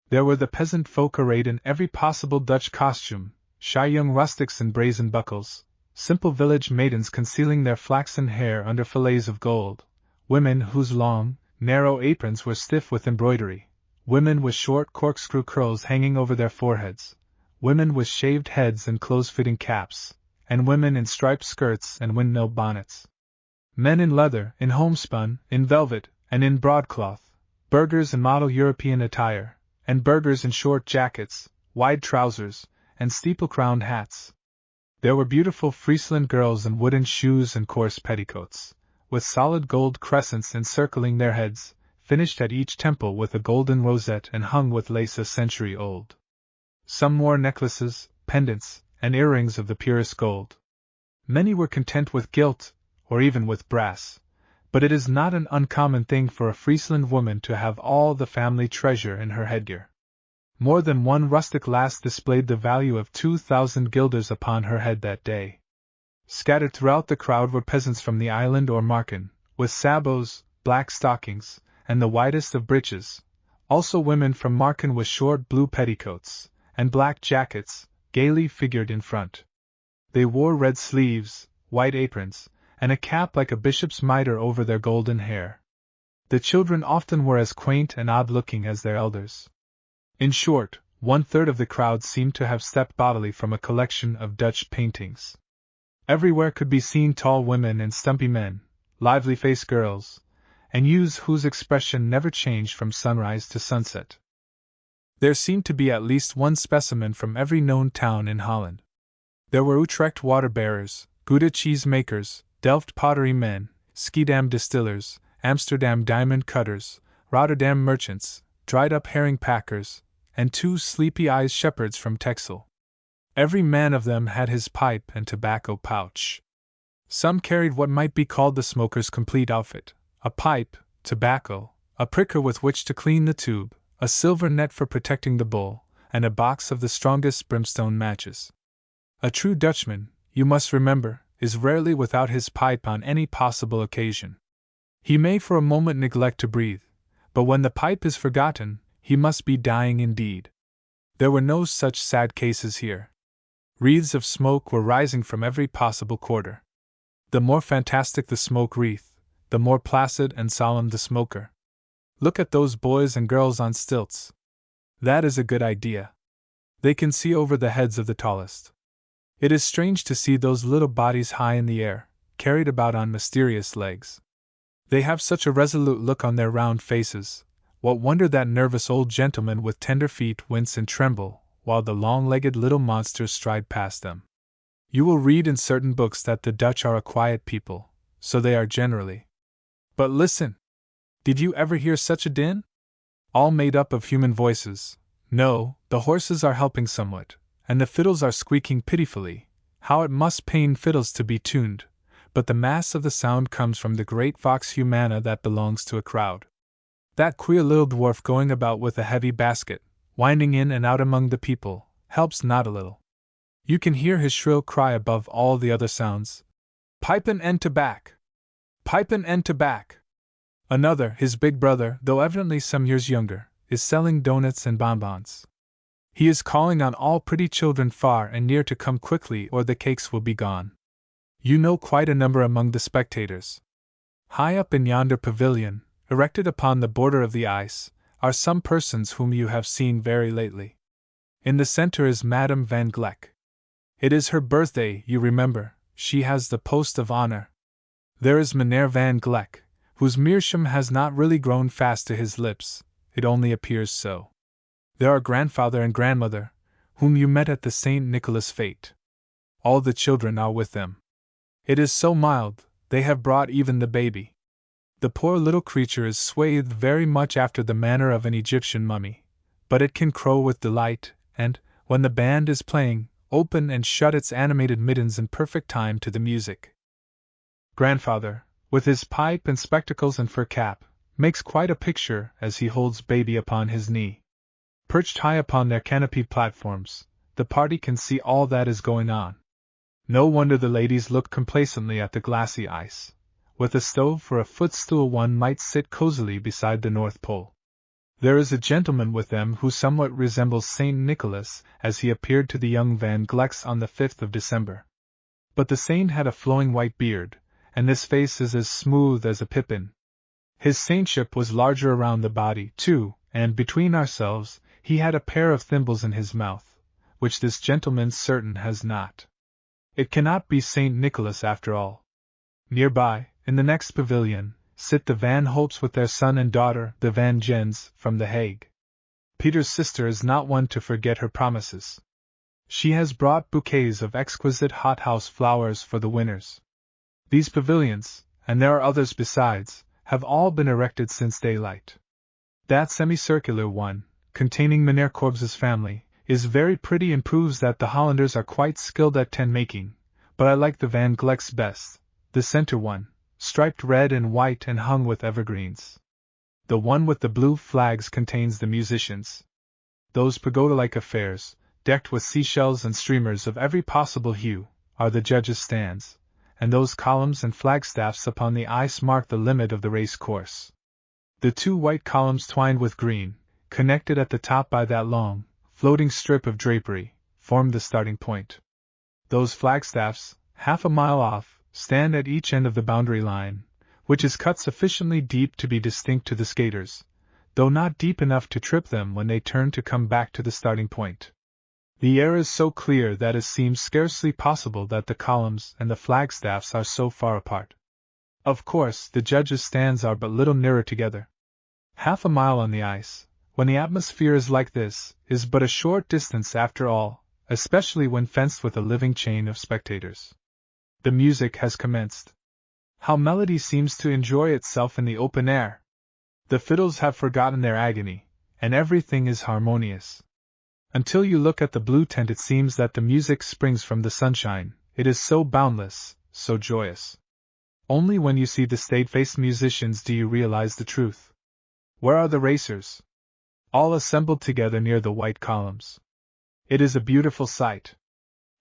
There were the peasant folk arrayed in every possible Dutch costume, shy young rustics in brazen buckles, simple village maidens concealing their flaxen hair under fillets of gold, women whose long, narrow aprons were stiff with embroidery, women with short corkscrew curls hanging over their foreheads, women with shaved heads and close-fitting caps, and women in striped skirts and windmill bonnets. Men in leather, in homespun, in velvet, and in broadcloth, burghers in model European attire, and burghers in short jackets, wide trousers, and steeple-crowned hats. There were beautiful Friesland girls in wooden shoes and coarse petticoats, with solid gold crescents encircling their heads, finished at each temple with a golden rosette and hung with lace a century old. Some wore necklaces, pendants, and earrings of the purest gold. Many were content with gilt, or even with brass, but it is not an uncommon thing for a Friesland woman to have all the family treasure in her headgear. More than one rustic lass displayed the value of 2,000 guilders upon her head that day. Scattered throughout the crowd were peasants from the island or Marken, with sabots, black stockings, and the widest of breeches, also women from Marken with short blue petticoats, and black jackets, gaily figured in front. They wore red sleeves, white aprons, and a cap like a bishop's mitre over their golden hair. The children often were as quaint and odd-looking as their elders. In short, 1/3 of the crowd seemed to have stepped bodily from a collection of Dutch paintings. Everywhere could be seen tall women and stumpy men, lively-faced girls, and youths whose expression never changed from sunrise to sunset. There seemed to be at least one specimen from every known town in Holland. There were Utrecht water-bearers, Gouda cheese-makers, Delft pottery-men, Schiedam distillers, Amsterdam diamond-cutters, Rotterdam merchants, dried-up herring-packers, and 2 sleepy-eyed shepherds from Texel. Every man of them had his pipe and tobacco pouch. Some carried what might be called the smoker's complete outfit: a pipe, tobacco, a pricker with which to clean the tube, a silver net for protecting the bowl, and a box of the strongest brimstone matches. A true Dutchman, you must remember, is rarely without his pipe on any possible occasion. He may for a moment neglect to breathe, but when the pipe is forgotten, he must be dying indeed. There were no such sad cases here. Wreaths of smoke were rising from every possible quarter. The more fantastic the smoke wreath, the more placid and solemn the smoker. Look at those boys and girls on stilts. That is a good idea. They can see over the heads of the tallest. It is strange to see those little bodies high in the air, carried about on mysterious legs. They have such a resolute look on their round faces. What wonder that nervous old gentlemen with tender feet wince and tremble, while the long-legged little monsters stride past them. You will read in certain books that the Dutch are a quiet people, so they are generally. But listen! Did you ever hear such a din? All made up of human voices. No, the horses are helping somewhat, and the fiddles are squeaking pitifully. How it must pain fiddles to be tuned, but the mass of the sound comes from the great vox humana that belongs to a crowd. That queer little dwarf going about with a heavy basket, winding in and out among the people, helps not a little. You can hear his shrill cry above all the other sounds: "Pipin' and tobac! Pipin' and tobac!" Another, his big brother, though evidently some years younger, is selling doughnuts and bonbons. He is calling on all pretty children far and near to come quickly or the cakes will be gone. You know quite a number among the spectators. High up in yonder pavilion, erected upon the border of the ice, are some persons whom you have seen very lately. In the center is Madame Van Gleck. It is her birthday, you remember. She has the post of honor. There is Meneer Van Gleck, whose meerschaum has not really grown fast to his lips, it only appears so. There are grandfather and grandmother, whom you met at the St. Nicholas fete. All the children are with them. It is so mild, they have brought even the baby. The poor little creature is swathed very much after the manner of an Egyptian mummy, but it can crow with delight, and, when the band is playing, open and shut its animated middens in perfect time to the music. Grandfather, with his pipe and spectacles and fur cap, makes quite a picture as he holds baby upon his knee. Perched high upon their canopied platforms, the party can see all that is going on. No wonder the ladies look complacently at the glassy ice. With a stove for a footstool one might sit cozily beside the North Pole. There is a gentleman with them who somewhat resembles St. Nicholas as he appeared to the young Van Glecks on the 5th of December. But the saint had a flowing white beard, and his face is as smooth as a pippin. His saintship was larger around the body, too, and, between ourselves, he had a pair of thimbles in his mouth, which this gentleman certain has not. It cannot be St. Nicholas after all. Nearby, in the next pavilion, sit the Van Hopes with their son and daughter, the Van Gens, from The Hague. Peter's sister is not one to forget her promises. She has brought bouquets of exquisite hothouse flowers for the winners. These pavilions, and there are others besides, have all been erected since daylight. That semicircular one, containing Meneer Korbes's family, is very pretty and proves that the Hollanders are quite skilled at tent-making, but I like the Van Glecks best, the center one, striped red and white and hung with evergreens. The one with the blue flags contains the musicians. Those pagoda-like affairs, decked with seashells and streamers of every possible hue, are the judges' stands, and those columns and flagstaffs upon the ice mark the limit of the race course. The 2 white columns twined with green, connected at the top by that long, floating strip of drapery, form the starting point. Those flagstaffs, half a mile off, stand at each end of the boundary line, which is cut sufficiently deep to be distinct to the skaters, though not deep enough to trip them when they turn to come back to the starting point. The air is so clear that it seems scarcely possible that the columns and the flagstaffs are so far apart. Of course, the judges' stands are but little nearer together. Half a mile on the ice, when the atmosphere is like this, is but a short distance after all, especially when fenced with a living chain of spectators. The music has commenced. How melody seems to enjoy itself in the open air! The fiddles have forgotten their agony, and everything is harmonious. Until you look at the blue tent, it seems that the music springs from the sunshine. It is so boundless, so joyous. Only when you see the staid-faced musicians do you realize the truth. Where are the racers? All assembled together near the white columns. It is a beautiful sight.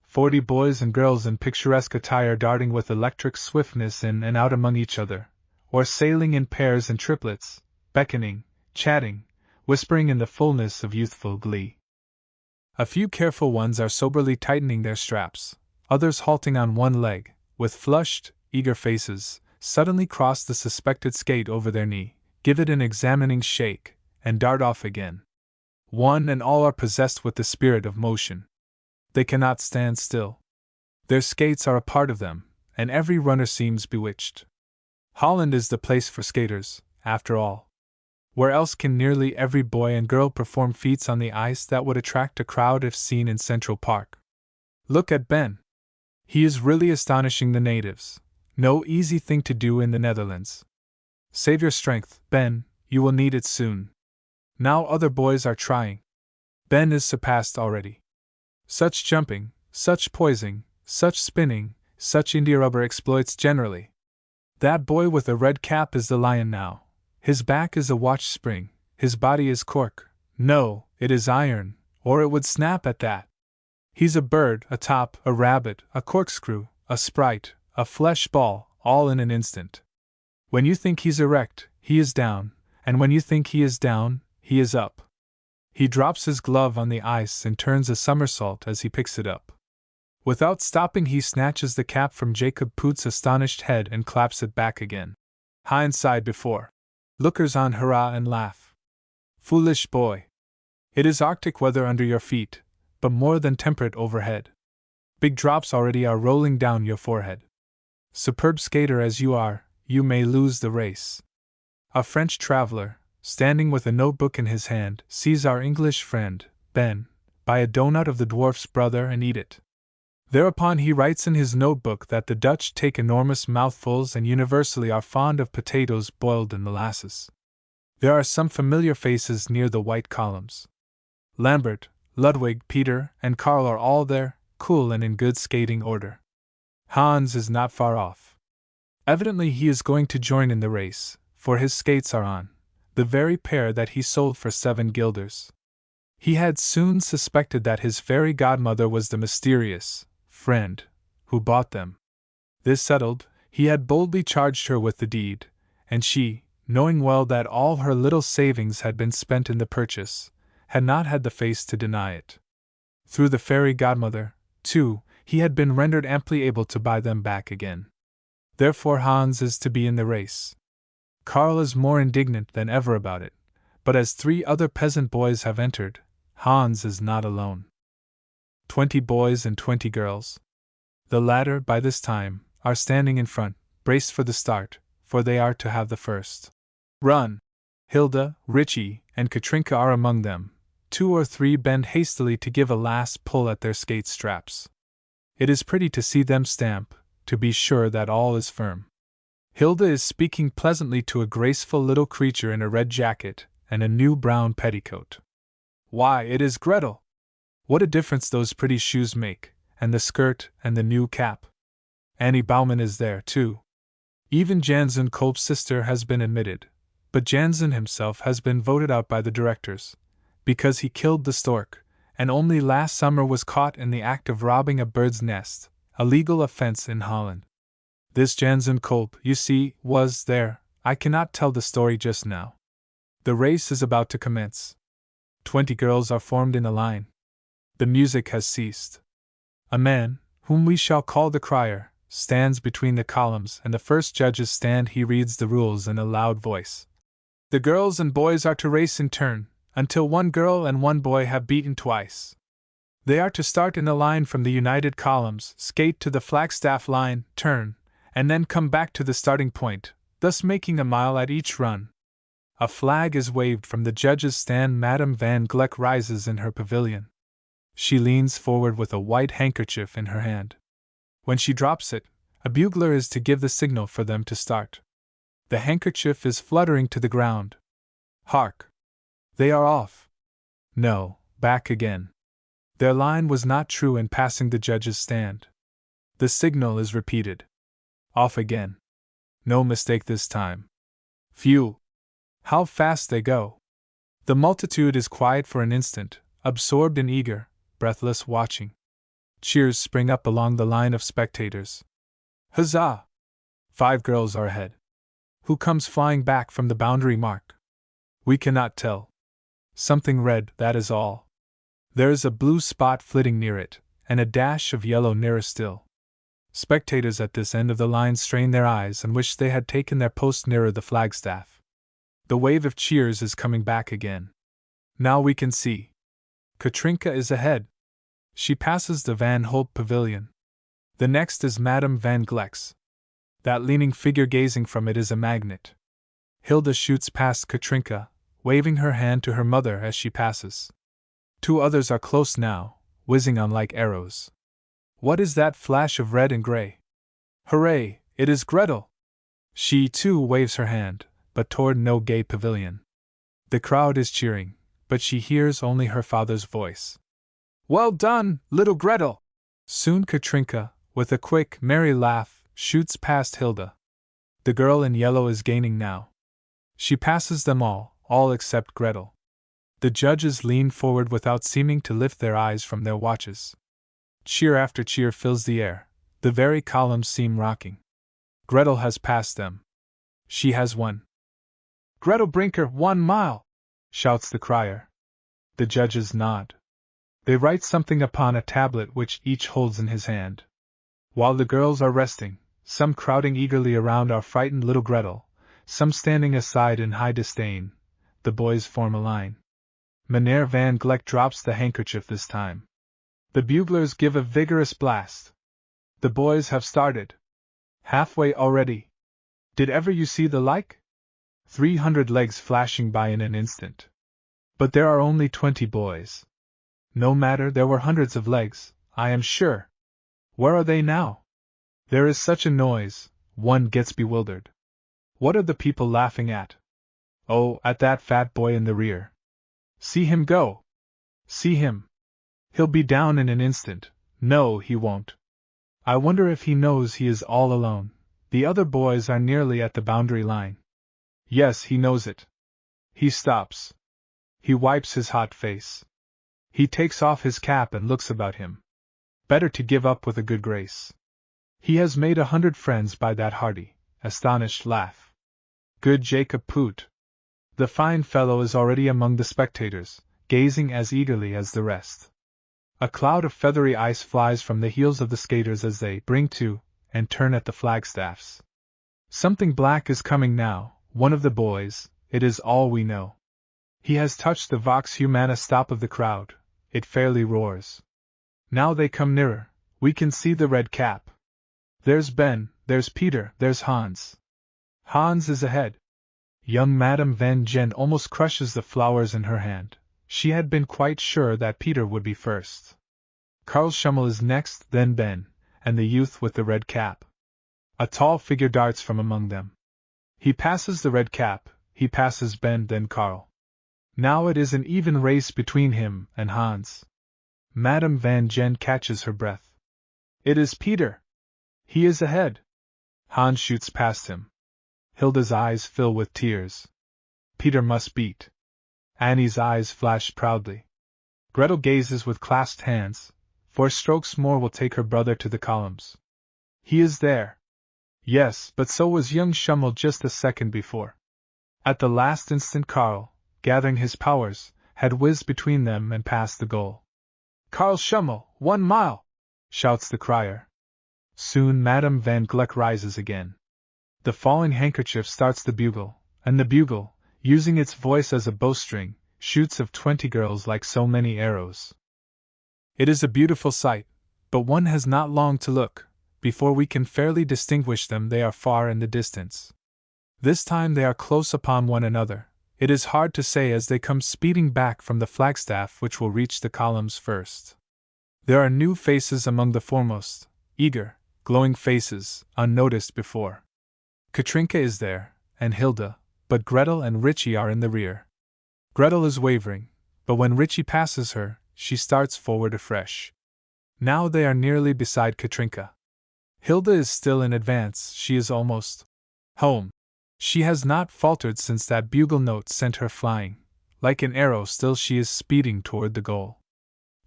40 boys and girls in picturesque attire darting with electric swiftness in and out among each other, or sailing in pairs and triplets, beckoning, chatting, whispering in the fullness of youthful glee. A few careful ones are soberly tightening their straps, others halting on one leg, with flushed, eager faces, suddenly cross the suspected skate over their knee, give it an examining shake, and dart off again. One and all are possessed with the spirit of motion. They cannot stand still. Their skates are a part of them, and every runner seems bewitched. Holland is the place for skaters, after all. Where else can nearly every boy and girl perform feats on the ice that would attract a crowd if seen in Central Park? Look at Ben. He is really astonishing the natives. No easy thing to do in the Netherlands. Save your strength, Ben, you will need it soon. Now other boys are trying. Ben is surpassed already. Such jumping, such poising, such spinning, such India-rubber exploits generally. That boy with a red cap is the lion now. His back is a watch spring, his body is cork. No, it is iron, or it would snap at that. He's a bird, a top, a rabbit, a corkscrew, a sprite, a flesh ball, all in an instant. When you think he's erect, he is down, and when you think he is down, he is up. He drops his glove on the ice and turns a somersault as he picks it up. Without stopping, he snatches the cap from Jacob Poot's astonished head and claps it back again. Hindsight before. Lookers on hurrah and laugh. Foolish boy. It is Arctic weather under your feet, but more than temperate overhead. Big drops already are rolling down your forehead. Superb skater as you are, you may lose the race. A French traveler, standing with a notebook in his hand, sees our English friend, Ben, buy a doughnut of the dwarf's brother and eat it. Thereupon he writes in his notebook that the Dutch take enormous mouthfuls and universally are fond of potatoes boiled in molasses. There are some familiar faces near the white columns. Lambert, Ludwig, Peter, and Karl are all there, cool and in good skating order. Hans is not far off. Evidently he is going to join in the race, for his skates are on, the very pair that he sold for 7 guilders. He had soon suspected that his fairy godmother was the mysterious friend who bought them. This settled, he had boldly charged her with the deed, and she, knowing well that all her little savings had been spent in the purchase, had not had the face to deny it. Through the fairy godmother, too, he had been rendered amply able to buy them back again. Therefore Hans is to be in the race. Karl is more indignant than ever about it, but as 3 other peasant boys have entered, Hans is not alone. 20 boys and 20 girls. The latter, by this time, are standing in front, braced for the start, for they are to have the first run. Hilda, Richie, and Katrinka are among them. 2 or 3 bend hastily to give a last pull at their skate straps. It is pretty to see them stamp, to be sure that all is firm. Hilda is speaking pleasantly to a graceful little creature in a red jacket and a new brown petticoat. Why, it is Gretel! What a difference those pretty shoes make, and the skirt and the new cap. Annie Baumann is there, too. Even Jansen Kolb's sister has been admitted, but Jansen himself has been voted out by the directors, because he killed the stork, and only last summer was caught in the act of robbing a bird's nest, a legal offense in Holland. This Jansen Kolb, you see, was there. I cannot tell the story just now. The race is about to commence. 20 girls are formed in a line. The music has ceased. A man, whom we shall call the crier, stands between the columns and the first judges stand. He reads the rules in a loud voice. The girls and boys are to race in turn, until 1 girl and 1 boy have beaten twice. They are to start in a line from the united columns, skate to the flagstaff line, turn, and then come back to the starting point, thus making a mile at each run. A flag is waved from the judges' stand. Madame Van Gleck rises in her pavilion. She leans forward with a white handkerchief in her hand. When she drops it, a bugler is to give the signal for them to start. The handkerchief is fluttering to the ground. Hark! They are off. No, back again. Their line was not true in passing the judges' stand. The signal is repeated. Off again. No mistake this time. Phew! How fast they go! The multitude is quiet for an instant, absorbed in eager, breathless watching. Cheers spring up along the line of spectators. Huzzah! 5 girls are ahead. Who comes flying back from the boundary mark? We cannot tell. Something red, that is all. There is a blue spot flitting near it, and a dash of yellow nearer still. Spectators at this end of the line strain their eyes and wish they had taken their post nearer the flagstaff. The wave of cheers is coming back again. Now we can see. Katrinka is ahead. She passes the Van Holt pavilion. The next is Madame Van Gleck's. That leaning figure gazing from it is a magnet. Hilda shoots past Katrinka, waving her hand to her mother as she passes. 2 others are close now, whizzing on like arrows. What is that flash of red and gray? Hooray, it is Gretel! She, too, waves her hand, but toward no gay pavilion. The crowd is cheering, but she hears only her father's voice. Well done, little Gretel! Soon Katrinka, with a quick, merry laugh, shoots past Hilda. The girl in yellow is gaining now. She passes them all except Gretel. The judges lean forward without seeming to lift their eyes from their watches. Cheer after cheer fills the air, the very columns seem rocking. Gretel has passed them. She has won. Gretel Brinker, 1 mile! Shouts the crier. The judges nod. They write something upon a tablet which each holds in his hand. While the girls are resting, some crowding eagerly around our frightened little Gretel, some standing aside in high disdain, the boys form a line. Meneer Van Gleck drops the handkerchief this time. The buglers give a vigorous blast. The boys have started. Halfway already. Did ever you see the like? 300 legs flashing by in an instant. But there are only 20 boys. No matter, there were hundreds of legs, I am sure. Where are they now? There is such a noise, one gets bewildered. What are the people laughing at? Oh, at that fat boy in the rear. See him go! See him! He'll be down in an instant. No, he won't. I wonder if he knows he is all alone. The other boys are nearly at the boundary line. Yes, he knows it. He stops. He wipes his hot face. He takes off his cap and looks about him. Better to give up with a good grace. He has made 100 friends by that hearty, astonished laugh. Good Jacob Poot. The fine fellow is already among the spectators, gazing as eagerly as the rest. A cloud of feathery ice flies from the heels of the skaters as they bring to and turn at the flagstaffs. Something black is coming now, one of the boys, it is all we know. He has touched the vox humana stop of the crowd, it fairly roars. Now they come nearer, we can see the red cap. There's Ben, there's Peter, there's Hans. Hans is ahead. Young Madame Van Gen almost crushes the flowers in her hand. She had been quite sure that Peter would be first. Karl Schummel is next, then Ben, and the youth with the red cap. A tall figure darts from among them. He passes the red cap, he passes Ben, then Karl. Now it is an even race between him and Hans. Madame Van Gen catches her breath. It is Peter! He is ahead! Hans shoots past him. Hilda's eyes fill with tears. Peter must beat. Annie's eyes flash proudly. Gretel gazes with clasped hands. 4 strokes more will take her brother to the columns. He is there. Yes, but so was young Schummel just a second before. At the last instant Karl, gathering his powers, had whizzed between them and passed the goal. Karl Schummel, 1 mile! Shouts the crier. Soon Madame Van Gleck rises again. The falling handkerchief starts the bugle, and the bugle, using its voice as a bowstring, shoots of 20 girls like so many arrows. It is a beautiful sight, but one has not long to look, before we can fairly distinguish them they are far in the distance. This time they are close upon one another. It is hard to say as they come speeding back from the flagstaff which will reach the columns first. There are new faces among the foremost, eager, glowing faces, unnoticed before. Katrinka is there, and Hilda, but Gretel and Richie are in the rear. Gretel is wavering, but when Richie passes her, she starts forward afresh. Now they are nearly beside Katrinka. Hilda is still in advance, she is almost home. She has not faltered since that bugle note sent her flying. Like an arrow still she is speeding toward the goal.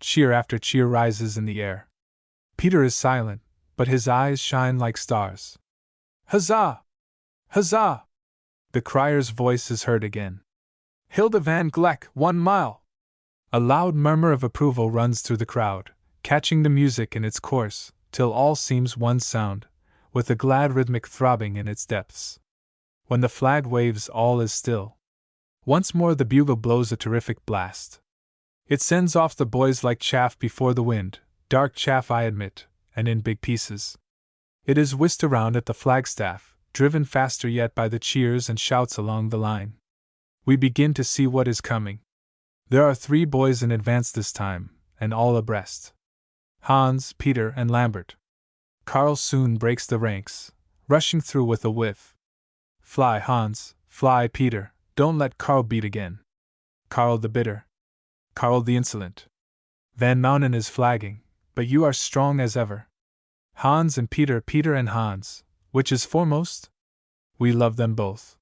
Cheer after cheer rises in the air. Peter is silent, but his eyes shine like stars. Huzzah! Huzzah! The crier's voice is heard again. Hilda van Gleck, 1 mile! A loud murmur of approval runs through the crowd, catching the music in its course, till all seems one sound, with a glad rhythmic throbbing in its depths. When the flag waves, all is still. Once more the bugle blows a terrific blast. It sends off the boys like chaff before the wind, dark chaff I admit, and in big pieces. It is whisked around at the flagstaff, driven faster yet by the cheers and shouts along the line. We begin to see what is coming. There are 3 boys in advance this time, and all abreast. Hans, Peter, and Lambert. Karl soon breaks the ranks, rushing through with a whiff. Fly, Hans, fly, Peter, don't let Karl beat again. Karl the bitter. Karl the insolent. Van Mounen is flagging, but you are strong as ever. Hans and Peter, Peter and Hans, which is foremost? We love them both.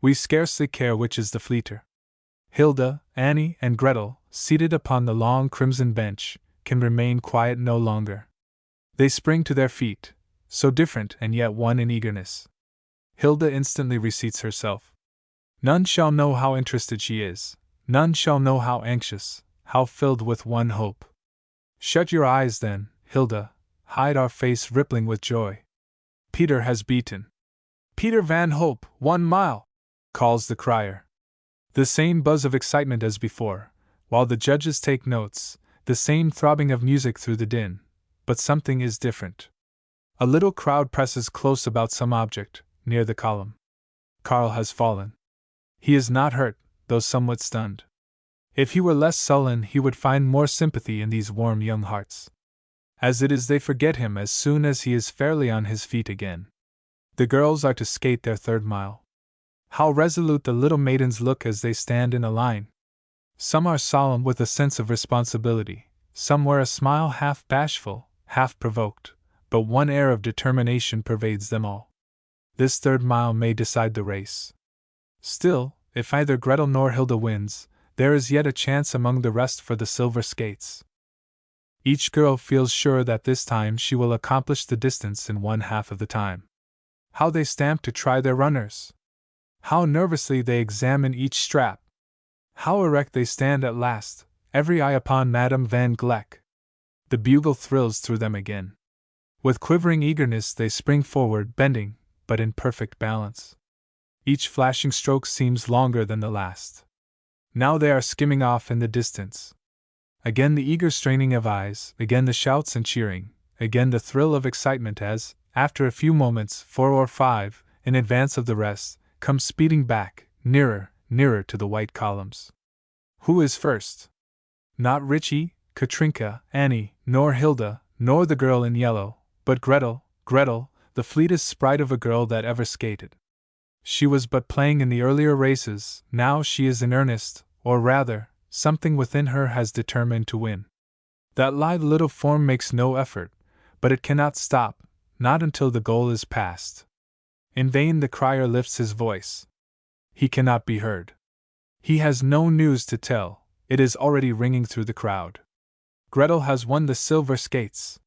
We scarcely care which is the fleeter. Hilda, Annie, and Gretel, seated upon the long crimson bench, can remain quiet no longer. They spring to their feet, so different and yet one in eagerness. Hilda instantly reseats herself. None shall know how interested she is, none shall know how anxious, how filled with one hope. Shut your eyes then, Hilda, hide our face rippling with joy. Peter has beaten. Peter van Hope, 1 mile, calls the crier. The same buzz of excitement as before, while the judges take notes, the same throbbing of music through the din, but something is different. A little crowd presses close about some object, near the column. Karl has fallen. He is not hurt, though somewhat stunned. If he were less sullen, he would find more sympathy in these warm young hearts. As it is, they forget him as soon as he is fairly on his feet again. The girls are to skate their 3rd mile. How resolute the little maidens look as they stand in a line! Some are solemn with a sense of responsibility, some wear a smile half bashful, half provoked, but one air of determination pervades them all. This 3rd mile may decide the race. Still, if either Gretel nor Hilda wins, there is yet a chance among the rest for the silver skates. Each girl feels sure that this time she will accomplish the distance in 1/2 of the time. How they stamp to try their runners! How nervously they examine each strap! How erect they stand at last, every eye upon Madame van Gleck! The bugle thrills through them again. With quivering eagerness they spring forward, bending, but in perfect balance. Each flashing stroke seems longer than the last. Now they are skimming off in the distance. Again the eager straining of eyes, again the shouts and cheering, again the thrill of excitement as, after a few moments, 4 or 5, in advance of the rest, come speeding back, nearer, nearer to the white columns. Who is first? Not Richie, Katrinka, Annie, nor Hilda, nor the girl in yellow, but Gretel, the fleetest sprite of a girl that ever skated. She was but playing in the earlier races, now she is in earnest, or rather, something within her has determined to win. That lithe little form makes no effort, but it cannot stop, not until the goal is passed. In vain the crier lifts his voice. He cannot be heard. He has no news to tell, it is already ringing through the crowd. Gretel has won the silver skates.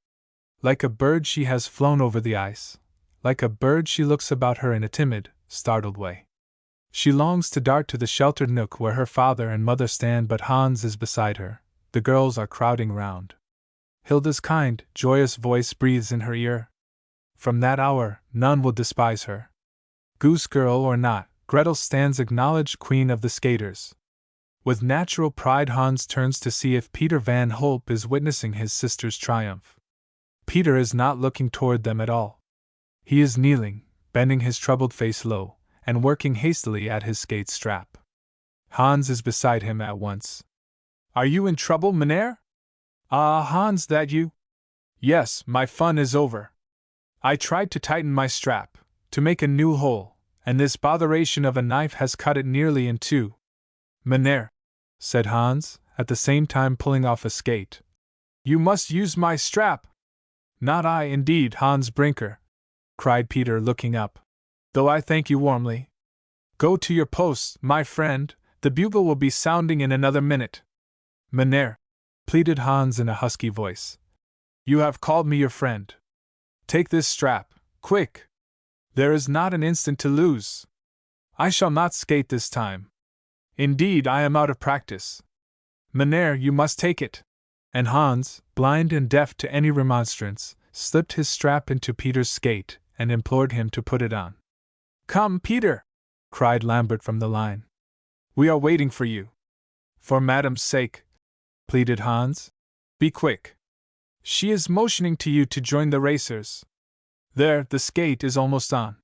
Like a bird she has flown over the ice. Like a bird she looks about her in a timid, startled way. She longs to dart to the sheltered nook where her father and mother stand, but Hans is beside her. The girls are crowding round. Hilda's kind, joyous voice breathes in her ear. From that hour, none will despise her. Goose girl or not, Gretel stands acknowledged queen of the skaters. With natural pride Hans turns to see if Peter van Hulp is witnessing his sister's triumph. Peter is not looking toward them at all. He is kneeling, bending his troubled face low, and working hastily at his skate strap. Hans is beside him at once. Are you in trouble, Mynheer? Ah, Hans, that you? Yes, my fun is over. I tried to tighten my strap, to make a new hole, and this botheration of a knife has cut it nearly in two. Mynheer, said Hans, at the same time pulling off a skate. You must use my strap. Not I, indeed, Hans Brinker, cried Peter, looking up. Though I thank you warmly. Go to your posts, my friend, the bugle will be sounding in another minute. Mynheer, pleaded Hans in a husky voice. You have called me your friend. Take this strap, quick. There is not an instant to lose. I shall not skate this time. Indeed, I am out of practice. Mynheer, you must take it. And Hans, blind and deaf to any remonstrance, slipped his strap into Peter's skate and implored him to put it on. Come, Peter, cried Lambert from the line. We are waiting for you. For Madame's sake, pleaded Hans. Be quick. She is motioning to you to join the racers. There, the skate is almost on.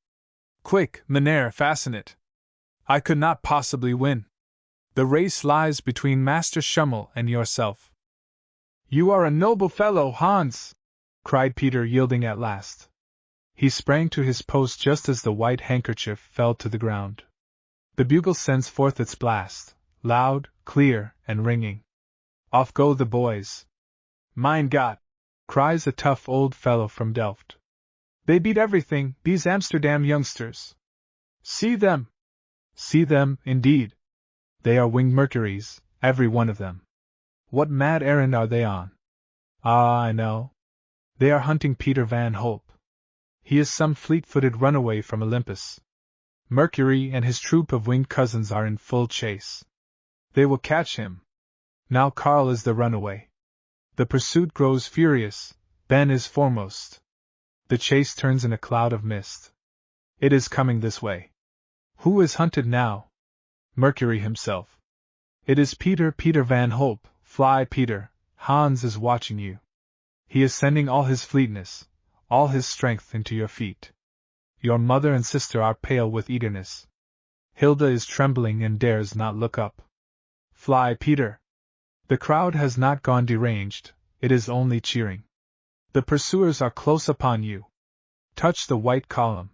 Quick, Mynheer, fasten it. I could not possibly win. The race lies between Master Schummel and yourself. You are a noble fellow, Hans, cried Peter, yielding at last. He sprang to his post just as the white handkerchief fell to the ground. The bugle sends forth its blast, loud, clear, and ringing. Off go the boys. Mein Gott, cries a tough old fellow from Delft. They beat everything, these Amsterdam youngsters. See them! See them, indeed. They are winged Mercuries, every one of them. What mad errand are they on? Ah, I know. They are hunting Peter Van Hope. He is some fleet-footed runaway from Olympus. Mercury and his troop of winged cousins are in full chase. They will catch him. Now Karl is the runaway. The pursuit grows furious. Ben is foremost. The chase turns in a cloud of mist. It is coming this way. Who is hunted now? Mercury himself. It is Peter Van Hope. Fly, Peter, Hans is watching you. He is sending all his fleetness, all his strength into your feet. Your mother and sister are pale with eagerness. Hilda is trembling and dares not look up. Fly, Peter. The crowd has not gone deranged, it is only cheering. The pursuers are close upon you. Touch the white column.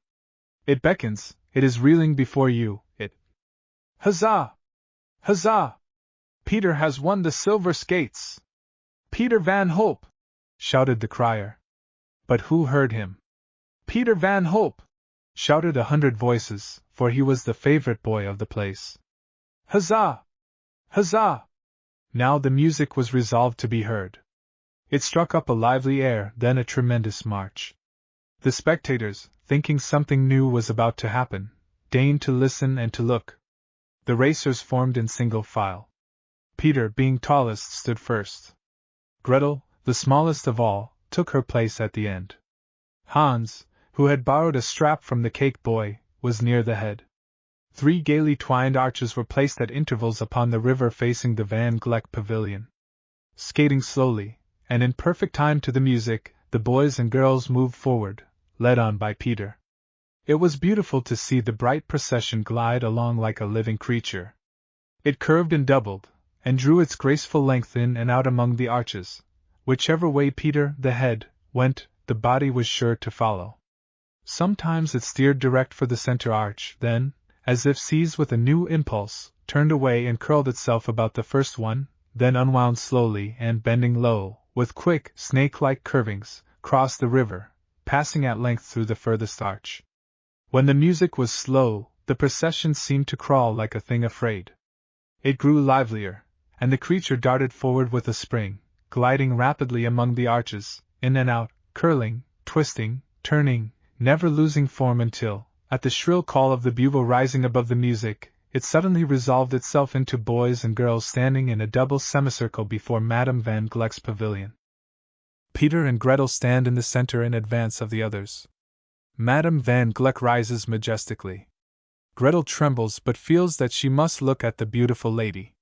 It beckons, it is reeling before you, it. Huzzah! Huzzah! Peter has won the silver skates! Peter Van Hope! Shouted the crier. But who heard him? Peter Van Hope! Shouted 100 voices, for he was the favorite boy of the place. Huzzah! Huzzah! Now the music was resolved to be heard. It struck up a lively air, then a tremendous march. The spectators, thinking something new was about to happen, deigned to listen and to look. The racers formed in single file. Peter, being tallest, stood first. Gretel, the smallest of all, took her place at the end. Hans, who had borrowed a strap from the cake boy, was near the head. 3 gaily twined arches were placed at intervals upon the river facing the Van Gleck pavilion. Skating slowly, and in perfect time to the music, the boys and girls moved forward, led on by Peter. It was beautiful to see the bright procession glide along like a living creature. It curved and doubled, and drew its graceful length in and out among the arches. Whichever way Peter, the head, went, the body was sure to follow. Sometimes it steered direct for the center arch, then, as if seized with a new impulse, turned away and curled itself about the first one, then unwound slowly and, bending low, with quick, snake-like curvings, crossed the river, passing at length through the furthest arch. When the music was slow, the procession seemed to crawl like a thing afraid. It grew livelier, and the creature darted forward with a spring, gliding rapidly among the arches, in and out, curling, twisting, turning, never losing form until, at the shrill call of the bugle rising above the music, it suddenly resolved itself into boys and girls standing in a double semicircle before Madame Van Gleck's pavilion. Peter and Gretel stand in the center in advance of the others. Madame Van Gleck rises majestically. Gretel trembles but feels that she must look at the beautiful lady.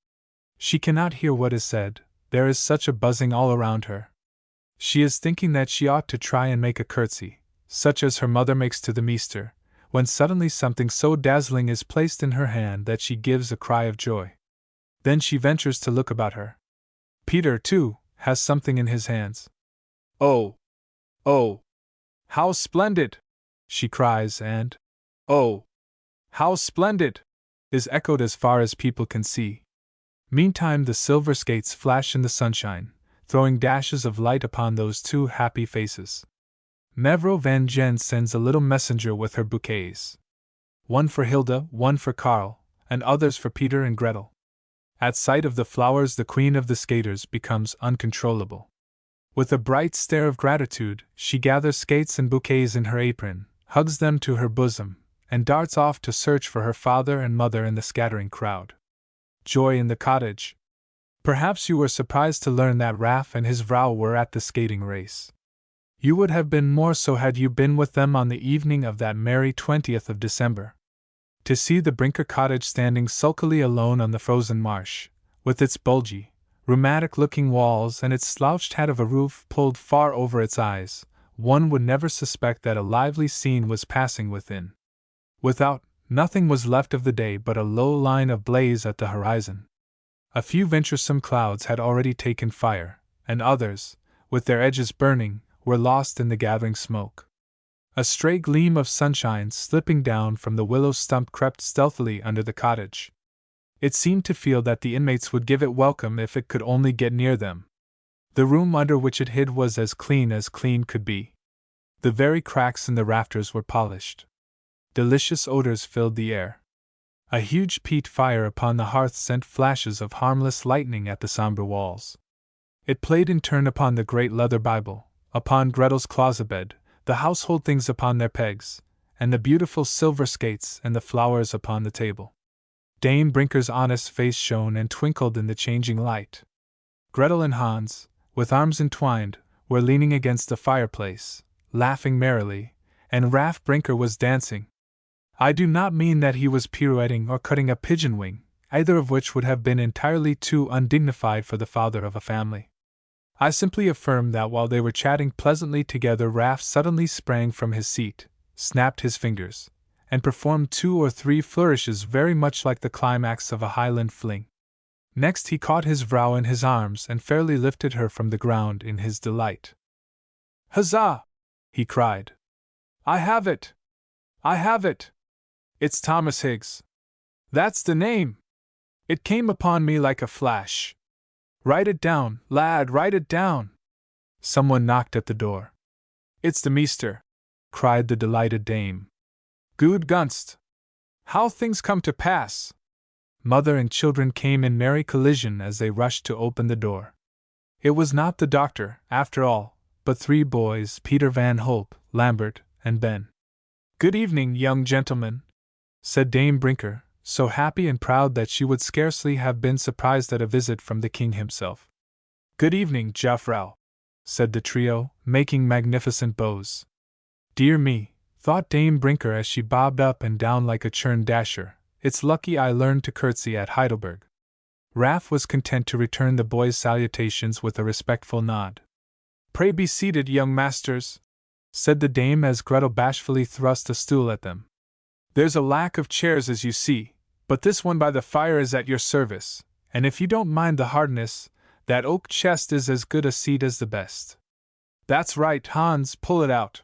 She cannot hear what is said, there is such a buzzing all around her. She is thinking that she ought to try and make a curtsy, such as her mother makes to the meester, when suddenly something so dazzling is placed in her hand that she gives a cry of joy. Then she ventures to look about her. Peter, too, has something in his hands. "Oh! Oh! How splendid!" she cries, and "Oh! How splendid!" is echoed as far as people can see. Meantime the silver skates flash in the sunshine, throwing dashes of light upon those two happy faces. Mevrouw van Gen sends a little messenger with her bouquets. One for Hilda, one for Karl, and others for Peter and Gretel. At sight of the flowers the queen of the skaters becomes uncontrollable. With a bright stare of gratitude, she gathers skates and bouquets in her apron, hugs them to her bosom, and darts off to search for her father and mother in the scattering crowd. Joy in the cottage. Perhaps you were surprised to learn that Raff and his vrouw were at the skating race. You would have been more so had you been with them on the evening of that merry 20th of December. To see the Brinker cottage standing sulkily alone on the frozen marsh, with its bulgy, rheumatic-looking walls and its slouched hat of a roof pulled far over its eyes, one would never suspect that a lively scene was passing within. Without, nothing was left of the day but a low line of blaze at the horizon. A few venturesome clouds had already taken fire, and others, with their edges burning, were lost in the gathering smoke. A stray gleam of sunshine slipping down from the willow stump crept stealthily under the cottage. It seemed to feel that the inmates would give it welcome if it could only get near them. The room under which it hid was as clean could be. The very cracks in the rafters were polished. Delicious odors filled the air. A huge peat fire upon the hearth sent flashes of harmless lightning at the somber walls. It played in turn upon the great leather Bible, upon Gretel's closet bed, the household things upon their pegs, and the beautiful silver skates and the flowers upon the table. Dame Brinker's honest face shone and twinkled in the changing light. Gretel and Hans, with arms entwined, were leaning against the fireplace, laughing merrily, and Raff Brinker was dancing. I do not mean that he was pirouetting or cutting a pigeon wing, either of which would have been entirely too undignified for the father of a family. I simply affirm that while they were chatting pleasantly together, Raff suddenly sprang from his seat, snapped his fingers, and performed 2 or 3 flourishes very much like the climax of a Highland fling. Next he caught his vrouw in his arms and fairly lifted her from the ground in his delight. "Huzzah!" he cried. "I have it! I have it! It's Thomas Higgs. That's the name! It came upon me like a flash. Write it down, lad, write it down!" Someone knocked at the door. "It's the meester!" cried the delighted dame. "Good gunst! How things come to pass!" Mother and children came in merry collision as they rushed to open the door. It was not the doctor, after all, but 3 boys, Peter Van Hulp, Lambert, and Ben. "Good evening, young gentlemen," said Dame Brinker, so happy and proud that she would scarcely have been surprised at a visit from the king himself. "Good evening, Juffrouw," said the trio, making magnificent bows. "Dear me," thought Dame Brinker as she bobbed up and down like a churn dasher, "it's lucky I learned to curtsy at Heidelberg." Raff was content to return the boys' salutations with a respectful nod. "Pray be seated, young masters," said the dame as Gretel bashfully thrust a stool at them. "There's a lack of chairs, as you see, but this one by the fire is at your service, and if you don't mind the hardness, that oak chest is as good a seat as the best. That's right, Hans, pull it out."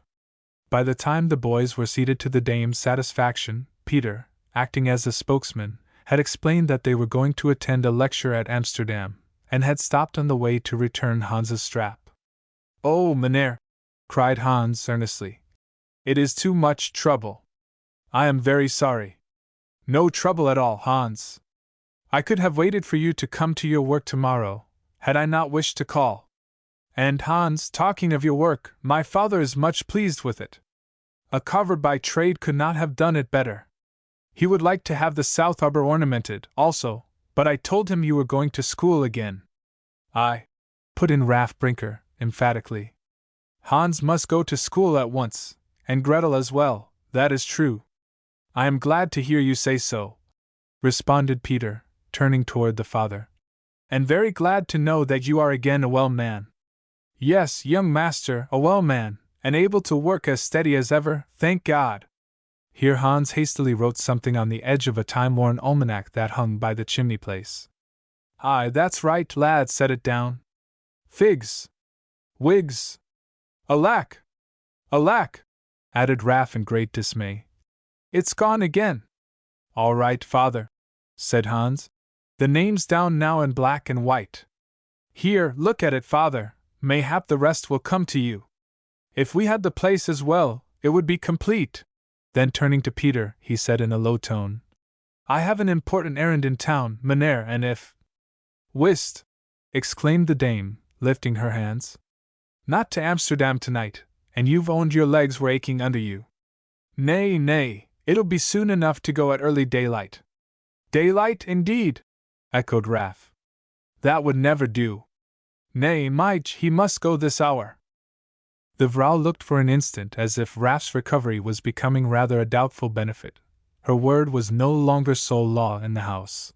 By the time the boys were seated to the dame's satisfaction, Peter, acting as a spokesman, had explained that they were going to attend a lecture at Amsterdam, and had stopped on the way to return Hans's strap. "Oh, Meneer," cried Hans earnestly, "it is too much trouble. I am very sorry." "No trouble at all, Hans. I could have waited for you to come to your work tomorrow, had I not wished to call. And Hans, talking of your work, my father is much pleased with it. A carver by trade could not have done it better. He would like to have the south arbor ornamented, also, but I told him you were going to school again." "I," put in Raff Brinker, emphatically. "Hans must go to school at once, and Gretel as well, that is true." "I am glad to hear you say so," responded Peter, turning toward the father. "And very glad to know that you are again a well man. Yes, young master, a well man, and able to work as steady as ever, thank God. Here Hans hastily wrote something on the edge of a time-worn almanac that hung by the chimney-place. Aye, that's right, lad, set it down. Figs! Wigs! Alack! Alack! Added Raff in great dismay. It's gone again. All right, father, said Hans. The name's down now in black and white. Here, look at it, father, mayhap the rest will come to you. If we had the place as well, it would be complete. Then turning to Peter, he said in a low tone, I have an important errand in town, Mynheer, and if— Whist! Exclaimed the dame, lifting her hands. Not to Amsterdam tonight, and you've owned your legs were aching under you. Nay, nay, it'll be soon enough to go at early daylight. Daylight, indeed, echoed Raff. That would never do. Nay, Midge, he must go this hour. The vrouw looked for an instant as if Raff's recovery was becoming rather a doubtful benefit. Her word was no longer sole law in the house.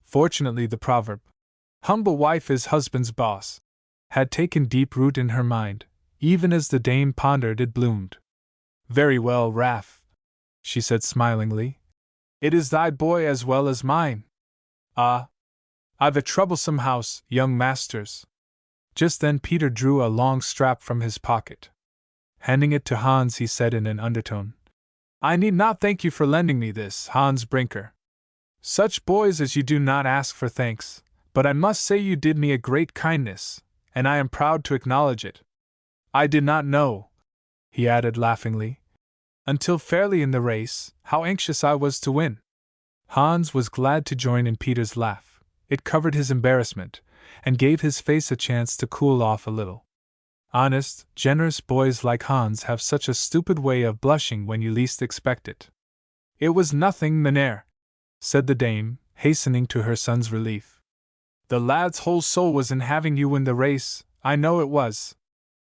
Fortunately, the proverb, humble wife is husband's boss, had taken deep root in her mind, even as the dame pondered it bloomed. Very well, Raff, she said smilingly. It is thy boy as well as mine. Ah, I've a troublesome house, young masters. Just then Peter drew a long strap from his pocket. Handing it to Hans, he said in an undertone, I need not thank you for lending me this, Hans Brinker. Such boys as you do not ask for thanks, but I must say you did me a great kindness, and I am proud to acknowledge it. I did not know, he added laughingly, until fairly in the race, how anxious I was to win. Hans was glad to join in Peter's laugh. It covered his embarrassment, and gave his face a chance to cool off a little. Honest, generous boys like Hans have such a stupid way of blushing when you least expect it. It was nothing, Mynheer, said the dame, hastening to her son's relief. The lad's whole soul was in having you win the race, I know it was.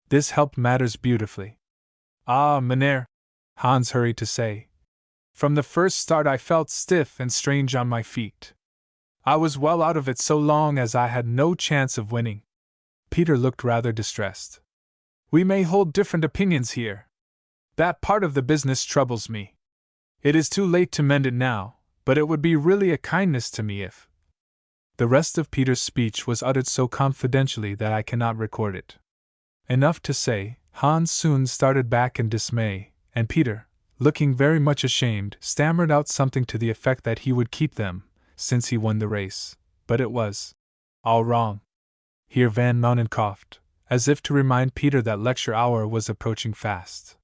This helped matters beautifully. Ah, Mynheer, Hans hurried to say. From the first start I felt stiff and strange on my feet. I was well out of it so long as I had no chance of winning. Peter looked rather distressed. We may hold different opinions here. That part of the business troubles me. It is too late to mend it now, but it would be really a kindness to me if— The rest of Peter's speech was uttered so confidentially that I cannot record it. Enough to say, Hans soon started back in dismay, and Peter, looking very much ashamed, stammered out something to the effect that he would keep them, since he won the race, but it was all wrong. Here Van Mounen coughed, as if to remind Peter that lecture hour was approaching fast.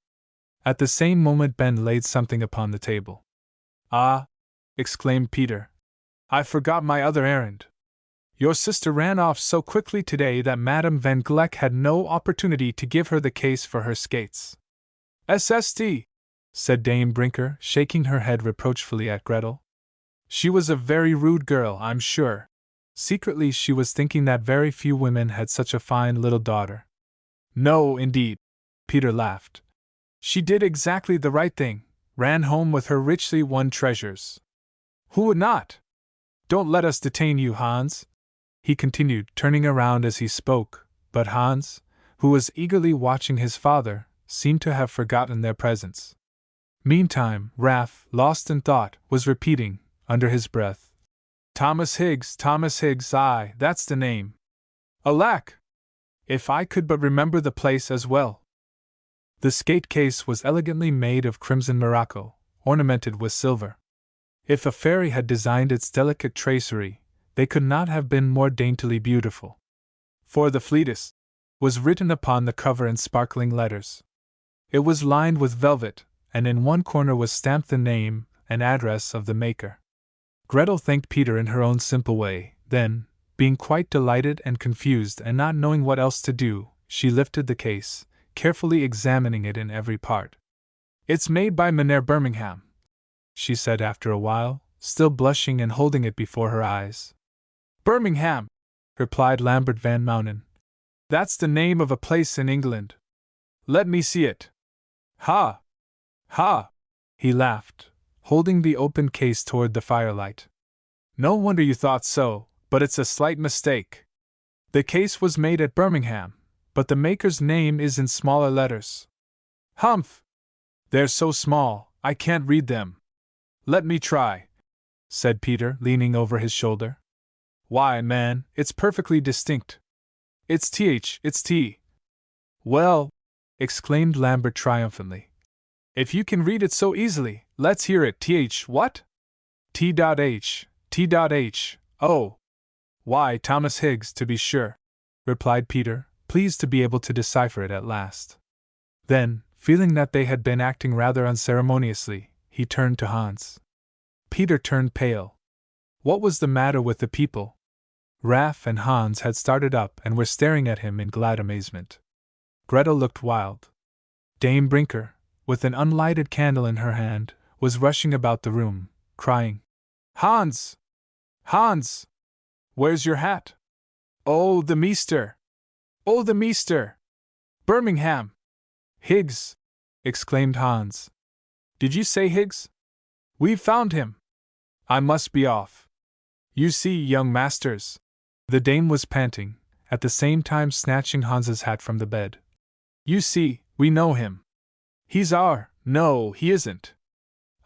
At the same moment Ben laid something upon the table. Ah! Exclaimed Peter. I forgot my other errand. Your sister ran off so quickly today that Madame Van Gleck had no opportunity to give her the case for her skates. SSD, said Dame Brinker, shaking her head reproachfully at Gretel. She was a very rude girl, I'm sure. Secretly she was thinking that very few women had such a fine little daughter. No, indeed, Peter laughed. She did exactly the right thing, ran home with her richly won treasures. Who would not? Don't let us detain you, Hans, he continued, turning around as he spoke, but Hans, who was eagerly watching his father, seemed to have forgotten their presence. Meantime, Raff, lost in thought, was repeating, under his breath, Thomas Higgs, aye, that's the name. Alack! If I could but remember the place as well. The skate case was elegantly made of crimson morocco, ornamented with silver. If a fairy had designed its delicate tracery, they could not have been more daintily beautiful. For the fleetest was written upon the cover in sparkling letters. It was lined with velvet, and in one corner was stamped the name and address of the maker. Gretel thanked Peter in her own simple way, then, being quite delighted and confused and not knowing what else to do, she lifted the case, carefully examining it in every part. It's made by Mynheer Birmingham, she said after a while, still blushing and holding it before her eyes. Birmingham, replied Lambert Van Mounen. That's the name of a place in England. Let me see it. Ha! Ha! He laughed, holding the open case toward the firelight. No wonder you thought so, but it's a slight mistake. The case was made at Birmingham, but the maker's name is in smaller letters. Humph! They're so small, I can't read them. Let me try, said Peter, leaning over his shoulder. Why, man, it's perfectly distinct. It's it's T. Well, exclaimed Lambert triumphantly. If you can read it so easily, let's hear it. What? T.H. Oh. Why, Thomas Higgs, to be sure, replied Peter, pleased to be able to decipher it at last. Then, feeling that they had been acting rather unceremoniously, he turned to Hans. Peter turned pale. What was the matter with the people? Raff and Hans had started up and were staring at him in glad amazement. Gretel looked wild. Dame Brinker, with an unlighted candle in her hand, was rushing about the room, crying, Hans! Hans! Where's your hat? Oh, the meester! Oh, the meester! Birmingham! Higgs! Exclaimed Hans. Did you say Higgs? We've found him! I must be off. You see, young masters. The dame was panting, at the same time snatching Hans's hat from the bed. You see, we know him. He's No, he isn't.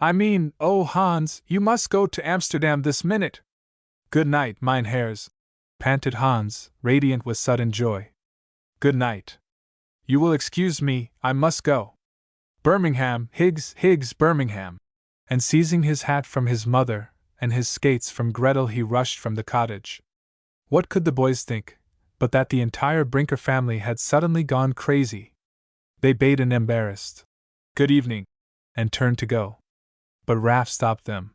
I mean, oh Hans, you must go to Amsterdam this minute. Good night, mynheers, panted Hans, radiant with sudden joy. Good night. You will excuse me, I must go. Birmingham, Higgs, Birmingham. And seizing his hat from his mother, and his skates from Gretel, he rushed from the cottage. What could the boys think, but that the entire Brinker family had suddenly gone crazy? They bade an embarrassed good evening, and turned to go. But Raff stopped them.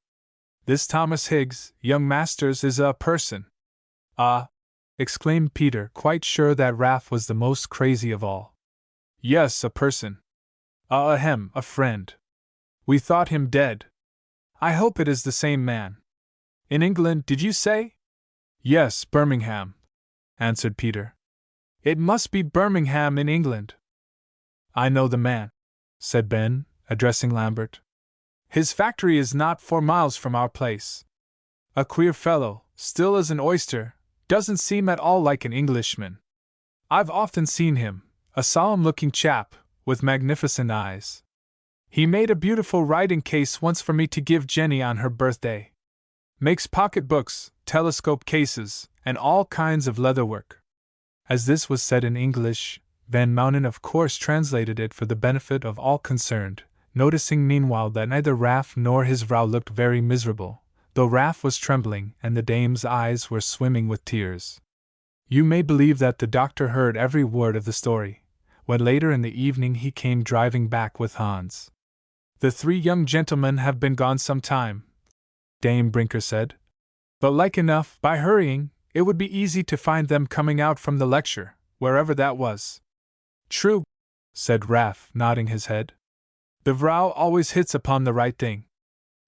This Thomas Higgs, young masters, is a person. Ah! Exclaimed Peter, quite sure that Raff was the most crazy of all. Yes, a person. A friend. We thought him dead. I hope it is the same man. In England, did you say? Yes, Birmingham, answered Peter. It must be Birmingham in England. I know the man, said Ben, addressing Lambert. His factory is not 4 miles from our place. A queer fellow, still as an oyster, doesn't seem at all like an Englishman. I've often seen him, a solemn-looking chap, with magnificent eyes. He made a beautiful writing case once for me to give Jenny on her birthday. Makes pocket-books, telescope cases, and all kinds of leatherwork. As this was said in English, Van Mounen of course translated it for the benefit of all concerned, noticing meanwhile that neither Raff nor his vrouw looked very miserable, though Raff was trembling and the dame's eyes were swimming with tears. You may believe that the doctor heard every word of the story, when later in the evening he came driving back with Hans. The 3 young gentlemen have been gone some time, Dame Brinker said. But like enough, by hurrying, it would be easy to find them coming out from the lecture, wherever that was. True, said Raff, nodding his head. The vrouw always hits upon the right thing.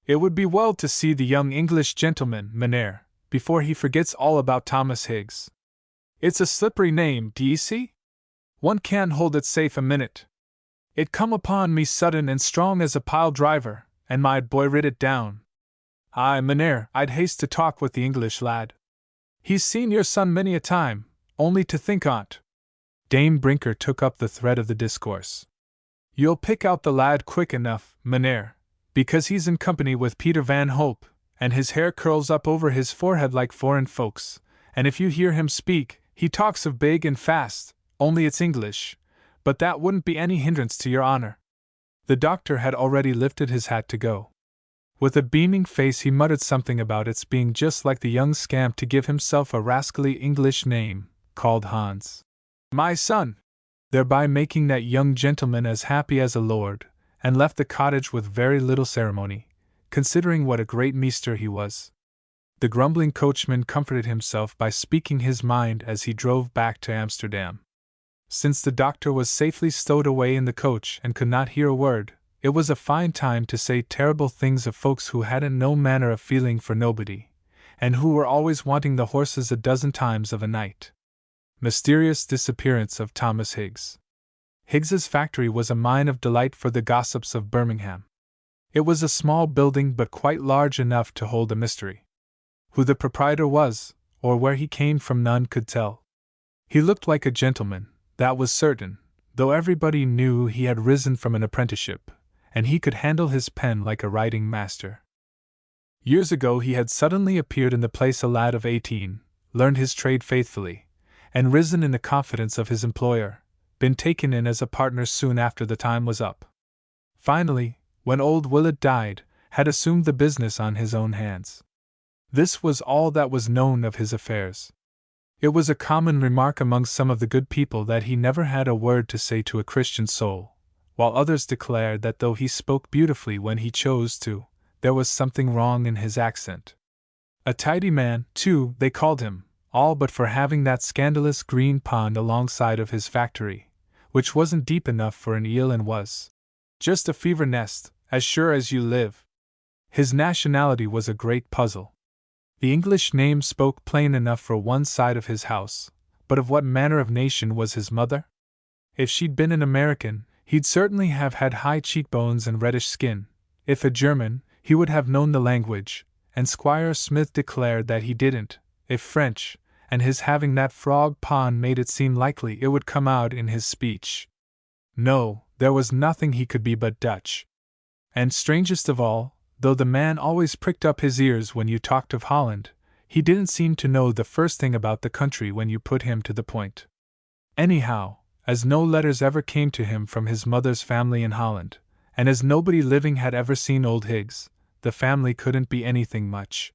It would be well to see the young English gentleman, Mynheer, before he forgets all about Thomas Higgs. It's a slippery name, d'ye see? One can't hold it safe a minute. It come upon me sudden and strong as a pile driver, and my boy writ it down. Aye, Mynheer, I'd haste to talk with the English lad. He's seen your son many a time, only to think on't. Dame Brinker took up the thread of the discourse. You'll pick out the lad quick enough, Mynheer, because he's in company with Peter Van Hope, and his hair curls up over his forehead like foreign folks, and if you hear him speak, he talks of big and fast, only it's English, but that wouldn't be any hindrance to your honor. The doctor had already lifted his hat to go. With a beaming face he muttered something about its being just like the young scamp to give himself a rascally English name, called Hans. My son! Thereby making that young gentleman as happy as a lord, and left the cottage with very little ceremony, considering what a great meester he was. The grumbling coachman comforted himself by speaking his mind as he drove back to Amsterdam. Since the doctor was safely stowed away in the coach and could not hear a word, it was a fine time to say terrible things of folks who hadn't no manner of feeling for nobody, and who were always wanting the horses a dozen times of a night. Mysterious disappearance of Thomas Higgs. Higgs's factory was a mine of delight for the gossips of Birmingham. It was a small building but quite large enough to hold a mystery. Who the proprietor was, or where he came from, none could tell. He looked like a gentleman, That was certain, though everybody knew he had risen from an apprenticeship, and he could handle his pen like a writing master. Years ago he had suddenly appeared in the place a lad of 18, learned his trade faithfully, and risen in the confidence of his employer, been taken in as a partner soon after the time was up. Finally, when old Willett died, had assumed the business on his own hands. This was all that was known of his affairs. It was a common remark among some of the good people that he never had a word to say to a Christian soul, while others declared that though he spoke beautifully when he chose to, there was something wrong in his accent. A tidy man, too, they called him, all but for having that scandalous green pond alongside of his factory, which wasn't deep enough for an eel and was just a fever nest, as sure as you live. His nationality was a great puzzle. The English name spoke plain enough for one side of his house, but of what manner of nation was his mother? If she'd been an American, he'd certainly have had high cheekbones and reddish skin. If a German, he would have known the language, and Squire Smith declared that he didn't. If French, and his having that frog pond made it seem likely it would come out in his speech. No, there was nothing he could be but Dutch. And strangest of all, though the man always pricked up his ears when you talked of Holland, he didn't seem to know the first thing about the country when you put him to the point. Anyhow, as no letters ever came to him from his mother's family in Holland, and as nobody living had ever seen old Higgs, the family couldn't be anything much.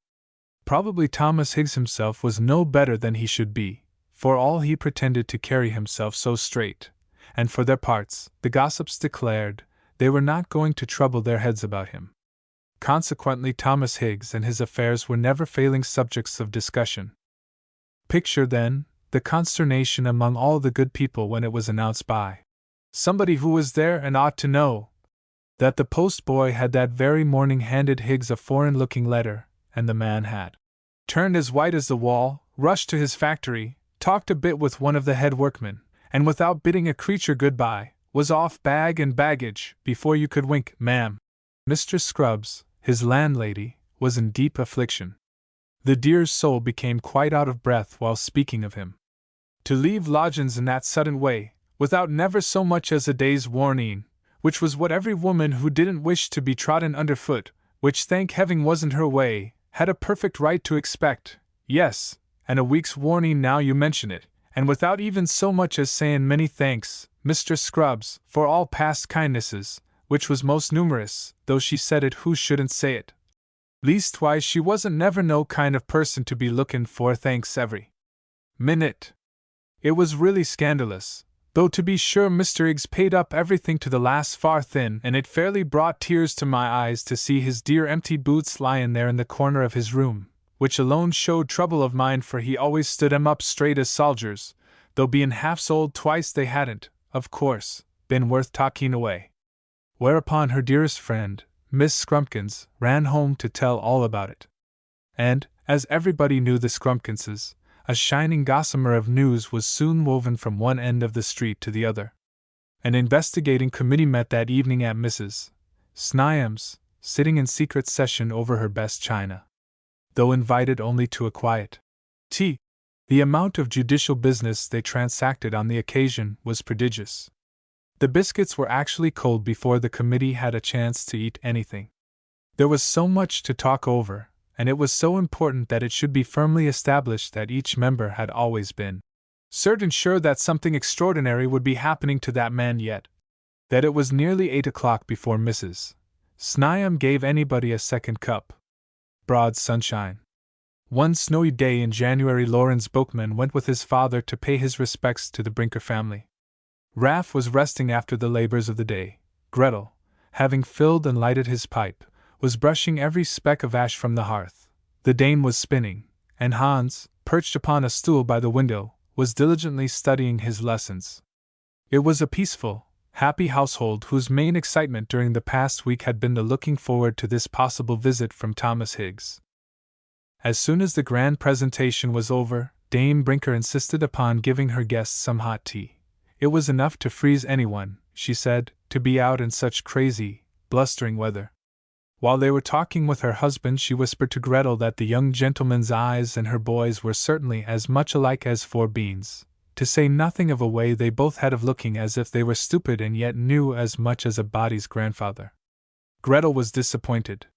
Probably Thomas Higgs himself was no better than he should be, for all he pretended to carry himself so straight, and for their parts, the gossips declared, they were not going to trouble their heads about him. Consequently, Thomas Higgs and his affairs were never failing subjects of discussion. Picture, then, the consternation among all the good people when it was announced by somebody who was there and ought to know, that the post-boy had that very morning handed Higgs a foreign-looking letter, and the man had turned as white as the wall, rushed to his factory, talked a bit with one of the head workmen, and without bidding a creature good-bye, was off bag and baggage before you could wink, ma'am. Mr. Scrubbs, his landlady, was in deep affliction. The dear soul became quite out of breath while speaking of him. To leave lodgings in that sudden way, without never so much as a day's warning, which was what every woman who didn't wish to be trodden underfoot, which thank heaven wasn't her way, had a perfect right to expect, yes, and a week's warning now you mention it, and without even so much as saying many thanks, Mr. Scrubbs, for all past kindnesses, which was most numerous, though she said it who shouldn't say it. Leastwise she wasn't never no kind of person to be looking for thanks every minute. It was really scandalous, though to be sure Mr. Higgs paid up everything to the last farthing, and it fairly brought tears to my eyes to see his dear empty boots lying there in the corner of his room, which alone showed trouble of mind, for he always stood 'em up straight as soldiers, though being half-soled twice they hadn't, of course, been worth talking away. Whereupon her dearest friend, Miss Scrumpkins, ran home to tell all about it. And, as everybody knew the Scrumpkinses, a shining gossamer of news was soon woven from one end of the street to the other. An investigating committee met that evening at Mrs. Snyam's, sitting in secret session over her best china. Though invited only to a quiet tea, the amount of judicial business they transacted on the occasion was prodigious. The biscuits were actually cold before the committee had a chance to eat anything. There was so much to talk over, and it was so important that it should be firmly established that each member had always been certain sure that something extraordinary would be happening to that man yet, that it was nearly 8 o'clock before Mrs. Snyam gave anybody a second cup. Broad sunshine. One snowy day in January, Lawrence Bookman went with his father to pay his respects to the Brinker family. Raff was resting after the labors of the day. Gretel, having filled and lighted his pipe, was brushing every speck of ash from the hearth. The dame was spinning, and Hans, perched upon a stool by the window, was diligently studying his lessons. It was a peaceful, happy household whose main excitement during the past week had been the looking forward to this possible visit from Thomas Higgs. As soon as the grand presentation was over, Dame Brinker insisted upon giving her guests some hot tea. It was enough to freeze anyone, she said, to be out in such crazy, blustering weather. While they were talking with her husband, she whispered to Gretel that the young gentleman's eyes and her boy's were certainly as much alike as 4 beans, to say nothing of a way they both had of looking as if they were stupid and yet knew as much as a body's grandfather. Gretel was disappointed.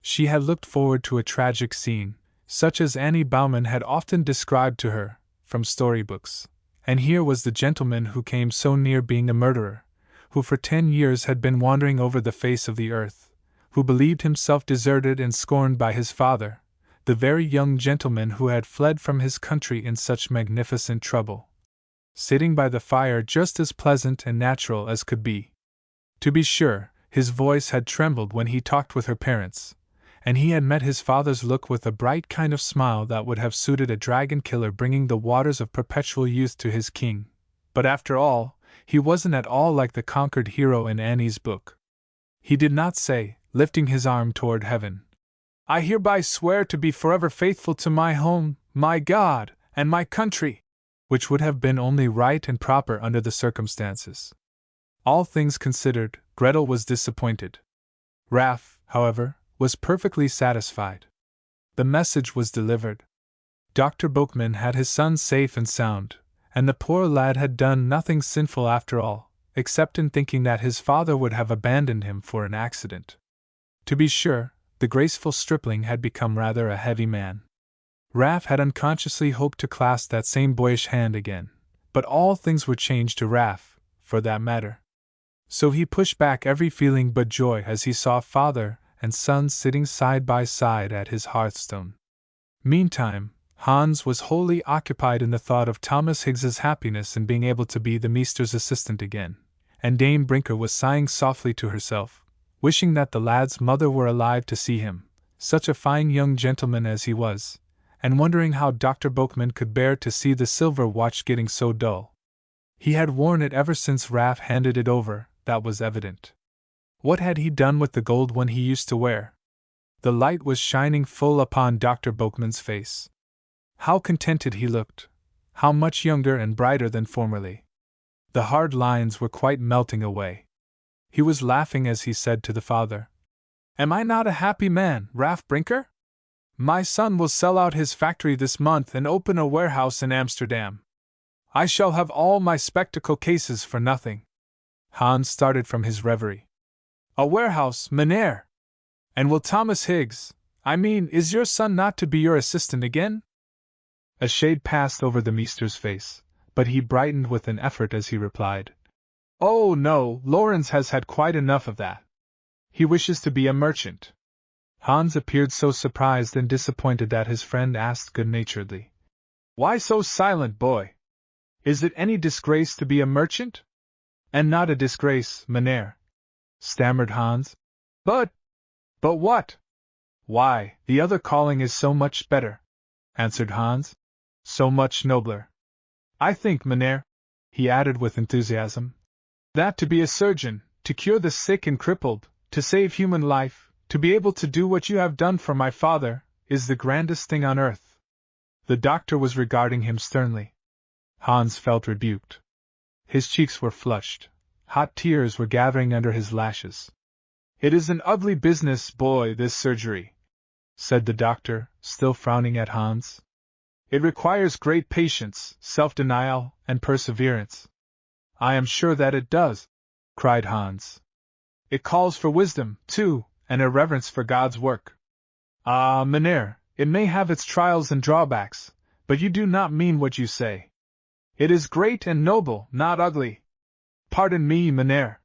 She had looked forward to a tragic scene, such as Annie Bauman had often described to her, from storybooks, and here was the gentleman who came so near being a murderer, who for 10 years had been wandering over the face of the earth, who believed himself deserted and scorned by his father, the very young gentleman who had fled from his country in such magnificent trouble, sitting by the fire just as pleasant and natural as could be. To be sure, his voice had trembled when he talked with her parents, and he had met his father's look with a bright kind of smile that would have suited a dragon killer bringing the waters of perpetual youth to his king. But after all, he wasn't at all like the conquered hero in Annie's book. He did not say, lifting his arm toward heaven, "I hereby swear to be forever faithful to my home, my God, and my country," which would have been only right and proper under the circumstances. All things considered, Gretel was disappointed. Raff, however, was perfectly satisfied. The message was delivered. Dr. Boekman had his son safe and sound, and the poor lad had done nothing sinful after all, except in thinking that his father would have abandoned him for an accident. To be sure, the graceful stripling had become rather a heavy man. Raff had unconsciously hoped to clasp that same boyish hand again, but all things were changed to Raff, for that matter. So he pushed back every feeling but joy as he saw father and son sitting side by side at his hearthstone. Meantime, Hans was wholly occupied in the thought of Thomas Higgs's happiness in being able to be the meester's assistant again, and Dame Brinker was sighing softly to herself, wishing that the lad's mother were alive to see him, such a fine young gentleman as he was, and wondering how Dr. Boekman could bear to see the silver watch getting so dull. He had worn it ever since Raff handed it over, that was evident. What had he done with the gold one he used to wear? The light was shining full upon Dr. Boekman's face. How contented he looked! How much younger and brighter than formerly! The hard lines were quite melting away. He was laughing as he said to the father, "Am I not a happy man, Raff Brinker? My son will sell out his factory this month and open a warehouse in Amsterdam. I shall have all my spectacle cases for nothing." Hans started from his reverie. "A warehouse, Mynheer! And will Thomas Higgs, is your son not to be your assistant again?" A shade passed over the meester's face, but he brightened with an effort as he replied, "Oh no, Lorenz has had quite enough of that. He wishes to be a merchant." Hans appeared so surprised and disappointed that his friend asked good-naturedly, "Why so silent, boy? Is it any disgrace to be a merchant?" "And not a disgrace, Mynheer," stammered Hans. But what?" "Why, the other calling is so much better," answered Hans. "So much nobler. I think, Mynheer," he added with enthusiasm, "that to be a surgeon, to cure the sick and crippled, to save human life, to be able to do what you have done for my father, is the grandest thing on earth." The doctor was regarding him sternly. Hans felt rebuked. His cheeks were flushed. Hot tears were gathering under his lashes. "It is an ugly business, boy, this surgery," said the doctor, still frowning at Hans. "It requires great patience, self-denial, and perseverance." "I am sure that it does," cried Hans. "It calls for wisdom, too, and a reverence for God's work." "Ah, Mynheer, it may have its trials and drawbacks, but you do not mean what you say. It is great and noble, not ugly." "Pardon me, Mynheer.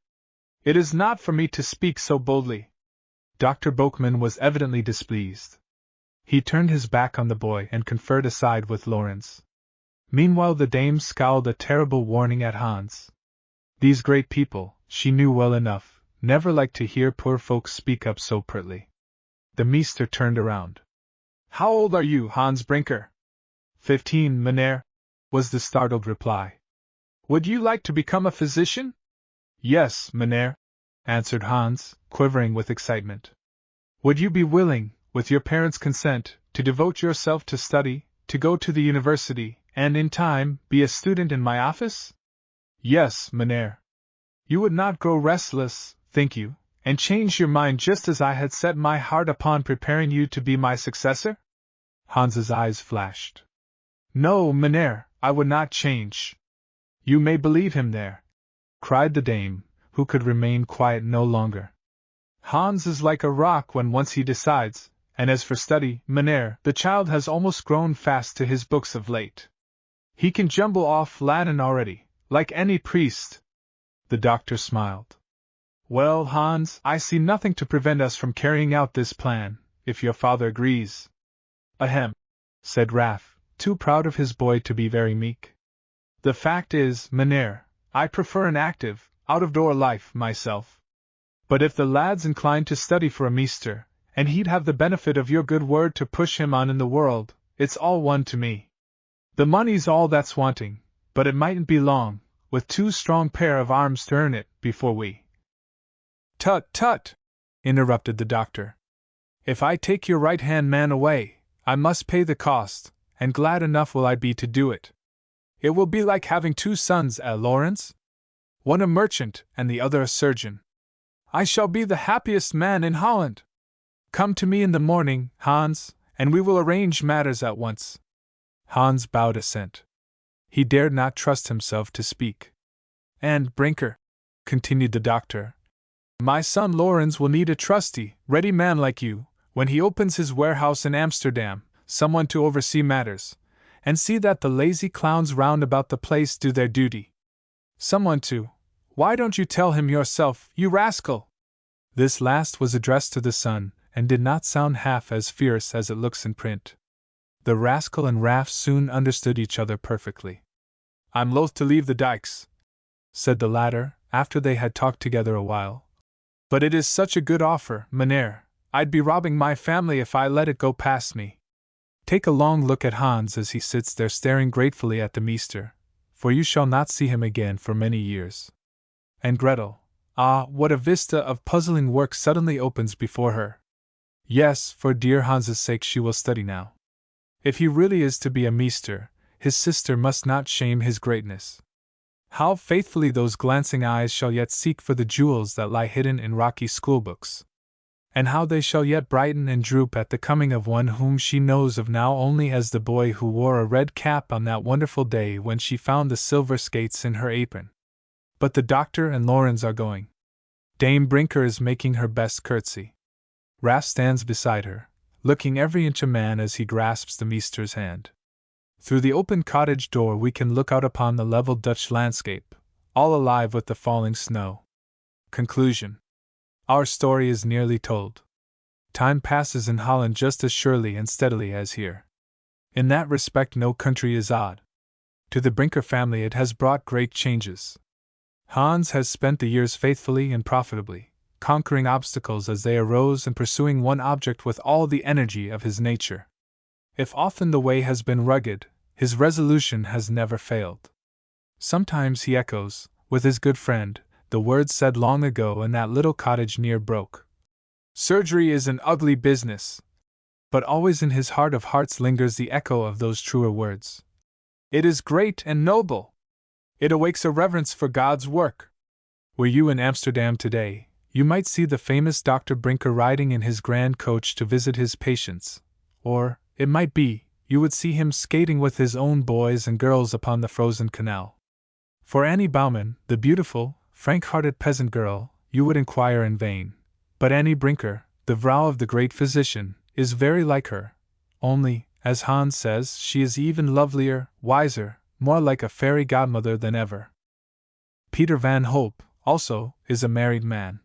It is not for me to speak so boldly." Dr. Boekman was evidently displeased. He turned his back on the boy and conferred aside with Lorenz. Meanwhile the dame scowled a terrible warning at Hans. These great people, she knew well enough, never liked to hear poor folks speak up so pertly. The meester turned around. "How old are you, Hans Brinker?" 15, Mynheer," was the startled reply. "Would you like to become a physician?" "Yes, Mynheer," answered Hans, quivering with excitement. "Would you be willing, with your parents' consent, to devote yourself to study, to go to the university, and in time, be a student in my office?" "Yes, Mynheer." "You would not grow restless, think you, and change your mind just as I had set my heart upon preparing you to be my successor?" Hans's eyes flashed. "No, Mynheer, I would not change. You may believe him there, cried the dame, who could remain quiet no longer. Hans is like a rock when once he decides, and as for study, Mynheer, the child has almost grown fast to his books of late. He can jumble off Latin already, like any priest. The doctor smiled. Well, Hans, I see nothing to prevent us from carrying out this plan, if your father agrees. Ahem, said Raff, too proud of his boy to be very meek. The fact is, Mynheer, I prefer an active, out-of-door life, myself. But if the lad's inclined to study for a meester, and he'd have the benefit of your good word to push him on in the world, it's all one to me. The money's all that's wanting, but it mightn't be long, with 2 strong pair of arms to earn it, before we— Tut, tut, interrupted the doctor. If I take your right-hand man away, I must pay the cost, and glad enough will I be to do it. It will be like having 2 sons, Lawrence? One a merchant, and the other a surgeon. I shall be the happiest man in Holland. Come to me in the morning, Hans, and we will arrange matters at once. Hans bowed assent. He dared not trust himself to speak. And, Brinker, continued the doctor, my son Lawrence will need a trusty, ready man like you, when he opens his warehouse in Amsterdam, someone to oversee matters, and see that the lazy clowns round about the place do their duty. Someone to— Why don't you tell him yourself, you rascal? This last was addressed to the son, and did not sound half as fierce as it looks in print. The rascal and Raff soon understood each other perfectly. I'm loath to leave the dikes, said the latter, after they had talked together a while. But it is such a good offer, Mynheer, I'd be robbing my family if I let it go past me. Take a long look at Hans as he sits there staring gratefully at the meester, for you shall not see him again for many years. And Gretel, ah, what a vista of puzzling work suddenly opens before her. Yes, for dear Hans's sake she will study now. If he really is to be a meester, his sister must not shame his greatness. How faithfully those glancing eyes shall yet seek for the jewels that lie hidden in rocky schoolbooks. And how they shall yet brighten and droop at the coming of one whom she knows of now only as the boy who wore a red cap on that wonderful day when she found the silver skates in her apron. But the doctor and Lawrence are going. Dame Brinker is making her best curtsy. Raff stands beside her, looking every inch a man as he grasps the meester's hand. Through the open cottage door we can look out upon the level Dutch landscape, all alive with the falling snow. Conclusion. Our story is nearly told. Time passes in Holland just as surely and steadily as here. In that respect no country is odd. To the Brinker family it has brought great changes. Hans has spent the years faithfully and profitably, conquering obstacles as they arose and pursuing one object with all the energy of his nature. If often the way has been rugged, his resolution has never failed. Sometimes he echoes, with his good friend, the words said long ago in that little cottage near Broek. Surgery is an ugly business. But always in his heart of hearts lingers the echo of those truer words. It is great and noble. It awakes a reverence for God's work. Were you in Amsterdam today, you might see the famous Dr. Brinker riding in his grand coach to visit his patients, or, it might be, you would see him skating with his own boys and girls upon the frozen canal. For Annie Bouwman, the beautiful, frank-hearted peasant girl, you would inquire in vain. But Annie Brinker, the vrouw of the great physician, is very like her, only, as Hans says, she is even lovelier, wiser, more like a fairy godmother than ever. Peter van Hope, also, is a married man.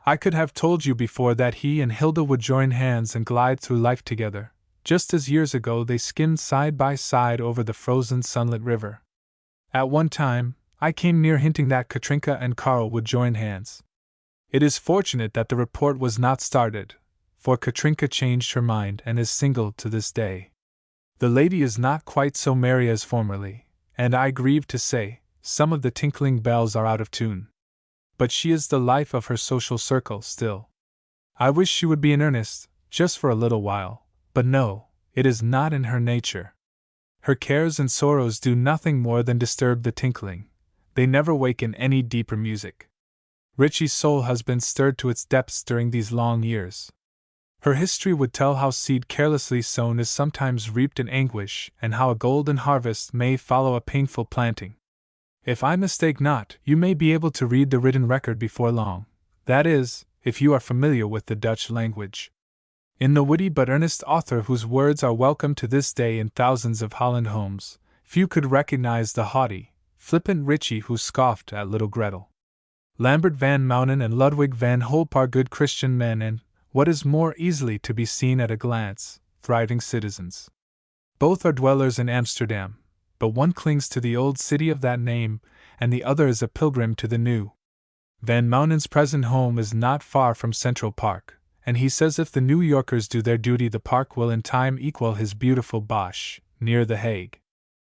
I could have told you before that he and Hilda would join hands and glide through life together, just as years ago they skimmed side by side over the frozen sunlit river. At one time, I came near hinting that Katrinka and Karl would join hands. It is fortunate that the report was not started, for Katrinka changed her mind and is single to this day. The lady is not quite so merry as formerly, and I grieve to say, some of the tinkling bells are out of tune. But she is the life of her social circle still. I wish she would be in earnest, just for a little while, but no, it is not in her nature. Her cares and sorrows do nothing more than disturb the tinkling. They never waken any deeper music. Richie's soul has been stirred to its depths during these long years. Her history would tell how seed carelessly sown is sometimes reaped in anguish, and how a golden harvest may follow a painful planting. If I mistake not, you may be able to read the written record before long, that is, if you are familiar with the Dutch language. In the witty but earnest author whose words are welcome to this day in thousands of Holland homes, few could recognize the haughty, flippant Ritchie who scoffed at little Gretel. Lambert van Mounen and Ludwig van Holp are good Christian men and, what is more easily to be seen at a glance, thriving citizens. Both are dwellers in Amsterdam, but one clings to the old city of that name, and the other is a pilgrim to the new. Van Mounen's present home is not far from Central Park, and he says if the New Yorkers do their duty the park will in time equal his beautiful Bosch, near The Hague.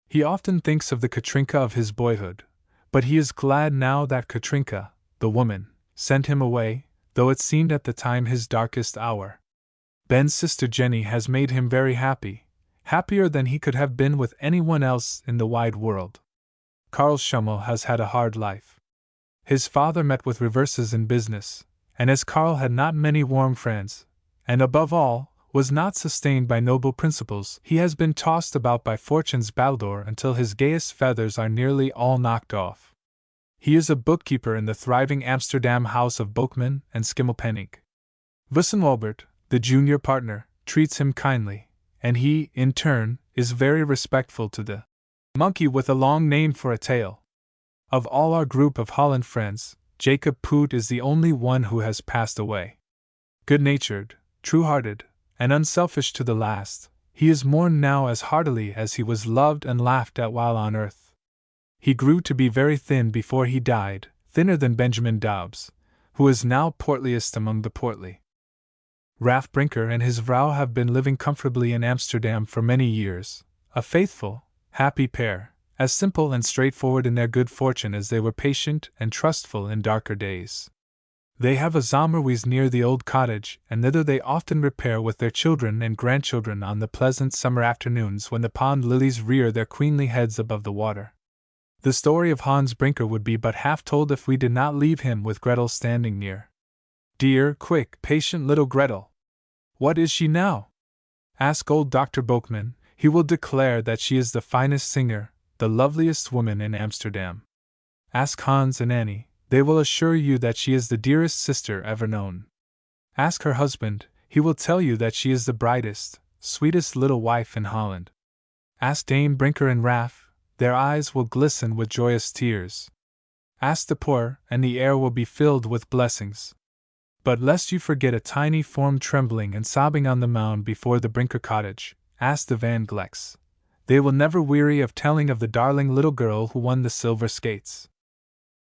He often thinks of the Katrinka of his boyhood, but he is glad now that Katrinka, the woman, sent him away, though it seemed at the time his darkest hour. Ben's sister Jenny has made him very happy, happier than he could have been with anyone else in the wide world. Karl Schummel has had a hard life. His father met with reverses in business, and as Karl had not many warm friends, and above all, was not sustained by noble principles, he has been tossed about by fortune's battledore until his gayest feathers are nearly all knocked off. He is a bookkeeper in the thriving Amsterdam house of Boekman and Schimmelpenninck. Wissenwalbert, the junior partner, treats him kindly, and he, in turn, is very respectful to the monkey with a long name for a tail. Of all our group of Holland friends, Jacob Poot is the only one who has passed away. Good-natured, true-hearted, and unselfish to the last, he is mourned now as heartily as he was loved and laughed at while on earth. He grew to be very thin before he died, thinner than Benjamin Dobbs, who is now portliest among the portly. Ralph Brinker and his vrouw have been living comfortably in Amsterdam for many years, a faithful, happy pair, as simple and straightforward in their good fortune as they were patient and trustful in darker days. They have a zomerhuis near the old cottage, and thither they often repair with their children and grandchildren on the pleasant summer afternoons when the pond lilies rear their queenly heads above the water. The story of Hans Brinker would be but half told if we did not leave him with Gretel standing near. Dear, quick, patient little Gretel! What is she now? Ask old Dr. Boekman, he will declare that she is the finest singer, the loveliest woman in Amsterdam. Ask Hans and Annie, they will assure you that she is the dearest sister ever known. Ask her husband, he will tell you that she is the brightest, sweetest little wife in Holland. Ask Dame Brinker and Raff, their eyes will glisten with joyous tears. Ask the poor, and the air will be filled with blessings. But lest you forget a tiny form trembling and sobbing on the mound before the Brinker cottage, ask the Van Glecks. They will never weary of telling of the darling little girl who won the silver skates.